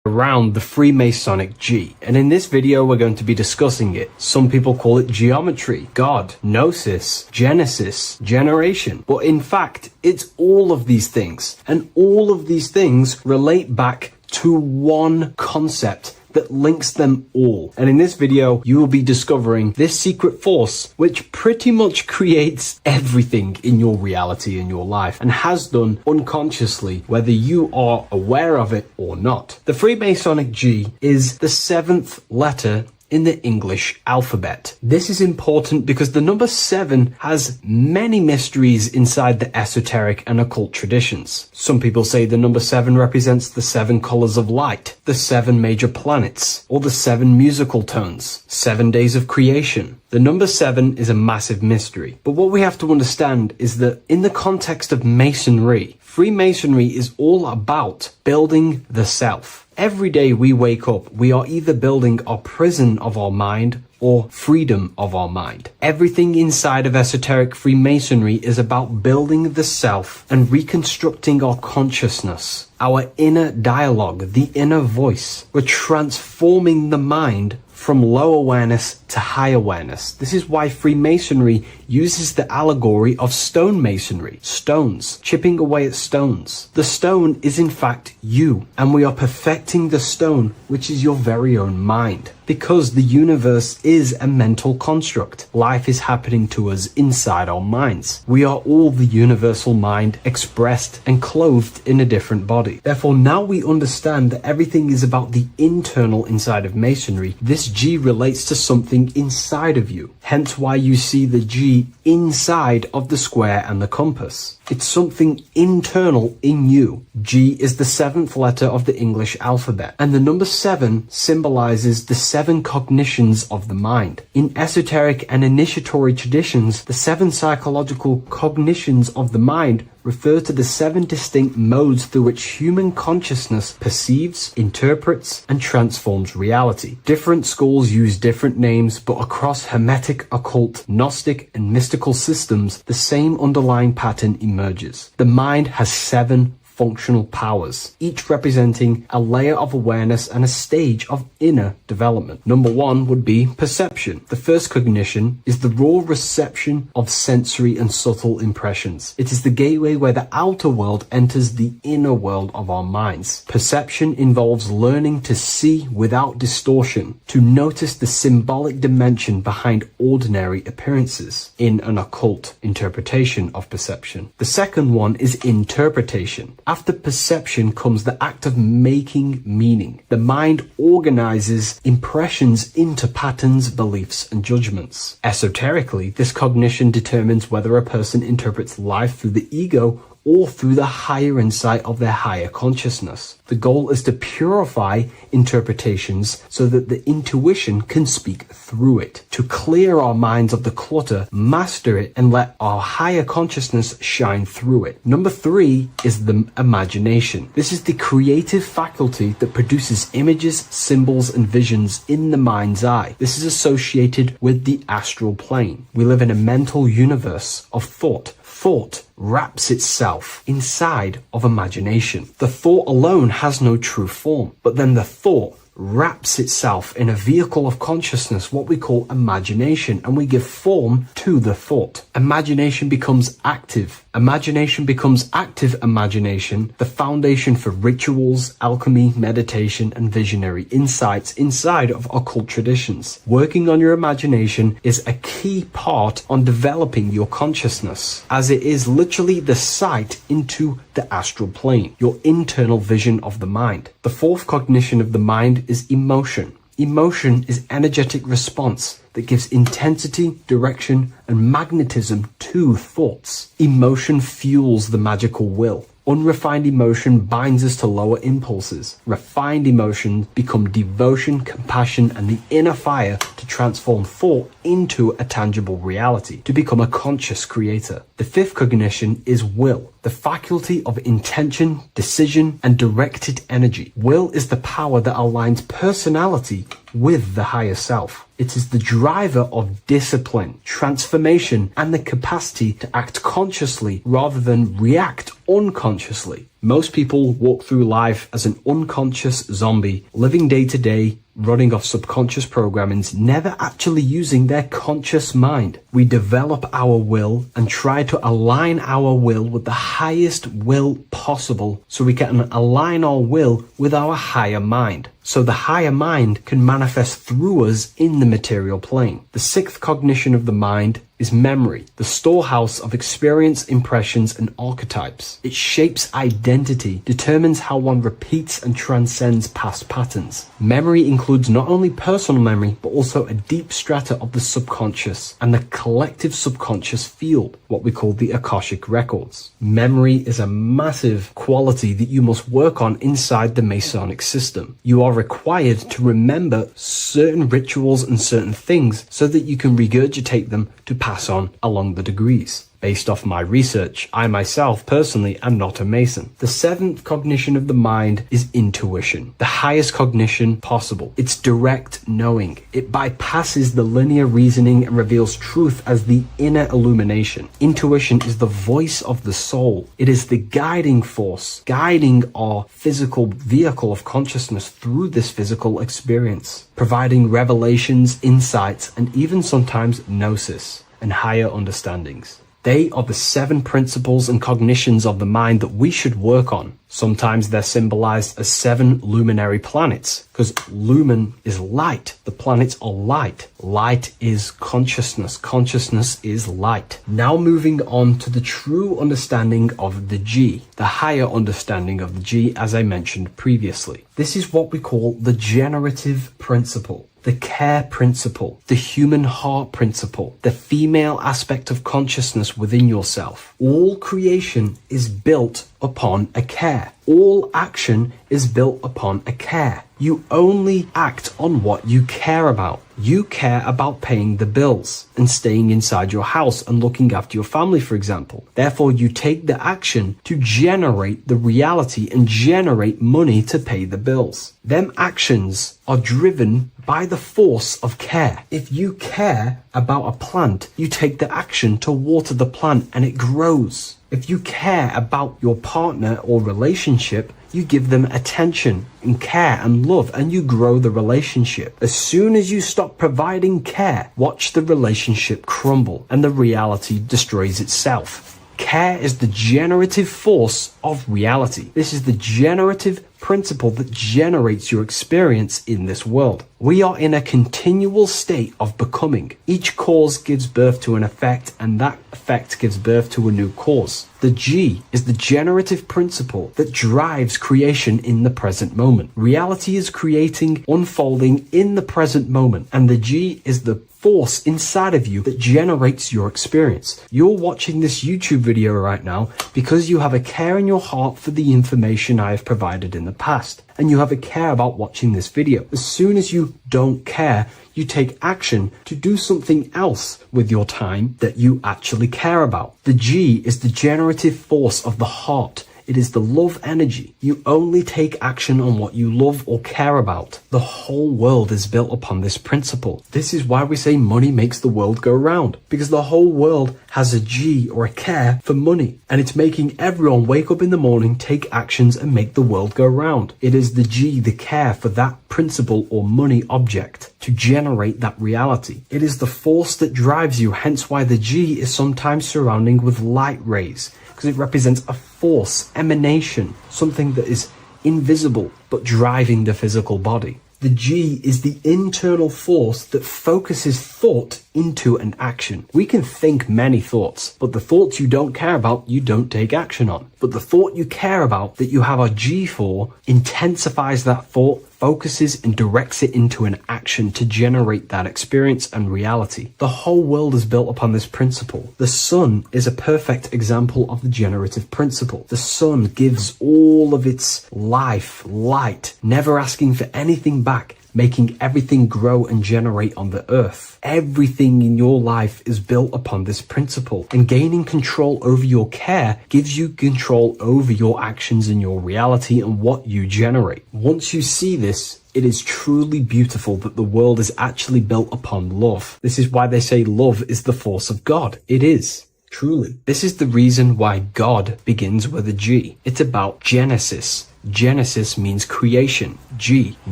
S4: around the Freemasonic G, and in this video we're going to be discussing it. Some people call it geometry, God, gnosis, genesis, generation, but in fact it's all of these things, and all of these things relate back to one concept that links them all. And in this video, you will be discovering this secret force, which pretty much creates everything in your reality, in your life, and has done unconsciously, whether you are aware of it or not. The Freemasonic G is the 7th letter in the English alphabet. This is important because the number 7 has many mysteries inside the esoteric and occult traditions. Some people say the number 7 represents the 7 colors of light, the 7 major planets, or the 7 musical tones, 7 days of creation. The number 7 is a massive mystery. But what we have to understand is that in the context of Masonry, Freemasonry is all about building the self. Every day we wake up, we are either building our prison of our mind or freedom of our mind. Everything inside of esoteric Freemasonry is about building the self and reconstructing our consciousness, our inner dialogue, the inner voice. We're transforming the mind from low awareness to high awareness. This is why Freemasonry uses the allegory of stonemasonry, stones, chipping away at stones. The stone is in fact you, and we are perfecting the stone, which is your very own mind. Because the universe is a mental construct. Life is happening to us inside our minds. We are all the universal mind expressed and clothed in a different body. Therefore, now we understand that everything is about the internal inside of Masonry. This G relates to something inside of you. Hence why you see the G inside of the square and the compass. It's something internal in you. G is the 7th letter of the English alphabet, and the number 7 symbolizes the 7 cognitions of the mind. In esoteric and initiatory traditions, the 7 psychological cognitions of the mind refer to the 7 distinct modes through which human consciousness perceives, interprets, and transforms reality. Different schools use different names, but across Hermetic, occult, Gnostic, and mystical systems, the same underlying pattern emerges. The mind has 7 functional powers, each representing a layer of awareness and a stage of inner development. Number 1 would be perception. The first cognition is the raw reception of sensory and subtle impressions. It is the gateway where the outer world enters the inner world of our minds. Perception involves learning to see without distortion, to notice the symbolic dimension behind ordinary appearances in an occult interpretation of perception. The second one is interpretation. After perception comes the act of making meaning. The mind organizes impressions into patterns, beliefs, and judgments. Esoterically, this cognition determines whether a person interprets life through the ego or through the higher insight of their higher consciousness. The goal is to purify interpretations so that the intuition can speak through it, to clear our minds of the clutter, master it, and let our higher consciousness shine through it. Number 3 is the imagination. This is the creative faculty that produces images, symbols, and visions in the mind's eye. This is associated with the astral plane. We live in a mental universe of thought. Thought wraps itself inside of imagination. The thought alone has no true form, but then the thought wraps itself in a vehicle of consciousness, what we call imagination, and we give form to the thought. Imagination becomes active. Imagination becomes active imagination, the foundation for rituals, alchemy, meditation, and visionary insights inside of occult traditions. Working on your imagination is a key part on developing your consciousness, as it is literally the sight into the astral plane, your internal vision of the mind. The fourth cognition of the mind is emotion. Emotion is energetic response that gives intensity, direction, and magnetism to thoughts. Emotion fuels the magical will. Unrefined emotion binds us to lower impulses. Refined emotions become devotion, compassion, and the inner fire to transform thought into a tangible reality, to become a conscious creator. The fifth cognition is will. the faculty of intention, decision, and directed energy. Will is the power that aligns personality with the higher self. It is the driver of discipline, transformation, and the capacity to act consciously rather than react unconsciously. Most people walk through life as an unconscious zombie, living day to day, running off subconscious programmings, never actually using their conscious mind. We develop our will and try to align our will with the highest will possible so we can align our will with our higher mind. So the higher mind can manifest through us in the material plane. The sixth cognition of the mind is memory, the storehouse of experience, impressions, and archetypes. It shapes identity, determines how one repeats and transcends past patterns. Memory includes not only personal memory, but also a deep strata of the subconscious and the collective subconscious field, what we call the Akashic records. Memory is a massive quality that you must work on inside the Masonic system. You are required to remember certain rituals and certain things so that you can regurgitate them to pass on along the degrees. Based off my research, I myself personally am not a Mason. The seventh cognition of the mind is intuition, the highest cognition possible. It's direct knowing. It bypasses the linear reasoning and reveals truth as the inner illumination. Intuition is the voice of the soul. It is the guiding force, guiding our physical vehicle of consciousness through this physical experience, providing revelations, insights, and even sometimes gnosis and higher understandings. They are the seven principles and cognitions of the mind that we should work on. Sometimes they're symbolized as seven luminary planets, because lumen is light. The planets are light. Light is consciousness. Consciousness is light. Now moving on to the true understanding of the G, the higher understanding of the G, as I mentioned previously. This is what we call the generative principle, the care principle, the human heart principle, the female aspect of consciousness within yourself. All creation is built upon a care. All action is built upon a care. You only act on what you care about. You care about paying the bills and staying inside your house and looking after your family, for example. Therefore, you take the action to generate the reality and generate money to pay the bills. Them actions are driven by the force of care. If you care about a plant, you take the action to water the plant and it grows. If you care about your partner or relationship, you give them attention and care and love, and you grow the relationship. As soon as you stop providing care, watch the relationship crumble and the reality destroys itself. Care is the generative force of reality. This is the generative principle that generates your experience in this world. We are in a continual state of becoming. Each cause gives birth to an effect, and that effect gives birth to a new cause. The G is the generative principle that drives creation in the present moment. Reality is creating, unfolding in the present moment, and the G is the force inside of you that generates your experience. You're watching this YouTube video right now because you have a care in your heart for the information I have provided in the past, and you have a care about watching this video. As soon as you don't care, you take action to do something else with your time that you actually care about. The G is the generative force of the heart. It is the love energy. You only take action on what you love or care about. The whole world is built upon this principle. This is why we say money makes the world go round, because the whole world has a G or a care for money, and it's making everyone wake up in the morning, take actions, and make the world go round. It is the G, the care for that principle or money object to generate that reality. It is the force that drives you, hence why the G is sometimes surrounding with light rays, because it represents a force, emanation, something that is invisible but driving the physical body. The G is the internal force that focuses thought into an action. We can think many thoughts, but the thoughts you don't care about, you don't take action on. But the thought you care about, that you have a G for, intensifies that thought, focuses and directs it into an action to generate that experience and reality. The whole world is built upon this principle. The sun is a perfect example of the generative principle. The sun gives all of its life, light, never asking for anything back. making everything grow and generate on the earth. Everything in your life is built upon this principle, and gaining control over your care gives you control over your actions and your reality and what you generate. Once you see this, it is truly beautiful that the world is actually built upon love. This is why they say love is the force of God. It is. Truly. This is the reason why God begins with a G. It's about Genesis. Genesis means creation. G,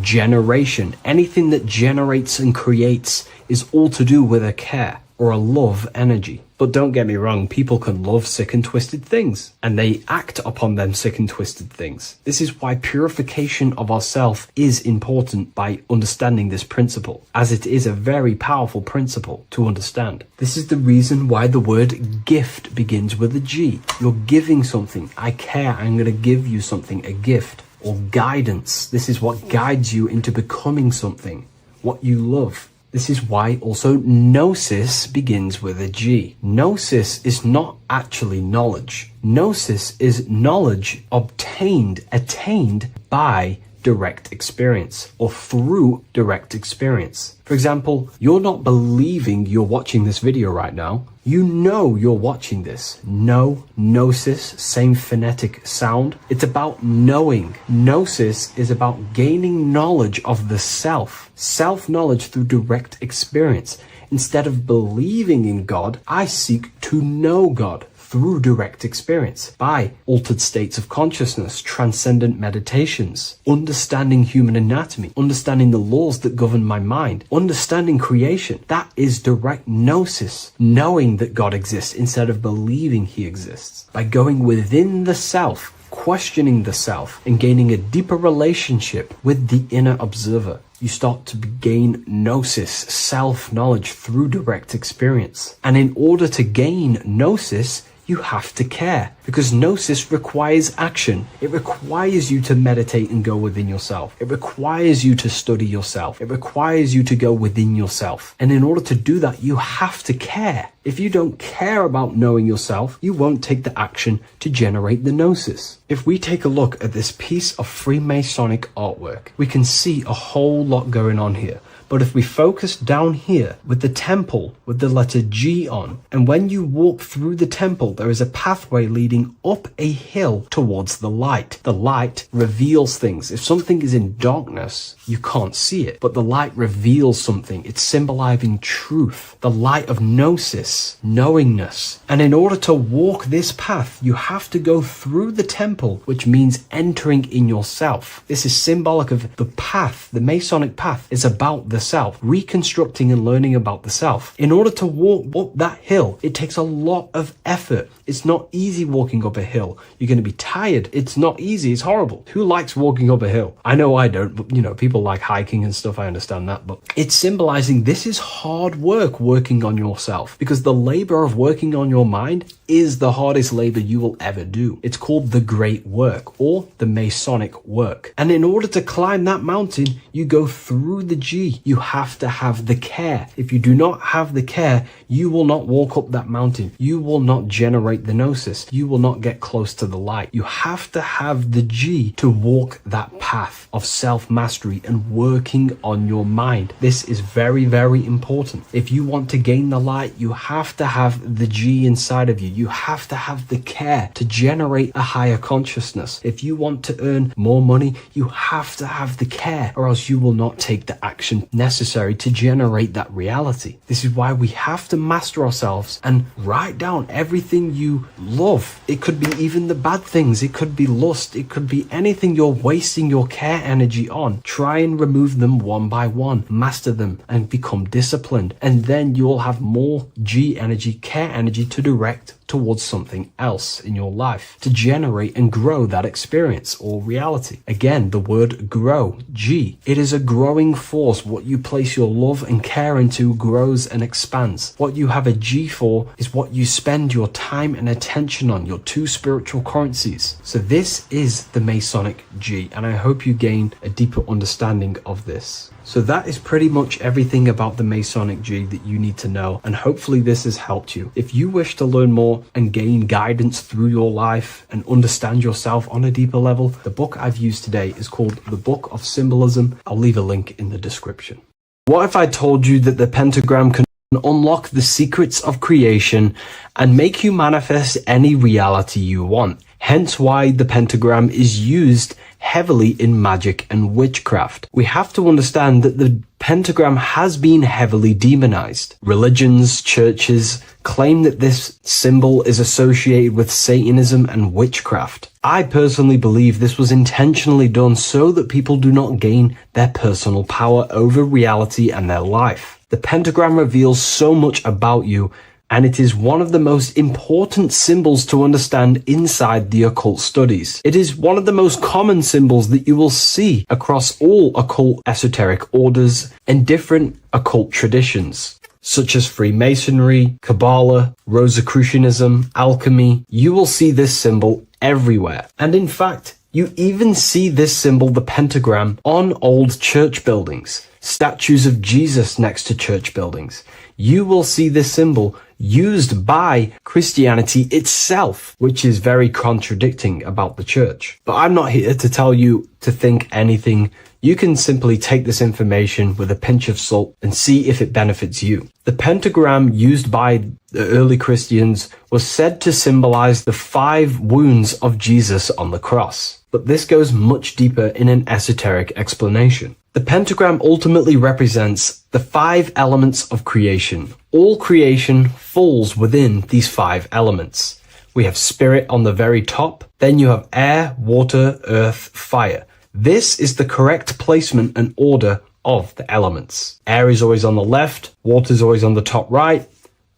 S4: generation. Anything that generates and creates is all to do with a care or a love energy. But don't get me wrong, people can love sick and twisted things, and they act upon them sick and twisted things. This is why purification of ourself is important by understanding this principle, as it is a very powerful principle to understand. This is the reason why the word gift begins with a G. You're giving something. I care, I'm going to give you something, a gift. Or guidance. This is what guides you into becoming something, what you love. This is why also gnosis begins with a G. Gnosis is not actually knowledge. Gnosis is knowledge obtained, attained by direct experience or through direct experience. For example, you're not believing you're watching this video right now. You know you're watching this. Know, gnosis, same phonetic sound. It's about knowing. Gnosis is about gaining knowledge of the self. Self-knowledge through direct experience. Instead of believing in God, I seek to know God through direct experience by altered states of consciousness, transcendent meditations, understanding human anatomy, understanding the laws that govern my mind, understanding creation. That is direct gnosis, knowing that God exists instead of believing he exists. By going within the self, questioning the self, and gaining a deeper relationship with the inner observer, you start to gain gnosis, self-knowledge through direct experience. And in order to gain gnosis, you have to care, because gnosis requires action. It requires you to meditate and go within yourself. It requires you to study yourself. It requires you to go within yourself. And in order to do that, you have to care. If you don't care about knowing yourself, you won't take the action to generate the gnosis. If we take a look at this piece of Freemasonic artwork, we can see a whole lot going on here. But if we focus down here with the temple with the letter G on, and when you walk through the temple, there is a pathway leading up a hill towards the light. The light reveals things. If something is in darkness, you can't see it, but the light reveals something. It's symbolizing truth, the light of gnosis, knowingness. And in order to walk this path, you have to go through the temple, which means entering in yourself. This is symbolic of the path. The Masonic path is about the self, reconstructing and learning about the self. In order to walk up that hill, it takes a lot of effort. It's not easy walking up a hill. You're going to be tired. It's not easy. It's horrible. Who likes walking up a hill? I know I don't, but people like hiking and stuff. I understand that, but it's symbolizing this is hard work working on yourself, because the labor of working on your mind is the hardest labor you will ever do. It's called the great work or the Masonic work. And in order to climb that mountain, you go through the G. You have to have the care. If you do not have the care, you will not walk up that mountain. You will not generate the gnosis. You will not get close to the light. You have to have the G to walk that path of self-mastery and working on your mind. This is very, very important. If you want to gain the light, you have to have the G inside of you. You have to have the care to generate a higher consciousness. If you want to earn more money, you have to have the care, or else you will not take the action necessary to generate that reality. This is why we have to master ourselves and write down everything you love. It could be even the bad things. It could be lust. It could be anything you're wasting your care energy on. Try and remove them one by one. Master them and become disciplined. And then you'll have more G energy, care energy to direct towards something else in your life to generate and grow that experience or reality. Again, the word grow, G. It is a growing force. What you place your love and care into grows and expands. What you have a G for is what you spend your time and attention on, your two spiritual currencies. So this is the Masonic G, and I hope hope you gain a deeper understanding of this. So that is pretty much everything about the Masonic jig that you need to know, and hopefully this has helped you. If you wish to learn more and gain guidance through your life and understand yourself on a deeper level, the book I've used today is called The Book of Symbolism. I'll leave a link in the description. What if I told you that the pentagram can unlock the secrets of creation and make you manifest any reality you want? Hence why the pentagram is used heavily in magic and witchcraft. We have to understand that the pentagram has been heavily demonized. Religions, churches claim that this symbol is associated with Satanism and witchcraft. I personally believe this was intentionally done so that people do not gain their personal power over reality and their life. The pentagram reveals so much about you, and it is one of the most important symbols to understand inside the occult studies. It is one of the most common symbols that you will see across all occult esoteric orders and different occult traditions, such as Freemasonry, Kabbalah, Rosicrucianism, alchemy. You will see this symbol everywhere. And in fact, you even see this symbol, the pentagram, on old church buildings, statues of Jesus next to church buildings. You will see this symbol used by Christianity itself, which is very contradicting about the church. But I'm not here to tell you to think anything. You can simply take this information with a pinch of salt and see if it benefits you. The pentagram used by the early Christians was said to symbolize the 5 wounds of Jesus on the cross. But this goes much deeper in an esoteric explanation. The pentagram ultimately represents the 5 elements of creation. All creation falls within these 5 elements. We have spirit on the very top, then you have air, water, earth, fire. This is the correct placement and order of the elements. Air is always on the left, water is always on the top right,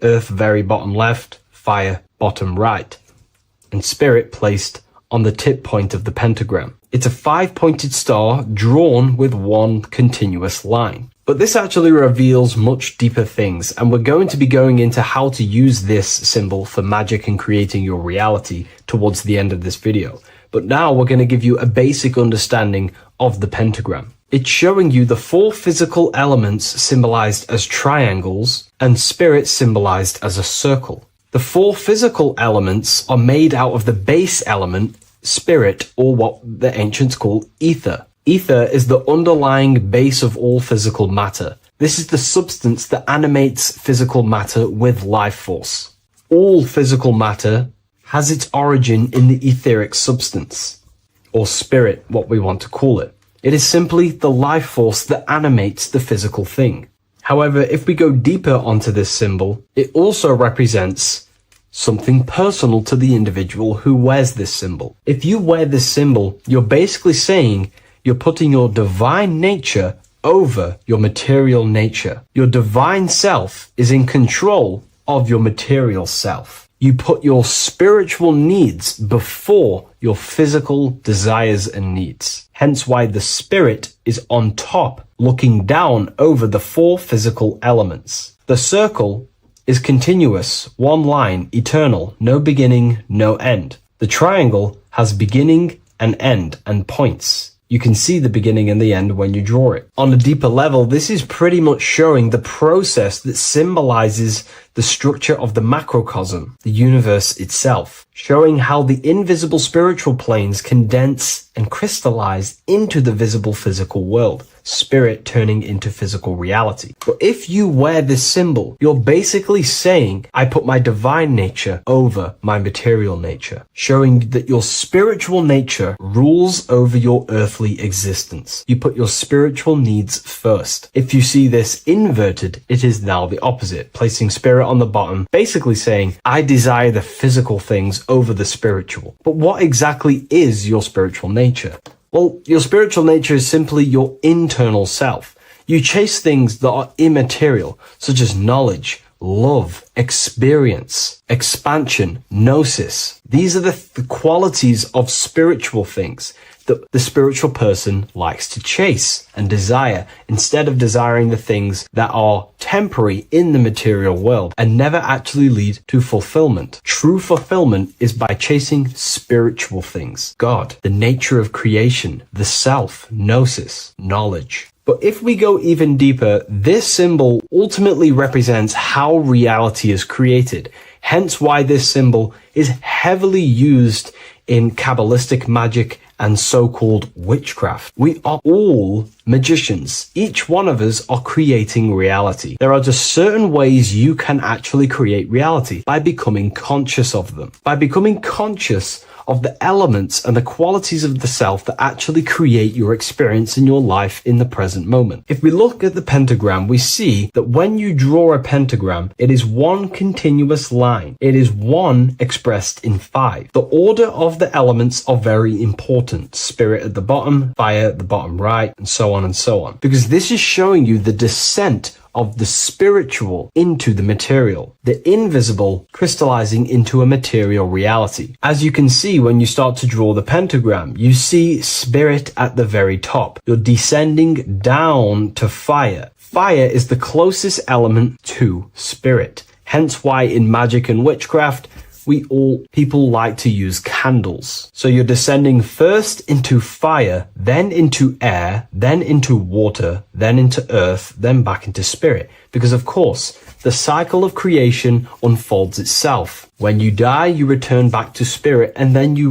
S4: earth very bottom left, fire bottom right, and spirit placed on the tip point of the pentagram. It's a 5-pointed star drawn with one continuous line. But this actually reveals much deeper things, and we're going to be going into how to use this symbol for magic and creating your reality towards the end of this video. But now we're going to give you a basic understanding of the pentagram. It's showing you the 4 physical elements symbolized as triangles and spirit symbolized as a circle. The 4 physical elements are made out of the base element, spirit, or what the ancients call ether. Ether is the underlying base of all physical matter. This is the substance that animates physical matter with life force. All physical matter has its origin in the etheric substance, or spirit, what we want to call it. It is simply the life force that animates the physical thing. However, if we go deeper onto this symbol, it also represents something personal to the individual who wears this symbol. If you wear this symbol, you're basically saying you're putting your divine nature over your material nature. Your divine self is in control of your material self. You put your spiritual needs before your physical desires and needs. Hence why the spirit is on top, looking down over the 4 physical elements. The circle is continuous, one line, eternal, no beginning, no end. The triangle has beginning and end and points. You can see the beginning and the end when you draw it. On a deeper level, this is pretty much showing the process that symbolizes the structure of the macrocosm, the universe itself, showing how the invisible spiritual planes condense and crystallize into the visible physical world, spirit turning into physical reality. But if you wear this symbol, you're basically saying, I put my divine nature over my material nature, showing that your spiritual nature rules over your earthly existence. You put your spiritual needs first. If you see this inverted, it is now the opposite, placing spirit on the bottom, basically saying, I desire the physical things over the spiritual. But what exactly is your spiritual nature? Well, your spiritual nature is simply your internal self. You chase things that are immaterial, such as knowledge, love, experience, expansion, gnosis. These are the qualities of spiritual things that the spiritual person likes to chase and desire, instead of desiring the things that are temporary in the material world and never actually lead to fulfillment. True fulfillment is by chasing spiritual things: God, the nature of creation, the self, gnosis, knowledge. But if we go even deeper, this symbol ultimately represents how reality is created. Hence why this symbol is heavily used in Kabbalistic magic and so-called witchcraft. We are all magicians. Each one of us are creating reality. There are just certain ways you can actually create reality: by becoming conscious of them, by becoming conscious of the elements and the qualities of the self that actually create your experience in your life in the present moment. If we look at the pentagram, we see that when you draw a pentagram, it is one continuous line. It is one expressed in 5. The order of the elements are very important. Spirit at the bottom, fire at the bottom right, and so on and so on. Because this is showing you the descent of the spiritual into the material, the invisible crystallizing into a material reality. As you can see, when you start to draw the pentagram, you see spirit at the very top. You're descending down to fire. Fire is the closest element to spirit. Hence why in magic and witchcraft, people like to use candles. So you're descending first into fire, then into air, then into water, then into earth, then back into spirit. Because of course, the cycle of creation unfolds itself. When you die, you return back to spirit, and then you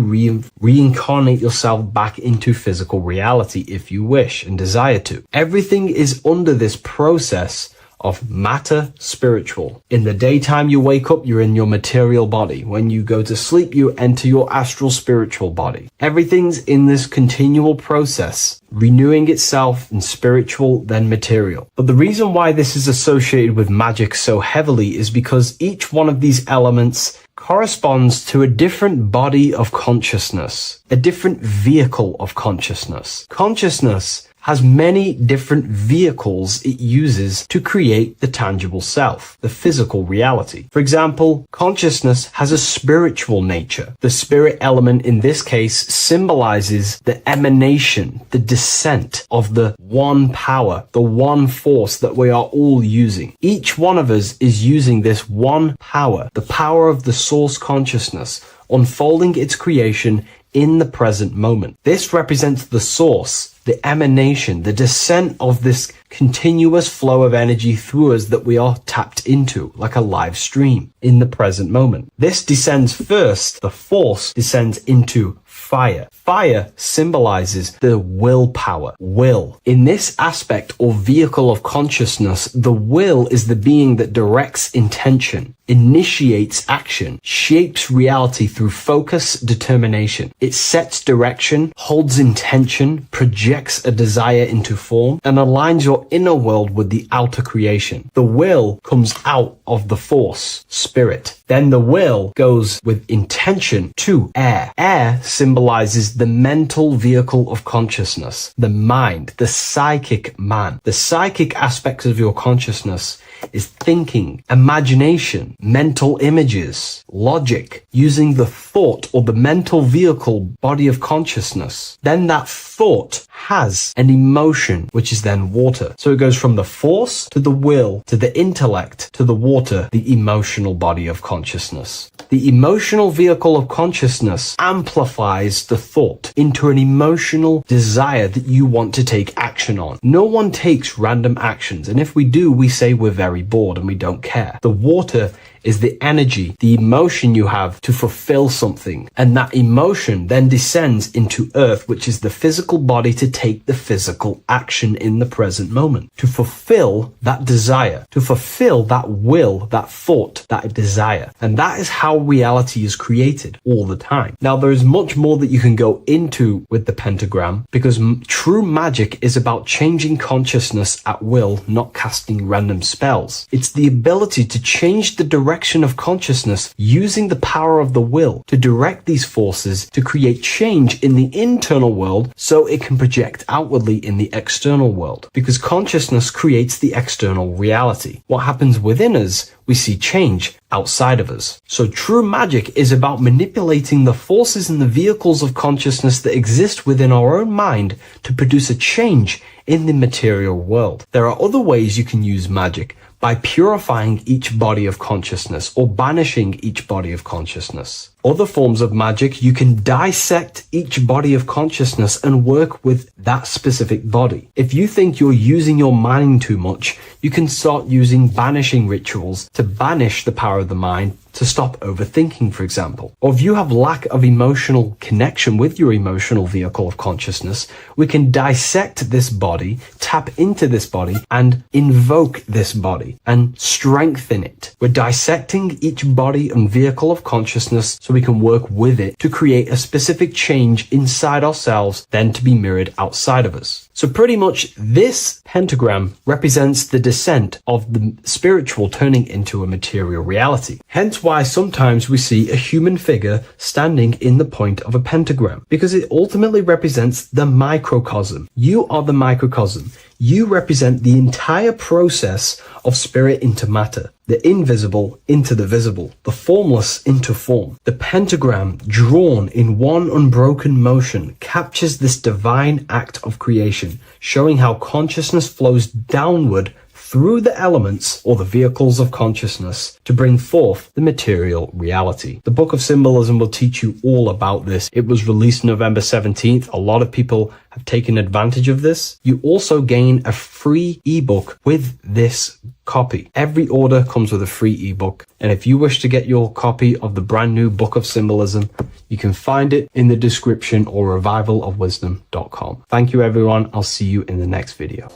S4: reincarnate yourself back into physical reality if you wish and desire to. Everything is under this process of matter spiritual. In the daytime you wake up, you're in your material body. When you go to sleep, you enter your astral spiritual body. Everything's in this continual process, renewing itself in spiritual, then material. But the reason why this is associated with magic so heavily is because each one of these elements corresponds to a different body of consciousness, a different vehicle of consciousness. Consciousness has many different vehicles it uses to create the tangible self, the physical reality. For example, consciousness has a spiritual nature. The spirit element in this case symbolizes the emanation, the descent of the one power, the one force that we are all using. Each one of us is using this one power, the power of the source consciousness, unfolding its creation in the present moment. This represents the source, the emanation, the descent of this continuous flow of energy through us that we are tapped into, like a live stream in the present moment. This descends first, the force descends into fire. Fire symbolizes the willpower, will. In this aspect or vehicle of consciousness, the will is the being that directs intention, initiates action, shapes reality through focus, determination. It sets direction, holds intention, projects a desire into form, and aligns your inner world with the outer creation. The will comes out of the force, spirit. Then the will goes with intention to air. Air symbolizes the mental vehicle of consciousness, the mind, the psychic man. The psychic aspects of your consciousness is thinking, imagination, mental images, logic, using the thought or the mental vehicle body of consciousness. Then that thought has an emotion, which is then water. So it goes from the force to the will to the intellect to the water, the emotional body of consciousness. The emotional vehicle of consciousness amplifies the thought into an emotional desire that you want to take action on. No one takes random actions, and if we do, we say we're very bored and we don't care. The water is the energy, the emotion you have to fulfill something. And that emotion then descends into earth, which is the physical body to take the physical action in the present moment, to fulfill that desire, to fulfill that will, that thought, that desire. And that is how reality is created all the time. Now, there is much more that you can go into with the pentagram, because true magic is about changing consciousness at will, not casting random spells. It's the ability to change the direction direction of consciousness using the power of the will to direct these forces to create change in the internal world so it can project outwardly in the external world. Because consciousness creates the external reality. What happens within us, we see change outside of us. So true magic is about manipulating the forces and the vehicles of consciousness that exist within our own mind to produce a change in the material world. There are other ways you can use magic, by purifying each body of consciousness or banishing each body of consciousness. Other forms of magic, you can dissect each body of consciousness and work with that specific body. If you think you're using your mind too much, you can start using banishing rituals to banish the power of the mind to stop overthinking, for example. Or if you have lack of emotional connection with your emotional vehicle of consciousness, we can dissect this body, tap into this body, and invoke this body and strengthen it. We're dissecting each body and vehicle of consciousness so we can work with it to create a specific change inside ourselves, then to be mirrored outside of us. So pretty much this pentagram represents the descent of the spiritual turning into a material reality. Hence why sometimes we see a human figure standing in the point of a pentagram, because it ultimately represents the microcosm. You are the microcosm. You represent the entire process of spirit into matter, the invisible into the visible, the formless into form. The pentagram, drawn in one unbroken motion, captures this divine act of creation, showing how consciousness flows downward through the elements or the vehicles of consciousness to bring forth the material reality. The Book of Symbolism will teach you all about this. It was released November 17th. A lot of people have taken advantage of this. You also gain a free ebook with this copy. Every order comes with a free ebook. And if you wish to get your copy of the brand new Book of Symbolism, you can find it in the description or revivalofwisdom.com. Thank you, everyone. I'll see you in the next video.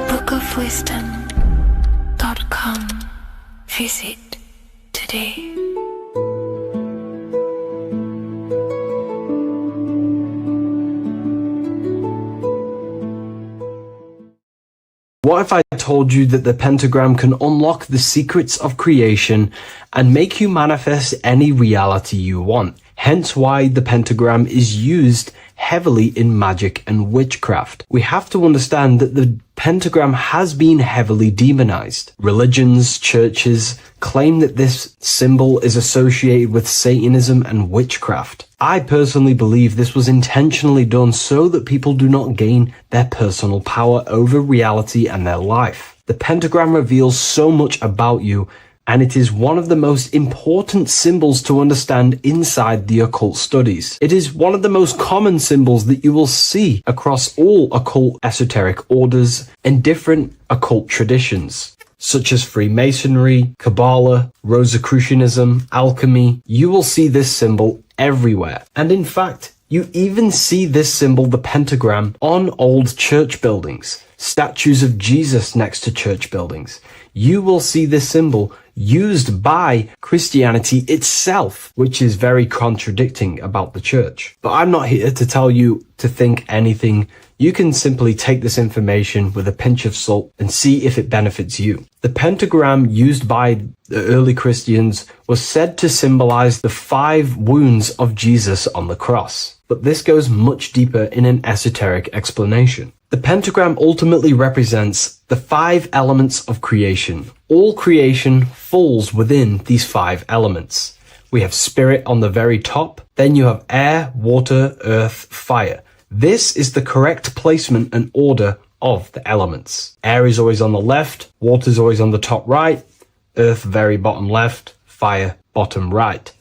S2: bookofwisdom.com. Visit today.
S4: What if I told you that the pentagram can unlock the secrets of creation and make you manifest any reality you want? Hence why the pentagram is used heavily in magic and witchcraft. We have to understand that the pentagram has been heavily demonized. Religions, churches claim that this symbol is associated with Satanism and witchcraft. I personally believe this was intentionally done so that people do not gain their personal power over reality and their life. The pentagram reveals so much about you, and it is one of the most important symbols to understand inside the occult studies. It is one of the most common symbols that you will see across all occult esoteric orders and different occult traditions, such as Freemasonry, Kabbalah, Rosicrucianism, alchemy. You will see this symbol everywhere. And in fact, you even see this symbol, the pentagram, on old church buildings, statues of Jesus next to church buildings. You will see this symbol used by Christianity itself, which is very contradicting about the church. But I'm not here to tell you to think anything. You can simply take this information with a pinch of salt and see if it benefits you. The pentagram used by the early Christians was said to symbolize the 5 wounds of Jesus on the cross. But this goes much deeper in an esoteric explanation. The pentagram ultimately represents the 5 elements of creation. All creation falls within these 5 elements. We have spirit on the very top, then you have air, water, earth, fire. This is the correct placement and order of the elements. Air is always on the left, water is always on the top right, earth very bottom left, fire bottom right,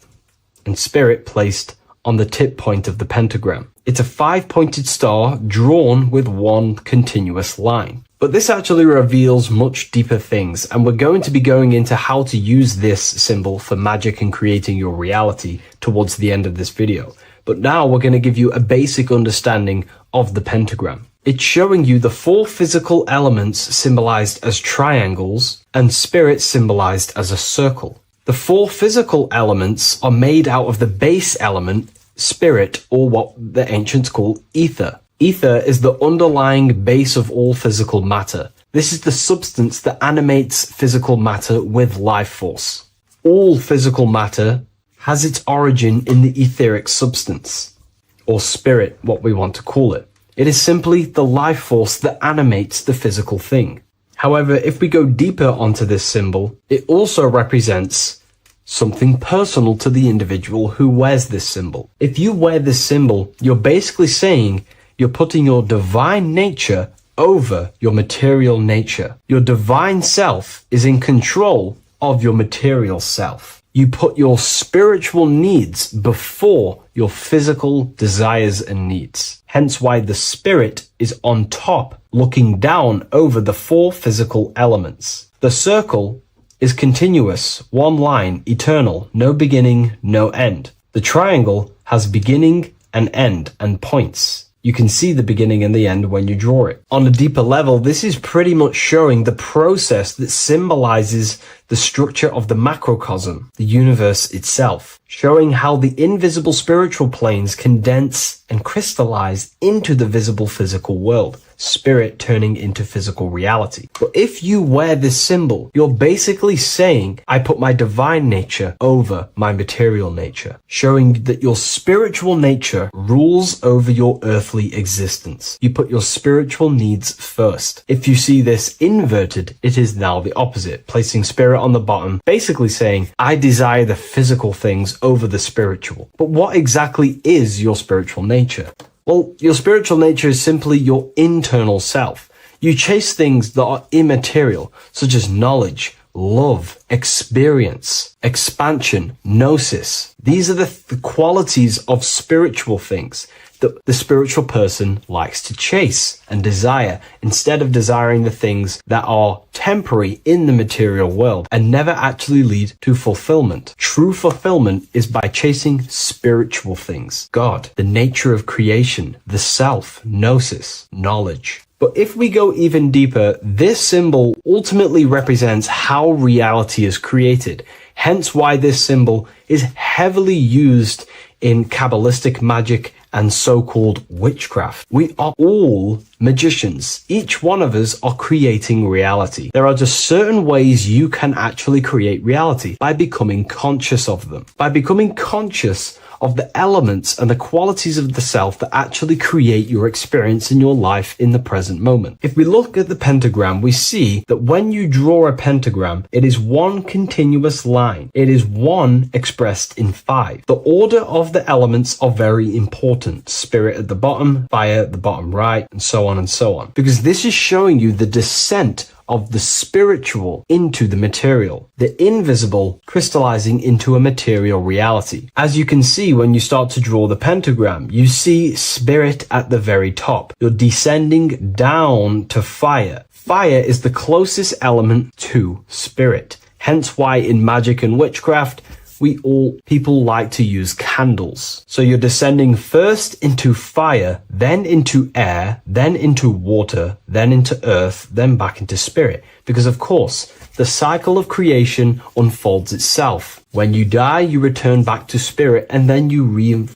S4: and spirit placed on the tip point of the pentagram. It's a 5-pointed star drawn with one continuous line. But this actually reveals much deeper things, and we're going to be going into how to use this symbol for magic and creating your reality towards the end of this video. But now we're going to give you a basic understanding of the pentagram. It's showing you the 4 physical elements symbolized as triangles and spirit symbolized as a circle. The 4 physical elements are made out of the base element, spirit, or what the ancients call ether. Ether is the underlying base of all physical matter. This is the substance that animates physical matter with life force. All physical matter has its origin in the etheric substance, or spirit, what we want to call it. It is simply the life force that animates the physical thing. However, if we go deeper onto this symbol, it also represents something personal to the individual who wears this symbol. If you wear this symbol, you're basically saying you're putting your divine nature over your material nature. Your divine self is in control of your material self. You put your spiritual needs before your physical desires and needs. Hence why the spirit is on top, looking down over the four physical elements. The circle is continuous, one line, eternal, no beginning, no end. The triangle has beginning and end and points. You can see the beginning and the end when you draw it. On a deeper level, this is pretty much showing the process that symbolizes the structure of the macrocosm, the universe itself, showing how the invisible spiritual planes condense and crystallize into the visible physical world, spirit turning into physical reality. But if you wear this symbol, you're basically saying, I put my divine nature over my material nature, showing that your spiritual nature rules over your earthly existence. You put your spiritual needs first. If you see this inverted, it is now the opposite, placing spirit on the bottom, basically saying, I desire the physical things over the spiritual. But what exactly is your spiritual nature? Well, your spiritual nature is simply your internal self. You chase things that are immaterial, such as knowledge, love, experience, expansion, gnosis. These are the qualities of spiritual things that the spiritual person likes to chase and desire, instead of desiring the things that are temporary in the material world and never actually lead to fulfillment. True fulfillment is by chasing spiritual things. God, the nature of creation, the self, gnosis, knowledge. But if we go even deeper, this symbol ultimately represents how reality is created. Hence why this symbol is heavily used in Kabbalistic magic and so-called witchcraft. We are all magicians. Each one of us are creating reality. There are just certain ways you can actually create reality by becoming conscious of them. By becoming conscious of the elements and the qualities of the self that actually create your experience in your life in the present moment. If we look at the pentagram, we see that when you draw a pentagram, it is one continuous line. It is one expressed in 5. The order of the elements are very important. Spirit at the bottom, fire at the bottom right, and so on and so on. Because this is showing you the descent of the spiritual into the material, the invisible crystallizing into a material reality. As you can see when you start to draw the pentagram, you see spirit at the very top. You're descending down to fire. Fire is the closest element to spirit. Hence why in magic and witchcraft, people like to use candles. So you're descending first into fire, then into air, then into water, then into earth, then back into spirit. Because of course, the cycle of creation unfolds itself. When you die, you return back to spirit, and then you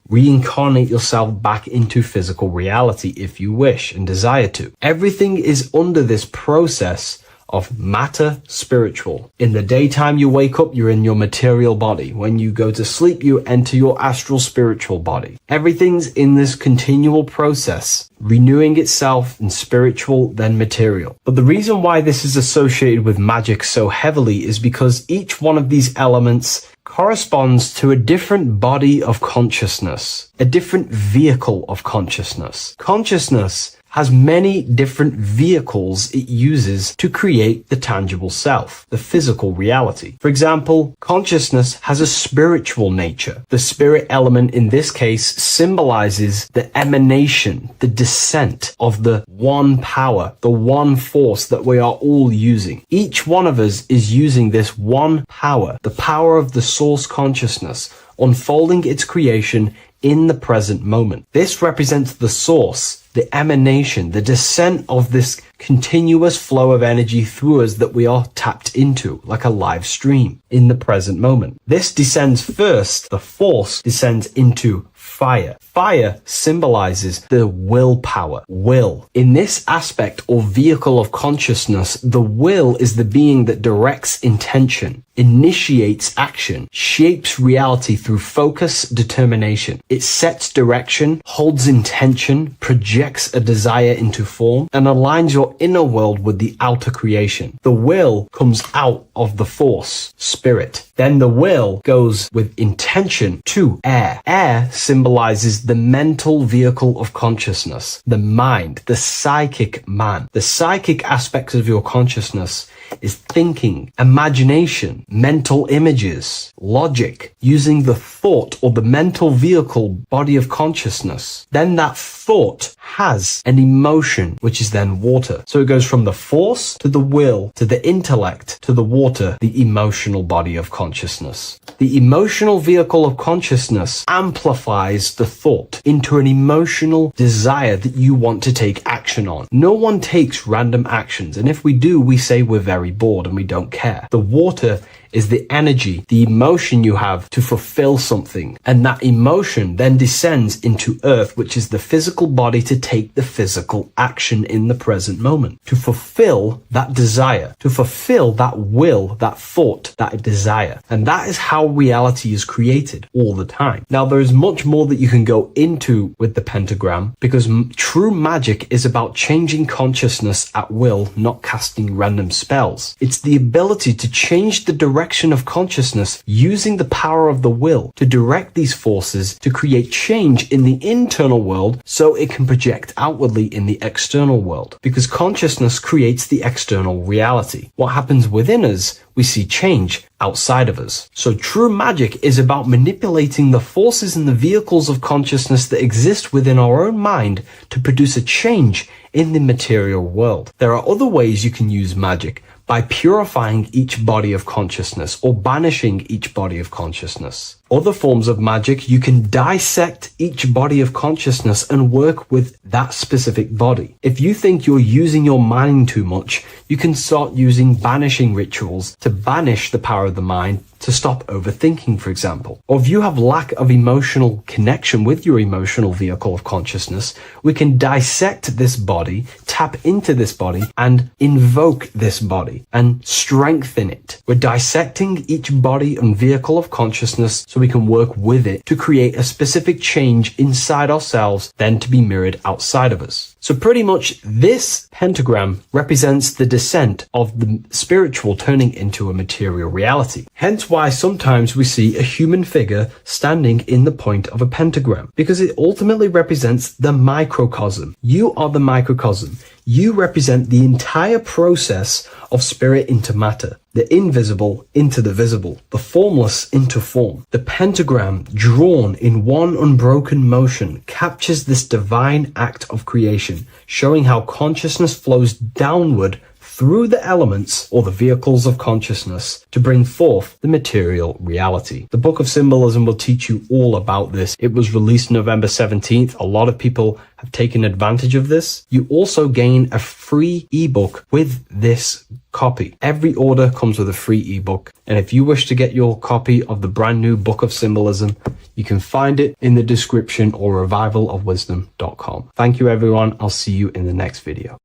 S4: reincarnate yourself back into physical reality if you wish and desire to. Everything is under this process of matter spiritual. In the daytime you wake up, you're in your material body. When you go to sleep, you enter your astral spiritual body. Everything's in this continual process, renewing itself in spiritual, then material. But the reason why this is associated with magic so heavily is because each one of these elements corresponds to a different body of consciousness, a different vehicle of consciousness. Consciousness has many different vehicles it uses to create the tangible self, the physical reality. For example, consciousness has a spiritual nature. The spirit element in this case symbolizes the emanation, the descent of the one power, the one force that we are all using. Each one of us is using this one power, the power of the source consciousness, unfolding its creation in the present moment. This represents the source, the emanation, the descent of this continuous flow of energy through us that we are tapped into, like a live stream in the present moment. This descends first, the force descends into fire. Fire symbolizes the willpower, will. In this aspect or vehicle of consciousness, the will is the being that directs intention, initiates action, shapes reality through focus, determination. It sets direction, holds intention, projects a desire into form, and aligns your inner world with the outer creation. The will comes out of the force, spirit. Then the will goes with intention to air. Air symbolizes the mental vehicle of consciousness, the mind, the psychic man. The psychic aspects of your consciousness is thinking, imagination, mental images, logic, using the thought or the mental vehicle body of consciousness. Then that thought has an emotion, which is then water. So it goes from the force to the will to the intellect to the water, the emotional body of consciousness. The emotional vehicle of consciousness amplifies the thought into an emotional desire that you want to take action on. No one takes random actions, and if we do, we say we're very bored and we don't care. The water is the energy, the emotion you have to fulfill something. And that emotion then descends into earth, which is the physical body to take the physical action in the present moment, to fulfill that desire, to fulfill that will, that thought, that desire. And that is how reality is created all the time. Now, there is much more that you can go into with the pentagram, because true magic is about changing consciousness at will, not casting random spells. It's the ability to change the direction of consciousness using the power of the will to direct these forces to create change in the internal world so it can project outwardly in the external world. Because consciousness creates the external reality. What happens within us, we see change outside of us. So true magic is about manipulating the forces and the vehicles of consciousness that exist within our own mind to produce a change in the material world. There are other ways you can use magic, by purifying each body of consciousness or banishing each body of consciousness. Other forms of magic, you can dissect each body of consciousness and work with that specific body. If you think you're using your mind too much, you can start using banishing rituals to banish the power of the mind to stop overthinking, for example. Or if you have lack of emotional connection with your emotional vehicle of consciousness, we can dissect this body, tap into this body, and invoke this body and strengthen it. We're dissecting each body and vehicle of consciousness so we can work with it to create a specific change inside ourselves, then to be mirrored outside of us. So pretty much this pentagram represents the descent of the spiritual turning into a material reality. Hence why sometimes we see a human figure standing in the point of a pentagram, because it ultimately represents the microcosm. You are the microcosm. You represent the entire process of spirit into matter, the invisible into the visible, the formless into form. The pentagram, drawn in one unbroken motion, captures this divine act of creation, showing how consciousness flows downward through the elements or the vehicles of consciousness to bring forth the material reality. The Book of Symbolism will teach you all about this. It was released November 17th. A lot of people have taken advantage of this. You also gain a free ebook with this copy. Every order comes with a free ebook. And if you wish to get your copy of the brand new Book of Symbolism, you can find it in the description or revivalofwisdom.com. Thank you, everyone. I'll see you in the next video.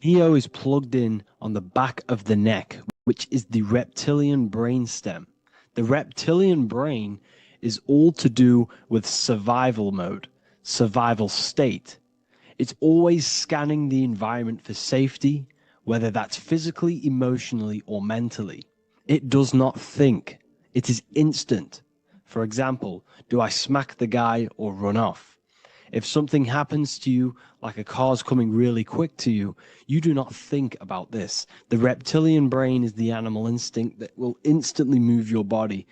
S1: Neo is plugged in on the back of the neck, which is the reptilian brain stem. The reptilian brain is all to do with survival mode, survival state. It's always scanning the environment for safety, whether that's physically, emotionally, or mentally. It does not think. It is instant. For example, do I smack the guy or run off? If something happens to you, like a car's coming really quick to you, you do not think about this. The reptilian brain is the animal instinct that will instantly move your body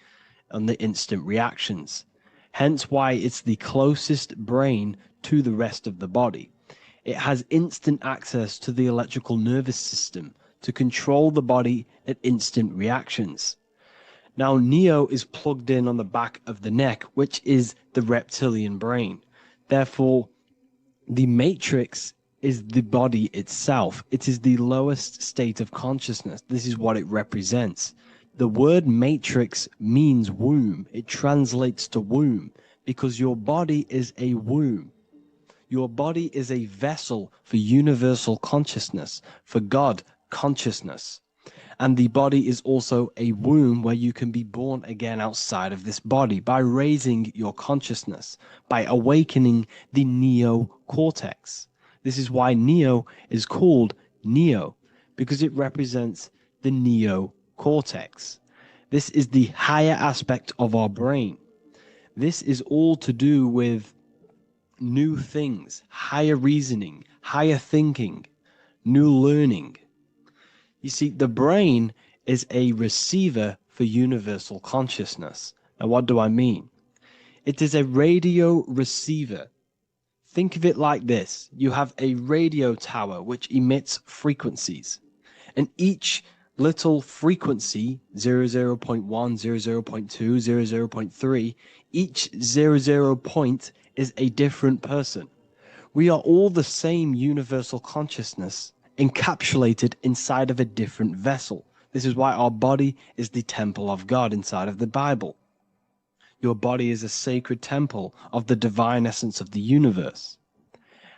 S1: on the instant reactions. Hence why it's the closest brain to the rest of the body. It has instant access to the electrical nervous system to control the body at instant reactions. Now, Neo is plugged in on the back of the neck, which is the reptilian brain. Therefore, the matrix is the body itself. It is the lowest state of consciousness. This is what it represents. The word matrix means womb. It translates to womb because your body is a womb. Your body is a vessel for universal consciousness, for God consciousness. And the body is also a womb where you can be born again outside of this body by raising your consciousness, by awakening the neocortex. This is why Neo is called Neo, because it represents the neocortex. This is the higher aspect of our brain. This is all to do with new things, higher reasoning, higher thinking, new learning. You see, the brain is a receiver for universal consciousness. Now, what do I mean? It is a radio receiver. Think of it like this. You have a radio tower which emits frequencies, and each little frequency, 00.1, 00.2, 00.3, each 00 point is a different person. We are all the same universal consciousness encapsulated inside of a different vessel. This is why our body is the temple of God inside of the Bible. Your body is a sacred temple of the divine essence of the universe.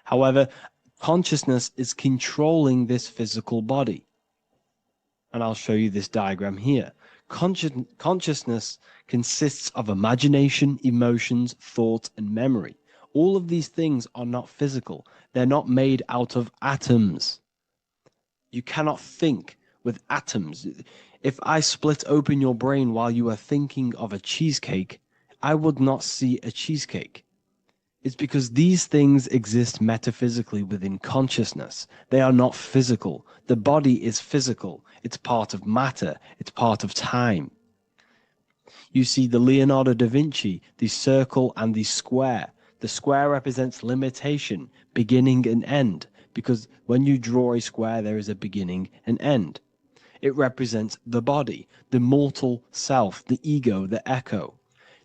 S1: However, consciousness is controlling this physical body. And I'll show you this diagram here. Consciousness consists of imagination, emotions, thought, and memory. All of these things are not physical. They're not made out of atoms. You cannot think with atoms. If I split open your brain while you are thinking of a cheesecake, I would not see a cheesecake. It's because these things exist metaphysically within consciousness. They are not physical. The body is physical. It's part of matter. It's part of time. You see the Leonardo da Vinci, the circle and the square. The square represents limitation, beginning and end, because when you draw a square, there is a beginning and end. It represents the body, the mortal self, the ego, the echo.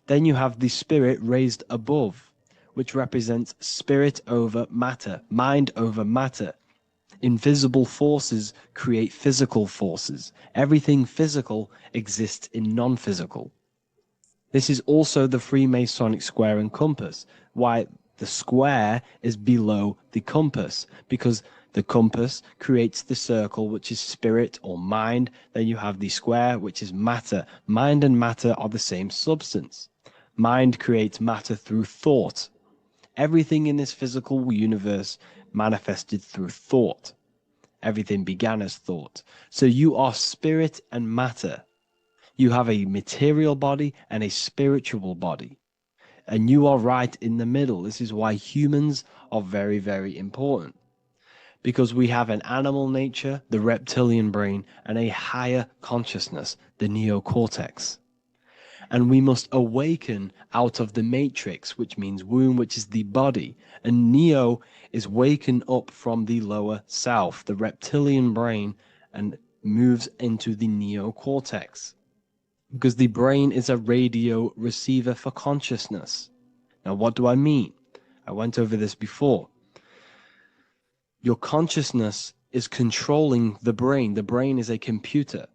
S1: Then you have the spirit raised above, which represents spirit over matter, mind over matter. Invisible forces create physical forces. Everything physical exists in non-physical. This is also the Freemasonic square and compass, why the square is below the compass, because the compass creates the circle, which is spirit or mind. Then you have the square, which is matter. Mind and matter are the same substance. Mind creates matter through thought. Everything in this physical universe manifested through thought. Everything began as thought. So you are spirit and matter. You have a material body and a spiritual body. And you are right in the middle. This is why humans are very, very important. Because we have an animal nature, the reptilian brain, and a higher consciousness, the neocortex. And we must awaken out of the matrix, which means womb, which is the body. And Neo is waken up from the lower self, the reptilian brain, and moves into the neocortex. Because the brain is a radio receiver for consciousness. Now, what do I mean? I went over this before. Your consciousness is controlling the brain. The brain is a computer.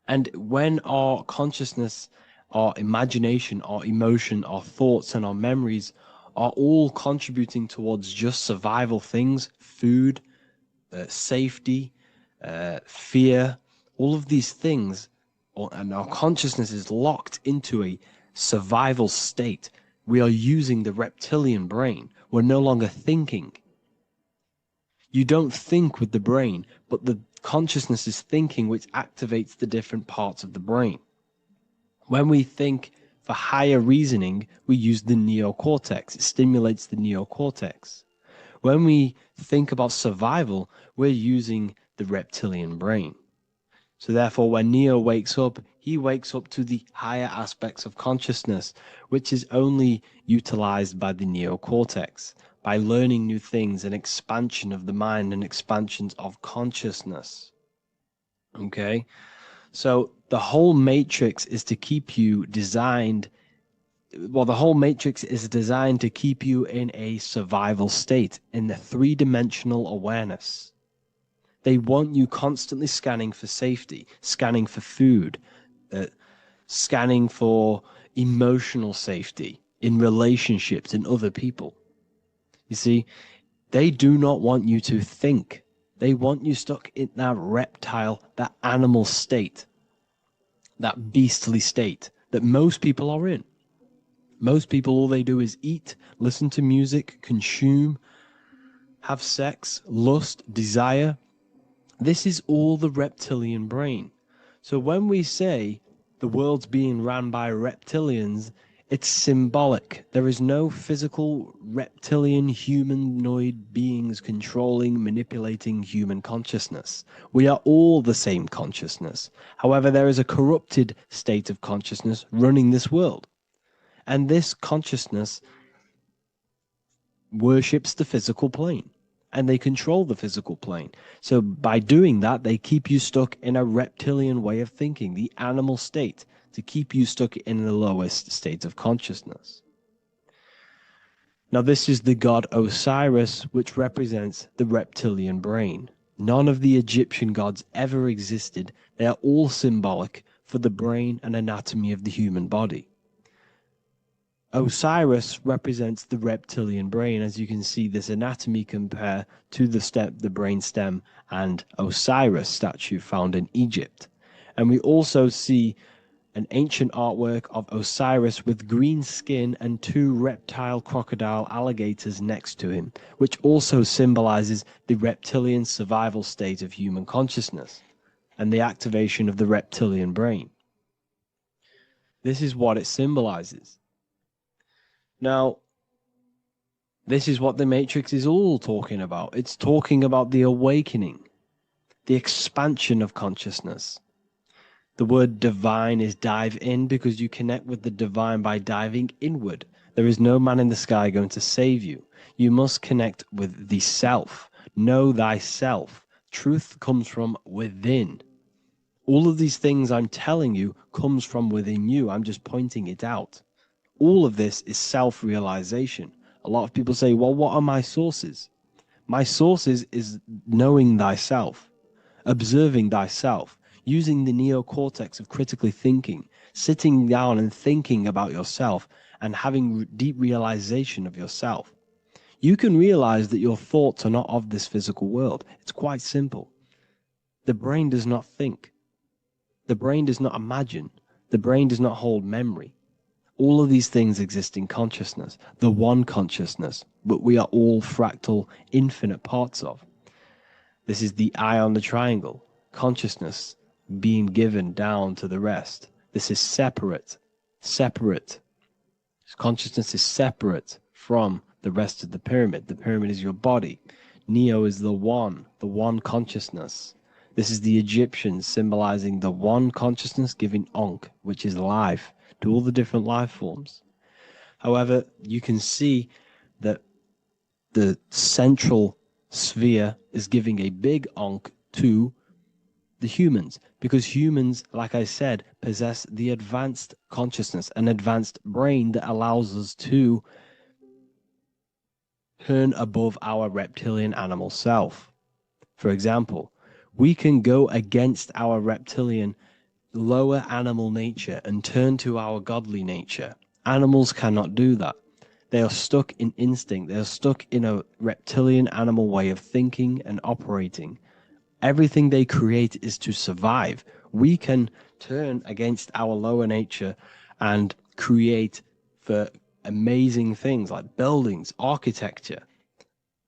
S1: And when our consciousness, our imagination, our emotion, our thoughts, and our memories are all contributing towards just survival things, food, safety, fear, all of these things, and our consciousness is locked into a survival state, we are using the reptilian brain. We're no longer thinking. You don't think with the brain, but the consciousness is thinking, which activates the different parts of the brain. When we think for higher reasoning, we use the neocortex. It stimulates the neocortex. When we think about survival, we're using the reptilian brain. So therefore, when Neo wakes up, he wakes up to the higher aspects of consciousness, which is only utilized by the neocortex, by learning new things and expansion of the mind and expansions of consciousness. Okay? So the whole matrix is to keep you designed, well, the whole matrix is designed to keep you in a survival state, in the three-dimensional awareness. They want you constantly scanning for safety, scanning for food, scanning for emotional safety, in relationships, in other people. You see, they do not want you to think. They want you stuck in that reptile, that animal state, that beastly state that most people are in. Most people, all they do is eat, listen to music, consume, have sex, lust, desire. This is all the reptilian brain. So when we say the world's being ran by reptilians, it's symbolic. There is no physical reptilian humanoid beings controlling, manipulating human consciousness. We are all the same consciousness. However, there is a corrupted state of consciousness running this world. And this consciousness worships the physical plane, and they control the physical plane. So by doing that, they keep you stuck in a reptilian way of thinking, the animal state, to keep you stuck in the lowest state of consciousness. Now, this is the god Osiris, which represents the reptilian brain. None of the Egyptian gods ever existed. They are all symbolic for the brain and anatomy of the human body. Osiris represents the reptilian brain. As you can see, this anatomy compare to the brain stem and Osiris statue found in Egypt. And we also see an ancient artwork of Osiris with green skin and two reptile crocodile alligators next to him, which also symbolizes the reptilian survival state of human consciousness and the activation of the reptilian brain. This is what it symbolizes. Now, this is what the Matrix is all talking about. It's talking about the awakening, the expansion of consciousness. The word divine is dive in because you connect with the divine by diving inward. There is no man in the sky going to save you. You must connect with the self. Know thyself. Truth comes from within. All of these things I'm telling you comes from within you. I'm just pointing it out. All of this is self-realization. A lot of people say, well, what are my sources? My sources is knowing thyself, observing thyself, using the neocortex of critically thinking, sitting down and thinking about yourself and having deep realization of yourself. You can realize that your thoughts are not of this physical world. It's quite simple. The brain does not think. The brain does not imagine. The brain does not hold memory. All of these things exist in consciousness, the one consciousness, but we are all fractal, infinite parts of. This is the eye on the triangle, consciousness being given down to the rest. This is separate. Consciousness is separate from the rest of the pyramid. The pyramid is your body. Neo is the one consciousness. This is the Egyptians symbolizing the one consciousness giving Ankh, which is life, to all the different life forms. However, you can see that the central sphere is giving a big Ankh to the humans, because humans, like I said, possess the advanced consciousness, an advanced brain that allows us to turn above our reptilian animal self. For example, we can go against our reptilian lower animal nature and turn to our godly nature. Animals cannot do that. They are stuck in instinct. They are stuck in a reptilian animal way of thinking and operating. Everything they create is to survive. We can turn against our lower nature and create for amazing things like buildings, architecture,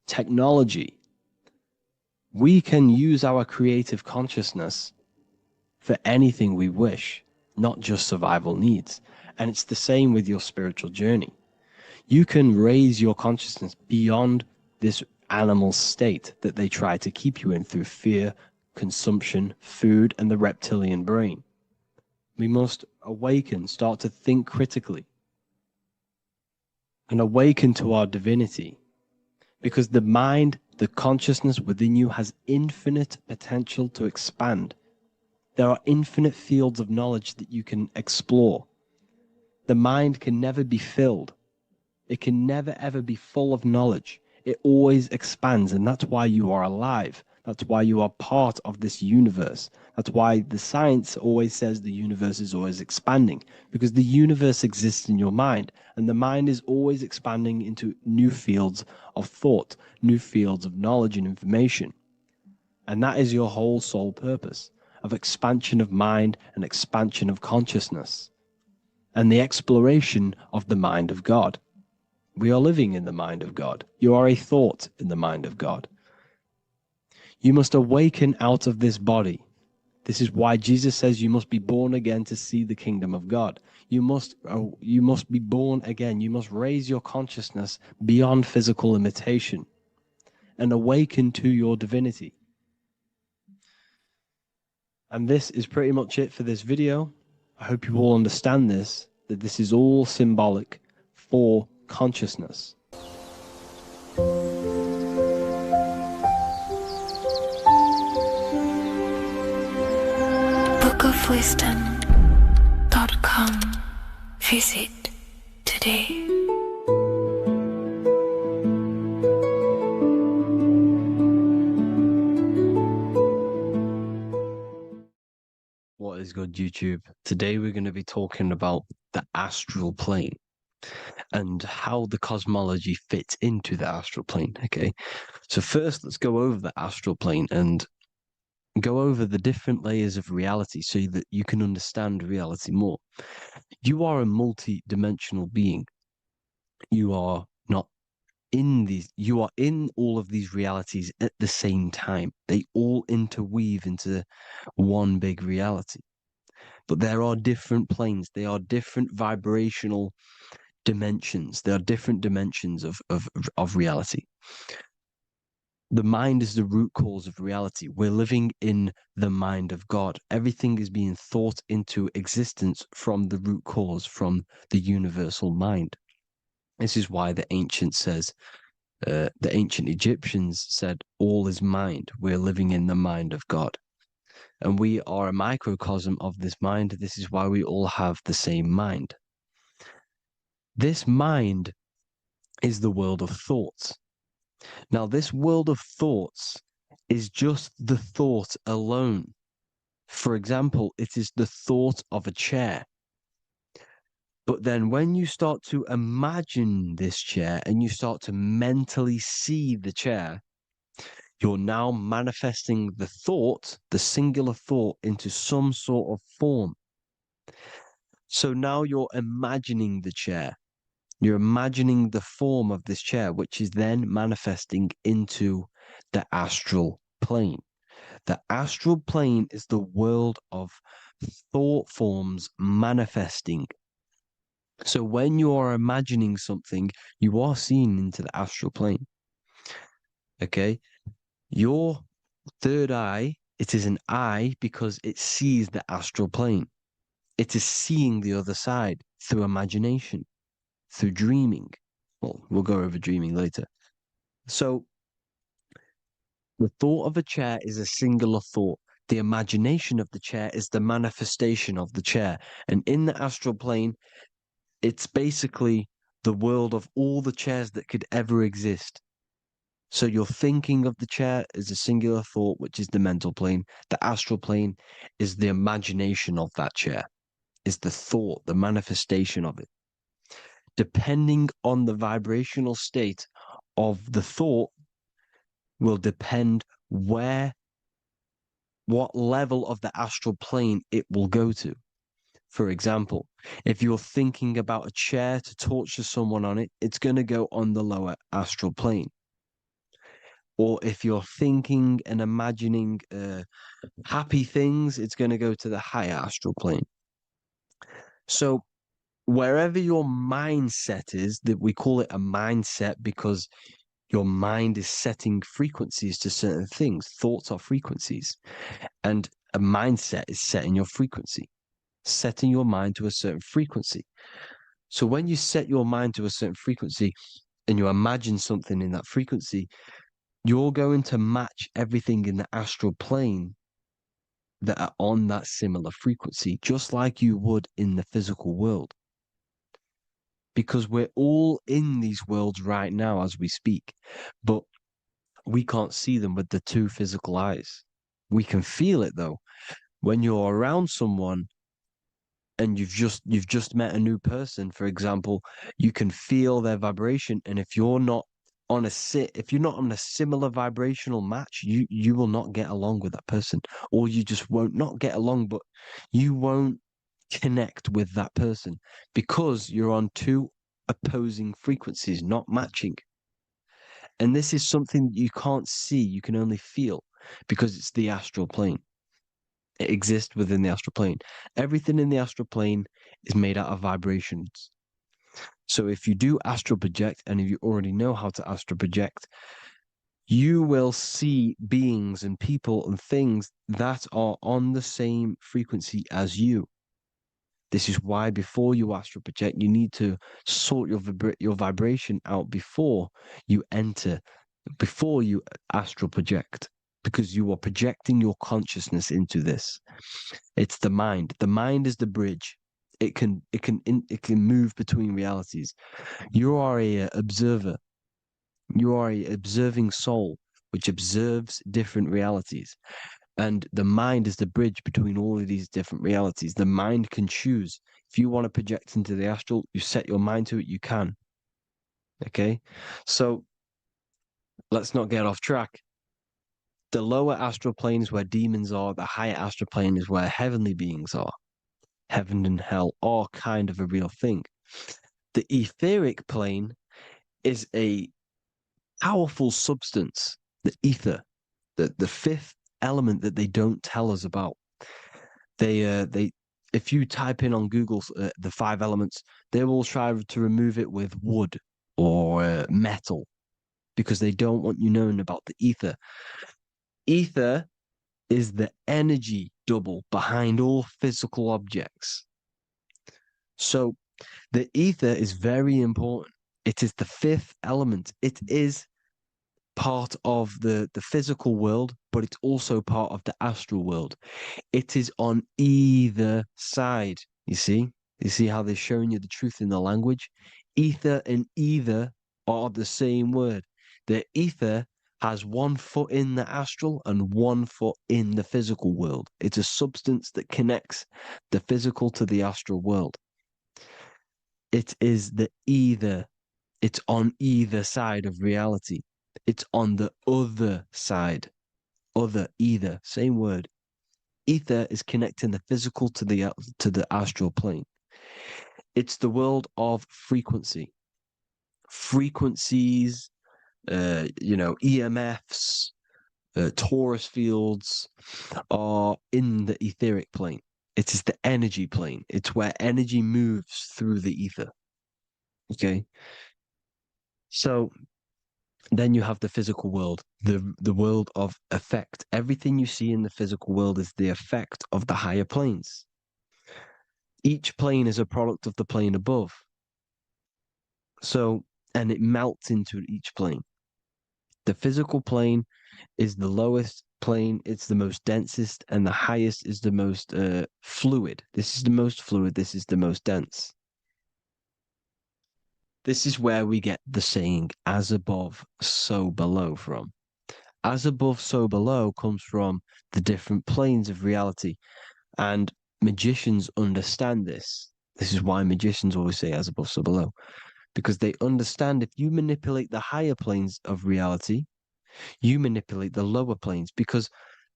S1: technology. We can use our creative consciousness for anything we wish, not just survival needs. And it's the same with your spiritual journey. You can raise your consciousness beyond this animal state that they try to keep you in through fear, consumption, food, and the reptilian brain. We must awaken, start to think critically, and awaken to our divinity. Because the mind, the consciousness within you has infinite potential to expand. There are infinite fields of knowledge that you can explore. The mind can never be filled. It can never ever be full of knowledge. It always expands, and that's why you are alive. That's why you are part of this universe. That's why the science always says the universe is always expanding, because the universe exists in your mind, and the mind is always expanding into new fields of thought, new fields of knowledge and information. And that is your whole sole purpose of expansion of mind and expansion of consciousness and the exploration of the mind of God. We are living in the mind of God. You are a thought in the mind of God. You must awaken out of this body. This is why Jesus says you must be born again to see the kingdom of God. You must be born again. You must raise your consciousness beyond physical limitation and awaken to your divinity. And this is pretty much it for this video. I hope you all understand this, that this is all symbolic for consciousness.
S2: bookofwisdom.com. Visit today.
S1: What is good, YouTube? Today we're going to be talking about the astral plane and how the cosmology fits into the astral plane. Okay, so first let's go over the astral plane and go over the different layers of reality so that you can understand reality more. You are a multi-dimensional being. You are not in these, you are in all of these realities at the same time. They all interweave into one big reality. But there are different planes. They are different vibrational dimensions. There are different dimensions of reality. The mind is the root cause of reality. We're living in the mind of God. Everything is being thought into existence from the root cause, from the universal mind. This is why the ancient Egyptians said, all is mind. We're living in the mind of God. And we are a microcosm of this mind. This is why we all have the same mind. This mind is the world of thoughts. Now, this world of thoughts is just the thought alone. For example, it is the thought of a chair. But then when you start to imagine this chair and you start to mentally see the chair, you're now manifesting the thought, the singular thought, into some sort of form. So now you're imagining the chair. You're imagining the form of this chair, which is then manifesting into the astral plane. The astral plane is the world of thought forms manifesting. So when you are imagining something, you are seeing into the astral plane. Okay? Your third eye, it is an eye because it sees the astral plane. It is seeing the other side through imagination, through dreaming. Well, we'll go over dreaming later. So the thought of a chair is a singular thought. The imagination of the chair is the manifestation of the chair. And in the astral plane, it's basically the world of all the chairs that could ever exist. So you're thinking of the chair as a singular thought, which is the mental plane. The astral plane is the imagination of that chair, is the thought, the manifestation of it. Depending on the vibrational state of the thought will depend what level of the astral plane it will go to. For example, if you're thinking about a chair to torture someone on it, it's going to go on the lower astral plane. Or if you're thinking and imagining happy things, it's going to go to the higher astral plane. So wherever your mindset is, that we call it a mindset because your mind is setting frequencies to certain things. Thoughts are frequencies. And a mindset is setting your frequency, setting your mind to a certain frequency. So when you set your mind to a certain frequency and you imagine something in that frequency, you're going to match everything in the astral plane that are on that similar frequency, just like you would in the physical world. Because we're all in these worlds right now as we speak. But We can't see them with the two physical eyes. We can feel it though. When you're around someone and you've just met a new person, for example, you can feel their vibration. And if you're not if you're not on a similar vibrational match, you will not get along with that person. Or you just won't not get along, but you won't connect with that person because you're on two opposing frequencies, not matching. And this is something you can't see, you can only feel because it's the astral plane. It exists within the astral plane. Everything in the astral plane is made out of vibrations. So if you do astral project, and if you already know how to astral project, you will see beings and people and things that are on the same frequency as you. This is why before you astral project, you need to sort your vibration out before you enter, before you astral project, because you are projecting your consciousness into this. It's the mind. The mind is the bridge. It can move between realities. You are a observer. You are a observing soul which observes different realities. And the mind is the bridge between all of these different realities. The mind can choose. If you want to project into the astral, you set your mind to it, you can. Okay? So let's not get off track. The lower astral plane is where demons are. The higher astral plane is where heavenly beings are. Heaven and hell are kind of a real thing. The etheric plane is a powerful substance, the ether, the fifth element that they don't tell us about. If you type in on Google the 5 elements, they will try to remove it with wood or metal because they don't want you knowing about the ether. Ether is the energy double behind all physical objects. So the ether is very important. It is the 5th element. It is part of the physical world, but it's also part of the astral world. It is on either side. You see how they're showing you the truth in the language? Ether and either are the same word. The ether has 1 foot in the astral and 1 foot in the physical world. It's a substance that connects the physical to the astral world. It is the either. It's on either side of reality. It's on the other side. Other, either, same word. Ether is connecting the physical to the astral plane. It's the world of frequency. Frequencies, EMFs, torus fields are in the etheric plane. It is the energy plane. It's where energy moves through the ether. Okay. So then you have the physical world, the world of effect. Everything you see in the physical world is the effect of the higher planes. Each plane is a product of the plane above. So, and it melts into each plane. The physical plane is the lowest plane, it's the most densest, and the highest is the most fluid. This is the most fluid, this is the most dense. This is where we get the saying, as above, so below from. As above, so below comes from the different planes of reality. And magicians understand this. This is why magicians always say as above, so below. Because they understand if you manipulate the higher planes of reality, you manipulate the lower planes. Because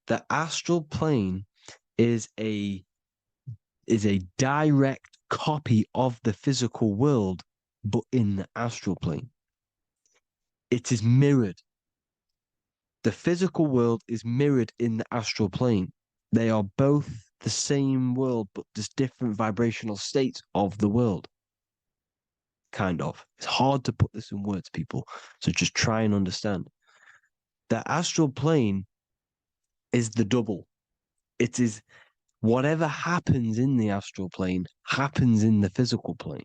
S1: the astral plane is a direct copy of the physical world, but in the astral plane. It is mirrored. The physical world is mirrored in the astral plane. They are both the same world, but just different vibrational states of the world. Kind of. It's hard to put this in words, people. So just try and understand. The astral plane is the double. It is whatever happens in the astral plane happens in the physical plane.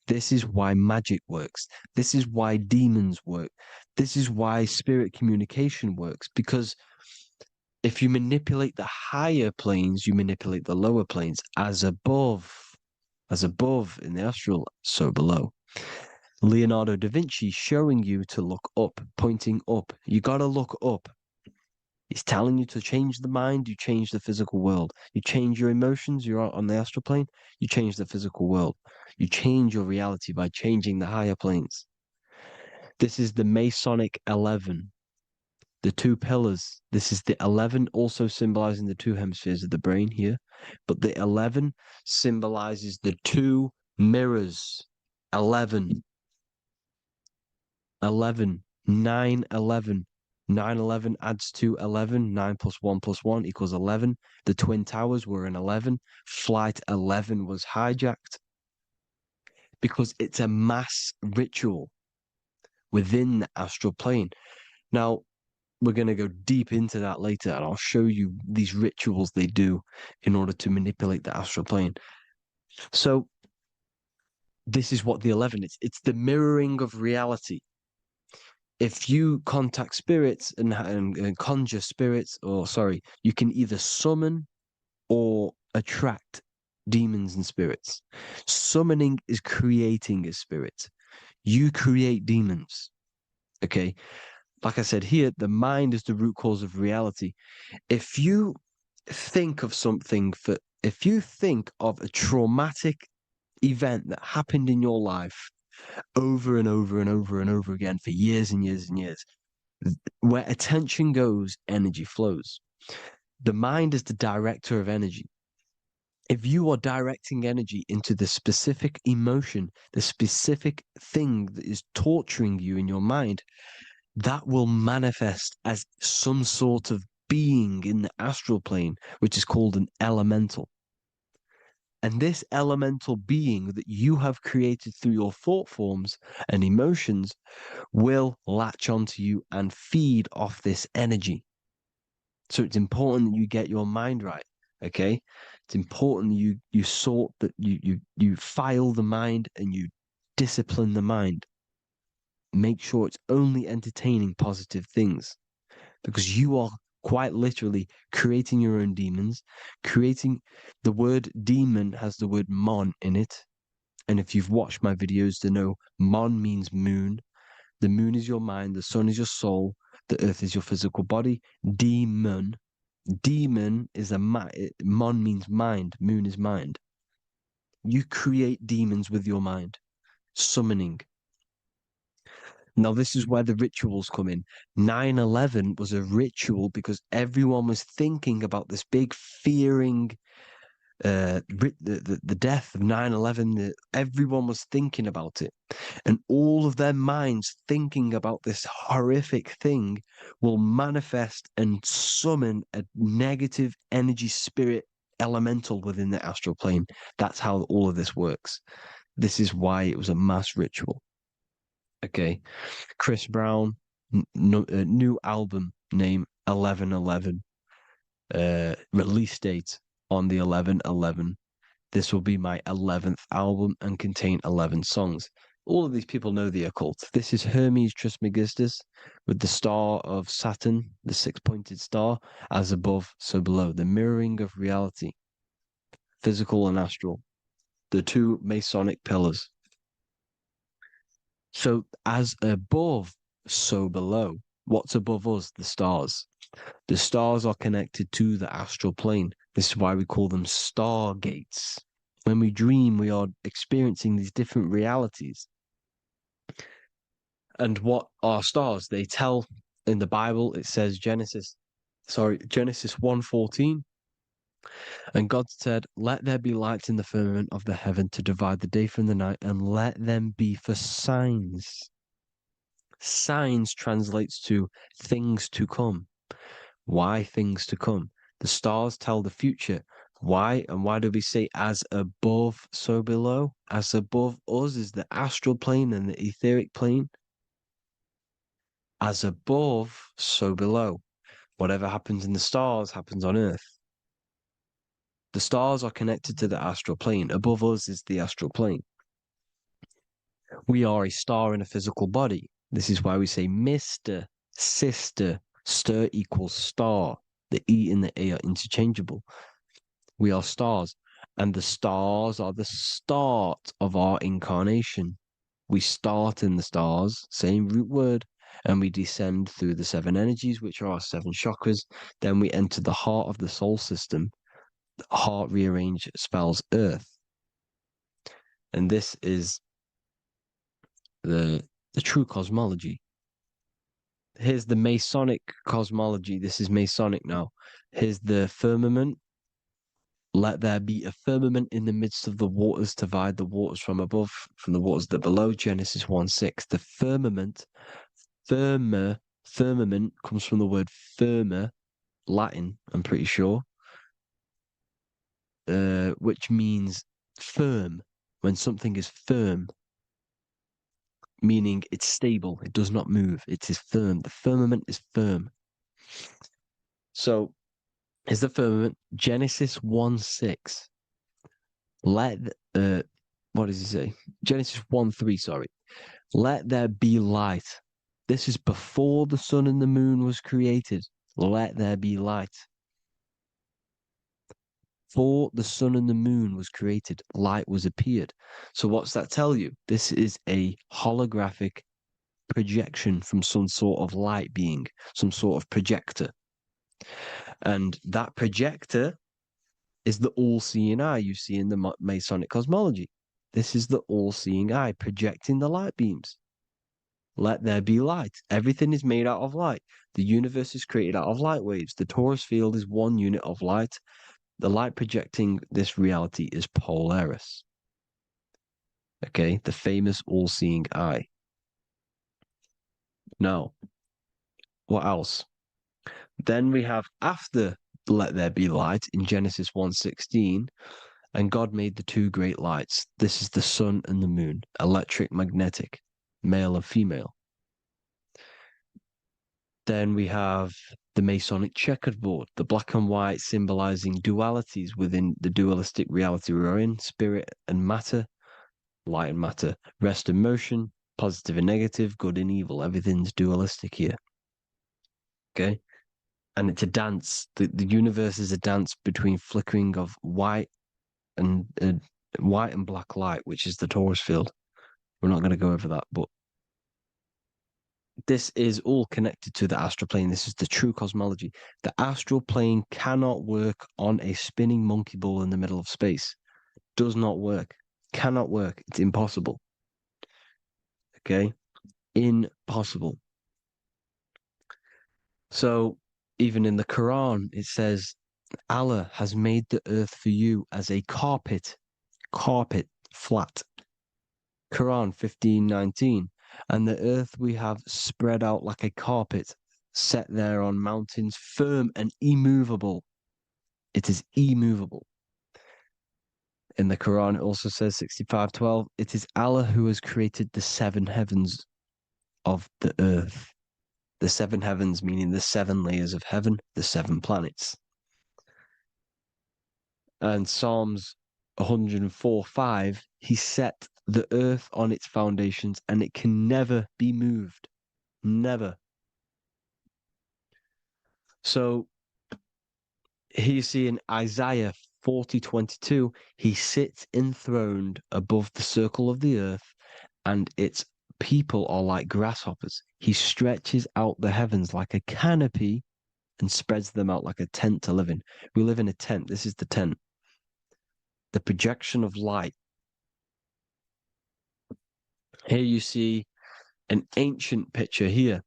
S1: This is why magic works. This is why demons work. This is why spirit communication works. Because if you manipulate the higher planes, you manipulate the lower planes. As above in the astral, so below. Leonardo da Vinci showing you to look up, pointing up. You got to look up. He's telling you to change the mind, you change the physical world. You change your emotions, you're out on the astral plane, you change the physical world. You change your reality by changing the higher planes. This is the Masonic 11, the two pillars. This is the 11, also symbolizing the two hemispheres of the brain here. But the 11 symbolizes the two mirrors. 11. 11. 9, 11. 9, 11 adds to 11. 9 plus 1 equals 11. The Twin Towers were an 11. Flight 11 was hijacked because it's a mass ritual within the astral plane. Now, we're going to go deep into that later, and I'll show you these rituals they do in order to manipulate the astral plane. So, this is what the 11 is. It's the mirroring of reality. If you contact spirits and conjure spirits, or sorry, you can either summon or attract demons and spirits. Summoning is creating a spirit. You create demons. Okay. Like I said here, the mind is the root cause of reality. If you think of if you think of a traumatic event that happened in your life over and over and over and over again for years and years and years, where attention goes, energy flows. The mind is the director of energy. If you are directing energy into the specific emotion, the specific thing that is torturing you in your mind, that will manifest as some sort of being in the astral plane, which is called an elemental. And this elemental being that you have created through your thought forms and emotions will latch onto you and feed off this energy. So it's important that you get your mind right, okay? It's important you sort that you file the mind and you discipline the mind. Make sure it's only entertaining positive things, because you are quite literally creating your own demons. Creating the word demon has the word mon in it. And if you've watched my videos to know, mon means moon. The moon is your mind, the sun is your soul, the earth is your physical body. Demon is mon means mind, moon is mind. You create demons with your mind. Summoning. Now, this is where the rituals come in. 9/11 was a ritual because everyone was thinking about this big fearing, the death of 9/11. Everyone was thinking about it. And all of their minds thinking about this horrific thing will manifest and summon a negative energy spirit elemental within the astral plane. That's how all of this works. This is why it was a mass ritual. Okay. Chris Brown, new album name 11/11. Release date on the 11/11. This will be my 11th album and contain 11 songs. All of these people know the occult. This is Hermes Trismegistus with the star of Saturn, the six-pointed star, as above, so below. The mirroring of reality, physical and astral. The two Masonic pillars. So as above, so below. What's above us? The stars. The stars are connected to the astral plane. This is why we call them stargates. When we dream, we are experiencing these different realities. And what are stars? They tell in the Bible, it says Genesis 1:14. And God said, "Let there be lights in the firmament of the heaven to divide the day from the night, and let them be for signs." Signs translates to things to come. Why things to come? The stars tell the future. Why? And why do we say as above, so below? As above us is the astral plane and the etheric plane. As above, so below. Whatever happens in the stars happens on Earth. The stars are connected to the astral plane. Above us is the astral plane. We are a star in a physical body. This is why we say Mr., sister, stir equals star. The E and the A are interchangeable. We are stars, and the stars are the start of our incarnation. We start in the stars, same root word, and we descend through the seven energies, which are our seven chakras. Then we enter the heart of the soul system. Heart rearranged spells earth. And this is the true cosmology. Here's the Masonic cosmology. This is Masonic now. Here's the firmament. Let there be a firmament in the midst of the waters to divide the waters from above, from the waters that below. Genesis 1:6. The firmament, firmament comes from the word firma, Latin, I'm pretty sure, which means firm. When something is firm, meaning it's stable, it does not move, it is firm. The firmament is firm. So, is the firmament Genesis 1:6. Let what does he say? Genesis 1:3, sorry. Let there be light. This is before the sun and the moon was created. Let there be light. Before the sun and the moon was created, light was appeared. So what's that tell you? This is a holographic projection from some sort of light being, some sort of projector. And that projector is the all-seeing eye you see in the Masonic cosmology. This is the all-seeing eye projecting the light beams. Let there be light. Everything is made out of light. The universe is created out of light waves. The torus field is one unit of light. The light projecting this reality is Polaris. Okay, the famous all-seeing eye. Now, what else? Then we have after let there be light in Genesis 1:16, and God made the two great lights. This is the sun and the moon, electric, magnetic, male and female. Then we have the Masonic checkerboard, the black and white symbolizing dualities within the dualistic reality we're in, spirit and matter, light and matter, rest and motion, positive and negative, good and evil. Everything's dualistic here. Okay? And it's a dance. The universe is a dance between flickering of white and black light, which is the torus field. We're not going to go over that, but this is all connected to the astral plane. This is the true cosmology. The astral plane cannot work on a spinning monkey ball in the middle of space. Does not work. Cannot work. It's impossible. Okay? Impossible. So, even in the Quran, it says, Allah has made the earth for you as a carpet, flat. Quran 15:19. And the earth we have spread out like a carpet, set there on mountains, firm and immovable. It is immovable. In the Quran, it also says 65:12, it is Allah who has created the seven heavens of the earth. The seven heavens meaning the seven layers of heaven, the seven planets. And Psalms 104:5, he set the earth on its foundations and it can never be moved. Never. So here you see in Isaiah 40:22, he sits enthroned above the circle of the earth and its people are like grasshoppers. He stretches out the heavens like a canopy and spreads them out like a tent to live in. We live in a tent. This is the tent. The projection of light. Here you see an ancient picture here.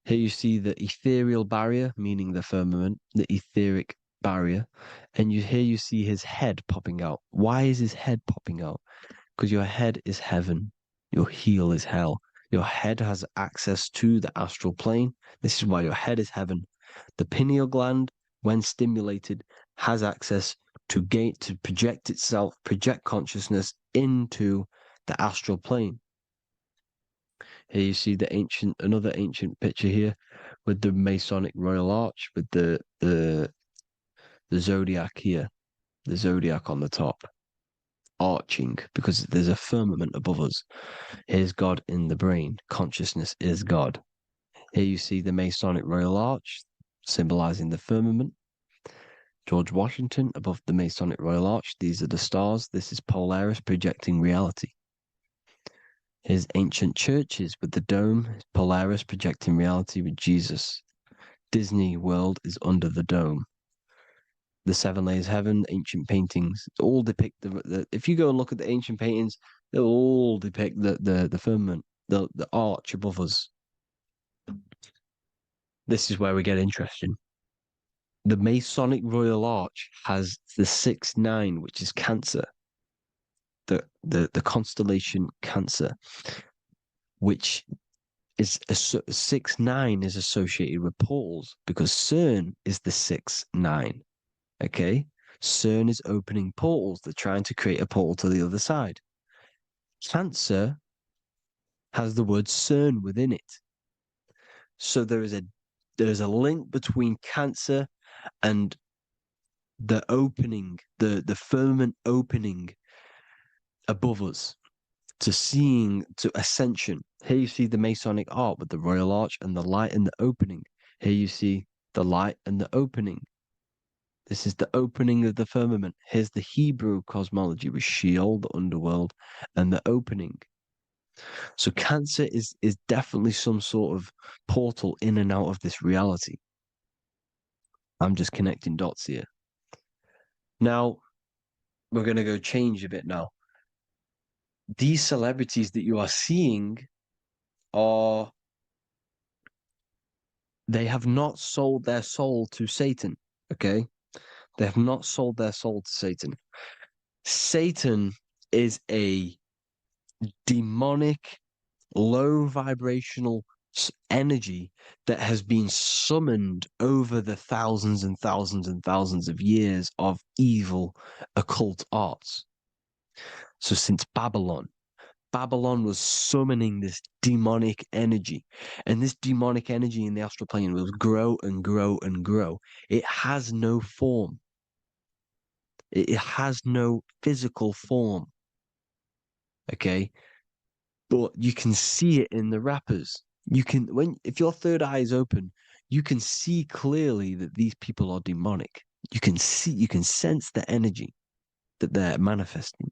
S1: Here you see the ethereal barrier, meaning the firmament, the etheric barrier. And here you see his head popping out. Why is his head popping out? Because your head is heaven. Your heel is hell. Your head has access to the astral plane. This is why your head is heaven. The pineal gland, when stimulated, has access to project itself, project consciousness into the astral plane. Here you see another ancient picture here with the Masonic Royal Arch, with the zodiac here, the zodiac on the top, arching because there's a firmament above us. Here's God in the brain. Consciousness is God. Here you see the Masonic Royal Arch, symbolizing the firmament. George Washington above the Masonic Royal Arch. These are the stars. This is Polaris projecting reality. Here's ancient churches with the dome. Polaris projecting reality with Jesus. Disney World is under the dome. The Seven Layers Heaven, ancient paintings, all depict the if you go and look at the ancient paintings, they'll all depict the firmament, the arch above us. This is where we get interesting. The Masonic Royal Arch has the 6-9, which is Cancer. The constellation Cancer, which is 6-9 is associated with portals because CERN is the 6-9. Okay, CERN is opening portals. They're trying to create a portal to the other side. Cancer has the word CERN within it, so there is a link between Cancer and the opening, the firmament opening above us to ascension. Here you see the Masonic art with the Royal Arch and the light and the opening. Here you see the light and the opening. This is the opening of the firmament. Here's the Hebrew cosmology with Sheol, the underworld, and the opening. So Cancer is definitely some sort of portal in and out of this reality. I'm just connecting dots here. Now, we're going to go change a bit now. These celebrities that you are seeing they have not sold their soul to Satan, okay? They have not sold their soul to Satan. Satan is a demonic, low vibrational energy that has been summoned over the thousands and thousands and thousands of years of evil occult arts. So since Babylon was summoning this demonic energy, and this demonic energy in the astral plane will grow and grow and grow. It has no form. It has no physical form. Okay? But you can see it in the rappers. If your third eye is open, you can see clearly that these people are demonic. You can sense the energy that they're manifesting.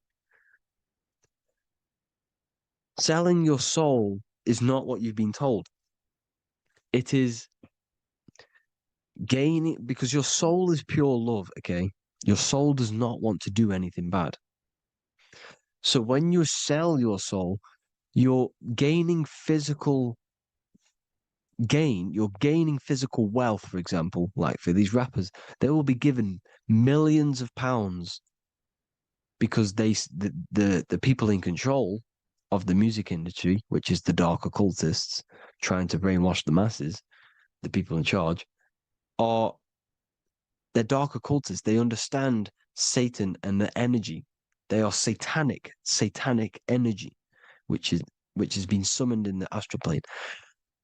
S1: Selling your soul is not what you've been told. It is gaining, because your soul is pure love, okay? Your soul does not want to do anything bad. So when you sell your soul, you're gaining physical gain. You're gaining physical wealth, for example, like for these rappers, they will be given millions of pounds because the people in control of the music industry, which is the dark occultists trying to brainwash the masses, the people in charge, they're dark occultists. They understand Satan and the energy. They are satanic energy, which has been summoned in the astral plane.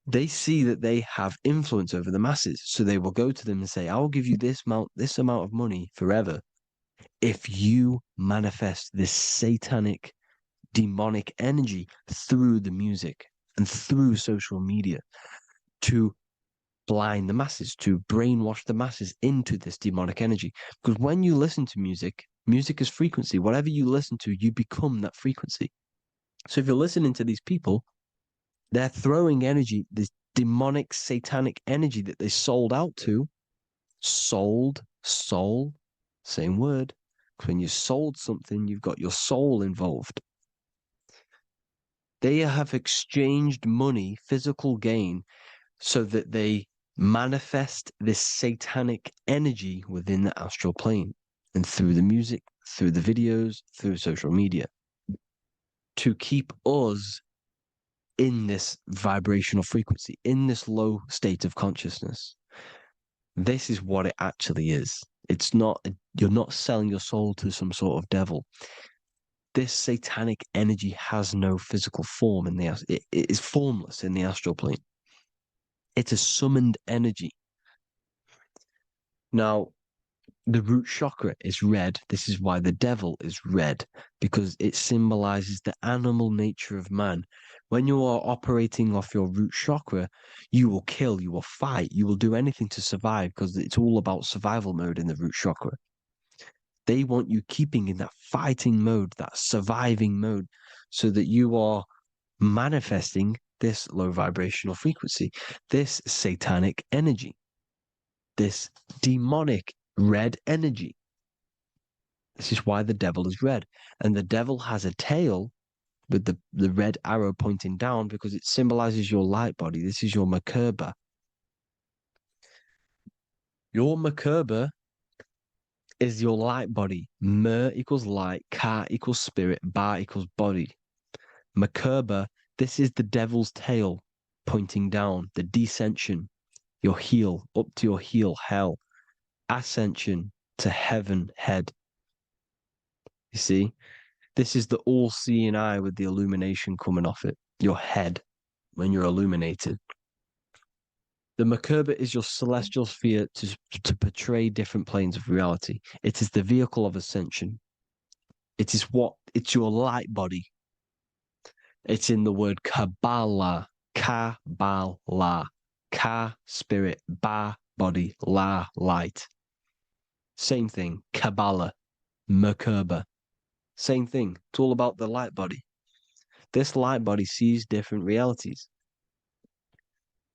S1: They see that they have influence over the masses, so they will go to them and say, "I will give you this amount of money forever if you manifest this satanic, demonic energy through the music and through social media to blind the masses, to brainwash the masses into this demonic energy." Because when you listen to music, music is frequency. Whatever you listen to, you become that frequency. So if you're listening to these people, they're throwing energy, this demonic, satanic energy that they sold out to. Soul, same word. When you sold something, you've got your soul involved. They have exchanged money, physical gain, so that they manifest this satanic energy within the astral plane and through the music, through the videos, through social media to keep us in this vibrational frequency, in this low state of consciousness. This is what it actually is. It's not, you're not selling your soul to some sort of devil. This satanic energy has no physical form it is formless in the astral plane. It's a summoned energy. Now, the root chakra is red. This is why the devil is red, because it symbolizes the animal nature of man. When you are operating off your root chakra, you will kill, you will fight, you will do anything to survive, because it's all about survival mode in the root chakra. They want you keeping in that fighting mode, that surviving mode, so that you are manifesting this low vibrational frequency, this satanic energy, this demonic red energy. This is why the devil is red. And the devil has a tail with the red arrow pointing down because it symbolizes your light body. This is your Merkaba. Your Merkaba is your light body. Mer equals light, Ka equals spirit, Ba equals body. Merkaba, this is the devil's tail pointing down, the descension, your heel, up to your heel, hell. Ascension to heaven, head. You see? This is the all-seeing eye with the illumination coming off it, your head, when you're illuminated. The Merkaba is your celestial sphere to portray different planes of reality. It is the vehicle of ascension. It's your light body. It's in the word Kabbalah, Kabbalah, Ka, spirit, Ba, body, La, light. Same thing, Kabbalah, Merkaba. Same thing. It's all about the light body. This light body sees different realities.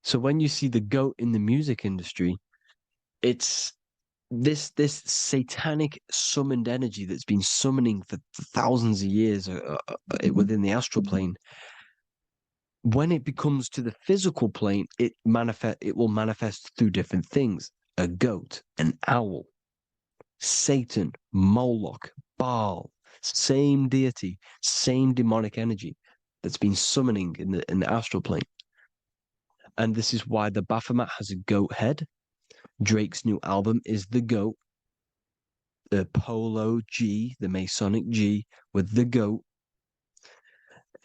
S1: So when you see the goat in the music industry, it's this satanic summoned energy that's been summoning for thousands of years within the astral plane. When it becomes to the physical plane, it will manifest through different things. A goat, an owl, Satan, Moloch, Baal, same deity, same demonic energy that's been summoning in the astral plane. And this is why the Baphomet has a goat head. Drake's new album is the goat. The Polo G, the Masonic G, with the goat.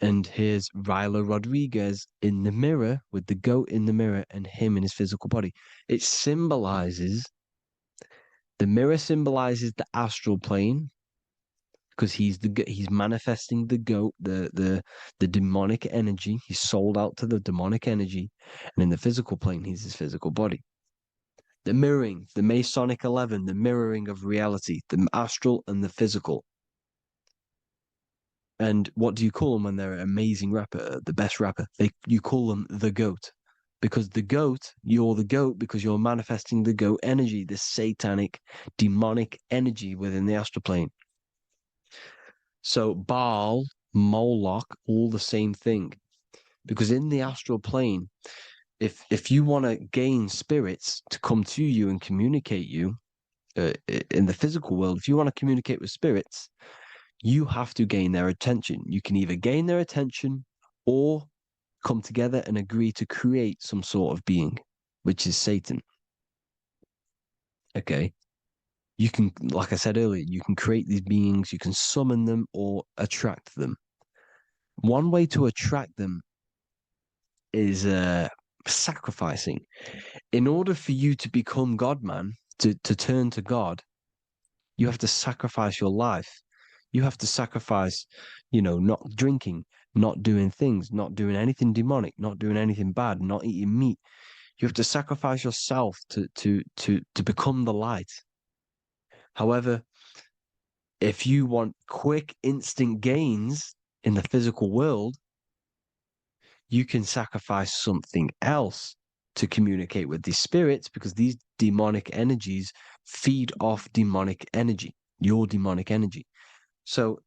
S1: And here's Ryla Rodriguez in the mirror with the goat in the mirror and him in his physical body. It symbolizes, the mirror symbolizes the astral plane because he's manifesting the goat, the demonic energy. He's sold out to the demonic energy. And in the physical plane, he's his physical body. The mirroring, the Masonic 11, the mirroring of reality, the astral and the physical. And what do you call them when they're an amazing rapper, the best rapper? You call them the goat. Because the goat, you're the goat because you're manifesting the goat energy, the satanic, demonic energy within the astral plane. So Baal, Moloch, all the same thing. Because in the astral plane, if you want to gain spirits to come to you and communicate you in the physical world, if you want to communicate with spirits, you have to gain their attention. You can either gain their attention or come together and agree to create some sort of being, which is Satan. Okay. You can, like I said earlier, you can create these beings, you can summon them or attract them. One way to attract them is sacrificing. In order for you to become God, man, to turn to God, you have to sacrifice your life. You have to sacrifice, not drinking, not doing things, not doing anything demonic, not doing anything bad, not eating meat. You have to sacrifice yourself to become the light. However, if you want quick, instant gains in the physical world, you can sacrifice something else to communicate with these spirits because these demonic energies feed off demonic energy, your demonic energy. So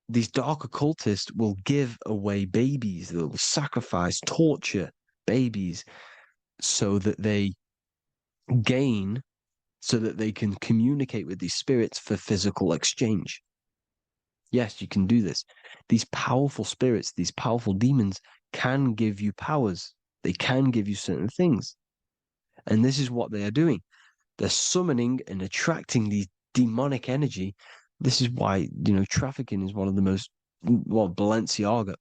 S1: these dark occultists will give away babies, they'll sacrifice, torture babies so that they gain, so that they can communicate with these spirits for physical exchange. Yes, you can do this. These powerful spirits, these powerful demons can give you powers. They can give you certain things. And this is what they are doing. They're summoning and attracting these demonic energy. This is why, trafficking is one of the most, Balenciaga.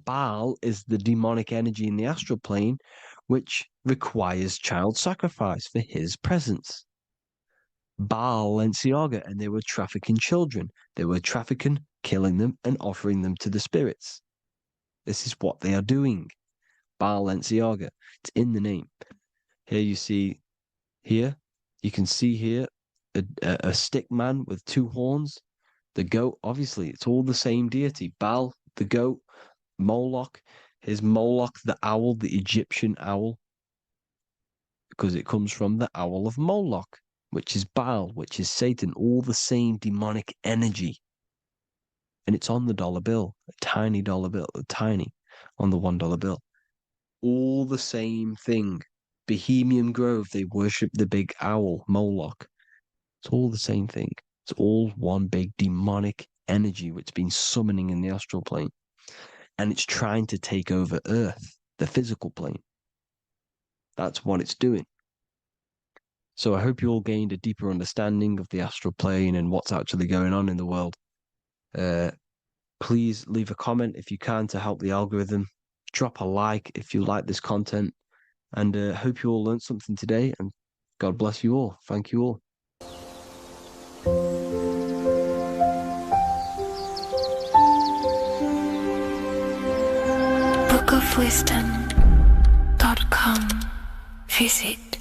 S1: Baal is the demonic energy in the astral plane, which requires child sacrifice for his presence. Balenciaga, and they were trafficking children. They were trafficking, killing them, and offering them to the spirits. This is what they are doing. Balenciaga. It's in the name. Here you can see here a stick man with two horns. The goat, obviously, it's all the same deity. Baal, the goat, Moloch, is Moloch the owl, the Egyptian owl, because it comes from the owl of Moloch, which is Baal, which is Satan, all the same demonic energy. And it's on the dollar bill, a tiny dollar bill, tiny on the $1 bill. All the same thing. Bohemian Grove, they worship the big owl, Moloch. It's all the same thing. It's all one big demonic energy which has been summoning in the astral plane. And it's trying to take over Earth, the physical plane. That's what it's doing. So I hope you all gained a deeper understanding of the astral plane and what's actually going on in the world. Please leave a comment if you can to help the algorithm. Drop a like if you like this content. And hope you all learned something today. And God bless you all. Thank you all.
S2: bookofwisdom.com. Visit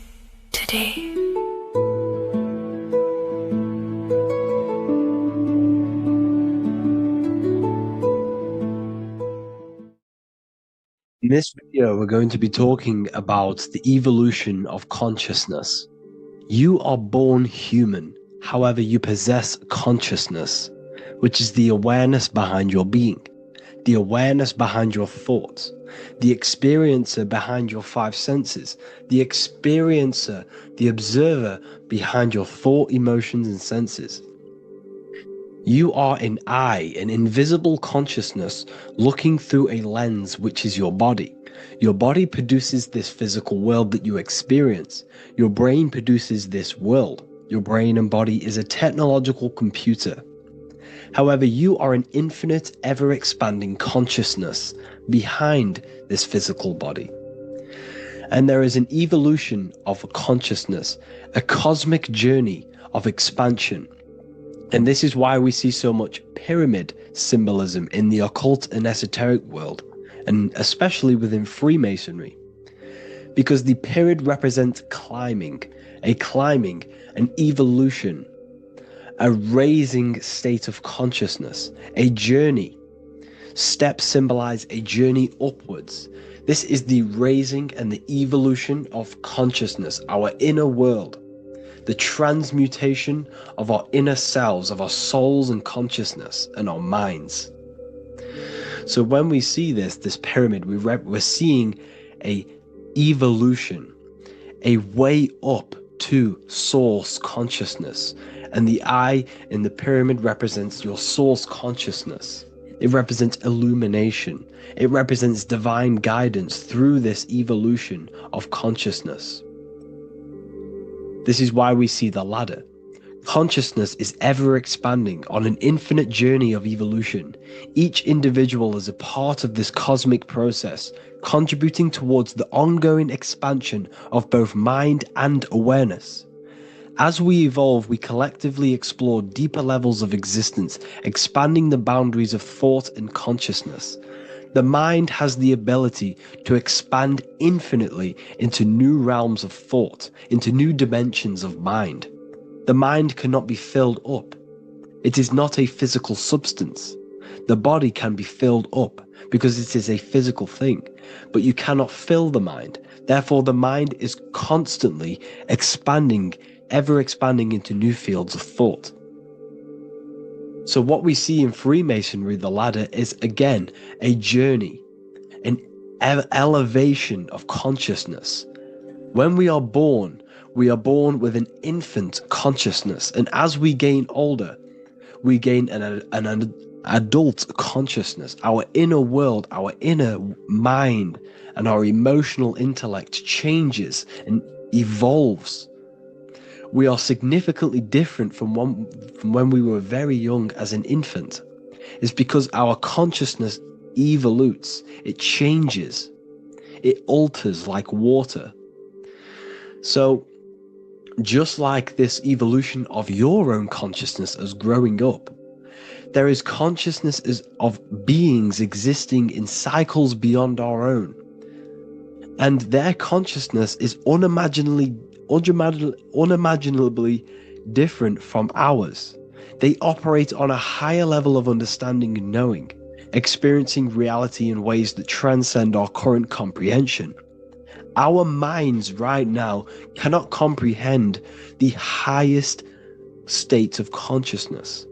S2: today.
S1: In this video, we're going to be talking about the evolution of consciousness. You are born human, however, you possess consciousness, which is the awareness behind your being, the awareness behind your thoughts, the experiencer behind your five senses, the experiencer, the observer behind your thought, emotions, and senses. You are an eye, an invisible consciousness looking through a lens which is your body. Your body produces this physical world that you experience. Your brain produces this world. Your brain and body is a technological computer. However, you are an infinite, ever-expanding consciousness behind this physical body. And there is an evolution of consciousness, a cosmic journey of expansion. And this is why we see so much pyramid symbolism in the occult and esoteric world, and especially within Freemasonry. Because the pyramid represents climbing, an evolution, a raising state of consciousness, a journey. Steps symbolize a journey upwards. This is the raising and the evolution of consciousness, our inner world. The transmutation of our inner selves, of our souls and consciousness and our minds. So when we see this pyramid, we're seeing a evolution, a way up to source consciousness. And the eye in the pyramid represents your source consciousness. It represents illumination. It represents divine guidance through this evolution of consciousness. This is why we see the ladder. Consciousness is ever expanding on an infinite journey of evolution. Each individual is a part of this cosmic process, contributing towards the ongoing expansion of both mind and awareness. As we evolve, we collectively explore deeper levels of existence, expanding the boundaries of thought and consciousness. The mind has the ability to expand infinitely into new realms of thought, into new dimensions of mind. The mind cannot be filled up. It is not a physical substance. The body can be filled up because it is a physical thing, but you cannot fill the mind. Therefore, the mind is constantly expanding, ever expanding into new fields of thought. So what we see in Freemasonry, the ladder, is again a journey, an elevation of consciousness. When we are born with an infant consciousness, and as we gain older, we gain an adult consciousness. Our inner world, our inner mind, and our emotional intellect changes and evolves. We are significantly different from when we were very young as an infant. It's because our consciousness evolutes, it changes, it alters like water. So just like this evolution of your own consciousness as growing up, there is consciousness of beings existing in cycles beyond our own. And their consciousness is unimaginably different from ours. They operate on a higher level of understanding and knowing, experiencing reality in ways that transcend our current comprehension. Our minds right now cannot comprehend the highest states of consciousness.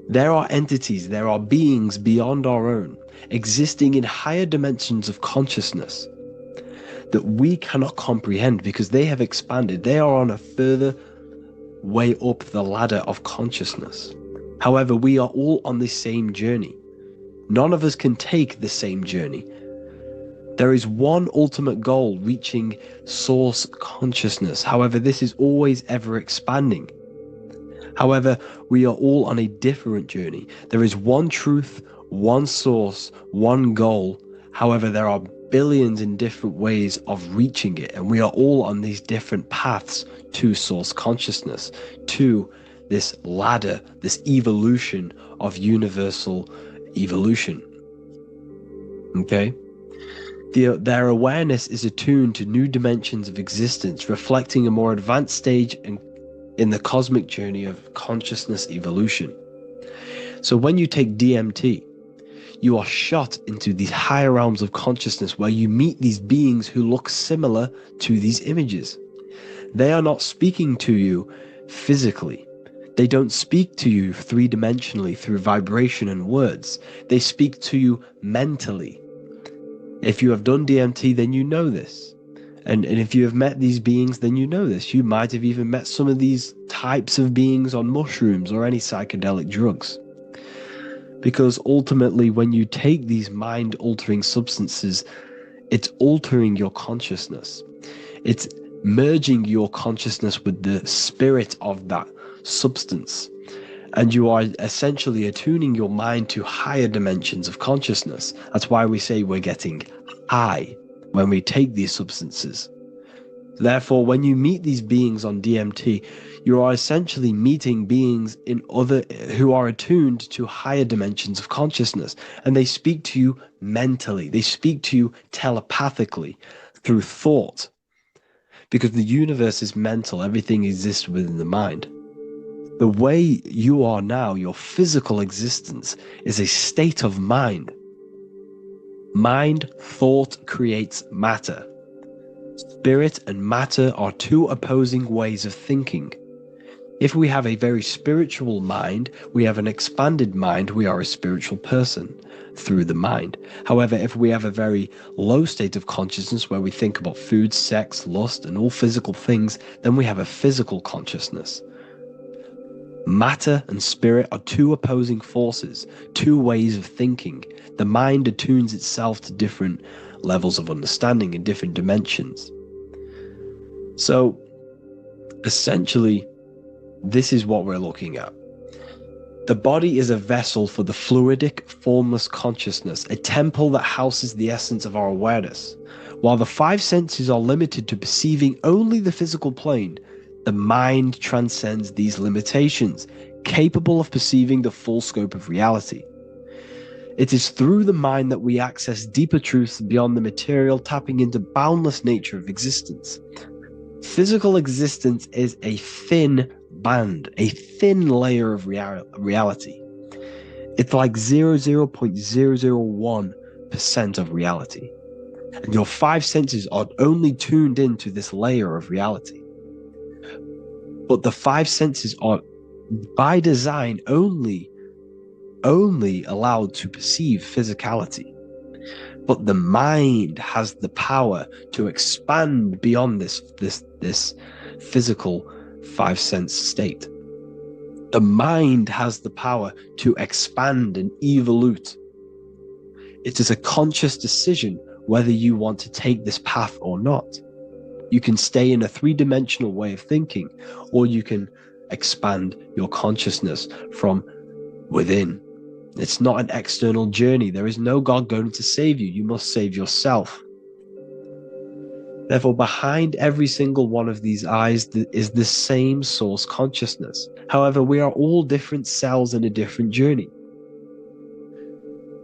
S1: There are entities, there are beings beyond our own, existing in higher dimensions of consciousness that we cannot comprehend because they have expanded. They are on a further way up the ladder of consciousness. However, we are all on the same journey. None of us can take the same journey. There is one ultimate goal, reaching source consciousness. However, this is always ever expanding. However, we are all on a different journey. There is one truth, one source, one goal. However, there are billions in different ways of reaching it, and we are all on these different paths to source consciousness, to this ladder, this evolution of universal evolution. Okay? Their awareness is attuned to new dimensions of existence, reflecting a more advanced stage in the cosmic journey of consciousness evolution. So when you take DMT, you are shot into these higher realms of consciousness where you meet these beings who look similar to these images. They are not speaking to you physically. They don't speak to you three-dimensionally through vibration and words. They speak to you mentally. If you have done DMT, then you know this. And if you have met these beings, then you know this. You might have even met some of these types of beings on mushrooms or any psychedelic drugs. Because ultimately, when you take these mind-altering substances, it's altering your consciousness. It's merging your consciousness with the spirit of that substance. And you are essentially attuning your mind to higher dimensions of consciousness. That's why we say we're getting high when we take these substances. Therefore, when you meet these beings on DMT, you are essentially meeting beings who are attuned to higher dimensions of consciousness, and they speak to you mentally. They speak to you telepathically through thought, because the universe is mental. Everything exists within the mind. The way you are now, your physical existence, is a state of mind. Mind, thought creates matter. Spirit and matter are two opposing ways of thinking. If we have a very spiritual mind, we have an expanded mind, we are a spiritual person through the mind. However, if we have a very low state of consciousness where we think about food, sex, lust, and all physical things, then we have a physical consciousness. Matter and spirit are two opposing forces, two ways of thinking. The mind attunes itself to different levels of understanding in different dimensions. So, essentially, this is what we're looking at. The body is a vessel for the fluidic, formless consciousness, a temple that houses the essence of our awareness. While the five senses are limited to perceiving only the physical plane, the mind transcends these limitations, capable of perceiving the full scope of reality. It is through the mind that we access deeper truths beyond the material, tapping into boundless nature of existence. Physical existence is a thin band, a thin layer of reality. It's like 0.001% of reality. And your five senses are only tuned into this layer of reality. But the five senses are, by design, only allowed to perceive physicality. But the mind has the power to expand beyond this physical five-sense state. The mind has the power to expand and evolute. It is a conscious decision whether you want to take this path or not. You can stay in a three-dimensional way of thinking, or you can expand your consciousness from within. It's not an external journey. There is no God going to save you. You must save yourself. Therefore, behind every single one of these eyes is the same source consciousness. However, we are all different cells in a different journey.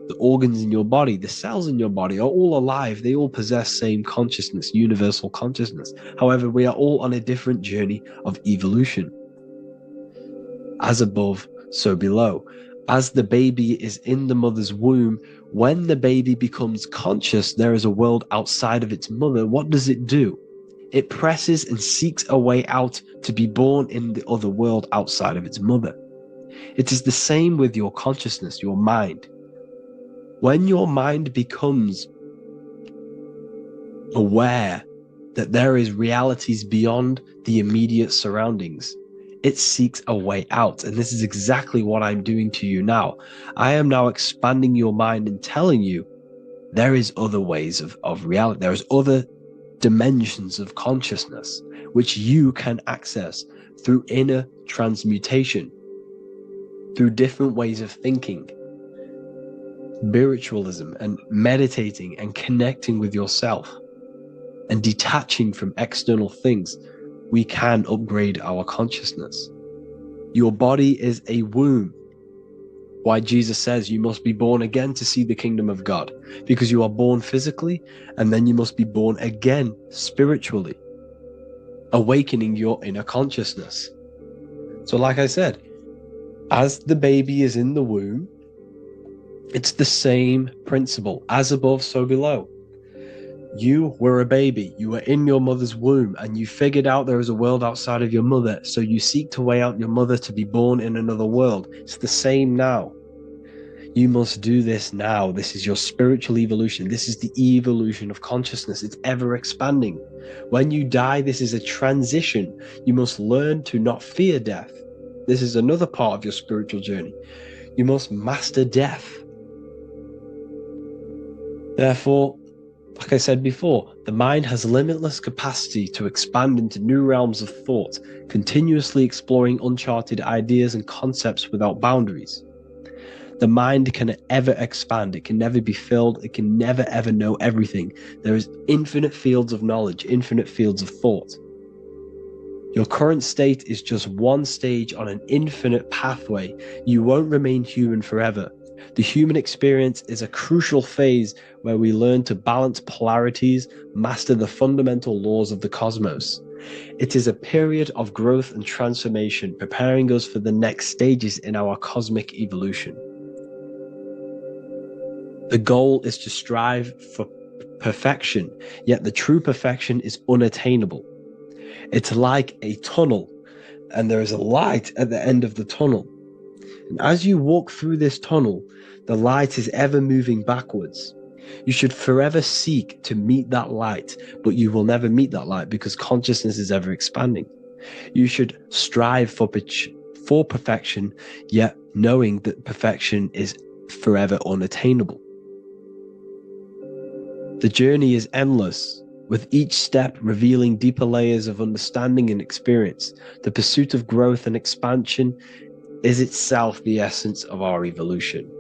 S1: The organs in your body, the cells in your body are all alive. They all possess same consciousness, universal consciousness. However, we are all on a different journey of evolution. As above, so below. As the baby is in the mother's womb, when the baby becomes conscious, there is a world outside of its mother. What does it do? It presses and seeks a way out to be born in the other world outside of its mother. It is the same with your consciousness, your mind. When your mind becomes aware that there is realities beyond the immediate surroundings, it seeks a way out. And this is exactly what I'm doing to you now. I am now expanding your mind and telling you there is other ways of reality. There's other dimensions of consciousness which you can access through inner transmutation, through different ways of thinking, spiritualism, and meditating and connecting with yourself and detaching from external things. We can upgrade our consciousness. Your body is a womb. Why Jesus says you must be born again to see the kingdom of God, because you are born physically and then you must be born again spiritually, awakening your inner consciousness. So like I said, as the baby is in the womb, it's the same principle. As above, so below. You were a baby, you were in your mother's womb, and you figured out there is a world outside of your mother, so you seek to weigh out your mother to be born in another world. It's the same now. You must do this now. This is your spiritual evolution. This is the evolution of consciousness. It's ever expanding. When you die, this is a transition. You must learn to not fear death. This is another part of your spiritual journey. You must master death. Therefore, like I said before, the mind has limitless capacity to expand into new realms of thought, continuously exploring uncharted ideas and concepts without boundaries. The mind can ever expand. It can never be filled. It can never ever know everything. There is infinite fields of knowledge, infinite fields of thought. Your current state is just one stage on an infinite pathway. You won't remain human forever. The human experience is a crucial phase where we learn to balance polarities, master the fundamental laws of the cosmos. It is a period of growth and transformation, preparing us for the next stages in our cosmic evolution. The goal is to strive for perfection, yet the true perfection is unattainable. It's like a tunnel, and there is a light at the end of the tunnel. And as you walk through this tunnel, the light is ever moving backwards. You should forever seek to meet that light, but you will never meet that light because consciousness is ever expanding. You should strive for perfection, yet knowing that perfection is forever unattainable. The journey is endless, with each step revealing deeper layers of understanding and experience. The pursuit of growth and expansion is itself the essence of our evolution.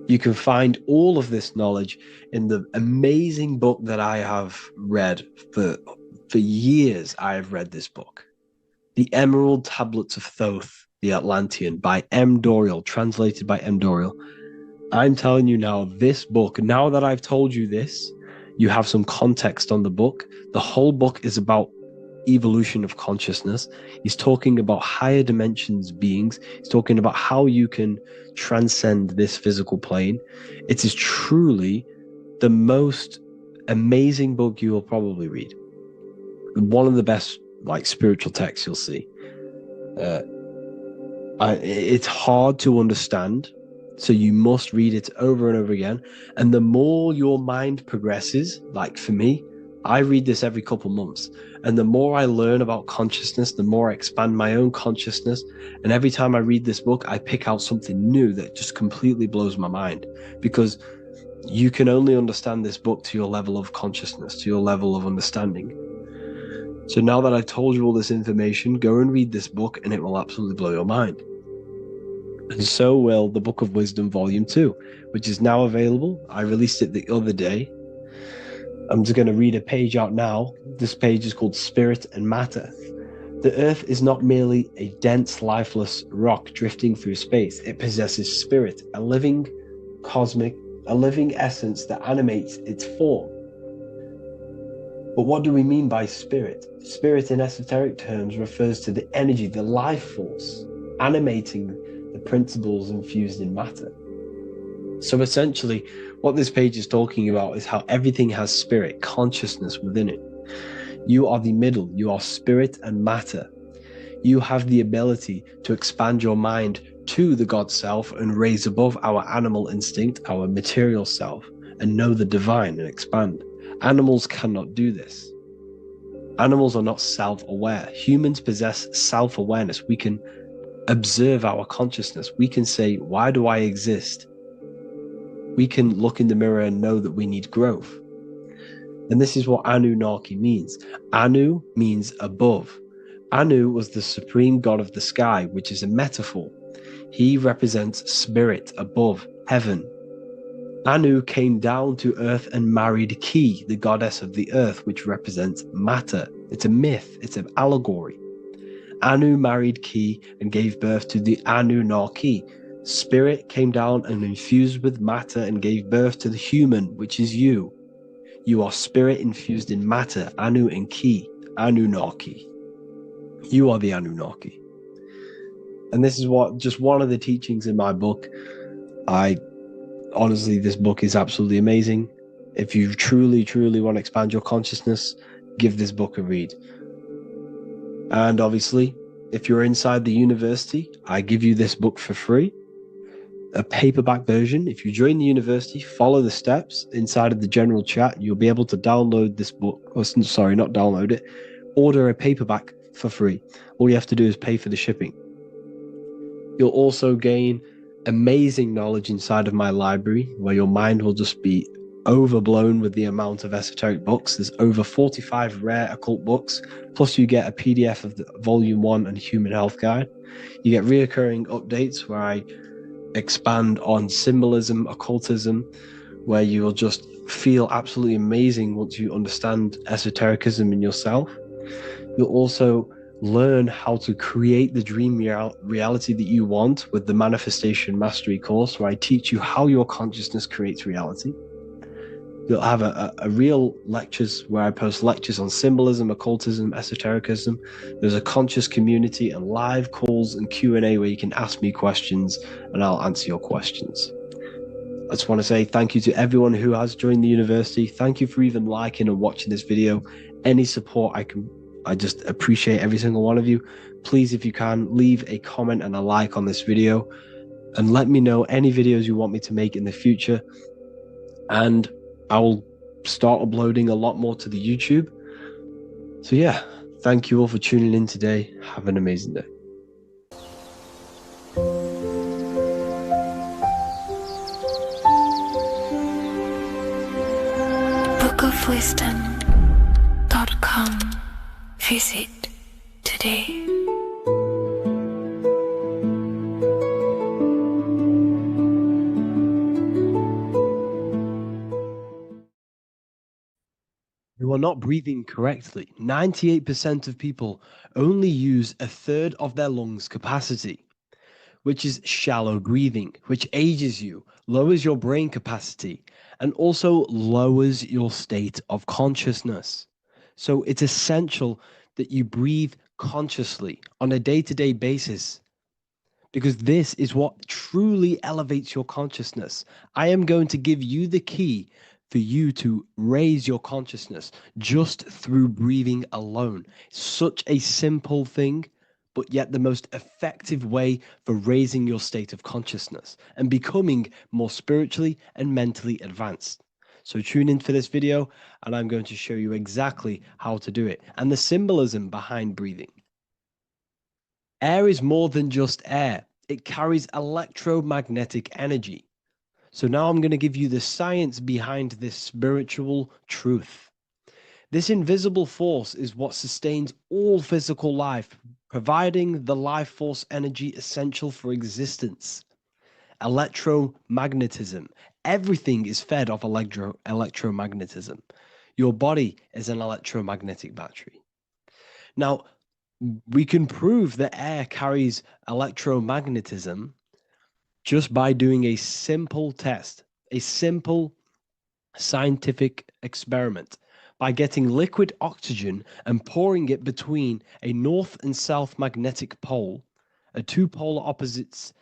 S1: You can find all of this knowledge in the amazing book that I have read for years. I have read this book, The Emerald Tablets of Thoth, the Atlantean, by M. Dorial, translated by M. Dorial. I'm telling you now, this book, now that I've told you this, you have some context on the book. The whole book is about evolution of consciousness. He's talking about higher dimensions beings. He's talking about how you can transcend this physical plane. It is truly the most amazing book you will probably read. One of the best spiritual texts you'll see. It's hard to understand, so you must read it over and over again. And the more your mind progresses, like for me, I read this every couple months. And the more I learn about consciousness, the more I expand my own consciousness. And every time I read this book, I pick out something new that just completely blows my mind, because you can only understand this book to your level of consciousness, to your level of understanding. So now that I've told you all this information, go and read this book and it will absolutely blow your mind. And so will the Book of Wisdom Volume 2, which is now available. I released it the other day. I'm just going to read a page out now. This page is called Spirit and Matter. The Earth is not merely a dense, lifeless rock drifting through space. It possesses spirit, a living essence that animates its form. But what do we mean by spirit? Spirit in esoteric terms refers to the energy, the life force, animating the principles infused in matter. So essentially, what this page is talking about is how everything has spirit, consciousness within it. You are the middle, you are spirit and matter. You have the ability to expand your mind to the God self and raise above our animal instinct, our material self, and know the divine and expand. Animals cannot do this. Animals are not self-aware. Humans possess self-awareness. We can observe our consciousness. We can say, why do I exist? We can look in the mirror and know that we need growth. And this is what Anunnaki means. Anu means above. Anu was the supreme god of the sky, which is a metaphor. He represents spirit above, heaven. Anu came down to earth and married Ki, the goddess of the earth, which represents matter. It's a myth, it's an allegory. Anu married Ki and gave birth to the Anunnaki. Spirit came down and infused with matter and gave birth to the human, which is you. You are spirit infused in matter, Anu and Ki, Anunnaki. You are the Anunnaki. And this is just one of the teachings in my book. Honestly, this book is absolutely amazing. If you truly, truly want to expand your consciousness, give this book a read. And obviously, if you're inside the university, I give you this book for free, a paperback version. If you join the university, follow the steps inside of the general chat, you'll be able to download this book. Sorry, not download it. Order a paperback for free. All you have to do is pay for the shipping. You'll also gain amazing knowledge inside of my library, where your mind will just be overblown with the amount of esoteric books. There's over 45 rare occult books, plus you get a PDF of the Volume 1 and Human Health Guide. You get reoccurring updates where I expand on symbolism, occultism, where you will just feel absolutely amazing once you understand esotericism in yourself. You'll also learn how to create the dream reality that you want with the Manifestation Mastery course, where I teach you how your consciousness creates reality. You'll have a real lectures where I post lectures on symbolism, occultism, esotericism. There's a conscious community and live calls and Q&A where you can ask me questions and I'll answer your questions. I just want to say thank you to everyone who has joined the university. Thank you for even liking and watching this video. Any support I just appreciate every single one of you. Please, if you can, leave a comment and a like on this video and let me know any videos you want me to make in the future. And I will start uploading a lot more to the YouTube. So yeah, thank you all for tuning in today. Have an amazing day.
S2: bookofwisdom.com. Visit today.
S1: You are not breathing correctly. 98% of people only use a third of their lungs capacity, which is shallow breathing, which ages you, lowers your brain capacity, and also lowers your state of consciousness. So it's essential that you breathe consciously on a day-to-day basis, because this is what truly elevates your consciousness. I am going to give you the key for you to raise your consciousness just through breathing alone. Such a simple thing, but yet the most effective way for raising your state of consciousness and becoming more spiritually and mentally advanced. So tune in for this video and I'm going to show you exactly how to do it and the symbolism behind breathing. Air is more than just air. It carries electromagnetic energy. So now I'm going to give you the science behind this spiritual truth. This invisible force is what sustains all physical life, providing the life force energy essential for existence. Electromagnetism. Everything is fed off electromagnetism. Your body is an electromagnetic battery. Now, we can prove that air carries electromagnetism just by doing a simple test, a simple scientific experiment, by getting liquid oxygen and pouring it between a north and south magnetic pole, two polar opposites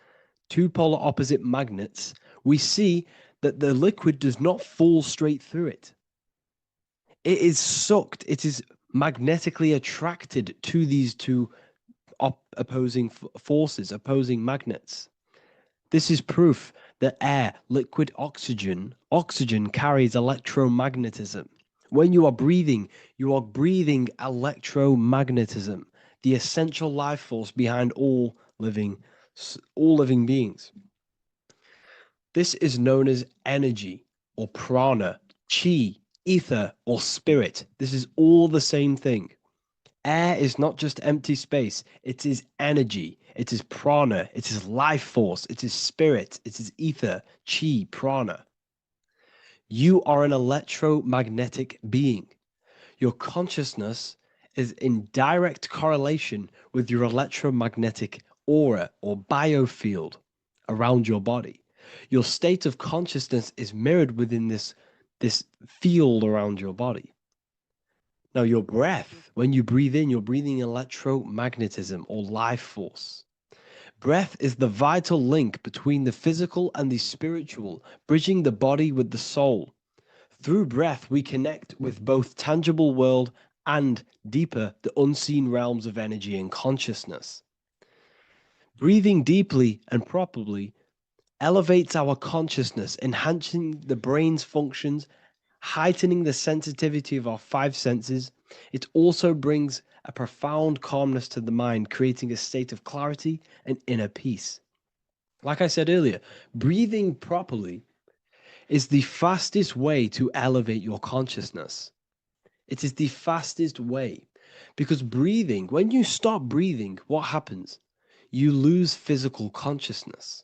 S1: two polar opposite magnets, we see that the liquid does not fall straight through it. It is sucked, it is magnetically attracted to these two opposing forces, opposing magnets. This is proof that air, liquid oxygen carries electromagnetism. When you are breathing electromagnetism, the essential life force behind all living beings. This is known as energy or prana, chi, ether, or spirit. This is all the same thing. Air is not just empty space, it is energy, it is prana, it is life force, it is spirit, it is ether, chi, prana. You are an electromagnetic being. Your consciousness is in direct correlation with your electromagnetic aura or biofield around your body. Your state of consciousness is mirrored within this field around your body. Now, your breath, when you breathe in, you're breathing electromagnetism or life force. Breath is the vital link between the physical and the spiritual, bridging the body with the soul. Through breath, we connect with both tangible world and deeper, the unseen realms of energy and consciousness. Breathing deeply and properly elevates our consciousness, enhancing the brain's functions, heightening the sensitivity of our five senses. It also brings a profound calmness to the mind, creating a state of clarity and inner peace. Like I said earlier, breathing properly is the fastest way to elevate your consciousness. It is the fastest way because breathing, when you stop breathing, what happens? You lose physical consciousness.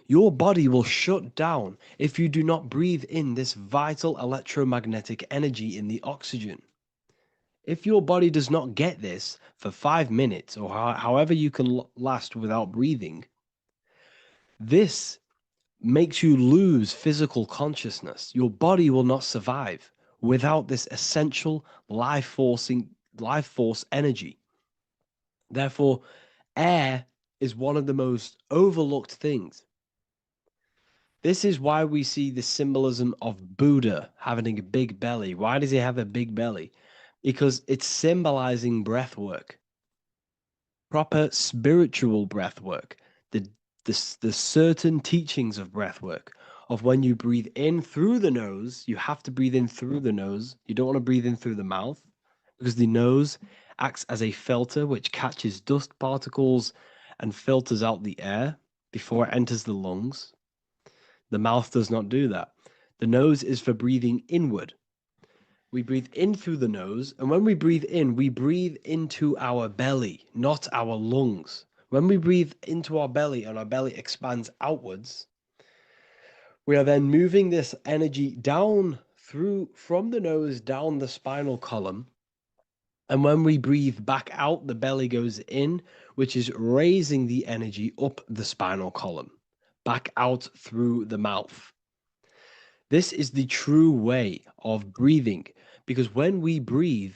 S1: Your body will shut down if you do not breathe in this vital electromagnetic energy in the oxygen. If your body does not get this for 5 minutes or however you can last without breathing, this makes you lose physical consciousness. Your body will not survive without this essential life force energy. Therefore, air is one of the most overlooked things. This is why we see the symbolism of Buddha having a big belly. Why does he have a big belly? Because it's symbolizing breath work, proper spiritual breath work, the certain teachings of breath work, of when you breathe in through the nose, you have to breathe in through the nose. You don't want to breathe in through the mouth because the nose acts as a filter which catches dust particles and filters out the air before it enters the lungs. The mouth does not do that. The nose is for breathing inward. We breathe in through the nose, and when we breathe in, we breathe into our belly, not our lungs. When we breathe into our belly and our belly expands outwards, we are then moving this energy down from the nose down the spinal column. And when we breathe back out, the belly goes in, which is raising the energy up the spinal column, back out through the mouth. This is the true way of breathing, because when we breathe,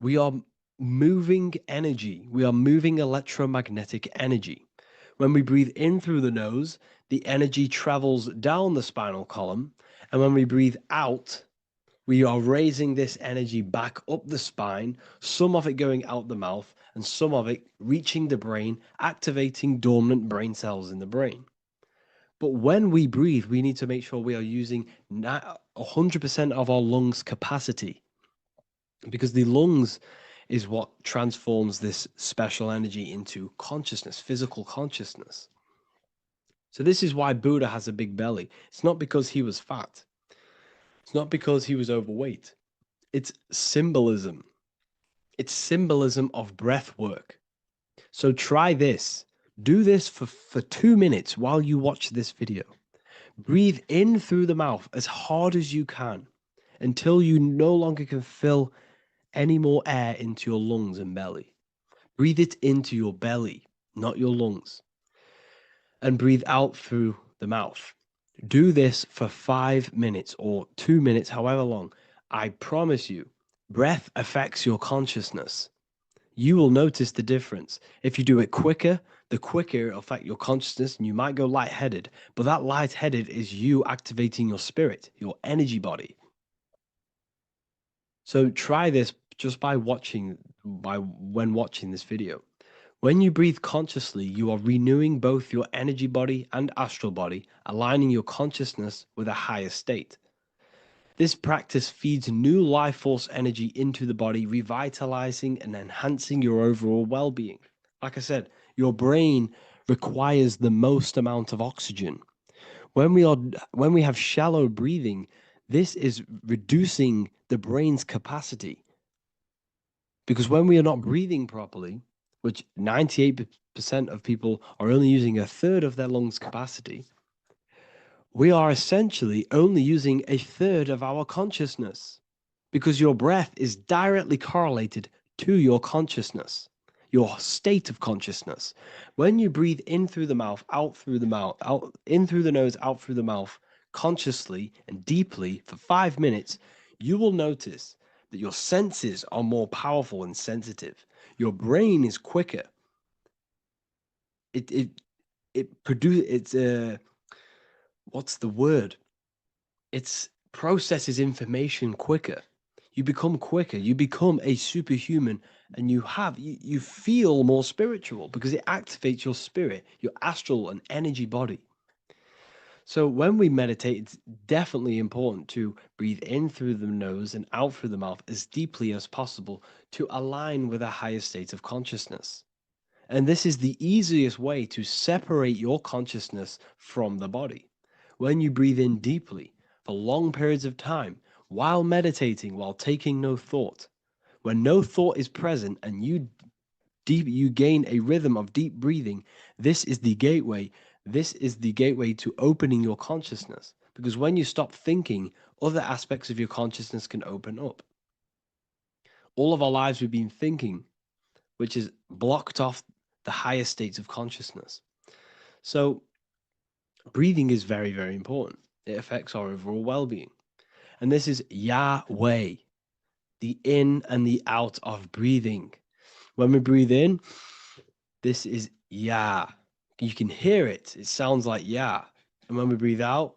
S1: we are moving energy. We are moving electromagnetic energy. When we breathe in through the nose, the energy travels down the spinal column. And when we breathe out, we are raising this energy back up the spine, some of it going out the mouth, and some of it reaching the brain, activating dormant brain cells in the brain. But when we breathe, we need to make sure we are using 100% of our lungs' capacity, because the lungs is what transforms this special energy into consciousness, physical consciousness. So this is why Buddha has a big belly. It's not because he was fat. It's not because he was overweight. It's symbolism. It's symbolism of breath work. So try this. Do this for 2 minutes while you watch this video. Breathe in through the mouth as hard as you can until you no longer can fill any more air into your lungs and belly. Breathe it into your belly, not your lungs. And breathe out through the mouth. Do this for 5 minutes or 2 minutes, however long. I promise you, breath affects your consciousness. You will notice the difference. If you do it quicker, the quicker it'll affect your consciousness, and you might go lightheaded. But that lightheaded is you activating your spirit, your energy body. So try this just by when watching this video. When you breathe consciously, you are renewing both your energy body and astral body, aligning your consciousness with a higher state. This practice feeds new life force energy into the body, revitalizing and enhancing your overall well-being. Like I said, your brain requires the most amount of oxygen. When we have shallow breathing, this is reducing the brain's capacity. Because when we are not breathing properly, which 98% of people are only using a third of their lungs capacity, we are essentially only using a third of our consciousness, because your breath is directly correlated to your consciousness, your state of consciousness. When you breathe in through the mouth, out through the mouth, out in through the nose, out through the mouth, consciously and deeply for 5 minutes, you will notice that your senses are more powerful and sensitive. Your brain is quicker. What's the word? It processes information quicker. You become quicker. You become a superhuman, and you feel more spiritual because it activates your spirit, your astral and energy body. So when we meditate, it's definitely important to breathe in through the nose and out through the mouth as deeply as possible to align with a higher state of consciousness. And this is the easiest way to separate your consciousness from the body. When you breathe in deeply for long periods of time, while meditating, while taking no thought, when no thought is present and you gain a rhythm of deep breathing, this is the gateway. This is the gateway to opening your consciousness. Because when you stop thinking, other aspects of your consciousness can open up. All of our lives we've been thinking, which is blocked off the higher states of consciousness. So breathing is very, very important. It affects our overall well-being. And this is Yahweh, the in and the out of breathing. When we breathe in, this is Yah. You can hear it. It sounds like Yah. And when we breathe out,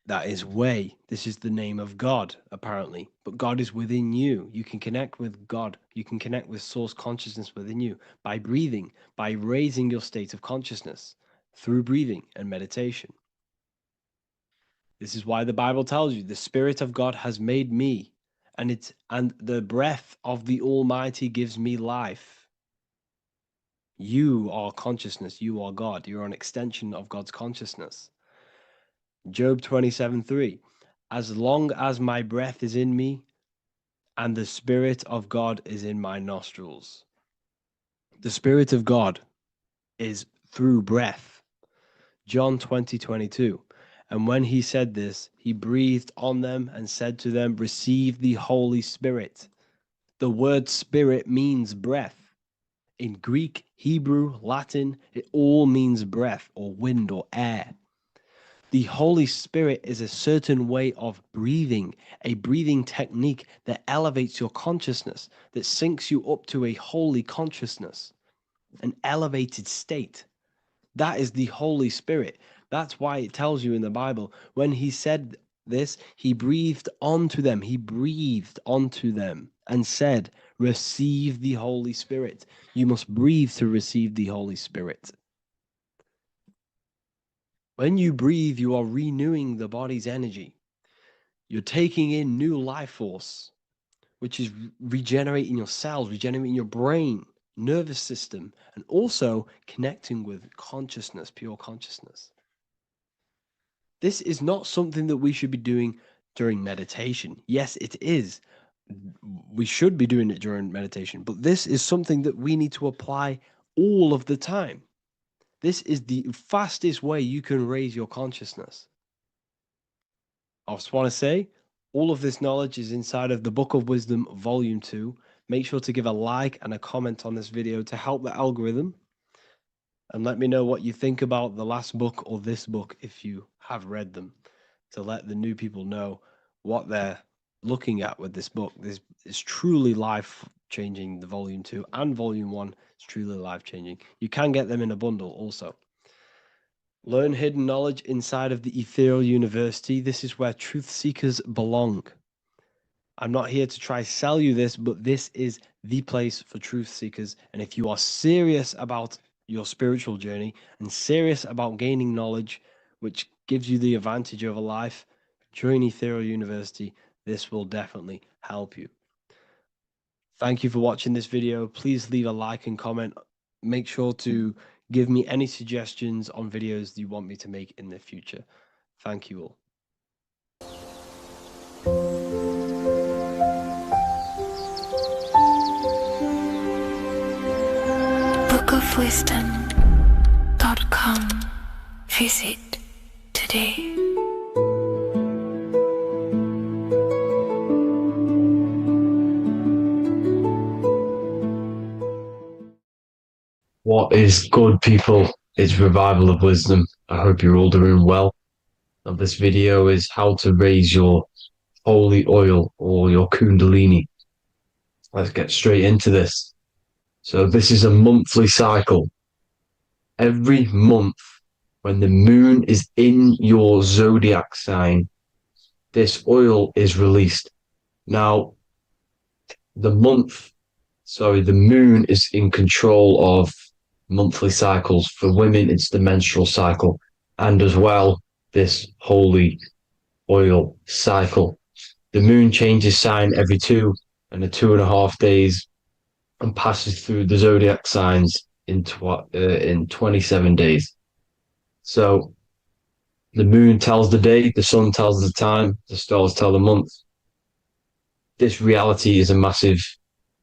S1: that is Way. This is the name of God, apparently. But God is within you. You can connect with God. You can connect with source consciousness within you by breathing, by raising your state of consciousness through breathing and meditation. This is why the Bible tells you the Spirit of God has made me, and the breath of the Almighty gives me life. You are consciousness. You are God. You're an extension of God's consciousness. Job 27:3. As long as my breath is in me and the Spirit of God is in my nostrils. The Spirit of God is through breath. John 20:22. And when he said this, he breathed on them and said to them, receive the Holy Spirit. The word spirit means breath. In Greek, Hebrew, Latin, it all means breath or wind or air. The Holy Spirit is a certain way of breathing, a breathing technique that elevates your consciousness, that syncs you up to a holy consciousness, an elevated state. That is the Holy Spirit. That's why it tells you in the Bible, when he said this, he breathed onto them. He breathed onto them and said, receive the Holy Spirit. You must breathe to receive the Holy Spirit. When you breathe, you are renewing the body's energy. You're taking in new life force, which is regenerating your cells, regenerating your brain, nervous system, and also connecting with consciousness, pure consciousness. This is not something that we should be doing during meditation. Yes, it is. We should be doing it during meditation, but this is something that we need to apply all of the time. This is the fastest way you can raise your consciousness. I just want to say, all of this knowledge is inside of the Book of Wisdom, Volume 2. Make sure to give a like and a comment on this video to help the algorithm. And let me know what you think about the last book or this book if you have read them, to let the new people know what they're looking at with this book. This is truly life changing. The volume 2 and volume 1 is truly life changing. You can get them in a bundle also. Learn hidden knowledge inside of the Ethereal University. This is where truth seekers belong. I'm not here to try sell you this, but this is the place for truth seekers. And if you are serious about your spiritual journey and serious about gaining knowledge, which gives you the advantage over life, join Ethereal University. This will definitely help you. Thank you for watching this video. Please leave a like and comment. Make sure to give me any suggestions on videos you want me to make in the future. Thank you all.
S2: bookofwisdom.com. Visit today.
S7: What is good, people? It's Revival of Wisdom. I hope you're all doing well. Now, this video is how to raise your holy oil or your kundalini. Let's get straight into this. So this is a monthly cycle. Every month, when the moon is in your zodiac sign, this oil is released. Now, the moon is in control of monthly cycles. For women, it's the menstrual cycle, and as well, this holy oil cycle. The moon changes sign every 2.5 days and passes through the zodiac signs in 27 days. So the moon tells the day, the sun tells the time, the stars tell the month. This reality is a massive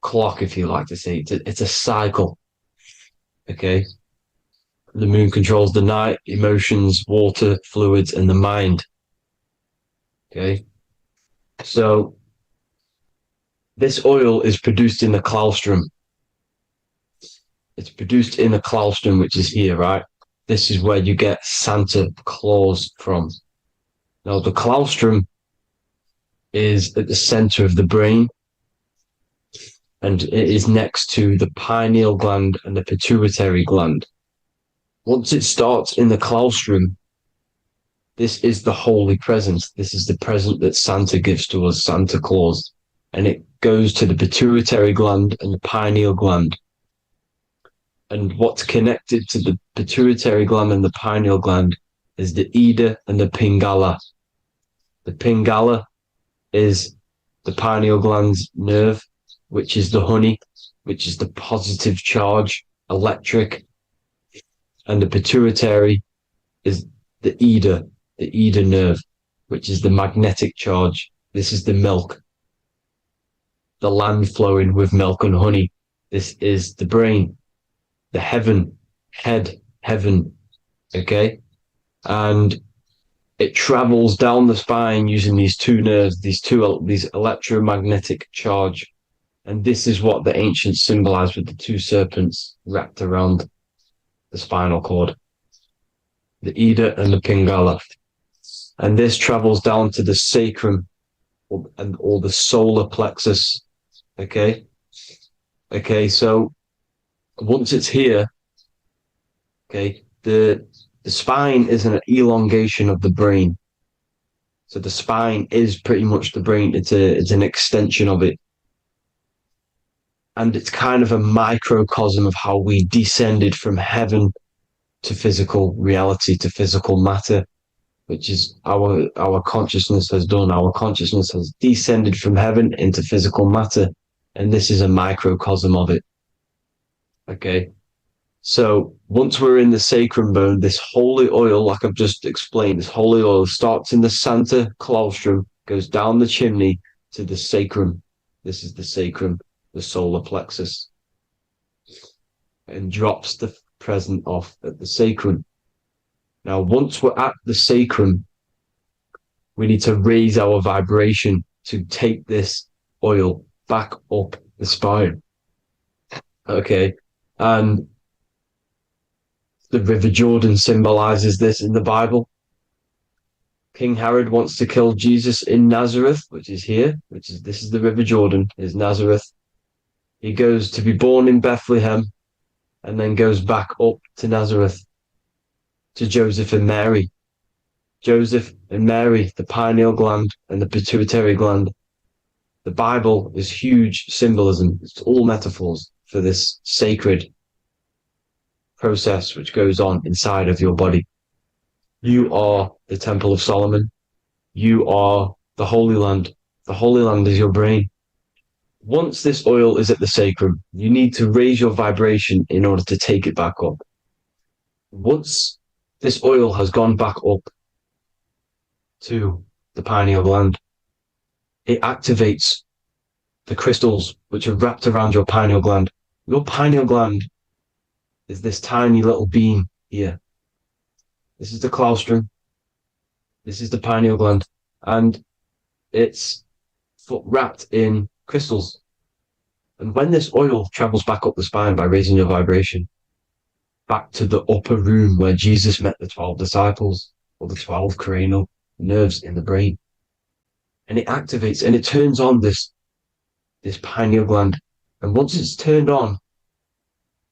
S7: clock, if you like to say. It's a cycle. Okay. The moon controls the night, emotions, water, fluids, and the mind. Okay. So this oil is produced in the claustrum. It's produced in the claustrum, which is here, right? This is where you get Santa Claus from. Now, the claustrum is at the center of the brain, and it is next to the pineal gland and the pituitary gland. Once it starts in the claustrum, this is the holy present. This is the present that Santa gives to us, Santa Claus. And it goes to the pituitary gland and the pineal gland. And what's connected to the pituitary gland and the pineal gland is the Ida and the Pingala. The Pingala is the pineal gland's nerve, which is the honey, which is the positive charge, electric. And the pituitary is the Ida nerve, which is the magnetic charge. This is the milk, the land flowing with milk and honey. This is the brain, the heaven, okay? And it travels down the spine using these two nerves, these electromagnetic charge. And this is what the ancients symbolized with the two serpents wrapped around the spinal cord, the Ida and the Pingala. And this travels down to the sacrum or the solar plexus. Okay. So once it's here, okay, the spine is an elongation of the brain. So the spine is pretty much the brain. It's an extension of it. And it's kind of a microcosm of how we descended from heaven to physical reality, to physical matter, which is our consciousness has done. Our consciousness has descended from heaven into physical matter. And this is a microcosm of it. Okay. So once we're in the sacrum bone, this holy oil, like I've just explained, this holy oil starts in the Santa Claustrum, goes down the chimney to the sacrum. This is the sacrum, the solar plexus, and drops the present off at the sacrum. Now, once we're at the sacrum, we need to raise our vibration to take this oil back up the spine. Okay. And the River Jordan symbolizes this in the Bible. King Herod wants to kill Jesus in Nazareth, which is here, this is the River Jordan, is Nazareth. He goes to be born in Bethlehem and then goes back up to Nazareth to Joseph and Mary. Joseph and Mary, the pineal gland and the pituitary gland. The Bible is huge symbolism. It's all metaphors for this sacred process which goes on inside of your body. You are the Temple of Solomon. You are the Holy Land. The Holy Land is your brain. Once this oil is at the sacrum, you need to raise your vibration in order to take it back up. Once this oil has gone back up to the pineal gland, it activates the crystals which are wrapped around your pineal gland. Your pineal gland is this tiny little bean here. This is the claustrum. This is the pineal gland. And it's wrapped in crystals. And when this oil travels back up the spine by raising your vibration, back to the upper room where Jesus met the 12 disciples, or the 12 cranial nerves in the brain, and it activates and it turns on this pineal gland. And once it's turned on,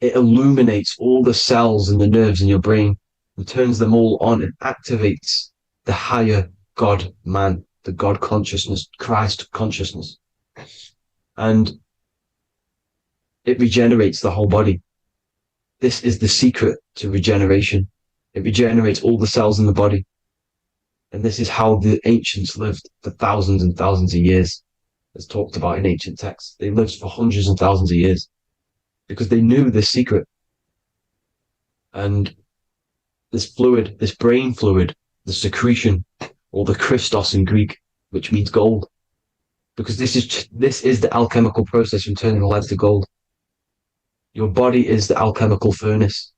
S7: it illuminates all the cells and the nerves in your brain and turns them all on and activates the higher God man, the God consciousness, Christ consciousness. And it regenerates the whole body. This is the secret to regeneration. It regenerates all the cells in the body. And this is how the ancients lived for thousands and thousands of years, as talked about in ancient texts. They lived for hundreds and thousands of years because they knew this secret. And this fluid, this brain fluid, the secretion, or the Christos in Greek, which means gold, because this is the alchemical process from turning lead to gold. Your body is the alchemical furnace.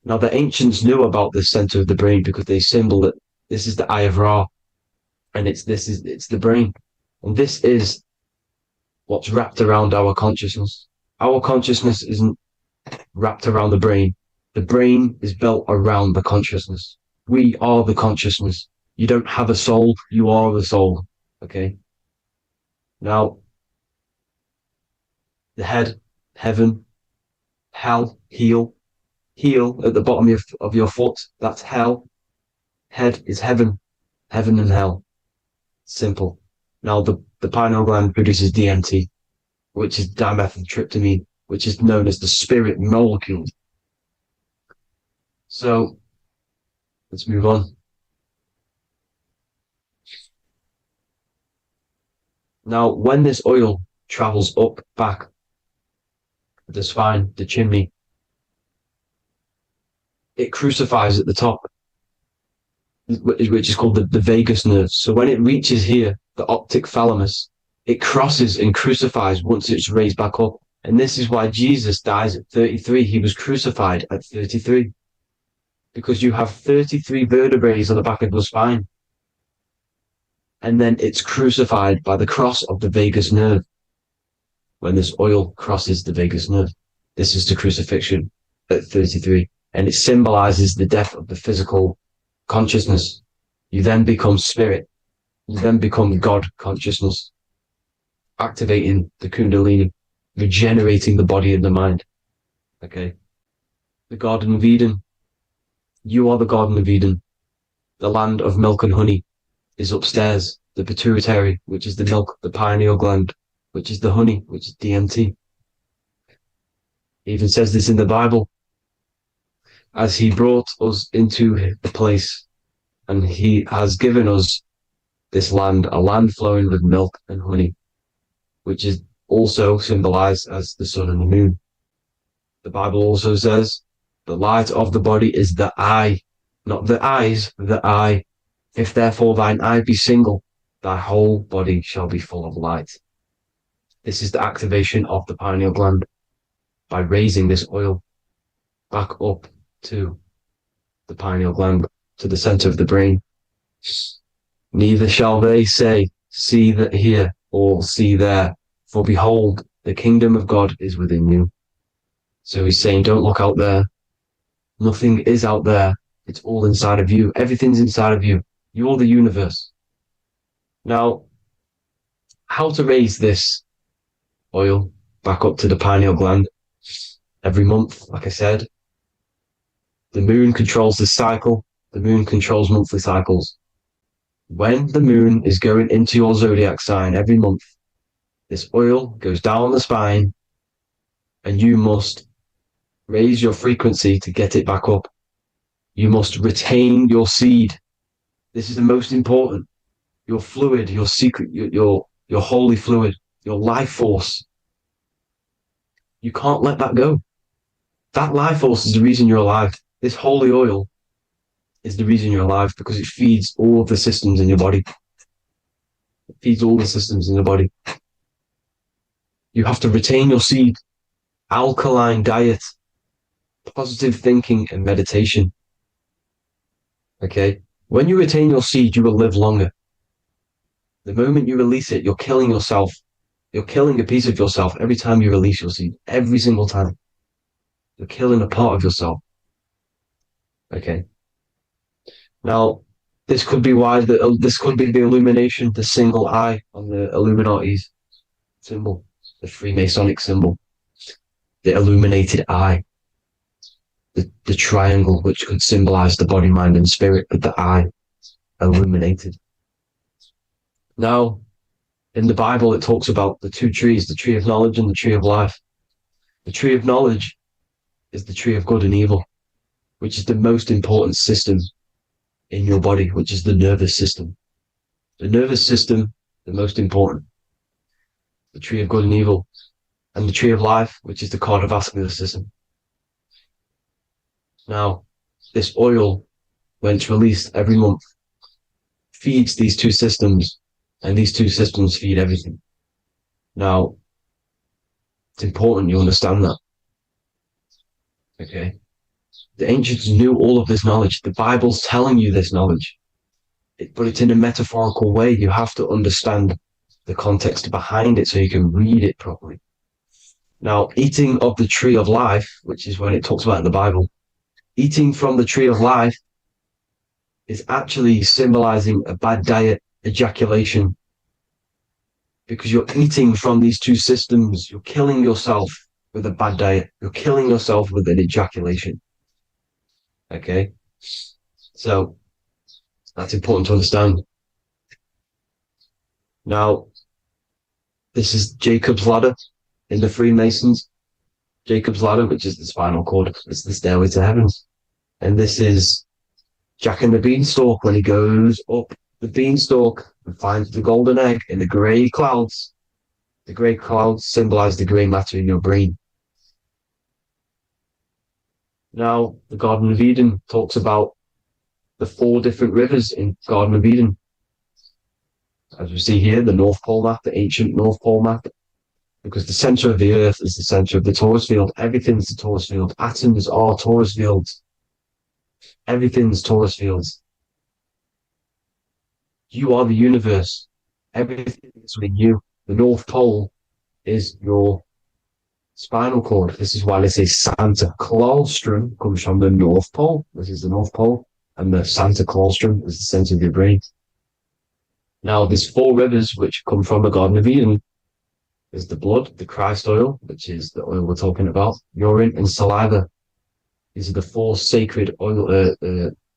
S7: Now, the ancients knew about this center of the brain because they symboled it. This is the Eye of Ra, and it's the brain. And this is what's wrapped around our consciousness. Our consciousness isn't wrapped around the brain. The brain is built around the consciousness. We are the consciousness. You don't have a soul, you are the soul. Okay? Now, the head, heaven, hell, heel at the bottom of your foot, that's hell. Head is heaven and hell. Simple. Now, the pineal gland produces DMT, which is dimethyltryptamine, which is known as the spirit molecule. So, let's move on. Now, when this oil travels up, back, the spine, the chimney, it crucifies at the top, which is called the vagus nerve. So when it reaches here, the optic thalamus, it crosses and crucifies once it's raised back up. And this is why Jesus dies at 33. He was crucified at 33. Because you have 33 vertebrae on the back of your spine. And then it's crucified by the cross of the vagus nerve. When this oil crosses the vagus nerve, this is the crucifixion at 33. And it symbolizes the death of the physical consciousness. You then become spirit. You then become God consciousness, activating the Kundalini, regenerating the body and the mind. Okay. The Garden of Eden. You are the Garden of Eden. The land of milk and honey is upstairs. The pituitary, which is the milk, the pineal gland, which is the honey, which is DMT. It even says this in the Bible. As he brought us into the place, and he has given us this land, a land flowing with milk and honey, which is also symbolized as the sun and the moon. The Bible also says, the light of the body is the eye, not the eyes, the eye. If therefore thine eye be single, thy whole body shall be full of light. This is the activation of the pineal gland by raising this oil back up to the pineal gland, to the center of the brain. Neither shall they say, see that here, or see there, for behold, the kingdom of God is within you. So he's saying, don't look out there. Nothing is out there. It's all inside of you. Everything's inside of you. You're the universe. Now, how to raise this oil back up to the pineal gland every month, like I said. The moon controls this cycle. The moon controls monthly cycles. When the moon is going into your zodiac sign every month, this oil goes down the spine and you must raise your frequency to get it back up. You must retain your seed. This is the most important. Your fluid, your secret, your holy fluid, your life force. You can't let that go. That life force is the reason you're alive. This holy oil is the reason you're alive because it feeds all of the systems in your body. It feeds all the systems in your body. You have to retain your seed, alkaline diet, positive thinking, and meditation. Okay? When you retain your seed, you will live longer. The moment you release it, you're killing yourself. You're killing a piece of yourself every time you release your seed. Every single time. You're killing a part of yourself. Okay? Now, this could be why this could be the illumination, the single eye on the Illuminati's symbol, the Freemasonic symbol, the illuminated eye, the triangle, which could symbolize the body, mind, and spirit, but the eye illuminated. Now, in the Bible, it talks about the two trees, the tree of knowledge and the tree of life. The tree of knowledge is the tree of good and evil, which is the most important system in your body, which is the nervous system. The nervous system, the most important. The tree of good and evil, and the tree of life, which is the cardiovascular system. Now, this oil, when it's released every month, feeds these two systems, and these two systems feed everything. Now, it's important you understand that. Okay? The ancients knew all of this knowledge. The Bible's telling you this knowledge. But it's in a metaphorical way. You have to understand the context behind it so you can read it properly. Now, eating of the tree of life, which is when it talks about in the Bible, eating from the tree of life is actually symbolizing a bad diet, ejaculation, because you're eating from these two systems. You're killing yourself with a bad diet. You're killing yourself with an ejaculation. Okay? So, that's important to understand. Now, this is Jacob's ladder in the Freemasons. Jacob's ladder, which is the spinal cord, it's the stairway to heaven. And this is Jack and the Beanstalk when he goes up the beanstalk and finds the golden egg in the grey clouds. The grey clouds symbolize the grey matter in your brain. Now, the Garden of Eden talks about the 4 different rivers in Garden of Eden. As we see here, the North Pole map, the ancient North Pole map, because the center of the earth is the center of the torus field. Everything's the torus field. Atoms are torus fields. Everything's torus fields. You are the universe. Everything is within you. The North Pole is your spinal cord. This is why they say Santa Claustrum comes from the North Pole. This is the North Pole. And the Santa Claustrum is the center of your brain. Now, there's 4 rivers which come from the Garden of Eden. There's the blood, the Christ oil, which is the oil we're talking about, urine, and saliva. These are the 4 sacred oil,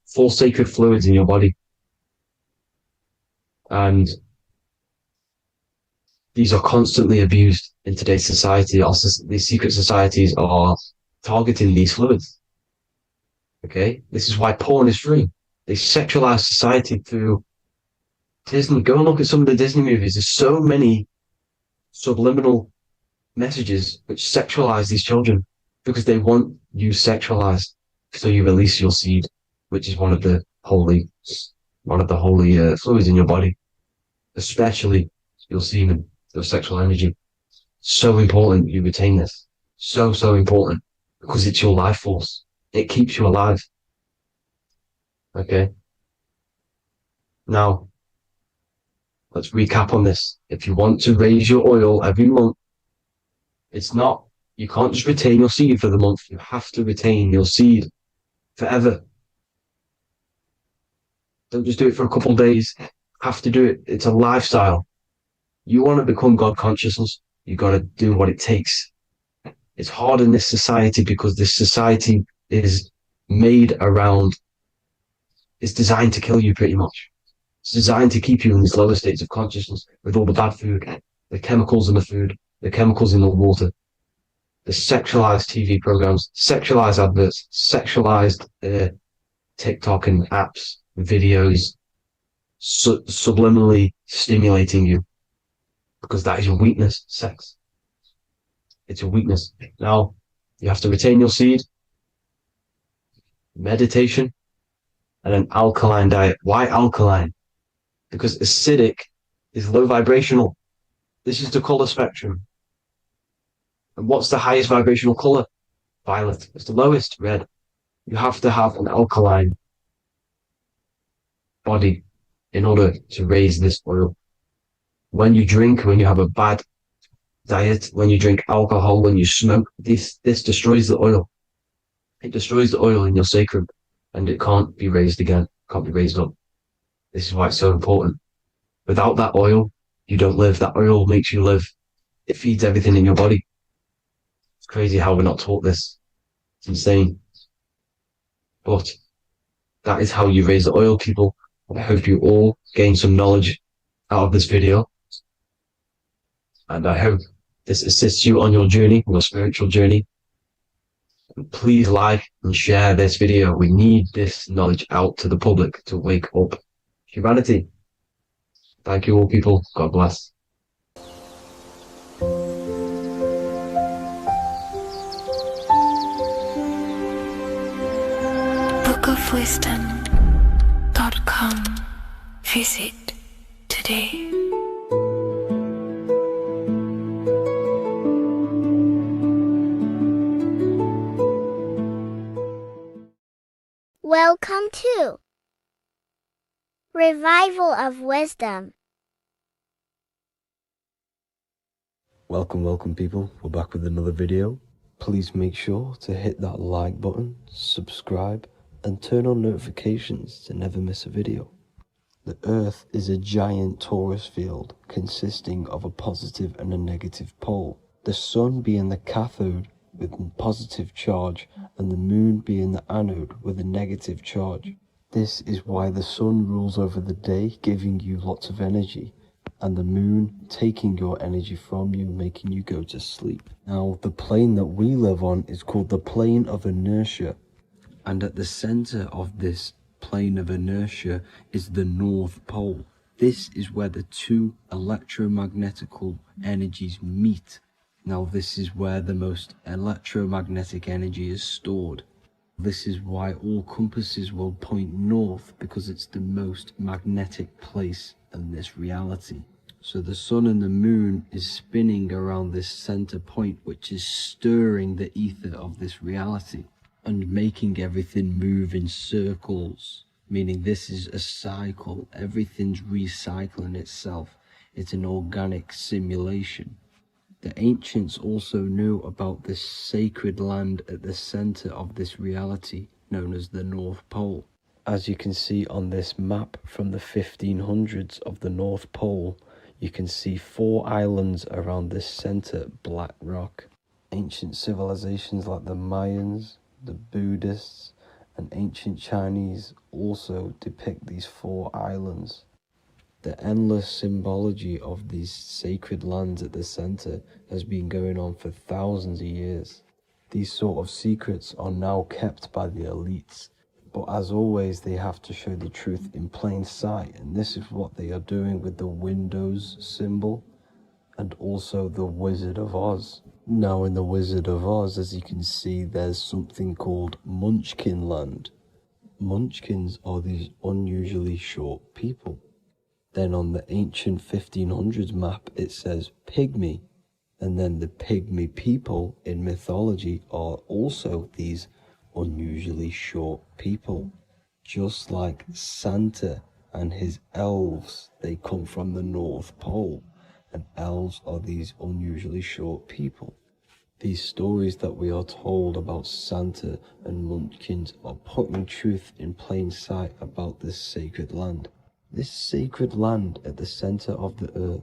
S7: 4 sacred fluids in your body. And these are constantly abused in today's society. Also, these secret societies are targeting these fluids. Okay? This is why porn is free. They sexualize society through Disney. Go and look at some of the Disney movies. There's so many subliminal messages which sexualize these children because they want you sexualized. So you release your seed, which is one of the holy fluids in your body, especially your semen, your sexual energy. So important you retain this. So important because it's your life force. It keeps you alive. Okay. Now, let's recap on this. If you want to raise your oil every month, you can't just retain your seed for the month. You have to retain your seed forever. Don't just do it for a couple of days. Have to do it. It's a lifestyle. You want to become God consciousness, you got to do what it takes. It's hard in this society because this society is made around, it's designed to kill you pretty much. It's designed to keep you in these lower states of consciousness with all the bad food, the chemicals in the food, the chemicals in the water, the sexualized TV programs, sexualized adverts, sexualized TikTok and apps, videos, subliminally stimulating you because that is your weakness, sex. It's a weakness. Now, you have to retain your seed, meditation, and an alkaline diet. Why alkaline? Because acidic is low vibrational. This is the color spectrum. And what's the highest vibrational color? Violet. It's the lowest, red. You have to have an alkaline body in order to raise this oil. When you drink, when you have a bad diet, when you drink alcohol, when you smoke, this destroys the oil. It destroys the oil in your sacrum and it can't be raised again, can't be raised up. This is why it's so important. Without that oil, you don't live. That oil makes you live. It feeds everything in your body. It's crazy how we're not taught this. It's insane. But that is how you raise the oil, people. I hope you all gain some knowledge out of this video. And I hope this assists you on your journey, your spiritual journey. And please like and share this video. We need this knowledge out to the public to wake up humanity. Thank you all, people. God bless.
S2: bookofwisdom.com. Visit today.
S8: Welcome to Revival of Wisdom.
S3: Welcome people, we're back with another video. Please make sure to hit that like button, subscribe, and turn on notifications to never miss a video. The Earth is a giant torus field consisting of a positive and a negative pole. The Sun being the cathode with a positive charge and the Moon being the anode with a negative charge. This is why the Sun rules over the day, giving you lots of energy, and the Moon taking your energy from you, making you go to sleep. Now, the plane that we live on is called the plane of inertia, and at the center of this plane of inertia is the North Pole. This is where the two electromagnetical energies meet. Now, this is where the most electromagnetic energy is stored. This is why all compasses will point north, because it's the most magnetic place in this reality. So the Sun and the Moon is spinning around this center point, which is stirring the ether of this reality and making everything move in circles, meaning this is a cycle. Everything's recycling itself. It's an organic simulation. The ancients also knew about this sacred land at the center of this reality, known as the North Pole. As you can see on this map from the 1500s of the North Pole, you can see 4 islands around this center black rock. Ancient civilizations like the Mayans, the Buddhists, and ancient Chinese also depict these 4 islands. The endless symbology of these sacred lands at the center has been going on for thousands of years. These sort of secrets are now kept by the elites, but as always they have to show the truth in plain sight, and this is what they are doing with the Windows symbol and also the Wizard of Oz. Now in the Wizard of Oz, as you can see, there's something called Munchkin Land. Munchkins are these unusually short people. Then on the ancient 1500s map, it says Pygmy. And then the Pygmy people in mythology are also these unusually short people. Just like Santa and his elves, they come from the North Pole. And elves are these unusually short people. These stories that we are told about Santa and Munchkins are putting truth in plain sight about this sacred land. This sacred land at the center of the earth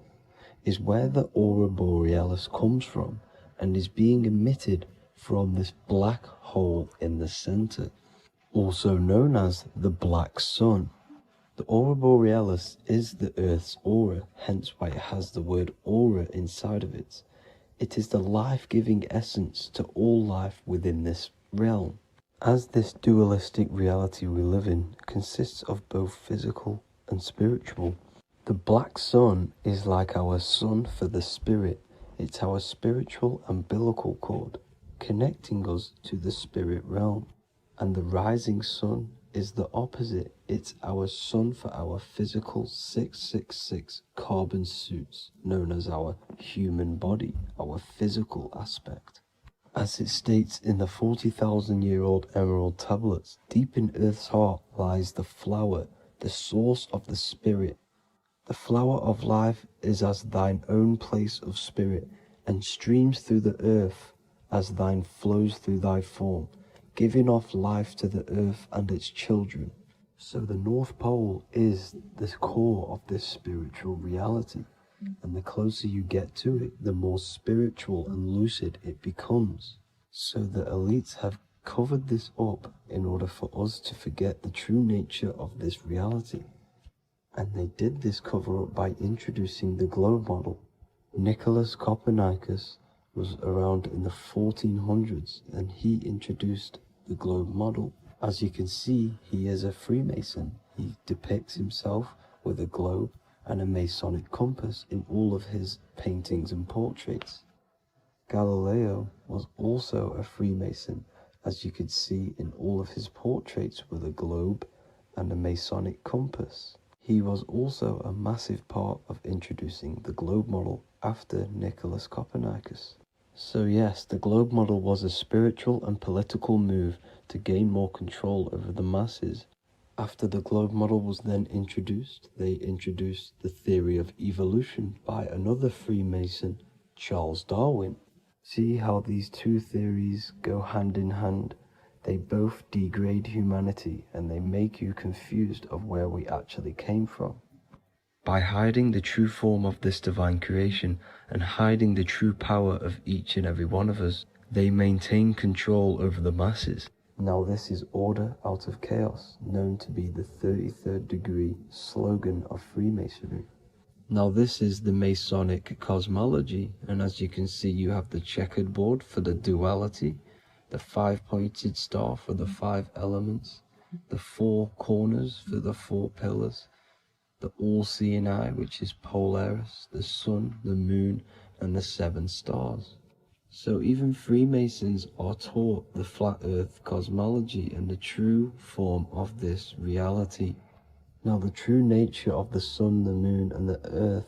S3: is where the aurora borealis comes from and is being emitted from this black hole in the center, also known as the black sun. The aurora borealis is the Earth's aura, hence why it has the word aura inside of it. It is the life-giving essence to all life within this realm. As this dualistic reality we live in consists of both physical and spiritual, the black sun is like our sun for the spirit. It's our spiritual umbilical cord, connecting us to the spirit realm. And the rising sun is the opposite. It's our sun for our physical 666 carbon suits, known as our human body, our physical aspect. As it states in the 40,000-year-old emerald tablets, deep in Earth's heart lies the flower, the source of the spirit. The flower of life is as thine own place of spirit, and streams through the earth as thine flows through thy form, giving off life to the earth and its children. So the North Pole is the core of this spiritual reality, and the closer you get to it, the more spiritual and lucid it becomes. So the elites have covered this up in order for us to forget the true nature of this reality. And they did this cover-up by introducing the globe model. Nicholas Copernicus was around in the 1400s, and he introduced the globe model. As you can see, he is a Freemason. He depicts himself with a globe and a Masonic compass in all of his paintings and portraits. Galileo was also a Freemason, as you could see in all of his portraits with a globe and a Masonic compass. He was also a massive part of introducing the globe model after Nicholas Copernicus. So yes, the globe model was a spiritual and political move to gain more control over the masses. After the globe model was then introduced, they introduced the theory of evolution by another Freemason, Charles Darwin. See how these two theories go hand in hand? They both degrade humanity, and they make you confused of where we actually came from. By hiding the true form of this divine creation and hiding the true power of each and every one of us, they maintain control over the masses. Now this is order out of chaos, known to be the 33rd degree slogan of Freemasonry. Now this is the Masonic cosmology, and as you can see, you have the checkered board for the duality, the 5-pointed star for the 5 elements, the 4 corners for the 4 pillars, the all-seeing eye, which is Polaris, the sun, the moon, and the 7 stars. So even Freemasons are taught the flat earth cosmology and the true form of this reality. Now the true nature of the sun, the moon, and the earth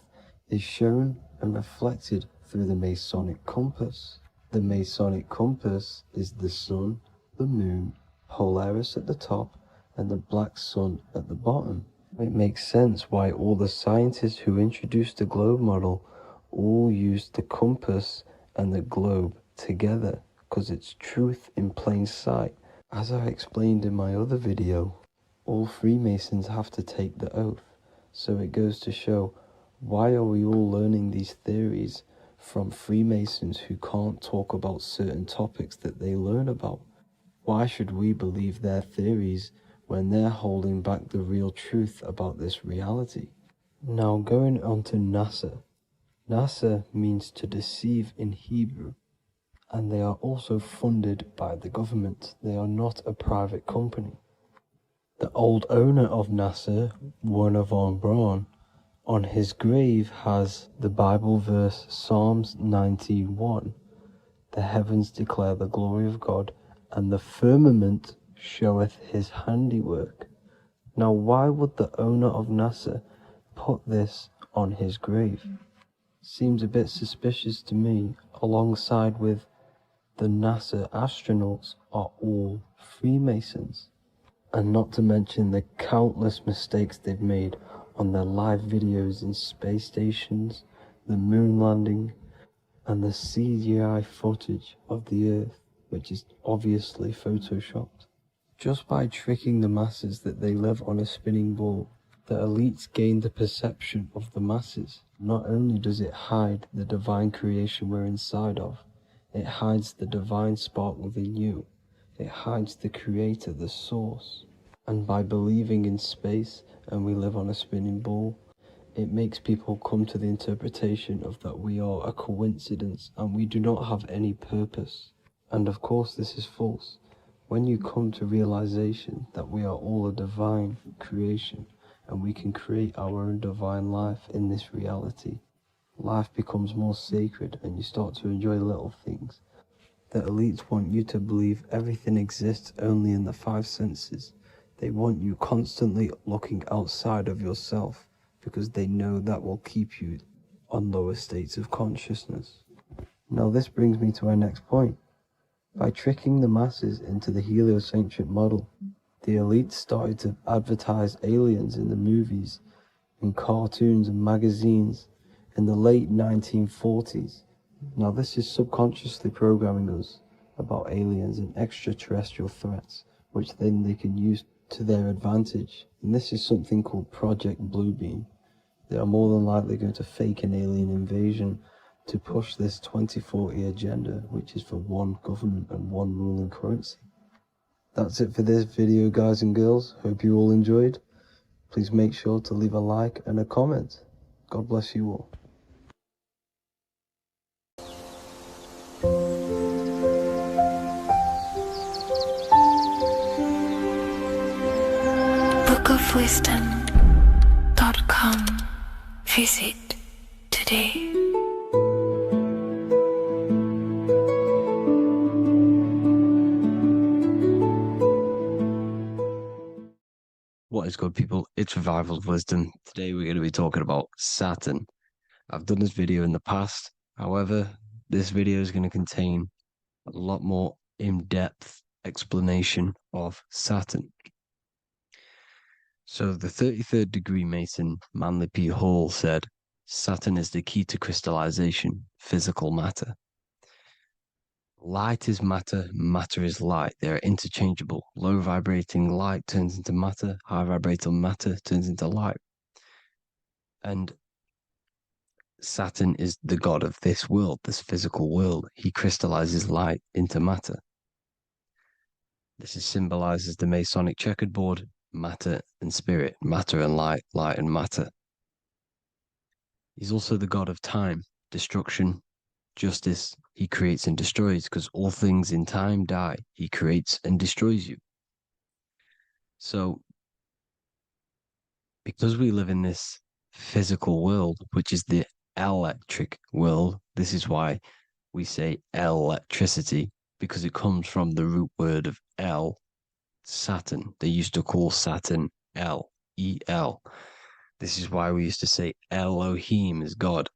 S3: is shown and reflected through the Masonic compass. The Masonic compass is the sun, the moon, Polaris at the top, and the black sun at the bottom. It makes sense why all the scientists who introduced the globe model all used the compass and the globe together, because it's truth in plain sight. As I explained in my other video, all Freemasons have to take the oath, so it goes to show, why are we all learning these theories from Freemasons who can't talk about certain topics that they learn about? Why should we believe their theories when they're holding back the real truth about this reality? Now going on to NASA. NASA means to deceive in Hebrew, and they are also funded by the government. They are not a private company. The old owner of NASA, Werner von Braun, on his grave has the Bible verse Psalms 91. The heavens declare the glory of God, and the firmament showeth his handiwork. Now why would the owner of NASA put this on his grave? Seems a bit suspicious to me, alongside with the NASA astronauts are all Freemasons. And not to mention the countless mistakes they've made on their live videos in space stations, the moon landing, and the CGI footage of the Earth, which is obviously photoshopped. Just by tricking the masses that they live on a spinning ball, the elites gain the perception of the masses. Not only does it hide the divine creation we're inside of, it hides the divine spark within you. It hides the creator, the source. And by believing in space and we live on a spinning ball, it makes people come to the interpretation of that we are a coincidence and we do not have any purpose. And of course this is false. When you come to realization that we are all a divine creation and we can create our own divine life in this reality, life becomes more sacred and you start to enjoy little things. The elites want you to believe everything exists only in the five senses. They want you constantly looking outside of yourself because they know that will keep you on lower states of consciousness. Now this brings me to our next point. By tricking the masses into the heliocentric model, the elites started to advertise aliens in the movies, in cartoons and magazines in the late 1940s. Now this is subconsciously programming us about aliens and extraterrestrial threats, which then they can use to their advantage. And this is something called Project Bluebeam. They are more than likely going to fake an alien invasion to push this 2040 agenda, which is for one government and one ruling currency. That's it for this video, guys and girls. Hope you all enjoyed. Please make sure to leave a like and a comment. God bless you all.
S2: bookofwisdom.com. Visit today.
S1: What is good, people? It's Revival of Wisdom. Today we're going to be talking about Saturn. I've done this video in the past. However, this video is going to contain a lot more in-depth explanation of Saturn. So the 33rd degree Mason, Manly P. Hall, said, Saturn is the key to crystallization, physical matter. Light is matter, matter is light. They are interchangeable. Low vibrating light turns into matter, high vibrating matter turns into light. And Saturn is the god of this world, this physical world. He crystallizes light into matter. This is symbolized as the Masonic checkerboard, matter and spirit, matter and light, light and matter. He's also the god of time, destruction, justice. He creates and destroys, because all things in time die. He creates and destroys you. So, because we live in this physical world, which is the electric world, this is why we say electricity, because it comes from the root word of El, Saturn. They used to call Saturn El, E-L. This is why we used to say Elohim is God.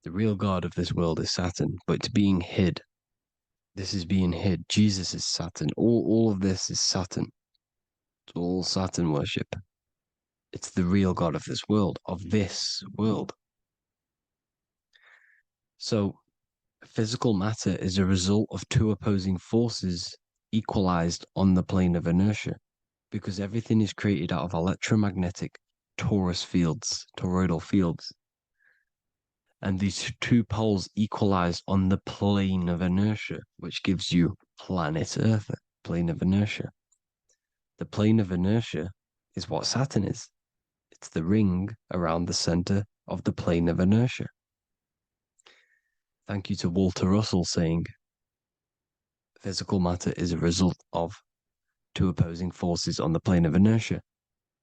S1: The real God of this world is Saturn, but it's being hid. This is being hid. Jesus is Saturn. All of this is Saturn. It's all Saturn worship. It's the real God of this world, So, physical matter is a result of two opposing forces equalized on the plane of inertia, because everything is created out of electromagnetic toroidal fields. And these two poles equalize on the plane of inertia, which gives you planet Earth, plane of inertia. The plane of inertia is what Saturn is. It's the ring around the center of the plane of inertia. Thank you to Walter Russell saying, physical matter is a result of two opposing forces on the plane of inertia.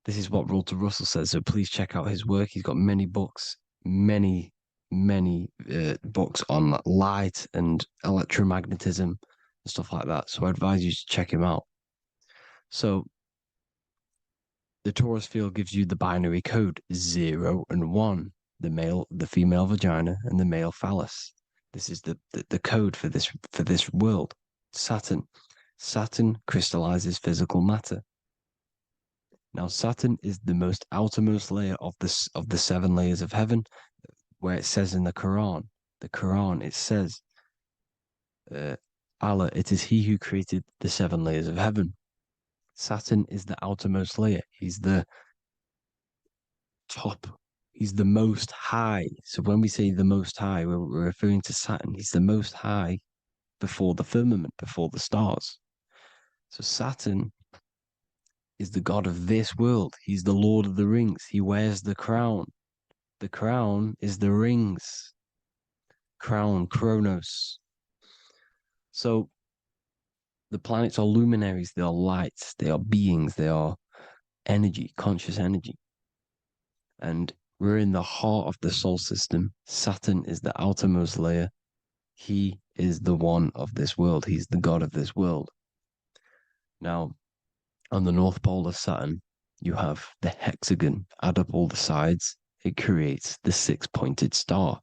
S1: This is what Walter Russell says, so please check out his work. He's got many books, many books on light and electromagnetism and stuff like that. So I advise you to check him out. So the torus field gives you the binary code 0 and 1, the female vagina and the male phallus. This is the code for this world. Saturn crystallizes physical matter. Now Saturn is the most outermost layer of the 7 layers of heaven, where it says in the Quran
S3: The Quran, it says, Allah, it is He who created the 7 layers of heaven. Saturn is the outermost layer. He's the top. He's the most high. So when we say the most high, we're referring to Saturn. He's the most high before the firmament, before the stars. So Saturn is the god of this world. He's the Lord of the Rings. He wears the crown. The crown is the rings. Crown, Kronos. So the planets are luminaries. They are lights. They are beings. They are energy, conscious energy. And we're in the heart of the solar system. Saturn is the outermost layer. He is the one of this world. He's the god of this world. Now, on the North Pole of Saturn, you have the hexagon. Add up all the sides, it creates the 6-pointed star.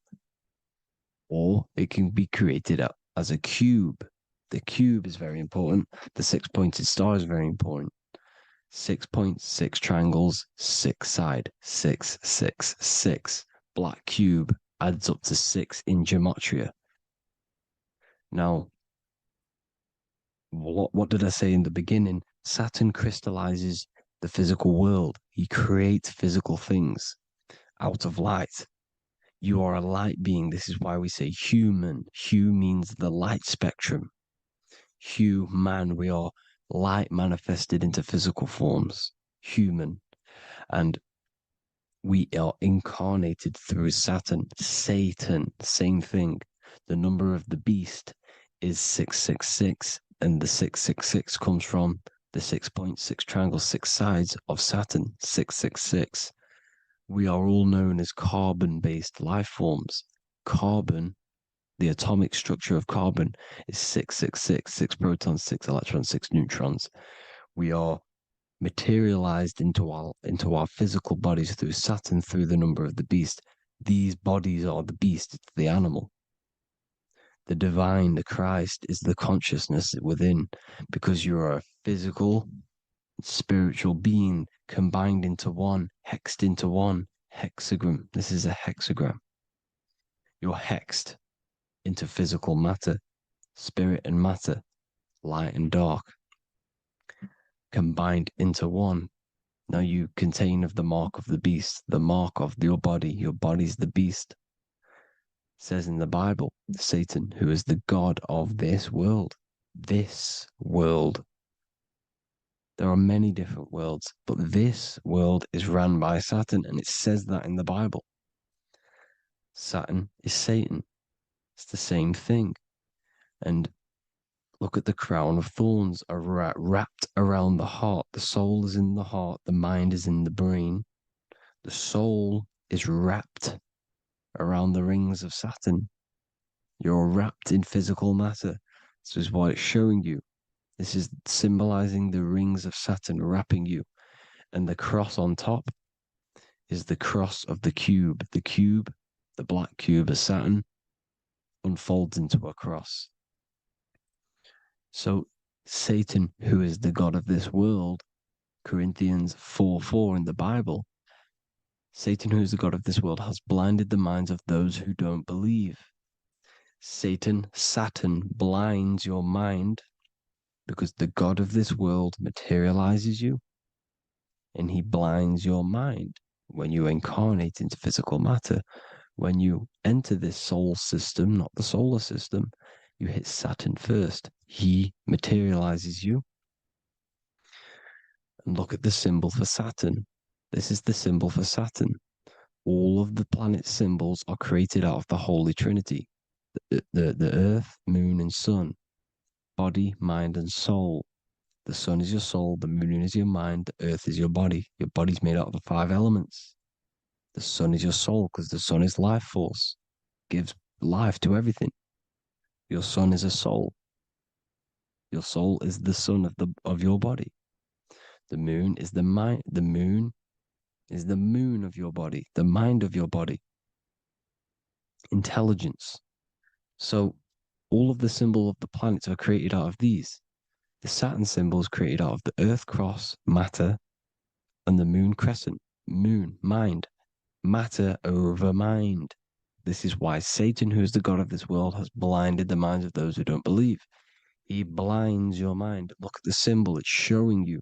S3: Or it can be created as a cube. The cube is very important. The 6-pointed star is very important. 6 points, 6 triangles, 6 side, 6, 6, 6. Black cube adds up to 6 in gematria. Now, what did I say in the beginning? Saturn crystallizes the physical world. He creates physical things out of light. You are a light being. This is why we say human. Hue means the light spectrum. Hue, man, we are light manifested into physical forms. Human. And we are incarnated through Saturn. Satan, same thing. The number of the beast is 666, and the 666 comes from the 6.6 triangle, 6 sides of Saturn, 666. We are all known as carbon-based life forms. Carbon, the atomic structure of carbon, is 666, 6 protons, 6 electrons, 6 neutrons. We are materialized into our physical bodies through Saturn, through the number of the beast. These bodies are the beast, it's the animal. The divine, the Christ, is the consciousness within, because you're a physical, spiritual being combined into one, hexed into one. Hexagram. This is a hexagram. You're hexed into physical matter, spirit and matter, light and dark, combined into one. Now you contain of the mark of the beast, the mark of your body. Your body's the beast. It says in the Bible, Satan, who is the god of this world. This world. There are many different worlds, but this world is run by Saturn, and it says that in the Bible. Saturn is Satan. It's the same thing. And look at the crown of thorns are wrapped around the heart. The soul is in the heart. The mind is in the brain. The soul is wrapped around the rings of Saturn. You're wrapped in physical matter. This is what it's showing you. This is symbolizing the rings of Saturn wrapping you. And the cross on top is the cross of the cube. The cube, the black cube of Saturn, unfolds into a cross. So Satan, who is the god of this world, Corinthians 4:4 in the Bible, Satan, who is the god of this world, has blinded the minds of those who don't believe. Satan blinds your mind because the god of this world materializes you and he blinds your mind when you incarnate into physical matter. When you enter this soul system, not the solar system, you hit Saturn first. He materializes you. And look at the symbol for Saturn. This is the symbol for Saturn. All of the planet symbols are created out of the Holy Trinity. The Earth, Moon, and Sun. Body, mind, and soul. The sun is your soul, the moon is your mind, the earth is your body. Your body's made out of the 5 elements. The sun is your soul because the sun is life force, gives life to everything. Your sun is a soul. Your soul is the sun of your body. The moon is the mind. The moon is the moon of your body, the mind of your body. Intelligence. So all of the symbol of the planets are created out of these. The Saturn symbol is created out of the Earth cross, matter, and the moon crescent, moon, mind, matter over mind. This is why Satan, who is the god of this world, has blinded the minds of those who don't believe. He blinds your mind. Look at the symbol, it's showing you.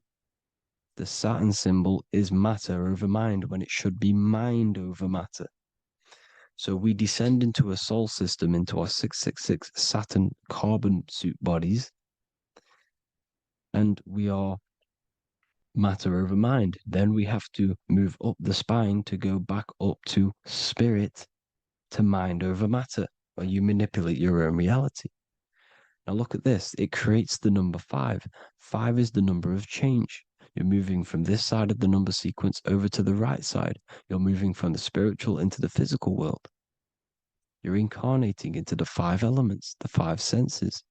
S3: The Saturn symbol is matter over mind when it should be mind over matter. So we descend into a soul system, into our 666 Saturn carbon suit bodies, and we are matter over mind. Then we have to move up the spine to go back up to spirit, to mind over matter, where you manipulate your own reality. Now look at this. It creates the number 5. 5 is the number of change. You're moving from this side of the number sequence over to the right side. You're moving from the spiritual into the physical world. You're incarnating into the 5 elements, the 5 senses.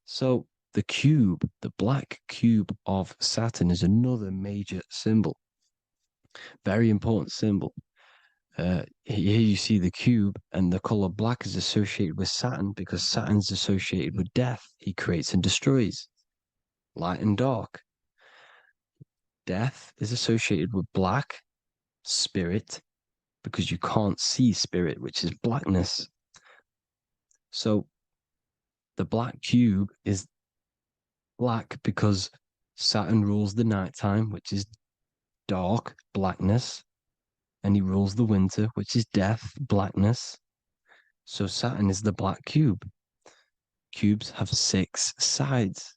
S3: So the cube, the black cube of Saturn, is another major symbol. Very important symbol. Here you see the cube, and the color black is associated with Saturn because Saturn is associated with death. He creates and destroys, light and dark. Death is associated with black, spirit, because you can't see spirit, which is blackness. So the black cube is black because Saturn rules the nighttime, which is dark, blackness. And he rules the winter, which is death, blackness. So Saturn is the black cube. Cubes have 6 sides: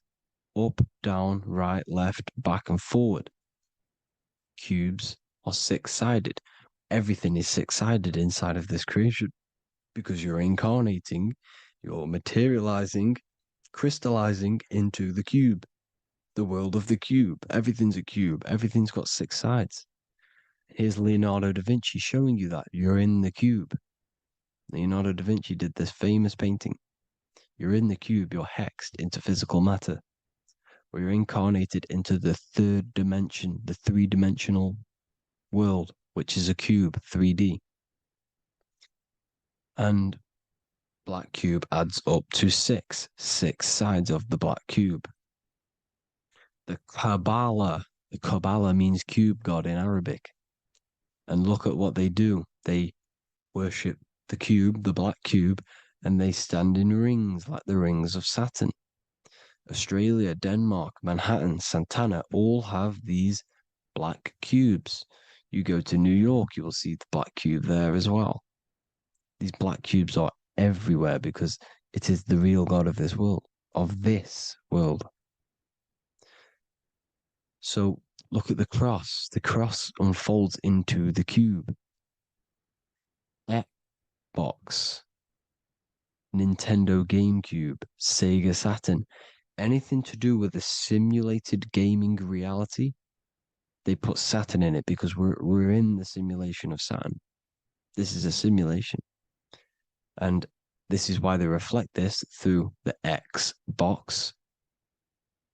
S3: up, down, right, left, back, and forward. Cubes are 6-sided. Everything is 6-sided inside of this creation because you're incarnating, you're materializing, crystallizing into the cube, the world of the cube. Everything's a cube. Everything's got 6 sides. Here's Leonardo da Vinci showing you that you're in the cube. Leonardo da Vinci did this famous painting. You're in the cube, you're hexed into physical matter, where you're incarnated into the 3rd dimension, the 3-dimensional world, which is a cube, 3D. And black cube adds up to 6 sides of the black cube. The Kabbalah means cube god in Arabic. And look at what they do. They worship the cube, the black cube, and they stand in rings like the rings of Saturn. Australia, Denmark, Manhattan, Santana all have these black cubes. You go to New York, you will see the black cube there as well. These black cubes are everywhere because it is the real God of this world, So look at the cross. The cross unfolds into the cube. Xbox, Nintendo GameCube, Sega Saturn, anything to do with a simulated gaming reality, they put Saturn in it because we're in the simulation of Saturn. This is a simulation. And this is why they reflect this through the Xbox,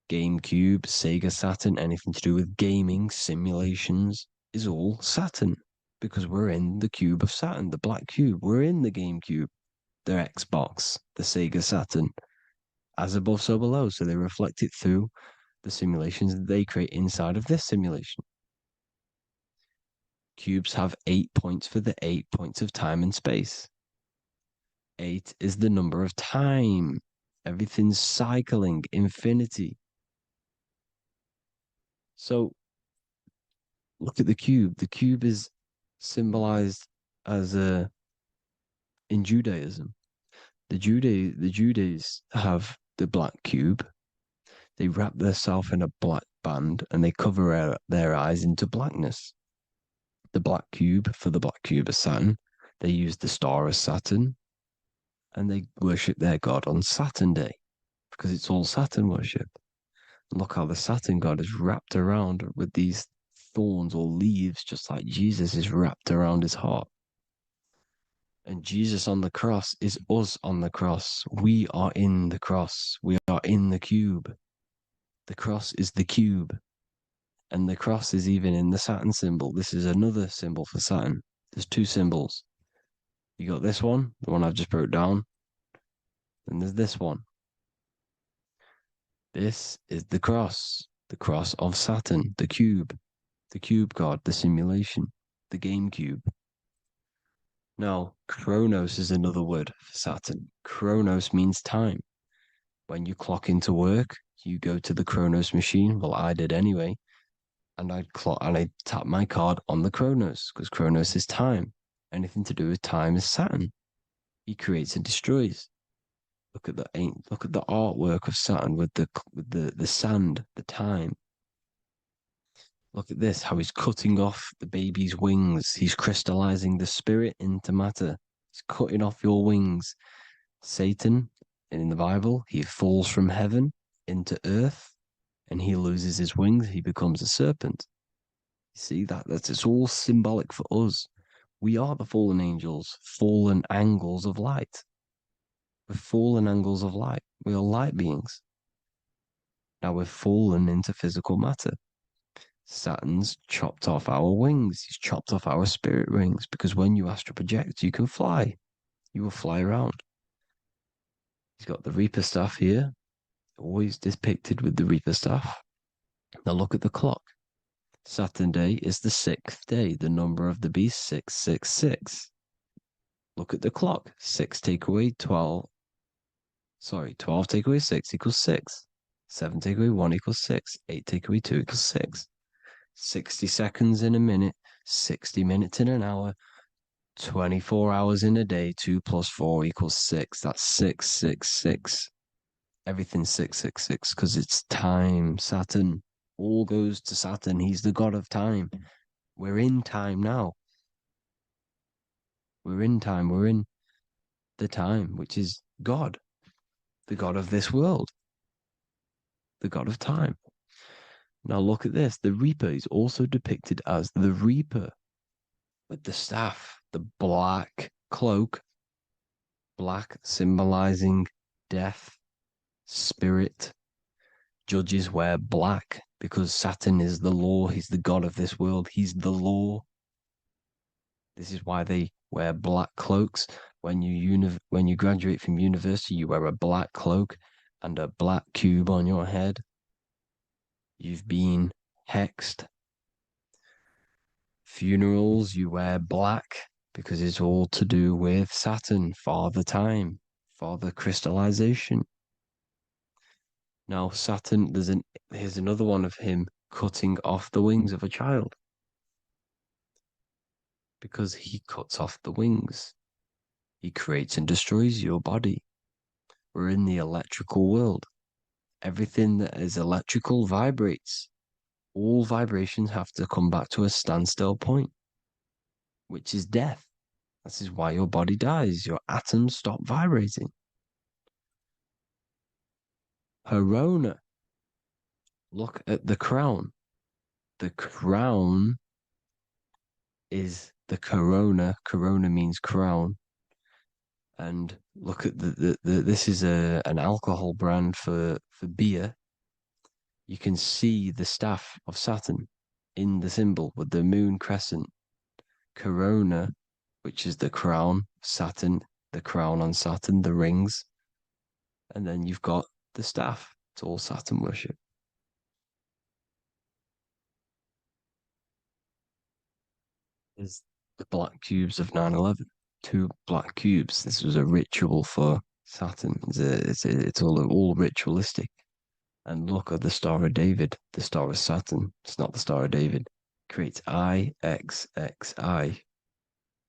S3: GameCube, Sega Saturn, anything to do with gaming, simulations, is all Saturn. Because we're in the cube of Saturn, the black cube. We're in the GameCube, the Xbox, the Sega Saturn. As above, so below. So they reflect it through the simulations that they create inside of this simulation. Cubes have 8 points for the 8 points of time and space. 8 is the number of time. Everything's cycling, infinity. So look at the cube. The cube is symbolized as in Judaism. The Judays have the black cube. They wrap themselves in a black band and they cover their eyes into blackness. The black cube, for the black cube of Saturn, they use the star of Saturn and they worship their god on Saturn Day because it's all Saturn worship. And look how the Saturn god is wrapped around with these thorns or leaves, just like Jesus is wrapped around his heart. And Jesus on the cross is us on the cross. We are in the cross. We are in the cube. The cross is the cube. And the cross is even in the Saturn symbol. This is another symbol for Saturn. There's 2 symbols. You got this one, the one I've just broke down. And there's this one. This is the cross of Saturn, the cube god, the simulation, the game cube. Now, Chronos is another word for Saturn. Chronos means time. When you clock into work, you go to the Chronos machine. Well, I did anyway. And I'd tap my card on the Chronos because Chronos is time. Anything to do with time is Saturn. He creates and destroys. Look at the artwork of Saturn with the sand, the time. Look at this, how he's cutting off the baby's wings. He's crystallizing the spirit into matter. He's cutting off your wings. Satan, in the Bible, he falls from heaven into earth and he loses his wings. He becomes a serpent. You see that's it's all symbolic for us. We are the fallen angels, fallen angles of light. We're fallen angles of light. We are light beings. Now we've fallen into physical matter. Saturn's chopped off our wings. He's chopped off our spirit wings because when you astral project, you can fly. You will fly around. He's got the Reaper staff here, always depicted with the Reaper staff. Now look at the clock. Saturn day is the 6th day, the number of the beast 666. Look at the clock. 6 take away 12. Sorry, 12 take away 6 equals 6. 7 take away 1 equals 6. 8 take away 2 equals 6. 60 seconds in a minute, 60 minutes in an hour, 24 hours in a day, 2 plus 4 equals 6. That's 666. Everything's 666 because it's time. Saturn. All goes to Saturn. He's the god of time. We're in time now. We're in time. We're in the time, which is God, the god of this world, the god of time. Now look at this. The Reaper is also depicted as the Reaper with the staff, the black cloak, black symbolizing death, spirit. Judges wear black because Saturn is the law. He's the god of this world. He's the law. This is why they wear black cloaks. When you graduate from university, you wear a black cloak and a black cube on your head. You've been hexed. Funerals, you wear black because it's all to do with Saturn, Father Time, Father Crystallization. Now, Saturn, here's another one of him cutting off the wings of a child because he cuts off the wings. He creates and destroys your body. We're in the electrical world. Everything that is electrical vibrates. All vibrations have to come back to a standstill point, which is death. This is why your body dies. Your atoms stop vibrating. Herona. Look at the crown. The crown is the corona. Corona means crown. And look at this is an alcohol brand for beer. You can see the staff of Saturn in the symbol with the moon crescent. Corona, which is the crown, Saturn, the crown on Saturn, the rings. And then you've got the staff. It's all Saturn worship. Is the black cubes of 9/11. 2 black cubes. This was a ritual for Saturn. It's all ritualistic. And look at the Star of David, the Star of Saturn. It's not the Star of David. Creates IXXI,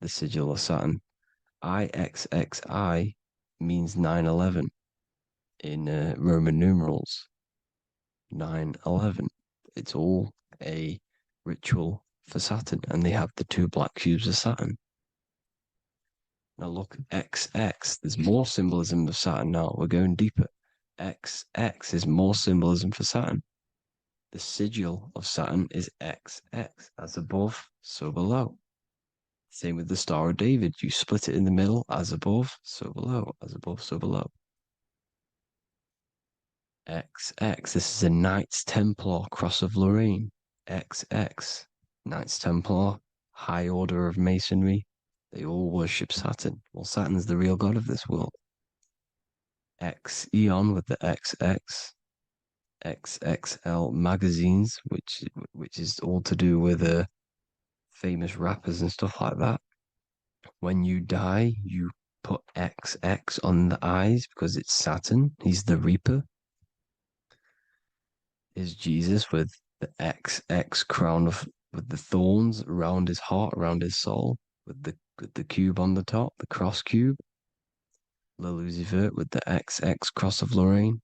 S3: the sigil of Saturn. IXXI means 9/11 in Roman numerals. 9/11. It's all a ritual for Saturn, and they have the 2 black cubes of Saturn. Now look, XX. There's more symbolism of Saturn now. We're going deeper. XX is more symbolism for Saturn. The sigil of Saturn is XX. As above, so below. Same with the Star of David. You split it in the middle, as above, so below. As above, so below. XX. This is a Knights Templar Cross of Lorraine. XX. Knights Templar, high order of masonry. They all worship Saturn. Well, Saturn's the real god of this world. X Eon with the XX. XXL magazines, which is all to do with famous rappers and stuff like that. When you die, you put XX on the eyes because it's Saturn. He's the Reaper. Is Jesus with the XX crown with the thorns around his heart, around his soul, with the cube on the top, the cross cube. Le Lucifer with the XX Cross of Lorraine.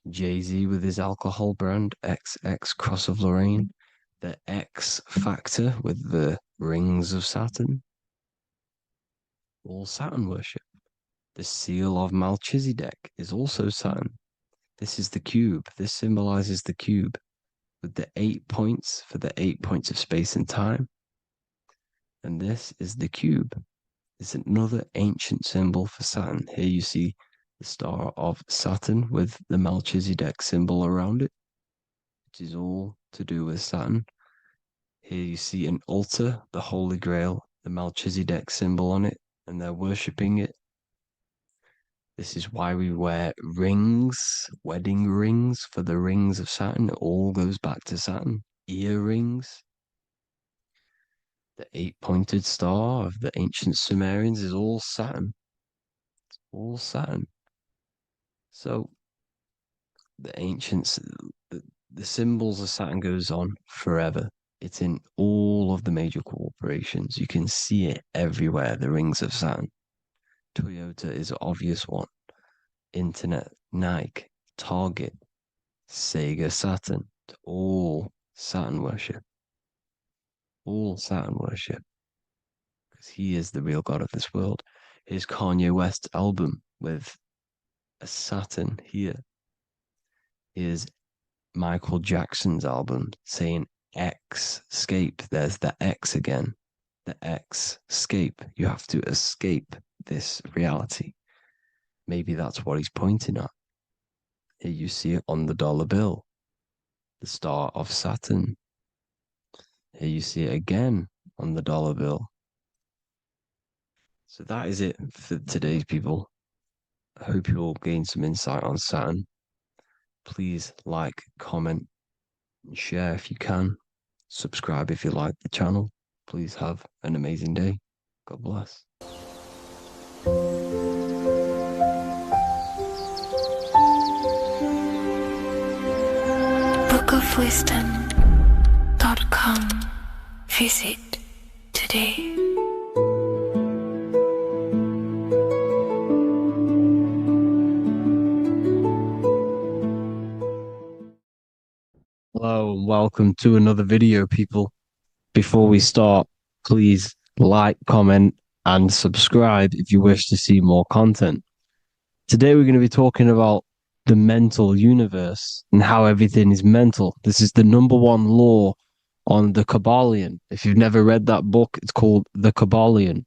S3: Jay-Z with his alcohol brand, XX Cross of Lorraine. The X Factor with the rings of Saturn. All Saturn worship. The seal of Melchizedek is also Saturn. This is the cube. This symbolizes the cube with the 8 points for the 8 points of space and time. And this is the cube. It's another ancient symbol for Saturn. Here you see the star of Saturn with the Melchizedek symbol around it, which is all to do with Saturn. Here you see an altar, the Holy Grail, the Melchizedek symbol on it, and they're worshipping it. This is why we wear rings, wedding rings for the rings of Saturn. It all goes back to Saturn. Earrings. The 8-pointed star of the ancient Sumerians is all Saturn. It's all Saturn. So the ancients, the symbols of Saturn goes on forever. It's in all of the major corporations. You can see it everywhere, the rings of Saturn. Toyota is an obvious one. Internet, Nike, Target, Sega, Saturn. It's all Saturn worship. All Saturn worship. Because he is the real god of this world. Here's Kanye West's album with a Saturn here. Here's Michael Jackson's album saying X, escape. There's the X again. The X, escape. You have to escape this reality. Maybe that's what he's pointing at. Here you see it on the dollar bill. The star of Saturn. Here you see it again on the dollar bill. So that is it for today's people. I hope you all gain some insight on Saturn. Please like, comment, and share if you can. Subscribe if you like the channel. Please have an amazing day. God bless.
S2: bookofwisdom.com. Visit today.
S1: Hello and welcome to another video, people. Before we start, please like, comment, and subscribe if you wish to see more content. Today we're going to be talking about the mental universe and how everything is mental. This is the #1 law on the Kabbalion. If you've never read that book, it's called The Kabbalion.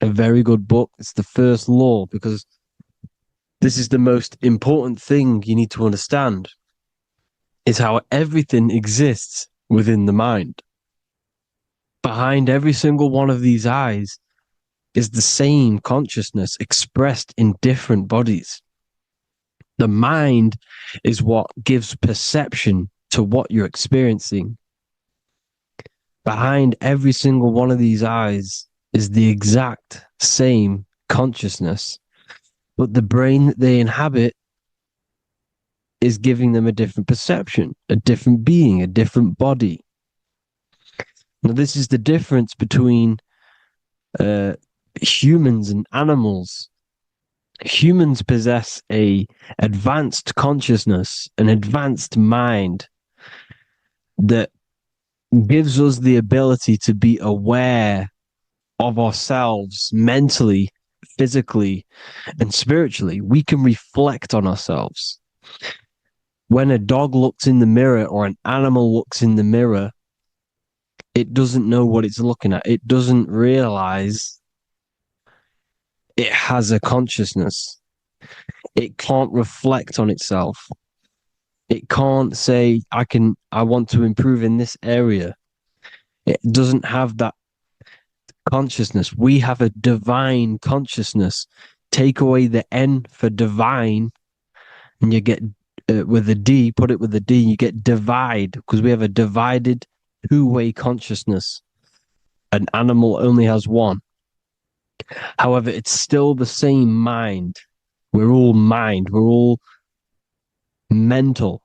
S1: A very good book. It's the first law because this is the most important thing you need to understand. Is how everything exists within the mind. Behind every single one of these eyes is the same consciousness expressed in different bodies. The mind is what gives perception to what you're experiencing. Behind every single one of these eyes is the exact same consciousness, but the brain that they inhabit is giving them a different perception, a different being, a different body. Now, this is the difference between humans and animals. Humans possess a advanced consciousness, an advanced mind that gives us the ability to be aware of ourselves mentally, physically, and spiritually. We can reflect on ourselves. When a dog looks in the mirror or an animal looks in the mirror, it doesn't know what it's looking at. It doesn't realize it has a consciousness. It can't reflect on itself. It can't say, I want to improve in this area. It doesn't have that consciousness. We have a divine consciousness. Take away the N for divine, and you get with a D, put it with a D, you get divide, because we have a divided two-way consciousness. An animal only has one. However, it's still the same mind. We're all mind. We're all mental.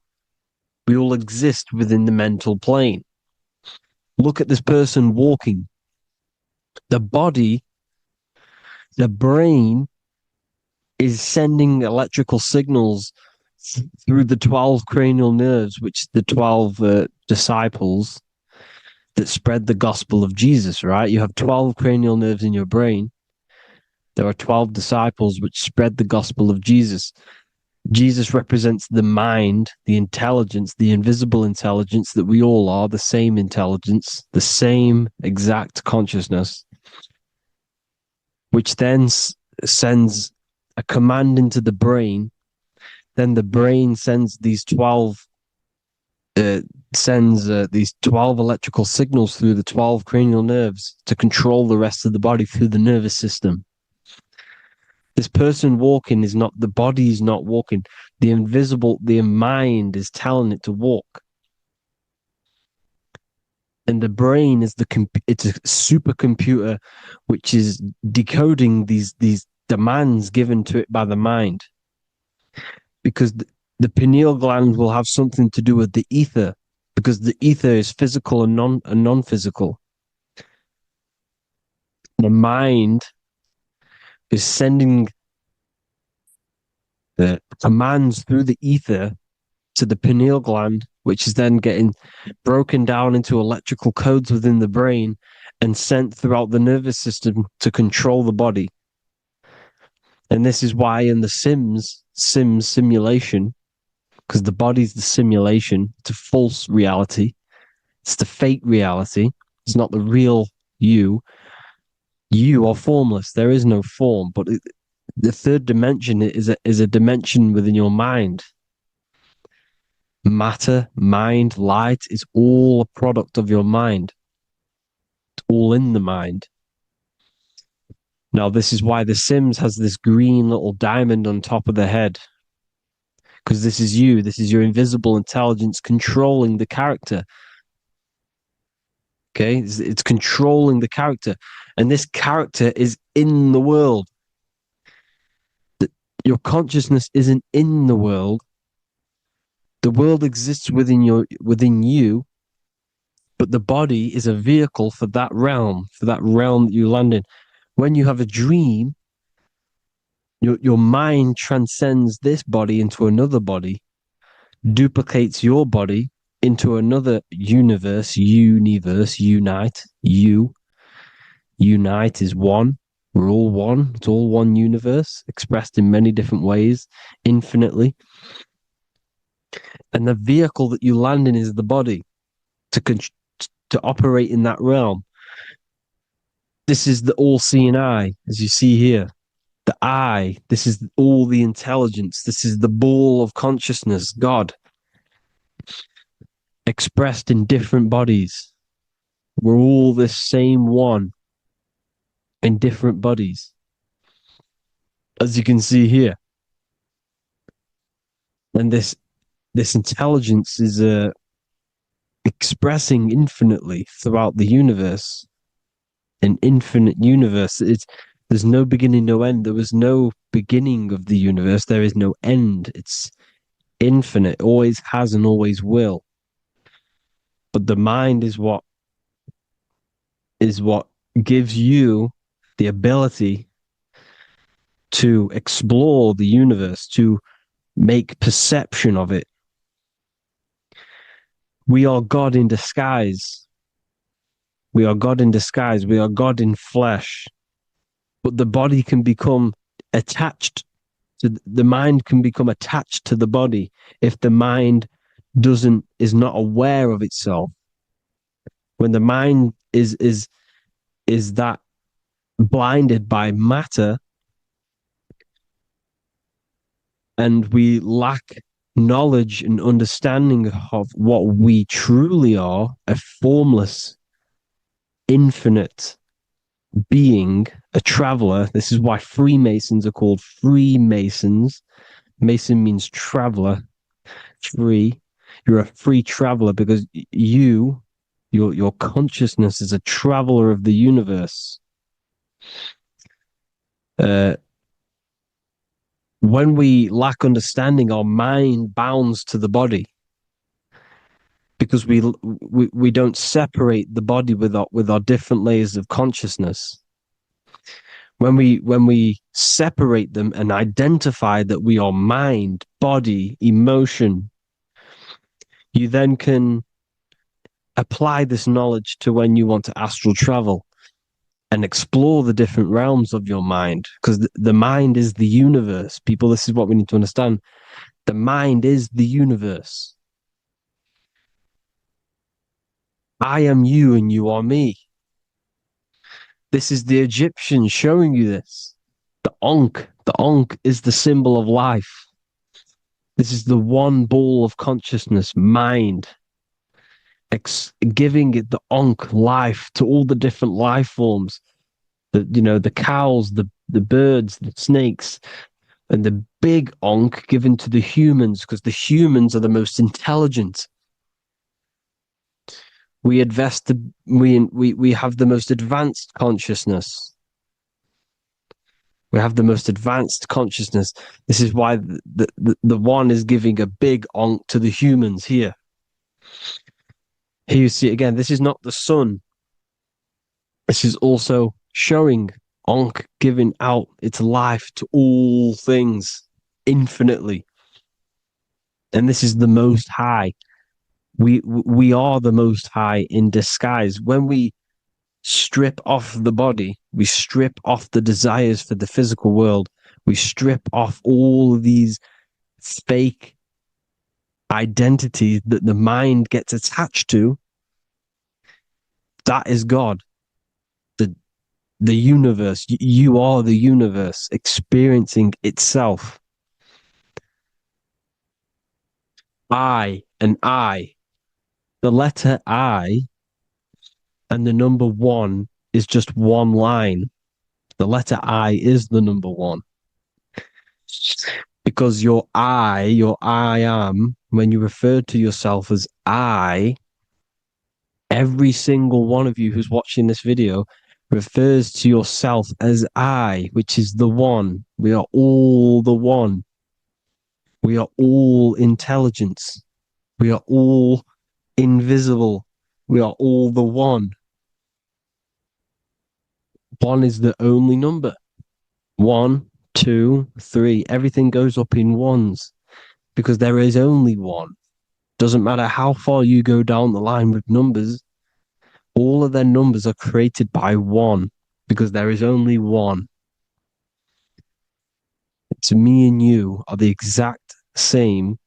S1: We all exist within the mental plane. Look at this person walking. The body, the brain is sending electrical signals through the 12 cranial nerves, which the 12 disciples that spread the gospel of Jesus, right? You have 12 cranial nerves in your brain. There are 12 disciples which spread the gospel of Jesus. Jesus represents the mind, the intelligence, the invisible intelligence that we all are, the same intelligence, the same exact consciousness, which then sends a command into the brain. Then the brain sends these 12 these 12 electrical signals through the 12 cranial nerves to control the rest of the body through the nervous system. This person walking is not, the body is not walking. The mind is telling it to walk. And the brain is it's a supercomputer which is decoding these demands given to it by the mind. Because the pineal gland will have something to do with the ether, because the ether is physical and non-physical. The mind is sending the commands through the ether to the pineal gland, which is then getting broken down into electrical codes within the brain and sent throughout the nervous system to control the body. And this is why in the Sims simulation, because the body's the simulation, it's a false reality. It's the fake reality. It's not the real you. You are formless. There is no form. But the third dimension is a dimension within your mind. Matter, mind, light is all a product of your mind. It's all in the mind. Now, this is why The Sims has this green little diamond on top of the head. Because this is you. This is your invisible intelligence controlling the character. Okay? It's controlling the character. And this character is in the world. Your consciousness isn't in the world. The world exists within you, but the body is a vehicle for that realm that you land in. When you have a dream, your mind transcends this body into another body, duplicates your body into another universe, unite, unite is one. We're all one. It's all one universe, expressed in many different ways, infinitely. And the vehicle that you land in is the body to operate in that realm. This is the all-seeing eye, as you see here. The eye, this is all the intelligence. This is the ball of consciousness, God, expressed in different bodies. We're all this same one in different bodies, as you can see here. And this intelligence is expressing infinitely throughout the universe. An infinite universe. There's no beginning, no end. There was no beginning of the universe. There is no end. It's infinite, always has and always will. But the mind is what gives you the ability to explore the universe, to make perception of it. We are God in disguise. We are God in disguise. We are God in flesh. But the body can become attached to the mind, can become attached to the body if the mind is not aware of itself. When the mind is that blinded by matter, and we lack knowledge and understanding of what we truly are, a formless, infinite being, a traveler. This is why Freemasons are called Freemasons. Mason means traveler. Free. You're a free traveler because your consciousness is a traveler of the universe. When we lack understanding, our mind bounds to the body because we don't separate the body with our different layers of consciousness. When we separate them and identify that we are mind, body, emotion, you then can apply this knowledge to when you want to astral travel and explore the different realms of your mind, because the mind is the universe. People, this is what we need to understand. The mind is the universe. I am you and you are me. This is the Egyptians showing you this. The Ankh is the symbol of life. This is the one ball of consciousness, mind, giving it the Ankh life to all the different life forms. The cows, the birds, the snakes, and the big Ankh given to the humans, because the humans are the most intelligent. We have the most advanced consciousness. We have the most advanced consciousness. This is why the one is giving a big Ankh to the humans here. Here you see again, this is not the sun. This is also showing Ankh giving out its life to all things infinitely. And this is the Most High. We are the Most High in disguise. When we strip off the body, we strip off the desires for the physical world, we strip off all of these fake identities that the mind gets attached to. That is God. The universe. You are the universe experiencing itself. I and I. The letter I and the number 1 is just one line. The letter I is the number 1. Because your I am, when you refer to yourself as I, every single one of you who's watching this video refers to yourself as I, which is the one. We are all the one. We are all intelligence. We are all invisible. We are all the one. One is the only number. 1, 2, 3. Everything goes up in ones because there is only one. Doesn't matter how far you go down the line with numbers, all of their numbers are created by 1 because there is only one. To me and you are the exact same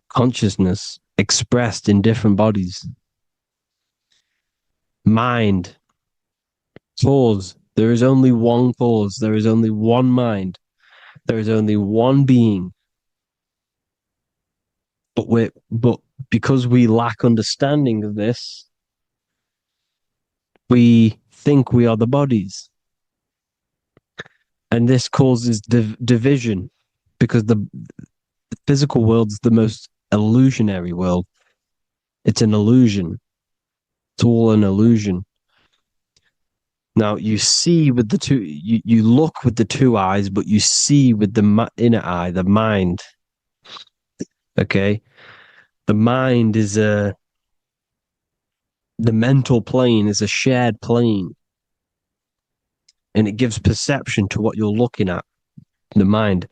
S1: consciousness expressed in different bodies. Mind, cause. There is only one cause. There is only one mind. There is only one being. But because we lack understanding of this, we think we are the bodies. And this causes division because the physical world is the most illusionary world. It's an illusion. It's all an illusion. Now you see with the two, you look with the two eyes, but you see with the inner eye, the mind. Okay, the mind is the mental plane is a shared plane, and it gives perception to what you're looking at. The mind.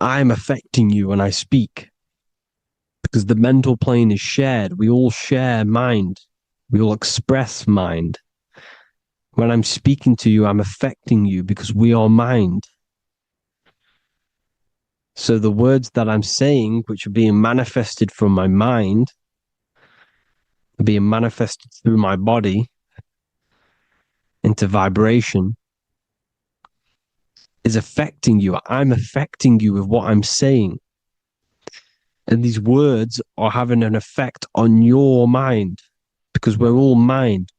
S1: I'm affecting you when I speak because the mental plane is shared. We all share mind. We all express mind. When I'm speaking to you, I'm affecting you because we are mind. So the words that I'm saying, which are being manifested from my mind, are being manifested through my body into vibration, is affecting you. I'm affecting you with what I'm saying. And these words are having an effect on your mind because we're all mind.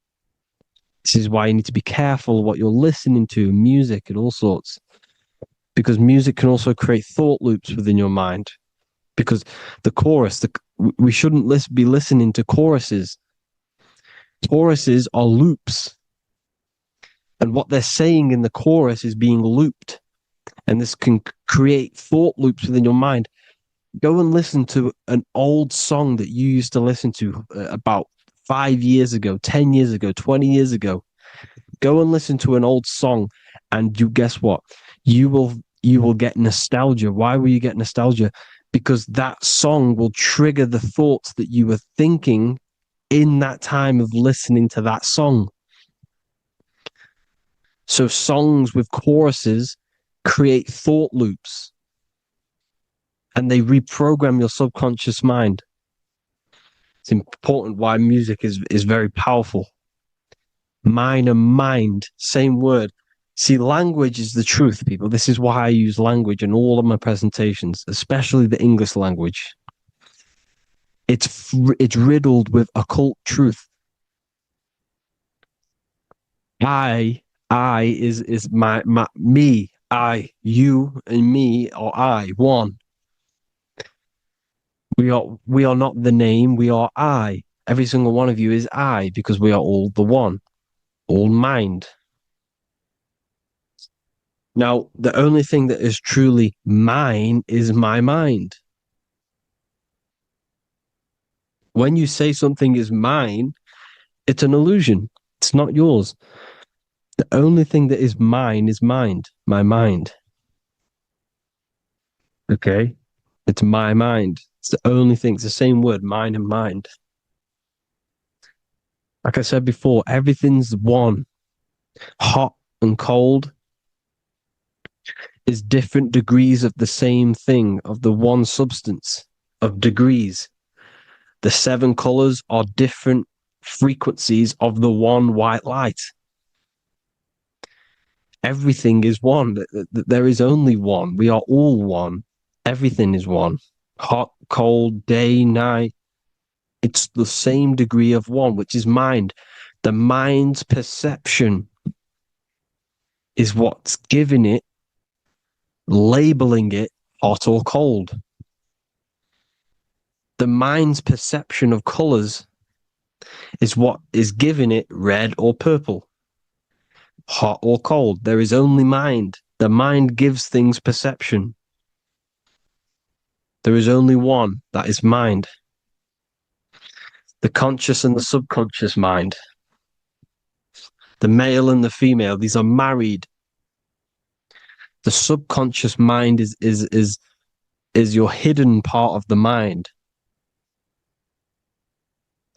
S1: This is why you need to be careful what you're listening to, music and all sorts. Because music can also create thought loops within your mind. Because the chorus, we shouldn't be listening to choruses. Choruses are loops. And what they're saying in the chorus is being looped. And this can create thought loops within your mind. Go and listen to an old song that you used to listen to about 5 years ago, 10 years ago, 20 years ago. Go and listen to an old song, and you guess what? You will get nostalgia. Why will you get nostalgia? Because that song will trigger the thoughts that you were thinking in that time of listening to that song. So songs with choruses create thought loops, and they reprogram your subconscious mind. It's important why music is very powerful. Mind and mind, same word. See, language is the truth, people. This is why I use language in all of my presentations, especially the English language. It's riddled with occult truth. I is my me, I, you, and me, or I, one. We are not the name, we are I. Every single one of you is I, because we are all the one, all mind. Now, the only thing that is truly mine is my mind. When you say something is mine, it's an illusion. It's not yours. The only thing that is mine is mind, my mind. Okay? It's my mind. It's the only thing. It's the same word, mind and mind. Like I said before, everything's one. Hot and cold is different degrees of the same thing, of the one substance, of degrees. The 7 colors are different frequencies of the one white light. Everything is one. There is only one. We are all one. Everything is one. Hot, cold, day, night. It's the same degree of one, which is mind. The mind's perception is what's giving it, labeling it hot or cold. The mind's perception of colors is what is giving it red or purple, hot or cold. There is only mind. The mind gives things perception. There is only one, that is mind. The conscious and the subconscious mind. The male and the female, these are married. The subconscious mind is your hidden part of the mind.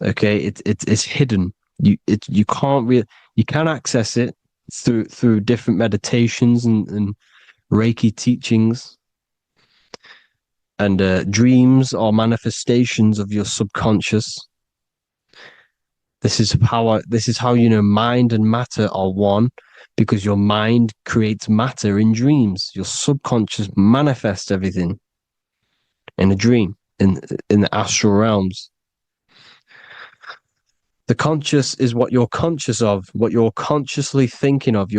S1: Okay, it's hidden. You can access it through different meditations and Reiki teachings, and dreams are manifestations of your subconscious. This is how you know mind and matter are one, because your mind creates matter in dreams. Your subconscious manifests everything in a dream, in the astral realms. The conscious is what you're conscious of, what you're consciously thinking of.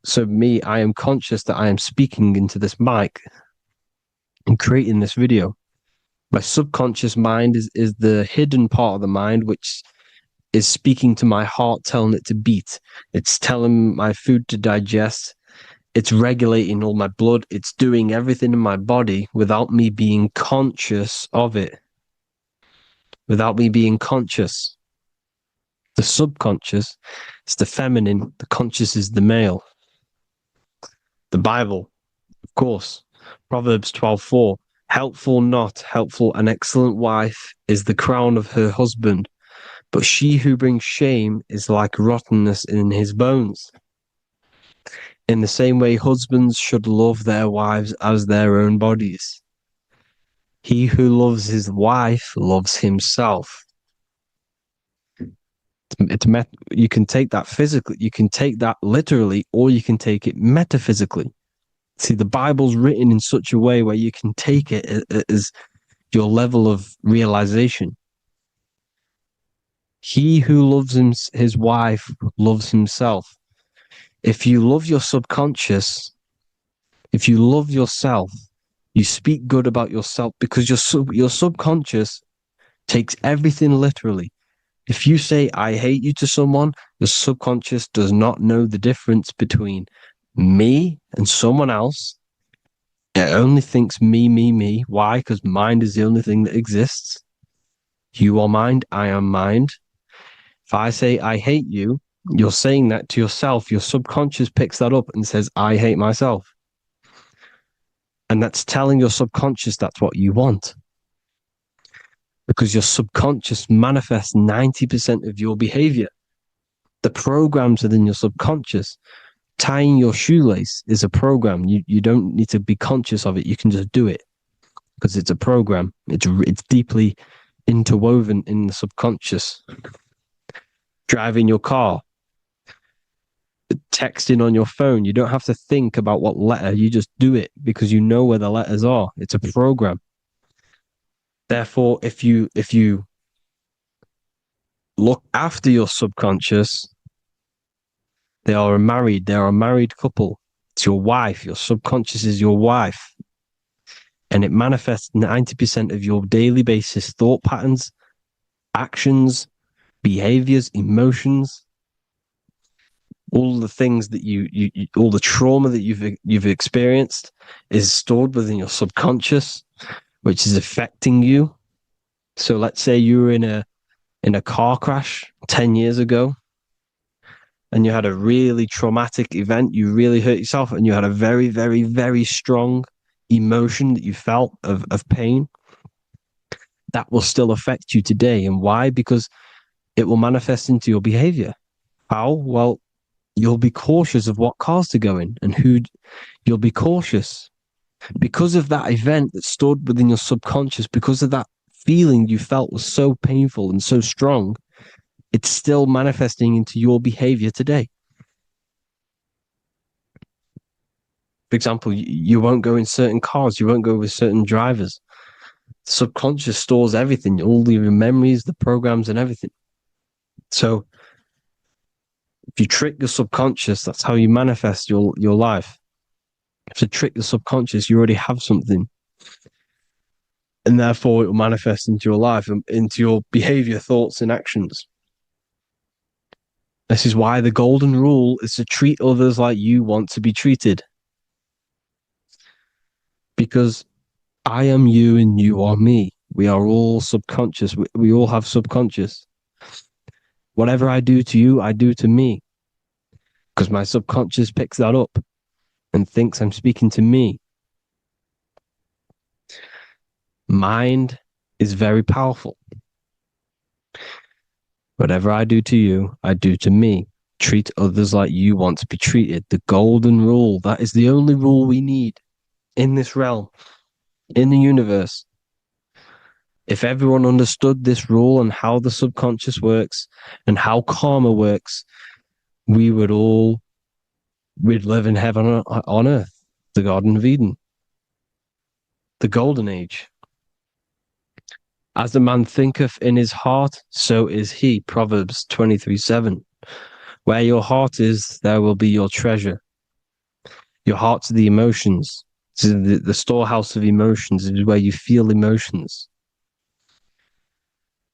S1: So me, I am conscious that I am speaking into this mic and creating this video. My subconscious mind is the hidden part of the mind, which is speaking to my heart, telling it to beat. It's telling my food to digest. It's regulating all my blood. It's doing everything in my body without me being conscious of it. Without me being conscious. The subconscious is the feminine. The conscious is the male. The Bible, of course. Proverbs 12:4. Helpful, not helpful, an excellent wife is the crown of her husband, but she who brings shame is like rottenness in his bones. In the same way, husbands should love their wives as their own bodies. He who loves his wife loves himself. You can take that physically, you can take that literally, or you can take it metaphysically. See, the Bible's written in such a way where you can take it as your level of realization. He who loves his wife loves himself. If you love your subconscious, if you love yourself, you speak good about yourself, because your subconscious takes everything literally.
S3: If you say I hate you to someone, your subconscious does not know the difference between me and someone else. It only thinks me, me, me. Why? Because mind is the only thing that exists. You are mind, I am mind. If I say I hate you, you're saying that to yourself. Your subconscious picks that up and says, I hate myself. And that's telling your subconscious that's what you want. Because your subconscious manifests 90% of your behavior. The programs within your subconscious, tying your shoelace is a program. You don't need to be conscious of it. You can just do it because it's a program. It's deeply interwoven in the subconscious. Driving your car, texting on your phone. You don't have to think about what letter. You just do it because you know where the letters are. It's a program. Therefore, if you look after your subconscious, they are a married couple. It's your wife. Your subconscious is your wife. And it manifests 90% of your daily basis thought patterns, actions, behaviors, emotions, all the things that you all the trauma that you've experienced is stored within your subconscious, which is affecting you. So let's say you were in a car crash 10 years ago and you had a really traumatic event, you really hurt yourself, and you had a very, very, very strong emotion that you felt of pain. That will still affect you today. And why? Because it will manifest into your behavior. How? Well, you'll be cautious of what cars to go in and who. You'll be cautious because of that event that stored within your subconscious, because of that feeling you felt was so painful and so strong. It's still manifesting into your behavior today. For example, you won't go in certain cars, you won't go with certain drivers. The subconscious stores everything, all your memories, the programs, and everything. So if you trick your subconscious, that's how you manifest your life. If you trick the subconscious, you already have something. And therefore it will manifest into your life, into your behavior, thoughts, and actions. This is why the golden rule is to treat others like you want to be treated. Because I am you and you are me. We are all subconscious. We all have subconscious. Whatever I do to you, I do to me. Because my subconscious picks that up and thinks I'm speaking to me. Mind is very powerful. Whatever I do to you, I do to me. Treat others like you want to be treated. The golden rule. That is the only rule we need in this realm, in the universe. If everyone understood this rule and how the subconscious works and how karma works, we'd live in heaven on earth, the Garden of Eden, the golden age. As a man thinketh in his heart, so is he. Proverbs 23:7. Where your heart is, there will be your treasure. Your heart's the emotions. The storehouse of emotions is where you feel emotions.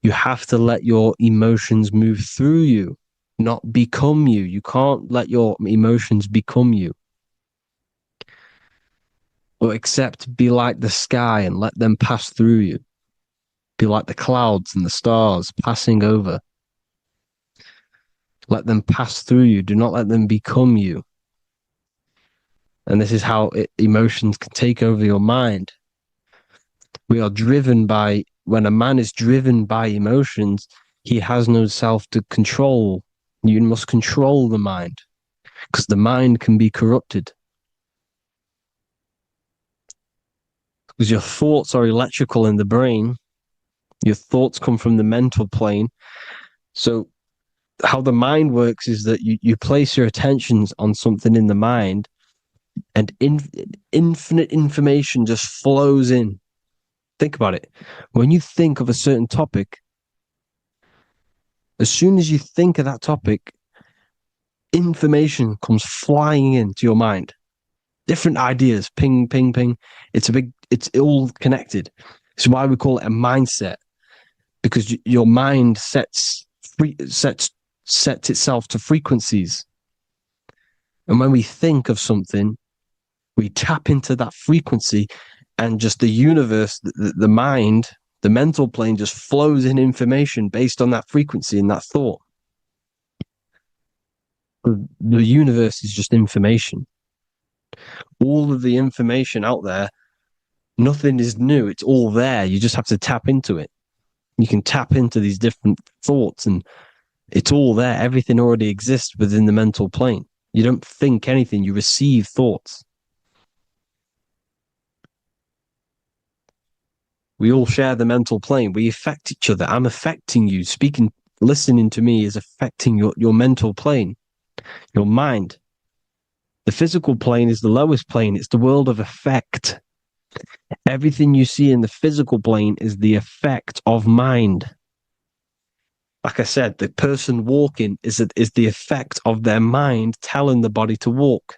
S3: You have to let your emotions move through you, not become you. You can't let your emotions become you. Or except be like the sky and let them pass through you. Be like the clouds and the stars passing over. Let them pass through you. Do not let them become you. And this is how emotions can take over your mind. We are driven by, when a man is driven by emotions, he has no self to control. You must control the mind because the mind can be corrupted. Because your thoughts are electrical in the brain. Your thoughts come from the mental plane. So how the mind works is that you place your attentions on something in the mind and infinite information just flows in. Think about it. When you think of a certain topic, as soon as you think of that topic, information comes flying into your mind. Different ideas, ping, ping, ping. It's all connected. It's why we call it a mindset, because your mind sets
S1: sets itself to frequencies. And when we think of something, we tap into that frequency, and just the universe, the mind, the mental plane just flows in information based on that frequency and that thought. The universe is just information. All of the information out there, nothing is new. It's all there. You just have to tap into it. You can tap into these different thoughts, and it's all there. Everything already exists within the mental plane. You don't think anything. You receive thoughts. We all share the mental plane. We affect each other. I'm affecting you. Listening to me is affecting your mental plane, your mind. The physical plane is the lowest plane. It's the world of effect. Everything you see in the physical plane is the effect of mind. Like I said, the person walking is the effect of their mind telling the body to walk.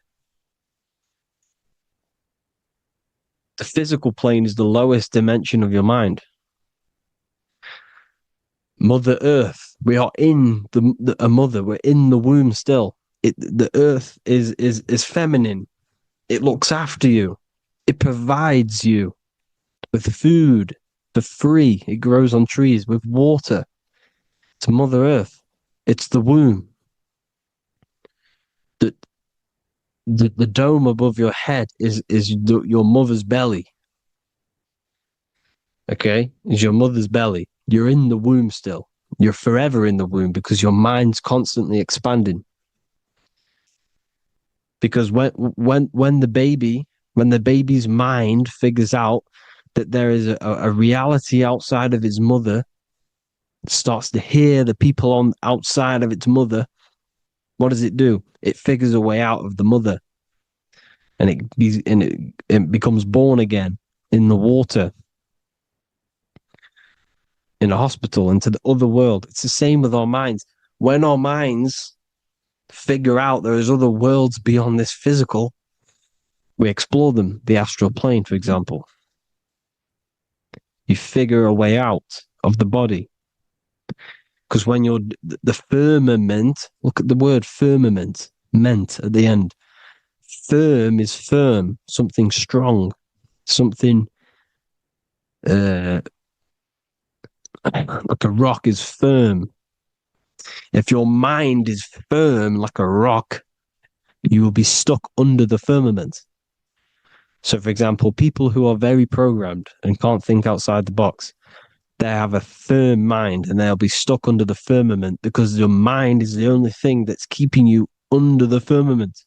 S1: The physical plane is the lowest dimension of your mind. Mother Earth, we are in a mother. We're in the womb still. The Earth is feminine. It looks after you. It provides you with food for free. It grows on trees with water. It's Mother Earth. It's the womb. The dome above your head is your mother's belly. Okay? Is your mother's belly. You're in the womb still. You're forever in the womb because your mind's constantly expanding. Because when the baby's mind figures out that there is a reality outside of its mother, it starts to hear the people on outside of its mother, what does it do? It figures a way out of the mother, and it becomes born again in the water, in a hospital, into the other world. It's the same with our minds. When our minds figure out there is other worlds beyond this physical, we explore them. The astral plane, for example. You figure a way out of the body. Because when you're the firmament, look at the word firmament, meant at the end. Firm is firm, something strong, something like a rock is firm. If your mind is firm like a rock, you will be stuck under the firmament. So, for example, people who are very programmed and can't think outside the box, they have a firm mind and they'll be stuck under the firmament because your mind is the only thing that's keeping you under the firmament.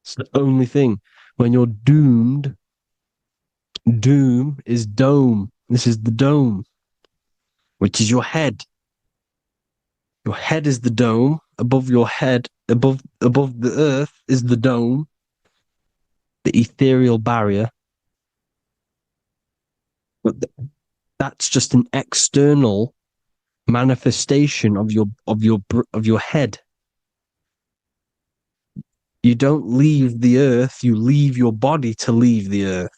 S1: It's the only thing. When you're doomed, doom is dome. This is the dome, which is your head. Your head is the dome. Above your head, above the earth is the dome, the ethereal barrier. But that's just an external manifestation of your head. You don't leave the earth, you leave your body to leave the earth,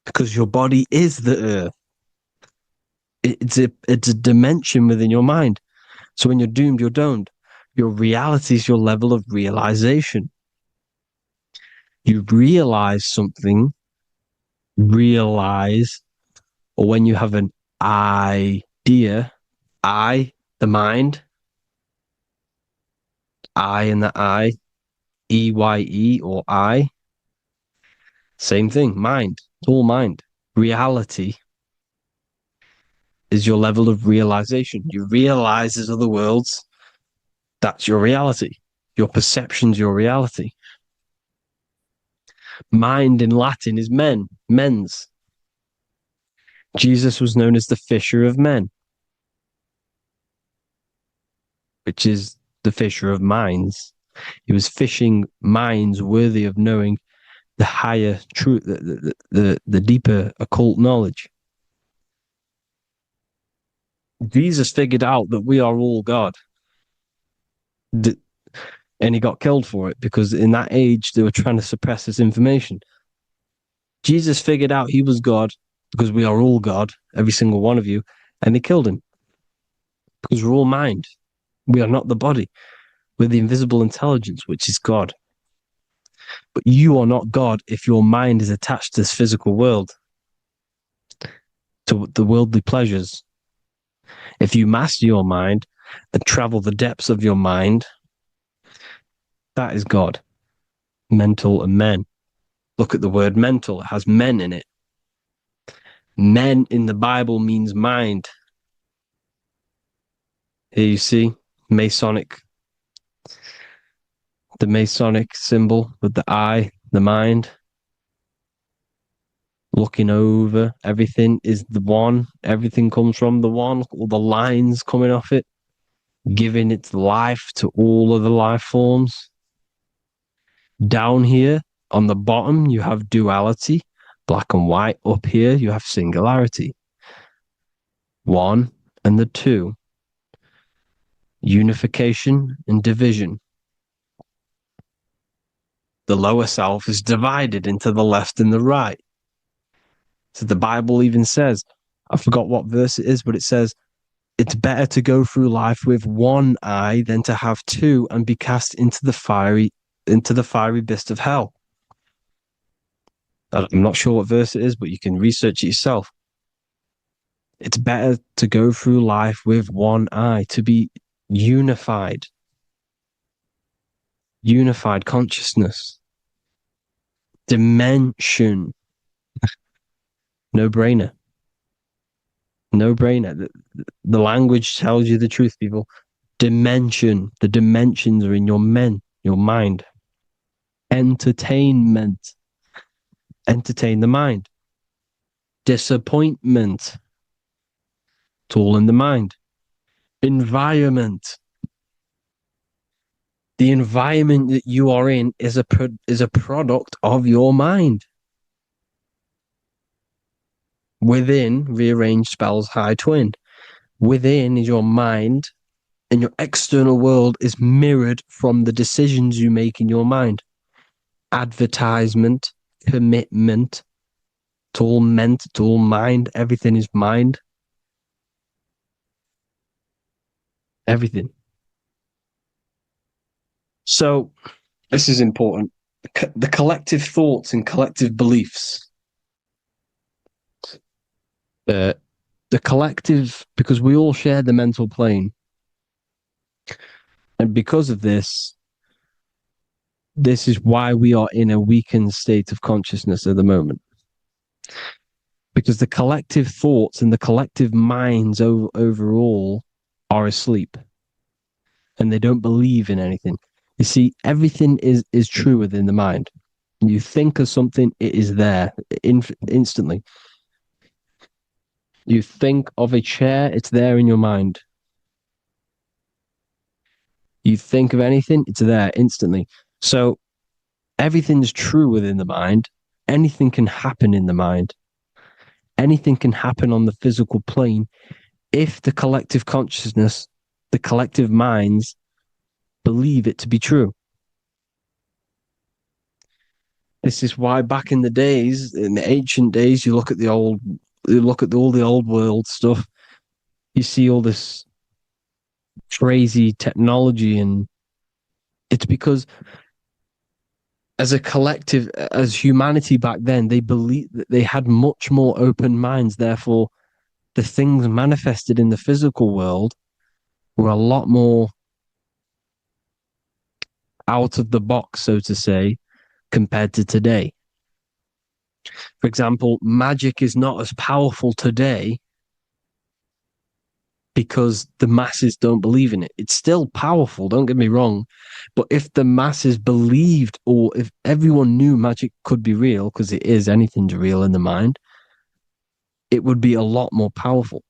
S1: because your body is the earth. It's a dimension within your mind. So when you're doomed, you're domed. Your reality is your level of realization. You realize something, or when you have an idea, the mind, in the EYE or I, same thing, mind, it's all mind. Reality is your level of realization. You realize there's other worlds. That's your reality. Your perception's your reality. Mind in Latin is mens. Jesus was known as the fisher of men, which is the fisher of minds. He was fishing minds worthy of knowing the higher truth, the deeper occult knowledge. Jesus figured out that we are all God. And he got killed for it because in that age they were trying to suppress this information. Jesus figured out he was God because we are all God, every single one of you, and they killed him.
S3: because we're all mind. We are not the body. We're the invisible intelligence, which is God. But you are not God if your mind is attached to this physical world, to the worldly pleasures. If you master your mind and travel the depths of your mind, that is God. Mental and men. Look at the word mental. It has men in it. Men in the Bible means mind. Here you see Masonic, the Masonic symbol with the eye, the mind. Looking over, everything is the one. Everything comes from the one. All the lines coming off it, giving its life to all of the life forms. Down here on the bottom, you have duality, black and white. Up here, you have singularity. One and the two. Unification and division. The lower self is divided into the left and the right. So the Bible even says, I forgot what verse it is, but it says, it's better to go through life with one eye than to have two and be cast into the fiery abyss of hell. I'm not sure what verse it is, but you can research it yourself. It's better to go through life with one eye, to be unified. Unified consciousness. Dimension. No brainer. No brainer. The language tells you the truth, people. Dimension. The dimensions are in your mind. Entertainment. Entertain the mind. Disappointment. It's all in the mind. Environment. The environment that you are in is a product of your mind. Within, rearranged spells high twin. Within is your mind, and your external world is mirrored from the decisions you make in your mind. Advertisement, commitment, it's all meant, it's all mind. Everything is mind. Everything. So, this is important. The collective thoughts and collective beliefs. The collective, because we all share the mental plane. And because of this is why we are in a weakened state of consciousness at the moment. Because the collective thoughts and the collective minds overall are asleep. And they don't believe in anything. You see, everything is true within the mind. You think of something, it is there instantly. You think of a chair, it's there in your mind. You think of anything, it's there instantly. So everything's true within the mind. Anything can happen in the mind. Anything can happen on the physical plane if the collective consciousness, the collective minds, believe it to be true. This is why back in the days, in the ancient days, you look at all the old world stuff, you see all this crazy technology, and it's because as a collective, as humanity back then, they believed that they had much more open minds. Therefore, the things manifested in the physical world were a lot more out of the box, so to say, compared to today. For example, magic is not as powerful today because the masses don't believe in it. It's still powerful, don't get me wrong, but if the masses believed, or if everyone knew magic could be real, because it is, anything's real in the mind, it would be a lot more powerful.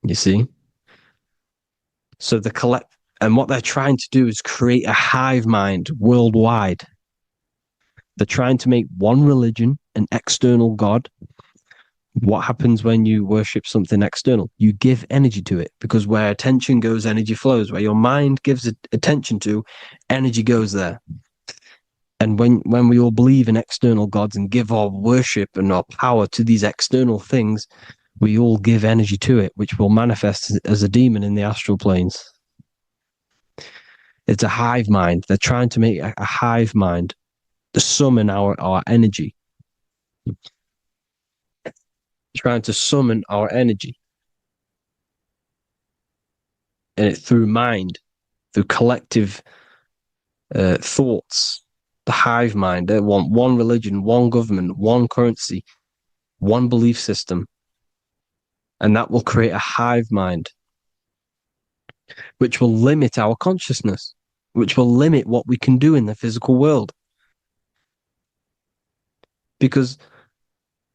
S3: You see? So and what they're trying to do is create a hive mind worldwide. They're trying to make one religion, an external God. What happens when you worship something external? You give energy to it, because where attention goes, energy flows. Where your mind gives attention to, energy goes there. And when we all believe in external gods and give our worship and our power to these external things, We all give energy to it, which will manifest as a demon in the astral planes. It's a hive mind. They're trying to make a hive mind to summon our energy. Trying to summon our energy. And it through mind, through collective thoughts. The hive mind. They want one religion, one government, one currency, one belief system. And that will create a hive mind, which will limit our consciousness, which will limit what we can do in the physical world. Because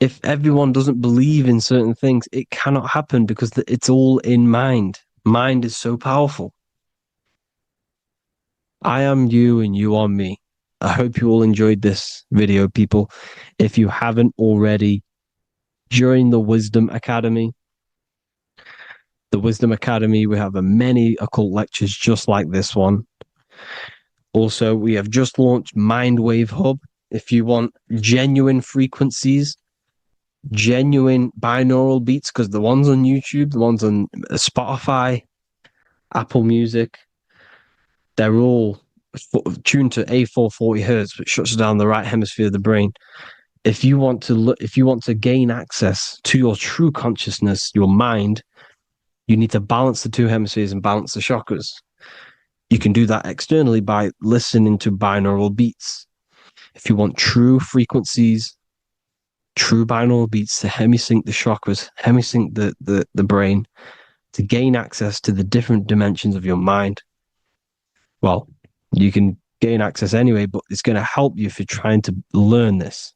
S3: if everyone doesn't believe in certain things, it cannot happen because it's all in mind. Mind is so powerful. I am you and you are me. I hope you all enjoyed this video, people. If you haven't already, join the Wisdom Academy. The Wisdom Academy, we have many occult lectures just like this one. Also, we have just launched Mindwave Hub. If you want genuine frequencies, genuine binaural beats, because the ones on YouTube, the ones on Spotify, Apple Music, they're all tuned to A440 hertz, which shuts down the right hemisphere of the brain. If you want to gain access to your true consciousness, your mind, you need to balance the two hemispheres and balance the chakras. You can do that externally by listening to binaural beats. If you want true frequencies, true binaural beats to hemisync the chakras, hemisync the brain, to gain access to the different dimensions of your mind, well, you can gain access anyway, but it's going to help you if you're trying to learn this.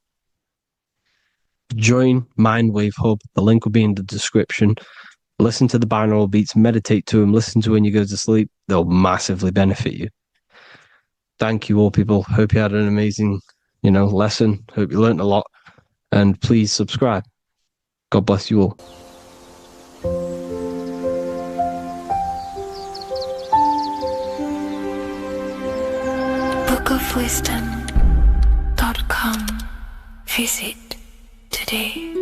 S3: Join Mindwave Hub. The link will be in the description. Listen to the binaural beats, meditate to them, listen to when you go to sleep. They'll massively benefit you. Thank you all, people. Hope you had an amazing, lesson. Hope you learned a lot. And please subscribe. God bless you all.
S2: bookofwisdom.com. Visit today.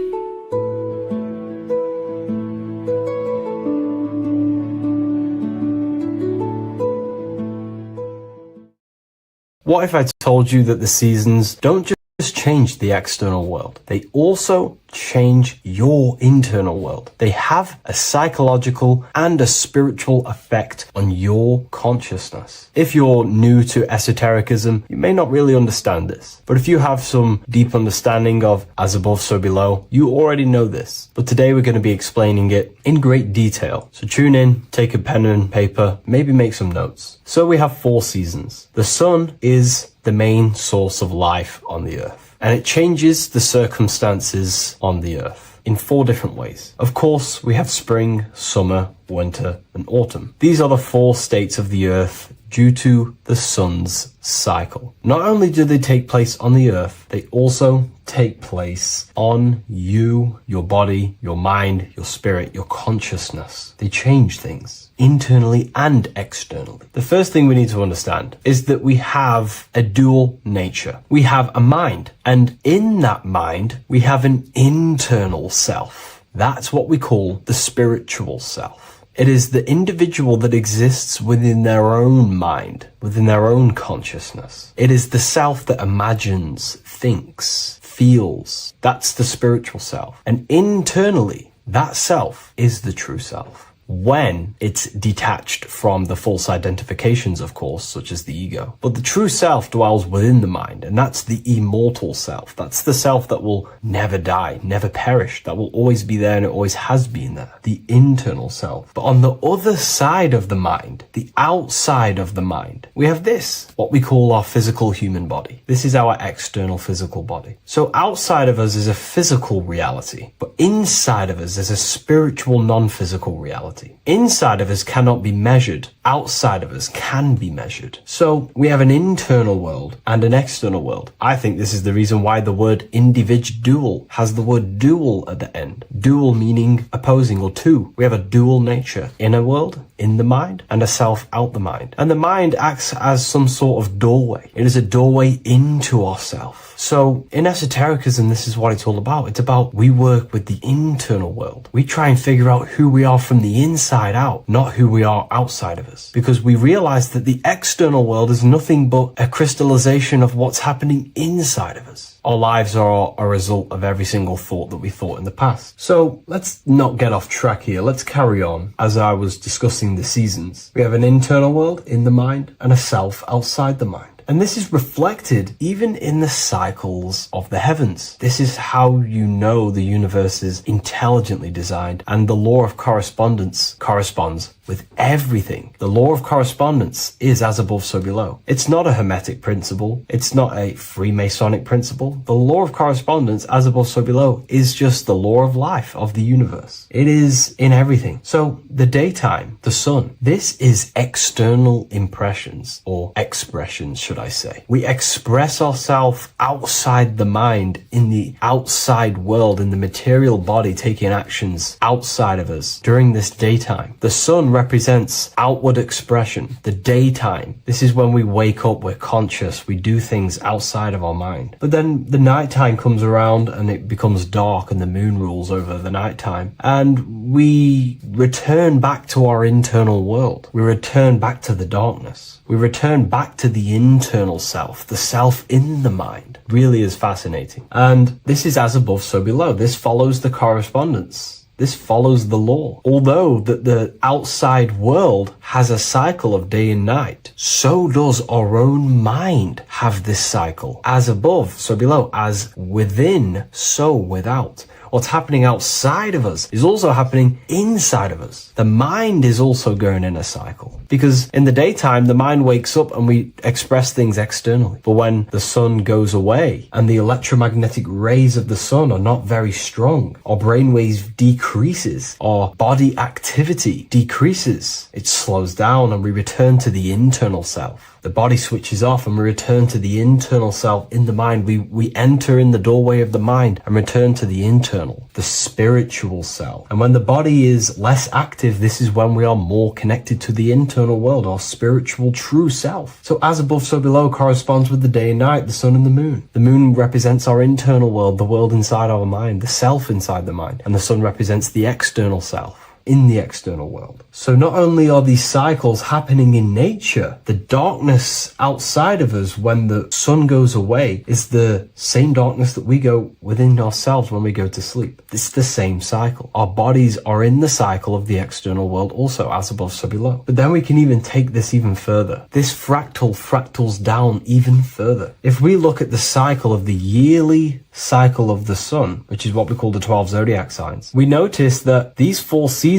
S4: What if I told you that the seasons don't just change the external world? They also change your internal world. They have a psychological and a spiritual effect on your consciousness. If you're new to esotericism, you may not really understand this. But if you have some deep understanding of as above, so below, you already know this. But today we're going to be explaining it in great detail. So tune in, take a pen and paper, maybe make some notes. So we have 4 seasons. The sun is the main source of life on the earth. And it changes the circumstances on the earth in 4 different ways. Of course, we have spring, summer, winter, and autumn. These are the 4 states of the earth due to the sun's cycle. Not only do they take place on the earth, they also take place on you, your body, your mind, your spirit, your consciousness. They change things internally and externally. The first thing we need to understand is that we have a dual nature. We have a mind, and in that mind, we have an internal self. That's what we call the spiritual self. It is the individual that exists within their own mind, within their own consciousness. It is the self that imagines, thinks, feels. That's the spiritual self. And internally, that self is the true self. When it's detached from the false identifications, of course, such as the ego. But the true self dwells within the mind, and that's the immortal self. That's the self that will never die, never perish, that will always be there, and it always has been there. The internal self. But on the other side of the mind, the outside of the mind, we have this, what we call our physical human body. This is our external physical body. So outside of us is a physical reality, but inside of us is a spiritual non-physical reality. inside of us cannot be measured. Outside of us can be measured. So we have an internal world and an external world. I think this is the reason why the word individual has the word dual at the end. Dual meaning opposing or two. We have a dual nature. Inner world, in the mind, and a self out the mind. And the mind acts as some sort of doorway. It is a doorway into ourself. So in esotericism, this is what it's all about. It's about we work with the internal world. We try and figure out who we are from the inside out, not who we are outside of us. Because we realize that the external world is nothing but a crystallization of what's happening inside of us. Our lives are a result of every single thought that we thought in the past. So let's not get off track here. Let's carry on. As I was discussing the seasons, we have an internal world in the mind and a self outside the mind. And this is reflected even in the cycles of the heavens. This is how you know the universe is intelligently designed, and the law of correspondence corresponds with everything. The law of correspondence is as above, so below. It's not a Hermetic principle. It's not a Freemasonic principle. The law of correspondence, as above, so below, is just the law of life, of the universe. It is in everything. So the daytime, the sun, this is external impressions, or expressions, should I say. We express ourselves outside the mind, in the outside world, in the material body, taking actions outside of us during this daytime. The sun represents outward expression, the daytime. This is when we wake up, we're conscious, we do things outside of our mind. But then the nighttime comes around and it becomes dark and the moon rules over the nighttime. And we return back to our internal world. We return back to the darkness. We return back to the internal self, the self in the mind. Really is fascinating. And this is as above, so below. This follows the correspondence. This follows the law. Although the outside world has a cycle of day and night, so does our own mind have this cycle. As above, so below. As within, so without. What's happening outside of us is also happening inside of us. The mind is also going in a cycle. Because in the daytime, the mind wakes up and we express things externally. But when the sun goes away and the electromagnetic rays of the sun are not very strong, our brainwave decreases, our body activity decreases. It slows down and we return to the internal self. The body switches off and we return to the internal self in the mind. We enter in the doorway of the mind and return to the internal, the spiritual self. And when the body is less active, this is when we are more connected to the internal world, our spiritual true self. So as above, so below corresponds with the day and night, the sun and the moon. The moon represents our internal world, the world inside our mind, the self inside the mind. And the sun represents the external self in the external world. So not only are these cycles happening in nature, the darkness outside of us when the sun goes away is the same darkness that we go within ourselves when we go to sleep. It's the same cycle. Our bodies are in the cycle of the external world also, as above, so below. But then we can even take this even further. This fractals down even further. If we look at the cycle of the yearly cycle of the sun, which is what we call the 12 zodiac signs, we notice that these 4 seasons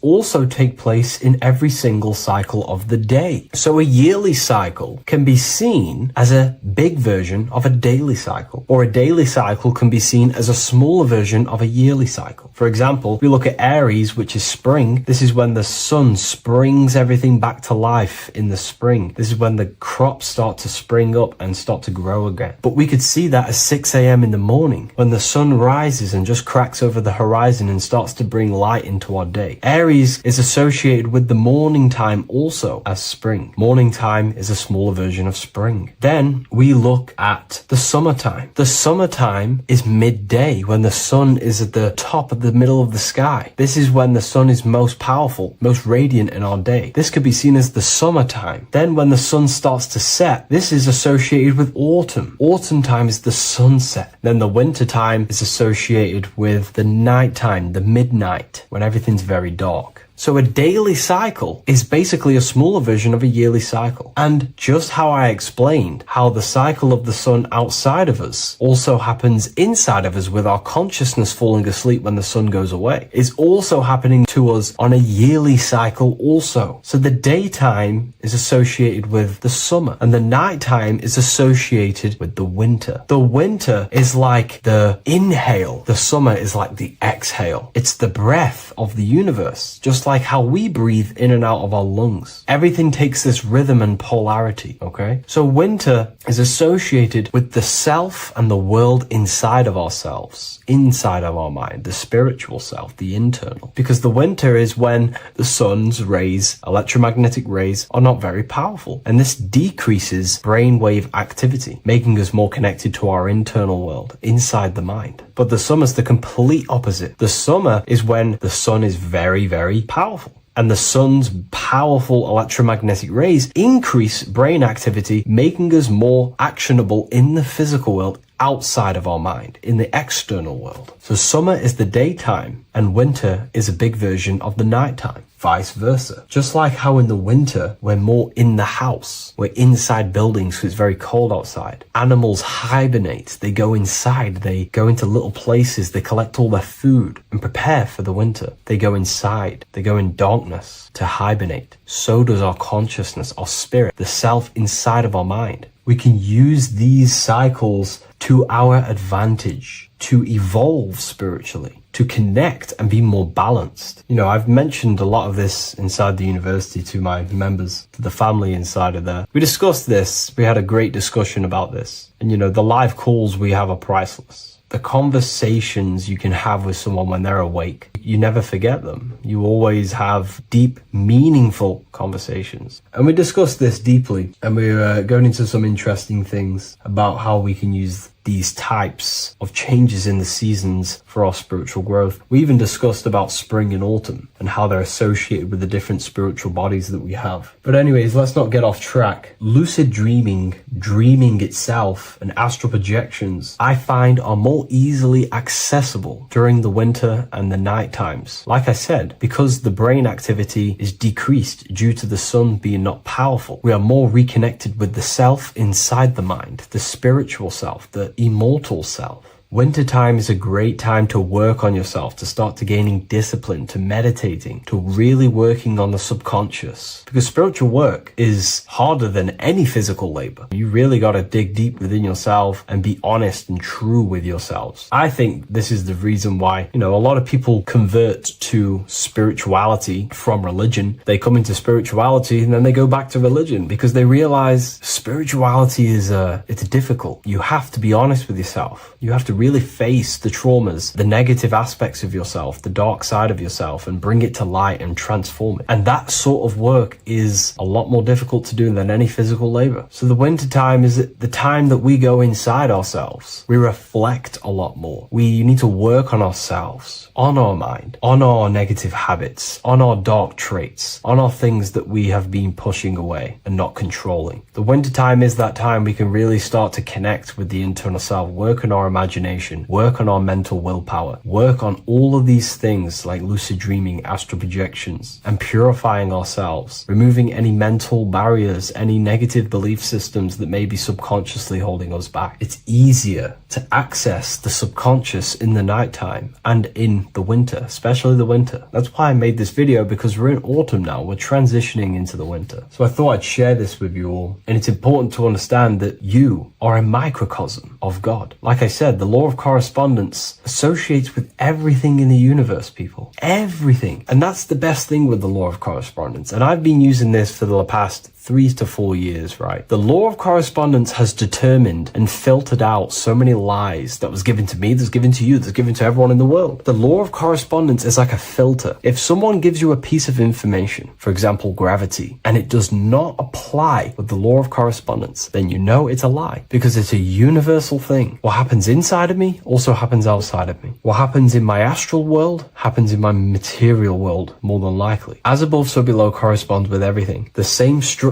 S4: also take place in every single cycle of the day. So a yearly cycle can be seen as a big version of a daily cycle, or a daily cycle can be seen as a smaller version of a yearly cycle. For example, we look at Aries, which is spring. This is when the sun springs everything back to life in the spring. This is when the crops start to spring up and start to grow again. But we could see that at 6 a.m. in the morning, when the sun rises and just cracks over the horizon and starts to bring light into our day. Aries is associated with the morning time also as spring. Morning time is a smaller version of spring. Then we look at the summertime. The summertime is midday, when the sun is at the top of the middle of the sky. This is when the sun is most powerful, most radiant in our day. This could be seen as the summertime. Then when the sun starts to set, this is associated with autumn. Autumn time is the sunset. Then the winter time is associated with the nighttime, the midnight, when everything's very dark. So a daily cycle is basically a smaller version of a yearly cycle. And just how I explained how the cycle of the sun outside of us also happens inside of us with our consciousness falling asleep when the sun goes away, is also happening to us on a yearly cycle also. So the daytime is associated with the summer and the nighttime is associated with the winter. The winter is like the inhale. The summer is like the exhale. It's the breath of the universe, just like like how we breathe in and out of our lungs. Everything takes this rhythm and polarity, okay? So winter is associated with the self and the world inside of ourselves, inside of our mind, the spiritual self, the internal. Because the winter is when the sun's rays, electromagnetic rays, are not very powerful. And this decreases brainwave activity, making us more connected to our internal world, inside the mind. But the summer's the complete opposite. The summer is when the sun is very, very powerful. And the sun's powerful electromagnetic rays increase brain activity, making us more actionable in the physical world outside of our mind, in the external world. So summer is the daytime and winter is a big version of the nighttime. Vice versa. Just like how in the winter, we're more in the house. We're inside buildings because it's very cold outside. Animals hibernate. They go inside. They go into little places. They collect all their food and prepare for the winter. They go inside. They go in darkness to hibernate. So does our consciousness, our spirit, the self inside of our mind. We can use these cycles to our advantage, to evolve spiritually, to connect and be more balanced. You know, I've mentioned a lot of this inside the university to my members, to the family inside of there. We discussed this. We had a great discussion about this. And, you know, the live calls we have are priceless. The conversations you can have with someone when they're awake, you never forget them. You always have deep, meaningful conversations. And we discussed this deeply, and we were going into some interesting things about how we can use these types of changes in the seasons for our spiritual growth. We even discussed about spring and autumn and how they're associated with the different spiritual bodies that we have. But anyways, let's not get off track. Lucid dreaming, dreaming itself, and astral projections, I find are more easily accessible during the winter and the night times. Like I said, because the brain activity is decreased due to the sun being not powerful, we are more reconnected with the self inside the mind, the spiritual self, the immortal self. Wintertime is a great time to work on yourself, to start to gaining discipline, to meditating, to really working on the subconscious. Because spiritual work is harder than any physical labor. You really got to dig deep within yourself and be honest and true with yourselves. I think this is the reason why, you know, a lot of people convert to spirituality from religion. They come into spirituality and then they go back to religion because they realize spirituality is it's difficult. You have to be honest with yourself. You have to really face the traumas, the negative aspects of yourself, the dark side of yourself, and bring it to light and transform it. And that sort of work is a lot more difficult to do than any physical labor. So the winter time is the time that we go inside ourselves. We reflect a lot more. We need to work on ourselves, on our mind, on our negative habits, on our dark traits, on our things that we have been pushing away and not controlling. The winter time is that time we can really start to connect with the internal self, work on our imagination, work on our mental willpower, work on all of these things like lucid dreaming, astral projections, and purifying ourselves, removing any mental barriers, any negative belief systems that may be subconsciously holding us back. It's easier to access the subconscious in the nighttime and in the winter, especially the winter. That's why I made this video, because we're in autumn now. We're transitioning into the winter. So I thought I'd share this with you all. And it's important to understand that you are a microcosm of God. Like I said, the law of correspondence associates with everything in the universe, people. Everything. And that's the best thing with the law of correspondence. And I've been using this for the past 3 to 4 years, right? The law of correspondence has determined and filtered out so many lies that was given to me, that's given to you, that's given to everyone in the world. The law of correspondence is like a filter. If someone gives you a piece of information, for example, gravity, and it does not apply with the law of correspondence, then you know it's a lie, because it's a universal thing. What happens inside of me also happens outside of me. What happens in my astral world happens in my material world, more than likely. As above, so below corresponds with everything. The same structure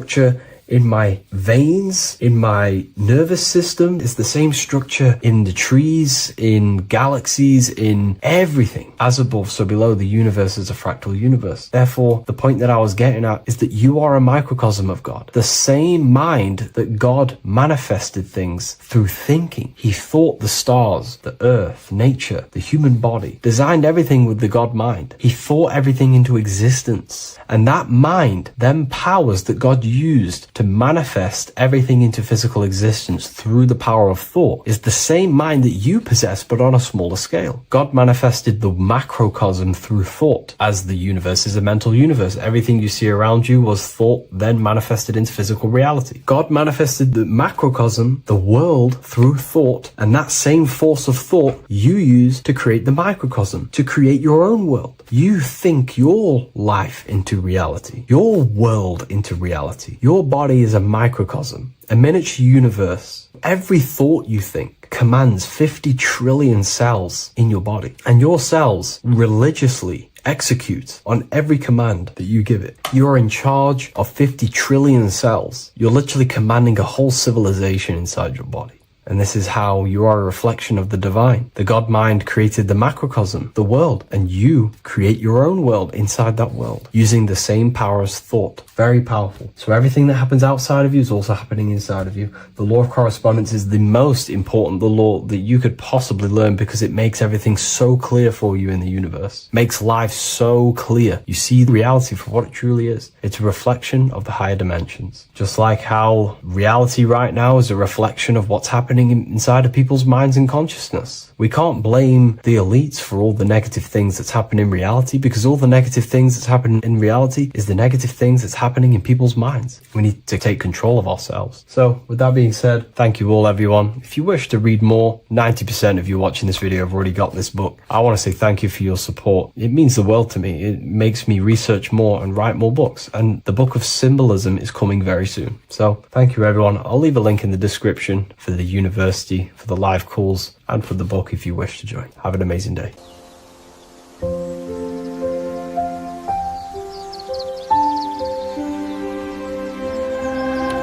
S4: in my veins, in my nervous system, is the same structure in the trees, in galaxies, in everything. As above, so below, the universe is a fractal universe. Therefore, the point that I was getting at is that you are a microcosm of God. The same mind that God manifested things through thinking. He thought the stars, the earth, nature, the human body, designed everything with the God mind. He thought everything into existence. And that mind, them powers that God used to manifest everything into physical existence through the power of thought is the same mind that you possess, but on a smaller scale. God manifested the macrocosm through thought, as the universe is a mental universe. Everything you see around you was thought, then manifested into physical reality. God manifested the macrocosm, the world, through thought, and that same force of thought you use to create the microcosm, to create your own world. You think your life into reality, your world into reality. Your body is a microcosm, a miniature universe. Every thought you think commands 50 trillion cells in your body, and your cells religiously execute on every command that you give it. You're in charge of 50 trillion cells. You're literally commanding a whole civilization inside your body. And this is how you are a reflection of the divine. The God mind created the macrocosm, the world, and you create your own world inside that world using the same power as thought. Very powerful. So everything that happens outside of you is also happening inside of you. The law of correspondence is the most important, the law that you could possibly learn, because it makes everything so clear for you in the universe. Makes life so clear. You see the reality for what it truly is. It's a reflection of the higher dimensions. Just like how reality right now is a reflection of what's happening inside of people's minds and consciousness. We can't blame the elites for all the negative things that's happening in reality, because all the negative things that's happening in reality is the negative things that's happening in people's minds. We need to take control of ourselves. So with that being said, thank you all, everyone. If you wish to read more, 90% of you watching this video have already got this book. I want to say thank you for your support. It means the world to me. It makes me research more and write more books, and the book of symbolism is coming very soon. So thank you, everyone. I'll leave a link in the description for the university, for the live calls, and for the book if you wish to join. Have an amazing day.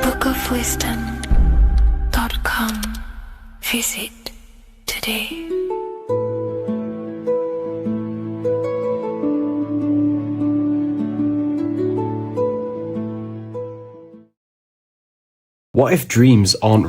S2: bookofwisdom.com. Visit today.
S4: What if dreams aren't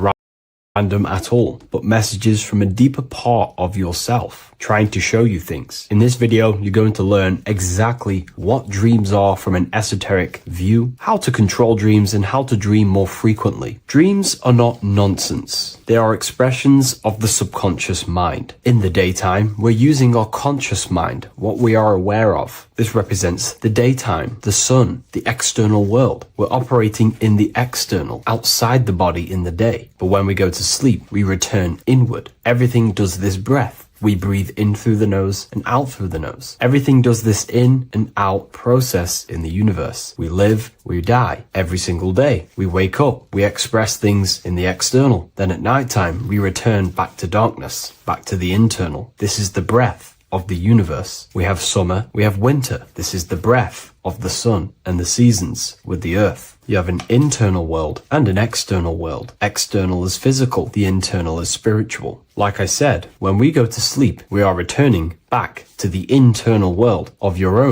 S4: random at all, but messages from a deeper part of yourself trying to show you things? In this video, you're going to learn exactly what dreams are from an esoteric view, how to control dreams, and how to dream more frequently. Dreams are not nonsense. They are expressions of the subconscious mind. In the daytime, we're using our conscious mind, what we are aware of. This represents the daytime, the sun, the external world. We're operating in the external, outside the body in the day. But when we go to sleep, we return inward. Everything does this breath. We breathe in through the nose and out through the nose. Everything does this in and out process in the universe. We live, we die every single day. We wake up, we express things in the external. Then at nighttime, we return back to darkness, back to the internal. This is the breath of the universe. We have summer, we have winter. This is the breath of the sun and the seasons with the earth. You have an internal world and an external world. External is physical, the internal is spiritual. Like I said, when we go to sleep, we are returning back to the internal world of your own